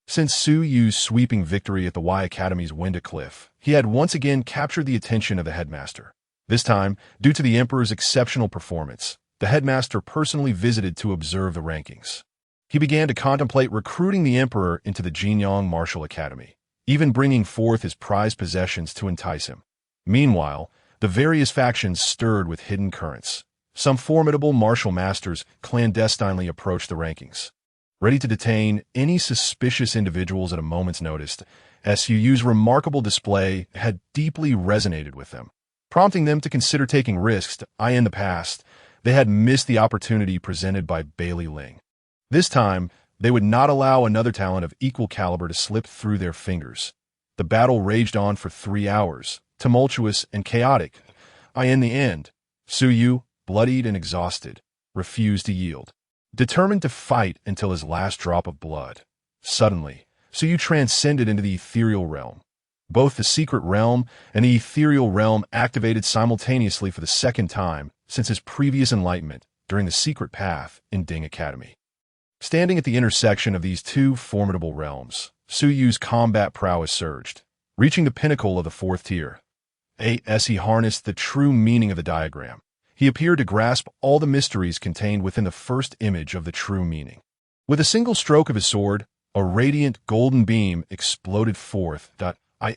Since Suyu's sweeping victory at the Y Academy's Winda Cliff, he had once again captured the attention of the headmaster. This time, due to the emperor's exceptional performance, the headmaster personally visited to observe the rankings. He began to contemplate recruiting the emperor into the Jinyang Martial Academy, even bringing forth his prized possessions to entice him. Meanwhile, the various factions stirred with hidden currents. Some formidable martial masters clandestinely approached the rankings, ready to detain any suspicious individuals at a moment's notice. Suyu's remarkable display had deeply resonated with them. prompting them to consider taking risks. In the past, they had missed the opportunity presented by Bailey Ling. This time, they would not allow another talent of equal caliber to slip through their fingers. The battle raged on for 3 hours, tumultuous and chaotic. In the end, Su Yu, bloodied and exhausted, refused to yield, determined to fight until his last drop of blood. Suddenly, Su Yu transcended into the ethereal realm. Both the secret realm and the ethereal realm activated simultaneously for the second time since his previous enlightenment during the secret path in Ding Academy. Standing at the intersection of these two formidable realms, Su Yu's combat prowess surged, reaching the pinnacle of the 4th tier. As he harnessed the true meaning of the diagram, he appeared to grasp all the mysteries contained within the first image of the true meaning. With a single stroke of his sword, a radiant golden beam exploded forth.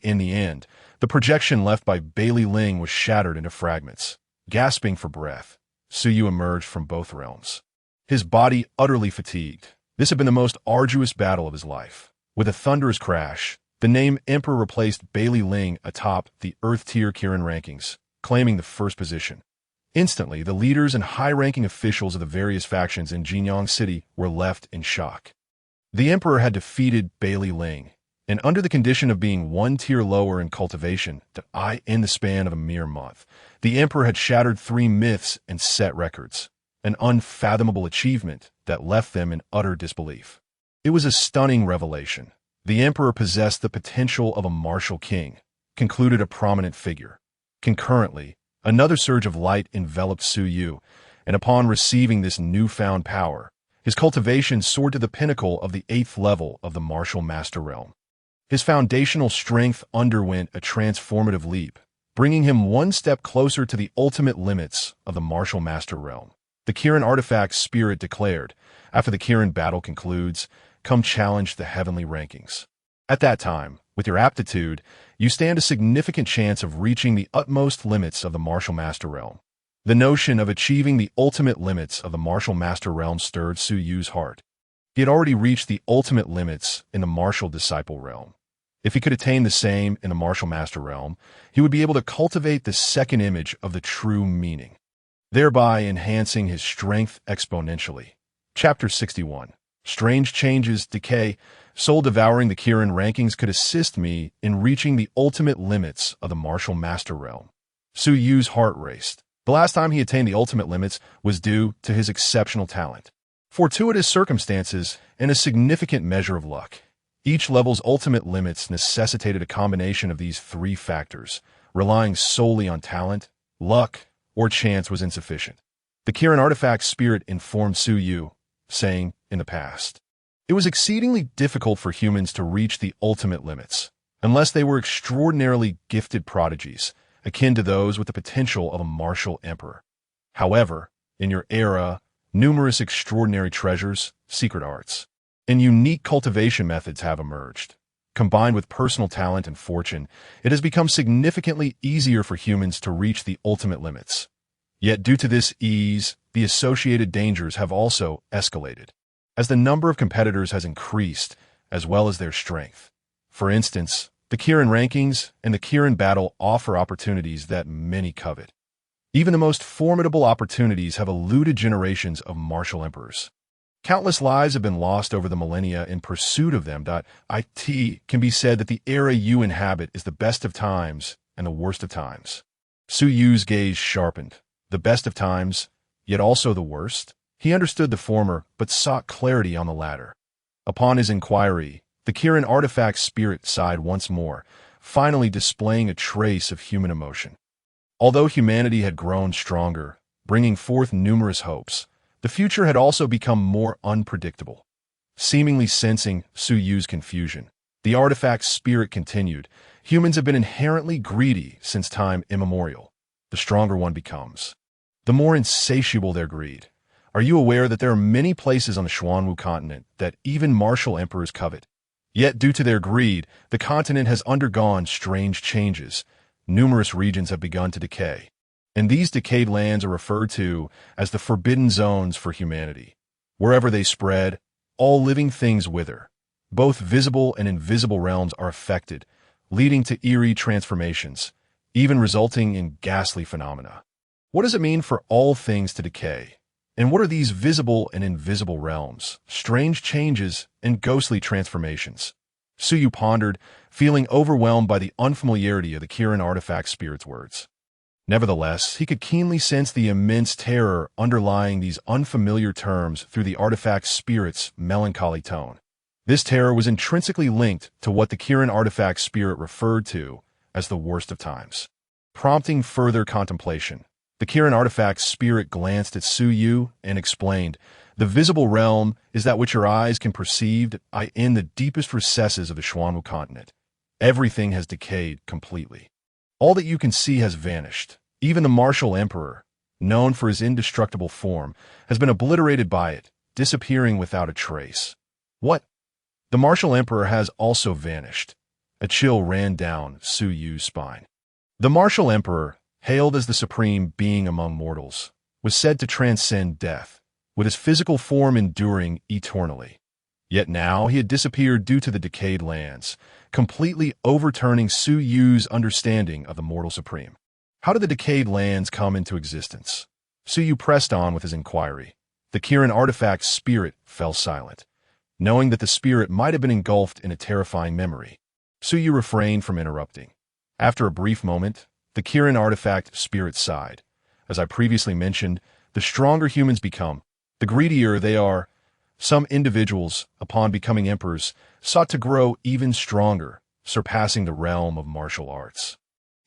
In the end, the projection left by Bailey Ling was shattered into fragments. Gasping for breath, Su Yu emerged from both realms, his body utterly fatigued. This had been the most arduous battle of his life. With a thunderous crash, the name Emperor replaced Bailey Ling atop the Earth-tier Kirin rankings, claiming the first position. Instantly, the leaders and high-ranking officials of the various factions in Jinyang City were left in shock. The Emperor had defeated Bailey Ling, and under the condition of being 1 tier lower in cultivation, in the span of a mere month, the Emperor had shattered 3 myths and set records, an unfathomable achievement that left them in utter disbelief. It was a stunning revelation. The Emperor possessed the potential of a martial king, concluded a prominent figure. Concurrently, another surge of light enveloped Su Yu, and upon receiving this newfound power, his cultivation soared to the pinnacle of the 8th level of the martial master realm. His foundational strength underwent a transformative leap, bringing him one step closer to the ultimate limits of the martial master realm. The Kirin artifact spirit declared, after the Kirin battle concludes, come challenge the heavenly rankings. At that time, with your aptitude, you stand a significant chance of reaching the utmost limits of the martial master realm. The notion of achieving the ultimate limits of the martial master realm stirred Su Yu's heart. He had already reached the ultimate limits in the martial disciple realm. If he could attain the same in the martial master realm, he would be able to cultivate the second image of the true meaning, thereby enhancing his strength exponentially. Chapter 61. Strange Changes, Decay. Soul devouring the Kirin rankings could assist me in reaching the ultimate limits of the martial master realm. Su Yu's heart raced. The last time he attained the ultimate limits was due to his exceptional talent, fortuitous circumstances, and a significant measure of luck. Each level's ultimate limits necessitated a combination of these 3 factors. Relying solely on talent, luck, or chance was insufficient. The Kirin artifact spirit informed Su Yu, saying, in the past, it was exceedingly difficult for humans to reach the ultimate limits, unless they were extraordinarily gifted prodigies, akin to those with the potential of a martial emperor. However, in your era, numerous extraordinary treasures, secret arts, and unique cultivation methods have emerged. Combined with personal talent and fortune, it has become significantly easier for humans to reach the ultimate limits. Yet due to this ease, the associated dangers have also escalated, as the number of competitors has increased, as well as their strength. For instance, the Kirin rankings and the Kirin battle offer opportunities that many covet. Even the most formidable opportunities have eluded generations of martial emperors. Countless lives have been lost over the millennia in pursuit of them. It can be said that the era you inhabit is the best of times and the worst of times. Su Yu's gaze sharpened. The best of times, yet also the worst? He understood the former, but sought clarity on the latter. Upon his inquiry, the Kirin artifact spirit sighed once more, finally displaying a trace of human emotion. Although humanity had grown stronger, bringing forth numerous hopes, the future had also become more unpredictable. Seemingly sensing Su Yu's confusion, the artifact spirit continued, humans have been inherently greedy since time immemorial. The stronger one becomes, the more insatiable their greed. Are you aware that there are many places on the Xuanwu continent that even martial emperors covet? Yet due to their greed, the continent has undergone strange changes. Numerous regions have begun to decay, and these decayed lands are referred to as the forbidden zones for humanity. Wherever they spread, all living things wither. Both visible and invisible realms are affected, leading to eerie transformations. even resulting in ghastly phenomena. What does it mean for all things to decay? And what are these visible and invisible realms, strange changes, and ghostly transformations? Suyu pondered, feeling overwhelmed by the unfamiliarity of the Kirin artifact spirit's words. Nevertheless, he could keenly sense the immense terror underlying these unfamiliar terms through the artifact spirit's melancholy tone. This terror was intrinsically linked to what the Kirin artifact spirit referred to as the worst of times. Prompting further contemplation, the Kirin artifact spirit glanced at Suyu and explained, "The visible realm is that which your eyes can perceive in the deepest recesses of the Xuanwu continent. Everything has decayed completely. All that you can see has vanished. Even the martial emperor, known for his indestructible form, has been obliterated by it, disappearing without a trace." What? The martial emperor has also vanished. A chill ran down Suyu's spine. The martial emperor, hailed as the supreme being among mortals, was said to transcend death, with his physical form enduring eternally. Yet now he had disappeared due to the decayed lands, completely overturning Suyu's understanding of the mortal supreme. How did the decayed lands come into existence? Suyu pressed on with his inquiry. The Kirin artifact spirit fell silent, knowing that the spirit might have been engulfed in a terrifying memory. Suyu refrained from interrupting. After a brief moment, the Kirin artifact spirit sighed. As I previously mentioned, the stronger humans become, the greedier they are. Some individuals, upon becoming emperors, sought to grow even stronger, surpassing the realm of martial arts.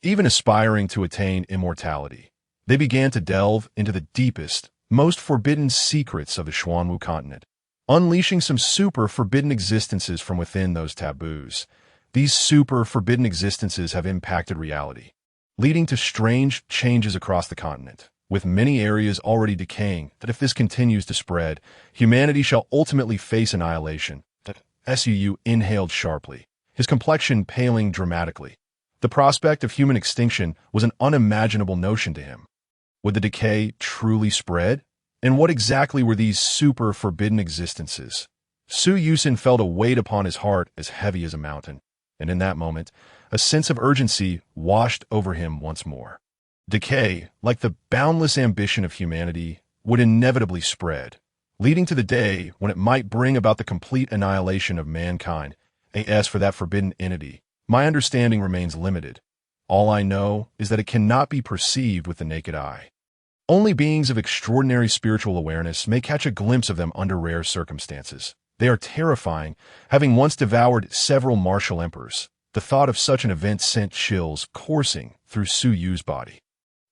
Even aspiring to attain immortality, they began to delve into the deepest, most forbidden secrets of the Xuanwu continent, unleashing some super forbidden existences from within those taboos. These super forbidden existences have impacted reality, leading to strange changes across the continent, with many areas already decaying that if this continues to spread, humanity shall ultimately face annihilation. Suyu inhaled sharply, his complexion paling dramatically. The prospect of human extinction was an unimaginable notion to him. Would the decay truly spread? And what exactly were these super forbidden existences? Su-Yusin felt a weight upon his heart as heavy as a mountain, and in that moment, a sense of urgency washed over him once more. Decay, like the boundless ambition of humanity, would inevitably spread, leading to the day when it might bring about the complete annihilation of mankind. As for that forbidden entity, my understanding remains limited. All I know is that it cannot be perceived with the naked eye. Only beings of extraordinary spiritual awareness may catch a glimpse of them under rare circumstances. They are terrifying, having once devoured several martial emperors. The thought of such an event sent chills coursing through Su-Yu's body.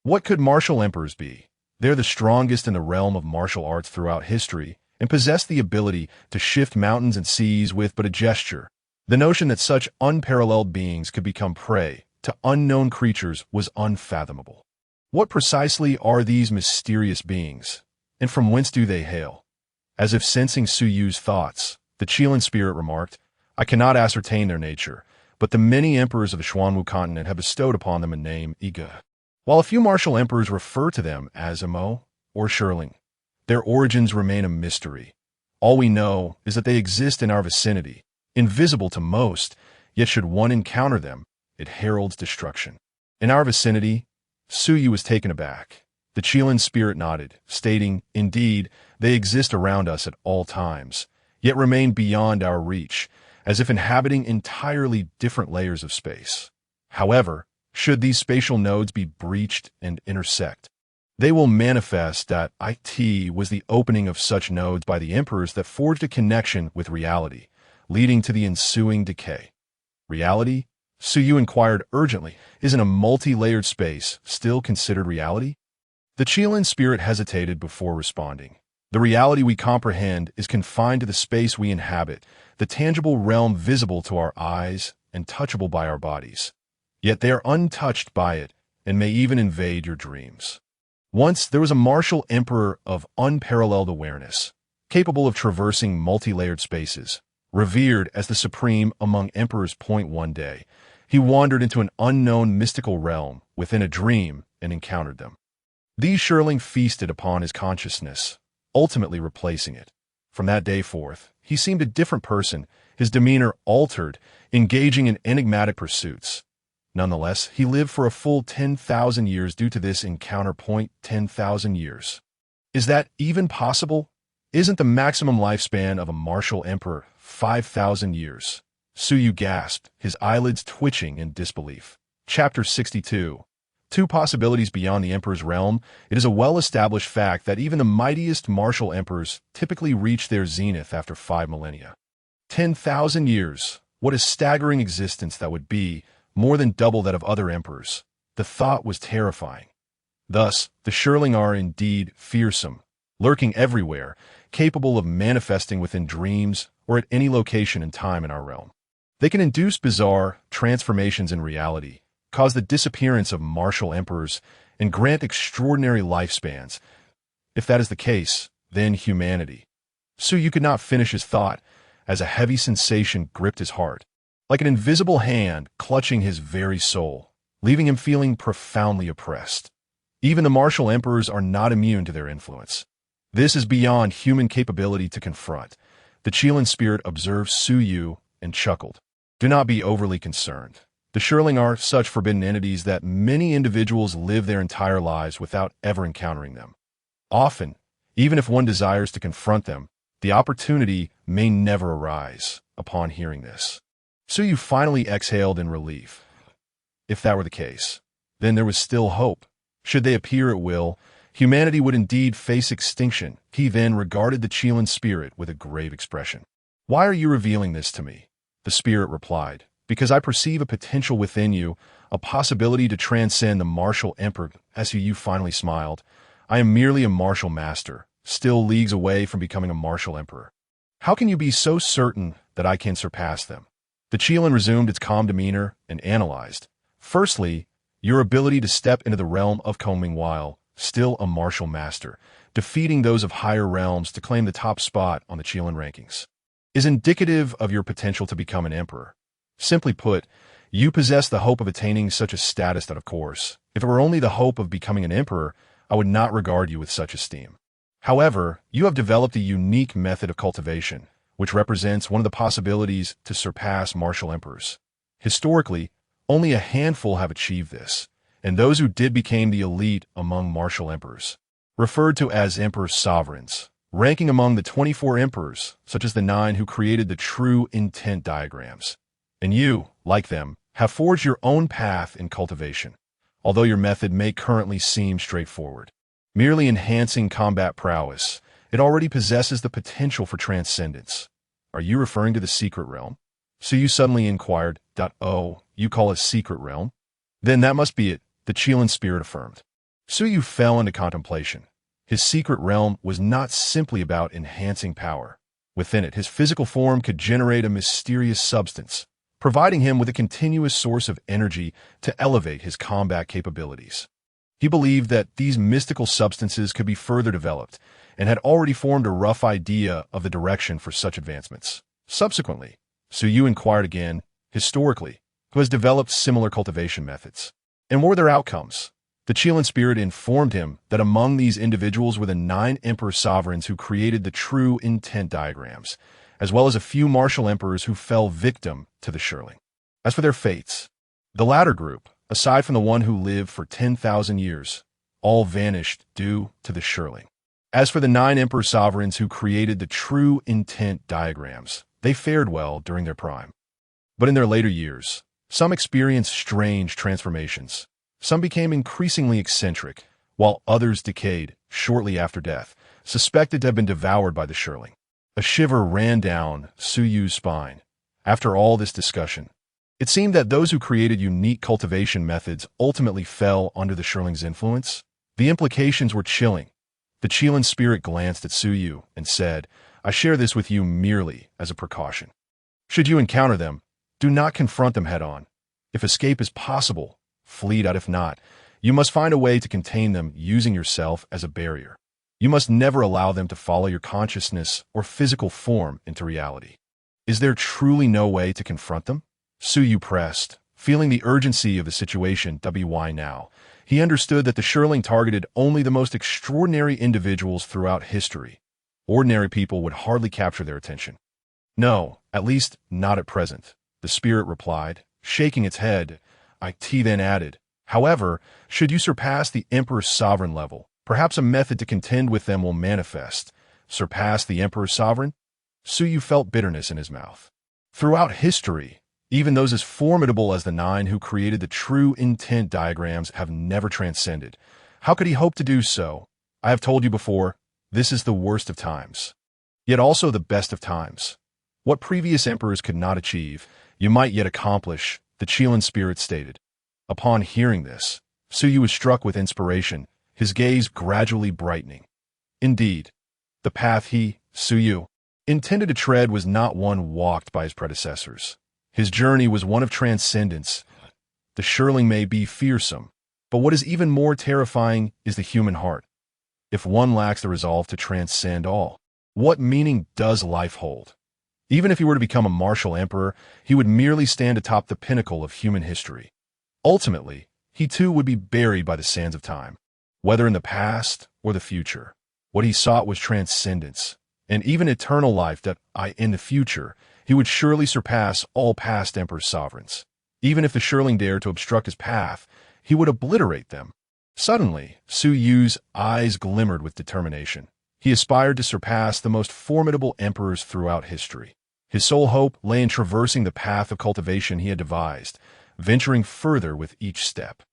What could martial emperors be? They're the strongest in the realm of martial arts throughout history and possess the ability to shift mountains and seas with but a gesture. The notion that such unparalleled beings could become prey to unknown creatures was unfathomable. What precisely are these mysterious beings, and from whence do they hail? As if sensing Su-Yu's thoughts, the Qilin spirit remarked, "I cannot ascertain their nature, but the many emperors of the Xuanwu continent have bestowed upon them a name, Iga. While a few martial emperors refer to them as Imo or Shirling, their origins remain a mystery. All we know is that they exist in our vicinity, invisible to most, yet should one encounter them, it heralds destruction. In our vicinity?" Suyu was taken aback. The Qilin spirit nodded, stating, "Indeed, they exist around us at all times, yet remain beyond our reach, as if inhabiting entirely different layers of space. However, should these spatial nodes be breached and intersect, they will manifest that it was the opening of such nodes by the emperors that forged a connection with reality, leading to the ensuing decay." Reality? Suyu inquired urgently. Isn't a multi-layered space still considered reality? The Qilin spirit hesitated before responding. The reality we comprehend is confined to the space we inhabit, the tangible realm visible to our eyes and touchable by our bodies. Yet they are untouched by it and may even invade your dreams. Once there was a martial emperor of unparalleled awareness, capable of traversing multi-layered spaces, revered as the supreme among emperors. One day, he wandered into an unknown mystical realm within a dream and encountered them. These Shirling feasted upon his consciousness, ultimately replacing it. From that day forth, he seemed a different person, his demeanor altered, engaging in enigmatic pursuits. Nonetheless, he lived for a full 10,000 years due to this encounter. 10,000 years. Is that even possible? Isn't the maximum lifespan of a martial emperor 5,000 years? Suyu gasped, his eyelids twitching in disbelief. Chapter 62. Two possibilities beyond the emperor's realm. It is a well-established fact that even the mightiest martial emperors typically reach their zenith after 5 millennia. 10,000 years. What a staggering existence that would be, more than double that of other emperors. The thought was terrifying. Thus, the Shurling are indeed fearsome, lurking everywhere, capable of manifesting within dreams or at any location and time in our realm. They can induce bizarre transformations in reality, cause the disappearance of martial emperors, and grant extraordinary lifespans. If that is the case, then humanity. Suyu could not finish his thought, as a heavy sensation gripped his heart, like an invisible hand clutching his very soul, leaving him feeling profoundly oppressed. Even the martial emperors are not immune to their influence. This is beyond human capability to confront. The Qilin spirit observed Suyu and chuckled. Do not be overly concerned. The Shurling are such forbidden entities that many individuals live their entire lives without ever encountering them. Often, even if one desires to confront them, the opportunity may never arise. Upon hearing this, Suyu finally exhaled in relief. If that were the case, then there was still hope. Should they appear at will, humanity would indeed face extinction. He then regarded the Qilin spirit with a grave expression. Why are you revealing this to me? The spirit replied. Because I perceive a potential within you, a possibility to transcend the martial emperor. As Suyu finally smiled, I am merely a martial master, still leagues away from becoming a martial emperor. How can you be so certain that I can surpass them? The Qilin resumed its calm demeanor and analyzed. Firstly, your ability to step into the realm of Kunming while still a martial master, defeating those of higher realms to claim the top spot on the Qilin rankings, is indicative of your potential to become an emperor. Simply put, you possess the hope of attaining such a status that, of course, if it were only the hope of becoming an emperor, I would not regard you with such esteem. However, you have developed a unique method of cultivation, which represents one of the possibilities to surpass martial emperors. Historically, only a handful have achieved this, and those who did became the elite among martial emperors, referred to as emperor sovereigns, ranking among the 24 emperors, such as the 9 who created the true intent diagrams. And you, like them, have forged your own path in cultivation, although your method may currently seem straightforward. Merely enhancing combat prowess, it already possesses the potential for transcendence. Are you referring to the secret realm? Suyu suddenly inquired. Oh, you call it secret realm? Then that must be it, the Qilin spirit affirmed. Suyu fell into contemplation. His secret realm was not simply about enhancing power. Within it, his physical form could generate a mysterious substance, providing him with a continuous source of energy to elevate his combat capabilities. He believed that these mystical substances could be further developed, and had already formed a rough idea of the direction for such advancements. Subsequently, Suyu inquired again, historically, who has developed similar cultivation methods, and what were their outcomes? The Qilin spirit informed him that among these individuals were the 9 emperor sovereigns who created the true intent diagrams, as well as a few martial emperors who fell victim to the Shurling. As for their fates, the latter group, aside from the one who lived for 10,000 years, all vanished due to the Shurling. As for the 9 emperor sovereigns who created the true intent diagrams, they fared well during their prime. But in their later years, some experienced strange transformations. Some became increasingly eccentric, while others decayed shortly after death, suspected to have been devoured by the Shurling. A shiver ran down Suyu's spine. After all this discussion, it seemed that those who created unique cultivation methods ultimately fell under the Shurling's influence. The implications were chilling. The Qilin spirit glanced at Suyu and said, I share this with you merely as a precaution. Should you encounter them, do not confront them head-on. If escape is possible, flee out. If not, you must find a way to contain them using yourself as a barrier. You must never allow them to follow your consciousness or physical form into reality. Is there truly no way to confront them? Suyu pressed, feeling the urgency of the situation. Why now? He understood that the Shurling targeted only the most extraordinary individuals throughout history. Ordinary people would hardly capture their attention. No, at least not at present, the spirit replied, shaking its head. It then added, however, should you surpass the emperor's sovereign level, perhaps a method to contend with them will manifest. Surpass the emperor's sovereign? Suyu felt bitterness in his mouth. Throughout history, even those as formidable as the nine who created the true intent diagrams have never transcended. How could he hope to do so? I have told you before, this is the worst of times, yet also the best of times. What previous emperors could not achieve, you might yet accomplish, the Chilean spirit stated. Upon hearing this, Suyu was struck with inspiration, his gaze gradually brightening. Indeed, the path he, Suyu, intended to tread was not one walked by his predecessors. His journey was one of transcendence. The Shirling may be fearsome, but what is even more terrifying is the human heart. If one lacks the resolve to transcend all, what meaning does life hold? Even if he were to become a martial emperor, he would merely stand atop the pinnacle of human history. Ultimately, he too would be buried by the sands of time, whether in the past or the future. What he sought was transcendence, and even eternal life that, in the future, he would surely surpass all past emperors' sovereigns. Even if the Shirling dared to obstruct his path, he would obliterate them. Suddenly, Suyu's eyes glimmered with determination. He aspired to surpass the most formidable emperors throughout history. His sole hope lay in traversing the path of cultivation he had devised, venturing further with each step.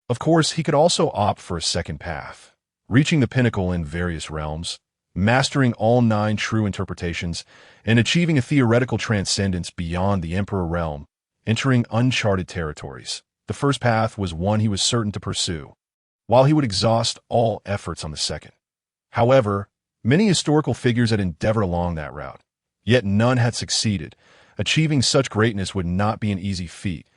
Of course, he could also opt for a second path, reaching the pinnacle in various realms, mastering all 9 true interpretations, and achieving a theoretical transcendence beyond the emperor realm, entering uncharted territories. The first path was one he was certain to pursue, while he would exhaust all efforts on the second. However, many historical figures had endeavored along that route, yet none had succeeded. Achieving such greatness would not be an easy feat.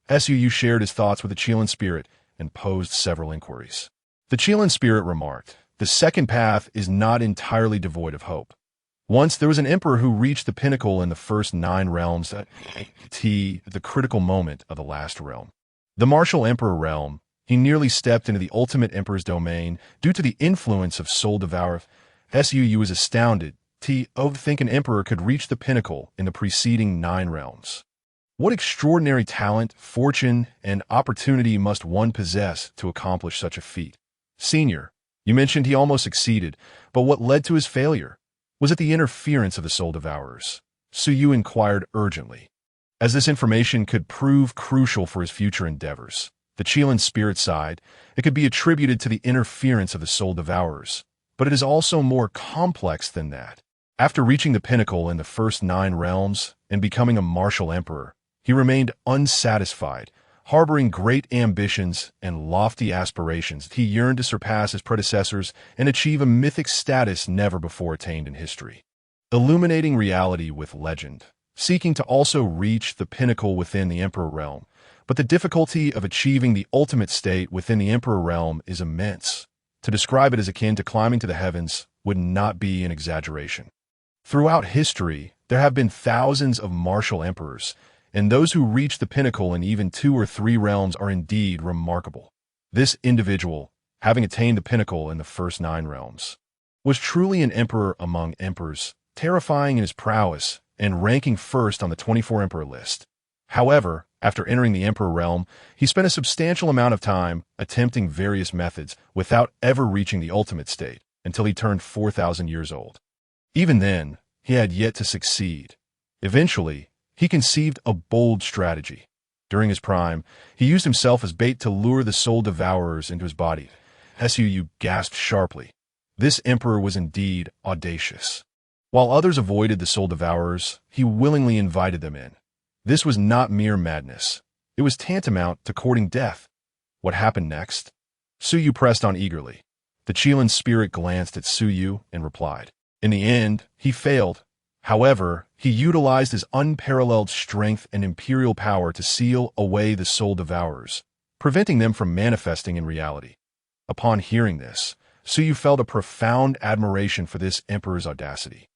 Suyu shared his thoughts with the Chilean spirit and posed several inquiries. The Chilean spirit remarked, the second path is not entirely devoid of hope. Once there was an emperor who reached the pinnacle in the first 9 realms, the critical moment of the last realm. The martial emperor realm, he nearly stepped into the ultimate emperor's domain due to the influence of soul devourer. Suyu was astounded to think an emperor could reach the pinnacle in the preceding 9 realms. What extraordinary talent, fortune, and opportunity must one possess to accomplish such a feat? Senior, you mentioned he almost succeeded, but what led to his failure? Was it the interference of the soul devourers? Suyu inquired urgently, as this information could prove crucial for his future endeavors. The Chilean spirit side, it could be attributed to the interference of the soul devourers, but it is also more complex than that. After reaching the pinnacle in the first 9 realms and becoming a martial emperor, he remained unsatisfied, harboring great ambitions and lofty aspirations. He yearned to surpass his predecessors and achieve a mythic status never before attained in history. Illuminating reality with legend, seeking to also reach the pinnacle within the emperor realm. But the difficulty of achieving the ultimate state within the emperor realm is immense. To describe it as akin to climbing to the heavens would not be an exaggeration. Throughout history, there have been thousands of martial emperors, and those who reach the pinnacle in even 2 or 3 realms are indeed remarkable. This individual, having attained the pinnacle in the first 9 realms, was truly an emperor among emperors, terrifying in his prowess and ranking first on the 24 emperor list. However, after entering the emperor realm, he spent a substantial amount of time attempting various methods without ever reaching the ultimate state until he turned 4,000 years old. Even then, he had yet to succeed. Eventually, he conceived a bold strategy. During his prime, he used himself as bait to lure the soul devourers into his body. Suyu gasped sharply. This emperor was indeed audacious. While others avoided the soul devourers, he willingly invited them in. This was not mere madness. It was tantamount to courting death. What happened next? Suyu pressed on eagerly. The Chilean spirit glanced at Suyu and replied. In the end, he failed. However, he utilized his unparalleled strength and imperial power to seal away the soul devourers, preventing them from manifesting in reality. Upon hearing this, Suyu felt a profound admiration for this emperor's audacity.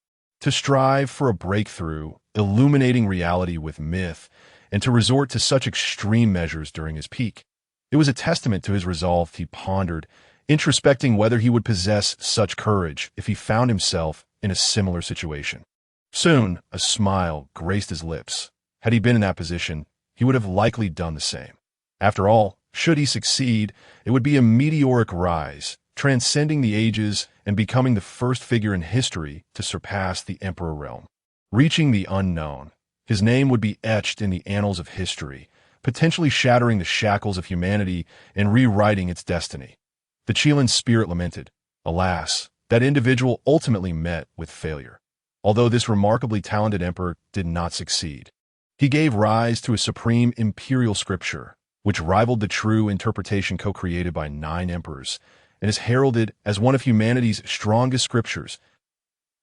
To strive for a breakthrough, illuminating reality with myth, and to resort to such extreme measures during his peak. It was a testament to his resolve. He pondered, introspecting whether he would possess such courage if he found himself in a similar situation. Soon, a smile graced his lips. Had he been in that position, he would have likely done the same. After all, should he succeed, it would be a meteoric rise, transcending the ages and becoming the first figure in history to surpass the emperor realm. Reaching the unknown, his name would be etched in the annals of history, potentially shattering the shackles of humanity and rewriting its destiny. The Chilean spirit lamented, alas, that individual ultimately met with failure. Although this remarkably talented emperor did not succeed, he gave rise to a supreme imperial scripture, which rivaled the true interpretation co-created by 9 emperors, and is heralded as one of humanity's strongest scriptures.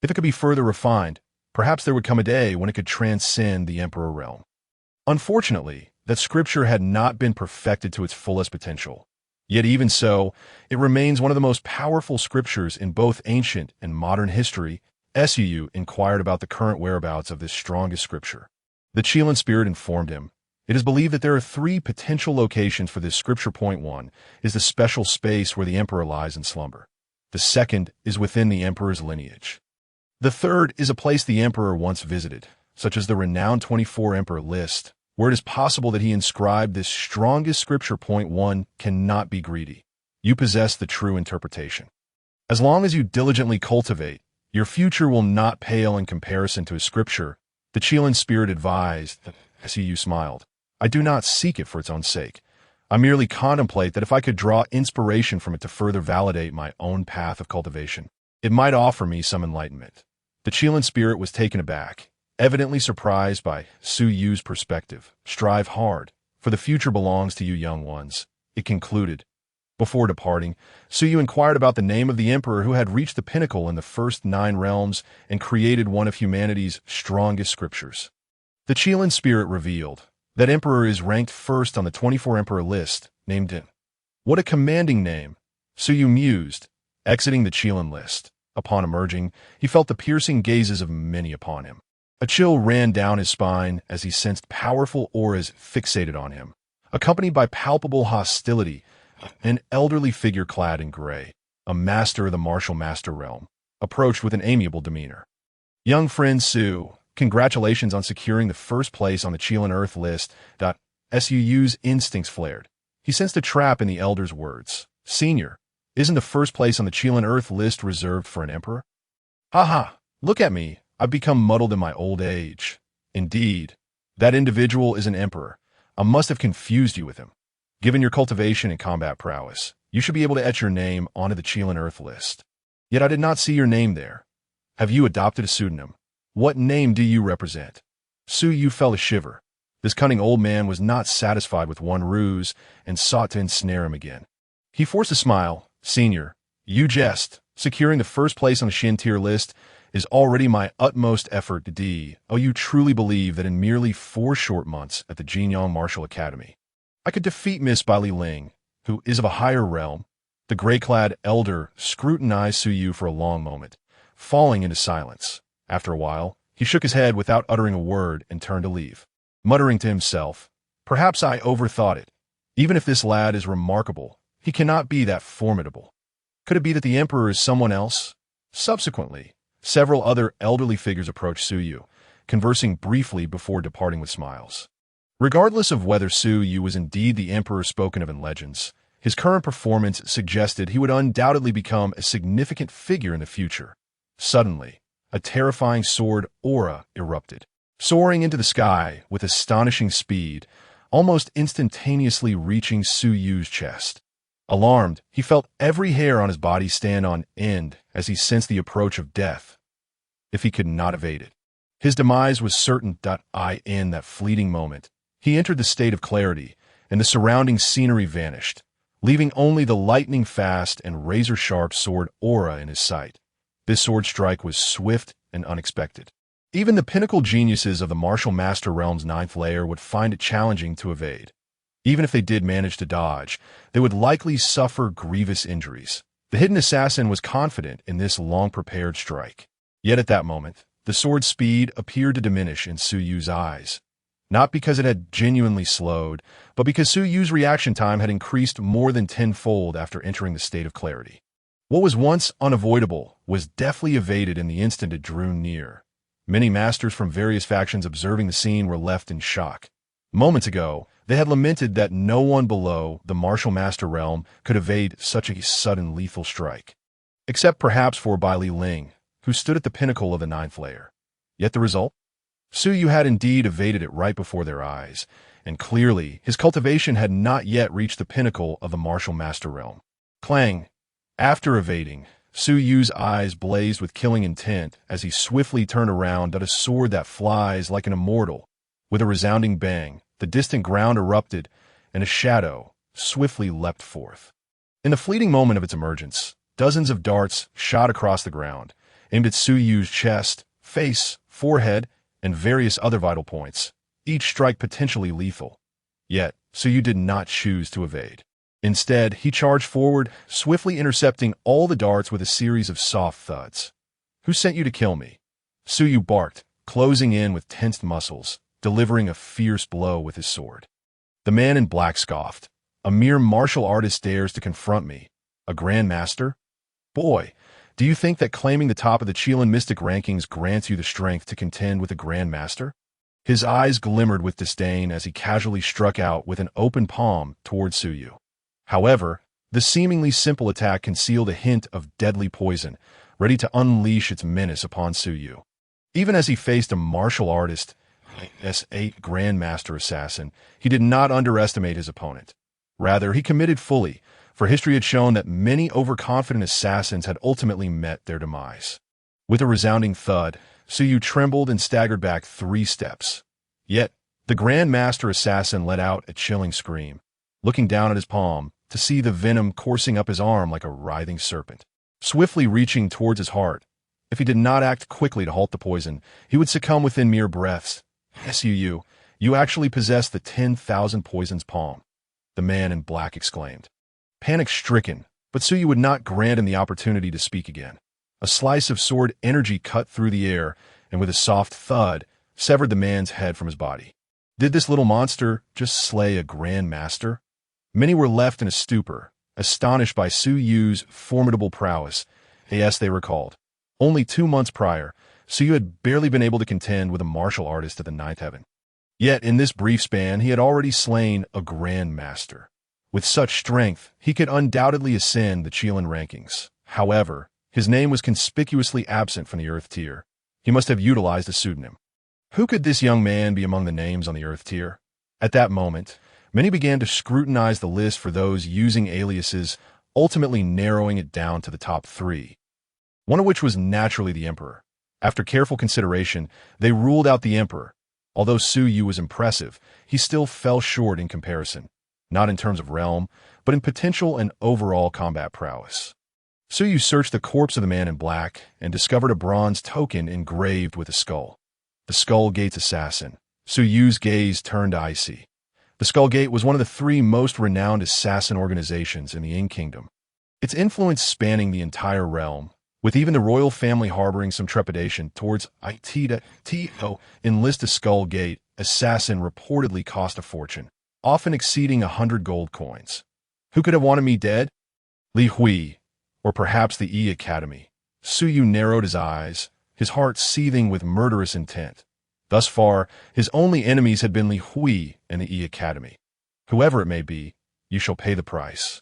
If it could be further refined, perhaps there would come a day when it could transcend the emperor realm. Unfortunately, that scripture had not been perfected to its fullest potential. Yet even so, it remains one of the most powerful scriptures in both ancient and modern history. Suu inquired about the current whereabouts of this strongest scripture. The Chilean spirit informed him, it is believed that there are 3 potential locations for this scripture. Point 1 is the special space where the emperor lies in slumber. The second is within the emperor's lineage. The third is a place the emperor once visited, such as the renowned 24 emperor list, where it is possible that he inscribed this strongest scripture. Point 1 cannot be greedy. You possess the true interpretation. As long as you diligently cultivate, your future will not pale in comparison to his scripture, the Chilean spirit advised. Suu smiled. I do not seek it for its own sake. I merely contemplate that if I could draw inspiration from it to further validate my own path of cultivation, it might offer me some enlightenment. The Chilean spirit was taken aback, evidently surprised by Suu's perspective. Strive hard, for the future belongs to you young ones, it concluded. Before departing, Suu inquired about the name of the emperor who had reached the pinnacle in the first 9 realms and created one of humanity's strongest scriptures. The Chilean spirit revealed, that emperor is ranked first on the 24 emperor list, named Din. What a commanding name, Suu mused, exiting the Chilean list. Upon emerging, he felt the piercing gazes of many upon him. A chill ran down his spine as he sensed powerful auras fixated on him, accompanied by palpable hostility. An elderly figure clad in gray, a master of the martial master realm, approached with an amiable demeanor. Young friend Suu, congratulations on securing the first place on the Chilean Earth list. Suu's instincts flared. He sensed a trap in the elder's words. Senior, isn't the first place on the Chilean Earth list reserved for an emperor? Ha! Look at me. I've become muddled in my old age. Indeed, that individual is an emperor. I must have confused you with him. Given your cultivation and combat prowess, you should be able to etch your name onto the Chilean Earth list. Yet I did not see your name there. Have you adopted a pseudonym? What name do you represent? Suu felt a shiver. This cunning old man was not satisfied with one ruse and sought to ensnare him again. He forced a smile. Senior, you jest. Securing the first place on the Shin tier list is already my utmost effort. You truly believe that in merely 4 short months at the Jinyang Martial Academy, I could defeat Miss Bai Ling, who is of a higher realm? The gray-clad elder scrutinized Suu for a long moment, falling into silence. After a while, he shook his head without uttering a word and turned to leave, muttering to himself, perhaps I overthought it. Even if this lad is remarkable, he cannot be that formidable. Could it be that the emperor is someone else? Subsequently, several other elderly figures approached Suu, conversing briefly before departing with smiles. Regardless of whether Suu was indeed the emperor spoken of in legends, his current performance suggested he would undoubtedly become a significant figure in the future. Suddenly, a terrifying sword aura erupted, soaring into the sky with astonishing speed, almost instantaneously reaching Suu's chest. Alarmed, he felt every hair on his body stand on end as he sensed the approach of death, if he could not evade it. His demise was certain. In that fleeting moment, he entered the state of clarity, and the surrounding scenery vanished, leaving only the lightning-fast and razor-sharp sword aura in his sight. This sword strike was swift and unexpected. Even the pinnacle geniuses of the martial master realm's 9th layer would find it challenging to evade. Even if they did manage to dodge, they would likely suffer grievous injuries. The hidden assassin was confident in this long-prepared strike. Yet at that moment, the sword's speed appeared to diminish in Suu's eyes. Not because it had genuinely slowed, but because Suu's reaction time had increased more than tenfold after entering the state of clarity. What was once unavoidable was deftly evaded in the instant it drew near. Many masters from various factions observing the scene were left in shock. Moments ago, They had lamented that no one below the martial master realm could evade such a sudden lethal strike, except perhaps for Bai Li Ling, who stood at the pinnacle of the ninth layer. Yet the result? Su Yu had indeed evaded it right before their eyes, and clearly his cultivation had not yet reached the pinnacle of the martial master realm. Clang! After evading, Su Yu's eyes blazed with killing intent as he swiftly turned around at a sword that flies like an immortal. With a resounding bang, the distant ground erupted, and a shadow swiftly leapt forth. In the fleeting moment of its emergence, dozens of darts shot across the ground, aimed at Su Yu's chest, face, forehead, and various other vital points, each strike potentially lethal. Yet, Su Yu did not choose to evade. Instead, he charged forward, swiftly intercepting all the darts with a series of soft thuds. "Who sent you to kill me?" Su Yu barked, closing in with tensed muscles, delivering a fierce blow with his sword. The man in black scoffed. "A mere martial artist dares to confront me. A grandmaster? Boy, do you think that claiming the top of the Qilin Mystic rankings grants you the strength to contend with a grandmaster?" His eyes glimmered with disdain as he casually struck out with an open palm toward Su Yu. However, the seemingly simple attack concealed a hint of deadly poison, ready to unleash its menace upon Su Yu. Even as he faced a martial artist, S8 Grandmaster Assassin, he did not underestimate his opponent. Rather, he committed fully, for history had shown that many overconfident assassins had ultimately met their demise. With a resounding thud, Su Yu trembled and staggered back 3 steps. Yet, the Grandmaster Assassin let out a chilling scream, looking down at his palm to see the venom coursing up his arm like a writhing serpent, swiftly reaching towards his heart. If he did not act quickly to halt the poison, he would succumb within mere breaths. "Su Yu, you actually possess the 10,000 poisons palm," the man in black exclaimed. Panic-stricken, but Su Yu would not grant him the opportunity to speak again. A slice of sword energy cut through the air, and with a soft thud, severed the man's head from his body. Did this little monster just slay a Grand Master? Many were left in a stupor, astonished by Su Yu's formidable prowess. Yes, they recalled. Only 2 months prior, Su Yu had barely been able to contend with a martial artist at the ninth heaven. Yet in this brief span, he had already slain a Grand Master. With such strength, he could undoubtedly ascend the Qilin rankings. However, his name was conspicuously absent from the Earth tier. He must have utilized a pseudonym. Who could this young man be among the names on the Earth tier? At that moment, many began to scrutinize the list for those using aliases, ultimately narrowing it down to the top 3. One of which was naturally the Emperor. After careful consideration, they ruled out the Emperor. Although Su Yu was impressive, he still fell short in comparison, not in terms of realm, but in potential and overall combat prowess. Su Yu searched the corpse of the man in black and discovered a bronze token engraved with a skull. The Skull Gate's assassin. Su Yu's gaze turned icy. The Skull Gate was one of the 3 most renowned assassin organizations in the Yin Kingdom, its influence spanning the entire realm, with even the royal family harboring some trepidation towards to enlist a Skull Gate assassin reportedly cost a fortune, often exceeding 100 gold coins. Who could have wanted me dead? Li Hui, or perhaps the Yi Academy. Su Yu narrowed his eyes, his heart seething with murderous intent. Thus far, his only enemies had been Li Hui and the Yi Academy. Whoever it may be, you shall pay the price,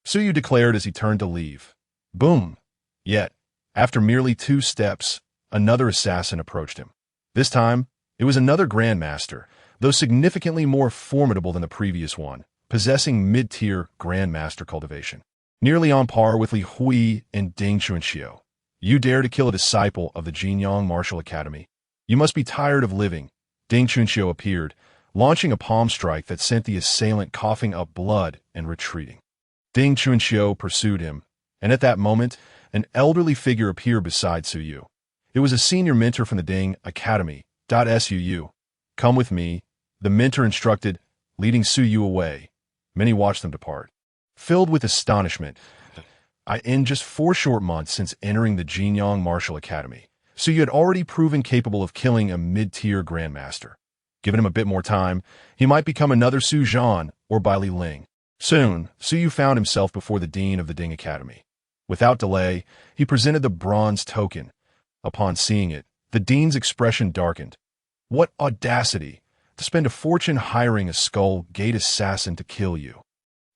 Su Yu declared as he turned to leave. Boom! Yet, after merely 2 steps, another assassin approached him. This time, it was another Grandmaster, though significantly more formidable than the previous one, possessing mid-tier Grandmaster cultivation, nearly on par with Li Hui and Ding Chunxiu. You dare to kill a disciple of the Jinyang Martial Academy? You must be tired of living. Ding Chunxiu appeared, launching a palm strike that sent the assailant coughing up blood and retreating. Ding Chunxiu pursued him, and at that moment, an elderly figure appeared beside Su Yu. It was a senior mentor from the Ding Academy. Suu. Come with me, the mentor instructed, leading Su Yu away. Many watched them depart. Filled with astonishment, in just 4 short months since entering the Jinyang Martial Academy, Su Yu had already proven capable of killing a mid-tier Grandmaster. Given him a bit more time, he might become another Su Zhan or Bai Li Ling. Soon, Su Yu found himself before the Dean of the Ding Academy. Without delay, he presented the bronze token. Upon seeing it, the Dean's expression darkened. What audacity! to spend a fortune hiring a Skull Gate assassin to kill you.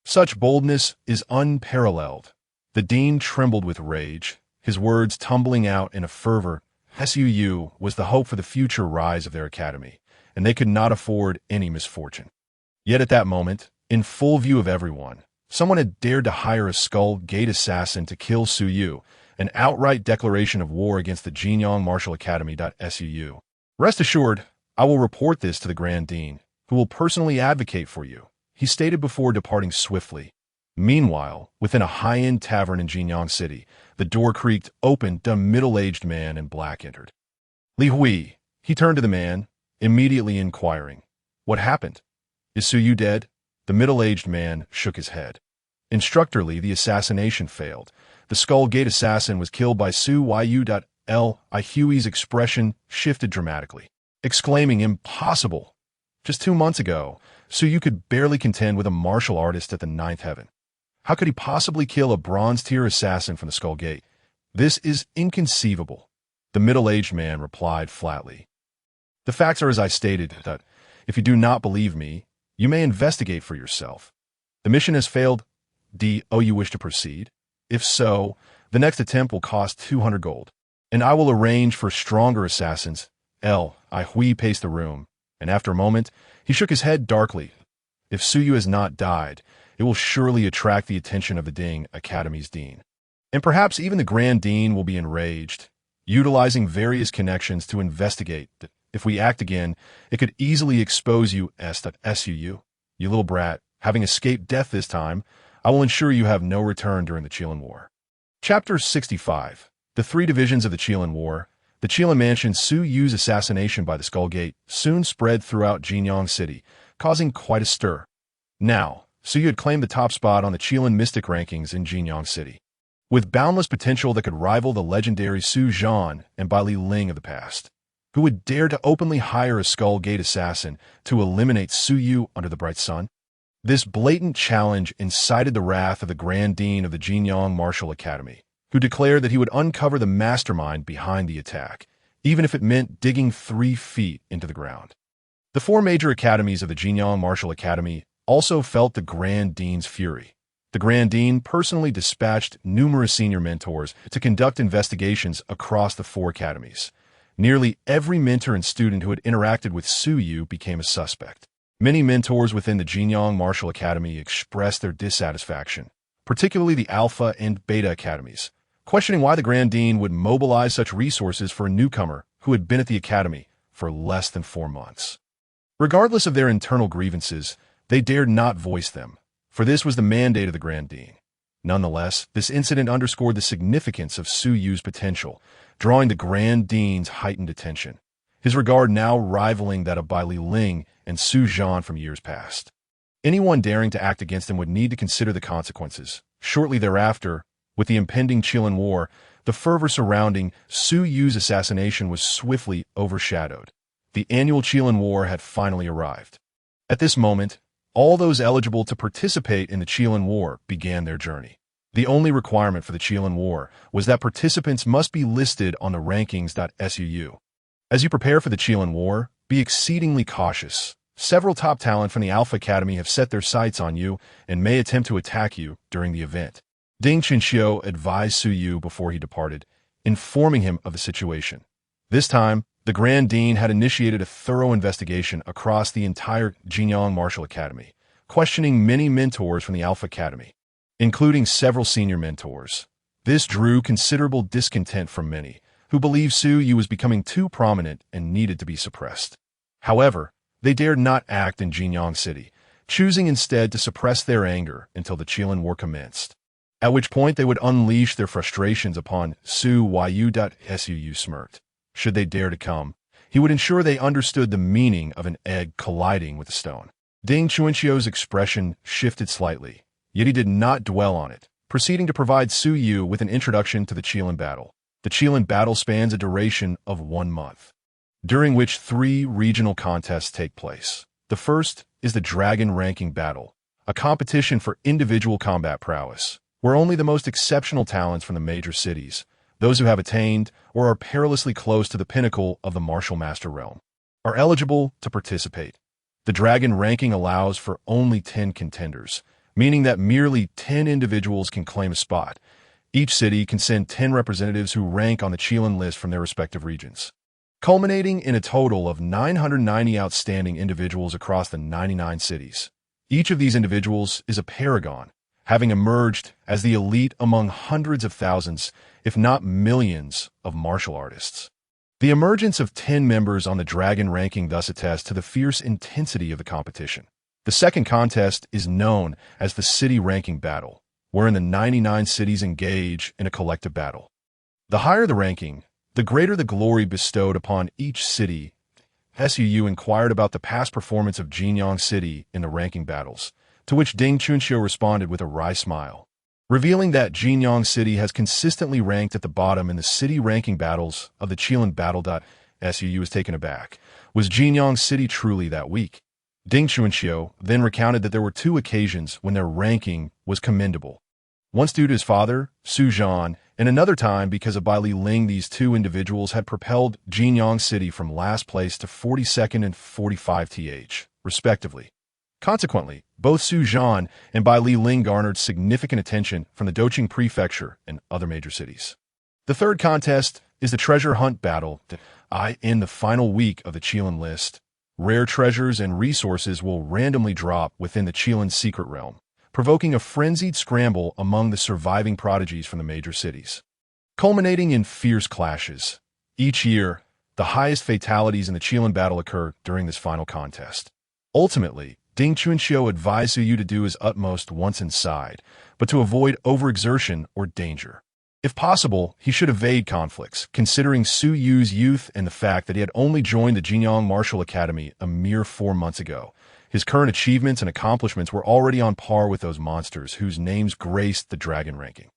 Such boldness is unparalleled. The dean trembled with rage, his words tumbling out in a fervor. SUU was the hope for the future rise of their academy, and they could not afford any misfortune. Yet at that moment, in full view of everyone, someone had dared to hire a Skull Gate assassin to kill Suyu, an outright declaration of war against the Jinyang Martial Academy. SUU. Rest assured, I will report this to the Grand Dean, who will personally advocate for you, he stated before departing swiftly. Meanwhile, within a high-end tavern in Jinyang City, the door creaked open. A middle-aged man in black entered. Li Hui, he turned to the man, immediately inquiring, "What happened? Is Suyu dead?" The middle-aged man shook his head. Instructor Li, the assassination failed. The Skull Gate assassin was killed by Su Yu. Li Hui's expression shifted dramatically, exclaiming, "Impossible! Just 2 months ago, Suyu could barely contend with a martial artist at the ninth heaven. How could he possibly kill a bronze-tier assassin from the Skull Gate? This is inconceivable," the middle-aged man replied flatly. "The facts are as I stated, that if you do not believe me, you may investigate for yourself. The mission has failed. Do you wish to proceed? If so, the next attempt will cost 200 gold, and I will arrange for stronger assassins." Li Hui paced the room, and after a moment, he shook his head darkly. "If Suyu has not died, it will surely attract the attention of the Ding Academy's dean. And perhaps even the Grand Dean will be enraged, utilizing various connections to investigate. If we act again, it could easily expose you. SUU, you little brat, having escaped death this time, I will ensure you have no return during the Qilin War." Chapter 65. The three divisions of the Qilin War. The Qilin Mansion Su Yu's assassination by the Skull Gate soon spread throughout Jinyang City, causing quite a stir. Now, Su Yu had claimed the top spot on the Qilin Mystic rankings in Jinyang City, with boundless potential that could rival the legendary Su Zhan and Bai Li Ling of the past. Who would dare to openly hire a Skull Gate assassin to eliminate Su Yu under the bright sun? This blatant challenge incited the wrath of the Grand Dean of the Jinyang Martial Academy, who declared that he would uncover the mastermind behind the attack, even if it meant digging 3 feet into the ground. The 4 major academies of the Jinyang Martial Academy also felt the Grand Dean's fury. The Grand Dean personally dispatched numerous senior mentors to conduct investigations across the 4 academies. Nearly every mentor and student who had interacted with Su Yu became a suspect. Many mentors within the Jinyang Martial Academy expressed their dissatisfaction, particularly the Alpha and Beta academies, questioning why the Grand Dean would mobilize such resources for a newcomer who had been at the academy for less than 4 months. Regardless of their internal grievances, they dared not voice them, for this was the mandate of the Grand Dean. Nonetheless, this incident underscored the significance of Su Yu's potential, drawing the Grand Dean's heightened attention, his regard now rivaling that of Bai Li Ling and Su Zhan from years past. Anyone daring to act against him would need to consider the consequences. Shortly thereafter, with the impending Qilin War, the fervor surrounding Su Yu's assassination was swiftly overshadowed. The annual Qilin War had finally arrived. At this moment, all those eligible to participate in the Qilin War began their journey. The only requirement for the Qilin War was that participants must be listed on the rankings.suu. As you prepare for the Qilin War, be exceedingly cautious. Several top talent from the Alpha Academy have set their sights on you and may attempt to attack you during the event. Ding Chinxiu advised Su Yu before he departed, informing him of the situation. This time, the Grand Dean had initiated a thorough investigation across the entire Jinyang Martial Academy, questioning many mentors from the Alpha Academy, including several senior mentors. This drew considerable discontent from many, who believed Su Yu was becoming too prominent and needed to be suppressed. However, they dared not act in Jinyang City, choosing instead to suppress their anger until the Qilin War commenced, at which point they would unleash their frustrations upon Su Yu. Su smirked. Should they dare to come, he would ensure they understood the meaning of an egg colliding with a stone. Ding Chuanxiu's expression shifted slightly, yet he did not dwell on it, proceeding to provide Su Yu with an introduction to the Qilin battle. The Qilin battle spans a duration of 1 month, during which 3 regional contests take place. The first is the Dragon Ranking Battle, a competition for individual combat prowess, where only the most exceptional talents from the major cities, those who have attained or are perilously close to the pinnacle of the martial master realm, are eligible to participate. The dragon ranking allows for only 10 contenders, meaning that merely 10 individuals can claim a spot. Each city can send 10 representatives who rank on the Chilean list from their respective regions, culminating in a total of 990 outstanding individuals across the 99 cities. Each of these individuals is a paragon, having emerged as the elite among hundreds of thousands, if not millions, of martial artists. The emergence of 10 members on the dragon ranking thus attests to the fierce intensity of the competition. The second contest is known as the City Ranking Battle, wherein the 99 cities engage in a collective battle. The higher the ranking, the greater the glory bestowed upon each city. SUU inquired about the past performance of Jinyang City in the ranking battles, to which Ding Chunxiu responded with a wry smile, revealing that Jinyang City has consistently ranked at the bottom in the city ranking battles of the Chilean battle. SUU was taken aback. Was Jinyang City truly that weak? Ding Chunxiu then recounted that there were 2 occasions when their ranking was commendable. Once due to his father, Su Zhan, and another time because of Bai Li Ling. These 2 individuals had propelled Jinyang City from last place to 42nd and 45th, respectively. Consequently, both Su Zhan and Bai Li Ling garnered significant attention from the Doqing Prefecture and other major cities. The third contest is the Treasure Hunt Battle. In the final week of the Chilean list, rare treasures and resources will randomly drop within the Chilean secret realm, provoking a frenzied scramble among the surviving prodigies from the major cities, culminating in fierce clashes. Each year, the highest fatalities in the Chilean battle occur during this final contest. Ultimately, Ding Chunxiu advised Su Yu to do his utmost once inside, but to avoid overexertion or danger. If possible, he should evade conflicts, considering Su Yu's youth and the fact that he had only joined the Jinyang Martial Academy a mere 4 months ago. His current achievements and accomplishments were already on par with those monsters whose names graced the dragon ranking.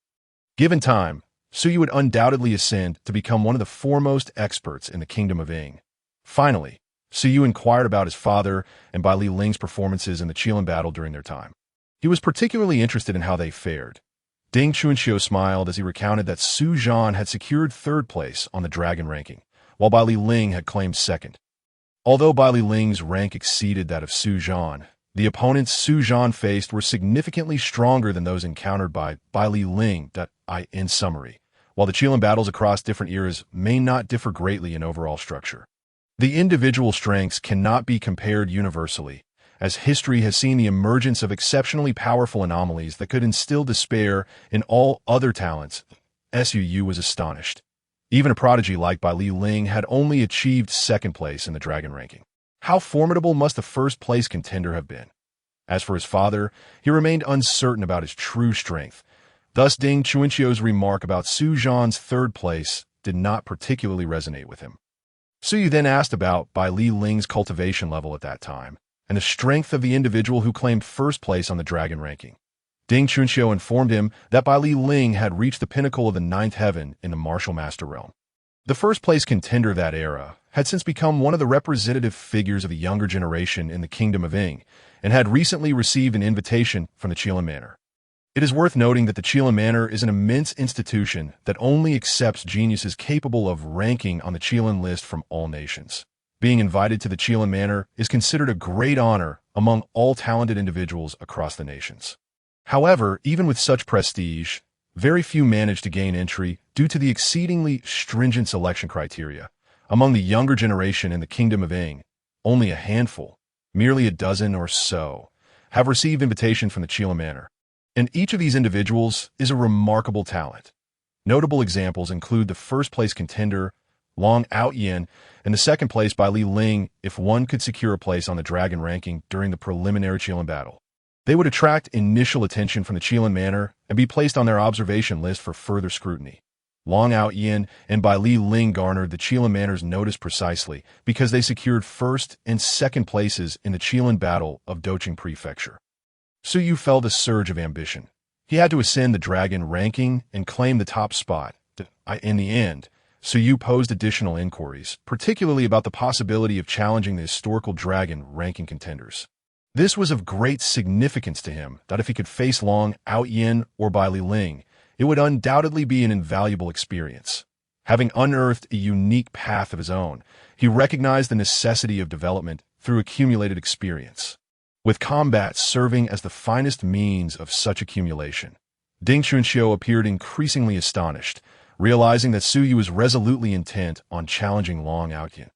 Given time, Su Yu would undoubtedly ascend to become one of the foremost experts in the Kingdom of Ying. Finally, Su Yu inquired about his father and Bai Li Ling's performances in the Chilean battle during their time. He was particularly interested in how they fared. Ding Chunxiu smiled as he recounted that Su Zhan had secured 3rd place on the dragon ranking, while Bai Li Ling had claimed 2nd. Although Bai Li Ling's rank exceeded that of Su Zhan, the opponents Su Zhan faced were significantly stronger than those encountered by Bai Li Ling. In summary, while the Chilean battles across different eras may not differ greatly in overall structure, the individual strengths cannot be compared universally, as history has seen the emergence of exceptionally powerful anomalies that could instill despair in all other talents. SUU was astonished. Even a prodigy like Bai Li Ling had only achieved 2nd place in the dragon ranking. How formidable must the 1st place contender have been? As for his father, he remained uncertain about his true strength. Thus, Ding Chunxiu's remark about Su Zhan's 3rd place did not particularly resonate with him. Su Yu then asked about Bai Li Ling's cultivation level at that time, and the strength of the individual who claimed 1st place on the dragon ranking. Ding Chunxiu informed him that Bai Li Ling had reached the pinnacle of the 9th heaven in the martial master realm. The 1st place contender of that era had since become one of the representative figures of the younger generation in the Kingdom of Ying, and had recently received an invitation from the Chilean Manor. It is worth noting that the Chilean Manor is an immense institution that only accepts geniuses capable of ranking on the Chilean list from all nations. Being invited to the Chilean Manor is considered a great honor among all talented individuals across the nations. However, even with such prestige, very few manage to gain entry due to the exceedingly stringent selection criteria. Among the younger generation in the Kingdom of Ying, only a handful, merely a dozen or so, have received invitation from the Chilean Manor. And each of these individuals is a remarkable talent. Notable examples include the 1st place contender, Long Outyin, and the 2nd place Bai Li Ling. If one could secure a place on the dragon ranking during the preliminary Chilean battle, they would attract initial attention from the Chilean Manor and be placed on their observation list for further scrutiny. Long Outyin and Bai Li Ling garnered the Chilean Manor's notice precisely because they secured 1st and 2nd places in the Chilean battle of Doqing Prefecture. Su Yu felt a surge of ambition. He had to ascend the dragon ranking and claim the top spot. In the end, Su Yu posed additional inquiries, particularly about the possibility of challenging the historical dragon ranking contenders. This was of great significance to him that if he could face Long Outyin or Bai Li Ling, it would undoubtedly be an invaluable experience. Having unearthed a unique path of his own, he recognized the necessity of development through accumulated experience. With combat serving as the finest means of such accumulation, Ding Chunxiu appeared increasingly astonished, realizing that Su Yu was resolutely intent on challenging Long Outyin.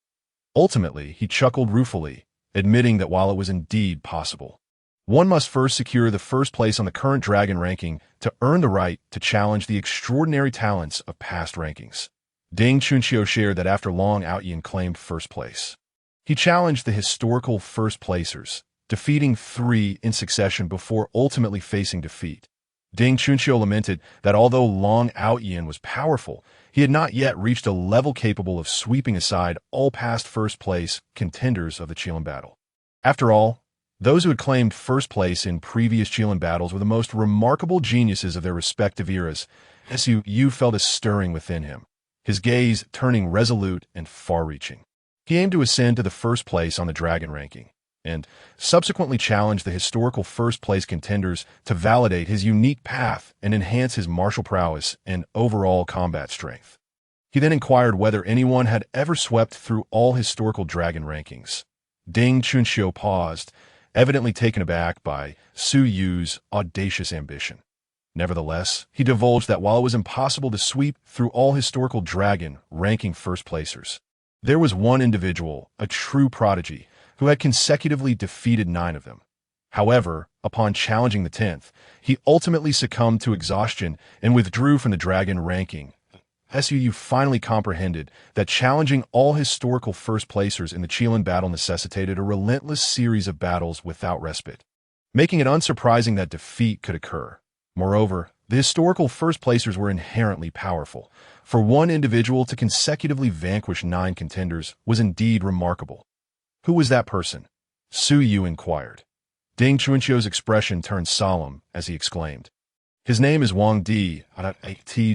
Ultimately, he chuckled ruefully, admitting that while it was indeed possible, one must first secure the first place on the current dragon ranking to earn the right to challenge the extraordinary talents of past rankings. Ding Chunxiu shared that after Long Outyin claimed first place, he challenged the historical first placers, defeating 3 in succession before ultimately facing defeat. Ding Chunxiu lamented that although Long Outyin was powerful, he had not yet reached a level capable of sweeping aside all past first-place contenders of the Qilin battle. After all, those who had claimed first place in previous Qilin battles were the most remarkable geniuses of their respective eras. Su Yu felt a stirring within him, his gaze turning resolute and far-reaching. He aimed to ascend to the first place on the dragon ranking, and subsequently challenged the historical first-place contenders to validate his unique path and enhance his martial prowess and overall combat strength. He then inquired whether anyone had ever swept through all historical dragon rankings. Ding Chunxiu paused, evidently taken aback by Su Yu's audacious ambition. Nevertheless, he divulged that while it was impossible to sweep through all historical dragon ranking first-placers, there was one individual, a true prodigy, who had consecutively defeated 9 of them. However, upon challenging the 10th, he ultimately succumbed to exhaustion and withdrew from the dragon ranking. Su finally comprehended that challenging all historical first-placers in the Qilin battle necessitated a relentless series of battles without respite, making it unsurprising that defeat could occur. Moreover, the historical first-placers were inherently powerful. For one individual to consecutively vanquish 9 contenders was indeed remarkable. Who was that person? Su Yu inquired. Ding Chunxiu's expression turned solemn as he exclaimed, "His name is Wang Di,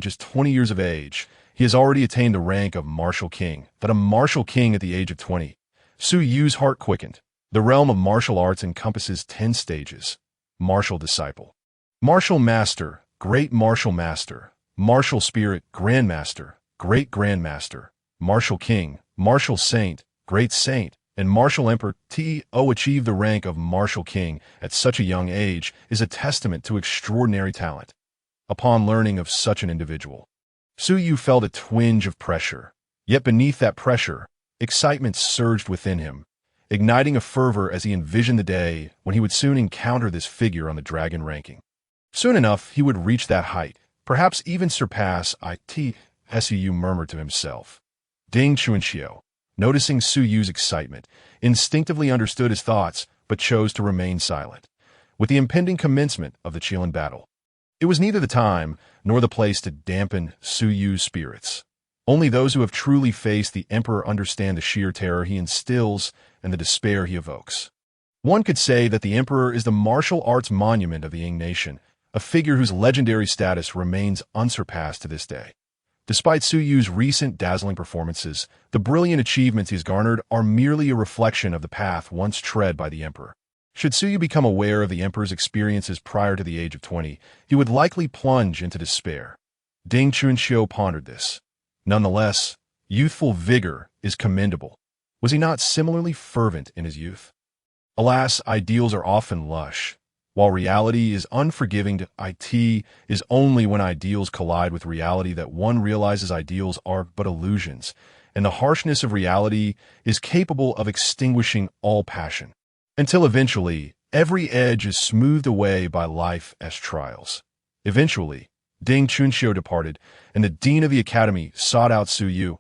just 20 years of age. He has already attained the rank of martial king, but a martial king at the age of 20. Su Yu's heart quickened. The realm of martial arts encompasses 10 stages. Martial disciple, martial master, great martial master, martial spirit, grandmaster, great grandmaster, martial king, martial saint, great saint, and martial emperor. To achieve the rank of martial king at such a young age is a testament to extraordinary talent." Upon learning of such an individual, Su Yu felt a twinge of pressure. Yet beneath that pressure, excitement surged within him, igniting a fervor as he envisioned the day when he would soon encounter this figure on the dragon ranking. Soon enough, he would reach that height, perhaps even surpass it. Su murmured to himself. Ding Chunxiu, noticing Su Yu's excitement, instinctively understood his thoughts but chose to remain silent. With the impending commencement of the Qilin battle, it was neither the time nor the place to dampen Su Yu's spirits. Only those who have truly faced the emperor understand the sheer terror he instills and the despair he evokes. One could say that the emperor is the martial arts monument of the Ying nation, a figure whose legendary status remains unsurpassed to this day. Despite Su Yu's recent dazzling performances, the brilliant achievements he's garnered are merely a reflection of the path once tread by the emperor. Should Su Yu become aware of the emperor's experiences prior to the age of 20, he would likely plunge into despair. Ding Chunxiu pondered this. Nonetheless, youthful vigor is commendable. Was he not similarly fervent in his youth? Alas, ideals are often lush, while reality is unforgiving. It is only when ideals collide with reality that one realizes ideals are but illusions, and the harshness of reality is capable of extinguishing all passion, until eventually every edge is smoothed away by life as trials. Eventually, Ding Chunxiu departed, and the dean of the academy sought out Su Yu,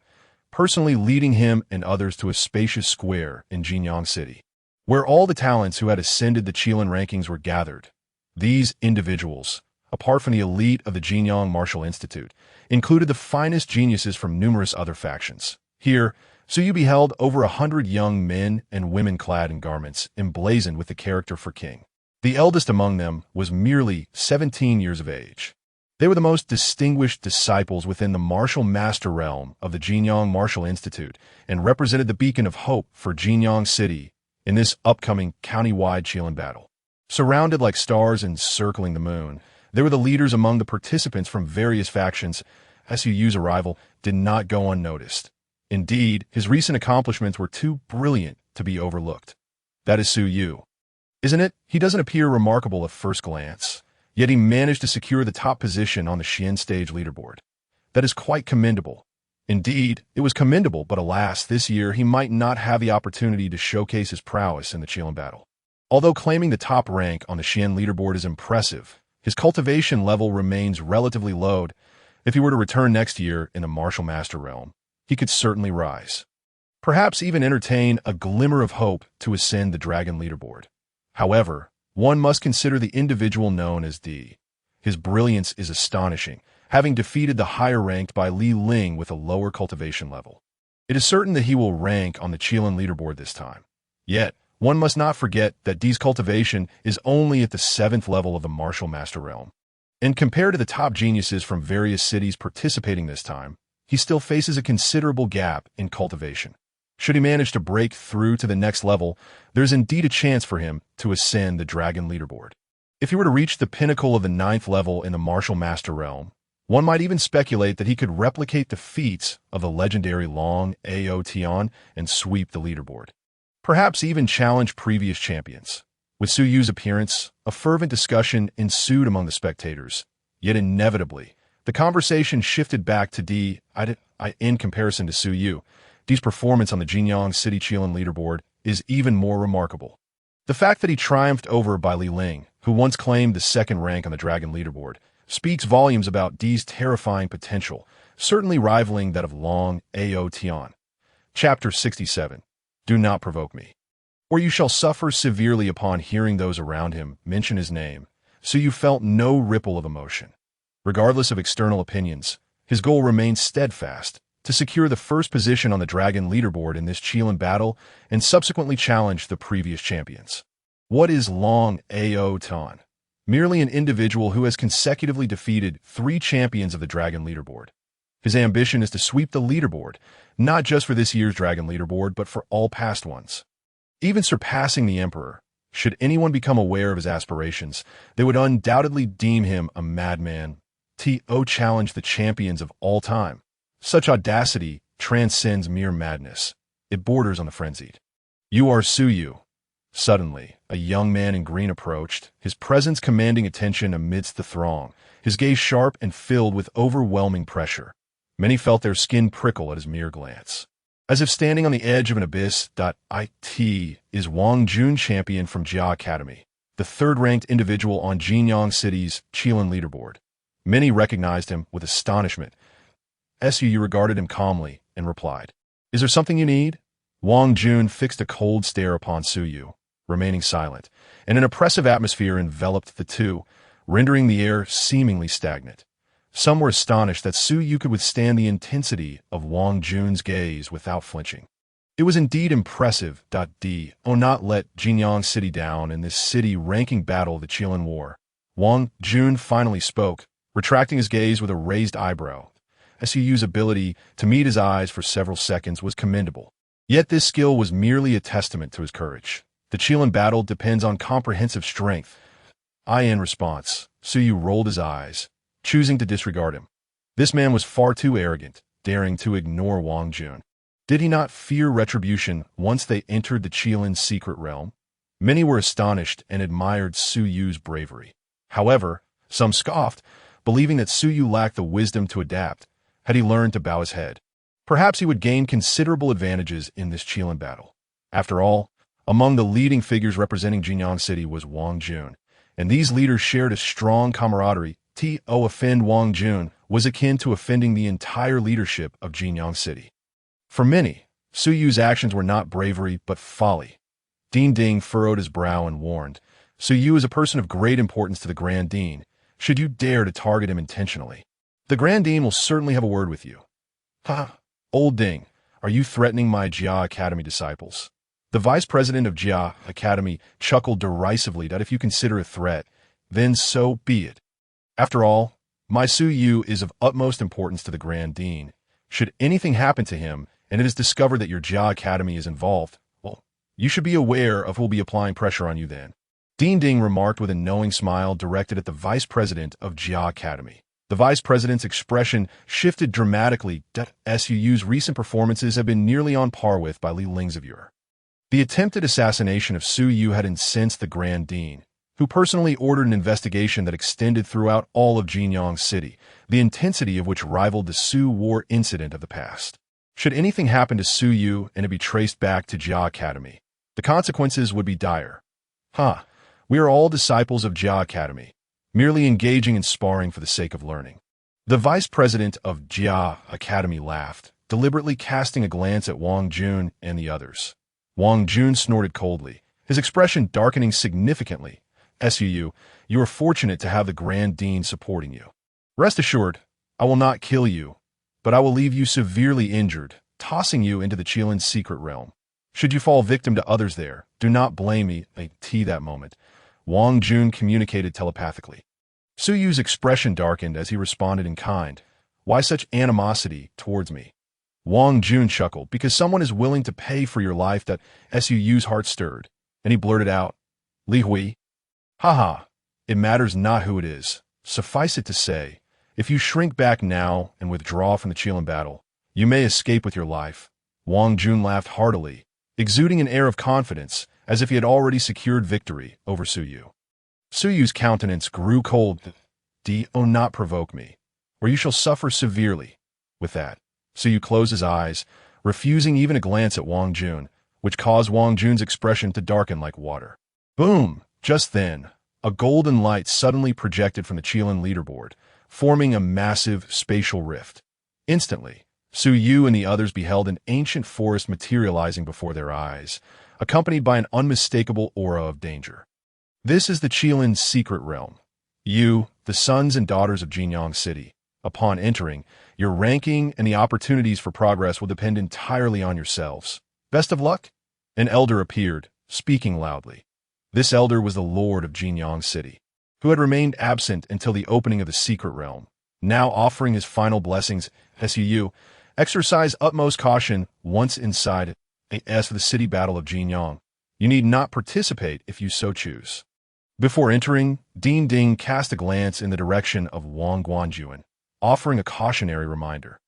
personally leading him and others to a spacious square in Jinyang City, where all the talents who had ascended the Qilin rankings were gathered. These individuals, apart from the elite of the Jinyang Martial Institute, included the finest geniuses from numerous other factions. Here, Su Yu beheld over 100 young men and women clad in garments emblazoned with the character for king. The eldest among them was merely 17 years of age. They were the most distinguished disciples within the martial master realm of the Jinyang Martial Institute and represented the beacon of hope for Jinyang City in this upcoming county-wide Qilin battle. Surrounded like stars encircling the moon, they were the leaders among the participants from various factions. Su Yu's arrival did not go unnoticed. Indeed, his recent accomplishments were too brilliant to be overlooked. That is Su Yu. Isn't it? He doesn't appear remarkable at first glance, yet he managed to secure the top position on the Xian stage leaderboard. That is quite commendable. Indeed, it was commendable, but alas, this year he might not have the opportunity to showcase his prowess in the Qilin battle. Although claiming the top rank on the Xian leaderboard is impressive, his cultivation level remains relatively low. If he were to return next year in the martial master realm, he could certainly rise. Perhaps even entertain a glimmer of hope to ascend the dragon leaderboard. However, one must consider the individual known as D. His brilliance is astonishing, having defeated the higher-ranked by Li Ling with a lower cultivation level. It is certain that he will rank on the Qilin leaderboard this time. Yet, one must not forget that D's cultivation is only at the 7th level of the martial master realm. And compared to the top geniuses from various cities participating this time, he still faces a considerable gap in cultivation. Should he manage to break through to the next level, there's indeed a chance for him to ascend the dragon leaderboard. If he were to reach the pinnacle of the 9th level in the martial master realm, one might even speculate that he could replicate the feats of the legendary Long Ao Tian and sweep the leaderboard. Perhaps even challenge previous champions. With Su Yu's appearance, a fervent discussion ensued among the spectators, yet inevitably, the conversation shifted back to D. In comparison to Su Yu, D's performance on the Jinyang City Qilin leaderboard is even more remarkable. The fact that he triumphed over by Li Ling, who once claimed the 2nd rank on the dragon leaderboard, speaks volumes about D's terrifying potential, certainly rivaling that of Long Ao Tian. Chapter 67. Do not provoke me, or you shall suffer severely. Upon hearing those around him mention his name, Su Yu felt no ripple of emotion. Regardless of external opinions, his goal remained steadfast, to secure the first position on the dragon leaderboard in this Qilin battle and subsequently challenge the previous champions. What is Long Ao Tian? Merely an individual who has consecutively defeated 3 champions of the dragon leaderboard. His ambition is to sweep the leaderboard, not just for this year's dragon leaderboard, but for all past ones. Even surpassing the emperor, should anyone become aware of his aspirations, they would undoubtedly deem him a madman. To challenge the champions of all time. Such audacity transcends mere madness. It borders on the frenzied. You are Su Yu. Suddenly, a young man in green approached, his presence commanding attention amidst the throng, his gaze sharp and filled with overwhelming pressure. Many felt their skin prickle at his mere glance. As if standing on the edge of an abyss. It is Wang Jun, champion from Jia Academy, the 3rd-ranked individual on Jinyang City's Qilin leaderboard. Many recognized him with astonishment. Su Yu regarded him calmly and replied, "Is there something you need?" Wang Jun fixed a cold stare upon Su Yu, remaining silent, and an oppressive atmosphere enveloped the two, rendering the air seemingly stagnant. Some were astonished that Su Yu could withstand the intensity of Wang Jun's gaze without flinching. It was indeed impressive. Not let Jinyang City down in this city-ranking battle of the Qilin War. Wang Jun finally spoke, retracting his gaze with a raised eyebrow. Su Yu's ability to meet his eyes for several seconds was commendable. Yet this skill was merely a testament to his courage. The Qilin battle depends on comprehensive strength. In response, Su Yu rolled his eyes, choosing to disregard him. This man was far too arrogant, daring to ignore Wang Jun. Did he not fear retribution once they entered the Qilin's secret realm? Many were astonished and admired Su Yu's bravery. However, some scoffed, believing that Su Yu lacked the wisdom to adapt. Had he learned to bow his head, perhaps he would gain considerable advantages in this Qilin battle. After all, among the leading figures representing Jinyang City was Wang Jun, and these leaders shared a strong camaraderie. To offend Wang Jun was akin to offending the entire leadership of Jinyang City. For many, Su Yu's actions were not bravery but folly. Dean Ding furrowed his brow and warned, "Su Yu is a person of great importance to the Grand Dean. Should you dare to target him intentionally, the Grand Dean will certainly have a word with you." Old Ding, are you threatening my Jia Academy disciples? The vice president of Jia Academy chuckled derisively that if you consider a threat, then so be it. After all, my Su Yu is of utmost importance to the Grand Dean. Should anything happen to him, and it is discovered that your Jia Academy is involved, well, you should be aware of who will be applying pressure on you then. Dean Ding remarked with a knowing smile directed at the vice president of Jia Academy. The vice president's expression shifted dramatically. Su Yu's recent performances have been nearly on par with by Li Ling's of yore. The attempted assassination of Su Yu had incensed the Grand Dean, who personally ordered an investigation that extended throughout all of Jinyang City, the intensity of which rivaled the Su War incident of the past. Should anything happen to Su Yu and it be traced back to Jia Academy, the consequences would be dire. We are all disciples of Jia Academy, merely engaging in sparring for the sake of learning. The vice president of Jia Academy laughed, deliberately casting a glance at Wang Jun and the others. Wang Jun snorted coldly, his expression darkening significantly. "Su, you are fortunate to have the Grand Dean supporting you. Rest assured, I will not kill you, but I will leave you severely injured, tossing you into the Qilin's secret realm. Should you fall victim to others there, do not blame me." That moment, Wang Jun communicated telepathically. Su Yu's expression darkened as he responded in kind. "Why such animosity towards me?" Wang Jun chuckled, "Because someone is willing to pay for your life." That Su Yu's heart stirred, and he blurted out, "Li Hui." "Haha, it matters not who it is. Suffice it to say, if you shrink back now and withdraw from the Qilin battle, you may escape with your life." Wang Jun laughed heartily, exuding an air of confidence, as if he had already secured victory over Su Yu. Su Yu's countenance grew cold. "Do not provoke me, or you shall suffer severely." With that, Su Yu closed his eyes, refusing even a glance at Wang Jun, which caused Wang Jun's expression to darken like water. Boom! Just then, a golden light suddenly projected from the Qilin leaderboard, forming a massive spatial rift. Instantly, Su Yu and the others beheld an ancient forest materializing before their eyes, accompanied by an unmistakable aura of danger. This is the Qilin's secret realm. You, the sons and daughters of Jinyang City, upon entering, your ranking and the opportunities for progress will depend entirely on yourselves. Best of luck? An elder appeared, speaking loudly. This elder was the lord of Jinyang City, who had remained absent until the opening of the secret realm, now offering his final blessings. Su, exercise utmost caution once inside. As for the city battle of Jinyang, you need not participate if you so choose. Before entering, Dean Ding cast a glance in the direction of Wang Guanjuan, offering a cautionary reminder.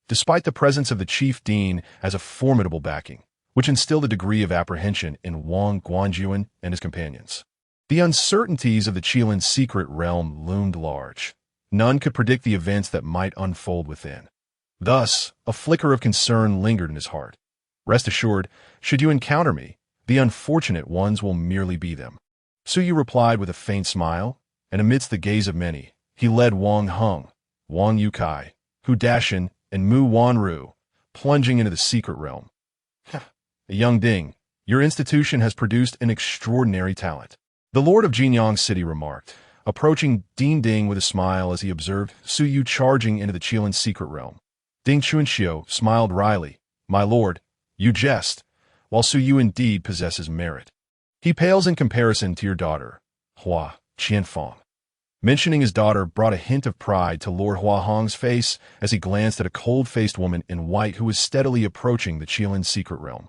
Despite the presence of the chief dean as a formidable backing, which instilled a degree of apprehension in Wang Guanjuan and his companions, the uncertainties of the Qilin's secret realm loomed large. None could predict the events that might unfold within. Thus, a flicker of concern lingered in his heart. Rest assured, should you encounter me, the unfortunate ones will merely be them. Su Yu replied with a faint smile, and amidst the gaze of many, he led Wang Heng, Wang Yukai, Hu Dashin, and Mu Wanru, plunging into the secret realm. Young Ding, your institution has produced an extraordinary talent, the lord of Jinyang City remarked, approaching Dean Ding with a smile as he observed Su Yu charging into the Qilin's secret realm. Ding Chunxiu smiled wryly. My lord, you jest, while Su Yu indeed possesses merit. He pales in comparison to your daughter, Hua Qianfang. Mentioning his daughter brought a hint of pride to Lord Hua Hong's face as he glanced at a cold-faced woman in white who was steadily approaching the Qilin's secret realm.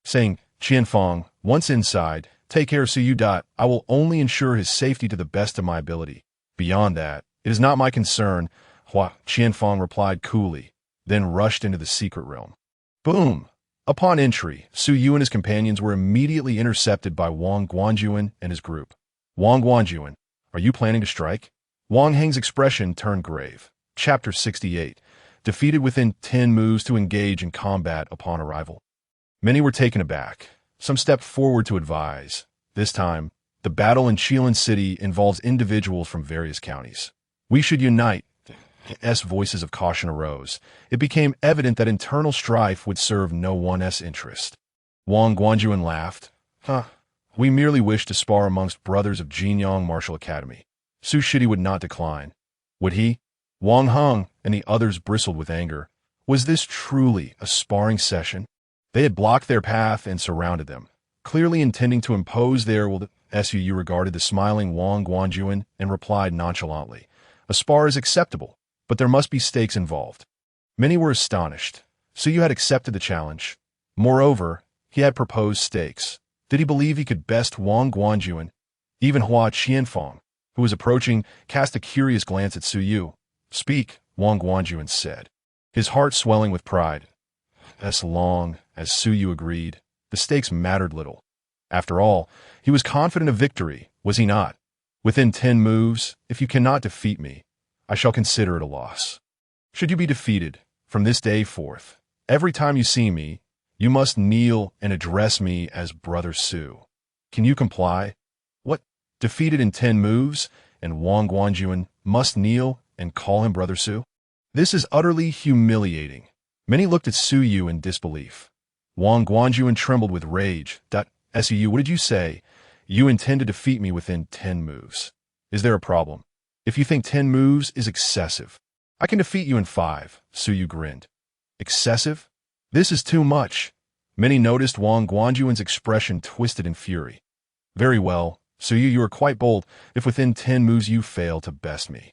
Saying, Qianfang, once inside, take care Su Yu. I will only ensure his safety to the best of my ability. Beyond that, it is not my concern, Hua Qianfang replied coolly, then rushed into the secret realm. Boom! Upon entry, Su Yu and his companions were immediately intercepted by Wang Guanjuan and his group. Wang Guanjuan, are you planning to strike? Wang Heng's expression turned grave. Chapter 68. Defeated within 10 moves to engage in combat upon arrival. Many were taken aback. Some stepped forward to advise. This time, the battle in Qilin City involves individuals from various counties. We should unite. Voices of caution arose. It became evident that internal strife would serve no one's interest. Wang Guanjuan laughed. We merely wish to spar amongst brothers of Jinyang Martial Academy. Su Shidi would not decline. Would he? Wang Heng and the others bristled with anger. Was this truly a sparring session? They had blocked their path and surrounded them, clearly intending to impose their will. Su regarded the smiling Wang Guanjuan and replied nonchalantly. A spar is acceptable, but there must be stakes involved. Many were astonished. Su Yu had accepted the challenge. Moreover, he had proposed stakes. Did he believe he could best Wang Guanjuan? Even Hua Qianfang, who was approaching, cast a curious glance at Su Yu. Speak, Wang Guanjuan said, his heart swelling with pride. As long as Su Yu agreed, The stakes mattered little. After all, he was confident of victory, was he not? Within 10 moves, if you cannot defeat me, I shall consider it a loss. Should you be defeated, from this day forth, every time you see me, you must kneel and address me as Brother Su. Can you comply? What? Defeated in 10 moves, and Wang Guanjuan must kneel and call him Brother Su? This is utterly humiliating. Many looked at Su Yu in disbelief. Wang Guanjuan trembled with rage. Su, what did you say? You intend to defeat me within 10 moves. Is there a problem? If you think 10 moves is excessive, I can defeat you in 5, Su Yu grinned. Excessive? This is too much. Many noticed Wang Guanjuan's expression twisted in fury. Very well, Su Yu, you are quite bold if within 10 moves you fail to best me.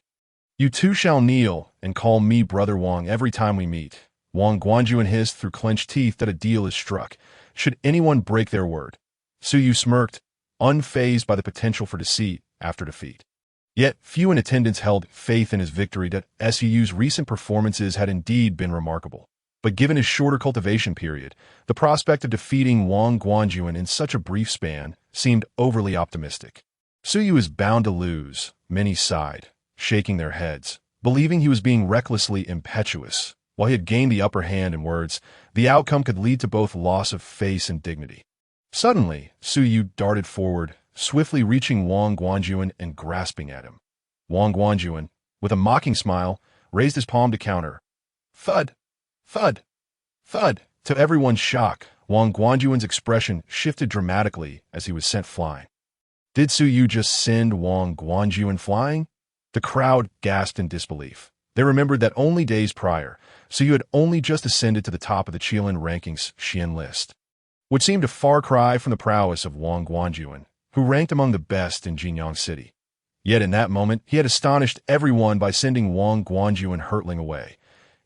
You too shall kneel and call me Brother Wang every time we meet. Wang Guanjuan hissed through clenched teeth that a deal is struck, should anyone break their word. Su Yu smirked, unfazed by the potential for deceit after defeat. Yet few in attendance held faith in his victory. Su Yu's recent performances had indeed been remarkable. But given his shorter cultivation period, the prospect of defeating Wang Guanjuan in such a brief span seemed overly optimistic. Su Yu is bound to lose, many sighed, shaking their heads, believing he was being recklessly impetuous. While he had gained the upper hand in words, the outcome could lead to both loss of face and dignity. Suddenly, Su Yu darted forward, swiftly reaching Wang Guanjuan and grasping at him. Wang Guanjuan, with a mocking smile, raised his palm to counter. Thud! Thud! Thud! To everyone's shock, Wang Guanjuan's expression shifted dramatically as he was sent flying. Did Su Yu just send Wang Guanjuan flying? The crowd gasped in disbelief. They remembered that only days prior, Su Yu had only just ascended to the top of the Qilin rankings Xian list, which seemed a far cry from the prowess of Wang Guanjuan, who ranked among the best in Jinyang City. Yet in that moment, he had astonished everyone by sending Wang Guanjuan hurtling away.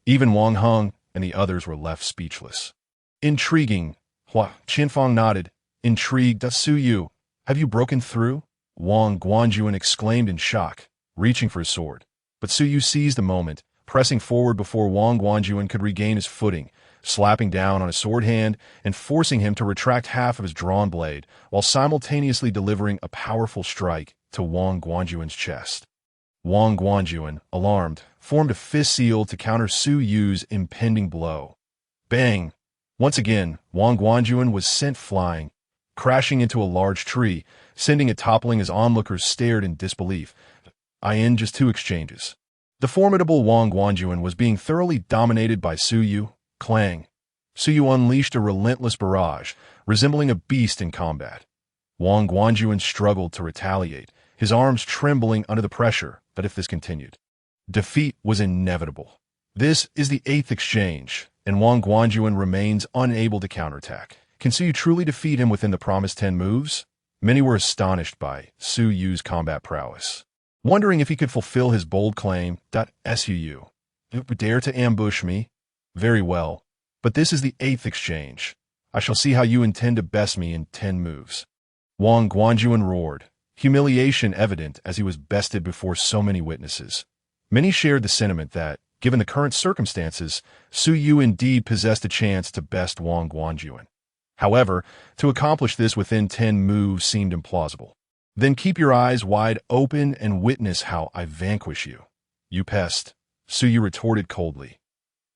Even Wang Heng and the others were left speechless. Intriguing. Hua Qinfang nodded. Intrigued. Su Yu, have you broken through? Wang Guanjuan exclaimed in shock, reaching for his sword. But Su Yu seized the moment, pressing forward before Wang Guanjuan could regain his footing, slapping down on his sword hand and forcing him to retract half of his drawn blade, while simultaneously delivering a powerful strike to Wang Guanjuan's chest. Wang Guanjuan, alarmed, formed a fist seal to counter Su Yu's impending blow. Bang! Once again, Wang Guanjuan was sent flying, crashing into a large tree, sending it toppling as onlookers stared in disbelief. In just 2 exchanges. The formidable Wang Guanjuan was being thoroughly dominated by Su Yu. Clang. Su Yu unleashed a relentless barrage, resembling a beast in combat. Wang Guanjuan struggled to retaliate, his arms trembling under the pressure that if this continued, defeat was inevitable. This is the 8th exchange, and Wang Guanjuan remains unable to counterattack. Can Su Yu truly defeat him within the promised 10 moves? Many were astonished by Su Yu's combat prowess, wondering if he could fulfill his bold claim. Su Yu, dare to ambush me? Very well, but this is the 8th exchange. I shall see how you intend to best me in 10 moves. Wang Guanjuan roared, humiliation evident as he was bested before so many witnesses. Many shared the sentiment that, given the current circumstances, Su Yu indeed possessed a chance to best Wang Guanjuan. However, to accomplish this within 10 moves seemed implausible. Then keep your eyes wide open and witness how I vanquish you. You pest, Su Yu retorted coldly.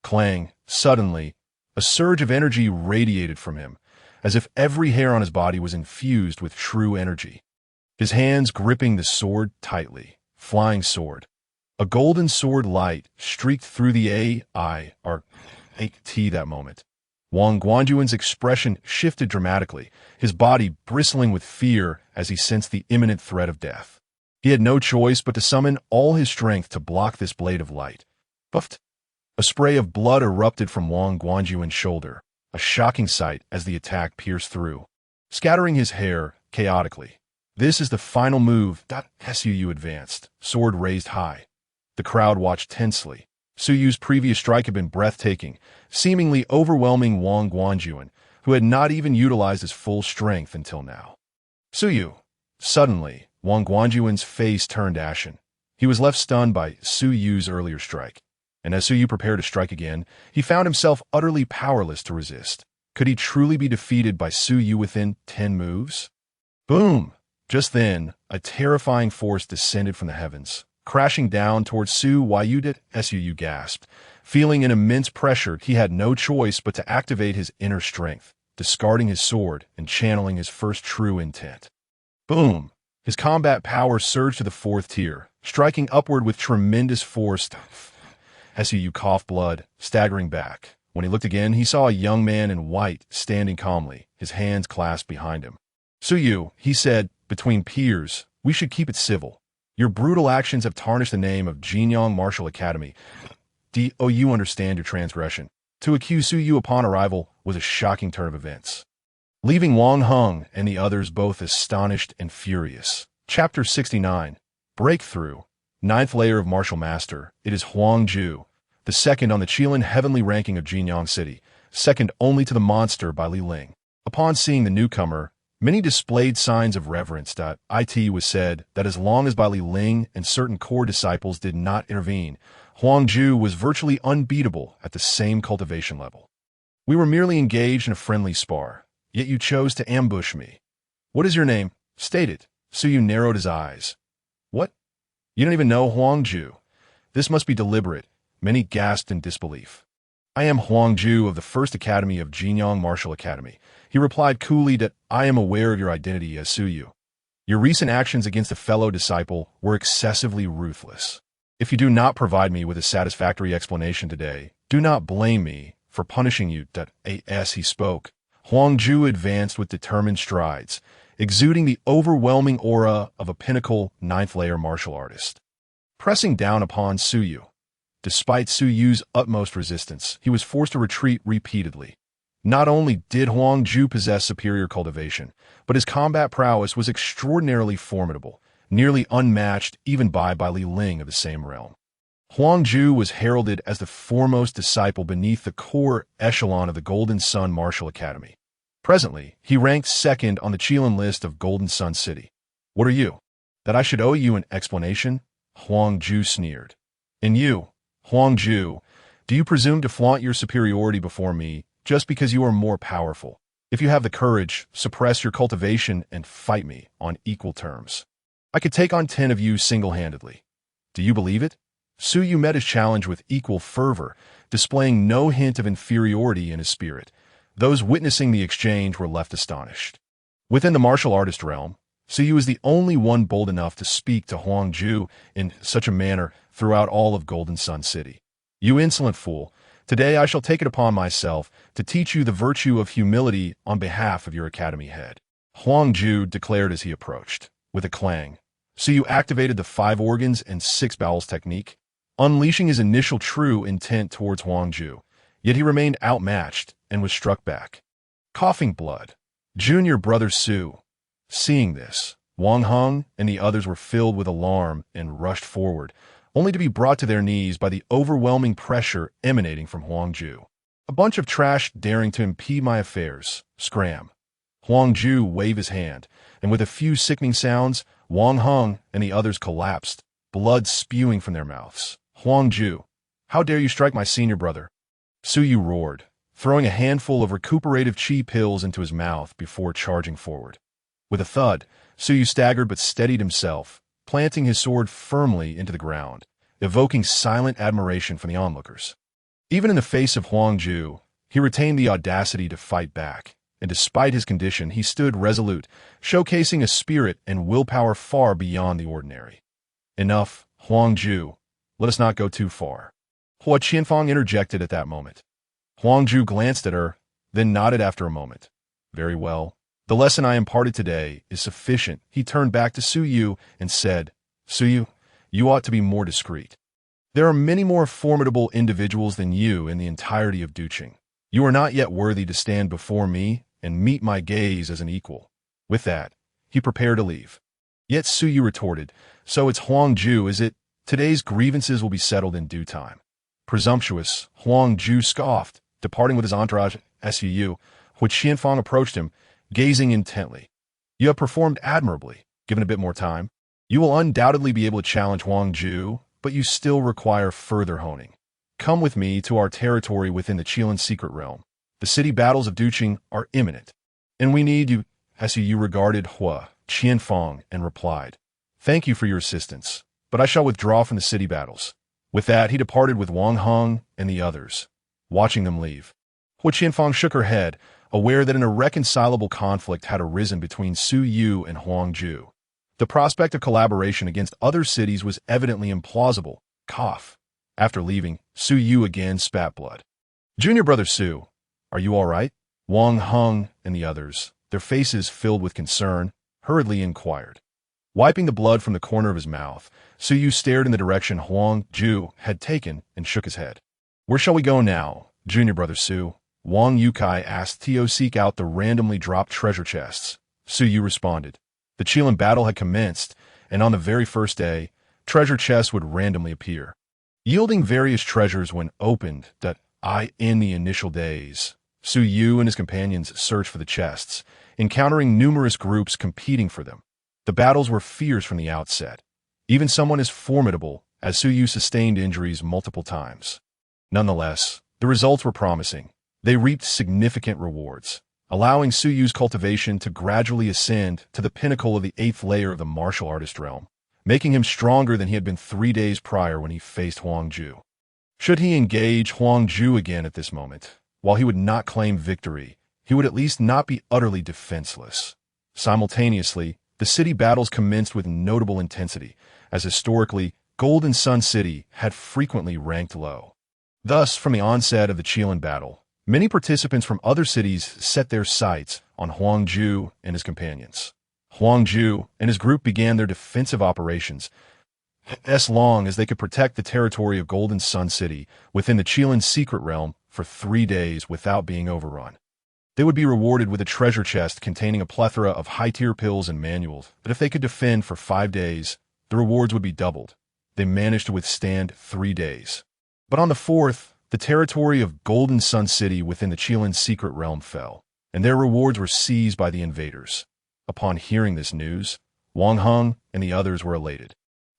Clang, suddenly, a surge of energy radiated from him, as if every hair on his body was infused with true energy. His hands gripping the sword tightly, flying sword. A golden sword light streaked through the A.I.R.A.T. that moment. Wang Guanjuan's expression shifted dramatically, his body bristling with fear as he sensed the imminent threat of death. He had no choice but to summon all his strength to block this blade of light. Puffed. A spray of blood erupted from Wang Guanjuan's shoulder, a shocking sight as the attack pierced through, scattering his hair chaotically. This is the final move. Su Yu advanced, sword raised high. The crowd watched tensely. Su Yu's previous strike had been breathtaking, seemingly overwhelming Wang Guanjuan, who had not even utilized his full strength until now. Su Yu. Suddenly, Wang Guanjuan's face turned ashen. He was left stunned by Su Yu's earlier strike, and as Su Yu prepared to strike again, he found himself utterly powerless to resist. Could he truly be defeated by Su Yu within 10 moves? Boom! Just then, a terrifying force descended from the heavens, crashing down towards Su Yu. Su gasped. Feeling an immense pressure, he had no choice but to activate his inner strength, discarding his sword and channeling his first true intent. Boom! His combat power surged to the 4th tier, striking upward with tremendous force. Su coughed blood, staggering back. When he looked again, he saw a young man in white standing calmly, his hands clasped behind him. Su Yu, he said, between peers, we should keep it civil. Your brutal actions have tarnished the name of Jinyang Martial Academy. Do you understand your transgression? To accuse Su Yu upon arrival was a shocking turn of events, leaving Wang Heng and the others both astonished and furious. Chapter 69. Breakthrough. 9th layer of Martial Master. It is Huang Ju, the second on the Qilin heavenly ranking of Jinyang City, second only to the monster by Li Ling. Upon seeing the newcomer, many displayed signs of reverence. It was said that as long as Bai Li Ling and certain core disciples did not intervene, Huang Ju was virtually unbeatable at the same cultivation level. We were merely engaged in a friendly spar, yet you chose to ambush me. What is your name? State it. Su Yu narrowed his eyes. What? You don't even know Huang Ju. This must be deliberate. Many gasped in disbelief. I am Huang Ju of the First Academy of Jinyang Martial Academy. He replied coolly that I am aware of your identity as Su Yu. Your recent actions against a fellow disciple were excessively ruthless. If you do not provide me with a satisfactory explanation today, do not blame me for punishing you. As he spoke, Huang Ju advanced with determined strides, exuding the overwhelming aura of a pinnacle 9th layer martial artist. Pressing down upon Su Yu. Despite Su Yu's utmost resistance, he was forced to retreat repeatedly. Not only did Huang Ju possess superior cultivation, but his combat prowess was extraordinarily formidable, nearly unmatched even by Li Ling of the same realm. Huang Ju was heralded as the foremost disciple beneath the core echelon of the Golden Sun Martial Academy. Presently, he ranked second on the Qilin list of Golden Sun City. What are you? That I should owe you an explanation? Huang Ju sneered. And you, Huang Ju, do you presume to flaunt your superiority before me just because you are more powerful? If you have the courage, suppress your cultivation and fight me on equal terms. I could take on 10 of you single-handedly. Do you believe it? Su Yu met his challenge with equal fervor, displaying no hint of inferiority in his spirit. Those witnessing the exchange were left astonished. Within the martial artist realm, Su Yu is the only one bold enough to speak to Huang Ju in such a manner throughout all of Golden Sun City. You insolent fool, today I shall take it upon myself to teach you the virtue of humility on behalf of your academy head. Huang Ju declared as he approached. With a clang, Su Yu activated the 5 organs and 6 bowels technique, unleashing his initial true intent towards Huang Ju, yet he remained outmatched and was struck back. Coughing blood. Junior brother Su. Seeing this, Wang Heng and the others were filled with alarm and rushed forward, only to be brought to their knees by the overwhelming pressure emanating from Huang Ju. A bunch of trash daring to impede my affairs. Scram. Huang Ju waved his hand, and with a few sickening sounds, Wang Heng and the others collapsed, blood spewing from their mouths. Huang Ju, how dare you strike my senior brother? Su Yu roared, throwing a handful of recuperative chi pills into his mouth before charging forward. With a thud, Su Yu staggered but steadied himself, planting his sword firmly into the ground, evoking silent admiration from the onlookers. Even in the face of Huang Ju, he retained the audacity to fight back, and despite his condition, he stood resolute, showcasing a spirit and willpower far beyond the ordinary. Enough, Huang Ju. Let us not go too far. Hua Qianfang interjected at that moment. Huang Ju glanced at her, then nodded after a moment. Very well. The lesson I imparted today is sufficient. He turned back to Su Yu and said, Su Yu, you ought to be more discreet. There are many more formidable individuals than you in the entirety of Duqing. You are not yet worthy to stand before me and meet my gaze as an equal. With that, he prepared to leave. Yet Su Yu retorted, so it's Huang Ju, is it? Today's grievances will be settled in due time. Presumptuous, Huang Ju scoffed, departing with his entourage. Su, when Qianfang approached him, gazing intently. You have performed admirably, given a bit more time. You will undoubtedly be able to challenge Huang Ju, but you still require further honing. Come with me to our territory within the Qilin secret realm. The city battles of Duqing are imminent, and we need you. Su regarded Hua Qianfang and replied, "Thank you for your assistance, but I shall withdraw from the city battles." With that, he departed with Wang Heng and the others, watching them leave. Hua Qianfang shook her head, aware that an irreconcilable conflict had arisen between Su Yu and Huang Ju. The prospect of collaboration against other cities was evidently implausible. Cough. After leaving, Su Yu again spat blood. "Junior brother Su, are you all right?" Wang Heng and the others, their faces filled with concern, hurriedly inquired. Wiping the blood from the corner of his mouth, Su Yu stared in the direction Huang Ju had taken and shook his head. "Where shall we go now, junior brother Su?" Wang Yukai asked to seek out the randomly dropped treasure chests. Su Yu responded. The Qilin battle had commenced, and on the very first day, treasure chests would randomly appear, yielding various treasures when opened. In the initial days, Su Yu and his companions searched for the chests, encountering numerous groups competing for them. The battles were fierce from the outset. Even someone as formidable as Su Yu sustained injuries multiple times. Nonetheless, the results were promising. They reaped significant rewards, allowing Su Yu's cultivation to gradually ascend to the pinnacle of the 8th layer of the martial artist realm, making him stronger than he had been 3 days prior when he faced Huang Ju. Should he engage Huang Ju again at this moment, while he would not claim victory, he would at least not be utterly defenseless. Simultaneously, the city battles commenced with notable intensity, as historically, Golden Sun City had frequently ranked low. Thus, from the onset of the Qilin battle, many participants from other cities set their sights on Huang Ju and his companions. Huang Ju and his group began their defensive operations as long as they could protect the territory of Golden Sun City within the Qilin secret realm for 3 days without being overrun. They would be rewarded with a treasure chest containing a plethora of high-tier pills and manuals, but if they could defend for 5 days, the rewards would be doubled. They managed to withstand 3 days. But on the 4th, the territory of Golden Sun City within the Qilin secret realm fell, and their rewards were seized by the invaders. Upon hearing this news, Wang Heng and the others were elated,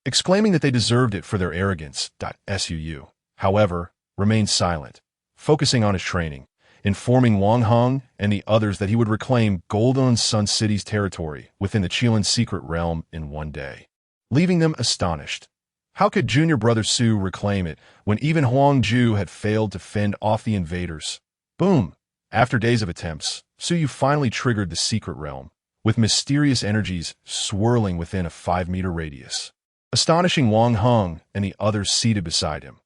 exclaiming that they deserved it for their arrogance. Su, however, remained silent, focusing on his training, informing Wang Heng and the others that he would reclaim Golden Sun City's territory within the Qilin secret realm in 1 day, leaving them astonished. How could junior brother Su reclaim it when even Huang Ju had failed to fend off the invaders? Boom! After days of attempts, Su Yu finally triggered the secret realm, with mysterious energies swirling within a 5-meter radius, astonishing Wang Heng and the others seated beside him.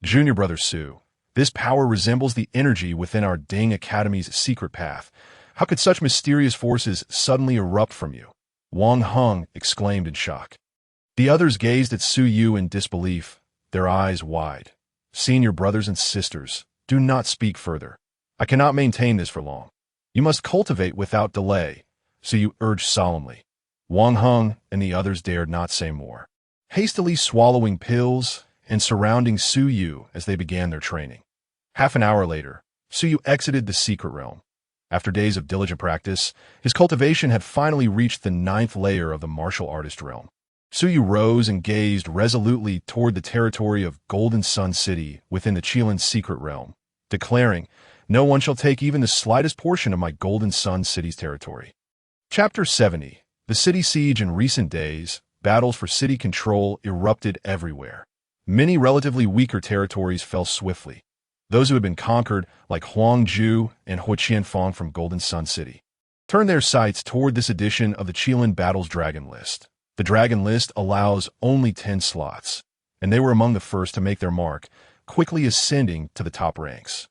Junior brother Su, this power resembles the energy within our Ding Academy's secret path. How could such mysterious forces suddenly erupt from you? Wang Heng exclaimed in shock. The others gazed at Su Yu in disbelief, their eyes wide. Senior brothers and sisters, do not speak further. I cannot maintain this for long. You must cultivate without delay, Su Yu urged solemnly. Wang Heng and the others dared not say more, hastily swallowing pills and surrounding Su Yu as they began their training. Half an hour later, Su Yu exited the secret realm. After days of diligent practice, his cultivation had finally reached the 9th layer of the martial artist realm. Su Yu rose and gazed resolutely toward the territory of Golden Sun City within the Qilin secret realm, declaring, "No one shall take even the slightest portion of my Golden Sun City's territory." Chapter 70. The city siege. In recent days, battles for city control erupted everywhere. Many relatively weaker territories fell swiftly. Those who had been conquered, like Huang Ju and Hua Qianfang from Golden Sun City, turned their sights toward this edition of the Qilin Battles Dragon List. The Dragon List allows only 10 slots, and they were among the first to make their mark, quickly ascending to the top ranks.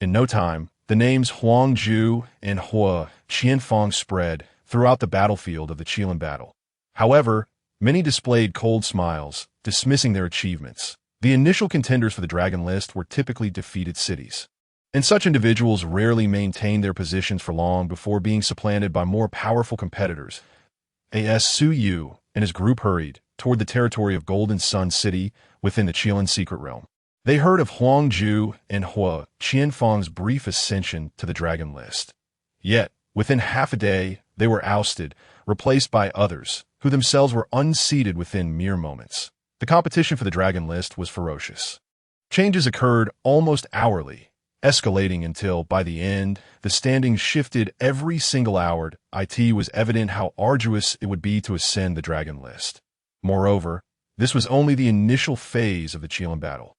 In no time, the names Huang Ju and Hua Qianfang spread throughout the battlefield of the Qilin battle. However, many displayed cold smiles, dismissing their achievements. The initial contenders for the Dragon List were typically defeated cities, and such individuals rarely maintained their positions for long before being supplanted by more powerful competitors. Su Yu and his group hurried toward the territory of Golden Sun City within the Qilin secret realm. They heard of Huang Ju and Hua Qianfang's brief ascension to the Dragon List. Yet, within half a day, they were ousted, replaced by others, who themselves were unseated within mere moments. The competition for the Dragon List was ferocious. Changes occurred almost hourly. escalating until, by the end, the standings shifted every single hour. It was evident how arduous it would be to ascend the dragon list. Moreover, this was only the initial phase of the Chilean battle.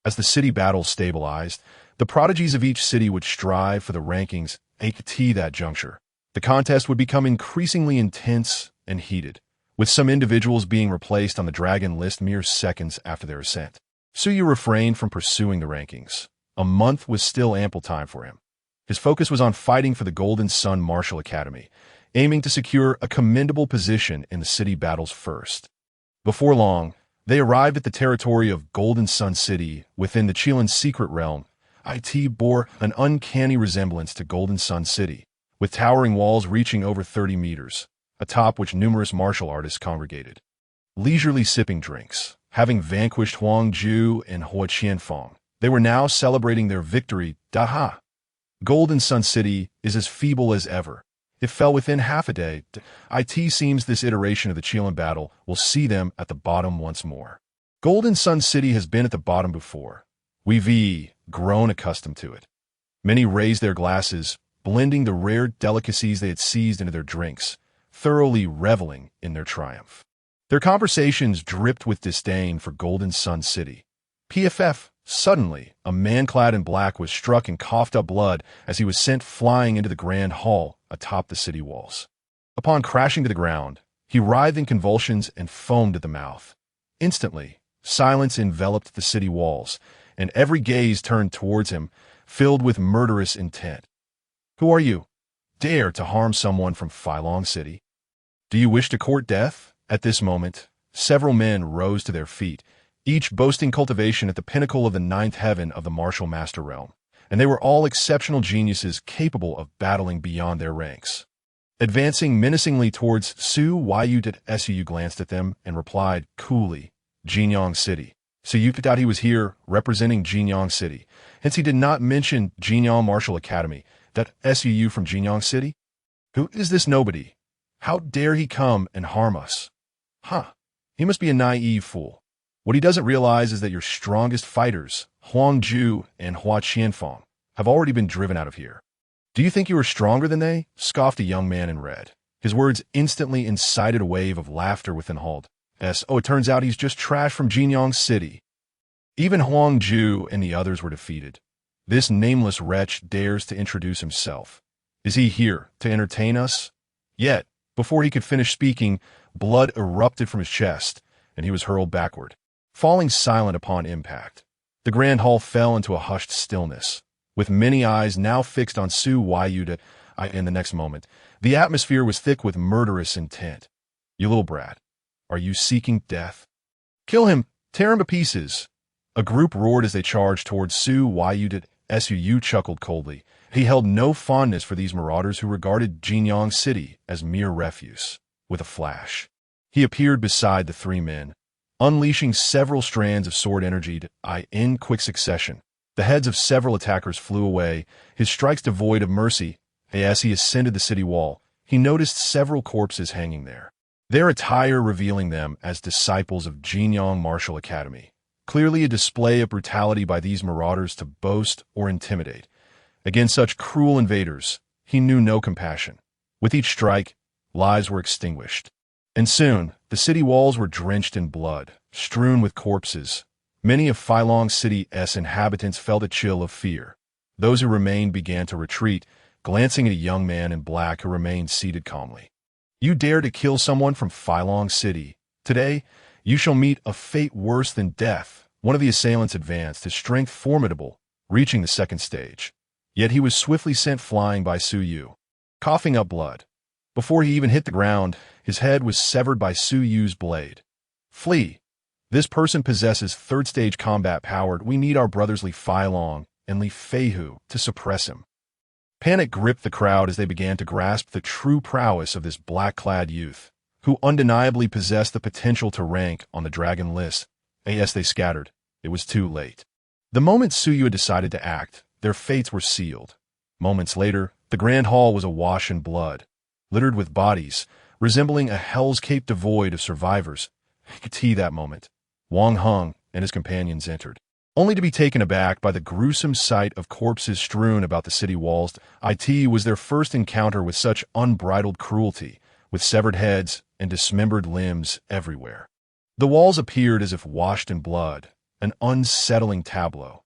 As the city battles stabilized, the prodigies of each city would strive for the rankings. At that juncture, the contest would become increasingly intense and heated, with some individuals being replaced on the dragon list mere seconds after their ascent. Suyu refrained from pursuing the rankings. A month was still ample time for him. His focus was on fighting for the Golden Sun Martial Academy, aiming to secure a commendable position in the city battles first. Before long, they arrived at the territory of Golden Sun City within the Chilean secret realm. It bore an uncanny resemblance to Golden Sun City, with towering walls reaching over 30 meters, atop which numerous martial artists congregated. Leisurely sipping drinks, having vanquished Huang Ju and Hua Qianfeng, they were now celebrating their victory. Daha! Golden Sun City is as feeble as ever. It fell within half a day. It seems this iteration of the Chilean battle will see them at the bottom once more. Golden Sun City has been at the bottom before. We've grown accustomed to it. Many raised their glasses, blending the rare delicacies they had seized into their drinks, thoroughly reveling in their triumph. Their conversations dripped with disdain for Golden Sun City. PFF, suddenly, a man clad in black was struck and coughed up blood as he was sent flying into the grand hall atop the city walls. Upon crashing to the ground, he writhed in convulsions and foamed at the mouth. Instantly, silence enveloped the city walls, and every gaze turned towards him, filled with murderous intent. Who are you? Dare to harm someone from Phylong City? Do you wish to court death? At this moment, several men rose to their feet, each boasting cultivation at the pinnacle of the ninth heaven of the martial master realm, and they were all exceptional geniuses capable of battling beyond their ranks. Advancing menacingly towards Su Yu glanced at them and replied coolly, Jinyang City. Su thought he was here representing Jinyang City, hence he did not mention Jinyang Martial Academy. That Su from Jinyang City? Who is this nobody? How dare he come and harm us? He must be a naive fool. What he doesn't realize is that your strongest fighters, Huang Ju and Hua Qianfeng, have already been driven out of here. Do you think you are stronger than they? Scoffed a young man in red. His words instantly incited a wave of laughter within Hold. It turns out he's just trash from Jinyang City. Even Huang Ju and the others were defeated. This nameless wretch dares to introduce himself. Is he here to entertain us? Yet, before he could finish speaking, blood erupted from his chest, and he was hurled backward, falling silent upon impact. The grand hall fell into a hushed stillness, with many eyes now fixed on Su Yu. In the next moment, the atmosphere was thick with murderous intent. You little brat, are you seeking death? Kill him! Tear him to pieces! A group roared as they charged towards Su Yu. Su chuckled coldly. He held no fondness for these marauders who regarded Jinyang City as mere refuse. With a flash, he appeared beside the three men, unleashing several strands of sword energy in quick succession. The heads of several attackers flew away, his strikes devoid of mercy. As he ascended the city wall, he noticed several corpses hanging there, their attire revealing them as disciples of Jinyang Martial Academy. Clearly a display of brutality by these marauders to boast or intimidate. Against such cruel invaders, he knew no compassion. With each strike, lives were extinguished. And soon, the city walls were drenched in blood, strewn with corpses. Many of Phylong City's inhabitants felt a chill of fear. Those who remained began to retreat, glancing at a young man in black who remained seated calmly. You dare to kill someone from Phylong City. Today, you shall meet a fate worse than death. One of the assailants advanced, his strength formidable, reaching the second stage. Yet he was swiftly sent flying by Su Yu, coughing up blood. Before he even hit the ground, his head was severed by Su Yu's blade. Flee! This person possesses third-stage combat power. We need our brothers Li Feilong and Li Feihu to suppress him. Panic gripped the crowd as they began to grasp the true prowess of this black-clad youth, who undeniably possessed the potential to rank on the dragon list. As they scattered, it was too late. The moment Su Yu had decided to act, their fates were sealed. Moments later, the grand hall was awash in blood, littered with bodies, resembling a hell's cape devoid of survivors. That moment, Wang Hung and his companions entered. only to be taken aback by the gruesome sight of corpses strewn about the city walls. It was their first encounter with such unbridled cruelty, with severed heads and dismembered limbs everywhere. The walls appeared as if washed in blood, an unsettling tableau.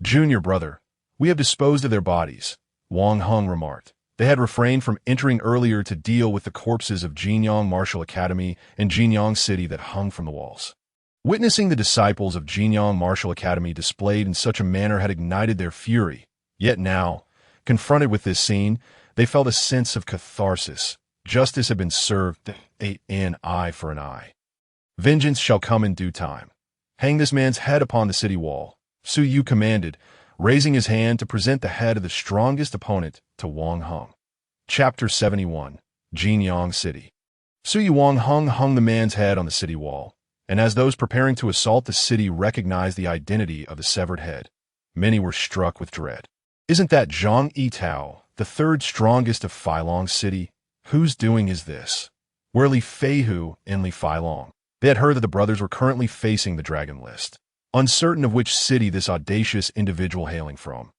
"Junior brother, we have disposed of their bodies," Wang Hung remarked. They had refrained from entering earlier to deal with the corpses of Jinyang Martial Academy and Jinyang City that hung from the walls. Witnessing the disciples of Jinyang Martial Academy displayed in such a manner had ignited their fury, yet now, confronted with this scene, they felt a sense of catharsis. Justice had been served, an eye for an eye. "Vengeance shall come in due time. Hang this man's head upon the city wall," Su Yu commanded, raising his hand to present the head of the strongest opponent to Wang Hung. Chapter 71. Jinyang City. Su Yu Wang Hung hung the man's head on the city wall, and as those preparing to assault the city recognized the identity of the severed head, many were struck with dread. "Isn't that Zhang Yitao, the third strongest of Feilong City? Whose doing is this? Where Li Feihu and Li Feilong?" They had heard that the brothers were currently facing the dragon list, uncertain of which city this audacious individual hailing from,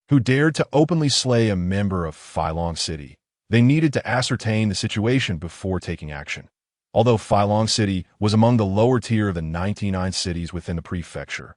who dared to openly slay a member of Feilong City. They needed to ascertain the situation before taking action. Although Feilong City was among the lower tier of the 99 cities within the prefecture,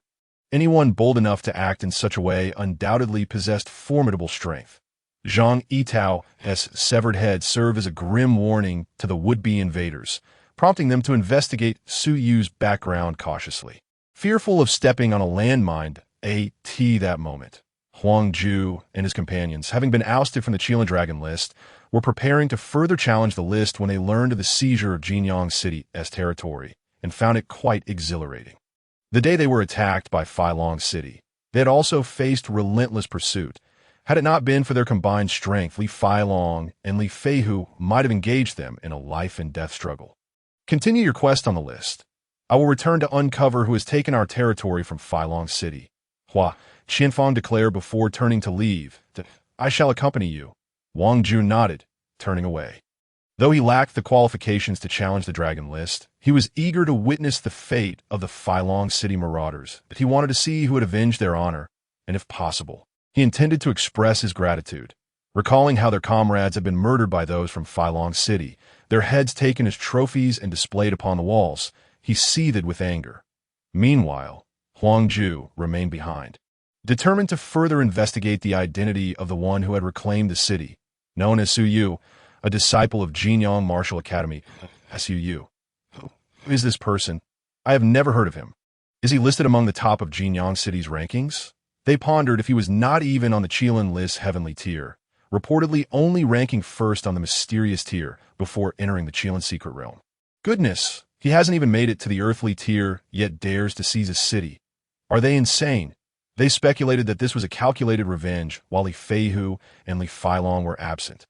anyone bold enough to act in such a way undoubtedly possessed formidable strength. Zhang Yitao's severed head served as a grim warning to the would-be invaders, prompting them to investigate Su Yu's background cautiously. Fearful of stepping on a landmine, that moment, Huang Ju and his companions, having been ousted from the Qilin Dragon list, were preparing to further challenge the list when they learned of the seizure of Jinyang City's territory and found it quite exhilarating. The day they were attacked by Feilong City, they had also faced relentless pursuit. Had it not been for their combined strength, Li Feilong and Li Feihu might have engaged them in a life-and-death struggle. "Continue your quest on the list. I will return to uncover who has taken our territory from Feilong City," Hua Qianfang declared before turning to leave. "I shall accompany you." Wang Ju nodded, turning away. Though he lacked the qualifications to challenge the dragon list, he was eager to witness the fate of the Feilong City marauders. He wanted to see who had avenged their honor, and if possible, he intended to express his gratitude. Recalling how their comrades had been murdered by those from Feilong City, their heads taken as trophies and displayed upon the walls, he seethed with anger. Meanwhile, Huang Ju remained behind, determined to further investigate the identity of the one who had reclaimed the city, known as Su Yu, a disciple of Jinyang Martial Academy. Su Yu. Who is this person? I have never heard of him. Is he listed among the top of Jinyang City's rankings? They pondered if he was not even on the Qilin list's heavenly tier, reportedly only ranking first on the mysterious tier before entering the Qilin secret realm. Goodness, he hasn't even made it to the earthly tier, yet dares to seize a city. Are they insane? They speculated that this was a calculated revenge while Li Feihu and Li Feilong were absent.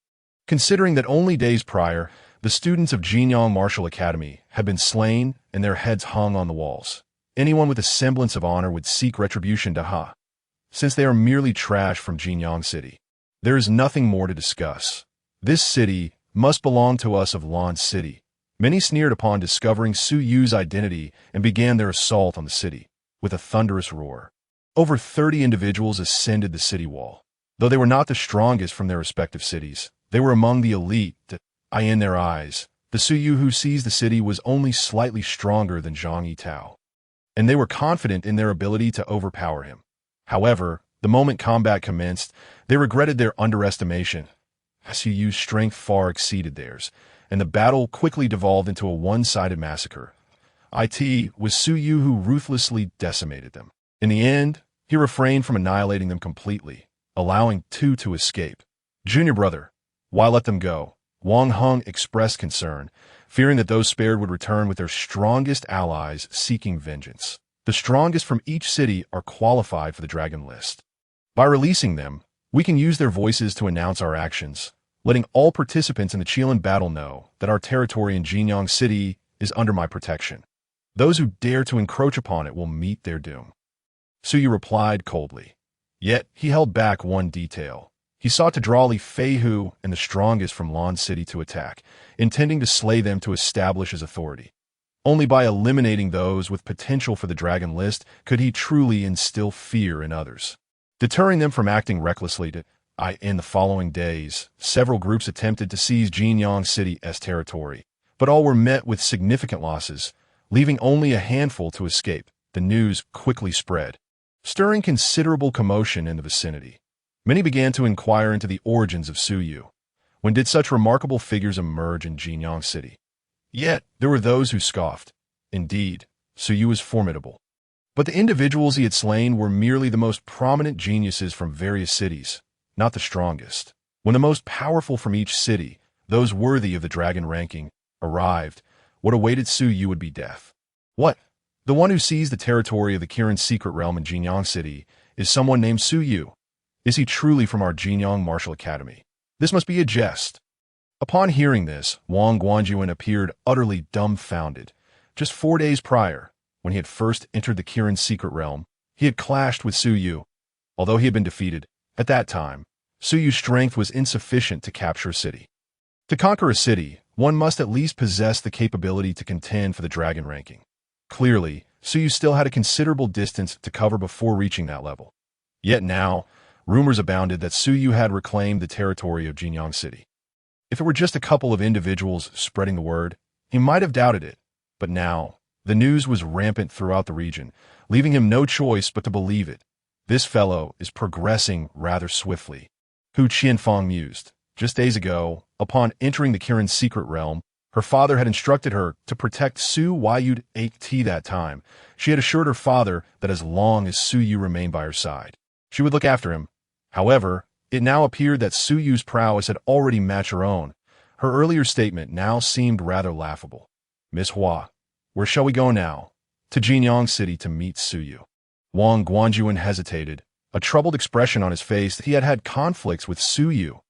Considering that only days prior, the students of Jinyang Martial Academy had been slain and their heads hung on the walls, anyone with a semblance of honor would seek retribution to Ha. Since they are merely trash from Jinyang City, there is nothing more to discuss. This city must belong to us of Lan City. Many sneered upon discovering Su Yu's identity and began their assault on the city with a thunderous roar. Over 30 individuals ascended the city wall. Though they were not the strongest from their respective cities, they were among the elite. In their eyes, the Su Yu who seized the city was only slightly stronger than Zhang Yitao, and they were confident in their ability to overpower him. However, the moment combat commenced, they regretted their underestimation. Su Yu's strength far exceeded theirs, and the battle quickly devolved into a one-sided massacre. It was Su Yu who ruthlessly decimated them. In the end, he refrained from annihilating them completely, allowing two to escape. "Junior brother, why let them go?" Wang Hung expressed concern, fearing that those spared would return with their strongest allies seeking vengeance. The strongest from each city are qualified for the dragon list. By releasing them, we can use their voices to announce our actions, letting all participants in the Qilin battle know that our territory in Jinyang City is under my protection. Those who dare to encroach upon it will meet their doom. Su Yu replied coldly. Yet he held back one detail. He sought to draw Li Feihu and the strongest from Lan City to attack, intending to slay them to establish his authority. Only by eliminating those with potential for the dragon list could he truly instill fear in others, deterring them from acting recklessly. In the following days, several groups attempted to seize Jinyang City as territory, but all were met with significant losses, leaving only a handful to escape. The news quickly spread, stirring considerable commotion in the vicinity. Many began to inquire into the origins of Suyu. When did such remarkable figures emerge in Jinyang City? Yet, there were those who scoffed. Indeed, Suyu was formidable. But the individuals he had slain were merely the most prominent geniuses from various cities, not the strongest. When the most powerful from each city, those worthy of the dragon ranking, arrived, what awaited Suyu would be death. What? The one who seized the territory of the Kirin's secret realm in Jinyang City is someone named Suyu. Is he truly from our Jinyang Martial Academy? This must be a jest. Upon hearing this, Wang Guanjuan appeared utterly dumbfounded. Just 4 days prior, when he had first entered the Kirin's secret realm, he had clashed with Suyu. Although he had been defeated, at that time, Suyu's strength was insufficient to capture a city. To conquer a city, one must at least possess the capability to contend for the dragon ranking. Clearly, Suyu still had a considerable distance to cover before reaching that level. Yet now, rumors abounded that Suyu had reclaimed the territory of Jinyang City. If it were just a couple of individuals spreading the word, he might have doubted it. But now, the news was rampant throughout the region, leaving him no choice but to believe it. This fellow is progressing rather swiftly. Hu Qianfang mused. Just days ago, upon entering the Kirin's secret realm, her father had instructed her to protect Su Yud at that time. She had assured her father that as long as Suyu remained by her side, she would look after him. However, it now appeared that Suyu's prowess had already matched her own. Her earlier statement now seemed rather laughable. Miss Hua, where shall we go now? To Jinyang City to meet Suyu. Wang Guanjuan hesitated, a troubled expression on his face. He had had conflicts with Suyu.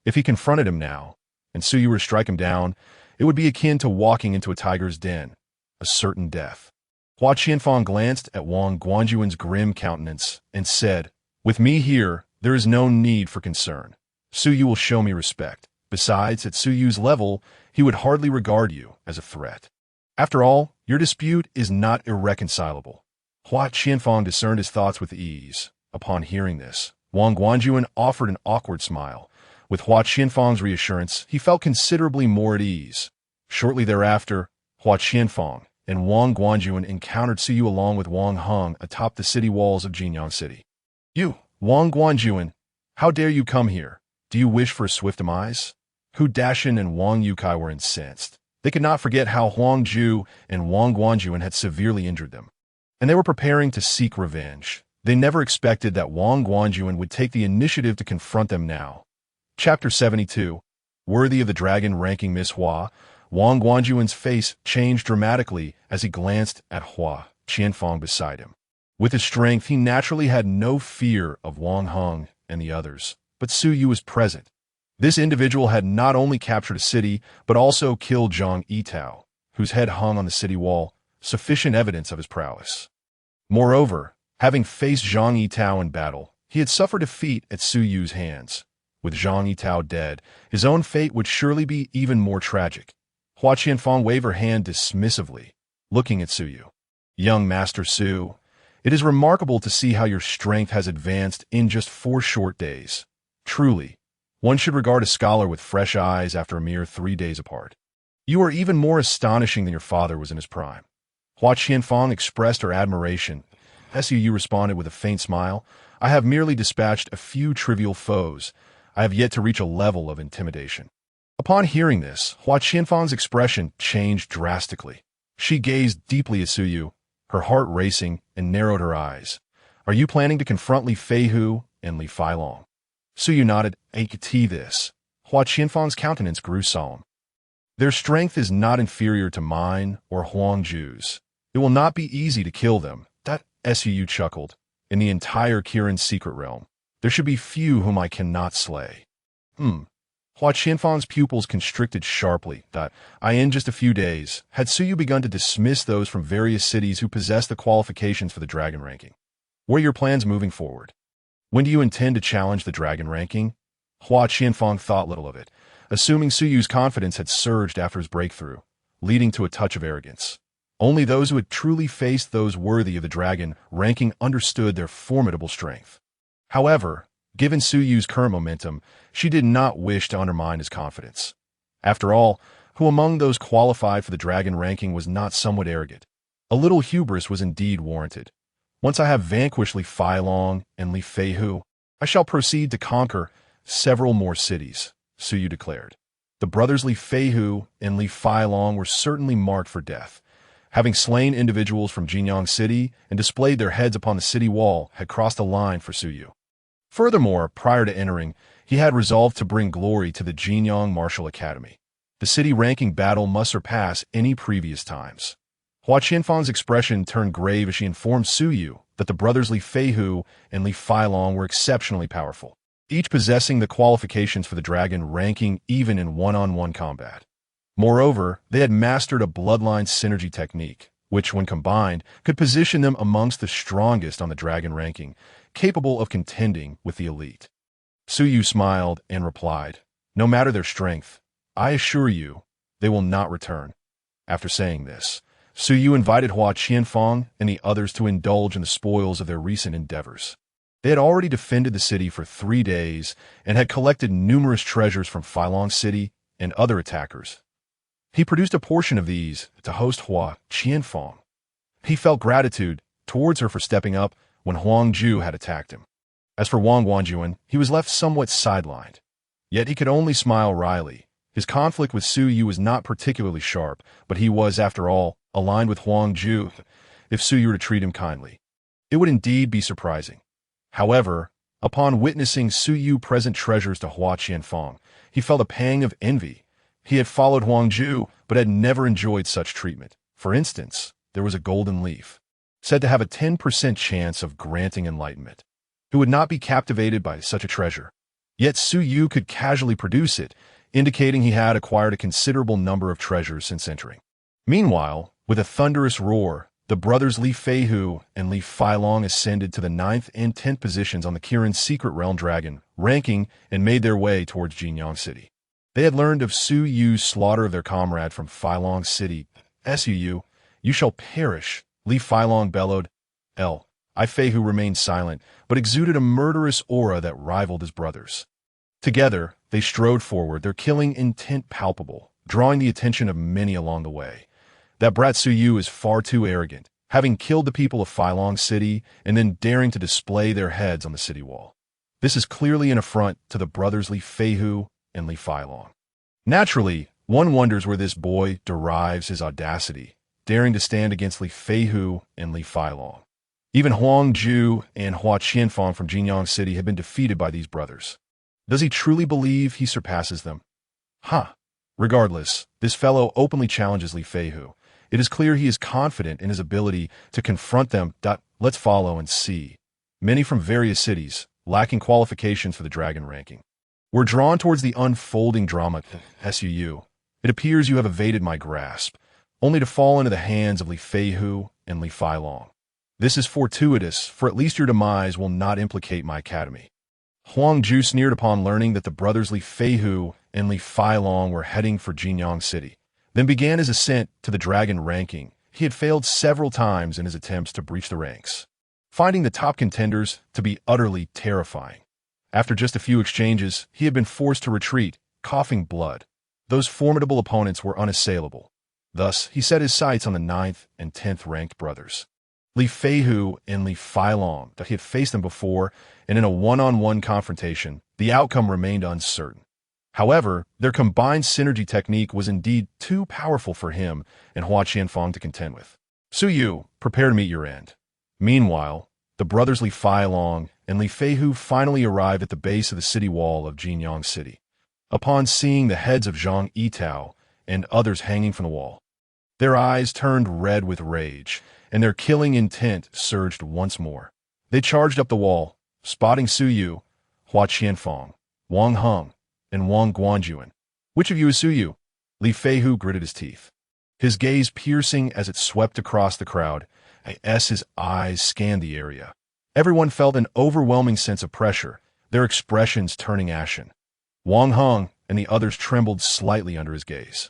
If he confronted him now, and Suyu were to strike him down, it would be akin to walking into a tiger's den, a certain death. Hua Qianfang glanced at Wang Guanjuan's grim countenance and said, "With me here, there is no need for concern. Suyu will show me respect. Besides, at Suyu's level, he would hardly regard you as a threat. After all, your dispute is not irreconcilable." Hua Qianfang discerned his thoughts with ease. Upon hearing this, Wang Guanjuan offered an awkward smile. With Hua Qianfang's reassurance, he felt considerably more at ease. Shortly thereafter, Hua Qianfang and Wang Guanjuan encountered Suyu along with Wang Heng atop the city walls of Jinyang City. "You, Wang Guanjuan, how dare you come here? Do you wish for a swift demise?" Hu Dashan and Wang Yukai were incensed. They could not forget how Huang Ju and Wang Guanjuan had severely injured them, and they were preparing to seek revenge. They never expected that Wang Guanjuan would take the initiative to confront them now. Chapter 72. Worthy of the dragon ranking Miss Hua, Wang Guanjuan's face changed dramatically as he glanced at Hua Qianfang beside him. With his strength, he naturally had no fear of Wang Heng and the others, but Suyu was present. This individual had not only captured a city, but also killed Zhang Yitao, whose head hung on the city wall, sufficient evidence of his prowess. Moreover, having faced Zhang Yitao in battle, he had suffered defeat at Suyu's hands. With Zhang Yitao dead, his own fate would surely be even more tragic. Hua Qianfang waved her hand dismissively, looking at Suyu. "Young Master Su, it is remarkable to see how your strength has advanced in just 4 short days. Truly, one should regard a scholar with fresh eyes after a mere 3 days apart. You are even more astonishing than your father was in his prime." Hua Qianfang expressed her admiration. Suyu responded with a faint smile. "I have merely dispatched a few trivial foes. I have yet to reach a level of intimidation." Upon hearing this, Hua Qianfang's expression changed drastically. She gazed deeply at Suyu, her heart racing, and narrowed her eyes. "Are you planning to confront Li Feihu and Li Feilong?" Suyu nodded. "I could see this." Hua Qianfang's countenance grew solemn. "Their strength is not inferior to mine or Huang Ju's. It will not be easy to kill them." That Suyu chuckled. "In the entire Kirin secret realm, there should be few whom I cannot slay." Hua Qianfang's pupils constricted sharply. In just a few days, had Suyu begun to dismiss those from various cities who possessed the qualifications for the dragon ranking. "What are your plans moving forward? When do you intend to challenge the dragon ranking?" Hua Qianfang thought little of it, assuming Suyu's confidence had surged after his breakthrough, leading to a touch of arrogance. Only those who had truly faced those worthy of the dragon ranking understood their formidable strength. However, given Su Yu's current momentum, she did not wish to undermine his confidence. After all, who among those qualified for the dragon ranking was not somewhat arrogant? A little hubris was indeed warranted. Once I have vanquished Li Failong and Li Feihu, I shall proceed to conquer several more cities, Su Yu declared. The brothers Li Feihu and Li Failong were certainly marked for death. Having slain individuals from Jinyang City and displayed their heads upon the city wall had crossed a line for Su Yu. Furthermore, prior to entering, he had resolved to bring glory to the Jinyang Martial Academy. The city-ranking battle must surpass any previous times. Hua Qianfang's expression turned grave as she informed Su Yu that the brothers Li Feihu and Li Failong were exceptionally powerful, each possessing the qualifications for the dragon ranking even in one-on-one combat. Moreover, they had mastered a bloodline synergy technique, which, when combined, could position them amongst the strongest on the dragon ranking, capable of contending with the elite. Su Yu smiled and replied, "No matter their strength, I assure you, they will not return." After saying this, Su Yu invited Hua Qianfang and the others to indulge in the spoils of their recent endeavors. They had already defended the city for 3 days and had collected numerous treasures from Failong City and other attackers. He produced a portion of these to host Hua Qianfang. He felt gratitude towards her for stepping up when Huang Ju had attacked him. As for Wang Guanjuan, he was left somewhat sidelined. Yet he could only smile wryly. His conflict with Su Yu was not particularly sharp, but he was, after all, aligned with Huang Ju if Su Yu were to treat him kindly. It would indeed be surprising. However, upon witnessing Su Yu present treasures to Hua Qianfang, he felt a pang of envy. He had followed Huang Ju, but had never enjoyed such treatment. For instance, there was a golden leaf, said to have a 10% chance of granting enlightenment. Who would not be captivated by such a treasure? Yet Su Yu could casually produce it, indicating he had acquired a considerable number of treasures since entering. Meanwhile, with a thunderous roar, the brothers Li Feihu and Li Failong ascended to the 9th and 10th positions on the Kirin's Secret Realm Dragon ranking and made their way towards Jinyang City. They had learned of Su Yu's slaughter of their comrade from Failong City. "Su, you shall perish," Li Failong bellowed. Li Feihu remained silent, but exuded a murderous aura that rivaled his brother's. Together, they strode forward, their killing intent palpable, drawing the attention of many along the way. That brat Su Yu is far too arrogant, having killed the people of Failong City and then daring to display their heads on the city wall. This is clearly an affront to the brothers Li Feihu and Li Failong. Naturally, one wonders where this boy derives his audacity, daring to stand against Li Feihu and Li Failong. Even Huang Ju and Hua Qianfang from Jinyang City have been defeated by these brothers. Does he truly believe he surpasses them? Regardless, this fellow openly challenges Li Feihu. It is clear he is confident in his ability to confront them. Let's follow and see. Many from various cities, lacking qualifications for the dragon ranking. We're drawn towards the unfolding drama. Su, it appears you have evaded my grasp, only to fall into the hands of Li Feihu and Li Failong. This is fortuitous, for at least your demise will not implicate my academy. Huang Ju sneered upon learning that the brothers Li Feihu and Li Failong were heading for Jinyang City, then began his ascent to the dragon ranking. He had failed several times in his attempts to breach the ranks, finding the top contenders to be utterly terrifying. After just a few exchanges, he had been forced to retreat, coughing blood. Those formidable opponents were unassailable. Thus, he set his sights on the 9th and 10th ranked brothers, Li Feihu and Li Failong, that he had faced them before, and in a one-on-one confrontation, the outcome remained uncertain. However, their combined synergy technique was indeed too powerful for him and Hua Qianfang to contend with. Su Yu, prepare to meet your end. Meanwhile, the brothers Li Failong and Li Feihu finally arrived at the base of the city wall of Jinyang City. Upon seeing the heads of Zhang Yitao and others hanging from the wall, their eyes turned red with rage, and their killing intent surged once more. They charged up the wall, spotting Su Yu, Hua Qianfang, Wang Heng, and Wang Guanjuan. "Which of you is Su Yu?" Li Feihu gritted his teeth, his gaze piercing as it swept across the crowd. As his eyes scanned the area, everyone felt an overwhelming sense of pressure, their expressions turning ashen. Wang Heng and the others trembled slightly under his gaze.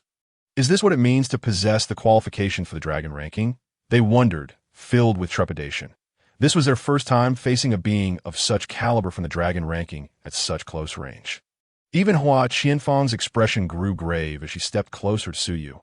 Is this what it means to possess the qualification for the dragon ranking? They wondered, filled with trepidation. This was their first time facing a being of such caliber from the dragon ranking at such close range. Even Hua Qianfang's expression grew grave as she stepped closer to Su Yu.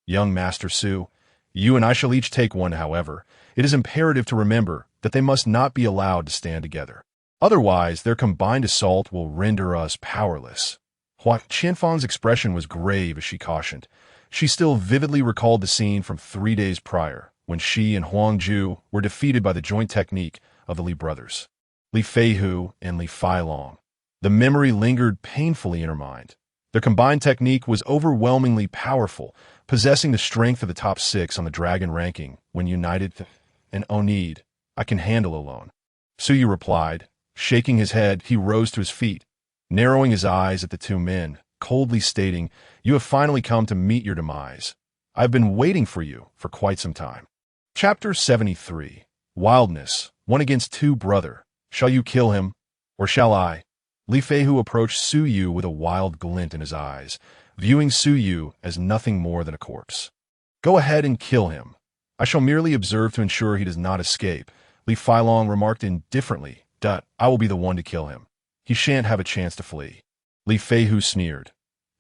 Young Master Su, you and I shall each take one, however. It is imperative to remember that they must not be allowed to stand together. Otherwise, their combined assault will render us powerless. Hua Qianfang's expression was grave as she cautioned. She still vividly recalled the scene from 3 days prior, when she and Huang Ju were defeated by the joint technique of the Li brothers, Li Feihu and Li Feilong. The memory lingered painfully in her mind. Their combined technique was overwhelmingly powerful, possessing the strength of the top 6 on the dragon ranking when united, and oh need, I can handle alone. Su Yu replied. Shaking his head, he rose to his feet, narrowing his eyes at the two men, coldly stating, You have finally come to meet your demise. I've been waiting for you for quite some time. Chapter 73. Wildness, 1 against 2 brother. Shall you kill him, or shall I? Li Feihu approached Su Yu with a wild glint in his eyes, viewing Su Yu as nothing more than a corpse. Go ahead and kill him. I shall merely observe to ensure he does not escape, Li Feilong remarked indifferently. I will be the one to kill him. He shan't have a chance to flee. Li Feihu sneered.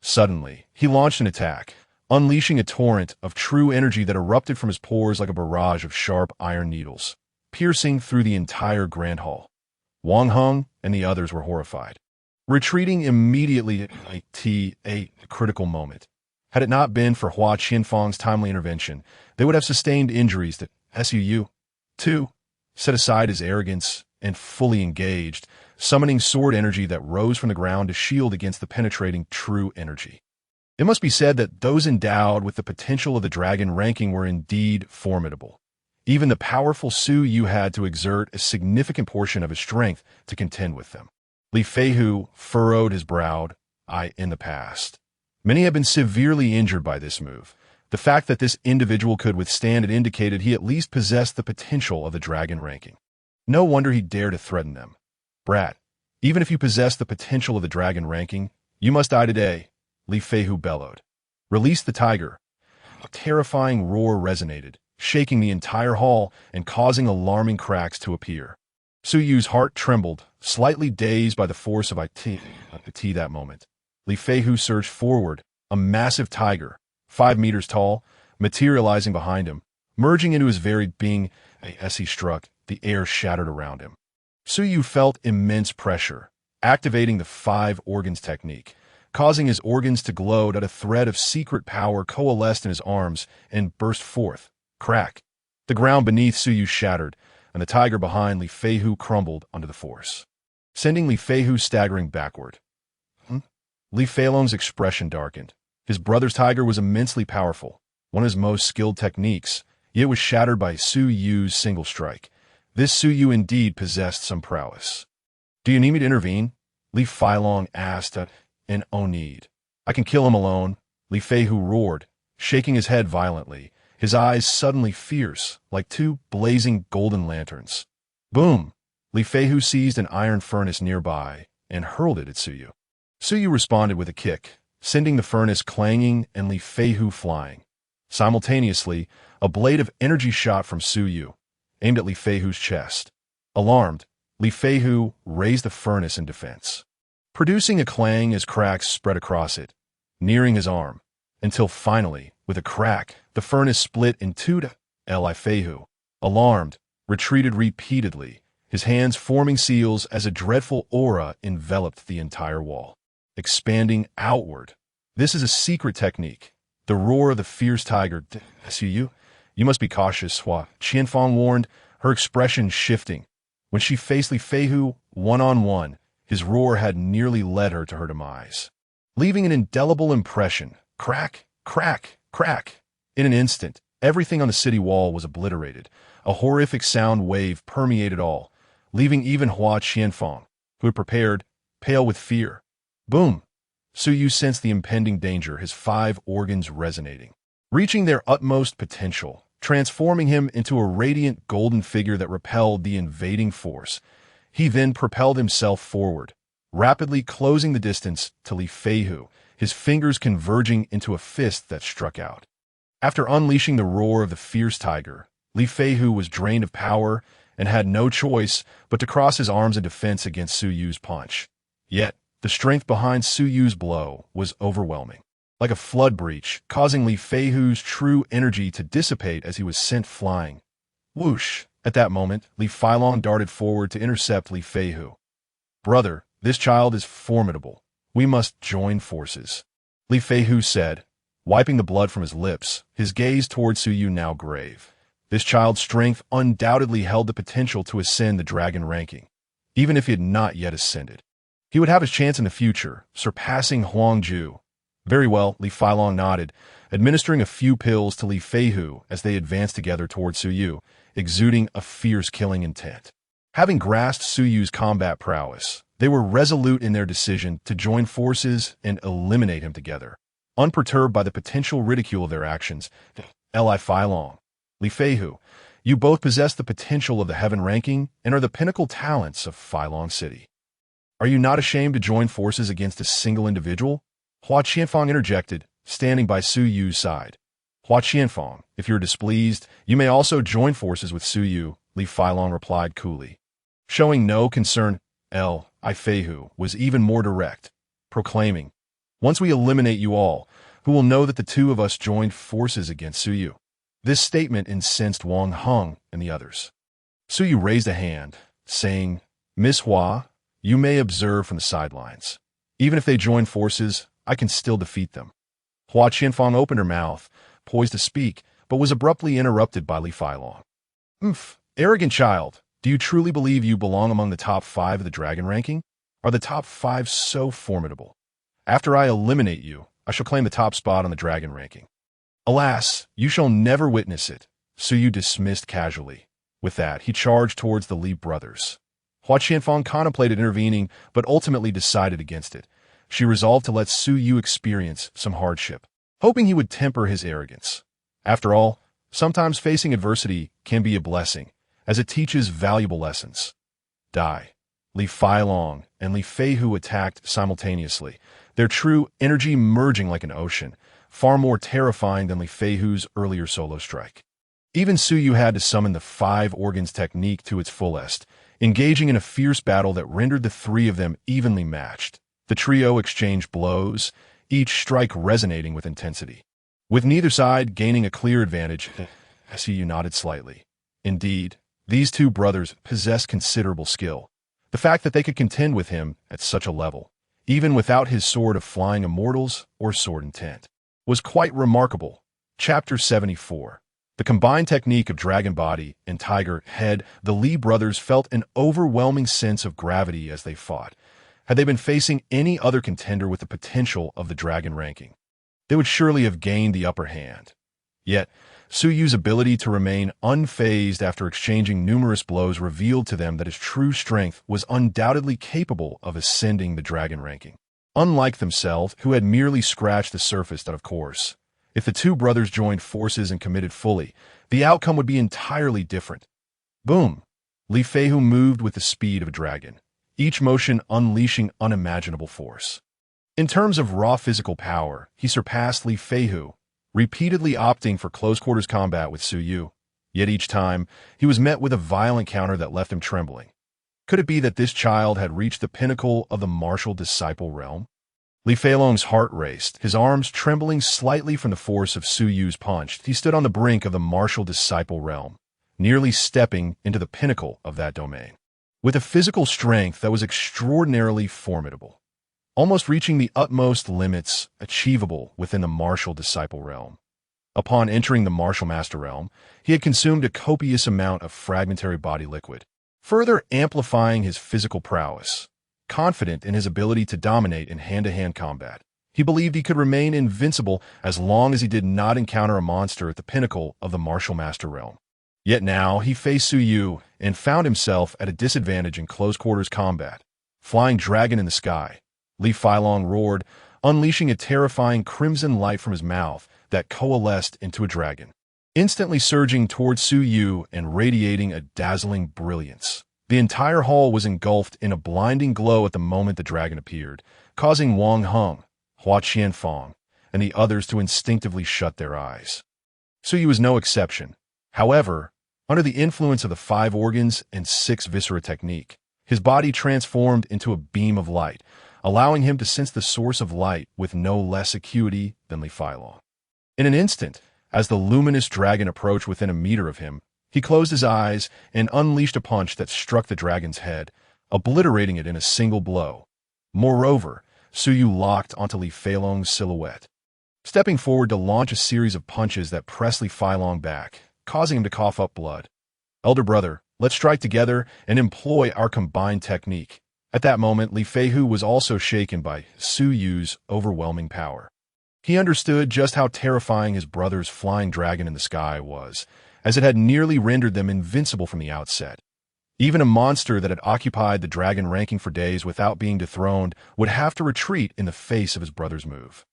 Suddenly, he launched an attack, unleashing a torrent of true energy that erupted from his pores like a barrage of sharp iron needles, piercing through the entire grand hall. Wang Heng and the others were horrified, retreating immediately at a critical moment. Had it not been for Hua Qianfang's timely intervention, they would have sustained injuries that Su too set aside his arrogance and fully engaged, summoning sword energy that rose from the ground to shield against the penetrating true energy. It must be said that those endowed with the potential of the dragon ranking were indeed formidable. Even the powerful Su Yu had to exert a significant portion of his strength to contend with them. Li Feihu furrowed his brow. In the past, many have been severely injured by this move. The fact that this individual could withstand it indicated he at least possessed the potential of the dragon ranking. No wonder he dared to threaten them. Brat, even if you possess the potential of the dragon ranking, you must die today, Li Feihu bellowed. Release the tiger. A terrifying roar resonated, shaking the entire hall and causing alarming cracks to appear. Su Yu's heart trembled, slightly dazed by the force of it that moment. Li Feihu surged forward, a massive tiger, 5 meters tall, materializing behind him, merging into his very being. As he struck, the air shattered around him. Su Yu felt immense pressure, activating the 5 organs technique, causing his organs to glow that a thread of secret power coalesced in his arms and burst forth. Crack! The ground beneath Su Yu shattered, and the tiger behind Li Feihu crumbled under the force, sending Li Feihu staggering backward. Li Feilong's expression darkened. His brother's tiger was immensely powerful, one of his most skilled techniques, yet it was shattered by Su Yu's single strike. This Su Yu indeed possessed some prowess. Do you need me to intervene? Li Feilong asked, and oh need. I can kill him alone, Li Feihu roared, shaking his head violently, his eyes suddenly fierce, like 2 blazing golden lanterns. Boom! Li Feihu seized an iron furnace nearby and hurled it at Su Yu. Su Yu responded with a kick, sending the furnace clanging and Li Feihu flying. Simultaneously, a blade of energy shot from Su Yu, aimed at Li Feihu's chest. Alarmed, Li Feihu raised the furnace in defense, producing a clang as cracks spread across it, nearing his arm, until finally, with a crack, the furnace split in 2. Li Feihu, alarmed, retreated repeatedly, his hands forming seals as a dreadful aura enveloped the entire wall, expanding outward. This is a secret technique. The roar of the fierce tiger. Su Yu, you must be cautious, Hua Qianfang warned, her expression shifting. When she faced Li Feihu one-on-one, his roar had nearly led her to her demise, leaving an indelible impression. Crack, crack, crack. In an instant, everything on the city wall was obliterated. A horrific sound wave permeated all, leaving even Hua Qianfang, who had prepared, pale with fear. Boom! Su Yu sensed the impending danger, his 5 organs resonating, reaching their utmost potential, transforming him into a radiant golden figure that repelled the invading force. He then propelled himself forward, rapidly closing the distance to Li Feihu, his fingers converging into a fist that struck out. After unleashing the roar of the fierce tiger, Li Feihu was drained of power and had no choice but to cross his arms in defense against Su Yu's punch. Yet, the strength behind Su Yu's blow was overwhelming, like a flood breach, causing Li Feihu's true energy to dissipate as he was sent flying. Whoosh! At that moment, Li Feilong darted forward to intercept Li Feihu. "Brother, this child is formidable. We must join forces," Li Feihu said, wiping the blood from his lips, his gaze toward Su Yu now grave. This child's strength undoubtedly held the potential to ascend the dragon ranking, even if he had not yet ascended. He would have his chance in the future, surpassing Huang Ju. Very well, Li Feilong nodded, administering a few pills to Li Feihu as they advanced together toward Su Yu, exuding a fierce killing intent. Having grasped Su Yu's combat prowess, they were resolute in their decision to join forces and eliminate him together. Unperturbed by the potential ridicule of their actions, Li Feilong, Li Feihu, you both possess the potential of the heaven ranking and are the pinnacle talents of Feilong City. Are you not ashamed to join forces against a single individual? Hua Qianfang interjected, standing by Su Yu's side. Hua Qianfang, if you're displeased, you may also join forces with Su Yu, Li Feilong replied coolly. Showing no concern, Li Feihu was even more direct, proclaiming, "Once we eliminate you all, who will know that the two of us joined forces against Su Yu?" This statement incensed Wang Heng and the others. Su Yu raised a hand, saying, "Miss Hua, you may observe from the sidelines. Even if they join forces, I can still defeat them." Hua Qianfang opened her mouth, poised to speak, but was abruptly interrupted by Li Feilong. Arrogant child, do you truly believe you belong among the top 5 of the dragon ranking? Are the top 5 so formidable? After I eliminate you, I shall claim the top spot on the dragon ranking. Alas, you shall never witness it, Su Yu dismissed casually. With that, he charged towards the Li brothers. Hua Qianfang contemplated intervening, but ultimately decided against it. She resolved to let Su Yu experience some hardship, hoping he would temper his arrogance. After all, sometimes facing adversity can be a blessing, as it teaches valuable lessons. Die. Li Feilong and Li Feihu attacked simultaneously, their true energy merging like an ocean, far more terrifying than Li Feihu's earlier solo strike. Even Su Yu had to summon the 5 organs technique to its fullest, engaging in a fierce battle that rendered the 3 of them evenly matched. The trio exchanged blows, each strike resonating with intensity, with neither side gaining a clear advantage. Su Yu nodded slightly. Indeed, these 2 brothers possessed considerable skill. The fact that they could contend with him at such a level, even without his sword of flying immortals or sword intent, was quite remarkable. Chapter 74. The combined technique of Dragon Body and Tiger Head, the Li brothers felt an overwhelming sense of gravity as they fought. Had they been facing any other contender with the potential of the dragon ranking, they would surely have gained the upper hand. Yet, Su Yu's ability to remain unfazed after exchanging numerous blows revealed to them that his true strength was undoubtedly capable of ascending the dragon ranking. Unlike themselves, who had merely scratched the surface, that of course, if the 2 brothers joined forces and committed fully, the outcome would be entirely different. Boom! Li Feihu moved with the speed of a dragon, each motion unleashing unimaginable force. In terms of raw physical power, he surpassed Li Feihu, repeatedly opting for close-quarters combat with Su Yu. Yet each time, he was met with a violent counter that left him trembling. Could it be that this child had reached the pinnacle of the martial disciple realm? Li Feilong's heart raced, his arms trembling slightly from the force of Su Yu's punch. He stood on the brink of the martial disciple realm, nearly stepping into the pinnacle of that domain, with a physical strength that was extraordinarily formidable, almost reaching the utmost limits achievable within the martial disciple realm. Upon entering the martial master realm, he had consumed a copious amount of fragmentary body liquid, further amplifying his physical prowess. Confident in his ability to dominate in hand-to-hand combat, he believed he could remain invincible as long as he did not encounter a monster at the pinnacle of the martial master realm. Yet now he faced Su Yu and found himself at a disadvantage in close-quarters combat. Flying dragon in the sky, Li Feilong roared, unleashing a terrifying crimson light from his mouth that coalesced into a dragon, instantly surging towards Su Yu and radiating a dazzling brilliance. The entire hall was engulfed in a blinding glow at the moment the dragon appeared, causing Wang Heng, Hua Qianfang, and the others to instinctively shut their eyes. Suyu was no exception. However, under the influence of the 5 organs and 6 viscera technique, his body transformed into a beam of light, allowing him to sense the source of light with no less acuity than Li Failong. In an instant, as the luminous dragon approached within a meter of him, he closed his eyes and unleashed a punch that struck the dragon's head, obliterating it in a single blow. Moreover, Suyu locked onto Li Failong's silhouette, stepping forward to launch a series of punches that pressed Li Failong back, causing him to cough up blood. "Elder brother, let's strike together and employ our combined technique." At that moment, Li Feihu was also shaken by Suyu's overwhelming power. He understood just how terrifying his brother's flying dragon in the sky was, as it had nearly rendered them invincible from the outset. Even a monster that had occupied the dragon ranking for days without being dethroned would have to retreat in the face of his brother's move.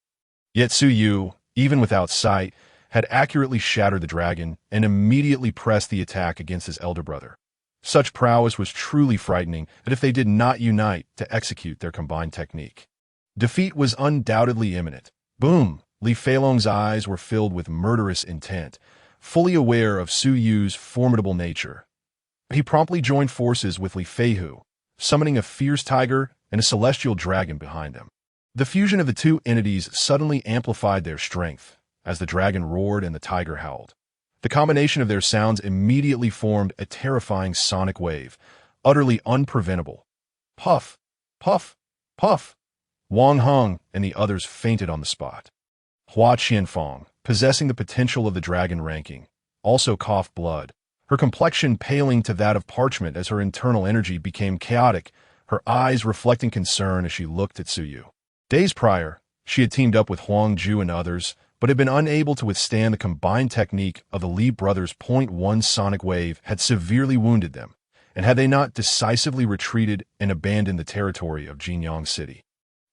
Yet Suyu, even without sight, had accurately shattered the dragon and immediately pressed the attack against his elder brother. Such prowess was truly frightening that if they did not unite to execute their combined technique, defeat was undoubtedly imminent. Boom! Li Failong's eyes were filled with murderous intent, fully aware of Suyu's formidable nature. He promptly joined forces with Li Feihu, summoning a fierce tiger and a celestial dragon behind them. The fusion of the two entities suddenly amplified their strength, as the dragon roared and the tiger howled. The combination of their sounds immediately formed a terrifying sonic wave, utterly unpreventable. Puff! Puff! Puff! Wang Heng and the others fainted on the spot. Hua Qianfang, possessing the potential of the dragon ranking, also coughed blood, her complexion paling to that of parchment as her internal energy became chaotic, her eyes reflecting concern as she looked at Suyu. Days prior, she had teamed up with Huang Ju and others, but had been unable to withstand the combined technique of the Li brothers. .1 sonic wave had severely wounded them, and had they not decisively retreated and abandoned the territory of Jinyang City,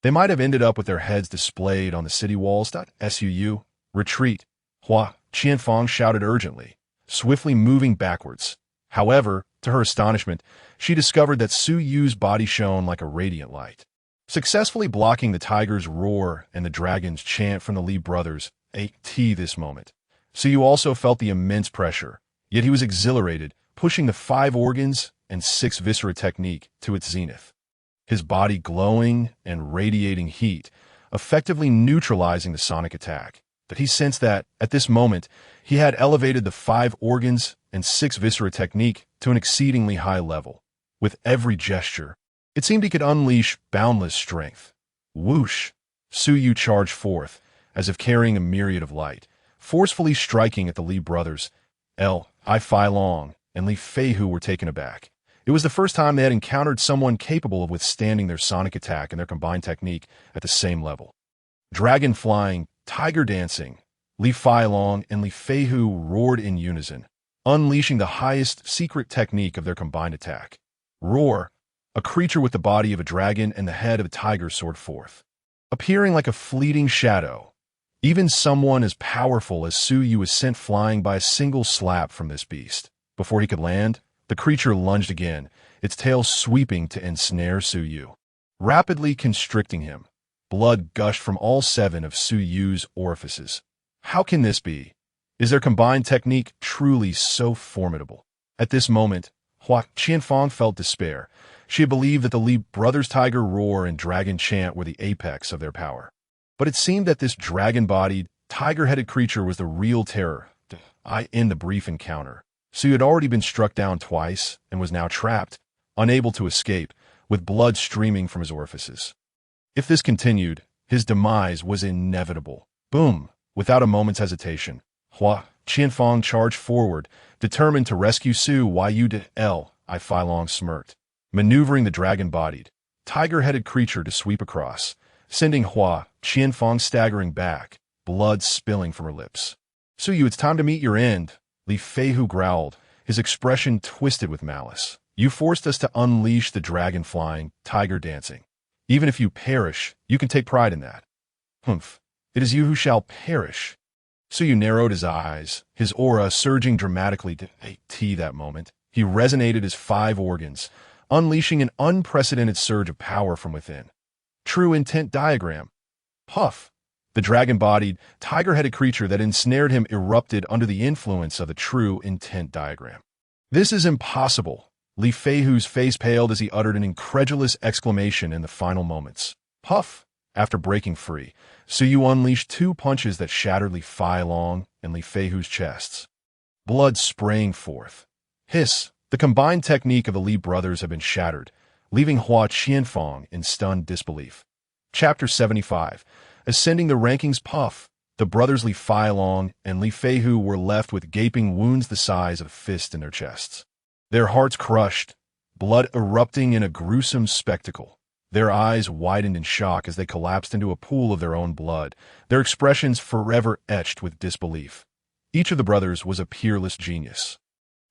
they might have ended up with their heads displayed on the city walls. Suu, retreat, Hua Qianfang shouted urgently, swiftly moving backwards. However, to her astonishment, she discovered that Suyu's body shone like a radiant light, successfully blocking the tiger's roar and the dragon's chant from the Li brothers. This moment, Suyu also felt the immense pressure, yet he was exhilarated, pushing the 5 organs and 6 viscera technique to its zenith, his body glowing and radiating heat, effectively neutralizing the sonic attack. But he sensed that, at this moment, he had elevated the 5 organs and 6 viscera technique to an exceedingly high level. With every gesture, it seemed he could unleash boundless strength. Whoosh! Suyu charged forth, as if carrying a myriad of light, forcefully striking at the Li brothers. Li Failong and Li Feihu were taken aback. It was the first time they had encountered someone capable of withstanding their sonic attack and their combined technique at the same level. Dragon flying, tiger dancing, Li Failong and Li Feihu roared in unison, unleashing the highest secret technique of their combined attack. Roar! A creature with the body of a dragon and the head of a tiger soared forth, appearing like a fleeting shadow. Even someone as powerful as Suyu was sent flying by a single slap from this beast. Before he could land, the creature lunged again, its tail sweeping to ensnare Suyu, rapidly constricting him. Blood gushed from all 7 of Suyu's orifices. How can this be? Is their combined technique truly so formidable? At this moment, Hua Qianfang felt despair. She had believed that the Li brothers' tiger roar and dragon chant were the apex of their power. But it seemed that this dragon-bodied, tiger-headed creature was the real terror. In the brief encounter, Suyu had already been struck down twice and was now trapped, unable to escape, with blood streaming from his orifices. If this continued, his demise was inevitable. Boom! Without a moment's hesitation, Hua Qianfang charged forward, determined to rescue Suyu. Li Failong smirked, maneuvering the dragon-bodied, tiger-headed creature to sweep across, sending Hua Qianfang staggering back, blood spilling from her lips. "Suyu, it's time to meet your end," Li Feihu growled, his expression twisted with malice. "You forced us to unleash the dragon flying, tiger dancing. Even if you perish, you can take pride in that." "Humph, it is you who shall perish." Suyu narrowed his eyes, his aura surging dramatically. That moment, he resonated his 5 organs, unleashing an unprecedented surge of power from within. True intent diagram. Puff, the dragon-bodied, tiger-headed creature that ensnared him, erupted under the influence of the true intent diagram. "This is impossible." Li Feihu's face paled as he uttered an incredulous exclamation in the final moments. Puff! After breaking free, Suyu unleashed two punches that shattered Li Feilong and Li Feihu's chests. Blood spraying forth. Hiss! The combined technique of the Li brothers had been shattered, leaving Hua Qianfeng in stunned disbelief. Chapter 75. Ascending the rankings. Puff, the brothers Li Feilong and Li Feihu were left with gaping wounds the size of a fist in their chests. Their hearts crushed, blood erupting in a gruesome spectacle. Their eyes widened in shock as they collapsed into a pool of their own blood, their expressions forever etched with disbelief. Each of the brothers was a peerless genius,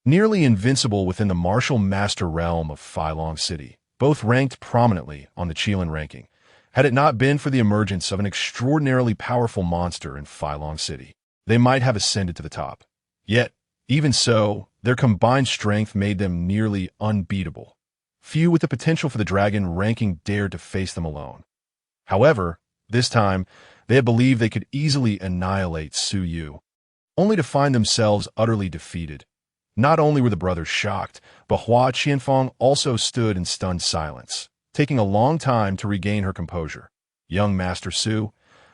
nearly invincible within the martial master realm of Feilong City, both ranked prominently on the Qilin ranking. Had it not been for the emergence of an extraordinarily powerful monster in Feilong City, they might have ascended to the top. Yet, even so, their combined strength made them nearly unbeatable. Few with the potential for the dragon ranking dared to face them alone. However, this time, they had believed they could easily annihilate Suyu, only to find themselves utterly defeated. Not only were the brothers shocked, but Hua Qianfeng also stood in stunned silence, taking a long time to regain her composure. "Young Master Su,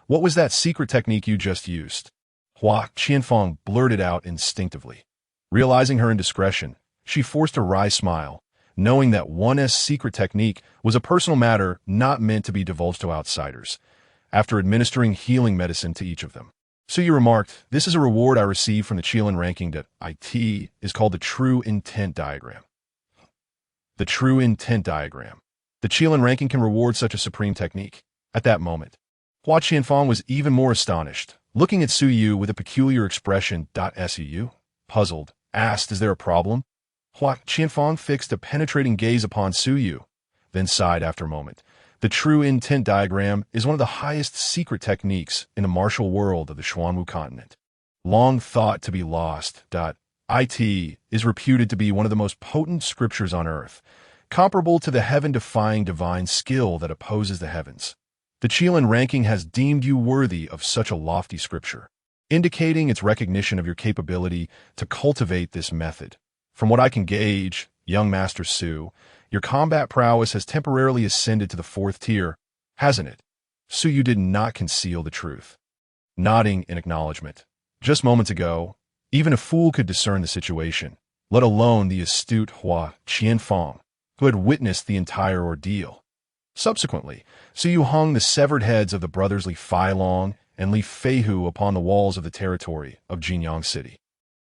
what was that secret technique you just used?" Hua Qianfeng blurted out instinctively. Realizing her indiscretion, she forced a wry smile, knowing that one's secret technique was a personal matter not meant to be divulged to outsiders. After administering healing medicine to each of them, Suyu remarked, "This is a reward I received from the Qilin ranking that IT is called the True Intent Diagram." The True Intent Diagram. The Qilin ranking can reward such a supreme technique. At that moment, Hua Qianfeng was even more astonished, looking at Suyu with a peculiar expression. Suyu, puzzled, asked, "Is there a problem?" Hua Qianfeng fixed a penetrating gaze upon Suyu, then sighed after a moment. "The True Intent Diagram is one of the highest secret techniques in the martial world of the Xuanwu continent. Long thought to be lost. It is reputed to be one of the most potent scriptures on earth, comparable to the heaven-defying divine skill that opposes the heavens. The Qilin ranking has deemed you worthy of such a lofty scripture, indicating its recognition of your capability to cultivate this method. From what I can gauge, young Master Su, your combat prowess has temporarily ascended to the 4th tier, hasn't it?" Suyu did not conceal the truth, nodding in acknowledgement. Just moments ago, even a fool could discern the situation, let alone the astute Hua Qianfeng, who had witnessed the entire ordeal. Subsequently, Suyu hung the severed heads of the brothers Li Feilong and Li Feihu upon the walls of the territory of Jinyang City.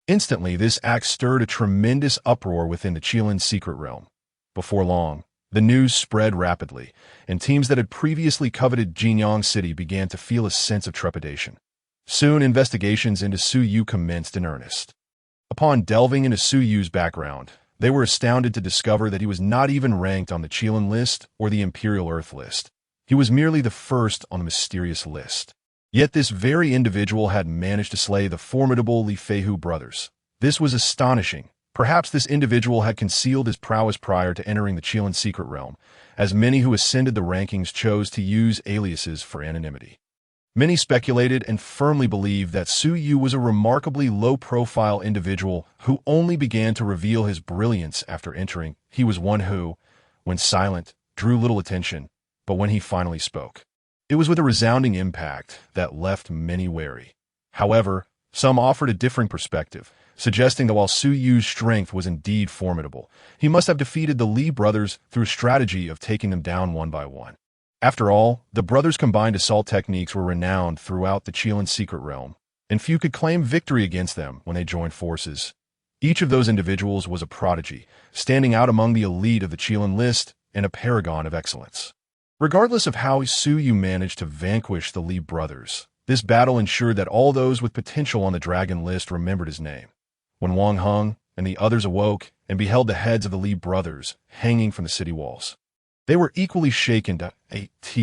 Instantly, this act stirred a tremendous uproar within the Qilin secret realm. Before long, the news spread rapidly, and teams that had previously coveted Jinyang City began to feel a sense of trepidation. Soon, investigations into Suyu commenced in earnest. Upon delving into Suyu's background, they were astounded to discover that he was not even ranked on the Qilin list or the Imperial Earth list. He was merely the first on the mysterious list. Yet this very individual had managed to slay the formidable Li Feihu brothers. This was astonishing. Perhaps this individual had concealed his prowess prior to entering the Qilin secret realm, as many who ascended the rankings chose to use aliases for anonymity. Many speculated and firmly believed that Suyu was a remarkably low-profile individual who only began to reveal his brilliance after entering. He was one who, when silent, drew little attention, but when he finally spoke, it was with a resounding impact that left many wary. However, some offered a differing perspective, suggesting that while Suyu's strength was indeed formidable, he must have defeated the Li brothers through a strategy of taking them down one by one. After all, the brothers' combined assault techniques were renowned throughout the Qilin secret realm, and few could claim victory against them when they joined forces. Each of those individuals was a prodigy, standing out among the elite of the Qilin list and a paragon of excellence. Regardless of how Suyu managed to vanquish the Li brothers, this battle ensured that all those with potential on the dragon list remembered his name. When Wang Heng and the others awoke and beheld the heads of the Li brothers hanging from the city walls, they were equally shaken to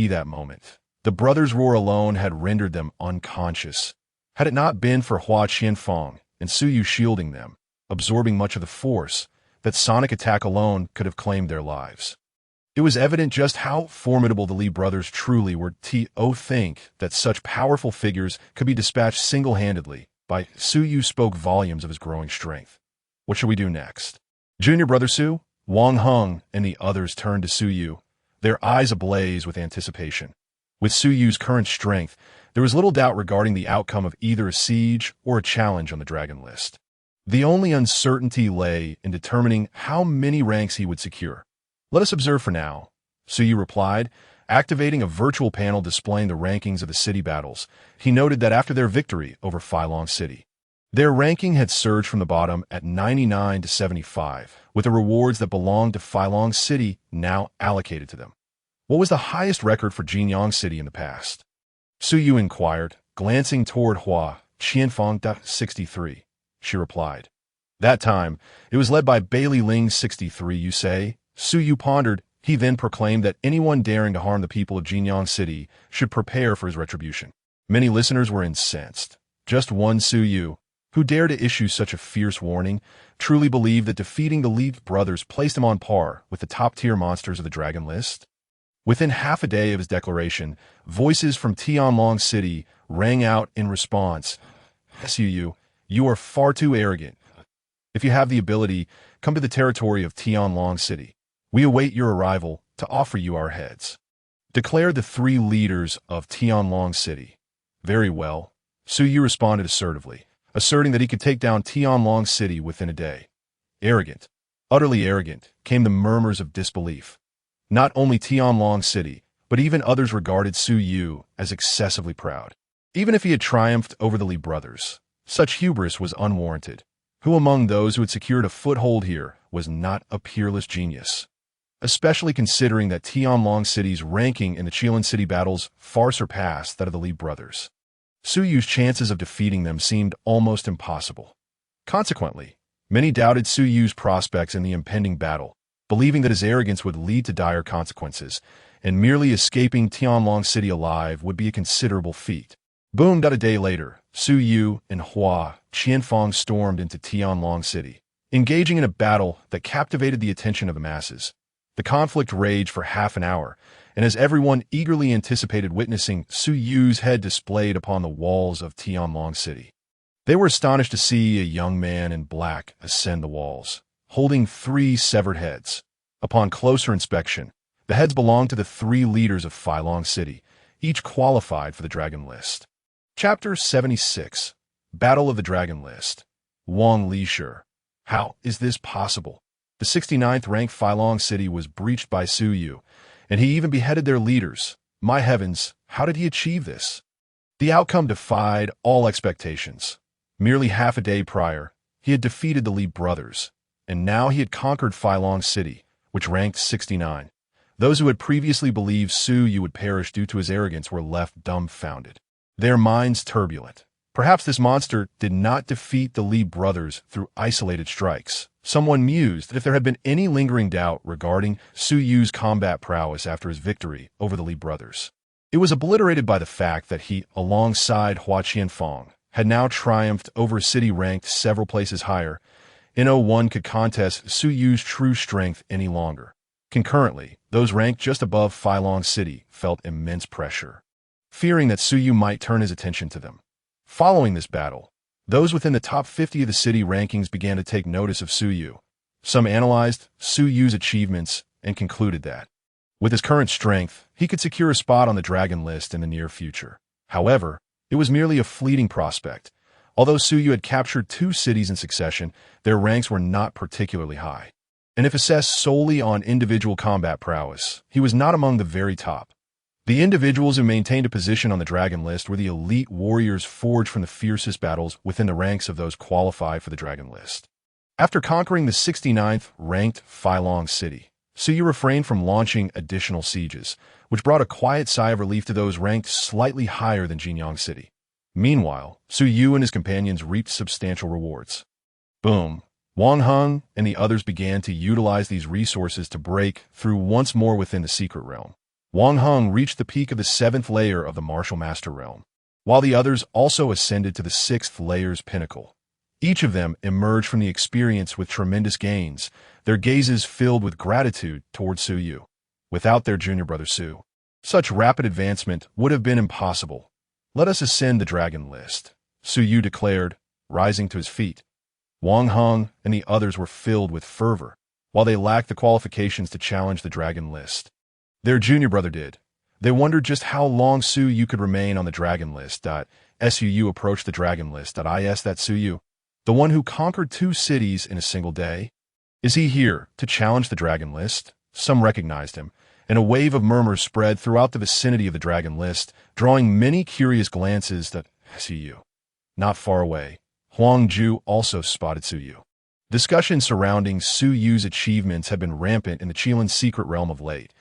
that moment. The brothers' roar alone had rendered them unconscious. Had it not been for Hua Qianfeng and Suyu shielding them, absorbing much of the force, that sonic attack alone could have claimed their lives. It was evident just how formidable the Li brothers truly were. To think that such powerful figures could be dispatched single-handedly by Su Yu spoke volumes of his growing strength. What should we do next? Junior brother Su, Wang Heng, and the others turned to Su Yu, their eyes ablaze with anticipation. With Su Yu's current strength, there was little doubt regarding the outcome of either a siege or a challenge on the dragon list. The only uncertainty lay in determining how many ranks he would secure. Let us observe for now, Su Yu replied, activating a virtual panel displaying the rankings of the city battles. He noted that after their victory over Filong City, their ranking had surged from the bottom at 99 to 75, with the rewards that belonged to Filong City now allocated to them. What was the highest record for Jinyang City in the past? Su Yu inquired, glancing toward Hua, Qianfang 63. She replied. That time, it was led by Bailey Ling 63, you say? Su Yu pondered. He then proclaimed that anyone daring to harm the people of Jinyang City should prepare for his retribution. Many listeners were incensed. Just one Su Yu, who dared to issue such a fierce warning, truly believed that defeating the Li brothers placed him on par with the top-tier monsters of the dragon list. Within half a day of his declaration, voices from Tianlong City rang out in response. Su Yu, you are far too arrogant. If you have the ability, come to the territory of Tianlong City. We await your arrival to offer you our heads, declared the three leaders of Tianlong City. Very well, Su Yu responded assertively, asserting that he could take down Tianlong City within a day. Arrogant, utterly arrogant, came the murmurs of disbelief. Not only Tianlong City, but even others regarded Su Yu as excessively proud. Even if he had triumphed over the Li brothers, such hubris was unwarranted. Who among those who had secured a foothold here was not a peerless genius? Especially considering that Tianlong City's ranking in the Qilin City battles far surpassed that of the Li brothers. Su Yu's chances of defeating them seemed almost impossible. Consequently, many doubted Su Yu's prospects in the impending battle, believing that his arrogance would lead to dire consequences, and merely escaping Tianlong City alive would be a considerable feat. Boom! A day later, Su Yu and Hua Qianfang stormed into Tianlong City, engaging in a battle that captivated the attention of the masses. The conflict raged for half an hour, and as everyone eagerly anticipated witnessing Su Yu's head displayed upon the walls of Tianlong City, they were astonished to see a young man in black ascend the walls, holding three severed heads. Upon closer inspection, the heads belonged to the three leaders of Filong City, each qualified for the Dragon List. Chapter 76. Battle of the Dragon List. Wang Lishur. How is this possible? The 69th ranked Filong City was breached by Su Yu, and he even beheaded their leaders. My heavens, how did he achieve this? The outcome defied all expectations. Merely half a day prior, he had defeated the Li brothers, and now he had conquered Filong City, which ranked 69. Those who had previously believed Su Yu would perish due to his arrogance were left dumbfounded, their minds turbulent. Perhaps this monster did not defeat the Li brothers through isolated strikes. Someone mused that if there had been any lingering doubt regarding Su Yu's combat prowess after his victory over the Li brothers, it was obliterated by the fact that he, alongside Hua Qianfang, had now triumphed over a city ranked several places higher, and no one could contest Su Yu's true strength any longer. Concurrently, those ranked just above Filong City felt immense pressure, fearing that Su Yu might turn his attention to them. Following this battle, those within the top 50 of the city rankings began to take notice of Su Yu. Some analyzed Su Yu's achievements and concluded that, with his current strength, he could secure a spot on the Dragon List in the near future. However, it was merely a fleeting prospect. Although Su Yu had captured 2 cities in succession, their ranks were not particularly high. And if assessed solely on individual combat prowess, he was not among the very top. The individuals who maintained a position on the Dragon List were the elite warriors forged from the fiercest battles within the ranks of those qualified for the Dragon List. After conquering the 69th ranked Filong City, Su Yu refrained from launching additional sieges, which brought a quiet sigh of relief to those ranked slightly higher than Jinyang City. Meanwhile, Su Yu and his companions reaped substantial rewards. Boom! Wang Heng and the others began to utilize these resources to break through once more within the secret realm. Wang Heng reached the peak of the 7th layer of the Martial Master realm, while the others also ascended to the 6th layer's pinnacle. Each of them emerged from the experience with tremendous gains, their gazes filled with gratitude towards Su Yu. without their junior brother Su. Such rapid advancement would have been impossible. Let us ascend the dragon list, Su Yu declared, rising to his feet. Wang Heng and the others were filled with fervor, while they lacked the qualifications to challenge the dragon list. Their junior brother did. They wondered just how long Su Yu could remain on the dragon list. Su approached the dragon list. Is that Su Yu, the one who conquered 2 cities in a single day? Is he here to challenge the dragon list? Some recognized him, and a wave of murmurs spread throughout the vicinity of the dragon list, drawing many curious glances at Su Yu. Not far away, Huang Ju also spotted Su Yu. Discussion surrounding Su Yu's achievements had been rampant in the Qilin's secret realm of late.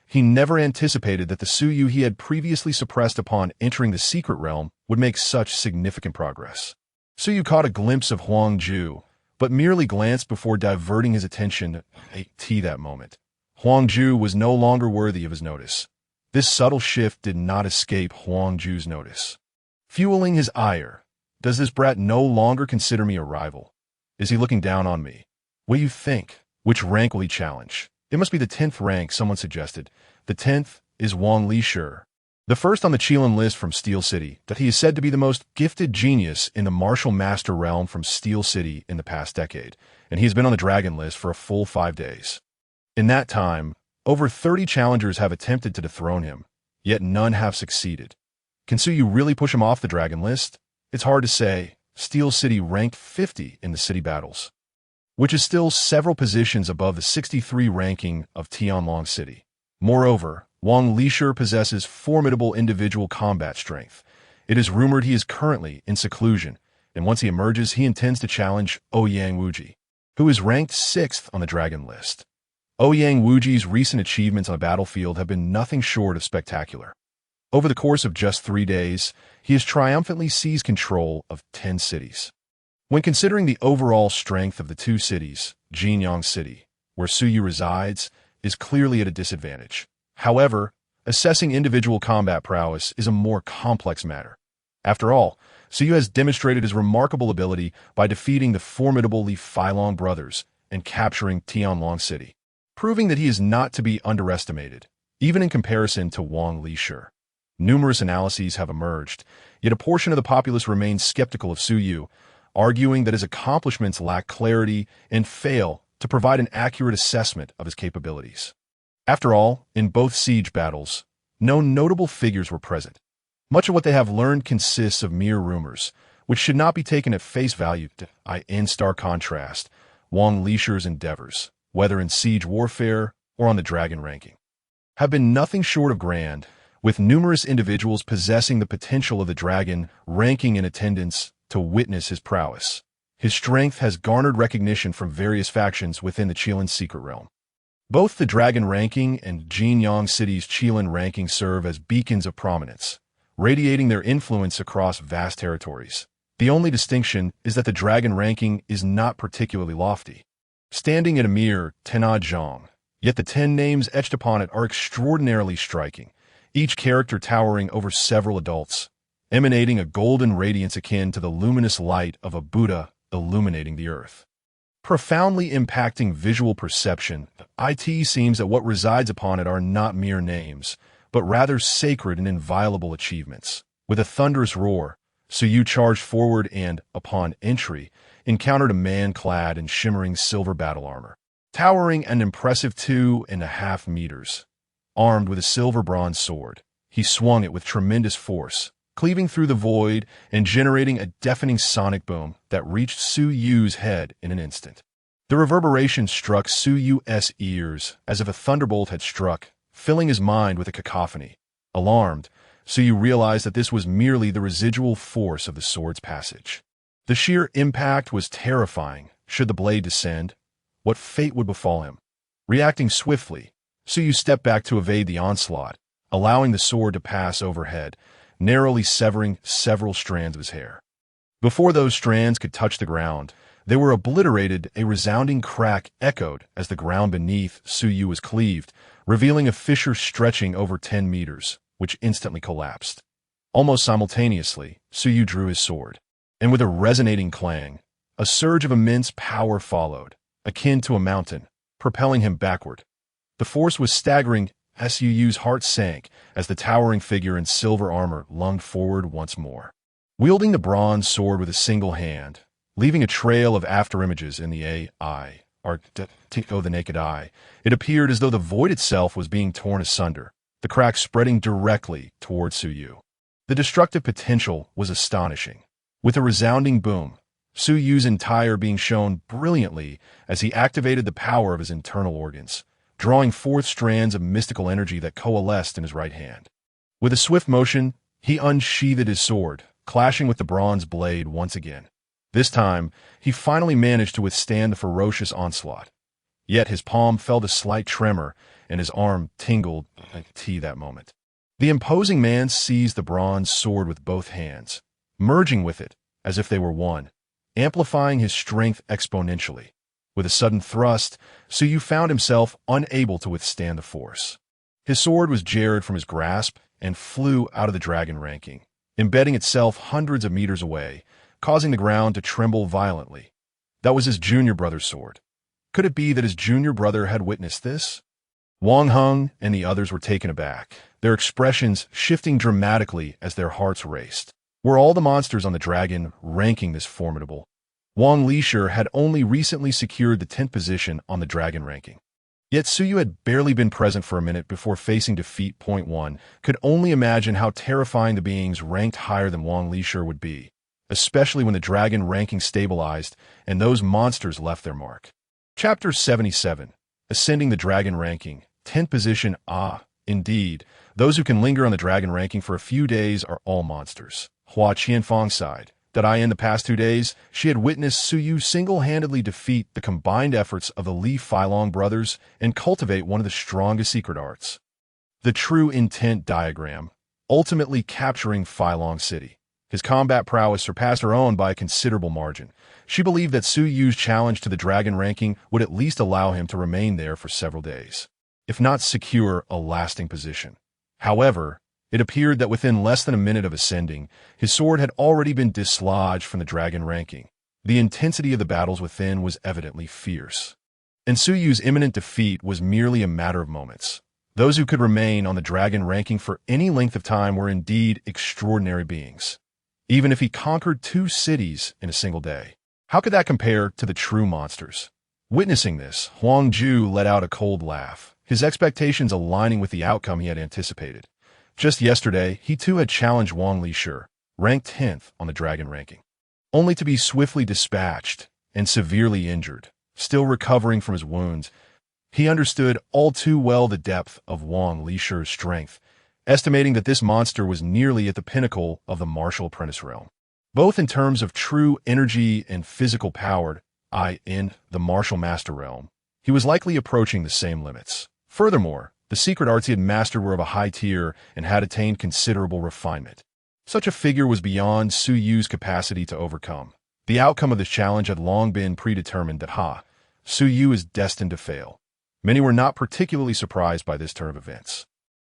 He never anticipated that the Su Yu he had previously suppressed upon entering the secret realm would make such significant progress. Su Yu caught a glimpse of Huang Ju, but merely glanced before diverting his attention to that moment. Huang Ju was no longer worthy of his notice. This subtle shift did not escape Huang Ju's notice. Fueling his ire, does this brat no longer consider me a rival? Is he looking down on me? What do you think? Which rank will he challenge? It must be the 10th rank, someone suggested. The 10th is Wang Lishur, the first on the Qilin list from Steel City, that he is said to be the most gifted genius in the martial master realm from Steel City in the past decade, and he has been on the dragon list for a full 5 days. In that time, over 30 challengers have attempted to dethrone him, yet none have succeeded. Can Su Yu really push him off the dragon list? It's hard to say. Steel City ranked 50 in the city battles, which is still several positions above the 63 ranking of Tianlong City. Moreover, Wang Lishur possesses formidable individual combat strength. It is rumored he is currently in seclusion, and once he emerges, he intends to challenge Ouyang Wuji, who is ranked 6th on the dragon list. Ouyang Wuji's recent achievements on the battlefield have been nothing short of spectacular. Over the course of just 3 days, he has triumphantly seized control of 10 cities. When considering the overall strength of the 2 cities, Jinyang City, where Su Yu resides, is clearly at a disadvantage. However, assessing individual combat prowess is a more complex matter. After all, Su Yu has demonstrated his remarkable ability by defeating the formidable Li Feilong brothers and capturing Tianlong City, proving that he is not to be underestimated, even in comparison to Wang Lishur. Numerous analyses have emerged, yet a portion of the populace remains skeptical of Su Yu, arguing that his accomplishments lack clarity and fail to provide an accurate assessment of his capabilities. After all, in both siege battles, no notable figures were present. Much of what they have learned consists of mere rumors, which should not be taken at face value. In stark contrast, Wang Lishur's endeavors, whether in siege warfare or on the dragon ranking, have been nothing short of grand, with numerous individuals possessing the potential of the dragon ranking in attendance to witness his prowess. His strength has garnered recognition from various factions within the Qilin secret realm. Both the dragon ranking and Jinyang City's Qilin ranking serve as beacons of prominence, radiating their influence across vast territories. The only distinction is that the dragon ranking is not particularly lofty, standing at a mere 10 zhang, yet the 10 names etched upon it are extraordinarily striking, each character towering over several adults, emanating a golden radiance akin to the luminous light of a Buddha illuminating the earth. Profoundly impacting visual perception, it seems that what resides upon it are not mere names, but rather sacred and inviolable achievements. With a thunderous roar, Su Yu charged forward and, upon entry, encountered a man clad in shimmering silver battle armor, towering an impressive 2.5 meters. Armed with a silver-bronze sword, he swung it with tremendous force, cleaving through the void and generating a deafening sonic boom that reached Su Yu's head in an instant. The reverberation struck Su Yu's ears as if a thunderbolt had struck, filling his mind with a cacophony. Alarmed, Su Yu realized that this was merely the residual force of the sword's passage. The sheer impact was terrifying. Should the blade descend, what fate would befall him? Reacting swiftly, Su Yu stepped back to evade the onslaught, allowing the sword to pass overhead, narrowly severing several strands of his hair. Before those strands could touch the ground, they were obliterated. A resounding crack echoed as the ground beneath Su Yu was cleaved, revealing a fissure stretching over 10 meters, which instantly collapsed. Almost simultaneously, Su Yu drew his sword, and with a resonating clang, a surge of immense power followed, akin to a mountain, propelling him backward. The force was staggering. Su's heart sank as the towering figure in silver armor lunged forward once more. Wielding the bronze sword with a single hand, leaving a trail of afterimages in the the naked eye, it appeared as though the void itself was being torn asunder, the cracks spreading directly toward Suyu. The destructive potential was astonishing. With a resounding boom, Suyu's entire being shone brilliantly as he activated the power of his internal organs, drawing forth strands of mystical energy that coalesced in his right hand. With a swift motion, he unsheathed his sword, clashing with the bronze blade once again. This time, he finally managed to withstand the ferocious onslaught. Yet his palm felt a slight tremor, and his arm tingled that moment. The imposing man seized the bronze sword with both hands, merging with it as if they were one, amplifying his strength exponentially. With a sudden thrust, Suyu found himself unable to withstand the force. His sword was jarred from his grasp and flew out of the dragon ranking, embedding itself hundreds of meters away, causing the ground to tremble violently. That was his junior brother's sword. Could it be that his junior brother had witnessed this? Wang Heng and the others were taken aback, their expressions shifting dramatically as their hearts raced. Were all the monsters on the dragon ranking this formidable? Wang Lisher had only recently secured the 10th position on the dragon ranking. Yet Suyu had barely been present for a minute before facing defeat. Point 1 could only imagine how terrifying the beings ranked higher than Wang Lisher would be, especially when the dragon ranking stabilized and those monsters left their mark. Chapter 77. Ascending the dragon ranking. 10th position. Indeed, those who can linger on the dragon ranking for a few days are all monsters. Hua Qianfang sighed. In the past 2 days, she had witnessed Suyu single-handedly defeat the combined efforts of the Li Feilong brothers and cultivate one of the strongest secret arts. The true intent diagram, ultimately capturing Feilong City. His combat prowess surpassed her own by a considerable margin. She believed that Suyu's challenge to the dragon ranking would at least allow him to remain there for several days, if not secure a lasting position. However, it appeared that within less than a minute of ascending, his sword had already been dislodged from the dragon ranking. The intensity of the battles within was evidently fierce. And Suyu's imminent defeat was merely a matter of moments. Those who could remain on the dragon ranking for any length of time were indeed extraordinary beings. Even if he conquered 2 cities in a single day. How could that compare to the true monsters? Witnessing this, Huang Ju let out a cold laugh, his expectations aligning with the outcome he had anticipated. Just yesterday, he too had challenged Wang Lisher, ranked 10th on the dragon ranking, only to be swiftly dispatched and severely injured. Still recovering from his wounds, he understood all too well the depth of Wang Lisher's strength, estimating that this monster was nearly at the pinnacle of the martial apprentice realm. Both in terms of true energy and physical power, in the martial master realm, he was likely approaching the same limits. Furthermore, the secret arts he had mastered were of a high tier and had attained considerable refinement. Such a figure was beyond Suyu's capacity to overcome. The outcome of this challenge had long been predetermined that Suyu is destined to fail. Many were not particularly surprised by this turn of events.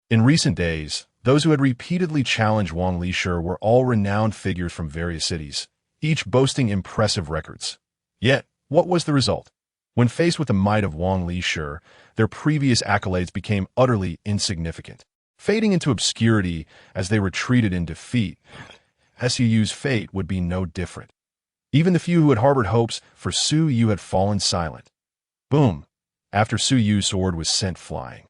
In recent days, those who had repeatedly challenged Wang Lisher were all renowned figures from various cities, each boasting impressive records. Yet, what was the result? When faced with the might of Wang Lisher, their previous accolades became utterly insignificant, fading into obscurity as they retreated in defeat. Suyu's fate would be no different. Even the few who had harbored hopes for Suyu had fallen silent. Boom! After Suyu's sword was sent flying.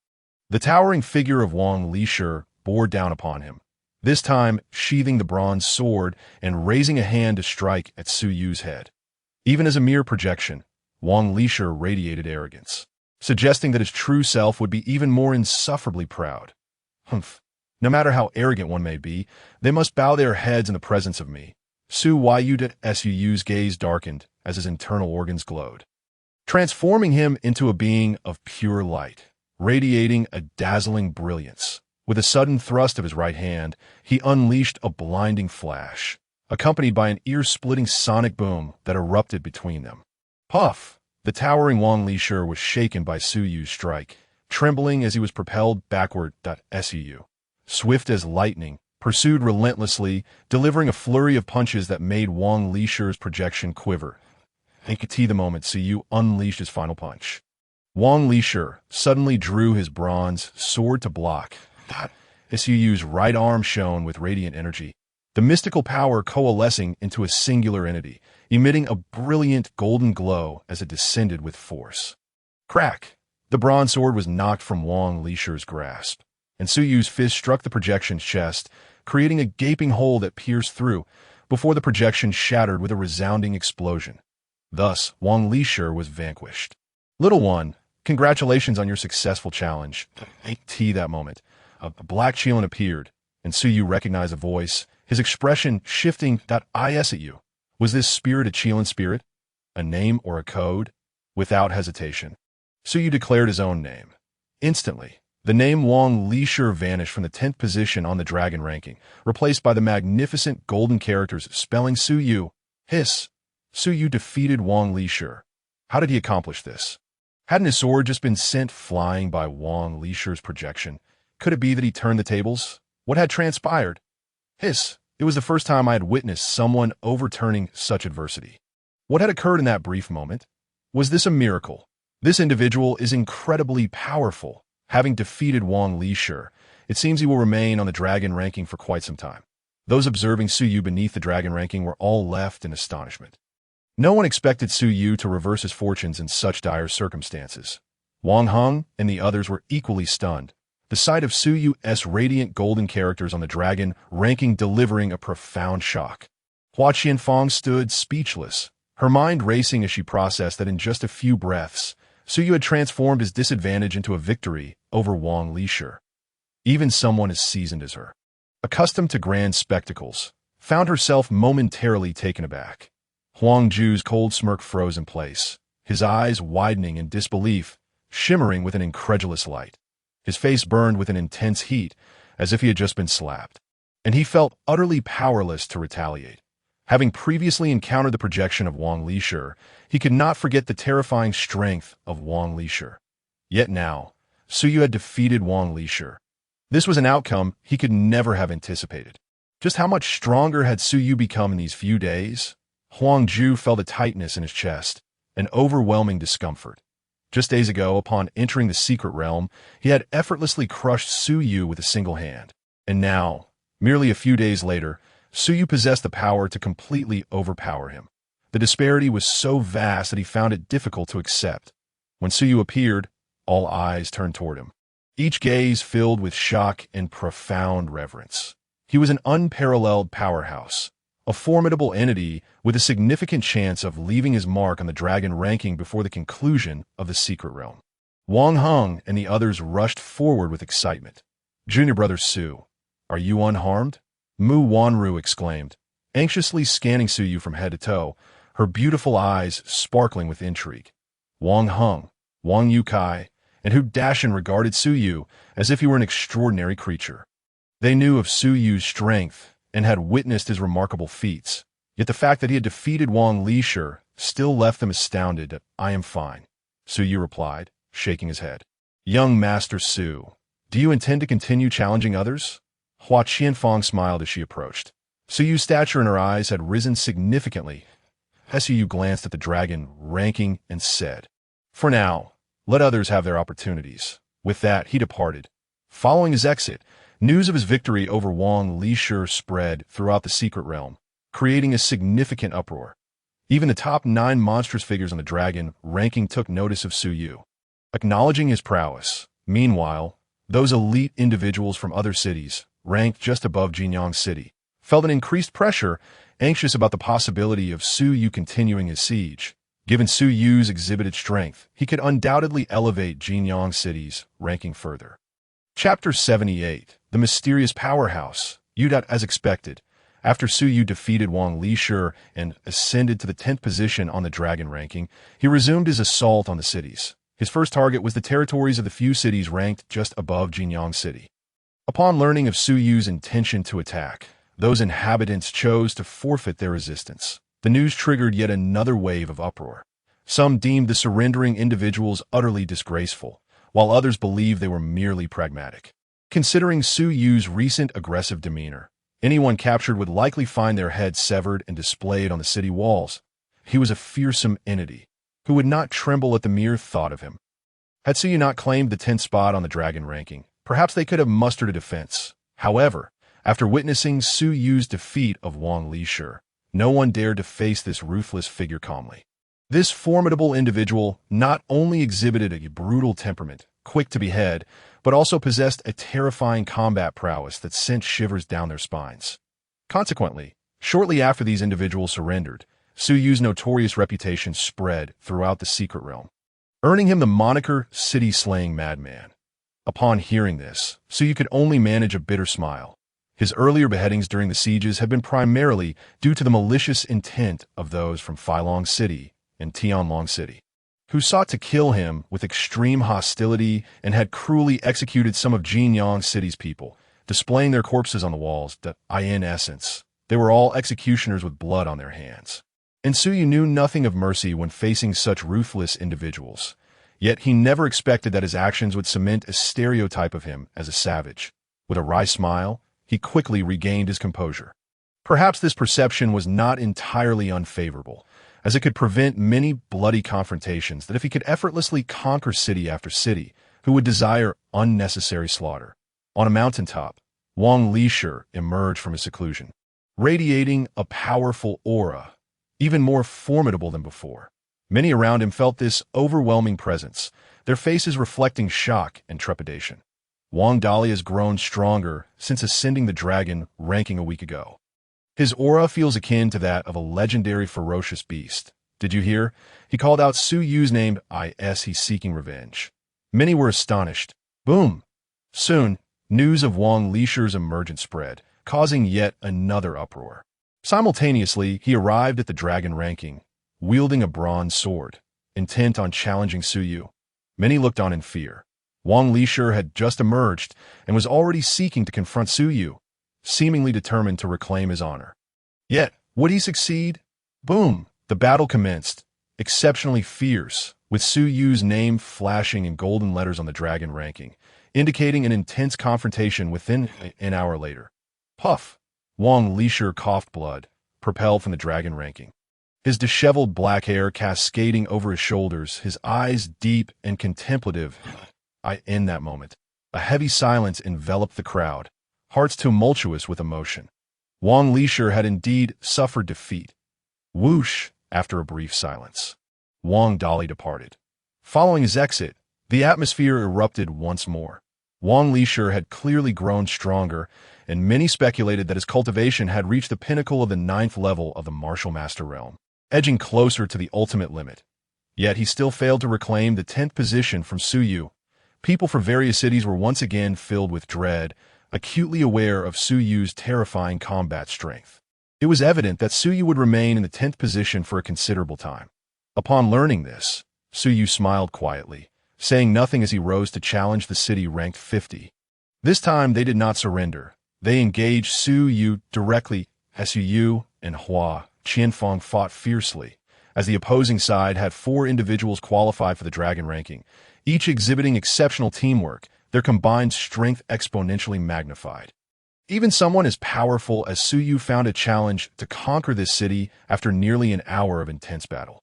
The towering figure of Wang Lisher bore down upon him, this time sheathing the bronze sword and raising a hand to strike at Suyu's head. Even as a mere projection, Wang Lisher radiated arrogance, suggesting that his true self would be even more insufferably proud. No matter how arrogant one may be, they must bow their heads in the presence of me. Suyu's gaze darkened as his internal organs glowed, transforming him into a being of pure light, radiating a dazzling brilliance. With a sudden thrust of his right hand, he unleashed a blinding flash, accompanied by an ear-splitting sonic boom that erupted between them. Puff! The towering Wang Lisher was shaken by Suyu's strike, trembling as he was propelled backward. Suyu, swift as lightning, pursued relentlessly, delivering a flurry of punches that made Wang Lisher's projection quiver. You could see the moment Suyu unleashed his final punch. Wang Lishur suddenly drew his bronze sword to block. Suyu's right arm shone with radiant energy, the mystical power coalescing into a singular entity, emitting a brilliant golden glow as it descended with force. Crack! The bronze sword was knocked from Wang Lishur's grasp, and Suyu's fist struck the projection's chest, creating a gaping hole that pierced through, before the projection shattered with a resounding explosion. Thus, Wang Lishur was vanquished. Little one, congratulations on your successful challenge. That moment, a black Qilin appeared, and Suyu recognized a voice, his expression shifting. Is at you. Was this spirit a Qilin spirit? A name or a code? Without hesitation, Suyu declared his own name. Instantly, the name Wang Lishur vanished from the 10th position on the dragon ranking, replaced by the magnificent golden characters spelling Suyu. Hiss! Suyu defeated Wang Lishur. How did he accomplish this? Hadn't his sword just been sent flying by Wang Lishur's projection? Could it be that he turned the tables? What had transpired? Hiss! It was the first time I had witnessed someone overturning such adversity. What had occurred in that brief moment? Was this a miracle? This individual is incredibly powerful. Having defeated Wang Lishur, it seems he will remain on the dragon ranking for quite some time. Those observing Suyu beneath the dragon ranking were all left in astonishment. No one expected Suyu to reverse his fortunes in such dire circumstances. Wang Heng and the others were equally stunned, the sight of Suyu's radiant golden characters on the dragon ranking delivering a profound shock. Hua Qianfang stood speechless, her mind racing as she processed that in just a few breaths, Suyu had transformed his disadvantage into a victory over Wang Lishur. Even someone as seasoned as her, accustomed to grand spectacles, found herself momentarily taken aback. Huang Ju's cold smirk froze in place, his eyes widening in disbelief, shimmering with an incredulous light. His face burned with an intense heat, as if he had just been slapped, and he felt utterly powerless to retaliate. Having previously encountered the projection of Wang Lishur, he could not forget the terrifying strength of Wang Lishur. Yet now, Suyu had defeated Wang Lishur. This was an outcome he could never have anticipated. Just how much stronger had Suyu become in these few days? Huang Ju felt a tightness in his chest, an overwhelming discomfort. Just days ago, upon entering the secret realm, he had effortlessly crushed Suyu with a single hand. And now, merely a few days later, Suyu possessed the power to completely overpower him. The disparity was so vast that he found it difficult to accept. When Suyu appeared, all eyes turned toward him, each gaze filled with shock and profound reverence. He was an unparalleled powerhouse, a formidable entity with a significant chance of leaving his mark on the dragon ranking before the conclusion of the secret realm. Wang Heng and the others rushed forward with excitement. "Junior brother Su, are you unharmed?" Mu Wanru exclaimed, anxiously scanning Suyu from head to toe, her beautiful eyes sparkling with intrigue. Wang Heng, Wang Yukai, and Hu Dashan regarded Suyu as if he were an extraordinary creature. They knew of Suyu's strength and had witnessed his remarkable feats, yet the fact that he had defeated Wang Lishur still left them astounded. "I am fine," Suyu replied, shaking his head. "Young Master Su, do you intend to continue challenging others?" Hua Qianfang smiled as she approached. Suyu's stature in her eyes had risen significantly. Suyu glanced at the dragon ranking and said, "For now, let others have their opportunities." With that, he departed. Following his exit, news of his victory over Wang Lishur spread throughout the secret realm, creating a significant uproar. Even the top 9 monstrous figures on the dragon ranking took notice of Suyu, acknowledging his prowess. Meanwhile, those elite individuals from other cities, ranked just above Jinyang City, felt an increased pressure, anxious about the possibility of Suyu continuing his siege. Given Suyu's exhibited strength, he could undoubtedly elevate Jinyang City's ranking further. Chapter 78, The Mysterious Powerhouse. Yudat, as expected, after Suyu defeated Wang Lishur and ascended to the 10th position on the dragon ranking, he resumed his assault on the cities. His first target was the territories of the few cities ranked just above Jinyang City. Upon learning of Suyu's intention to attack, those inhabitants chose to forfeit their resistance. The news triggered yet another wave of uproar. Some deemed the surrendering individuals utterly disgraceful, while others believed they were merely pragmatic. Considering Suyu's recent aggressive demeanor, anyone captured would likely find their head severed and displayed on the city walls. He was a fearsome entity who would not tremble at the mere thought of him. Had Suyu not claimed the 10th spot on the dragon ranking, perhaps they could have mustered a defense. However, after witnessing Su Yu's defeat of Wang Lisher, no one dared to face this ruthless figure calmly. This formidable individual not only exhibited a brutal temperament, quick to behead, but also possessed a terrifying combat prowess that sent shivers down their spines. Consequently, shortly after these individuals surrendered, Su Yu's notorious reputation spread throughout the secret realm, earning him the moniker City-Slaying Madman. Upon hearing this, Su Yu could only manage a bitter smile. His earlier beheadings during the sieges had been primarily due to the malicious intent of those from Feilong City and Tianlong City, who sought to kill him with extreme hostility and had cruelly executed some of Jinyang City's people, displaying their corpses on the walls. In essence, they were all executioners with blood on their hands. And Su Yu knew nothing of mercy when facing such ruthless individuals. Yet he never expected that his actions would cement a stereotype of him as a savage. With a wry smile, he quickly regained his composure. Perhaps this perception was not entirely unfavorable, as it could prevent many bloody confrontations that if he could effortlessly conquer city after city, who would desire unnecessary slaughter. On a mountaintop, Wang Lisher emerged from his seclusion, radiating a powerful aura, even more formidable than before. Many around him felt this overwhelming presence, their faces reflecting shock and trepidation. Wang Dali has grown stronger since ascending the dragon ranking a week ago. His aura feels akin to that of a legendary ferocious beast. Did you hear? He called out Su Yu's name. He's seeking revenge. Many were astonished. Boom! Soon, news of Wang Lisher's emergence spread, causing yet another uproar. Simultaneously, he arrived at the dragon ranking, wielding a bronze sword, intent on challenging Su Yu. Many looked on in fear. Wang Lisher had just emerged and was already seeking to confront Su Yu, seemingly determined to reclaim his honor. Yet, would he succeed? Boom! The battle commenced, exceptionally fierce, with Su Yu's name flashing in golden letters on the dragon ranking, indicating an intense confrontation within an hour later. Puff! Wang Lisher coughed blood, propelled from the dragon ranking. His disheveled black hair cascading over his shoulders, his eyes deep and contemplative. In that moment, a heavy silence enveloped the crowd, hearts tumultuous with emotion. Wang Lisher had indeed suffered defeat. Whoosh! After a brief silence, Wang Dali departed. Following his exit, the atmosphere erupted once more. Wang Lisher had clearly grown stronger, and many speculated that his cultivation had reached the pinnacle of the 9th level of the martial master realm, edging closer to the ultimate limit. Yet he still failed to reclaim the 10th position from Su Yu. People from various cities were once again filled with dread, acutely aware of Su Yu's terrifying combat strength. It was evident that Su Yu would remain in the 10th position for a considerable time. Upon learning this, Su Yu smiled quietly, saying nothing as he rose to challenge the city ranked 50. This time they did not surrender. They engaged Su Yu directly. Su Yu and Hua Qianfeng fought fiercely, as the opposing side had 4 individuals qualified for the dragon ranking, each exhibiting exceptional teamwork, their combined strength exponentially magnified. Even someone as powerful as Su Yu found a challenge to conquer this city after nearly an hour of intense battle.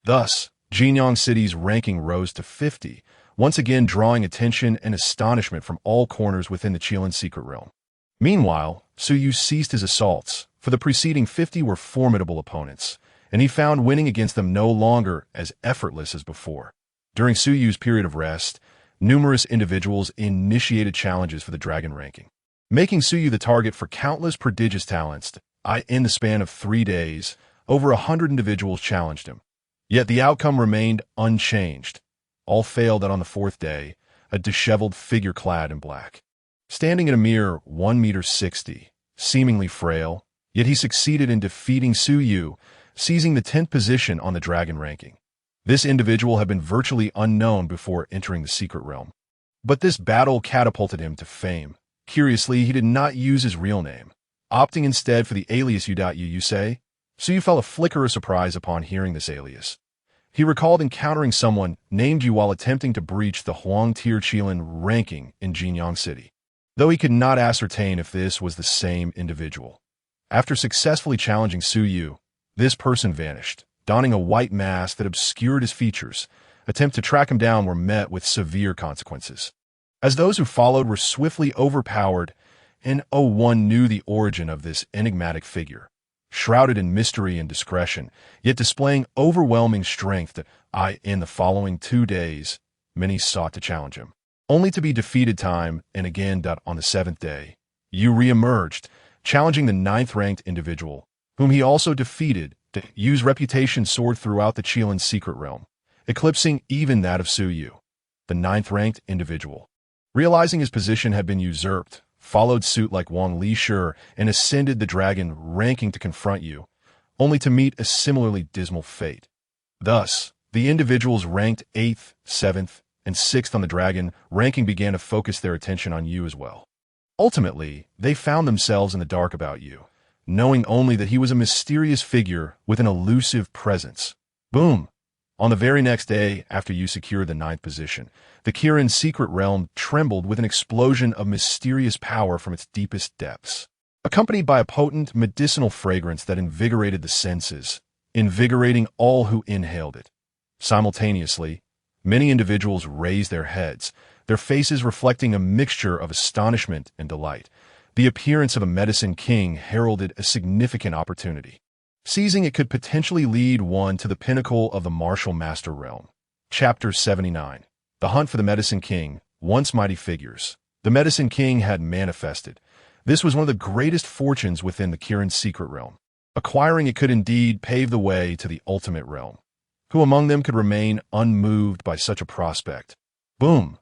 Thus, Jinyang City's ranking rose to 50, once again drawing attention and astonishment from all corners within the Qilin secret realm. Meanwhile, Su Yu ceased his assaults, for the preceding 50 were formidable opponents, and he found winning against them no longer as effortless as before. During Su Yu's period of rest, numerous individuals initiated challenges for the dragon ranking, making Su Yu the target for countless prodigious talents. In the span of 3 days, over 100 individuals challenged him. Yet the outcome remained unchanged. All failed that on the 4th day, a disheveled figure clad in black, standing at a mere 1.60 meters, seemingly frail, yet he succeeded in defeating Su Yu, seizing the 10th position on the dragon ranking. This individual had been virtually unknown before entering the secret realm. But this battle catapulted him to fame. Curiously, he did not use his real name, opting instead for the alias you say? Su Yu felt a flicker of surprise upon hearing this alias. He recalled encountering someone named Yu while attempting to breach the Huangtier Qilin ranking in Jinyang City, though he could not ascertain if this was the same individual. After successfully challenging Su Yu, this person vanished, donning a white mask that obscured his features, attempts to track him down were met with severe consequences, as those who followed were swiftly overpowered, and one knew the origin of this enigmatic figure. Shrouded in mystery and discretion, yet displaying overwhelming strength, in the following 2 days, many sought to challenge him, only to be defeated time and again. On the 7th day, Yu re-emerged, challenging the 9th-ranked individual, whom he also defeated. Yu's reputation soared throughout the Qilin's secret realm, eclipsing even that of Su Yu. The 9th-ranked individual, realizing his position had been usurped, followed suit like Wang Li and ascended the dragon ranking to confront Yu, only to meet a similarly dismal fate. Thus, the individuals ranked 8th, 7th, and 6th on the dragon ranking began to focus their attention on Yu as well. Ultimately, they found themselves in the dark about Yu, knowing only that he was a mysterious figure with an elusive presence. Boom! On the very next day, after Yu secured the 9th position, the Qilin's secret realm trembled with an explosion of mysterious power from its deepest depths, accompanied by a potent medicinal fragrance that invigorated the senses, invigorating all who inhaled it. Simultaneously, many individuals raised their heads, their faces reflecting a mixture of astonishment and delight. The appearance of a medicine king heralded a significant opportunity. Seizing it could potentially lead one to the pinnacle of the martial master realm. Chapter 79. The Hunt for the Medicine King. Once mighty figures, the Medicine King had manifested. This was one of the greatest fortunes within the Qilin's secret realm. Acquiring it could indeed pave the way to the ultimate realm. Who among them could remain unmoved by such a prospect? Boom!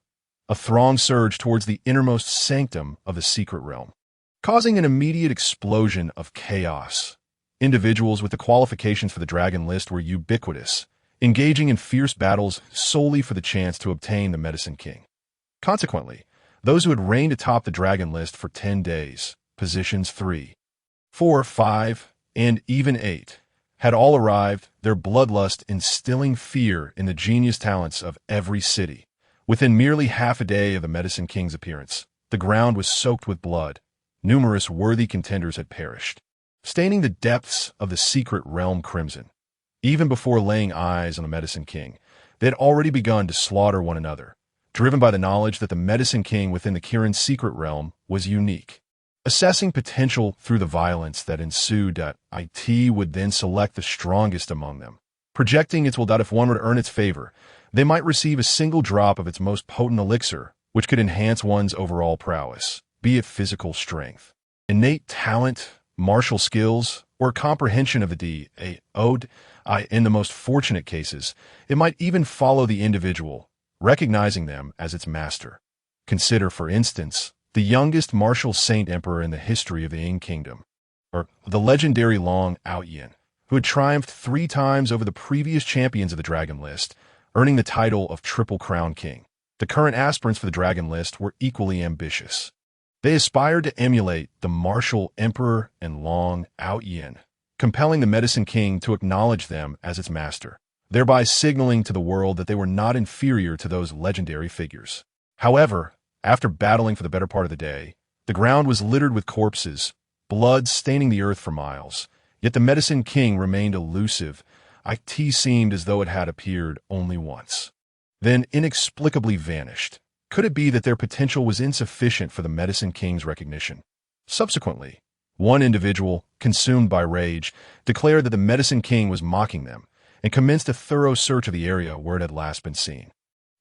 A throng surged towards the innermost sanctum of the secret realm, causing an immediate explosion of chaos. Individuals with the qualifications for the dragon list were ubiquitous, engaging in fierce battles solely for the chance to obtain the Medicine King. Consequently, those who had reigned atop the dragon list for 10 days, positions 3, 4, 5, and even 8, had all arrived, their bloodlust instilling fear in the genius talents of every city. Within merely half a day of the Medicine King's appearance, the ground was soaked with blood. Numerous worthy contenders had perished, staining the depths of the secret realm crimson. Even before laying eyes on the Medicine King, they had already begun to slaughter one another, driven by the knowledge that the Medicine King within the Qilin's secret realm was unique. Assessing potential through the violence that ensued, it would then select the strongest among them, projecting its will that if one were to earn its favor, they might receive a single drop of its most potent elixir, which could enhance one's overall prowess, be it physical strength, innate talent, martial skills, or comprehension of the in the most fortunate cases, it might even follow the individual, recognizing them as its master. Consider, for instance, the youngest martial saint emperor in the history of the Ying Kingdom, or the legendary Long Outyin, who had triumphed 3 times over the previous champions of the dragon list, earning the title of Triple Crown King. The current aspirants for the dragon list were equally ambitious. They aspired to emulate the martial emperor and Long Outyin, compelling the Medicine King to acknowledge them as its master, thereby signaling to the world that they were not inferior to those legendary figures. However, after battling for the better part of the day, the ground was littered with corpses, blood staining the earth for miles. Yet the Medicine King remained elusive. It seemed as though it had appeared only once, then inexplicably vanished. Could it be that their potential was insufficient for the Medicine King's recognition? Subsequently, one individual, consumed by rage, declared that the Medicine King was mocking them and commenced a thorough search of the area where it had last been seen.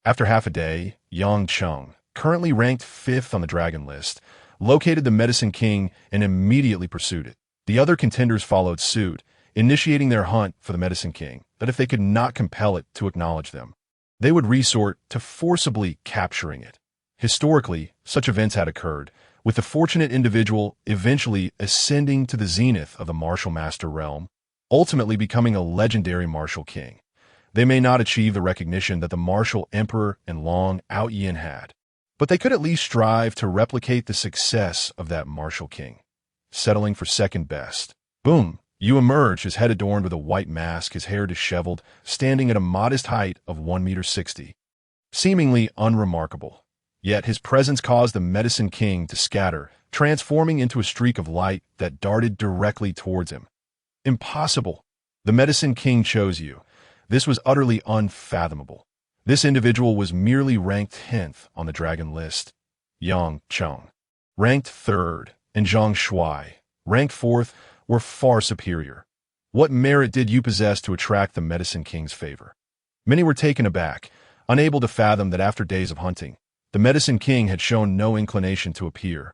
After half a day, Yang Cheng, currently ranked 5th on the dragon list, located the Medicine King and immediately pursued it. The other contenders followed suit, initiating their hunt for the Medicine King, that if they could not compel it to acknowledge them, they would resort to forcibly capturing it. Historically, such events had occurred, with the fortunate individual eventually ascending to the zenith of the martial master realm, ultimately becoming a legendary martial king. They may not achieve the recognition that the martial emperor and Long Outyin had, but they could at least strive to replicate the success of that martial king. Settling for second best. Boom! Yu emerged, his head adorned with a white mask, his hair disheveled, standing at a modest height of 1.60 meters. Seemingly unremarkable. Yet his presence caused the Medicine King to scatter, transforming into a streak of light that darted directly towards him. Impossible! The Medicine King chose you. This was utterly unfathomable. This individual was merely ranked 10th on the dragon list. Yang Cheng, ranked 3rd, and Zhang Shuai, ranked 4th, were far superior. What merit did you possess to attract the Medicine King's favor? Many were taken aback, unable to fathom that after days of hunting, the Medicine King had shown no inclination to appear.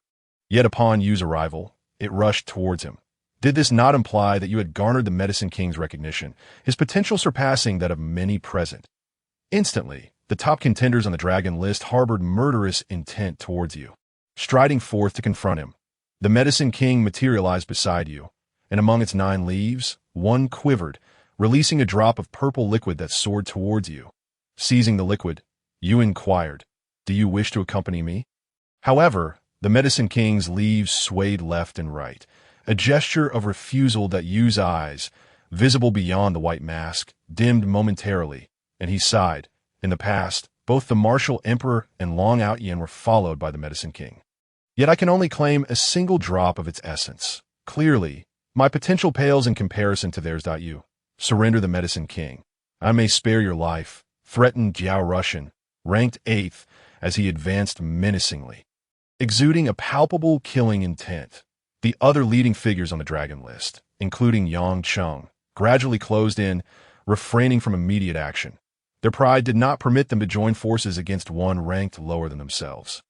Yet upon Yu's arrival, it rushed towards him. Did this not imply that you had garnered the Medicine King's recognition, his potential surpassing that of many present? Instantly, the top contenders on the dragon list harbored murderous intent towards you. Striding forth to confront him, the Medicine King materialized beside you, and among its 9 leaves, one quivered, releasing a drop of purple liquid that soared towards you. Seizing the liquid, you inquired, "Do you wish to accompany me?" However, the Medicine King's leaves swayed left and right, a gesture of refusal that Yu's eyes, visible beyond the white mask, dimmed momentarily, and he sighed. In the past, both the martial emperor and Long Outyin were followed by the Medicine King. Yet I can only claim a single drop of its essence. Clearly, my potential pales in comparison to theirs. You surrender the Medicine King. I may spare your life, threatened Jiao Russian, ranked 8th, as he advanced menacingly. Exuding a palpable killing intent, the other leading figures on the dragon list, including Yang Cheng, gradually closed in, refraining from immediate action. Their pride did not permit them to join forces against one ranked lower than themselves.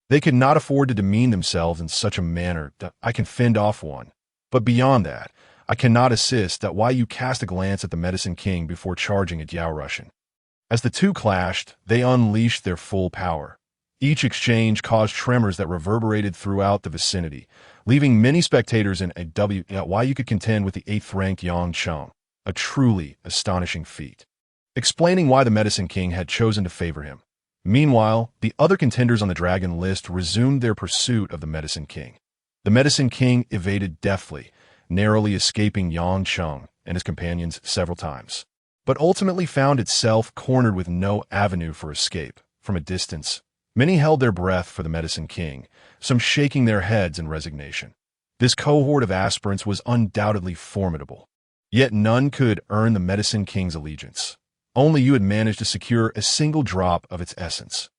They could not afford to demean themselves in such a manner that I can fend off one. But beyond that, I cannot assist that why you cast a glance at the Medicine King before charging at Jiao Russian. As the two clashed, they unleashed their full power. Each exchange caused tremors that reverberated throughout the vicinity, leaving many spectators in a why you could contend with the 8th-ranked Yang Cheng, a truly astonishing feat. Explaining why the Medicine King had chosen to favor him. Meanwhile, the other contenders on the dragon list resumed their pursuit of the Medicine King. The Medicine King evaded deftly, narrowly escaping Yang Cheng and his companions several times, but ultimately found itself cornered with no avenue for escape. From a distance, many held their breath for the Medicine King, some shaking their heads in resignation. This cohort of aspirants was undoubtedly formidable, yet none could earn the Medicine King's allegiance. Only you had managed to secure a single drop of its essence.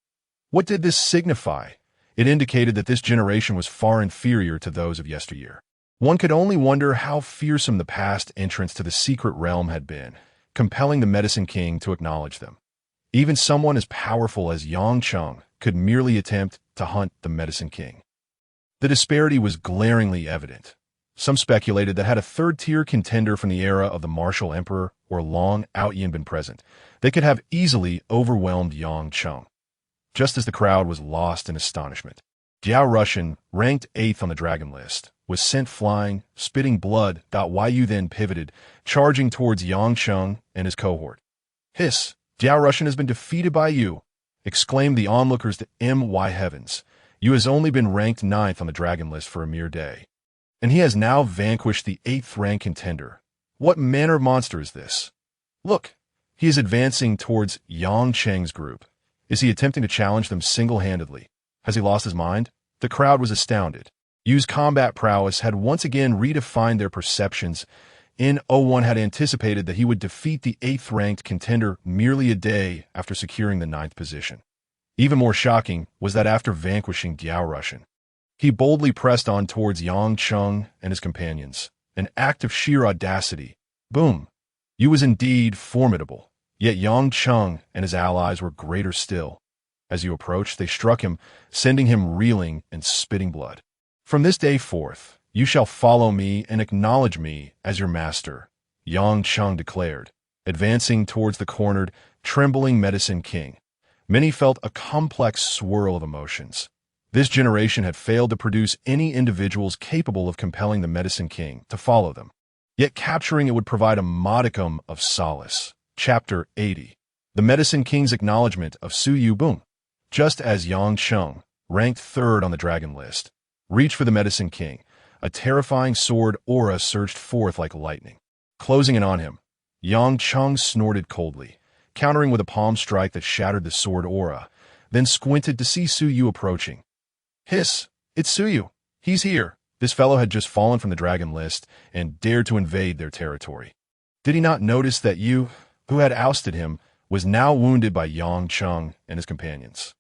What did this signify? It indicated that this generation was far inferior to those of yesteryear. One could only wonder how fearsome the past entrance to the secret realm had been, compelling the Medicine King to acknowledge them. Even someone as powerful as Yang Cheng could merely attempt to hunt the Medicine King. The disparity was glaringly evident. Some speculated that had a 3rd-tier contender from the era of the martial emperor or Long Outyin been present, they could have easily overwhelmed Yang Cheng. Just as the crowd was lost in astonishment, Jiao Russian, ranked 8th on the dragon list, was sent flying, spitting blood. Yu then pivoted, charging towards Yang Cheng and his cohort. "Hiss! Jiao Russian has been defeated by you!" exclaimed the onlookers to my heavens. "You has only been ranked 9th on the dragon list for a mere day, and he has now vanquished the 8th-ranked contender. What manner of monster is this? Look, he is advancing towards Yang Cheng's group. Is he attempting to challenge them single-handedly? Has he lost his mind?" The crowd was astounded. Yu's combat prowess had once again redefined their perceptions. One had anticipated that he would defeat the 8th-ranked contender merely a day after securing the 9th position. Even more shocking was that after vanquishing Jiao Russian, he boldly pressed on towards Yang Cheng and his companions, an act of sheer audacity. Boom! Yu was indeed formidable, yet Yang Cheng and his allies were greater still. As you approached, they struck him, sending him reeling and spitting blood. "From this day forth, you shall follow me and acknowledge me as your master," Yang Cheng declared, advancing towards the cornered, trembling Medicine King. Many felt a complex swirl of emotions. This generation had failed to produce any individuals capable of compelling the Medicine King to follow them. Yet capturing it would provide a modicum of solace. Chapter 80. The Medicine King's Acknowledgement of Su Yu Bung. Just as Yang Cheng, ranked 3rd on the dragon list, reached for the Medicine King, a terrifying sword aura surged forth like lightning. Closing in on him, Yang Cheng snorted coldly, countering with a palm strike that shattered the sword aura, then squinted to see Su Yu approaching. "Hiss! It's Su Yu! He's here!" This fellow had just fallen from the dragon list and dared to invade their territory. Did he not notice that you, who had ousted him, was now wounded by Yang Cheng and his companions.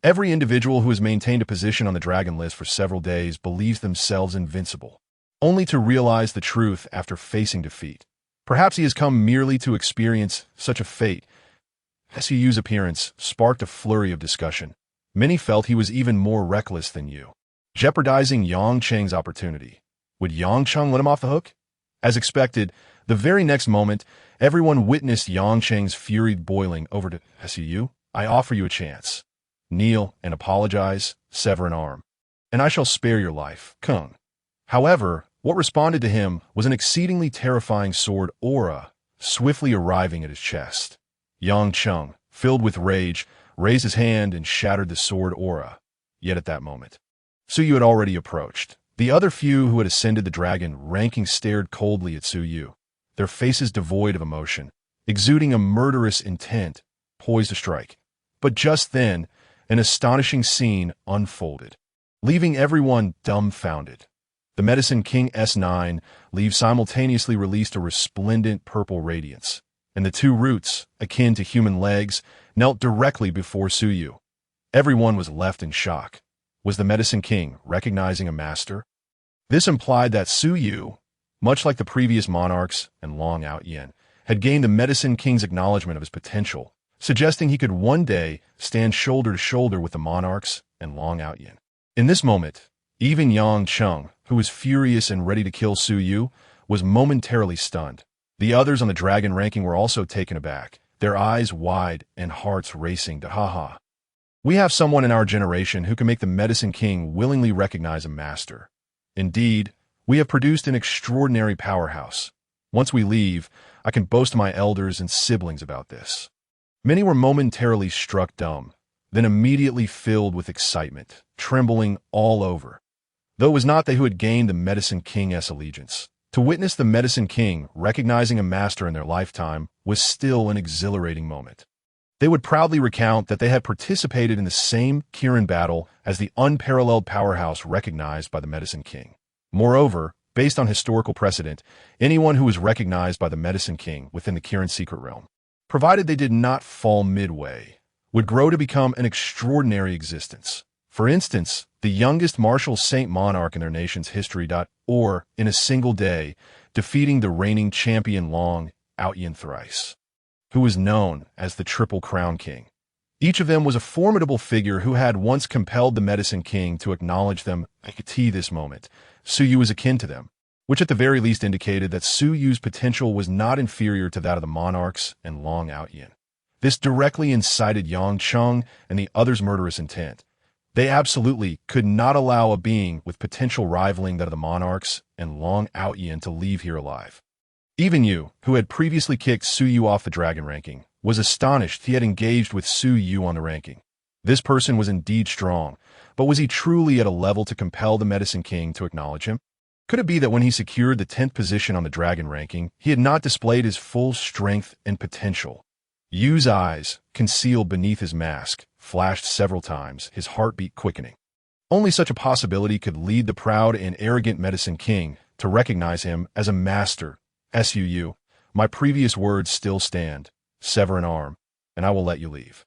Every individual who has maintained a position on the dragon list for several days believes themselves invincible, only to realize the truth after facing defeat. Perhaps he has come merely to experience such a fate. Suyu's appearance sparked a flurry of discussion. Many felt he was even more reckless than you, jeopardizing Yang Cheng's opportunity. Would Yang Cheng let him off the hook? As expected, the very next moment, everyone witnessed Yang Cheng's fury boiling over to Suyu. I offer you a chance. Kneel and apologize, sever an arm, and I shall spare your life, Kung. However, what responded to him was an exceedingly terrifying sword aura swiftly arriving at his chest. Yang Cheng, filled with rage, raised his hand and shattered the sword aura. Yet at that moment, Suyu had already approached. The other few who had ascended the dragon ranking stared coldly at Suyu, their faces devoid of emotion, exuding a murderous intent, poised to strike. But just then, an astonishing scene unfolded, leaving everyone dumbfounded. The Medicine King S9 leaves simultaneously released a resplendent purple radiance, and the two roots, akin to human legs, knelt directly before Suyu. Everyone was left in shock. Was the Medicine King recognizing a master? This implied that Suyu, much like the previous monarchs and Long Outyen, had gained the Medicine King's acknowledgement of his potential, suggesting he could one day stand shoulder to shoulder with the monarchs and Long Outyen. In this moment, even Yang Cheng, who was furious and ready to kill Suyu, was momentarily stunned. The others on the dragon ranking were also taken aback, their eyes wide and hearts racing to ha-ha. We have someone in our generation who can make the Medicine King willingly recognize a master. Indeed, we have produced an extraordinary powerhouse. Once we leave, I can boast to my elders and siblings about this. Many were momentarily struck dumb, then immediately filled with excitement, trembling all over. Though it was not they who had gained the Medicine King's allegiance, to witness the Medicine King recognizing a master in their lifetime was still an exhilarating moment. They would proudly recount that they had participated in the same Kirin battle as the unparalleled powerhouse recognized by the Medicine King. Moreover, based on historical precedent, anyone who was recognized by the Medicine King within the Kirin secret realm, provided they did not fall midway, would grow to become an extraordinary existence. For instance, the youngest martial saint monarch in their nation's history, or in a single day, defeating the reigning champion Long Outyen thrice, who was known as the Triple Crown King. Each of them was a formidable figure who had once compelled the Medicine King to acknowledge them at this moment. Suyu was akin to them, which at the very least indicated that Suyu's potential was not inferior to that of the monarchs and Long Outyen. This directly incited Yang Cheng and the others' murderous intent. They absolutely could not allow a being with potential rivaling that of the monarchs and Long Outyen to leave here alive. Even Yu, who had previously kicked Suyu off the dragon ranking, was astonished he had engaged with Suyu on the ranking. This person was indeed strong, but was he truly at a level to compel the Medicine King to acknowledge him? Could it be that when he secured the 10th position on the dragon ranking, he had not displayed his full strength and potential? Yu's eyes, concealed beneath his mask, flashed several times, his heartbeat quickening. Only such a possibility could lead the proud and arrogant Medicine King to recognize him as a master. Suyu, my previous words still stand. Sever an arm, and I will let you leave.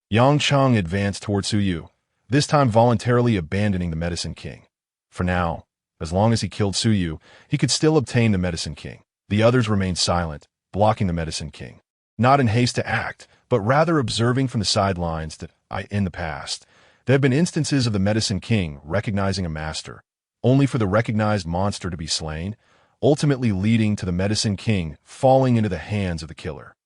Yang Cheng advanced toward Suyu, this time voluntarily abandoning the Medicine King. For now, as long as he killed Suyu, he could still obtain the Medicine King. The others remained silent, blocking the Medicine King. Not in haste to act, but rather observing from the sidelines that, in the past, there have been instances of the Medicine King recognizing a master, only for the recognized monster to be slain, ultimately leading to the Medicine King falling into the hands of the killer.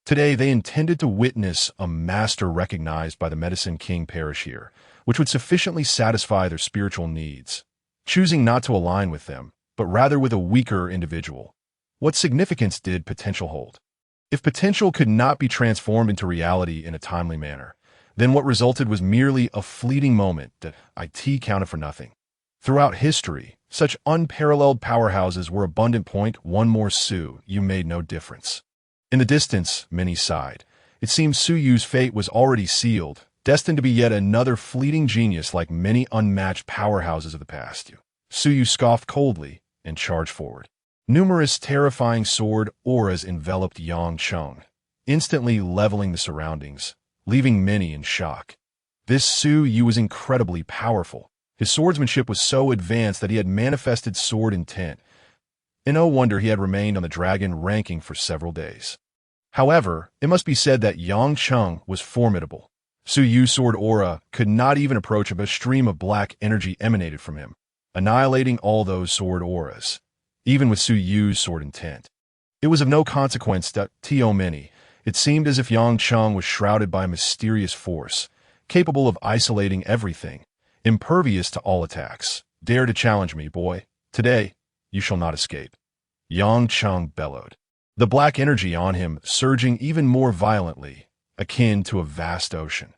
Today, they intended to witness a master recognized by the Medicine King perish here, which would sufficiently satisfy their spiritual needs, choosing not to align with them, but rather with a weaker individual. What significance did potential hold? If potential could not be transformed into reality in a timely manner, then what resulted was merely a fleeting moment that counted for nothing. Throughout history, such unparalleled powerhouses were abundant. One more Su, you made no difference. In the distance, many sighed. It seemed Suyu's fate was already sealed, destined to be yet another fleeting genius like many unmatched powerhouses of the past. Suyu scoffed coldly and charged forward. Numerous terrifying sword auras enveloped Yang Cheng. instantly leveling the surroundings, leaving many in shock. This Su Yu was incredibly powerful. His swordsmanship was so advanced that he had manifested sword intent, and no wonder he had remained on the dragon ranking for several days. However, it must be said that Yang Cheng was formidable. Su Yu's sword aura could not even approach if a stream of black energy emanated from him, annihilating all those sword auras, even with Su Yu's sword intent. It was of no consequence to Many. It seemed as if Yang Cheng was shrouded by a mysterious force, capable of isolating everything, impervious to all attacks. Dare to challenge me, boy. Today, you shall not escape. Yang Cheng bellowed, the black energy on him surging even more violently, akin to a vast ocean.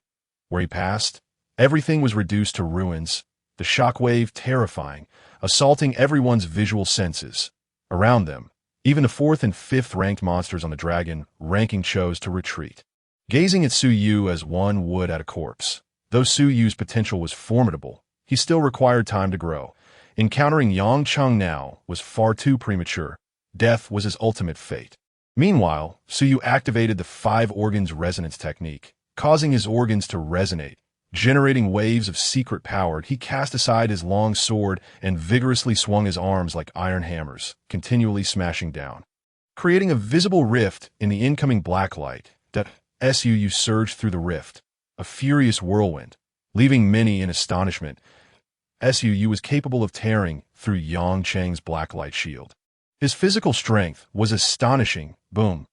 Where he passed, everything was reduced to ruins, the shockwave terrifying, assaulting everyone's visual senses. Around them, even the 4th and 5th ranked monsters on the dragon ranking chose to retreat. Gazing at Su Yu as one would at a corpse. Though Su Yu's potential was formidable, he still required time to grow. Encountering Yang Cheng now was far too premature. Death was his ultimate fate. Meanwhile, Su Yu activated the 5 organs resonance technique, causing his organs to resonate. Generating waves of secret power, he cast aside his long sword and vigorously swung his arms like iron hammers, continually smashing down. Creating a visible rift in the incoming black light, that Su surged through the rift, a furious whirlwind, leaving many in astonishment. Su was capable of tearing through Yang Cheng's black light shield. His physical strength was astonishing. Boom.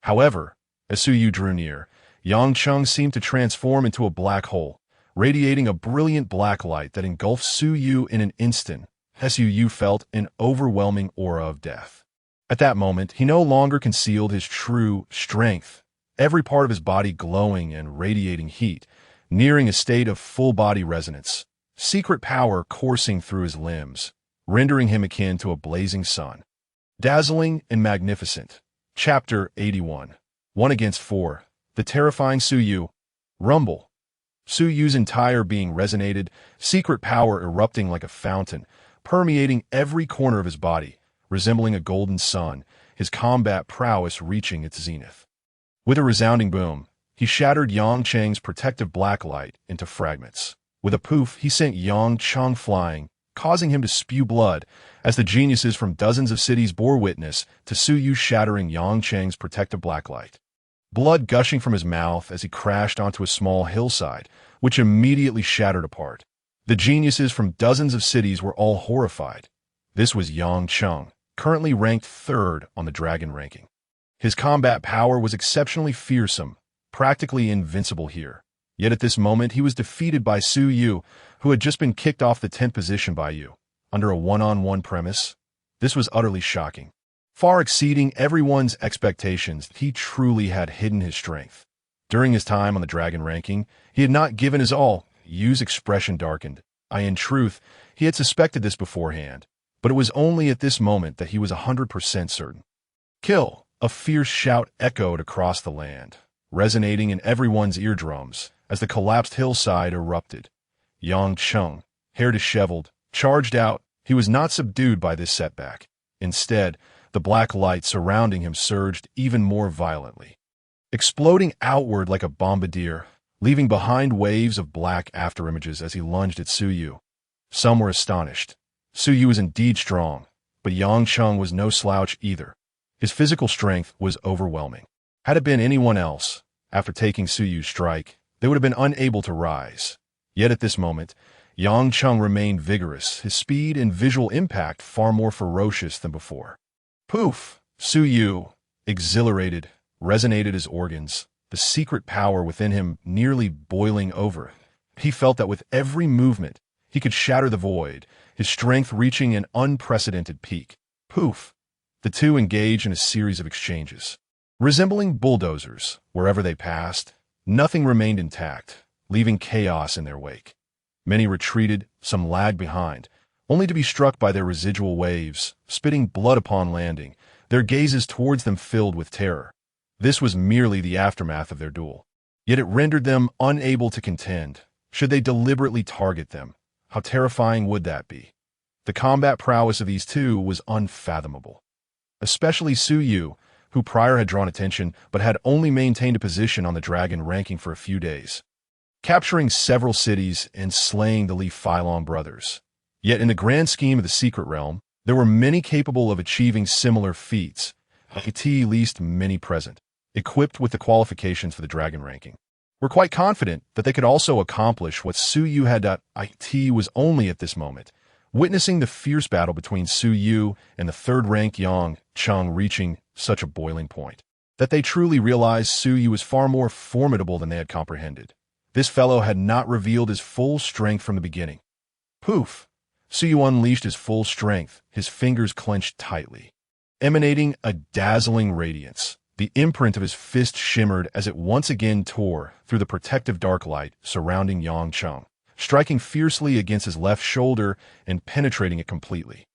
However, as Su Yu drew near, Yang Cheng seemed to transform into a black hole, radiating a brilliant black light that engulfed Su Yu in an instant. Su Yu felt an overwhelming aura of death. At that moment, he no longer concealed his true strength, every part of his body glowing and radiating heat, nearing a state of full-body resonance, secret power coursing through his limbs, rendering him akin to a blazing sun. Dazzling and magnificent. Chapter 81. 1 against 4. The terrifying Su Yu. Rumble. Su Yu's entire being resonated, secret power erupting like a fountain, permeating every corner of his body, resembling a golden sun, his combat prowess reaching its zenith. With a resounding boom, he shattered Yang Cheng's protective black light into fragments. With a poof, he sent Yang Cheng flying, causing him to spew blood, as the geniuses from dozens of cities bore witness to Su Yu shattering Yang Cheng's protective blacklight. Blood gushing from his mouth as he crashed onto a small hillside, which immediately shattered apart. The geniuses from dozens of cities were all horrified. This was Yang Cheng, currently ranked 3rd on the dragon ranking. His combat power was exceptionally fearsome, practically invincible here. Yet at this moment he was defeated by Su Yu, who had just been kicked off the 10th position by Yu, under a one-on-one premise. This was utterly shocking. Far exceeding everyone's expectations, he truly had hidden his strength. During his time on the dragon ranking, he had not given his all. Yu's expression darkened. In truth, he had suspected this beforehand, but it was only at this moment that he was 100% certain. Kill! A fierce shout echoed across the land, resonating in everyone's eardrums as the collapsed hillside erupted. Yang Cheng, hair disheveled, charged out. He was not subdued by this setback. Instead, the black light surrounding him surged even more violently, exploding outward like a bombardier, leaving behind waves of black afterimages as he lunged at Su Yu. Some were astonished. Su Yu was indeed strong, but Yang Cheng was no slouch either. His physical strength was overwhelming. Had it been anyone else, after taking Su Yu's strike, they would have been unable to rise. Yet at this moment, Yang Cheng remained vigorous, his speed and visual impact far more ferocious than before. Poof! Su Yu, exhilarated, resonated his organs, the secret power within him nearly boiling over. He felt that with every movement, he could shatter the void, his strength reaching an unprecedented peak. Poof! The two engaged in a series of exchanges. Resembling bulldozers, wherever they passed, nothing remained intact, leaving chaos in their wake. Many retreated, some lagged behind, only to be struck by their residual waves, spitting blood upon landing, their gazes towards them filled with terror. This was merely the aftermath of their duel. Yet it rendered them unable to contend. Should they deliberately target them? How terrifying would that be? The combat prowess of these two was unfathomable. Especially Su Yu, who prior had drawn attention but had only maintained a position on the dragon ranking for a few days, capturing several cities and slaying the Li Filong brothers. Yet in the grand scheme of the secret realm, there were many capable of achieving similar feats, at least many present, equipped with the qualifications for the dragon ranking. We're quite confident that they could also accomplish what Su Yu had. It was only at this moment, witnessing the fierce battle between Su Yu and the third-rank Yang Cheng reaching such a boiling point, that they truly realized Su Yu was far more formidable than they had comprehended. This fellow had not revealed his full strength from the beginning. Poof! Su Yu unleashed his full strength, his fingers clenched tightly, emanating a dazzling radiance. The imprint of his fist shimmered as it once again tore through the protective dark light surrounding Yang Cheng, striking fiercely against his left shoulder and penetrating it completely.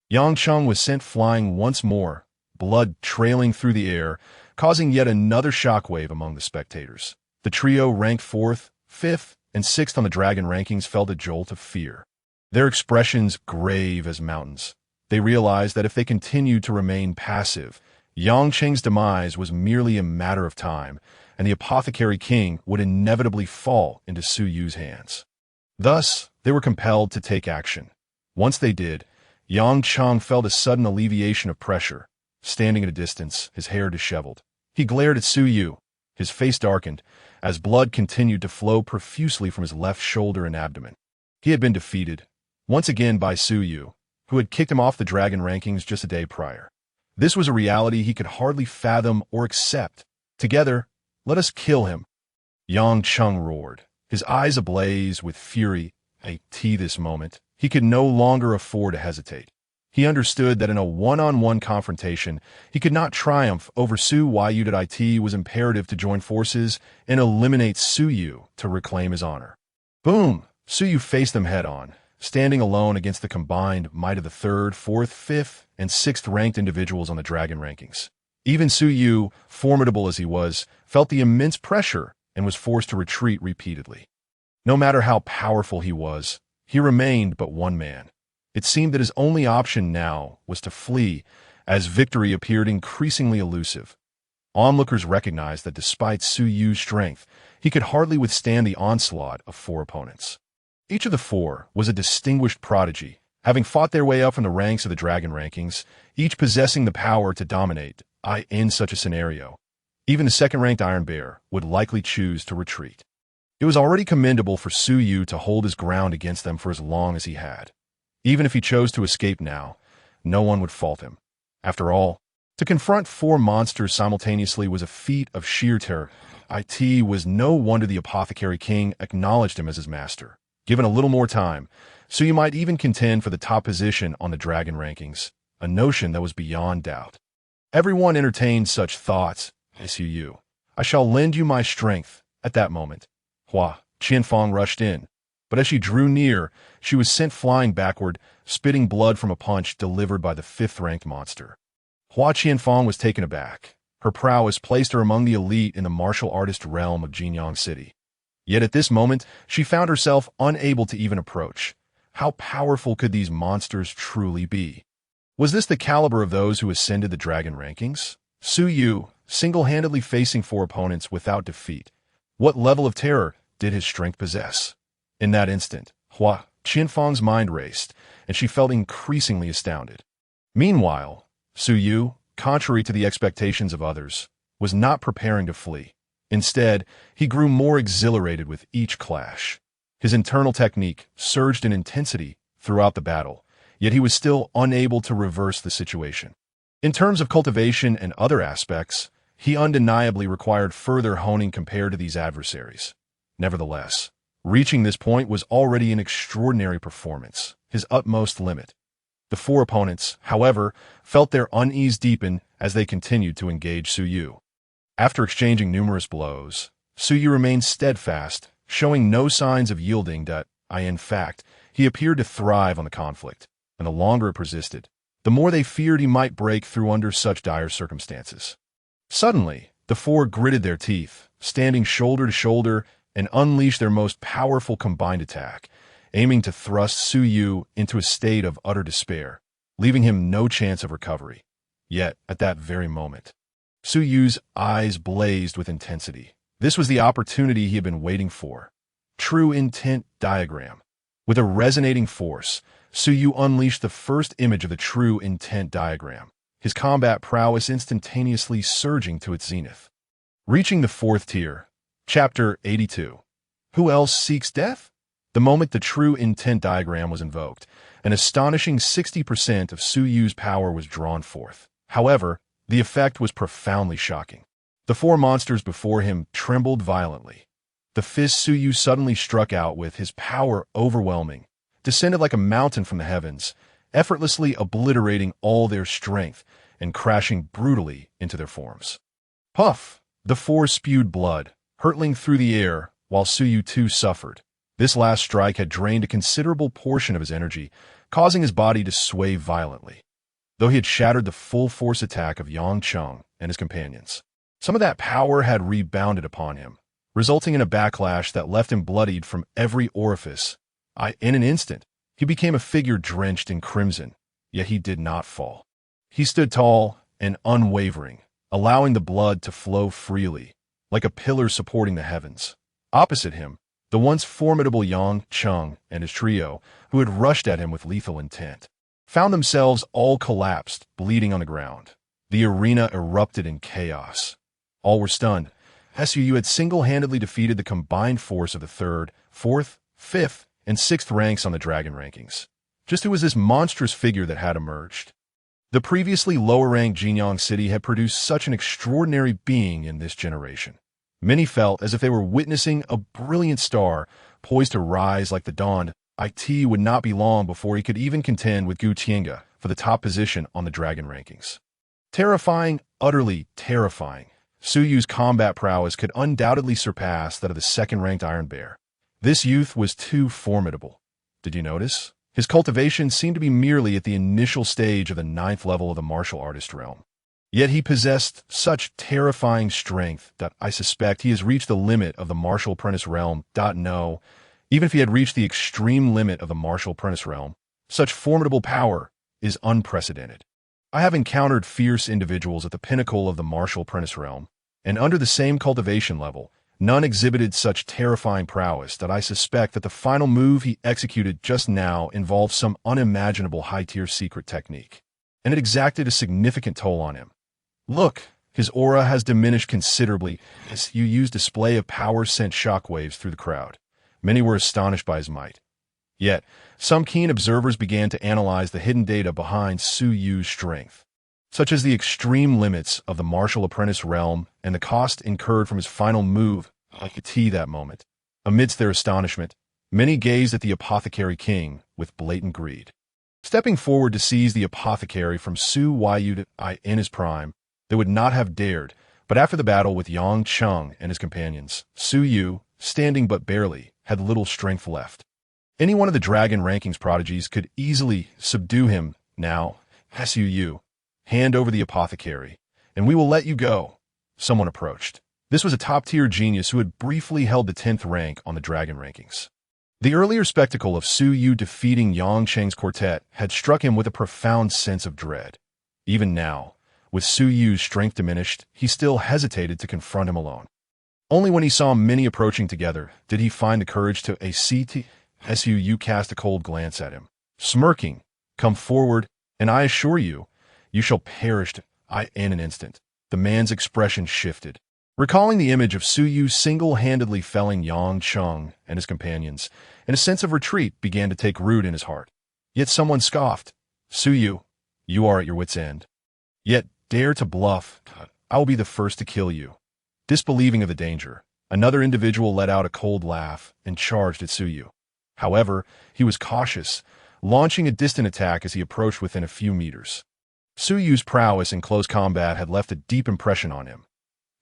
Yang Cheng was sent flying once more, blood trailing through the air, causing yet another shockwave among the spectators. The trio ranked 4th, 5th, and 6th on the dragon rankings felt a jolt of fear, their expressions grave as mountains. They realized that if they continued to remain passive, Yang Cheng's demise was merely a matter of time, and the Apothecary King would inevitably fall into Su Yu's hands. Thus, they were compelled to take action. Once they did, Yang Cheng felt a sudden alleviation of pressure. Standing at a distance, his hair disheveled, he glared at Su Yu. His face darkened, as blood continued to flow profusely from his left shoulder and abdomen. He had been defeated, once again by Su Yu, who had kicked him off the dragon rankings just a day prior. This was a reality he could hardly fathom or accept. Together, let us kill him. Yang Cheng roared, his eyes ablaze with fury. At this moment, he could no longer afford to hesitate. He understood that in a one-on-one confrontation, he could not triumph over Su Yu. It was imperative to join forces and eliminate Su Yu to reclaim his honor. Boom! Su Yu faced them head-on, standing alone against the combined might of the 3rd, 4th, 5th, and 6th ranked individuals on the dragon rankings. Even Su Yu, formidable as he was, felt the immense pressure and was forced to retreat repeatedly. No matter how powerful he was, he remained but one man. It seemed that his only option now was to flee, as victory appeared increasingly elusive. Onlookers recognized that despite Su Yu's strength, he could hardly withstand the onslaught of 4 opponents. Each of the 4 was a distinguished prodigy, having fought their way up from the ranks of the dragon rankings, each possessing the power to dominate. In such a scenario, even the 2nd-ranked Iron Bear would likely choose to retreat. It was already commendable for Su Yu to hold his ground against them for as long as he had. Even if he chose to escape now, no one would fault him. After all, to confront 4 monsters simultaneously was a feat of sheer terror. It was no wonder the Apothecary King acknowledged him as his master. Given a little more time, Su Yu might even contend for the top position on the dragon rankings, a notion that was beyond doubt. Everyone entertained such thoughts. Su Yu, I shall lend you my strength. At that moment, Hua Qianfang rushed in, but as she drew near, she was sent flying backward, spitting blood from a punch delivered by the 5th-ranked monster. Hua Qianfang was taken aback. Her prowess placed her among the elite in the martial artist realm of Jinyang City. Yet at this moment, she found herself unable to even approach. How powerful could these monsters truly be? Was this the caliber of those who ascended the dragon rankings? Su Yu, single-handedly facing 4 opponents without defeat. What level of terror did his strength possess? In that instant, Hua Qianfang's mind raced, and she felt increasingly astounded. Meanwhile, Su Yu, contrary to the expectations of others, was not preparing to flee. Instead, he grew more exhilarated with each clash. His internal technique surged in intensity throughout the battle, yet he was still unable to reverse the situation. In terms of cultivation and other aspects, he undeniably required further honing compared to these adversaries. Nevertheless, reaching this point was already an extraordinary performance, his utmost limit. The 4 opponents, however, felt their unease deepen as they continued to engage Su Yu. After exchanging numerous blows, Su Yu remained steadfast, showing no signs of yielding. In fact, he appeared to thrive on the conflict, and the longer it persisted, the more they feared he might break through under such dire circumstances. Suddenly, the 4 gritted their teeth, standing shoulder to shoulder, and unleashed their most powerful combined attack, aiming to thrust Su Yu into a state of utter despair, leaving him no chance of recovery. Yet, at that very moment, Su Yu's eyes blazed with intensity. This was the opportunity he had been waiting for. True intent diagram. With a resonating force, Su Yu unleashed the first image of the true intent diagram, his combat prowess instantaneously surging to its zenith. Reaching the fourth tier. Chapter 82. Who else seeks death? The moment the true intent diagram was invoked, an astonishing 60% of Su Yu's power was drawn forth. However, the effect was profoundly shocking. The four monsters before him trembled violently. The fist Su Yu suddenly struck out with, his power overwhelming, descended like a mountain from the heavens, effortlessly obliterating all their strength and crashing brutally into their forms. Puff! The four spewed blood, hurtling through the air, while Su Yu too suffered. This last strike had drained a considerable portion of his energy, causing his body to sway violently. Though he had shattered the full-force attack of Yang Cheng and his companions, some of that power had rebounded upon him, resulting in a backlash that left him bloodied from every orifice. In an instant, he became a figure drenched in crimson, yet he did not fall. He stood tall and unwavering, allowing the blood to flow freely, like a pillar supporting the heavens. Opposite him, the once formidable Yang Cheng and his trio, who had rushed at him with lethal intent, found themselves all collapsed, bleeding on the ground. The arena erupted in chaos. All were stunned. Su Yu had single-handedly defeated the combined force of the third, fourth, fifth, and sixth ranks on the dragon rankings. Just who was this monstrous figure that had emerged? The previously lower-ranked Jinyang City had produced such an extraordinary being in this generation. Many felt as if they were witnessing a brilliant star poised to rise like the dawn. It would not be long before he could even contend with Gu Tiange for the top position on the dragon rankings. Terrifying, utterly terrifying. Su Yu's combat prowess could undoubtedly surpass that of the second-ranked Iron Bear. This youth was too formidable. Did you notice? His cultivation seemed to be merely at the initial stage of the 9th level of the martial artist realm. Yet he possessed such terrifying strength that I suspect he has reached the limit of the martial apprentice realm. No, even if he had reached the extreme limit of the martial apprentice realm, such formidable power is unprecedented. I have encountered fierce individuals at the pinnacle of the martial apprentice realm, and under the same cultivation level, none exhibited such terrifying prowess that I suspect that the final move he executed just now involved some unimaginable high-tier secret technique, and it exacted a significant toll on him. Look, his aura has diminished considerably as Su Yu's display of power sent shockwaves through the crowd. Many were astonished by his might. Yet, some keen observers began to analyze the hidden data behind Su Yu's strength, such as the extreme limits of the martial apprentice realm and the cost incurred from his final move. I could see that moment. Amidst their astonishment, many gazed at the apothecary king with blatant greed. Stepping forward to seize the apothecary from Su Yu in his prime, they would not have dared, but after the battle with Yang Cheng and his companions, Su Yu, standing but barely, had little strength left. Any one of the dragon rankings prodigies could easily subdue him. Now, Su Yu, hand over the apothecary, and we will let you go. Someone approached. This was a top-tier genius who had briefly held the 10th rank on the dragon rankings. The earlier spectacle of Su Yu defeating Yang Cheng's quartet had struck him with a profound sense of dread. Even now, with Su Yu's strength diminished, he still hesitated to confront him alone. Only when he saw many approaching together did he find the courage to ACT. Su Yu cast a cold glance at him, smirking. Come forward, and I assure you, you shall perish in an instant. The man's expression shifted. Recalling the image of Su Yu single-handedly felling Yang Cheng and his companions, and a sense of retreat began to take root in his heart. Yet someone scoffed. Su Yu, you are at your wit's end. Yet dare to bluff, I will be the first to kill you. Disbelieving of the danger, another individual let out a cold laugh and charged at Su Yu. However, he was cautious, launching a distant attack as he approached within a few meters. Su Yu's prowess in close combat had left a deep impression on him.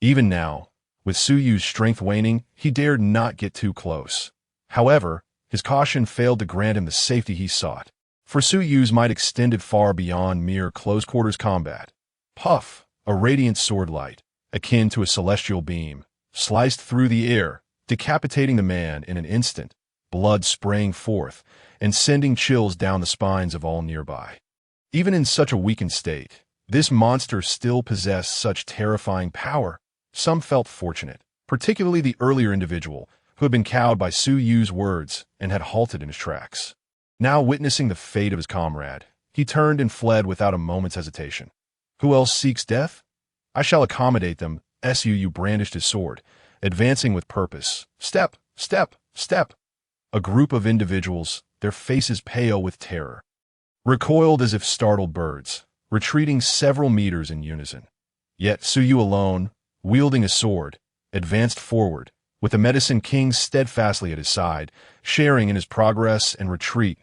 Even now, with Su Yu's strength waning, he dared not get too close. However, his caution failed to grant him the safety he sought, for Su Yu's might extended far beyond mere close-quarters combat. Puff, a radiant sword light, akin to a celestial beam, sliced through the air, decapitating the man in an instant, blood spraying forth and sending chills down the spines of all nearby. Even in such a weakened state, This monster still possessed such terrifying power. Some felt fortunate, particularly the earlier individual, who had been cowed by Su Yu's words and had halted in his tracks. Now witnessing the fate of his comrade, he turned and fled without a moment's hesitation. Who else seeks death? I shall accommodate them. Su brandished his sword, advancing with purpose. Step, step, step. A group of individuals, their faces pale with terror, recoiled as if startled birds, retreating several meters in unison. Yet Su Yu alone, wielding a sword, advanced forward, with the Medicine King steadfastly at his side, sharing in his progress and retreat.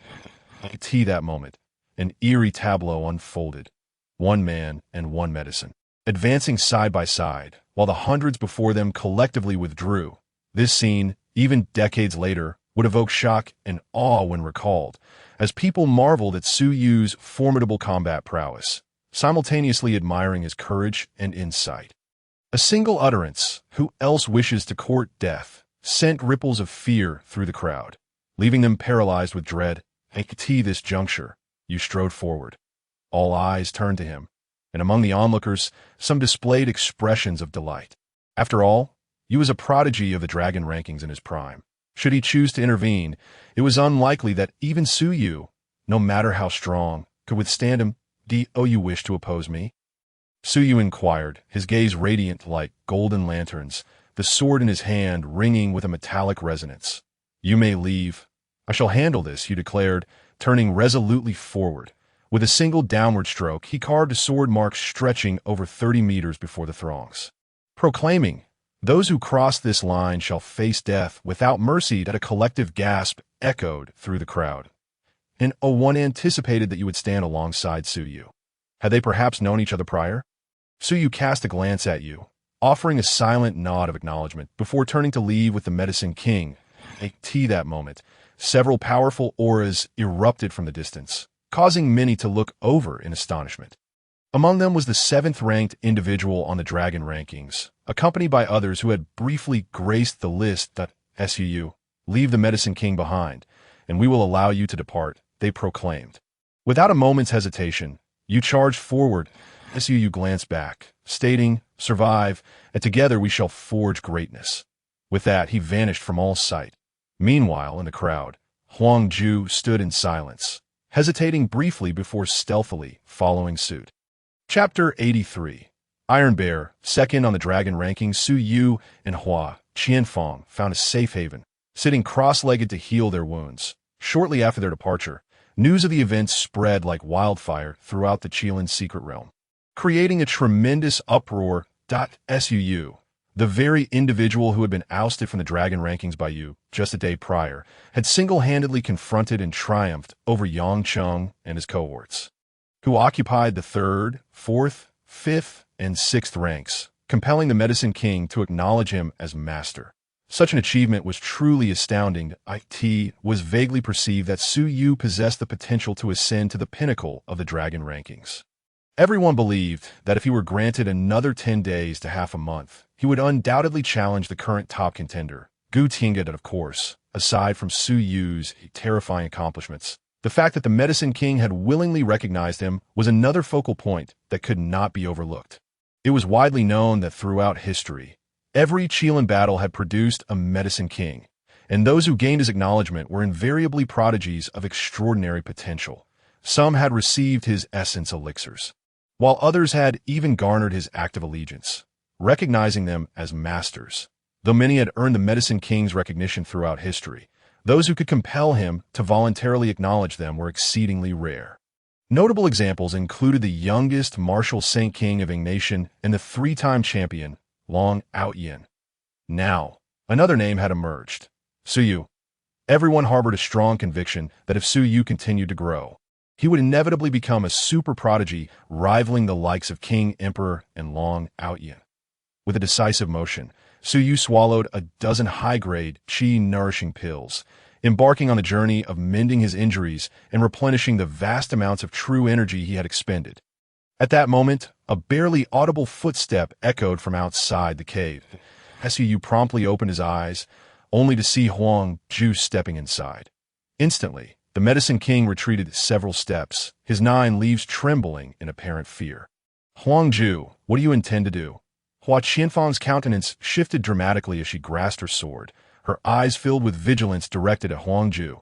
At that moment, an eerie tableau unfolded. One man and one medicine, advancing side by side, while the hundreds before them collectively withdrew. This scene, even decades later, would evoke shock and awe when recalled, as people marveled at Su Yu's formidable combat prowess, simultaneously admiring his courage and insight. A single utterance, "Who else wishes to court death?" sent ripples of fear through the crowd, leaving them paralyzed with dread. At this juncture, Yu strode forward. All eyes turned to him, and among the onlookers, some displayed expressions of delight. After all, Yu was a prodigy of the dragon rankings in his prime. Should he choose to intervene, it was unlikely that even Su Yu, no matter how strong, could withstand him. Do you wish to oppose me? Su Yu inquired, his gaze radiant like golden lanterns, the sword in his hand ringing with a metallic resonance. You may leave. I shall handle this, Yu declared, turning resolutely forward. With a single downward stroke, he carved a sword mark stretching over 30 meters before the throngs, proclaiming, "Those who cross this line shall face death without mercy." That a collective gasp echoed through the crowd. And one anticipated that you would stand alongside Su Yu. Had they perhaps known each other prior? Su Yu cast a glance at you, offering a silent nod of acknowledgement before turning to leave with the Medicine King. At that moment, several powerful auras erupted from the distance, causing many to look over in astonishment. Among them was the 7th-ranked individual on the dragon rankings, accompanied by others who had briefly graced the list. Su, leave the Medicine King behind, and we will allow you to depart, they proclaimed. Without a moment's hesitation, you charged forward. Su glanced back, stating, "Survive, and together we shall forge greatness." With that, he vanished from all sight. Meanwhile, in the crowd, Huang Ju stood in silence, hesitating briefly before stealthily following suit. Chapter 83. Iron Bear, second on the dragon rankings, Su Yu and Hua Qianfeng found a safe haven, sitting cross-legged to heal their wounds. Shortly after their departure, news of the events spread like wildfire throughout the Qilin secret realm, creating a tremendous uproar. Su, the very individual who had been ousted from the dragon rankings by Yu just a day prior, had single-handedly confronted and triumphed over Yang Cheng and his cohorts, who occupied the 3rd, 4th, 5th, and 6th ranks, compelling the Medicine King to acknowledge him as master. Such an achievement was truly astounding. It was vaguely perceived that Su Yu possessed the potential to ascend to the pinnacle of the dragon rankings. Everyone believed that if he were granted another 10 days to half a month, he would undoubtedly challenge the current top contender, Gu Tinga. Of course, aside from Su Yu's terrifying accomplishments, the fact that the Medicine King had willingly recognized him was another focal point that could not be overlooked. It was widely known that throughout history, every Qilin battle had produced a Medicine King, and those who gained his acknowledgement were invariably prodigies of extraordinary potential. Some had received his essence elixirs, while others had even garnered his active allegiance, recognizing them as masters. Though many had earned the Medicine King's recognition throughout history, those who could compel him to voluntarily acknowledge them were exceedingly rare. Notable examples included the youngest martial Saint King of Ying Nation and the 3-time champion, Long Outyin. Now, another name had emerged, Su Yu. Everyone harbored a strong conviction that if Su Yu continued to grow, he would inevitably become a super prodigy, rivaling the likes of King Emperor and Long Outyin. With a decisive motion, Su Yu swallowed a dozen high-grade, qi-nourishing pills, embarking on a journey of mending his injuries and replenishing the vast amounts of true energy he had expended. At that moment, a barely audible footstep echoed from outside the cave. Su Yu promptly opened his eyes, only to see Huang Ju stepping inside. Instantly, the Medicine King retreated several steps, his 9 leaves trembling in apparent fear. Huangju, what do you intend to do? Hua Qianfang's countenance shifted dramatically as she grasped her sword, her eyes filled with vigilance directed at Huangju.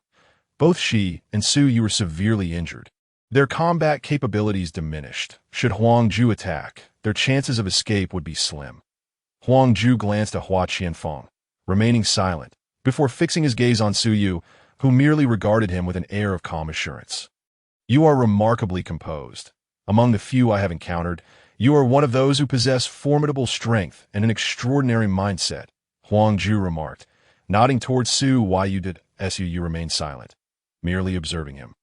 Both she and Su Yu were severely injured. Their combat capabilities diminished. Should Huangju attack, their chances of escape would be slim. Huangju glanced at Hua Qianfang, remaining silent, before fixing his gaze on Su Yu, who merely regarded him with an air of calm assurance. You are remarkably composed. Among the few I have encountered, you are one of those who possess formidable strength and an extraordinary mindset, Huangju remarked, nodding towards Su Yu. Su remained silent, merely observing him.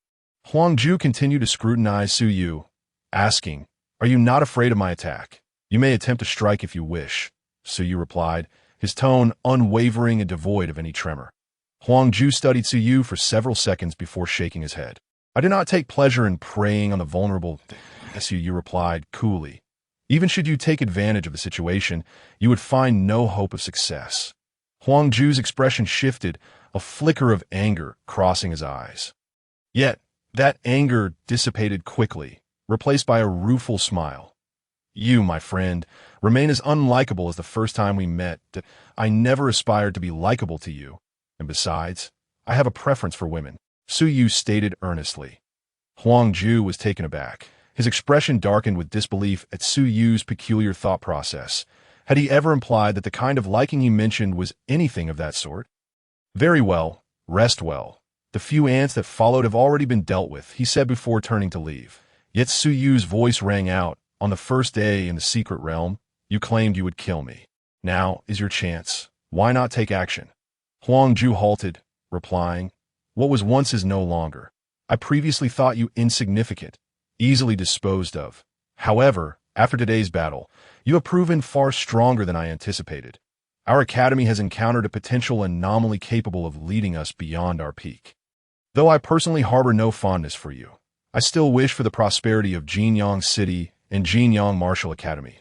Huangju continued to scrutinize Su Yu, asking, Are you not afraid of my attack? You may attempt to strike if you wish, Su Yu replied, his tone unwavering and devoid of any tremor. Huangju studied Su Yu for several seconds before shaking his head. I do not take pleasure in preying on the vulnerable, Su Yu replied coolly. Even should you take advantage of the situation, you would find no hope of success. Huangju's expression shifted, a flicker of anger crossing his eyes. Yet, that anger dissipated quickly, replaced by a rueful smile. You, my friend, remain as unlikable as the first time we met. I never aspired to be likable to you. And besides, I have a preference for women, Su Yu stated earnestly. Huangju was taken aback. His expression darkened with disbelief at Su Yu's peculiar thought process. Had he ever implied that the kind of liking he mentioned was anything of that sort? Very well, rest well. The few ants that followed have already been dealt with, he said before turning to leave. Yet Su Yu's voice rang out. On the first day in the secret realm, you claimed you would kill me. Now is your chance. Why not take action? Huangju halted, replying, What was once is no longer. I previously thought you insignificant, easily disposed of. However, after today's battle, you have proven far stronger than I anticipated. Our academy has encountered a potential anomaly capable of leading us beyond our peak. Though I personally harbor no fondness for you, I still wish for the prosperity of Jinyang City and Jinyang Martial Academy.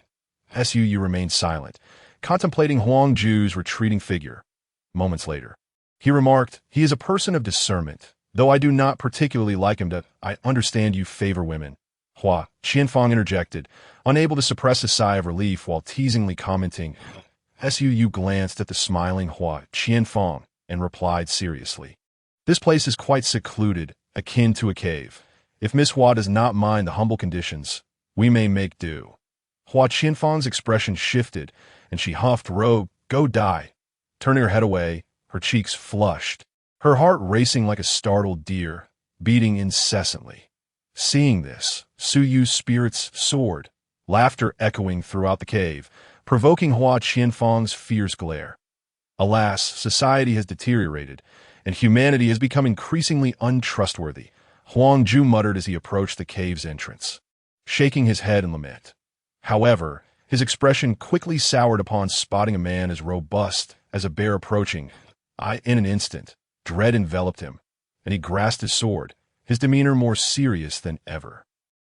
Su remained silent, contemplating Huangju's retreating figure. Moments later, he remarked, He is a person of discernment, though I do not particularly like him. I understand you favor women. Hua Qianfang interjected, unable to suppress a sigh of relief while teasingly commenting. Su glanced at the smiling Hua Qianfang and replied seriously, This place is quite secluded, akin to a cave. If Miss Hua does not mind the humble conditions, we may make do. Hua Qianfang's expression shifted, and she huffed, Rogue, go die. Turning her head away, her cheeks flushed, her heart racing like a startled deer, beating incessantly. Seeing this, Su Yu's spirits soared, laughter echoing throughout the cave, provoking Hua Qianfang's fierce glare. Alas, society has deteriorated, and humanity has become increasingly untrustworthy, Huangju muttered as he approached the cave's entrance, shaking his head in lament. However, his expression quickly soured upon spotting a man as robust as a bear approaching. In an instant, dread enveloped him, and he grasped his sword, his demeanor more serious than ever.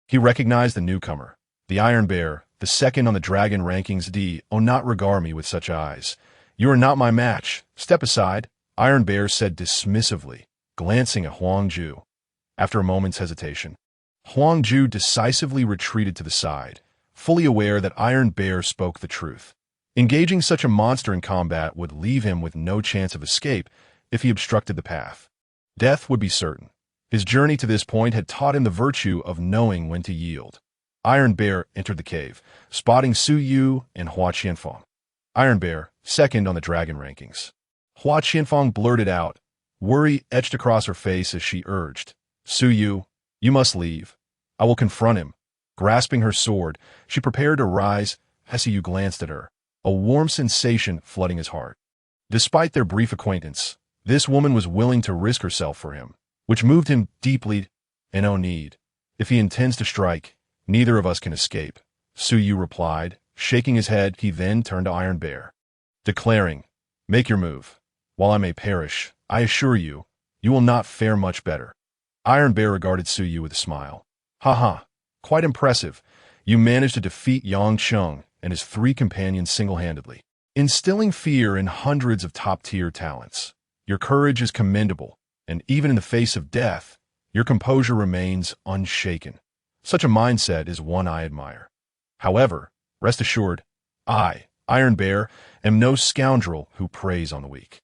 He recognized the newcomer, the Iron Bear, the second on the dragon rankings. Do not regard me with such eyes. You are not my match. Step aside, Iron Bear said dismissively, glancing at Huangju. After a moment's hesitation, Huangju decisively retreated to the side, fully aware that Iron Bear spoke the truth. Engaging such a monster in combat would leave him with no chance of escape if he obstructed the path. Death would be certain. His journey to this point had taught him the virtue of knowing when to yield. Iron Bear entered the cave, spotting Su Yu and Hua Qianfang. Iron Bear, second on the dragon rankings. Hua Qianfang blurted out. Worry etched across her face as she urged, Su Yu, you must leave. I will confront him. Grasping her sword, she prepared to rise. Su glanced at her, a warm sensation flooding his heart. Despite their brief acquaintance, this woman was willing to risk herself for him, which moved him deeply. And no need. If he intends to strike, neither of us can escape, Su Yu replied, shaking his head. He then turned to Iron Bear, declaring, Make your move. While I may perish, I assure you, you will not fare much better. Iron Bear regarded Su Yu with a smile. Ha, quite impressive. You managed to defeat Yang Cheng and his 3 companions single-handedly, instilling fear in hundreds of top-tier talents. Your courage is commendable, and even in the face of death, your composure remains unshaken. Such a mindset is one I admire. However, rest assured, I, Iron Bear, am no scoundrel who preys on the weak.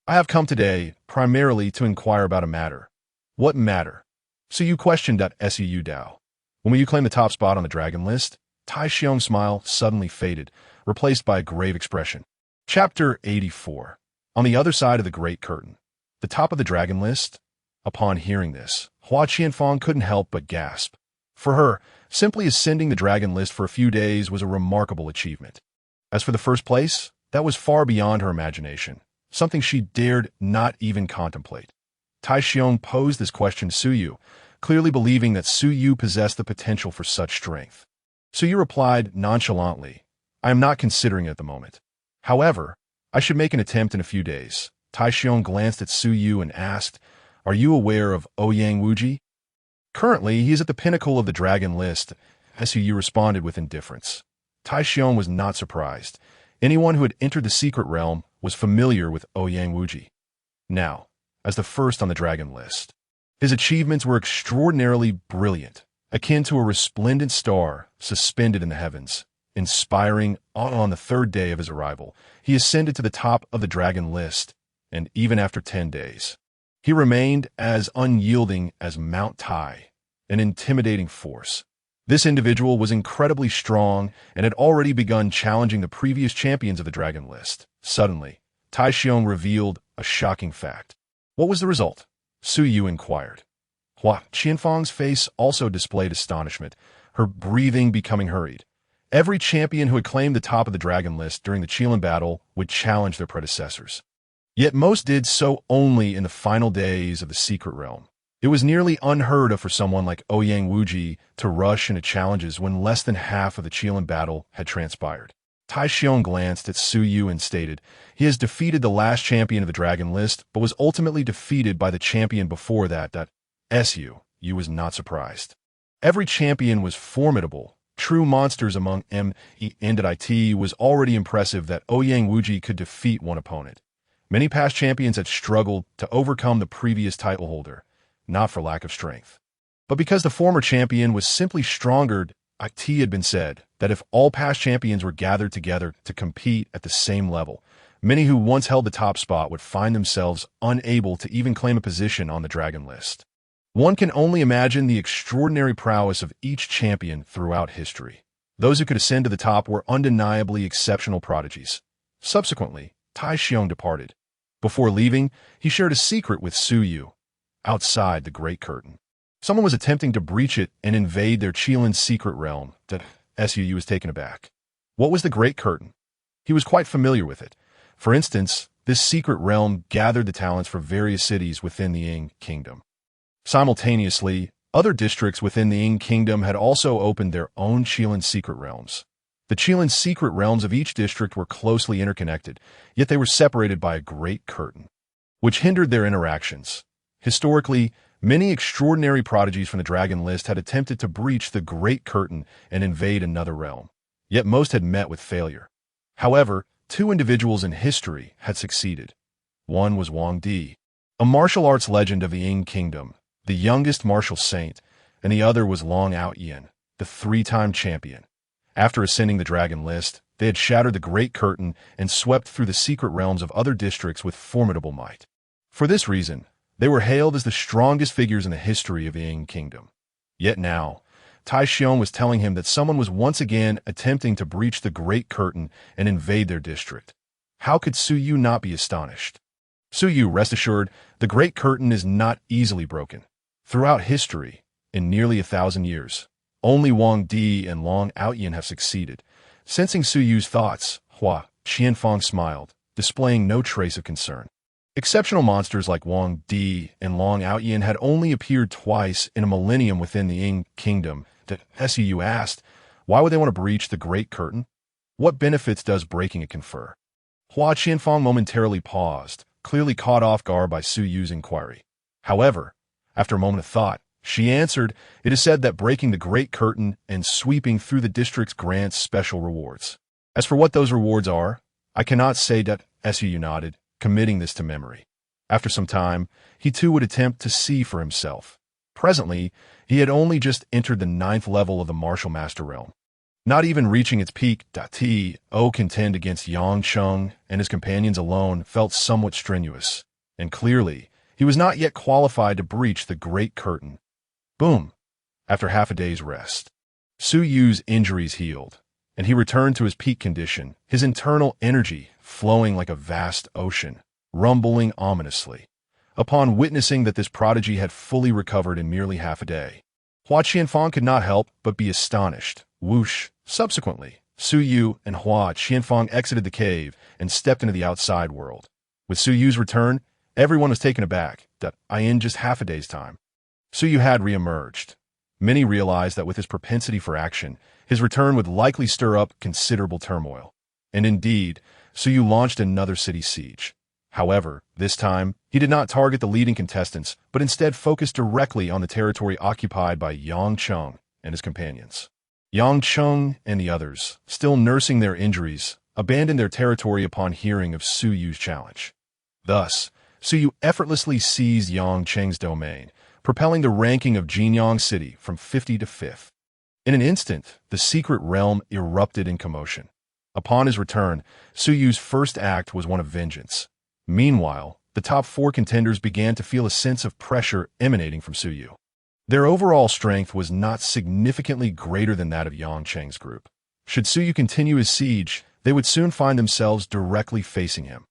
I have come today primarily to inquire about a matter. What matter? So you questioned that Su Dao. When will you claim the top spot on the dragon list? Tai Xiong's smile suddenly faded, replaced by a grave expression. Chapter 84. On the other side of the Great Curtain. The top of the dragon list? Upon hearing this, Hua Qianfang couldn't help but gasp. For her, simply ascending the dragon list for a few days was a remarkable achievement. As for the first place, that was far beyond her imagination, something she dared not even contemplate. Tai Xiong posed this question to Su Yu, clearly believing that Su Yu possessed the potential for such strength. Su Yu replied nonchalantly, I am not considering it at the moment. However, I should make an attempt in a few days. Tai Xiong glanced at Su Yu and asked, Are you aware of Ouyang Wuji? Currently, he is at the pinnacle of the dragon list. Su Yu responded with indifference. Tai Xiong was not surprised. Anyone who had entered the secret realm was familiar with Ouyang Wuji. Now, as the first on the dragon list, his achievements were extraordinarily brilliant, akin to a resplendent star suspended in the heavens. Inspiring, on the third day of his arrival, he ascended to the top of the dragon list, and even after 10 days, he remained as unyielding as Mount Tai, an intimidating force. This individual was incredibly strong and had already begun challenging the previous champions of the dragon list. Suddenly, Tai Xiong revealed a shocking fact. What was the result? Su Yu inquired. Hua Qianfang's face also displayed astonishment, her breathing becoming hurried. Every champion who had claimed the top of the dragon list during the Qilin battle would challenge their predecessors. Yet most did so only in the final days of the secret realm. It was nearly unheard of for someone like Ouyang Wuji to rush into challenges when less than half of the Qilin battle had transpired. Tai Xiong glanced at Su Yu and stated, He has defeated the last champion of the dragon list, but was ultimately defeated by the champion before that. Su Yu was not surprised. Every champion was formidable. True monsters among it was already impressive that Ouyang Wuji could defeat one opponent. Many past champions had struggled to overcome the previous title holder, not for lack of strength, but because the former champion was simply stronger. It had been said that if all past champions were gathered together to compete at the same level, many who once held the top spot would find themselves unable to even claim a position on the dragon list. One can only imagine the extraordinary prowess of each champion throughout history. Those who could ascend to the top were undeniably exceptional prodigies. Subsequently, Tai Xiong departed. Before leaving, he shared a secret with Su Yu. Outside the Great Curtain, someone was attempting to breach it and invade their Qilin's secret realm. Su Yu was taken aback. What was the Great Curtain? He was quite familiar with it. For instance, this secret realm gathered the talents for various cities within the Ying Kingdom. Simultaneously, other districts within the Ying Kingdom had also opened their own Qilin secret realms. The Qilin secret realms of each district were closely interconnected, yet they were separated by a great curtain, which hindered their interactions. Historically, many extraordinary prodigies from the dragon list had attempted to breach the Great Curtain and invade another realm, yet most had met with failure. However, 2 individuals in history had succeeded. One was Wang Di, a martial arts legend of the Ying Kingdom, the youngest martial saint, and the other was Long Outyin, the 3-time champion. After ascending the dragon list, they had shattered the Great Curtain and swept through the secret realms of other districts with formidable might. For this reason, they were hailed as the strongest figures in the history of the Ying Kingdom. Yet now, Tai Xiong was telling him that someone was once again attempting to breach the Great Curtain and invade their district. How could Su Yu not be astonished? Su Yu, rest assured, the Great Curtain is not easily broken. Throughout history, in nearly 1,000 years, only Wang Di and Long Outyin have succeeded. Sensing Su Yu's thoughts, Hua Qianfang smiled, displaying no trace of concern. Exceptional monsters like Wang Di and Long Outyin had only appeared twice in a millennium within the Ying Kingdom. Su Yu asked, why would they want to breach the Great Curtain? What benefits does breaking it confer? Hua Qianfang momentarily paused, clearly caught off guard by Su Yu's inquiry. However, after a moment of thought, she answered, it is said that breaking the Great Curtain and sweeping through the districts grants special rewards. As for what those rewards are, I cannot say. Su Yu nodded, committing this to memory. After some time, he too would attempt to see for himself. Presently, he had only just entered the 9th level of the Martial Master realm. Not even reaching its peak, T.O. contend against Yang Cheng and his companions alone felt somewhat strenuous, and clearly, he was not yet qualified to breach the Great Curtain. Boom! After half a day's rest, Su Yu's injuries healed, and he returned to his peak condition, his internal energy flowing like a vast ocean, rumbling ominously. Upon witnessing that this prodigy had fully recovered in merely half a day, Hua Qianfang could not help but be astonished. Whoosh! Subsequently, Su Yu and Hua Qianfang exited the cave and stepped into the outside world. With Su Yu's return, everyone was taken aback that in just half a day's time, Su Yu had re-emerged. Many realized that with his propensity for action, his return would likely stir up considerable turmoil. And indeed, Su Yu launched another city siege. However, this time, he did not target the leading contestants, but instead focused directly on the territory occupied by Yang Cheng and his companions. Yang Cheng and the others, still nursing their injuries, abandoned their territory upon hearing of Su Yu's challenge. Thus, Su Yu effortlessly seized Yang Cheng's domain, propelling the ranking of Jinyang City from 50 to 5th. In an instant, the secret realm erupted in commotion. Upon his return, Su Yu's first act was one of vengeance. Meanwhile, the top 4 contenders began to feel a sense of pressure emanating from Su Yu. Their overall strength was not significantly greater than that of Yang Cheng's group. Should Su Yu continue his siege, they would soon find themselves directly facing him.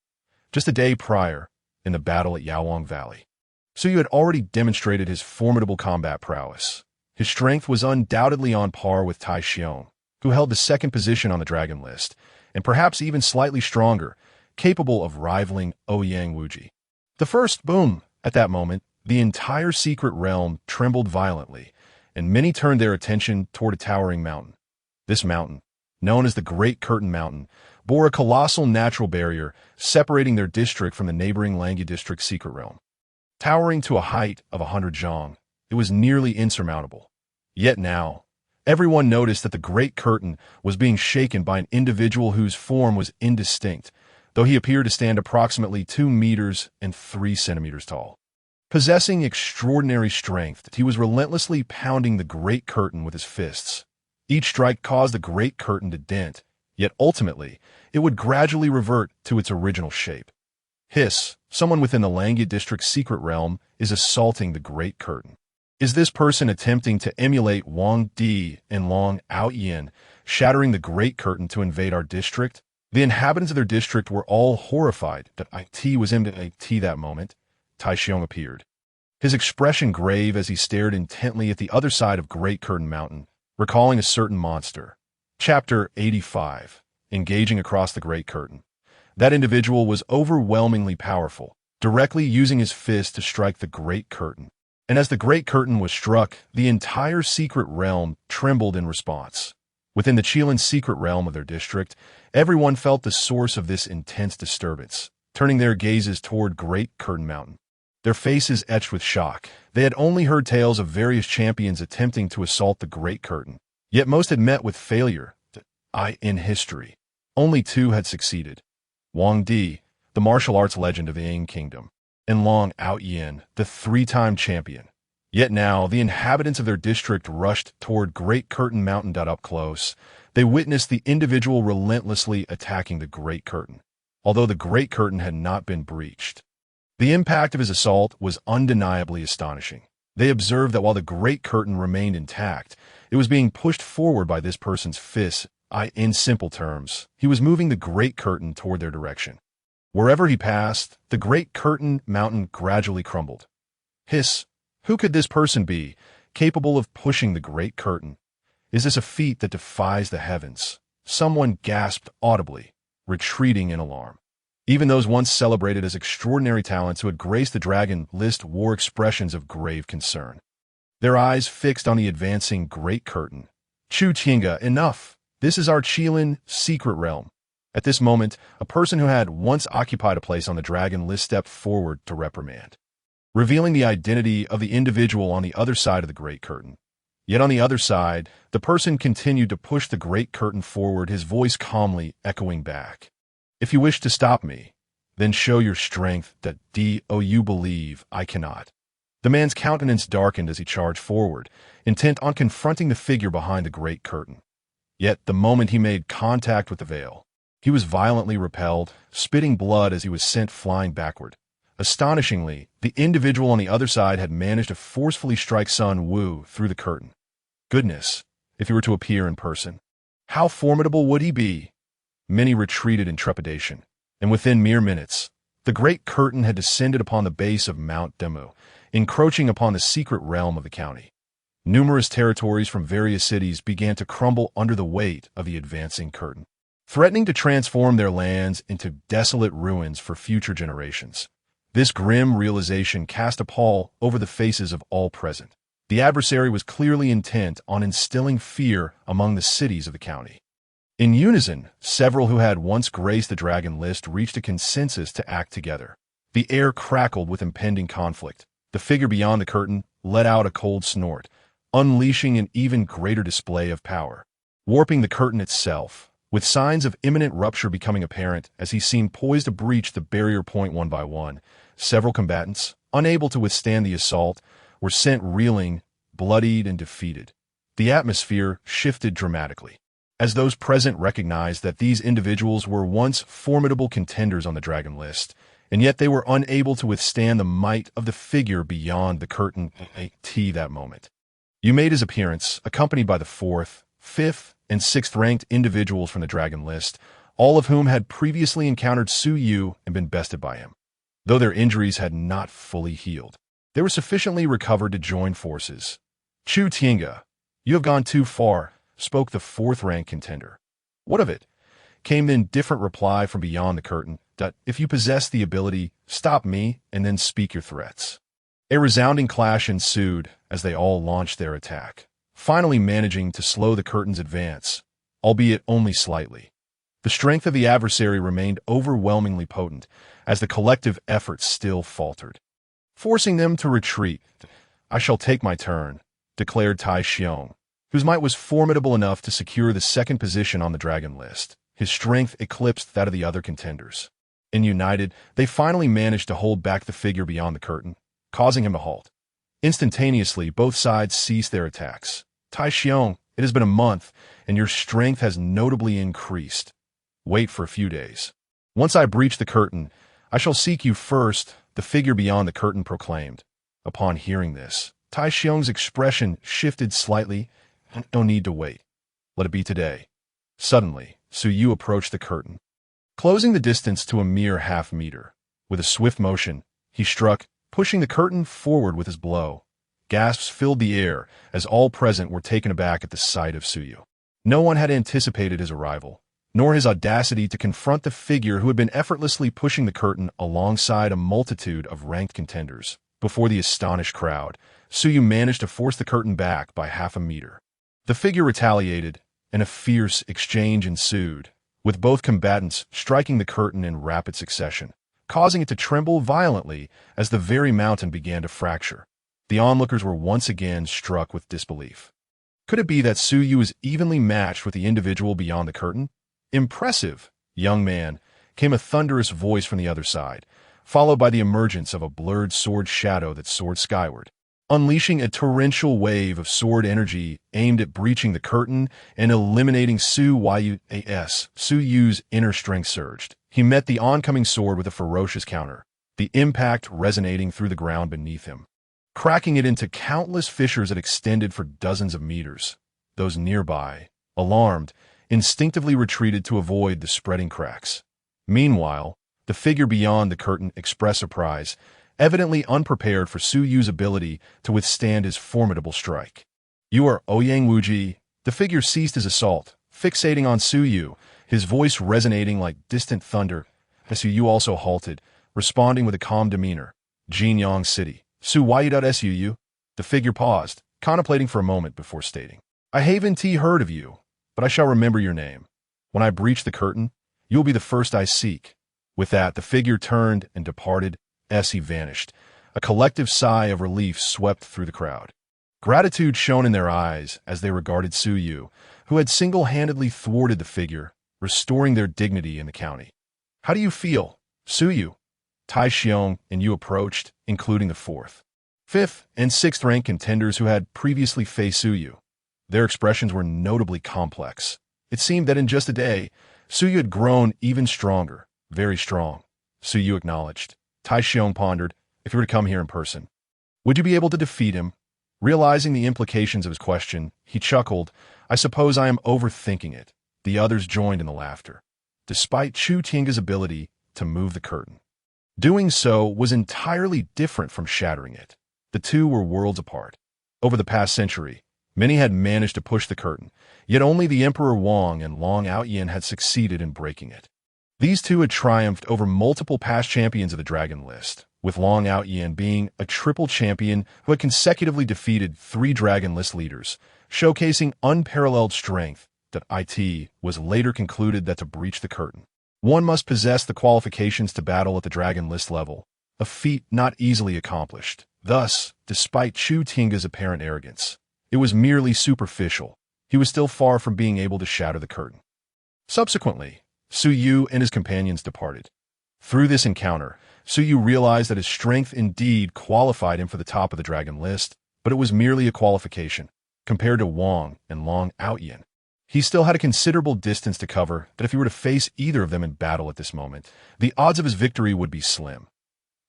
Just a day prior, in the battle at Yaowang Valley, Su Yu had already demonstrated his formidable combat prowess. His strength was undoubtedly on par with Tai Xiong, who held the 2nd position on the dragon list, and perhaps even slightly stronger, capable of rivaling Ouyang Wuji. The first boom! At that moment, the entire secret realm trembled violently, and many turned their attention toward a towering mountain. This mountain, known as the Great Curtain Mountain, bore a colossal natural barrier separating their district from the neighboring Langya district's secret realm. Towering to a height of 100 zhang, it was nearly insurmountable. Yet now, everyone noticed that the Great Curtain was being shaken by an individual whose form was indistinct, though he appeared to stand approximately 2 meters and 3 centimeters tall. Possessing extraordinary strength, he was relentlessly pounding the Great Curtain with his fists. Each strike caused the Great Curtain to dent, yet ultimately, it would gradually revert to its original shape. Hiss, someone within the Langya district's secret realm is assaulting the Great Curtain. Is this person attempting to emulate Wang Di and Long Aoyin, shattering the Great Curtain to invade our district? The inhabitants of their district were all horrified that IT was in IT that moment. Tai Xiong appeared, his expression grave as he stared intently at the other side of Great Curtain Mountain, recalling a certain monster. Chapter 85. Engaging across the Great Curtain. That individual was overwhelmingly powerful, directly using his fist to strike the Great Curtain. And as the Great Curtain was struck, the entire secret realm trembled in response. Within the Qilin secret realm of their district, everyone felt the source of this intense disturbance, turning their gazes toward Great Curtain Mountain. Their faces etched with shock. They had only heard tales of various champions attempting to assault the Great Curtain, yet most had met with failure. In history, only 2 had succeeded. Wang Di, the martial arts legend of the Ying Kingdom, and Long Aoyin, the 3-time champion. Yet now, the inhabitants of their district rushed toward Great Curtain Mountain. Up close, they witnessed the individual relentlessly attacking the Great Curtain, although the Great Curtain had not been breached. The impact of his assault was undeniably astonishing. They observed that while the Great Curtain remained intact, it was being pushed forward by this person's fists. In simple terms, he was moving the Great Curtain toward their direction. Wherever he passed, the Great Curtain Mountain gradually crumbled. Hiss! Who could this person be, capable of pushing the Great Curtain? Is this a feat that defies the heavens? Someone gasped audibly, retreating in alarm. Even those once celebrated as extraordinary talents who had graced the dragon list wore expressions of grave concern, their eyes fixed on the advancing Great Curtain. Chu Qinga, enough! This is our Qilin secret realm. At this moment, a person who had once occupied a place on the dragon list stepped forward to reprimand, revealing the identity of the individual on the other side of the Great Curtain. Yet on the other side, the person continued to push the Great Curtain forward, his voice calmly echoing back. If you wish to stop me, then show your strength that you believe I cannot. The man's countenance darkened as he charged forward, intent on confronting the figure behind the Great Curtain. Yet the moment he made contact with the veil, he was violently repelled, spitting blood as he was sent flying backward. Astonishingly, the individual on the other side had managed to forcefully strike Sun Wu through the curtain. Goodness, if he were to appear in person, how formidable would he be? Many retreated in trepidation, and within mere minutes, the great curtain had descended upon the base of Mount Demu, encroaching upon the secret realm of the county. Numerous territories from various cities began to crumble under the weight of the advancing curtain, threatening to transform their lands into desolate ruins for future generations. This grim realization cast a pall over the faces of all present. The adversary was clearly intent on instilling fear among the cities of the county. In unison, several who had once graced the dragon list reached a consensus to act together. The air crackled with impending conflict. The figure beyond the curtain let out a cold snort, unleashing an even greater display of power, warping the curtain itself, with signs of imminent rupture becoming apparent as he seemed poised to breach the barrier point one by one. Several combatants, unable to withstand the assault, were sent reeling, bloodied, and defeated. The atmosphere shifted dramatically, as those present recognized that these individuals were once formidable contenders on the dragon list, and yet they were unable to withstand the might of the figure beyond the curtain at that moment. You made his appearance, accompanied by the 4th, 5th, and 6th-ranked individuals from the dragon list, all of whom had previously encountered Su Yu and been bested by him. Though their injuries had not fully healed, they were sufficiently recovered to join forces. Chu Tiange, you have gone too far, spoke the 4th-ranked contender. What of it? Came the indifferent reply from beyond the curtain. If you possess the ability, stop me and then speak your threats. A resounding clash ensued as they all launched their attack, finally managing to slow the curtain's advance, albeit only slightly. The strength of the adversary remained overwhelmingly potent as the collective efforts still faltered, forcing them to retreat. I shall take my turn, declared Tai Xiong, whose might was formidable enough to secure the 2nd position on the dragon list. His strength eclipsed that of the other contenders. And united, they finally managed to hold back the figure beyond the curtain, causing him to halt. Instantaneously, both sides ceased their attacks. Tai Xiong, it has been a month, and your strength has notably increased. Wait for a few days. Once I breach the curtain, I shall seek you first, the figure beyond the curtain proclaimed. Upon hearing this, Tai Xiong's expression shifted slightly. No need to wait. Let it be today. Suddenly, Su Yu approached the curtain, closing the distance to a mere half-meter. With a swift motion, he struck, pushing the curtain forward with his blow. Gasps filled the air as all present were taken aback at the sight of Su Yu. No one had anticipated his arrival, nor his audacity to confront the figure who had been effortlessly pushing the curtain alongside a multitude of ranked contenders. Before the astonished crowd, Su Yu managed to force the curtain back by half a meter. The figure retaliated, and a fierce exchange ensued, with both combatants striking the curtain in rapid succession, causing it to tremble violently as the very mountain began to fracture. The onlookers were once again struck with disbelief. Could it be that Su Yu was evenly matched with the individual beyond the curtain? Impressive, young man, came a thunderous voice from the other side, followed by the emergence of a blurred sword shadow that soared skyward, unleashing a torrential wave of sword energy aimed at breaching the curtain and eliminating Su Yu's inner strength surged. He met the oncoming sword with a ferocious counter, the impact resonating through the ground beneath him, cracking it into countless fissures that extended for dozens of meters. Those nearby, alarmed, instinctively retreated to avoid the spreading cracks. Meanwhile, the figure beyond the curtain expressed surprise, evidently unprepared for Su Yu's ability to withstand his formidable strike. You are Ouyang Wuji. The figure ceased his assault, fixating on Su Yu, his voice resonating like distant thunder. Su Yu also halted, responding with a calm demeanor. Jinyang City. Su Yu. The figure paused, contemplating for a moment before stating, I haven't heard of you, but I shall remember your name. When I breach the curtain, you will be the first I seek. With that, the figure turned and departed. As he vanished, a collective sigh of relief swept through the crowd. Gratitude shone in their eyes as they regarded Su Yu, who had single-handedly thwarted the figure, restoring their dignity in the county. How do you feel, Su Yu? Tai Xiong and you approached, including the 4th, 5th, and 6th-ranked contenders who had previously faced Su Yu. Their expressions were notably complex, It seemed that in just a day, Su Yu had grown even stronger, very strong. Su Yu acknowledged. Tai Xiong pondered, if he were to come here in person, would you be able to defeat him? Realizing the implications of his question, he chuckled, I suppose I am overthinking it. The others joined in the laughter. Despite Chu Tiange's ability to move the curtain, doing so was entirely different from shattering it. The two were worlds apart. Over the past century, many had managed to push the curtain, yet only the Emperor Wang and Long Outyin had succeeded in breaking it. These two had triumphed over multiple past champions of the Dragon List, with Long Outyin being a triple champion who had consecutively defeated 3 Dragon List leaders, showcasing unparalleled strength. That it was later concluded that to breach the curtain, one must possess the qualifications to battle at the Dragon List level, a feat not easily accomplished. Thus, despite Chu Tiange's apparent arrogance, it was merely superficial. He was still far from being able to shatter the curtain. Subsequently, Su Yu and his companions departed. Through this encounter, Su Yu realized that his strength indeed qualified him for the top of the Dragon List, but it was merely a qualification. Compared to Wang and Long Outyin, he still had a considerable distance to cover that if he were to face either of them in battle at this moment, the odds of his victory would be slim.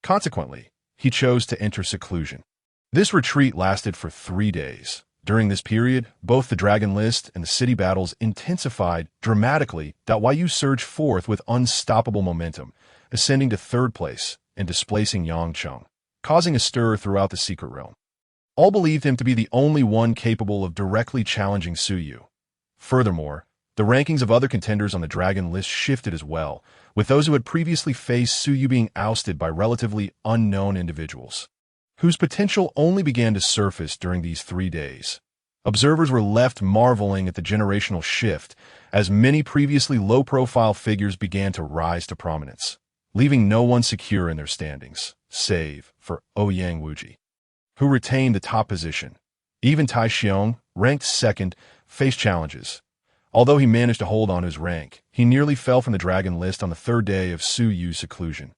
Consequently, he chose to enter seclusion. This retreat lasted for 3 days. During this period, both the Dragon List and the city battles intensified dramatically. Yu surged forth with unstoppable momentum, ascending to 3rd place and displacing Yangcheng, causing a stir throughout the secret realm. All believed him to be the only one capable of directly challenging Su Yu. Furthermore, the rankings of other contenders on the Dragon List shifted as well, with those who had previously faced Su Yu being ousted by relatively unknown individuals, whose potential only began to surface during these 3 days. Observers were left marveling at the generational shift as many previously low-profile figures began to rise to prominence, leaving no one secure in their standings, save for Ouyang Wuji, who retained the top position. Even Tai Xiong, ranked 2nd, faced challenges. Although he managed to hold on to his rank, he nearly fell from the Dragon List on the 3rd day of Su Yu's seclusion,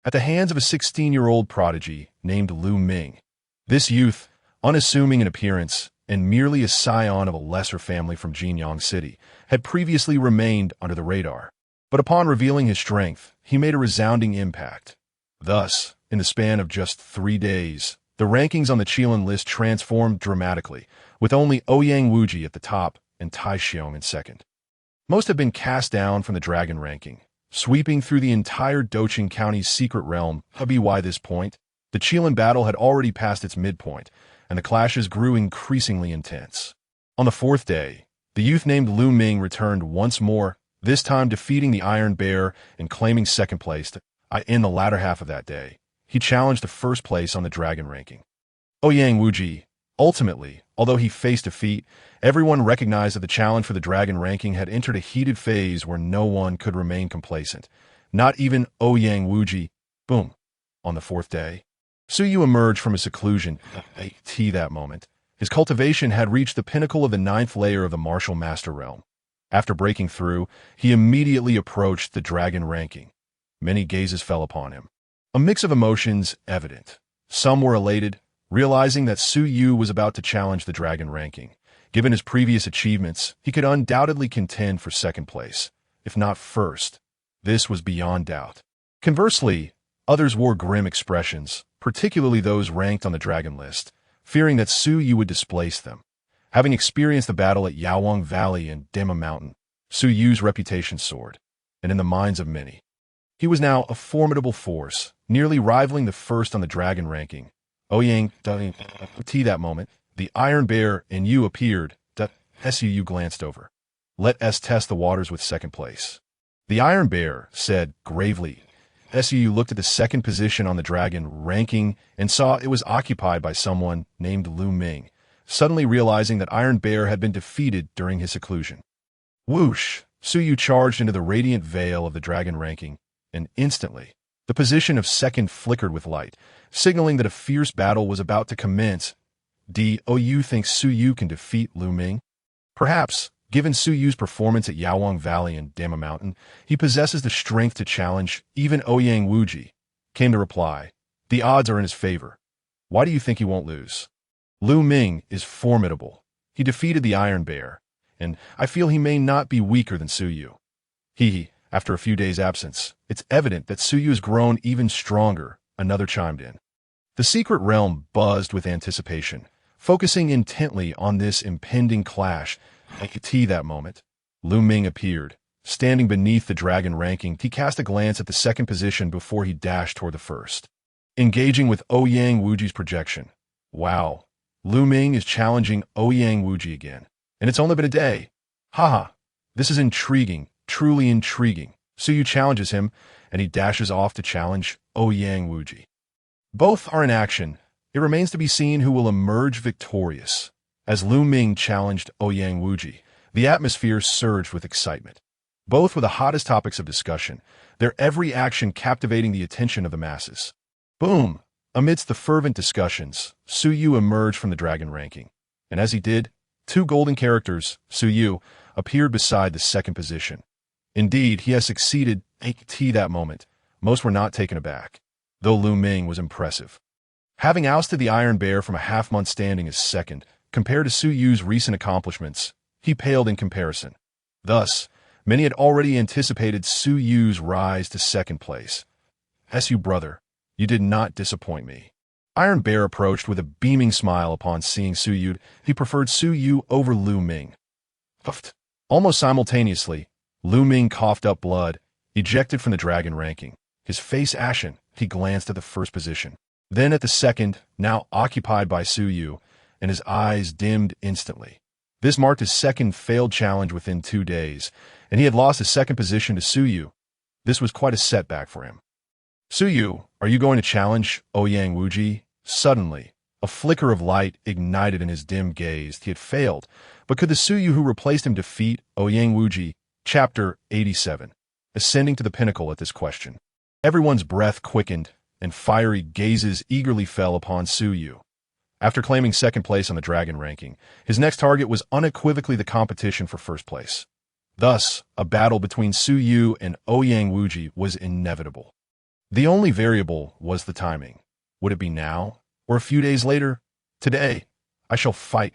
at the hands of a 16-year-old prodigy named Lu Ming. This youth, unassuming in appearance and merely a scion of a lesser family from Jinyang City, had previously remained under the radar. But upon revealing his strength, he made a resounding impact. Thus, in the span of just 3 days, the rankings on the Qilin list transformed dramatically, with only Ouyang Wuji at the top and Tai Xiong in 2nd. Most had been cast down from the Dragon ranking, sweeping through the entire Doqing County's secret realm. By this point, the Qilin battle had already passed its midpoint, and the clashes grew increasingly intense. On the 4th day, the youth named Lu Ming returned once more, this time defeating the Iron Bear and claiming 2nd place. In the latter half of that day, he challenged the 1st place on the Dragon ranking. Ouyang Wuji, ultimately, although he faced defeat, everyone recognized that the challenge for the Dragon ranking had entered a heated phase where no one could remain complacent. Not even Ouyang Wuji. Boom. On the 4th day, Su Yu emerged from his seclusion. That moment, his cultivation had reached the pinnacle of the 9th layer of the Martial Master Realm. After breaking through, he immediately approached the Dragon ranking. Many gazes fell upon him. A mix of emotions evident. Some were elated, realizing that Su Yu was about to challenge the Dragon ranking. Given his previous achievements, he could undoubtedly contend for 2nd place, if not 1st. This was beyond doubt. Conversely, others wore grim expressions, particularly those ranked on the Dragon list, fearing that Su Yu would displace them. Having experienced the battle at Yaowang Valley and Dema Mountain, Su Yu's reputation soared, and in the minds of many, he was now a formidable force, nearly rivaling the 1st on the Dragon ranking. Ouyang that moment, the Iron Bear and Yu appeared. Su glanced over. Let us test the waters with 2nd place. The Iron Bear said gravely. Su looked at the 2nd position on the Dragon ranking and saw it was occupied by someone named Lu Ming, suddenly realizing that Iron Bear had been defeated during his seclusion. Whoosh! Su Yu charged into the radiant veil of the Dragon ranking, and instantly, the position of 2nd flickered with light, signaling that a fierce battle was about to commence. You think Su Yu can defeat Lu Ming? Perhaps, given Su Yu's performance at Yaowang Valley and Dema Mountain, he possesses the strength to challenge even Ouyang Wuji, came the reply. The odds are in his favor. Why do you think he won't lose? Lu Ming is formidable. He defeated the Iron Bear, and I feel he may not be weaker than Suyu. After a few days' absence, it's evident that Suyu has grown even stronger, another chimed in. The secret realm buzzed with anticipation, focusing intently on this impending clash. I could see that moment. Lu Ming appeared. Standing beneath the dragon ranking, he cast a glance at the second position before he dashed toward the first. Engaging with Ouyang Wuji's projection. Wow, Lu Ming is challenging Ouyang Wuji again. And it's only been a day. Haha, this is intriguing, truly intriguing. Suyu challenges him, and he dashes off to challenge Ouyang Wuji. Both are in action. It remains to be seen who will emerge victorious. As Lu Ming challenged Ouyang Wuji, the atmosphere surged with excitement. Both were the hottest topics of discussion, their every action captivating the attention of the masses. Boom! Amidst the fervent discussions, Suyu emerged from the dragon ranking. And as he did, two golden characters, Suyu, appeared beside the second position. Indeed, he has succeeded. That moment, most were not taken aback, though Lu Ming was impressive. Having ousted the Iron Bear from a half-month standing as second, compared to Suyu's recent accomplishments, he paled in comparison. Thus, many had already anticipated Suyu's rise to second place. Su brother, you did not disappoint me. Iron Bear approached with a beaming smile upon seeing Suyu. He preferred Suyu over Lu Ming. Puffed. Almost simultaneously, Lu Ming coughed up blood, ejected from the dragon ranking. His face ashen, he glanced at the first position. Then at the second, now occupied by Suyu, and his eyes dimmed instantly. This marked his second failed challenge within 2 days, and he had lost his second position to Suyu. This was quite a setback for him. Suyu, are you going to challenge Ouyang Wuji? Suddenly, a flicker of light ignited in his dim gaze. He had failed, but could the Suyu who replaced him defeat Ouyang Wuji? Chapter 87. Ascending to the pinnacle at this question. Everyone's breath quickened, and fiery gazes eagerly fell upon Suyu. After claiming second place on the dragon ranking, his next target was unequivocally the competition for first place. Thus, a battle between Suyu and Ouyang Wuji was inevitable. The only variable was the timing. Would it be now, or a few days later? Today, I shall fight.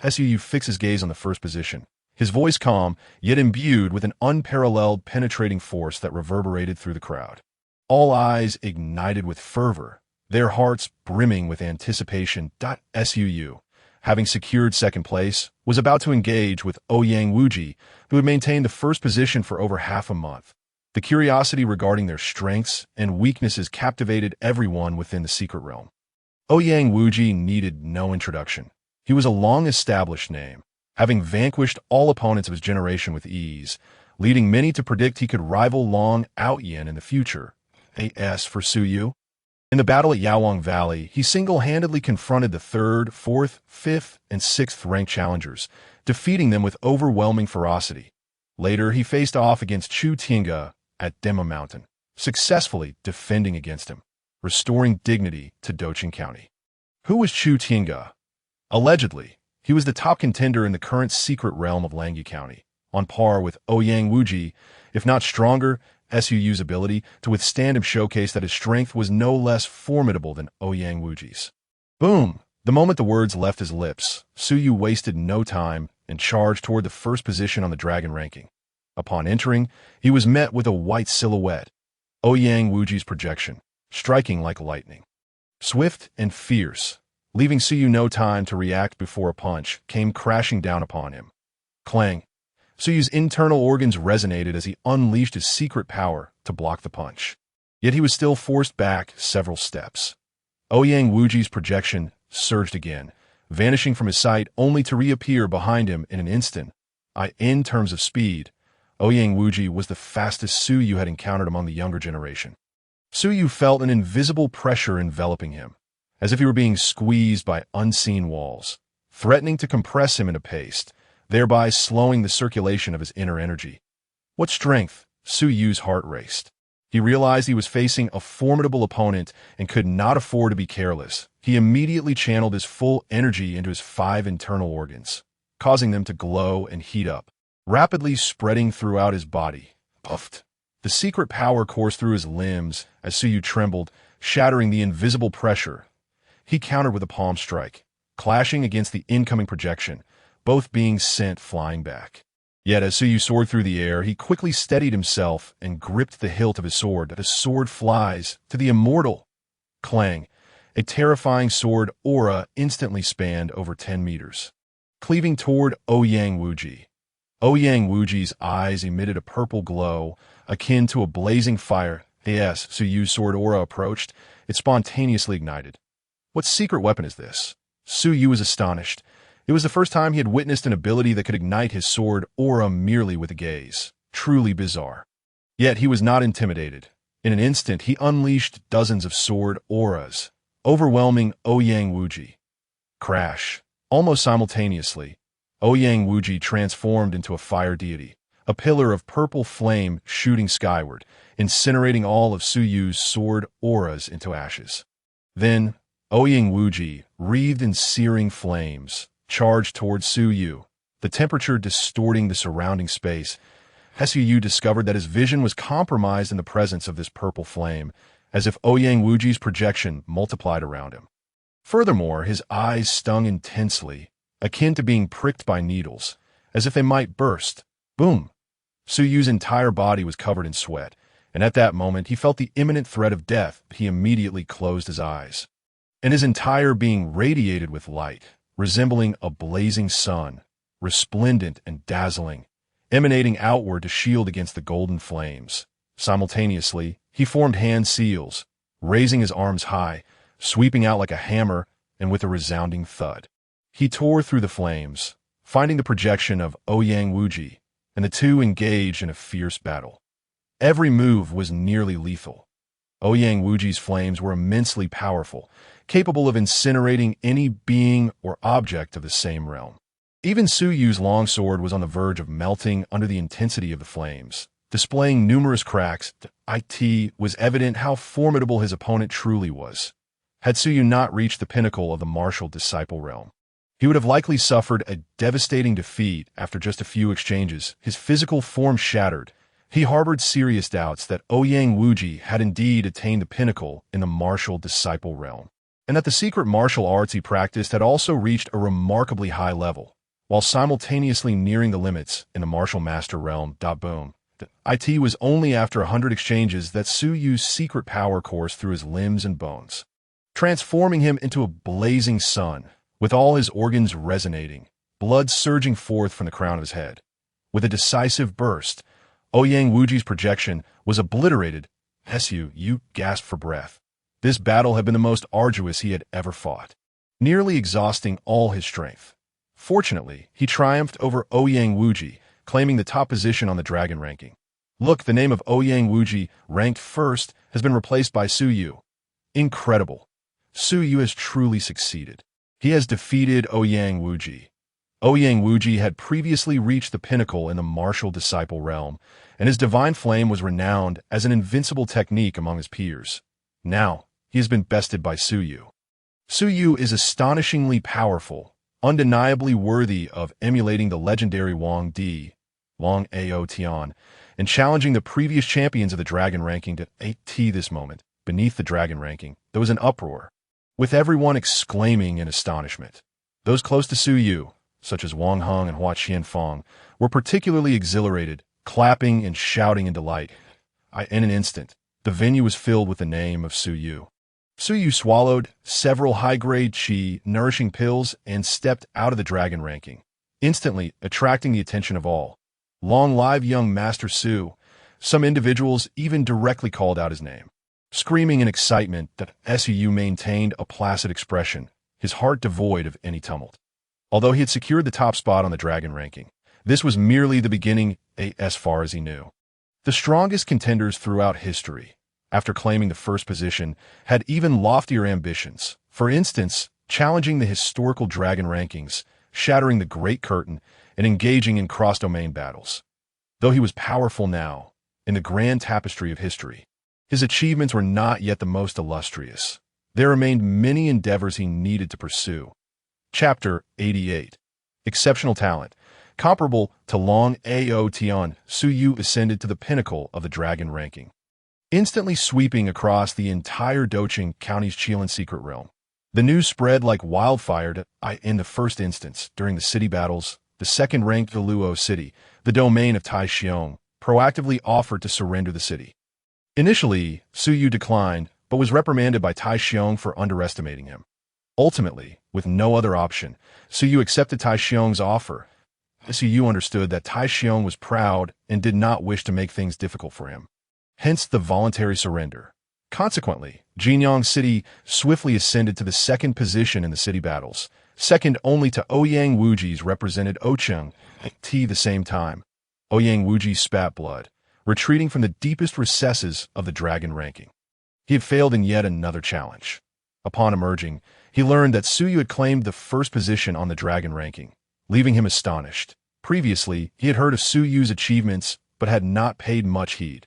Suyu fixed his gaze on the first position, his voice calm, yet imbued with an unparalleled penetrating force that reverberated through the crowd. All eyes ignited with fervor, their hearts brimming with anticipation. Suyu, having secured second place, was about to engage with Ouyang Wuji, who had maintained the first position for over half a month. The curiosity regarding their strengths and weaknesses captivated everyone within the secret realm. Ouyang Wuji needed no introduction. He was a long-established name, having vanquished all opponents of his generation with ease, leading many to predict he could rival Long Outyin in the future. As for Suyu, in the battle at Yawang Valley, he single-handedly confronted the 3rd, 4th, 5th, and 6th ranked challengers, defeating them with overwhelming ferocity. Later, he faced off against Chu Tinga at Dema Mountain, successfully defending against him, restoring dignity to Doqing County. Who was Chu Tinga? Allegedly, he was the top contender in the current secret realm of Langyi County, on par with Ouyang Wuji, if not stronger. Suyu's ability to withstand him showcased that his strength was no less formidable than Ouyang Wuji's. Boom! The moment the words left his lips, Suyu wasted no time and charged toward the first position on the dragon ranking. Upon entering, he was met with a white silhouette, Ouyang Wuji's projection, striking like lightning. Swift and fierce, leaving Suyu no time to react before a punch came crashing down upon him. Clang! Suyu's internal organs resonated as he unleashed his secret power to block the punch. Yet he was still forced back several steps. Ouyang Wuji's projection surged again, vanishing from his sight only to reappear behind him in an instant. In terms of speed, Ouyang Wuji was the fastest Suyu had encountered among the younger generation. Suyu felt an invisible pressure enveloping him, as if he were being squeezed by unseen walls, threatening to compress him into paste, thereby slowing the circulation of his inner energy. What strength! Suyu's heart raced. He realized he was facing a formidable opponent and could not afford to be careless. He immediately channeled his full energy into his 5 internal organs, causing them to glow and heat up, rapidly spreading throughout his body. Puffed. The secret power coursed through his limbs as Suyu trembled, shattering the invisible pressure. He countered with a palm strike, clashing against the incoming projection, both being sent flying back. Yet as Suyu soared through the air, he quickly steadied himself and gripped the hilt of his sword. The sword flies to the immortal. Clang. A terrifying sword aura instantly spanned over 10 meters, cleaving toward Ouyang Wuji. Ouyang Wuji's eyes emitted a purple glow, akin to a blazing fire. As Suyu's sword aura approached, it spontaneously ignited. What secret weapon is this? Suyu was astonished. It was the first time he had witnessed an ability that could ignite his sword aura merely with a gaze. Truly bizarre. Yet he was not intimidated. In an instant, he unleashed dozens of sword auras, overwhelming Ouyang Wuji. Crash. Almost simultaneously, Ouyang Wuji transformed into a fire deity, a pillar of purple flame shooting skyward, incinerating all of Suyu's sword auras into ashes. Then, Ouyang Wuji, wreathed in searing flames, charged towards Suyu, the temperature distorting the surrounding space. Suyu discovered that his vision was compromised in the presence of this purple flame, as if Ouyang Wuji's projection multiplied around him. Furthermore, his eyes stung intensely, akin to being pricked by needles, as if they might burst. Boom! Suyu's entire body was covered in sweat, and at that moment he felt the imminent threat of death. He immediately closed his eyes, and his entire being radiated with light, resembling a blazing sun, resplendent and dazzling, emanating outward to shield against the golden flames. Simultaneously, he formed hand seals, raising his arms high, sweeping out like a hammer, and with a resounding thud. He tore through the flames, finding the projection of Ouyang Wuji, and the two engaged in a fierce battle. Every move was nearly lethal. Ouyang Wuji's flames were immensely powerful, capable of incinerating any being or object of the same realm. Even Suyu's longsword was on the verge of melting under the intensity of the flames, displaying numerous cracks. It was evident how formidable his opponent truly was. Had Suyu not reached the pinnacle of the martial disciple realm, he would have likely suffered a devastating defeat after just a few exchanges. His physical form shattered. He harbored serious doubts that Ouyang Wuji had indeed attained the pinnacle in the martial disciple realm, and that the secret martial arts he practiced had also reached a remarkably high level, while simultaneously nearing the limits in the martial master realm. Boom. It was only after 100 exchanges that Suyu's secret power coursed through his limbs and bones, transforming him into a blazing sun, with all his organs resonating, blood surging forth from the crown of his head. With a decisive burst, Ouyang Wuji's projection was obliterated. Suyu gasped for breath. This battle had been the most arduous he had ever fought, nearly exhausting all his strength. Fortunately, he triumphed over Ouyang Wuji, claiming the top position on the dragon ranking. Look, the name of Ouyang Wuji, ranked first, has been replaced by Suyu. Incredible. Suyu has truly succeeded. He has defeated Ouyang Wuji. Ouyang Wuji had previously reached the pinnacle in the martial disciple realm, and his divine flame was renowned as an invincible technique among his peers. Now, he has been bested by Suyu. Suyu is astonishingly powerful, undeniably worthy of emulating the legendary Wang Di, Long Ao Tian, and challenging the previous champions of the dragon ranking to this moment. Beneath the dragon ranking, there was an uproar, with everyone exclaiming in astonishment. Those close to Suyu, such as Wang Heng and Hua Qianfeng, were particularly exhilarated, clapping and shouting in delight. In an instant, the venue was filled with the name of Suyu. Suyu swallowed several high-grade qi nourishing pills and stepped out of the dragon ranking, instantly attracting the attention of all. Long live young Master Su. Some individuals even directly called out his name, screaming in excitement. That Suyu maintained a placid expression, his heart devoid of any tumult. Although he had secured the top spot on the dragon ranking, this was merely the beginning as far as he knew. The strongest contenders throughout history, after claiming the first position, had even loftier ambitions. For instance, challenging the historical dragon rankings, shattering the Great Curtain, and engaging in cross-domain battles. Though he was powerful now, in the grand tapestry of history, his achievements were not yet the most illustrious. There remained many endeavors he needed to pursue. Chapter 88. Exceptional talent. Comparable to Long Ao Tian, Suyu ascended to the pinnacle of the dragon ranking, instantly sweeping across the entire Doqing County's Qilin secret realm. The news spread like wildfire in the first instance. During the city battles, the second-ranked Luo city, the domain of Tai Xiong, proactively offered to surrender the city. Initially, Su Yu declined, but was reprimanded by Tai Xiong for underestimating him. Ultimately, with no other option, Su Yu accepted Tai Xiong's offer. Su Yu understood that Tai Xiong was proud and did not wish to make things difficult for him. Hence the voluntary surrender. Consequently, Jinyang City swiftly ascended to the second position in the city battles, second only to Ouyang Wuji's represented Ocheng at the same time. Ouyang Wuji spat blood, retreating from the deepest recesses of the dragon ranking. He had failed in yet another challenge. Upon emerging, he learned that Su Yu had claimed the first position on the dragon ranking, leaving him astonished. Previously, he had heard of Su Yu's achievements, but had not paid much heed.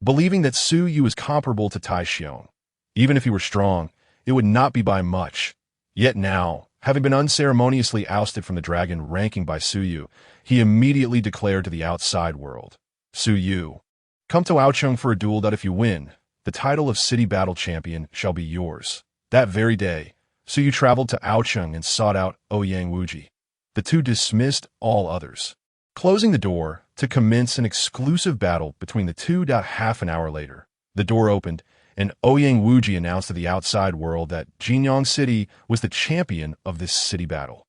Believing that Su Yu was comparable to Tai Xiong, even if he were strong, it would not be by much. Yet now, having been unceremoniously ousted from the dragon ranking by Su Yu, he immediately declared to the outside world, Su Yu, come to Aocheng for a duel that if you win, the title of city battle champion shall be yours. That very day, Su Yu traveled to Aocheng and sought out Ouyang Wuji. The two dismissed all others, closing the door to commence an exclusive battle between the two. Half an hour later, the door opened, and Ouyang Wuji announced to the outside world that Jinyang City was the champion of this city battle.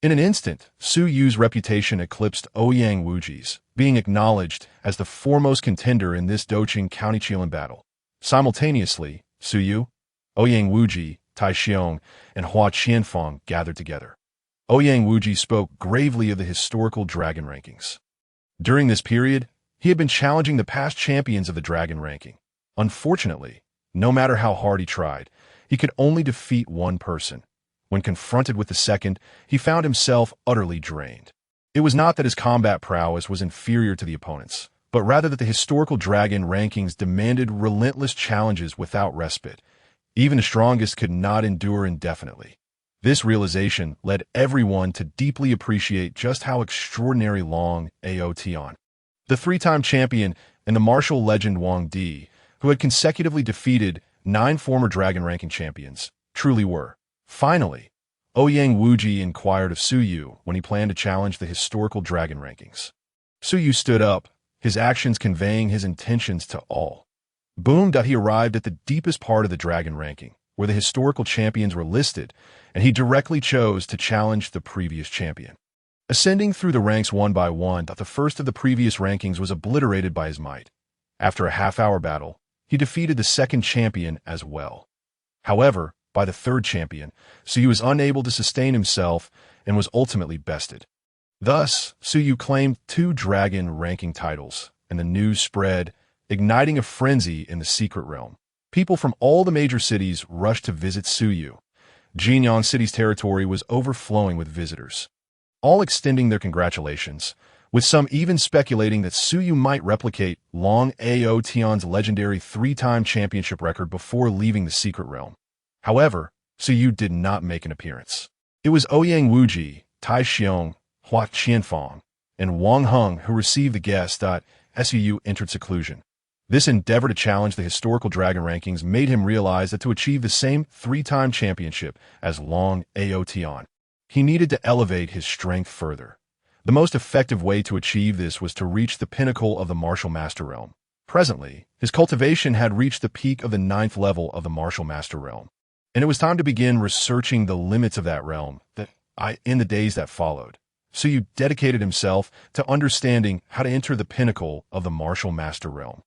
In an instant, Su Yu's reputation eclipsed Ouyang Wuji's, being acknowledged as the foremost contender in this Doqing County Chilan battle. Simultaneously, Su Yu, Ouyang Wuji, Tai Xiong, and Hua Qianfang gathered together. Ouyang Wuji spoke gravely of the historical dragon rankings. During this period, he had been challenging the past champions of the dragon ranking. Unfortunately, no matter how hard he tried, he could only defeat one person. When confronted with the second, he found himself utterly drained. It was not that his combat prowess was inferior to the opponent's, but rather that the historical dragon rankings demanded relentless challenges without respite. Even the strongest could not endure indefinitely. This realization led everyone to deeply appreciate just how extraordinary long Ao Tian, the three-time champion and the martial legend Wang Di, who had consecutively defeated 9 former dragon ranking champions, truly were. Finally, Ouyang Wuji inquired of Su Yu when he planned to challenge the historical dragon rankings. Su Yu stood up, his actions conveying his intentions to all. Boom! He arrived at the deepest part of the dragon ranking, where the historical champions were listed, and he directly chose to challenge the previous champion. Ascending through the ranks one by one, the first of the previous rankings was obliterated by his might. After a half-hour battle, he defeated the second champion as well. However, by the third champion, Su Yu was unable to sustain himself and was ultimately bested. Thus, Su Yu claimed 2 dragon ranking titles, and the news spread, igniting a frenzy in the secret realm. People from all the major cities rushed to visit Su Yu. Jinyang City's territory was overflowing with visitors, all extending their congratulations, with some even speculating that Su Yu might replicate Long Ao Tian's legendary 3-time championship record before leaving the secret realm. However, Su Yu did not make an appearance. It was Ouyang Wuji, Tai Xiong, Hua Qianfang, and Wang Heng who received the guest. Su Yu entered seclusion. This endeavor to challenge the historical dragon rankings made him realize that to achieve the same 3-time championship as Long Ao Tian, he needed to elevate his strength further. The most effective way to achieve this was to reach the pinnacle of the martial master realm. Presently, his cultivation had reached the peak of the 9th level of the martial master realm, and it was time to begin researching the limits of that realm. In the days that followed, Su Yu dedicated himself to understanding how to enter the pinnacle of the martial master realm.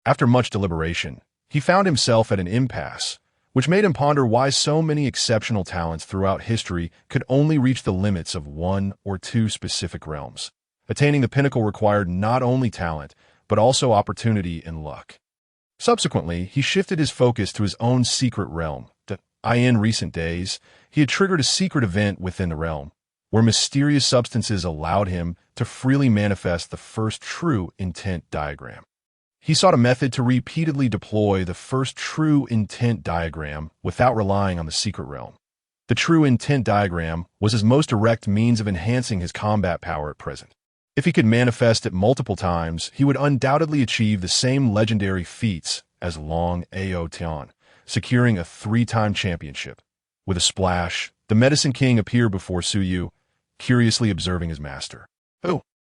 After much deliberation, he found himself at an impasse, which made him ponder why so many exceptional talents throughout history could only reach the limits of 1 or 2 specific realms. Attaining the pinnacle required not only talent, but also opportunity and luck. Subsequently, he shifted his focus to his own secret realm. In recent days, he had triggered a secret event within the realm, where mysterious substances allowed him to freely manifest the first true intent diagram. He sought a method to repeatedly deploy the first true intent diagram without relying on the secret realm. The true intent diagram was his most direct means of enhancing his combat power at present. If he could manifest it multiple times, he would undoubtedly achieve the same legendary feats as Long Ao Tian, securing a 3-time championship. With a splash, the Medicine King appeared before Su Yu, curiously observing his master. "Oh,